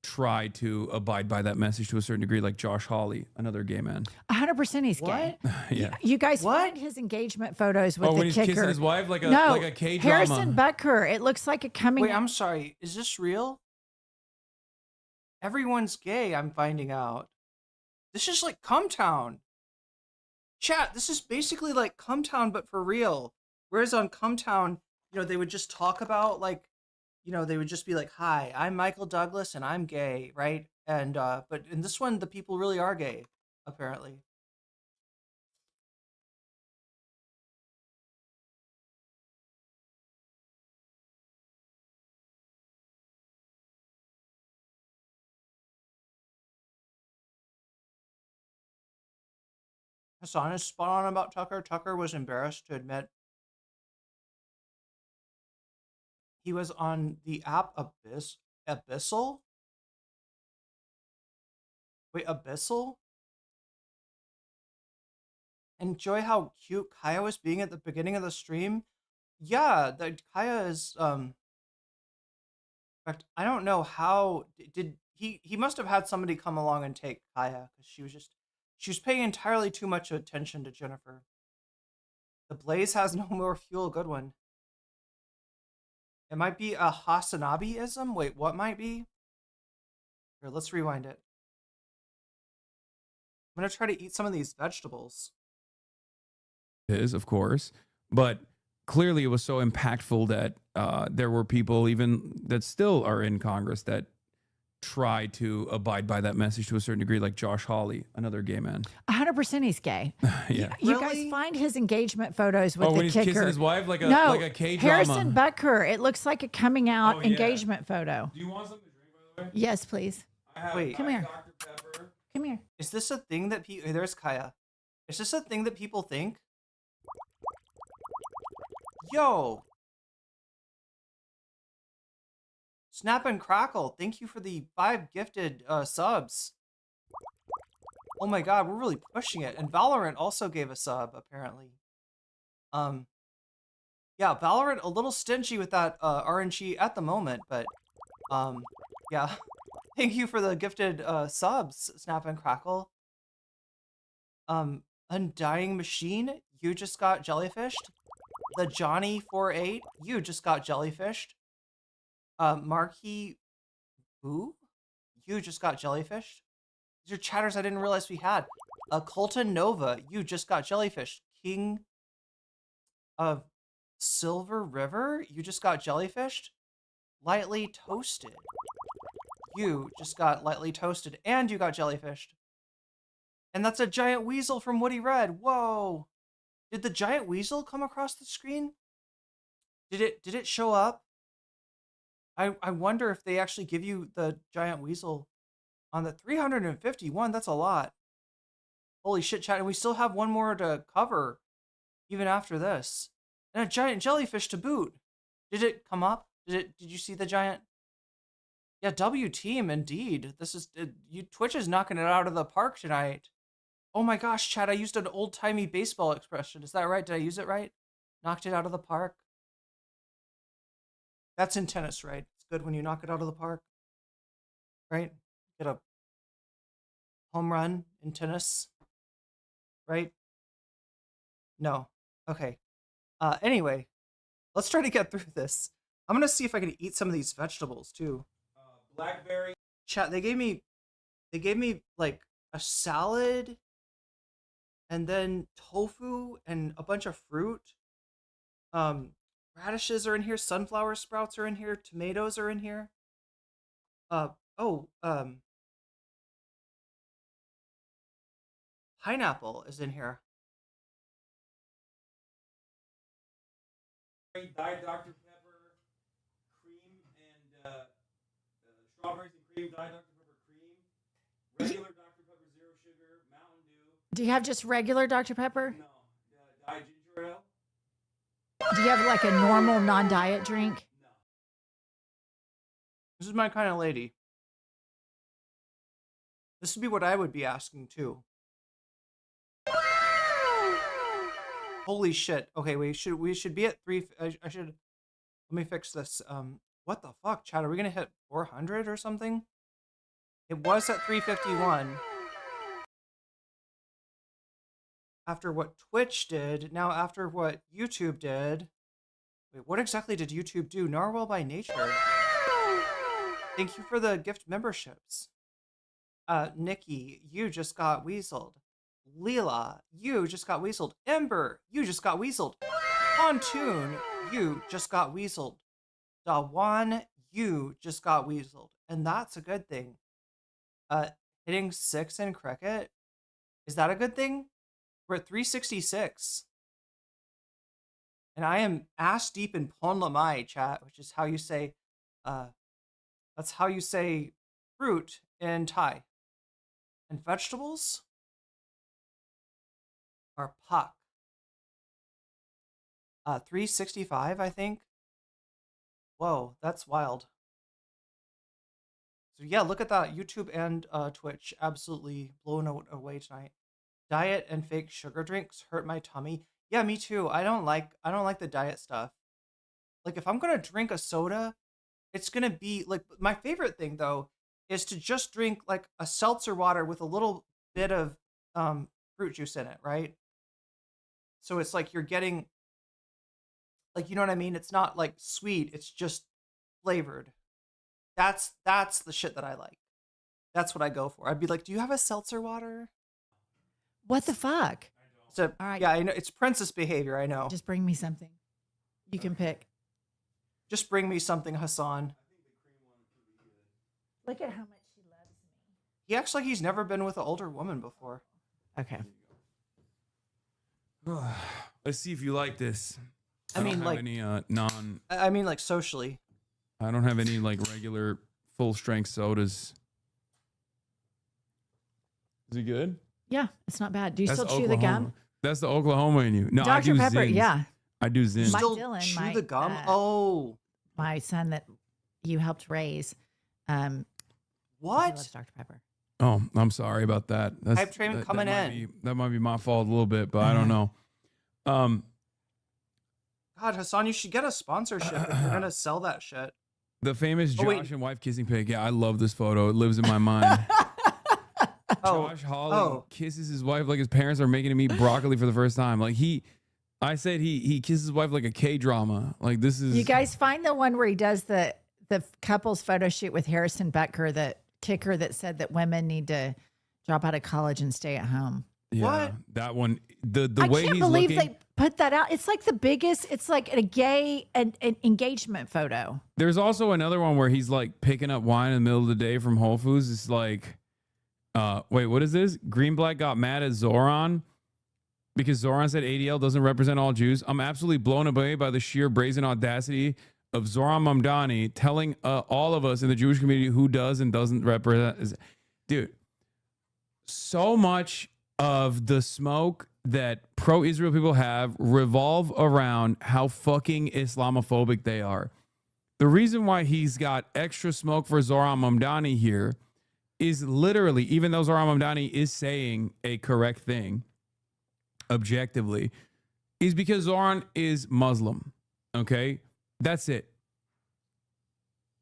try to abide by that message to a certain degree, like Josh Hawley, another gay man. 100% he's gay. Yeah. You guys find his engagement photos with the when he's kicker. kissing his wife like a no, like a K-drama. Harrison Butker. It looks like a coming. Wait, I'm sorry. Is this real? Everyone's gay, I'm finding out. This is like Cumtown. Chat, this is basically like Cumtown, but for real. Whereas on Cumtown, you know, they would just talk about like, you know, they would just be like, hi, I'm Michael Douglas and I'm gay, right? And but in this one, the people really are gay, apparently. Hassan is spot on about Tucker. Tucker was embarrassed to admit he was on the app Abyssal? Wait, Abyssal? Enjoy how cute Kaya was being at the beginning of the stream? Yeah, Kaya is, in fact, I don't know how, did he must have had somebody come along and take Kaya, because she was paying entirely too much attention to Jennifer. The Blaze has no more fuel, good one. It might be a Hasanabi-ism? Wait, what might be? Here, let's rewind it. I'm gonna try to eat some of these vegetables. Is, of course, but clearly it was so impactful that there were people even that still are in Congress that try to abide by that message to a certain degree, like Josh Hawley, another gay man. 100% he's gay. Yeah. You guys find his engagement photos with the when he's kicker. kissing his wife like a no, like a K-drama. Harrison Butker. It looks like a coming out engagement photo. Do you want something to drink, by the way? Yes, please. Wait, come here. Come here. Is this a thing that people? There's Kaya. Is this a thing that people think? Yo. Snap and Crackle, thank you for the 5 gifted subs. Oh my god, we're really pushing it. And Valorant also gave a sub, apparently. Yeah, Valorant a little stingy with that RNG at the moment, but yeah. Thank you for the gifted subs, Snap and Crackle. Undying Machine, you just got jellyfished. The Johnny48, you just got jellyfished. Marquis Boo, you just got jellyfished. These are chatters I didn't realize we had. Colton Nova, you just got jellyfished. King of Silver River, you just got jellyfished. Lightly Toasted, you just got lightly toasted and you got jellyfished. And that's a giant weasel from Woody Red. Whoa. Did the giant weasel come across the screen? Did it show up? I wonder if they actually give you the giant weasel on the 351. That's a lot. Holy shit, chat. And we still have one more to cover even after this. And a giant jellyfish to boot. Did it come up? Did you see the giant? Yeah, W team indeed. This is Twitch is knocking it out of the park tonight. Oh my gosh, chat, I used an old-timey baseball expression. Is that right? Did I use it right? Knocked it out of the park. That's in tennis, right? It's good when you knock it out of the park. Right? Get a home run in tennis. Right? No. Okay. Anyway, let's try to get through this. I'm gonna see if I can eat some of these vegetables too. Blackberry. Chat, they gave me like a salad and then tofu and a bunch of fruit. Radishes are in here, sunflower sprouts are in here, tomatoes are in here. Pineapple is in here. Diet Dr. Pepper, cream and strawberries and cream, Diet Dr. Pepper cream, regular Dr. Pepper zero sugar, Mountain Dew. Do you have just regular Dr. Pepper? No, Diet Ginger Ale. Do you have like a normal non-diet drink? No. This is my kind of lady. This would be what I would be asking too. Holy shit. Okay, we should be at 3. I should, let me fix this. What the fuck, chat? Are we gonna hit 400 or something? It was at 351. After what Twitch did, now after what YouTube did. Wait, what exactly did YouTube do? Narwhal by Nature. Thank you for the gift memberships. Nikki, you just got weaseled. Leela, you just got weaseled. Ember, you just got weaseled. Pontoon, you just got weaseled. Dawan, you just got weaseled. And that's a good thing. Hitting 6 in cricket, is that a good thing? We're at 366. And I am ass deep in Pon Lamai, chat, which is how you say, that's how you say fruit in Thai. And vegetables are pak. 365, I think. Whoa, that's wild. So yeah, look at that. YouTube and Twitch absolutely blown away tonight. Diet and fake sugar drinks hurt my tummy. Yeah, me too. I don't like the diet stuff. Like if I'm gonna drink a soda, it's gonna be like, my favorite thing though is to just drink like a seltzer water with a little bit of fruit juice in it, right? So it's like you're getting, like, you know what I mean? It's not like sweet, it's just flavored. That's the shit that I like. That's what I go for. I'd be like, do you have a seltzer water? What the fuck? So, all right. Yeah, I know. It's princess behavior, I know. Just bring me something. You can pick. Just bring me something, Hassan. Look at how much she loves me. He acts like he's never been with an older woman before. Okay. Let's see if you like this. I mean, don't have like any I mean, like socially. I don't have any like regular full strength sodas. Is it good? Yeah, it's not bad. Do you That's still chew the gum? That's the Oklahoma in you. No, I Dr. do Pepper, Zins. yeah. I do Zins. Still Dylan, chew the gum? Oh. My son that you helped raise. What? He loves Dr. Pepper. Oh, I'm sorry about that. Hype train coming in. That might be my fault a little bit, but I don't know. God, Hassan, you should get a sponsorship if you're gonna sell that shit. The famous Oh, wait. Josh and wife kissing pic. Yeah, I love this photo. It lives in my mind. Josh Hawley kisses his wife like his parents are making him eat broccoli for the first time. Like I said he kisses his wife like a K-drama. Like this is. You guys find the one where he does the couple's photo shoot with Harrison Becker, the kicker that said that women need to drop out of college and stay at home. Yeah, What? that one. The I way can't he's believe looking. they put that out. It's like the biggest. It's like a gay an engagement photo. There's also another one where he's like picking up wine in the middle of the day from Whole Foods. It's like, wait, what is this? Greenblatt got mad at Zoran because Zoran said ADL doesn't represent all Jews. I'm absolutely blown away by the sheer brazen audacity of Zoran Mamdani telling all of us in the Jewish community who does and doesn't represent. Dude, so much of the smoke that pro-Israel people have revolve around how fucking Islamophobic they are. The reason why he's got extra smoke for Zoran Mamdani here is literally, even though Zoran Mamdani is saying a correct thing objectively, is because Zoran is Muslim. Okay? That's it.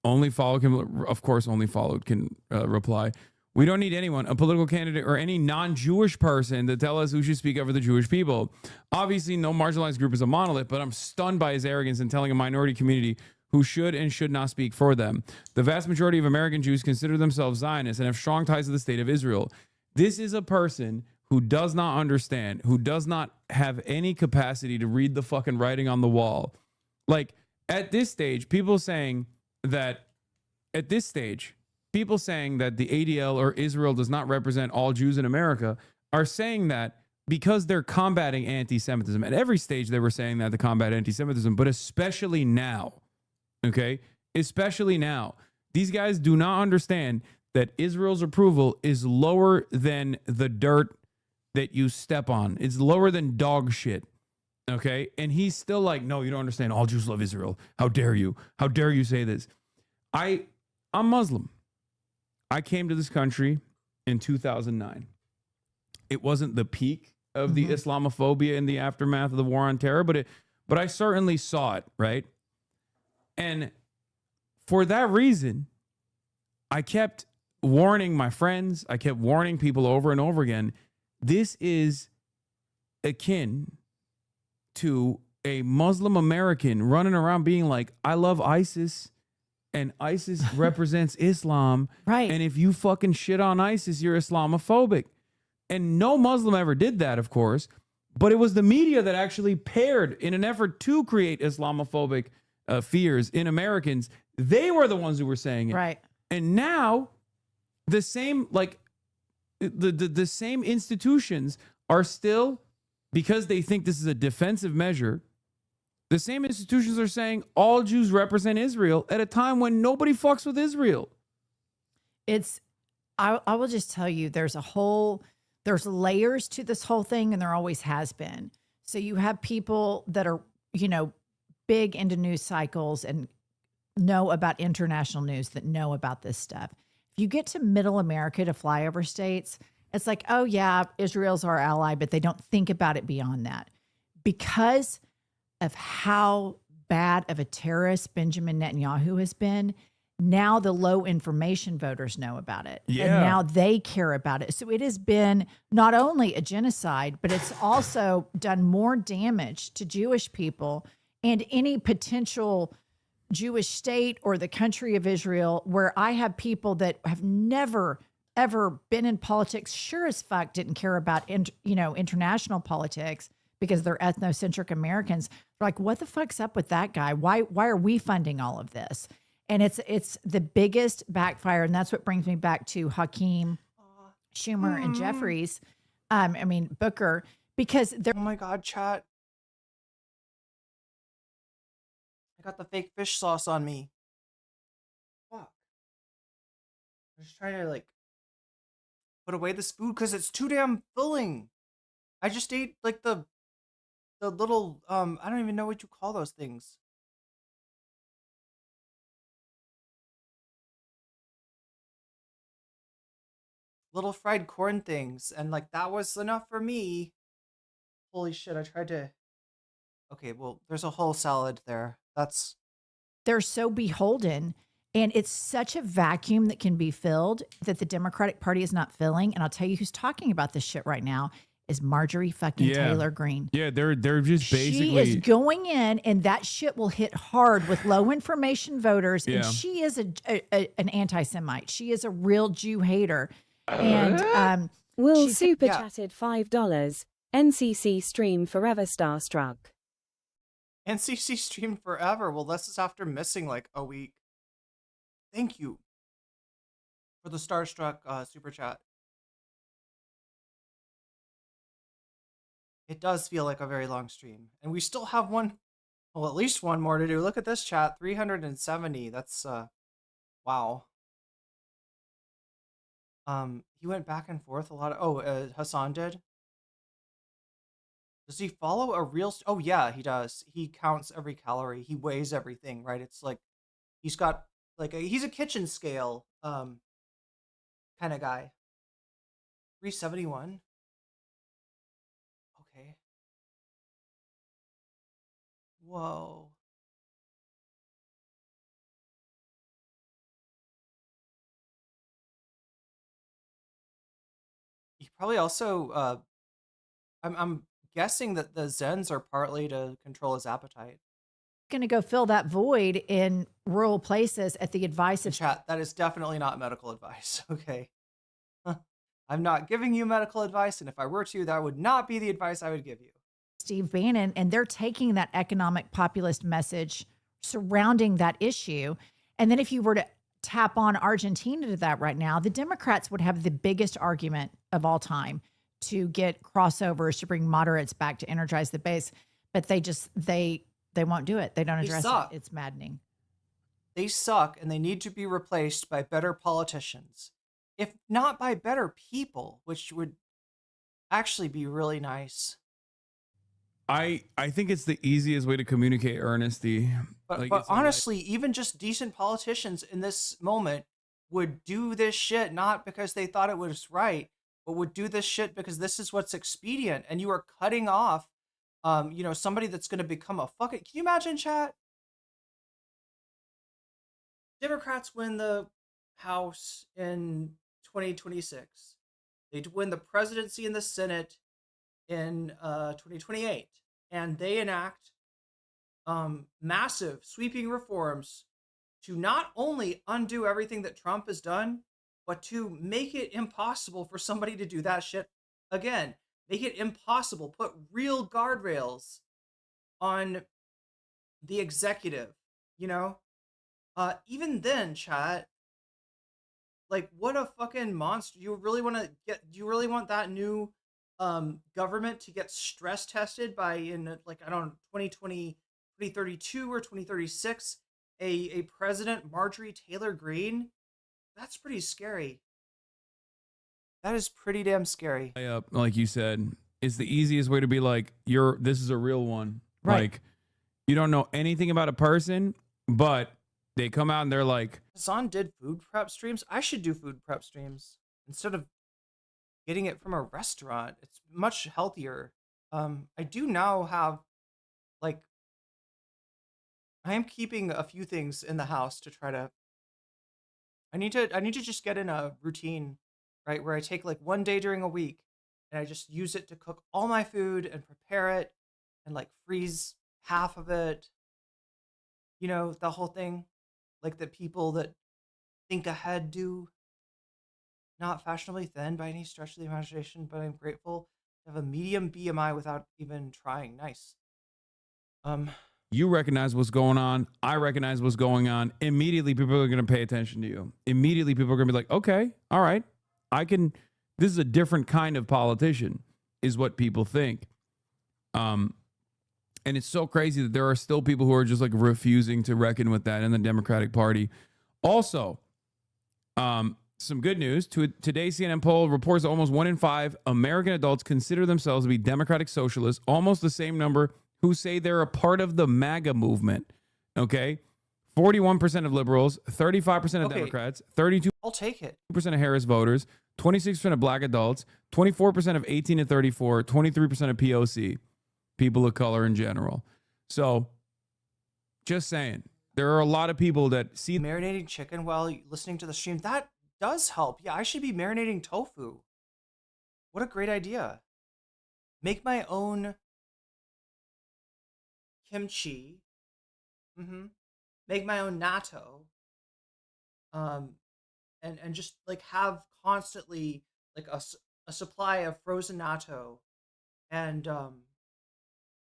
Only Follow can, of course, Only Followed can reply. We don't need anyone, a political candidate or any non-Jewish person to tell us who should speak up for the Jewish people. Obviously, no marginalized group is a monolith, but I'm stunned by his arrogance in telling a minority community who should and should not speak for them. The vast majority of American Jews consider themselves Zionists and have strong ties to the state of Israel. This is a person who does not understand, who does not have any capacity to read the fucking writing on the wall. Like, at this stage, people saying that the ADL or Israel does not represent all Jews in America are saying that because they're combating anti-Semitism. At every stage, they were saying that to combat anti-Semitism, but especially now, okay? Especially now. These guys do not understand that Israel's approval is lower than the dirt that you step on. It's lower than dog shit, okay? And he's still like, no, you don't understand. All Jews love Israel. How dare you? How dare you say this? I'm Muslim. I came to this country in 2009. It wasn't the peak of the Islamophobia in the aftermath of the war on terror, but I certainly saw it, right? And for that reason, I kept warning my friends, I kept warning people over and over again, this is akin to a Muslim American running around being like, I love ISIS, and ISIS represents Islam. Right. And if you fucking shit on ISIS, you're Islamophobic. And no Muslim ever did that, of course. But it was the media that actually paired in an effort to create Islamophobic fears in Americans. They were the ones who were saying it. Right. And now the same, like the same institutions are still, because they think this is a defensive measure, the same institutions are saying all Jews represent Israel at a time when nobody fucks with Israel. I will just tell you, there's layers to this whole thing, and there always has been. So you have people that are, big into news cycles and know about international news, that know about this stuff. If you get to middle America, to flyover states, it's like, oh yeah, Israel's our ally, but they don't think about it beyond that. Because of how bad of a terrorist Benjamin Netanyahu has been, now the low information voters know about it. Yeah. And now they care about it. So it has been not only a genocide, but it's also done more damage to Jewish people and any potential Jewish state or the country of Israel, where I have people that have never, ever been in politics, sure as fuck didn't care about, international politics because they're ethnocentric Americans. They're like, what the fuck's up with that guy? Why are we funding all of this? And it's the biggest backfire. And that's what brings me back to Hakeem, Schumer, and Jeffries. Booker, because they're. Oh my God, chat. I got the fake fish sauce on me. Fuck. I'm just trying to put away this food because it's too damn filling. I just ate the little I don't even know what you call those things. little fried corn things, and like that was enough for me. Holy shit! I tried to. Okay, well, there's a whole salad there. That's They're so beholden, and it's such a vacuum that can be filled that the Democratic Party is not filling. And I'll tell you who's talking about this shit right now is Marjorie fucking Taylor Greene. Yeah, they're just basically. She is going in, and that shit will hit hard with low information voters. Yeah. And she is an anti-Semite. She is a real Jew hater. And Will she's- super yeah. chatted $5. NCC stream forever starstruck. NCC streamed forever. Well, this is after missing like a week. Thank you for the starstruck super chat. It does feel like a very long stream, and we still have one, well, at least one more to do. Look at this chat, 370. That's wow. He went back and forth a lot of. Hassan did. Does he follow a real? Oh yeah, he does. He counts every calorie. He weighs everything. Right? It's like he's got like he's a kitchen scale kind of guy. 371. Okay. Whoa. He probably also I'm guessing that the Zens are partly to control his appetite. Going to go fill that void in rural places at the advice of Chat, that is definitely not medical advice. Okay. I'm not giving you medical advice, and if I were to, that would not be the advice I would give you. Steve Bannon, and they're taking that economic populist message surrounding that issue. And then if you were to tap on Argentina to that right now, the Democrats would have the biggest argument of all time to get crossovers, to bring moderates back to energize the base. But they won't do it. They don't address it. It's maddening. They suck, and they need to be replaced by better politicians. If not by better people, which would actually be really nice. I think it's the easiest way to communicate earnesty. But, Like, but it's like- honestly, even just decent politicians in this moment would do this shit not because they thought it was right, but would do this shit because this is what's expedient. And you are cutting off, somebody that's going to become a fucking. Can you imagine, chat? Democrats win the House in 2026. They win the presidency and the Senate in 2028, and they enact massive sweeping reforms to not only undo everything that Trump has done, but to make it impossible for somebody to do that shit again. Make it impossible. Put real guardrails on the executive, even then, chat, like, what a fucking monster. Do you really want that new government to get stress tested by in 2020, 2032 or 2036, a president, Marjorie Taylor Greene? That's pretty scary. That is pretty damn scary. Like you said, it's the easiest way to be like, this is a real one. Right. Like, you don't know anything about a person, but they come out and they're like, Hassan did food prep streams. I should do food prep streams instead of getting it from a restaurant. It's much healthier. I do now have, like, I am keeping a few things in the house to try to. I need to just get in a routine, right, where I take like one day during a week and I just use it to cook all my food and prepare it and like freeze half of it. The whole thing, like the people that think ahead do. Not fashionably thin by any stretch of the imagination, but I'm grateful to have a medium BMI without even trying. Nice. you recognize what's going on. I recognize what's going on. Immediately, people are going to pay attention to you. Immediately, people are going to be like, okay, all right, this is a different kind of politician, is what people think. And it's so crazy that there are still people who are just like refusing to reckon with that in the Democratic Party. Also, some good news. Today's CNN poll reports that almost 1 in 5 American adults consider themselves to be Democratic socialists, almost the same number who say they're a part of the MAGA movement. Okay? 41% of liberals, 35% of Democrats, 32% I'll take it. of Harris voters, 26% of black adults, 24% of 18 to 34, 23% of POC, people of color in general. So just saying, there are a lot of people that see marinating chicken while listening to the stream. That does help. Yeah, I should be marinating tofu. What a great idea. Make my own kimchi. Make my own natto. And just like have constantly like a supply of frozen natto and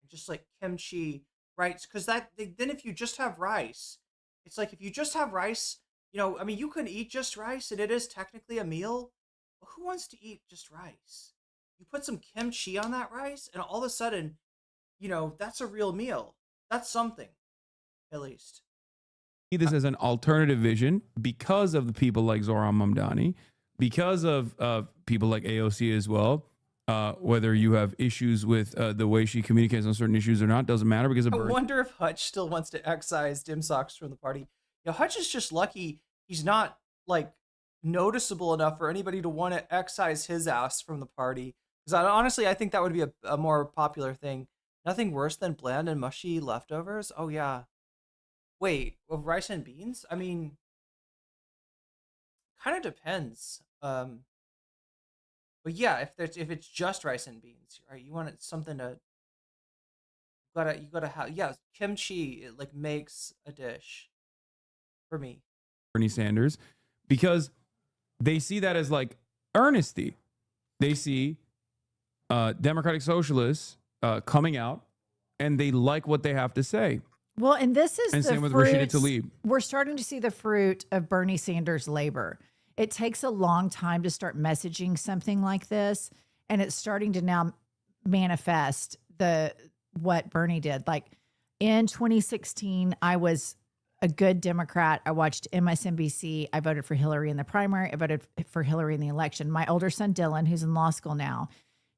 just like kimchi, right? Because then if you just have rice, it's like if you just have rice, you know, I mean, you can eat just rice and it is technically a meal, but who wants to eat just rice? You put some kimchi on that rice and all of a sudden, you know, that's a real meal. That's something, at least. See this as an alternative vision because of the people like Zohran Mamdani, because of people like AOC as well. Whether you have issues with the way she communicates on certain issues or not doesn't matter because of I wonder if Hutch still wants to excise dim socks from the party. You know, Hutch is just lucky he's not like noticeable enough for anybody to want to excise his ass from the party. Because honestly, I think that would be a more popular thing. Nothing worse than bland and mushy leftovers. Oh yeah. Wait, with rice and beans? I mean, kind of depends. But yeah, if it's just rice and beans, right? You want something to you gotta have kimchi. It like makes a dish for me. Bernie Sanders, because they see that as like earnesty. They see Democratic Socialists coming out, and they like what they have to say. Well, and this is and the same with fruits, Rashida Tlaib. We're starting to see the fruit of Bernie Sanders' labor. It takes a long time to start messaging something like this, and it's starting to now manifest what Bernie did. Like in 2016, I was a good Democrat. I watched MSNBC. I voted for Hillary in the primary. I voted for Hillary in the election. My older son, Dylan, who's in law school now,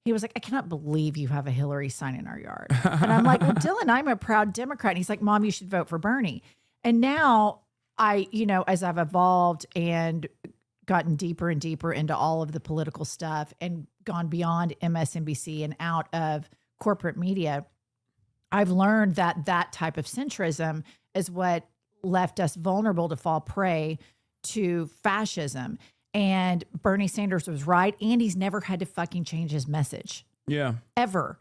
he was like, I cannot believe you have a Hillary sign in our yard. And I'm like, well, Dylan, I'm a proud Democrat. And he's like, Mom, you should vote for Bernie. And now as I've evolved and gotten deeper and deeper into all of the political stuff and gone beyond MSNBC and out of corporate media, I've learned that type of centrism is what left us vulnerable to fall prey to fascism. And Bernie Sanders was right. And he's never had to fucking change his message. Yeah. Ever.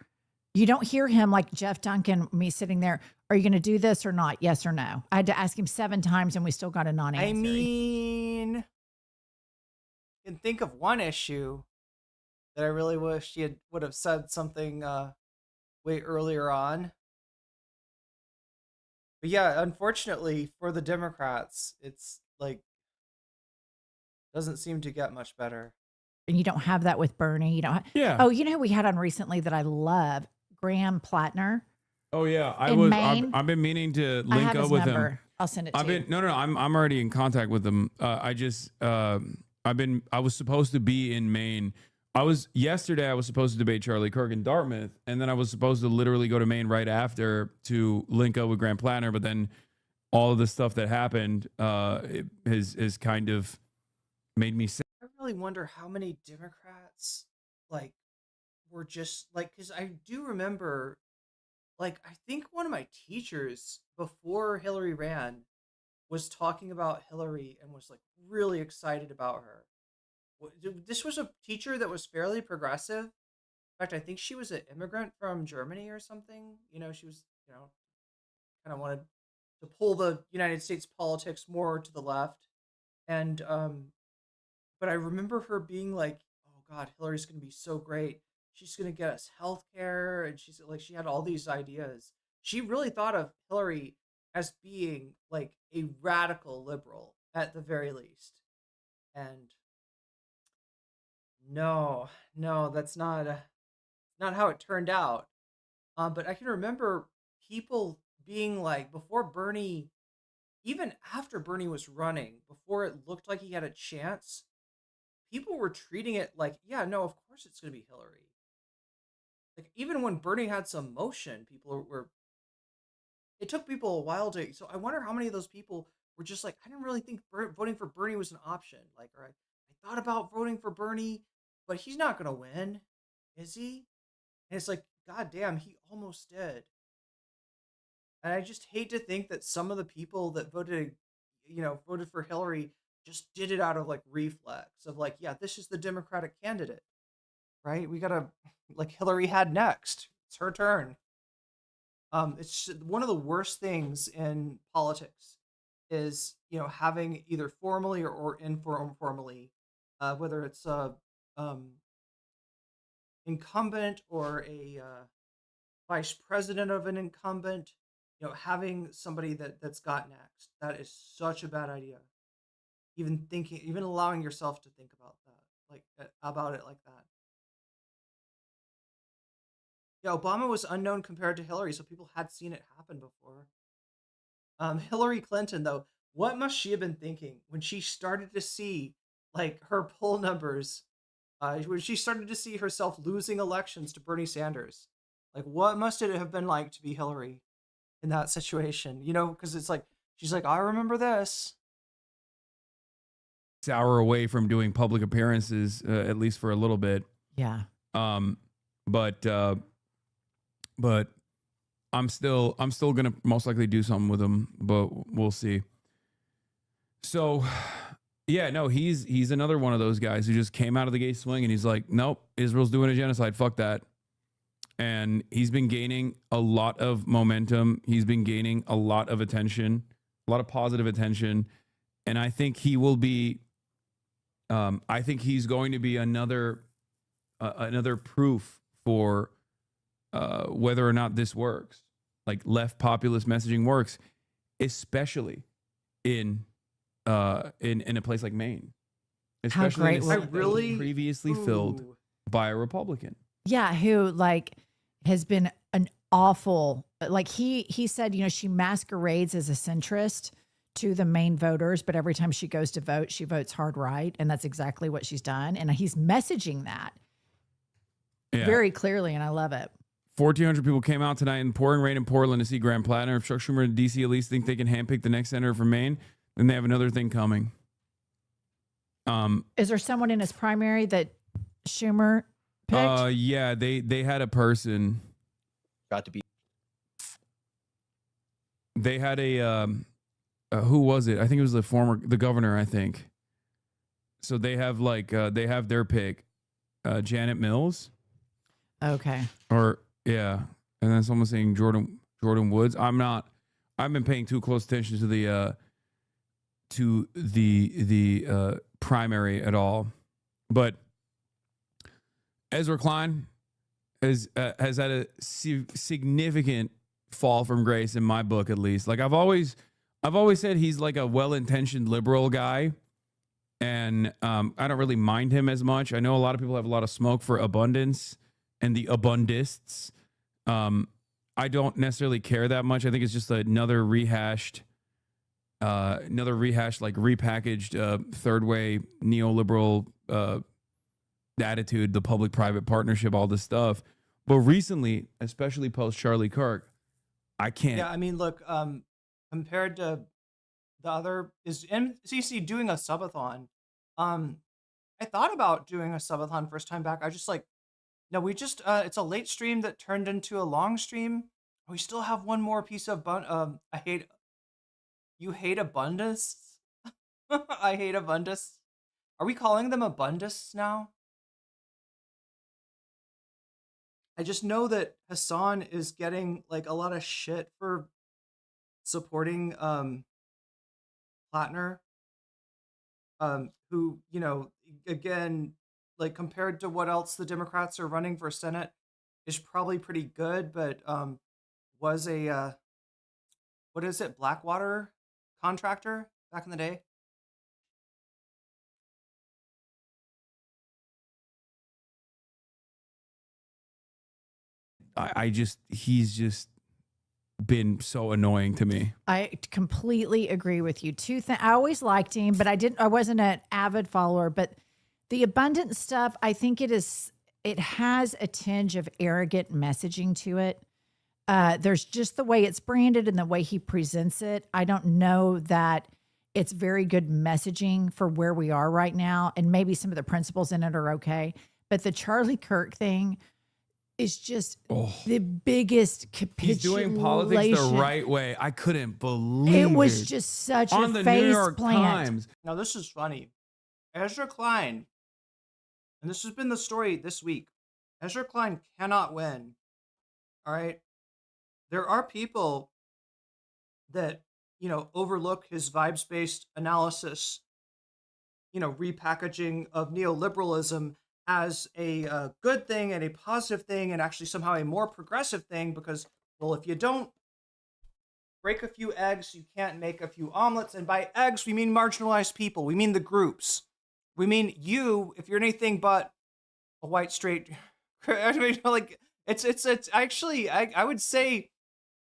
You don't hear him like Jeff Duncan, me sitting there. Are you going to do this or not? Yes or no? I had to ask him 7 times and we still got a non-answer. I mean, you can think of one issue that I really wish he would have said something way earlier on. But yeah, unfortunately for the Democrats, it's like, doesn't seem to get much better. And you don't have that with Bernie. You don't. Yeah. Oh, you know who we had on recently that I love? Graham Plattner. Oh yeah, Maine. I've been meaning to I link have up his with number. him. I'll send it to you. No, I'm already in contact with him. I was supposed to be in Maine. Yesterday I was supposed to debate Charlie Kirk in Dartmouth, and then I was supposed to literally go to Maine right after to link up with Graham Plattner, but then all of the stuff that happened has kind of made me sad. I really wonder how many Democrats like were just like, because I do remember, like, I think one of my teachers before Hillary ran was talking about Hillary and was like really excited about her. This was a teacher that was fairly progressive. In fact, I think she was an immigrant from Germany or something. You know, she was, kind of wanted to pull the United States politics more to the left. And, but I remember her being like, oh God, Hillary's going to be so great. She's going to get us health care. And she's like, she had all these ideas. She really thought of Hillary as being like a radical liberal at the very least. And no, that's not how it turned out. But I can remember people being like, before Bernie, even after Bernie was running, before it looked like he had a chance, people were treating it like, yeah, no, of course it's going to be Hillary. Like, even when Bernie had some motion, people were, it took people a while to, so I wonder how many of those people were just like, I didn't really think voting for Bernie was an option. Like, or I thought about voting for Bernie, but he's not going to win, is he? And it's like, God damn, he almost did. And I just hate to think that some of the people that voted for Hillary just did it out of like reflex of like, yeah, this is the Democratic candidate, right? We got to, like, Hillary had next. It's her turn. It's one of the worst things in politics is, having either formally or informally, whether it's a incumbent or a vice president of an incumbent, having somebody that's got next. That is such a bad idea. Even allowing yourself to think about that, about it like that. Yeah, Obama was unknown compared to Hillary, so people had seen it happen before. Hillary Clinton, though, what must she have been thinking when she started to see like her poll numbers, when she started to see herself losing elections to Bernie Sanders? Like, what must it have been like to be Hillary in that situation? Because it's like, she's like, I remember this. Hour away from doing public appearances, at least for a little bit. Yeah. But I'm still gonna most likely do something with him, but we'll see. So, yeah, no, he's another one of those guys who just came out of the gate swinging. He's like, nope, Israel's doing a genocide. Fuck that. And he's been gaining a lot of momentum. He's been gaining a lot of attention, a lot of positive attention, and I think he will be. I think he's going to be another proof for whether or not this works, like left populist messaging works, especially in a place like Maine, especially in a state that was previously filled by a Republican. Yeah, who like has been an awful, like he said, she masquerades as a centrist to the Maine voters, but every time she goes to vote, she votes hard right, and that's exactly what she's done. And he's messaging that very clearly, and I love it. 1,400 people came out tonight in pouring rain in Portland to see Graham Plattner. If Chuck Schumer and DC at least think they can handpick the next senator from Maine, then they have another thing coming. Is there someone in his primary that Schumer picked? Yeah, they had a person. Got to be. They had a who was it? I think it was the governor, I think. So they have they have their pick, Janet Mills. Okay. Or yeah, and then someone saying Jordan Woods. I've been paying too close attention to the primary at all, but Ezra Klein has had a significant fall from grace in my book, at least. Like I've always said he's like a well-intentioned liberal guy, and I don't really mind him as much. I know a lot of people have a lot of smoke for abundance and the abundists. I don't necessarily care that much. I think it's just another rehashed, like repackaged third way neoliberal attitude, the public-private partnership, all this stuff. But recently, especially post Charlie Kirk, I can't. Yeah, I mean, look, compared to the other, is MCC doing a subathon? I thought about doing a subathon first time back. I just like, no, we just it's a late stream that turned into a long stream. We still have one more piece of you hate abundance. I hate abundance. Are we calling them abundists now? I just know that Hassan is getting like a lot of shit for supporting Plattner, who, again, like compared to what else the Democrats are running for Senate is probably pretty good, but was a Blackwater contractor back in the day. He's just been so annoying to me. I completely agree with you. I always liked him, but I wasn't an avid follower, but the abundant stuff, I think it has a tinge of arrogant messaging to it. There's just the way it's branded and the way he presents it. I don't know that it's very good messaging for where we are right now. And maybe some of the principles in it are okay. But the Charlie Kirk thing is just the biggest capitulation. He's doing politics the right way. I couldn't believe it. was just such on a the face New York plant. Times. Now, this is funny. Ezra Klein, and this has been the story this week. Ezra Klein cannot win. All right. There are people that, you know, overlook his vibes-based analysis, you know, repackaging of neoliberalism as a good thing and a positive thing and actually somehow a more progressive thing because, well, if you don't break a few eggs, you can't make a few omelets. And by eggs, we mean marginalized people. We mean the groups. We mean you, if you're anything but a white, straight, I mean, like, it's actually, I would say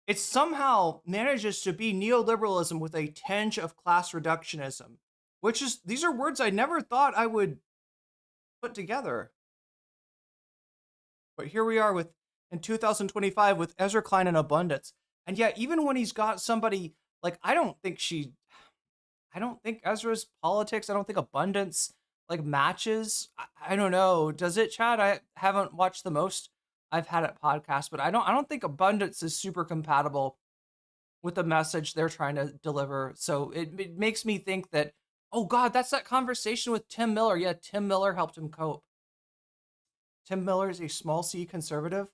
it somehow manages to be neoliberalism with a tinge of class reductionism, which is, these are words I never thought I would put together. But here we are with in 2025 with Ezra Klein in abundance. And yet, even when he's got somebody like, I don't think Ezra's politics, I don't think abundance like matches. I don't know. Does it, Chad? I haven't watched the most I've had at podcasts, but I don't think abundance is super compatible with the message they're trying to deliver. So it makes me think that, oh God, that's that conversation with Tim Miller. Yeah, Tim Miller helped him cope. Tim Miller is a small C conservative.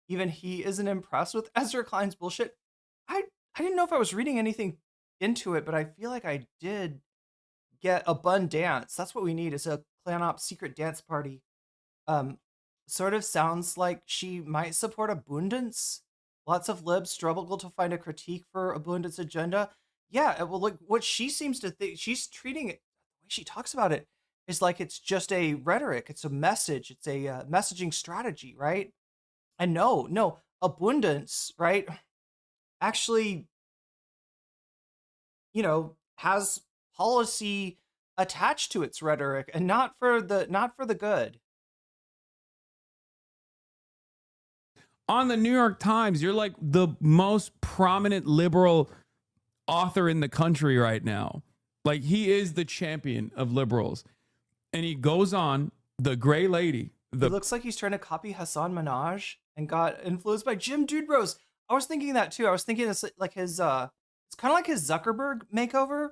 Even he isn't impressed with Ezra Klein's bullshit. I didn't know if I was reading anything into it, but I feel like I did get a bun dance. That's what we need, is a Clan Op secret dance party. Sort of sounds like she might support abundance. Lots of libs struggle to find a critique for abundance agenda. Yeah, well, look, what she seems to think, she's treating it, the way she talks about it, is like it's just a rhetoric. It's a message. It's a messaging strategy, right? And no, abundance, right, actually, you know, has policy attached to its rhetoric, and not for the good. On the New York Times, you're like the most prominent liberal author in the country right now. Like, he is the champion of liberals. And he goes on, the gray lady. It looks like he's trying to copy Hassan Minaj and got influenced by Jim Dude Bros. I was thinking that too. I was thinking it's like his, it's kind of like his Zuckerberg makeover,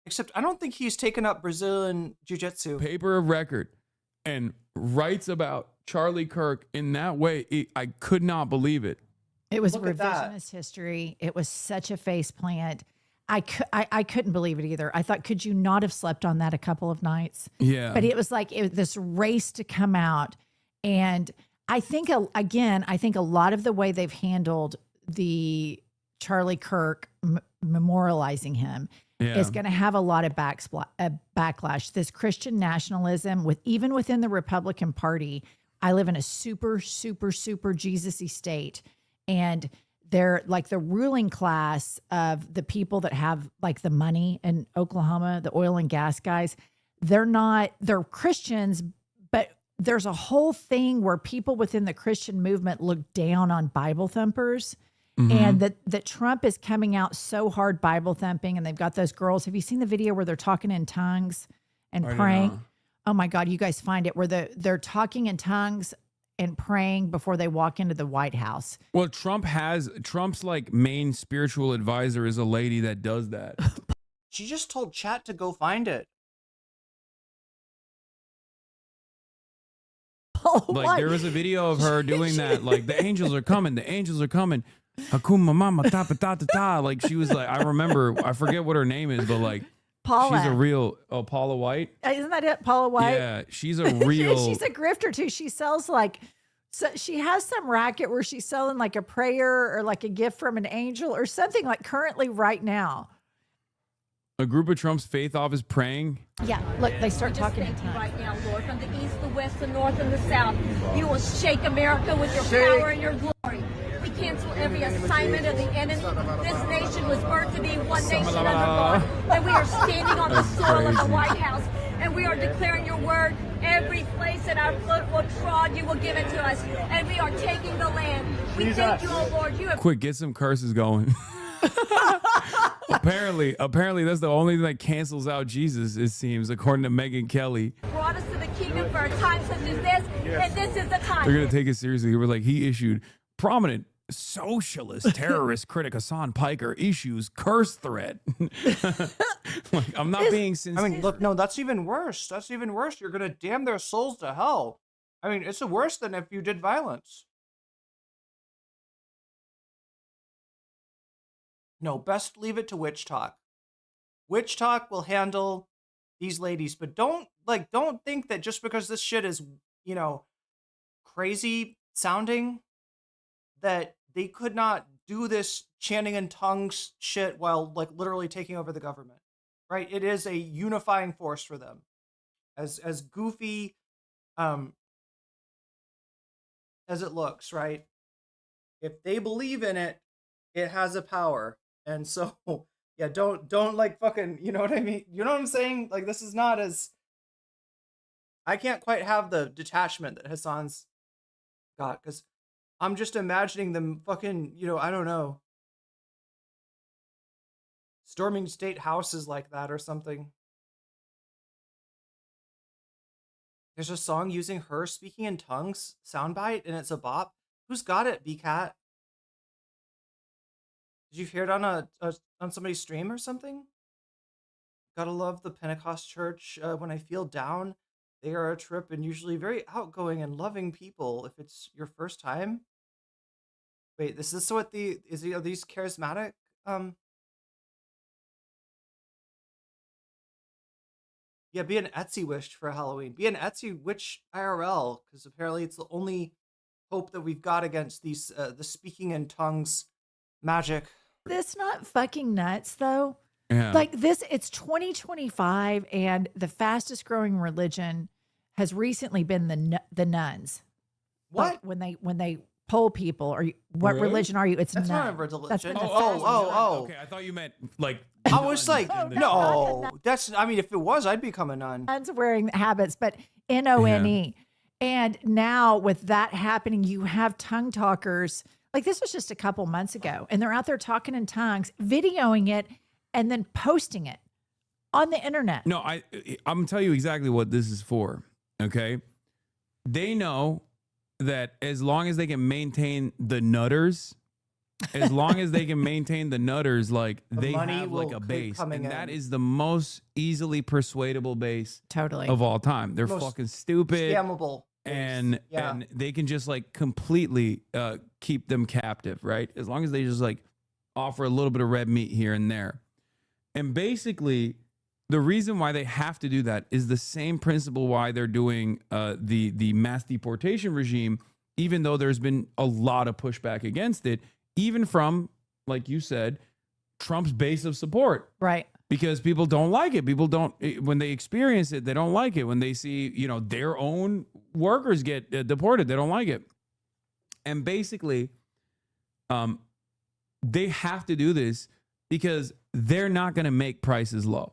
except I don't think he's taken up Brazilian jiu-jitsu. Paper of record, and writes about Charlie Kirk in that way. I could not believe it. It was revisionist history. It was such a face plant. I couldn't believe it either. I thought, could you not have slept on that a couple of nights? Yeah. But it was like this race to come out. And I think, again, a lot of the way they've handled the Charlie Kirk memorializing him is going to have a lot of backlash. This Christian nationalism, even within the Republican Party. I live in a super, super, super Jesus-y state. And they're like the ruling class of the people that have like the money in Oklahoma, the oil and gas guys. They're Christians, but there's a whole thing where people within the Christian movement look down on Bible thumpers. Mm-hmm. And that Trump is coming out so hard Bible thumping, and they've got those girls. Have you seen the video where they're talking in tongues and praying? Oh my God, you guys find it, where they're talking in tongues and praying before they walk into the White House. Well, Trump's like main spiritual advisor is a lady that does that. She just told chat to go find it. Like, there was a video of her doing that. Like, the angels are coming. The angels are coming. Hakuma mama ta ta ta ta. Like, she was like, I remember, I forget what her name is, but like, Paula. She's a real, Paula White. Isn't that it? Paula White? Yeah, she's a real. She's a grifter too. She sells so she has some racket where she's selling like a prayer or like a gift from an angel or something, like currently right now. A group of Trump's faith office praying. Yeah, look, they start talking in tongues. Right now, Lord, from the east, the west, the north, and the south, you will shake America with your power and your glory. We cancel every assignment of the enemy. This nation was birthed to be one nation under God, and we are standing on the soil of the White House, and we are declaring your word. Every place that our foot will trod, you will give it to us, and we are taking the land. We thank you, oh Lord. You have Quick, get some curses going. apparently that's the only thing that cancels out Jesus, it seems, according to Megyn Kelly. Brought us to the kingdom for a time such as this, and this is the time. They're going to take it seriously. We're like, he issued prominent socialist terrorist critic Hassan Piker issues curse threat. Like, I'm not being sincere. I mean, look, no, that's even worse. That's even worse. You're going to damn their souls to hell. I mean, it's worse than if you did violence. No, best leave it to Witch Talk. Witch Talk will handle these ladies, but don't think that just because this shit is, crazy sounding, that they could not do this chanting in tongues shit while literally taking over the government. Right? It is a unifying force for them. As goofy as it looks, right? If they believe in it, it has a power. And so, yeah, don't fucking, you know what I mean? You know what I'm saying? Like, this is not as, I can't quite have the detachment that Hassan's got, because I'm just imagining them fucking, I don't know, storming state houses like that or something. There's a song using her speaking in tongues soundbite, and it's a bop. Who's got it, B-Cat? Did you hear it on on somebody's stream or something? Gotta love the Pentecost church. When I feel down, they are a trip and usually very outgoing and loving people. If it's your first time. Wait, this is what are these charismatic? Yeah, be an Etsy wish for Halloween. Be an Etsy witch IRL, because apparently it's the only hope that we've got against these the speaking in tongues magic. This not fucking nuts though. Yeah. Like this, it's 2025, and the fastest growing religion has recently been the nuns. What? Like when they poll people, what Really? religion are you? It's That's not a nuns. religion. That's been the Okay, I thought you meant like. I was like, nuns. no, that's. I mean, if it was, I'd become a nun. Nuns wearing habits, but NONE. And now with that happening, you have tongue talkers. Like this was just a couple months ago, and they're out there talking in tongues, videoing it, and then posting it on the internet. No, I'm gonna tell you exactly what this is for. Okay, they know that as long as they can maintain the nutters, like they money have like will a keep base, coming and that in. is the most easily persuadable base Totally. of all time. They're Most fucking stupid. Scammable. And Yeah. and they can just like completely keep them captive, right? As long as they just like offer a little bit of red meat here and there. And basically, the reason why they have to do that is the same principle why they're doing the mass deportation regime, even though there's been a lot of pushback against it, even from, like you said, Trump's base of support. Right. Because people don't like it. People don't, when they experience it, they don't like it. When they see, their own workers get deported, they don't like it. And basically, they have to do this because they're not going to make prices low.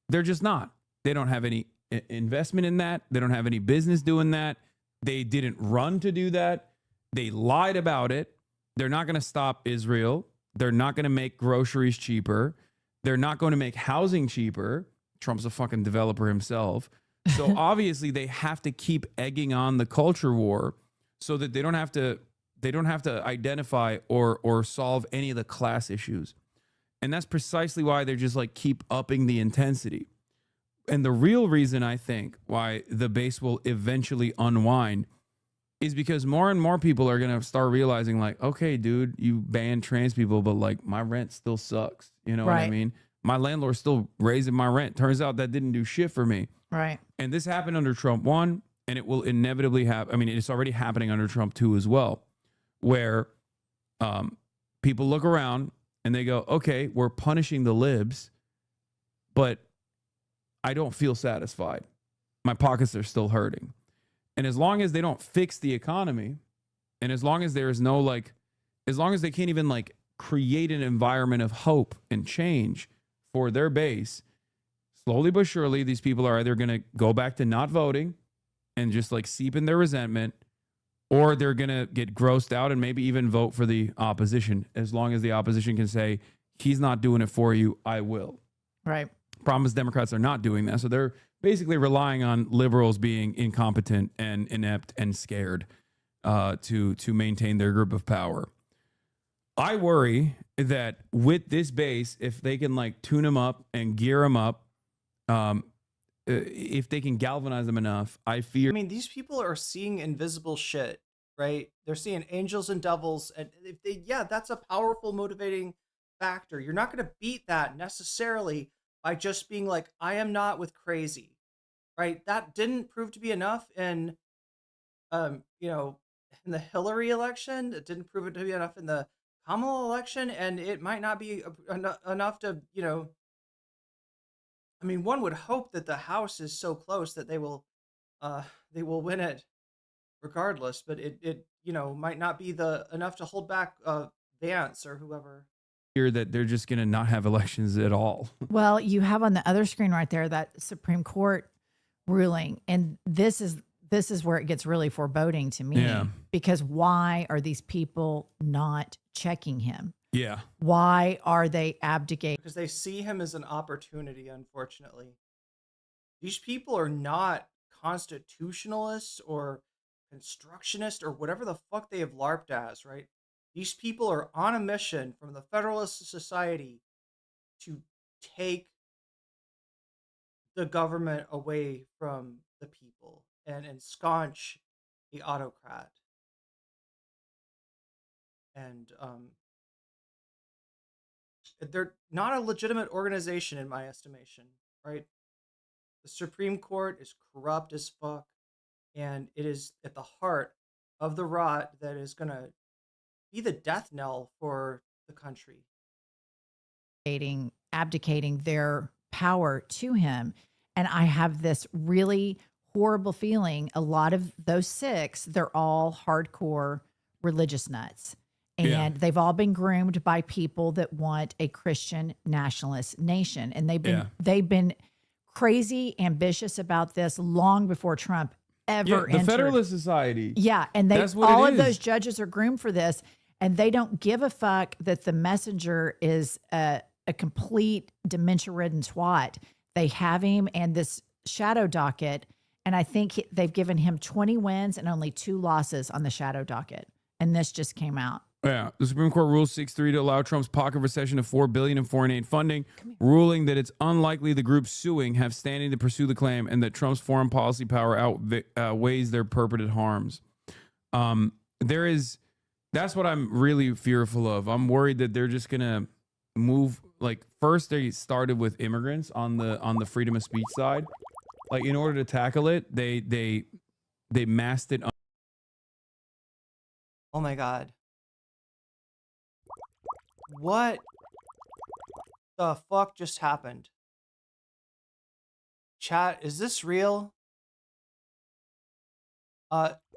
They're just not. They don't have any investment in that. They don't have any business doing that. They didn't run to do that. They lied about it. They're not going to stop Israel. They're not going to make groceries cheaper. They're not going to make housing cheaper. Trump's a fucking developer himself. So obviously they have to keep egging on the culture war so that they don't have to identify or solve any of the class issues. And that's precisely why they're just like keep upping the intensity. And the real reason I think why the base will eventually unwind is because more and more people are going to start realizing like, okay, dude, you banned trans people, but like my rent still sucks. You know what I mean? My landlord's still raising my rent. Turns out that didn't do shit for me. Right. And this happened under Trump 1, and it will inevitably happen. I mean, it's already happening under Trump 2 as well, where people look around and they go, okay, we're punishing the libs, but I don't feel satisfied. My pockets are still hurting. And as long as they don't fix the economy, and as long as there is no as long as they can't even create an environment of hope and change for their base, slowly but surely, these people are either going to go back to not voting and just seep in their resentment, or they're going to get grossed out and maybe even vote for the opposition, as long as the opposition can say, he's not doing it for you, I will. Right. Problem is Democrats are not doing that. So they're basically relying on liberals being incompetent and inept and scared to maintain their grip of power. I worry that with this base, if they can like tune them up and gear them up, if they can galvanize them enough, I fear. I mean, these people are seeing invisible shit, right? They're seeing angels and devils, and if they, yeah, that's a powerful motivating factor. You're not going to beat that necessarily by just being like, I am not with crazy, right? That didn't prove to be enough in, you know, in the Hillary election. It didn't prove it to be enough in the Kamala election, and it might not be enough to, you know, I mean, one would hope that the House is so close that they will win it regardless, but it you know, might not be enough to hold back Vance or whoever. Fear that they're just going to not have elections at all. Well, you have on the other screen right there that Supreme Court ruling, and this is where it gets really foreboding to me. Yeah. Because why are these people not checking him? Yeah. Why are they abdicating? Because they see him as an opportunity, unfortunately. These people are not constitutionalists or constructionists or whatever the fuck they have LARPed as, right? These people are on a mission from the Federalist Society to take the government away from the people and ensconce the autocrat. And they're not a legitimate organization in my estimation, right? The Supreme Court is corrupt as fuck, and it is at the heart of the rot that is going to be the death knell for the country. Abdicating their power to him. And I have this really horrible feeling. A lot of those 6, they're all hardcore religious nuts. And they've all been groomed by people that want a Christian nationalist nation. And they've been crazy ambitious about this long before Trump ever the entered. Federalist Society. Yeah, and all of those judges are groomed for this, and they don't give a fuck that the messenger is a complete dementia-ridden twat. They have him and this shadow docket, and I think they've given him 20 wins and only 2 losses on the shadow docket, and this just came out. Yeah, the Supreme Court ruled 6-3 to allow Trump's pocket recession of $4 billion in foreign aid funding, ruling that it's unlikely the group suing have standing to pursue the claim, and that Trump's foreign policy power outweighs their purported harms. That's what I'm really fearful of. I'm worried that they're just gonna move. Like, first they started with immigrants on the freedom of speech side. Like, in order to tackle it, they masked it. Oh my God. What the fuck just happened? Chat, is this real?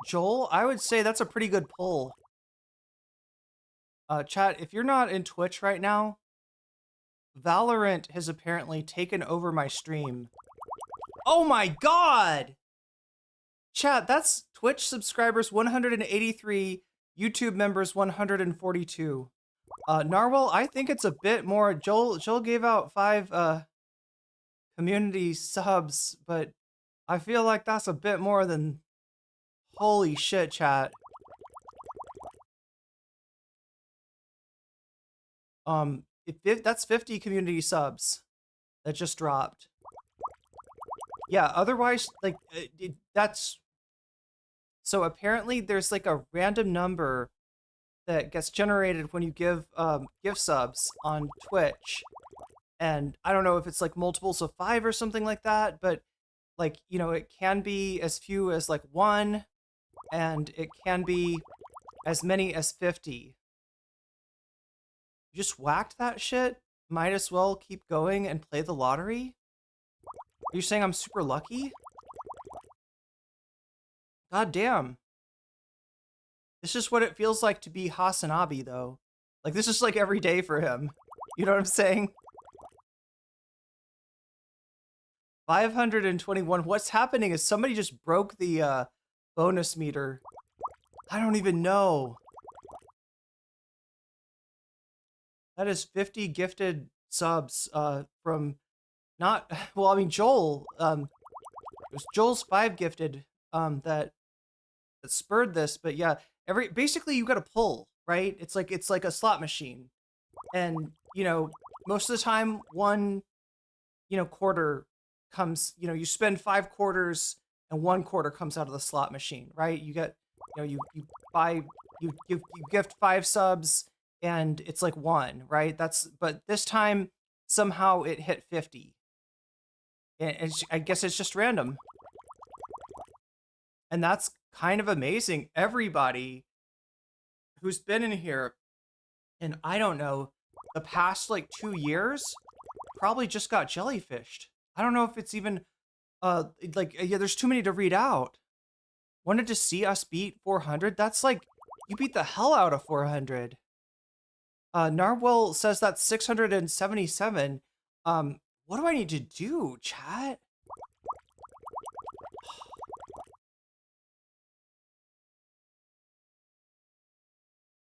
Joel, I would say that's a pretty good pull. Chat, if you're not in Twitch right now, Valorant has apparently taken over my stream. Oh my God! Chat, that's Twitch subscribers 183, YouTube members 142. Narwhal, I think it's a bit more. Joel gave out 5 community subs, but I feel like that's a bit more than. Holy shit, chat. That's 50 community subs that just dropped. Yeah, otherwise, like, that's. So apparently there's like a random number that gets generated when you give subs on Twitch. And I don't know if it's like multiples of 5 or something like that, but like, you know, it can be as few as like 1, and it can be as many as 50. You just whacked that shit? Might as well keep going and play the lottery? Are you saying I'm super lucky? God damn. This is what it feels like to be Hasanabi, though. Like, this is like every day for him. You know what I'm saying? 521. What's happening is somebody just broke the bonus meter. I don't even know. That is 50 gifted subs from not well, I mean Joel. It was Joel's 5 gifted that spurred this, but yeah, basically you got to pull, right? It's like a slot machine, and you know most of the time one quarter comes. You spend 5 quarters and 1 quarter comes out of the slot machine, right? You get you buy you gift 5 subs and it's like 1, right? But this time somehow it hit 50. And I guess it's just random. And that's kind of amazing. Everybody who's been in here in, I don't know, the past like 2 years probably just got jellyfished. I don't know if it's even there's too many to read out. Wanted to see us beat 400? That's like, you beat the hell out of 400. Narwhal says that's 677. What do I need to do, chat?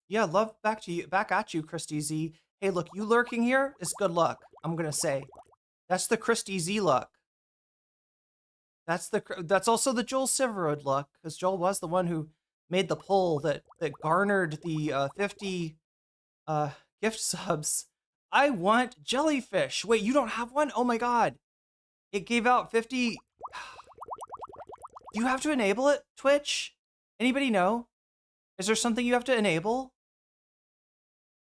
Yeah, love back at you, Christy Z. Hey, look, you lurking here is good luck, I'm gonna say. That's the Christy Z luck. That's also the Joel Silverwood luck, because Joel was the one who made the poll that garnered the 50 gift subs. I want jellyfish. Wait, you don't have one? Oh my god. It gave out 50. Do you have to enable it, Twitch? Anybody know? Is there something you have to enable?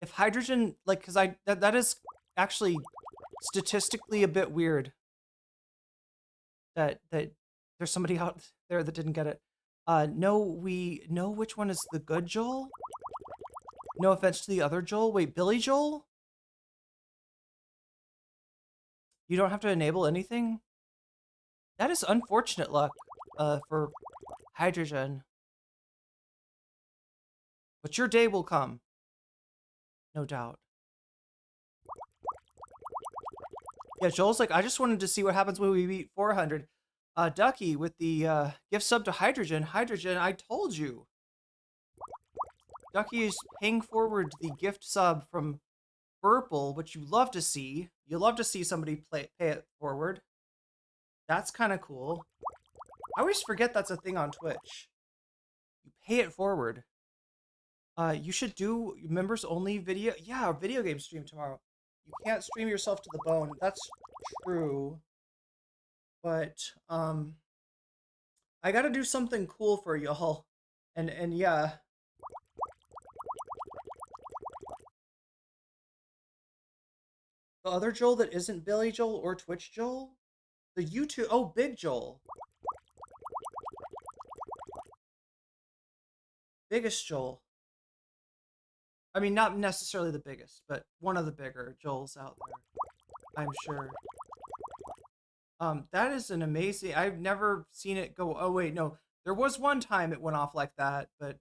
If hydrogen, like, because that is actually statistically a bit weird that there's somebody out there that didn't get it. No, we know which one is the good Joel. No offense to the other Joel. Wait, Billy Joel? You don't have to enable anything? That is unfortunate luck for hydrogen. But your day will come. No doubt. Yeah, Joel's like, I just wanted to see what happens when we beat 400. Ducky with the gift sub to hydrogen. Hydrogen, I told you. Ducky is paying forward the gift sub from Burple, which you love to see. You love to see somebody pay it forward. That's kind of cool. I always forget that's a thing on Twitch. You pay it forward. You should do members only video. Yeah, a video game stream tomorrow. You can't stream yourself to the bone. That's true. But I gotta do something cool for y'all. And yeah. The other Joel that isn't Billy Joel or Twitch Joel? The YouTube, oh, Big Joel. Biggest Joel. I mean, not necessarily the biggest, but one of the bigger Joels out there, I'm sure. That is an amazing, I've never seen it go, oh wait, no. There was one time it went off like that, but,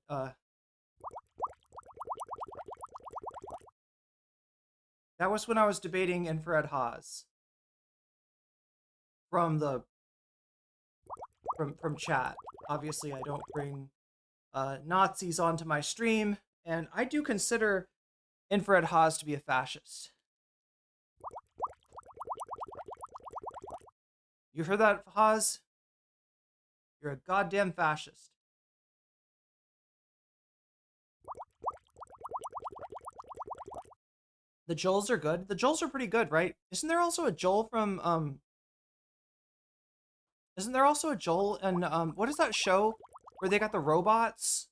that was when I was debating Infrared Haas. From chat. Obviously, I don't bring Nazis onto my stream, and I do consider Infrared Haas to be a fascist. You heard that, Haas? You're a goddamn fascist. The Joels are good. The Joels are pretty good, right? Isn't there also a Joel from Isn't there also a Joel and what is that show where they got the robots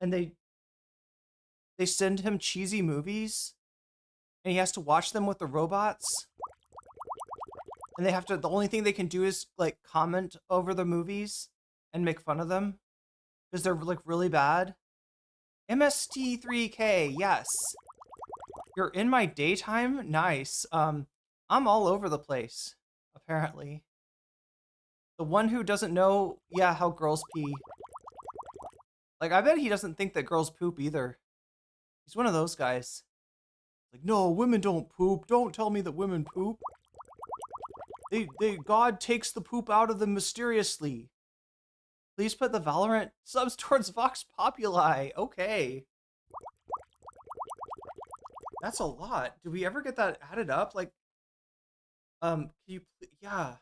and they send him cheesy movies and he has to watch them with the robots? And they have to, the only thing they can do is like comment over the movies and make fun of them because they're like really bad. MST3K, yes. You're in my daytime? Nice. I'm all over the place, apparently. The one who doesn't know, yeah, how girls pee. Like, I bet he doesn't think that girls poop either. He's one of those guys. Like, no, women don't poop. Don't tell me that women poop. God takes the poop out of them mysteriously. Please put the Valorant subs towards Vox Populi. Okay. That's a lot. Do we ever get that added up? Like, can you, yeah.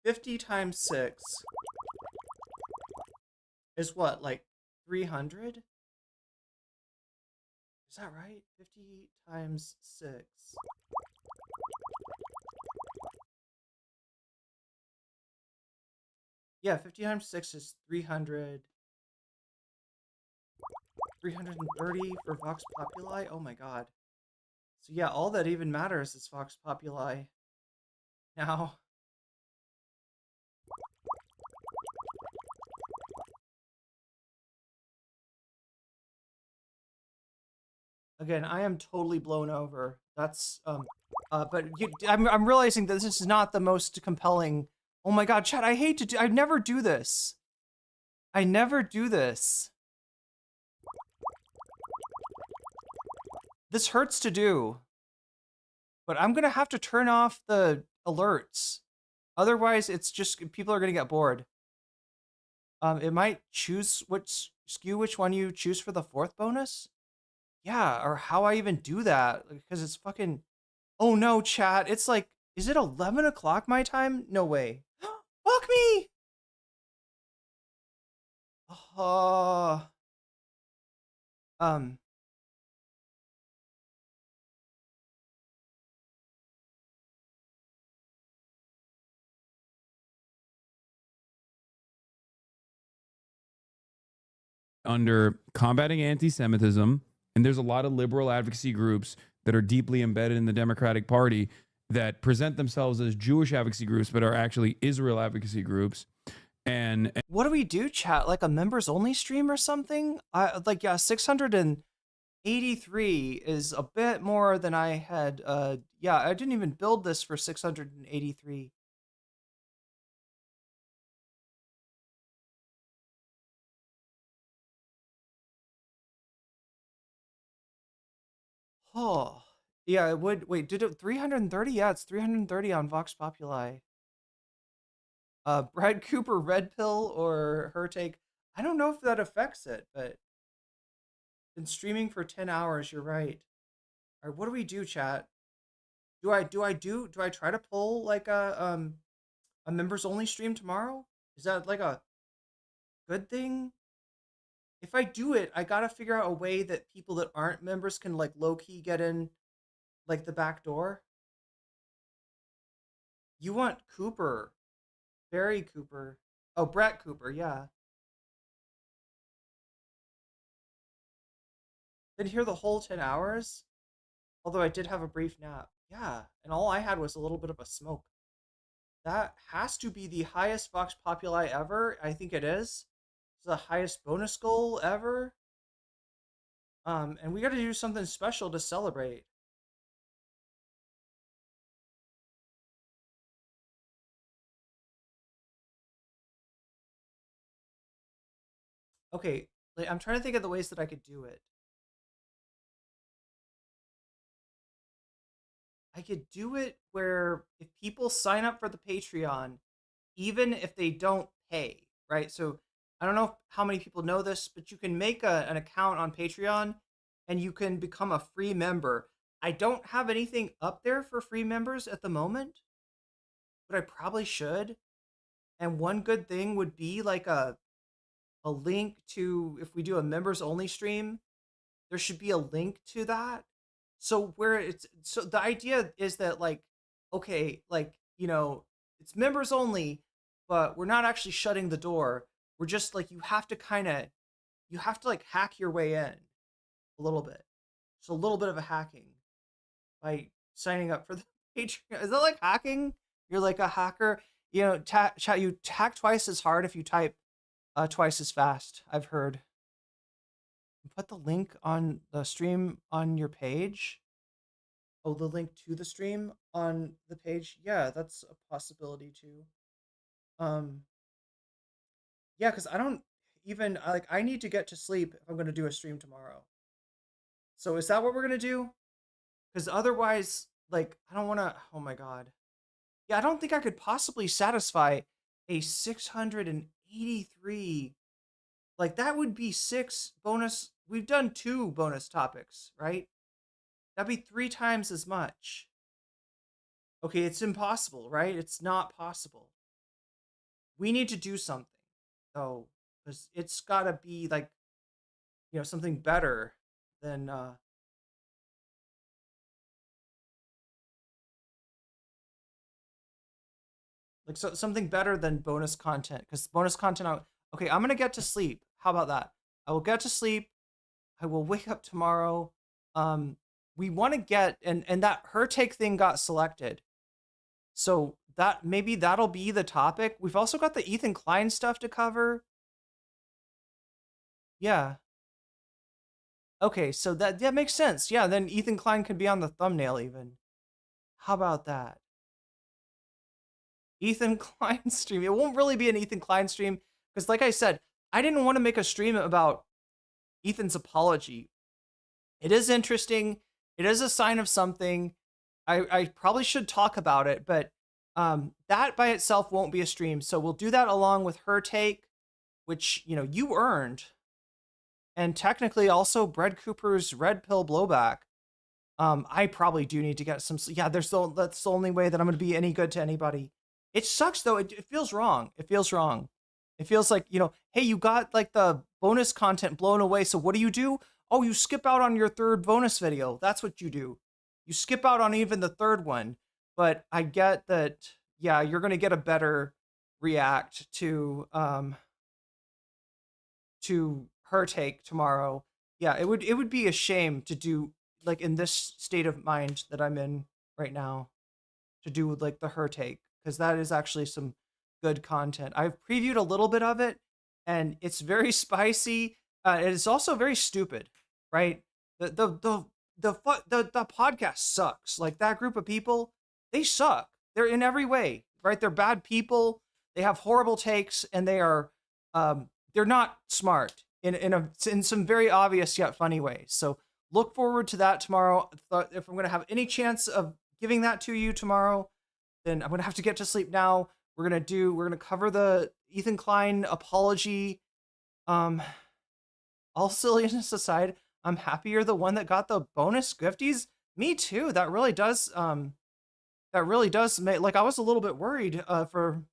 50 times 6 is what, like 300? Is that right? 50 times 6. Yeah, 50 times 6 is 300. 330 for Vox Populi? Oh my god. So yeah, all that even matters is Vox Populi. Now... Again, I am totally blown over. That's, but I'm realizing that this is not the most compelling. Oh my god, chat, I hate to do, I never do this. I never do this. This hurts to do. But I'm gonna have to turn off the alerts. Otherwise, it's just, people are gonna get bored. It might skew which one you choose for the 4th bonus. Yeah, or how I even do that, because it's fucking... Oh no, chat, it's like, is it 11 o'clock my time? No way. Fuck me! Under combating anti-Semitism, and there's a lot of liberal advocacy groups that are deeply embedded in the Democratic Party that present themselves as Jewish advocacy groups, but are actually Israel advocacy groups. And what do we do, chat? Like a members only stream or something? Like, yeah, 683 is a bit more than I had. Yeah, I didn't even build this for 683. Oh, yeah, it would. Wait, did it 330? Yeah, it's 330 on Vox Populi. Brad Cooper, Red Pill, or her take. I don't know if that affects it, but been streaming for 10 hours. You're right. All right, what do we do, chat? Do I try to pull like a members only stream tomorrow? Is that like a good thing? If I do it, I gotta figure out a way that people that aren't members can like low-key get in like the back door. You want Cooper. Barry Cooper. Oh, Brett Cooper, yeah. Been here the whole 10 hours? Although I did have a brief nap. Yeah, and all I had was a little bit of a smoke. That has to be the highest Vox Populi ever. I think it is. It's the highest bonus goal ever. And we gotta do something special to celebrate. Okay, like, I'm trying to think of the ways that I could do it. I could do it where if people sign up for the Patreon, even if they don't pay, right? So I don't know how many people know this, but you can make an account on Patreon and you can become a free member. I don't have anything up there for free members at the moment, but I probably should. And one good thing would be like a link to, if we do a members only stream, there should be a link to that. So where it's, so the idea is that like, okay, like, you know, it's members only, but we're not actually shutting the door. We're just like, you have to like hack your way in a little bit. So a little bit of a hacking by signing up for the Patreon. Is that like hacking? You're like a hacker, you know, chat, you hack twice as hard if you type twice as fast, I've heard. Put the link on the stream on your page. Oh, the link to the stream on the page. Yeah, that's a possibility too. Yeah, because I don't even, like, I need to get to sleep if I'm going to do a stream tomorrow. So is that what we're going to do? Because otherwise, like, I don't want to, oh my God. Yeah, I don't think I could possibly satisfy a 683. Like, that would be 6 bonus we've done 2 bonus topics, right? That'd be 3 times as much. Okay, it's impossible, right? It's not possible. We need to do something. So, because it's got to be like, something better than something better than bonus content. Because bonus content, okay, I'm gonna get to sleep. How about that? I will get to sleep. I will wake up tomorrow. We want to get and that her take thing got selected. So that maybe that'll be the topic. We've also got the Ethan Klein stuff to cover. Yeah. Okay, so that makes sense. Yeah, then Ethan Klein could be on the thumbnail even. How about that? Ethan Klein stream. It won't really be an Ethan Klein stream because, like I said, I didn't want to make a stream about Ethan's apology. It is interesting. It is a sign of something. I probably should talk about it, but that by itself won't be a stream. So we'll do that along with her take, which, you earned. And technically also Brad Cooper's red pill blowback. I probably do need to get some. Yeah, that's the only way that I'm going to be any good to anybody. It sucks though. It feels wrong. It feels wrong. It feels like, hey, you got like the bonus content blown away. So what do? Oh, you skip out on your 3rd bonus video. That's what you do. You skip out on even the 3rd one. But I get that, yeah, you're going to get a better react to her take tomorrow. Yeah, it would be a shame to do like in this state of mind that I'm in right now to do like the her take, because that is actually some good content. I've previewed a little bit of it and it's very spicy. It's also very stupid, right? The podcast sucks. Like that group of people, they suck. They're in every way, right? They're bad people. They have horrible takes and they are they're not smart in some very obvious yet funny ways. So look forward to that tomorrow. If I'm going to have any chance of giving that to you tomorrow, then I'm going to have to get to sleep now. We're going to cover the Ethan Klein apology. All silliness aside, I'm happy you're the one that got the bonus gifties. Me too. That really does make, like, I was a little bit worried for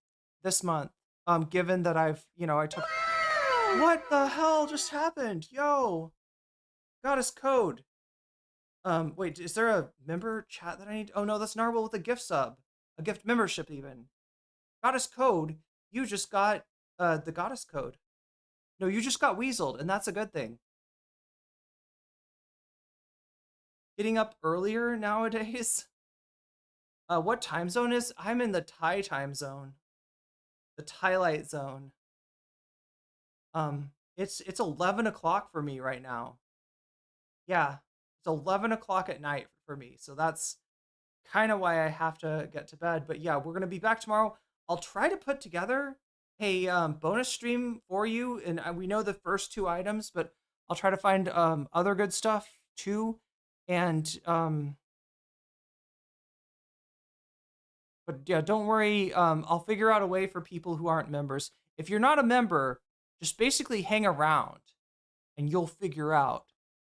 this month, given that I took. What the hell just happened? Yo, Goddess Code. Wait, is there a member chat that I need? Oh no, that's Narwhal with a gift sub, a gift membership even. Goddess Code, you just got the Goddess Code. No, you just got weaseled, and that's a good thing. Getting up earlier nowadays. What time zone is? I'm in the Thai time zone. The Thai zone. It's 11 o'clock for me right now. Yeah, it's 11 o'clock at night for me. So that's kind of why I have to get to bed. But yeah, we're going to be back tomorrow. I'll try to put together a bonus stream for you. And we know the first 2 items, but I'll try to find other good stuff too. And but yeah, don't worry. I'll figure out a way for people who aren't members. If you're not a member, just basically hang around and you'll figure out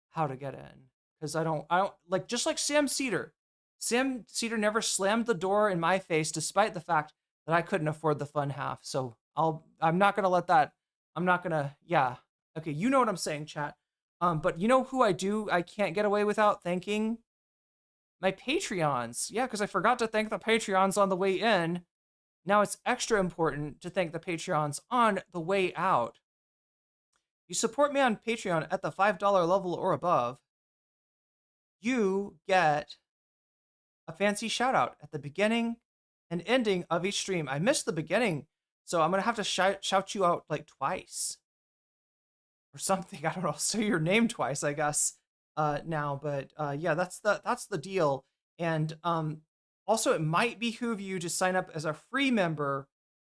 how to get in. Because I don't like, just like Sam Cedar. Sam Cedar never slammed the door in my face despite the fact that I couldn't afford the fun half. So I'm not gonna let that. I'm not gonna. Yeah. Okay. You know what I'm saying, chat. But you know who I can't get away without thanking? My Patreons. Yeah, because I forgot to thank the Patreons on the way in. Now it's extra important to thank the Patreons on the way out. You support me on Patreon at the $5 level or above, you get a fancy shout out at the beginning and ending of each stream. I missed the beginning, so I'm going to have to shout you out like twice or something. I don't know, say your name twice, I guess, now. But yeah, that's the deal. And also, it might behoove you to sign up as a free member,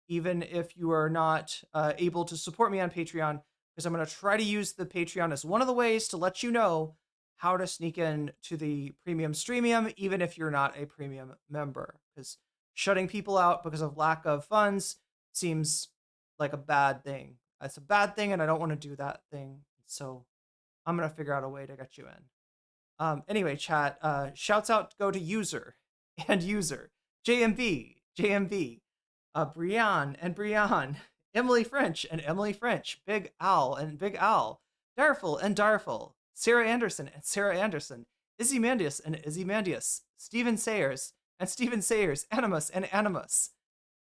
even if you are not able to support me on Patreon, because I'm going to try to use the Patreon as one of the ways to let you know how to sneak in to the premium streamium, even if you're not a premium member. Because shutting people out because of lack of funds seems like a bad thing. It's a bad thing, and I don't want to do that thing. So I'm going to figure out a way to get you in. Anyway, chat, shouts out go to user and user, JMV, Brian and Brian, Emily French and Emily French, Big Al and Big Al, Darful and Darful, Sarah Anderson and Sarah Anderson, Izzy Mandius and Izzy Mandius, Stephen Sayers and Stephen Sayers, Animus and Animus,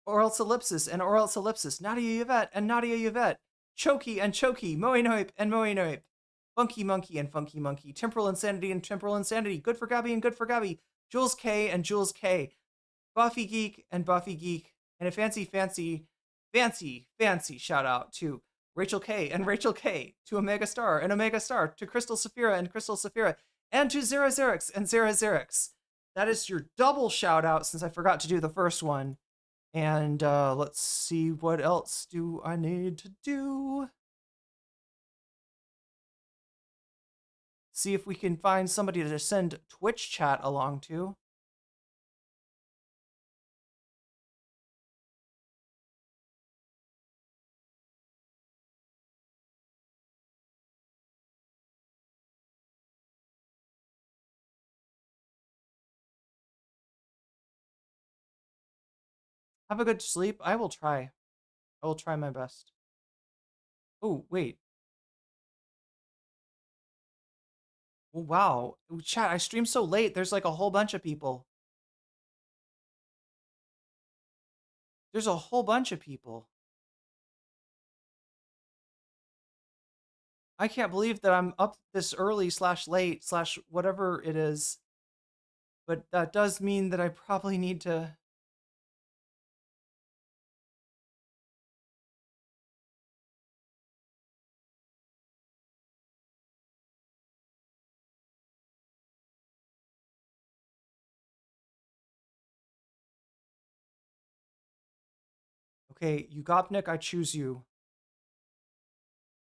Oral Solipsis and Oral Solipsis, Nadia Yvette and Nadia Yvette, Choky and Choky, Moinoip and Moinoip, Funky Monkey and Funky Monkey, Temporal Insanity and Temporal Insanity, Good for Gabby and Good for Gabby, Jules K and Jules K, Buffy Geek and Buffy Geek, and a fancy shout out to Rachel K and Rachel K, to Omega Star and Omega Star, to Crystal Saphira and Crystal Saphira, and to Zera Xerix and Zera Xerix. That is your double shout out since I forgot to do the first one. And let's see, what else do I need to do? See if we can find somebody to send Twitch chat along to. Have a good sleep. I will try. I will try my best. Oh, wait. Oh, wow. Ooh, chat, I stream so late. There's like a whole bunch of people. There's a whole bunch of people. I can't believe that I'm up this early / late / whatever it is. But that does mean that I probably need to... Okay, Ugopnik, I choose you.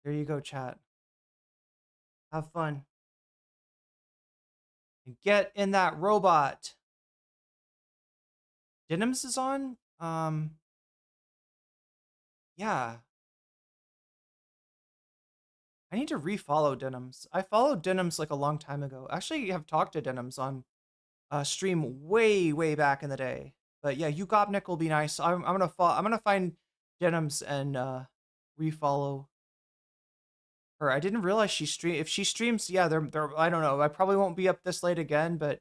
There you go, chat. Have fun. And get in that robot. Denims is on? Yeah. I need to refollow Denims. I followed Denims like a long time ago. Actually, I have talked to Denims on stream way back in the day. But yeah, Ugopnik will be nice. I'm gonna find Denims and refollow her. I didn't realize she stream. If she streams, yeah, they're I don't know. I probably won't be up this late again, but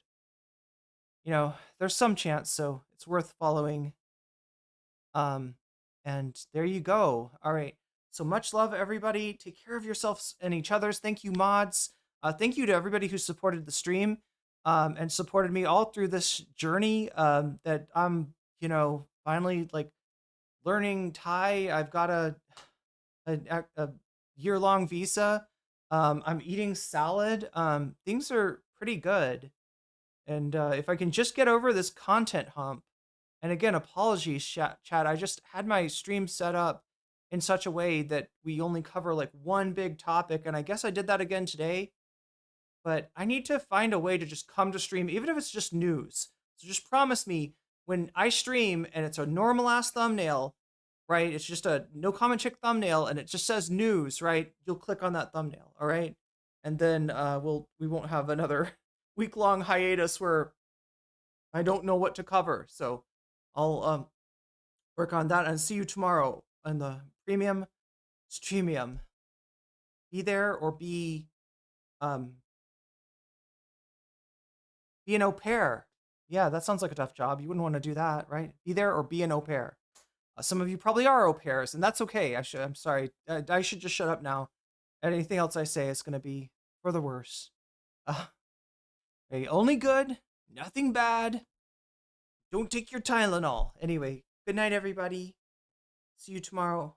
you know, there's some chance, so it's worth following. And there you go. All right. So much love, everybody. Take care of yourselves and each other's. Thank you, mods. Thank you to everybody who supported the stream and supported me all through this journey that I'm, you know, finally like learning Thai. I've got a year-long visa. I'm eating salad. Things are pretty good. And if I can just get over this content hump, and again, apologies, chat. I just had my stream set up in such a way that we only cover like one big topic. And I guess I did that again today. But I need to find a way to just come to stream, even if it's just news. So just promise me when I stream and it's a normal ass thumbnail, right? It's just a no comment chick thumbnail and it just says news, right? You'll click on that thumbnail, all right? And then we won't have another week-long hiatus where I don't know what to cover. So I'll work on that and see you tomorrow on the premium streamium. Be there or be an au pair. Yeah, that sounds like a tough job. You wouldn't want to do that, right? Be there or be an au pair. Some of you probably are au pairs, and that's okay. I'm sorry. I should just shut up now. Anything else I say is going to be for the worse. Okay, only good, nothing bad. Don't take your Tylenol. Anyway, good night, everybody. See you tomorrow.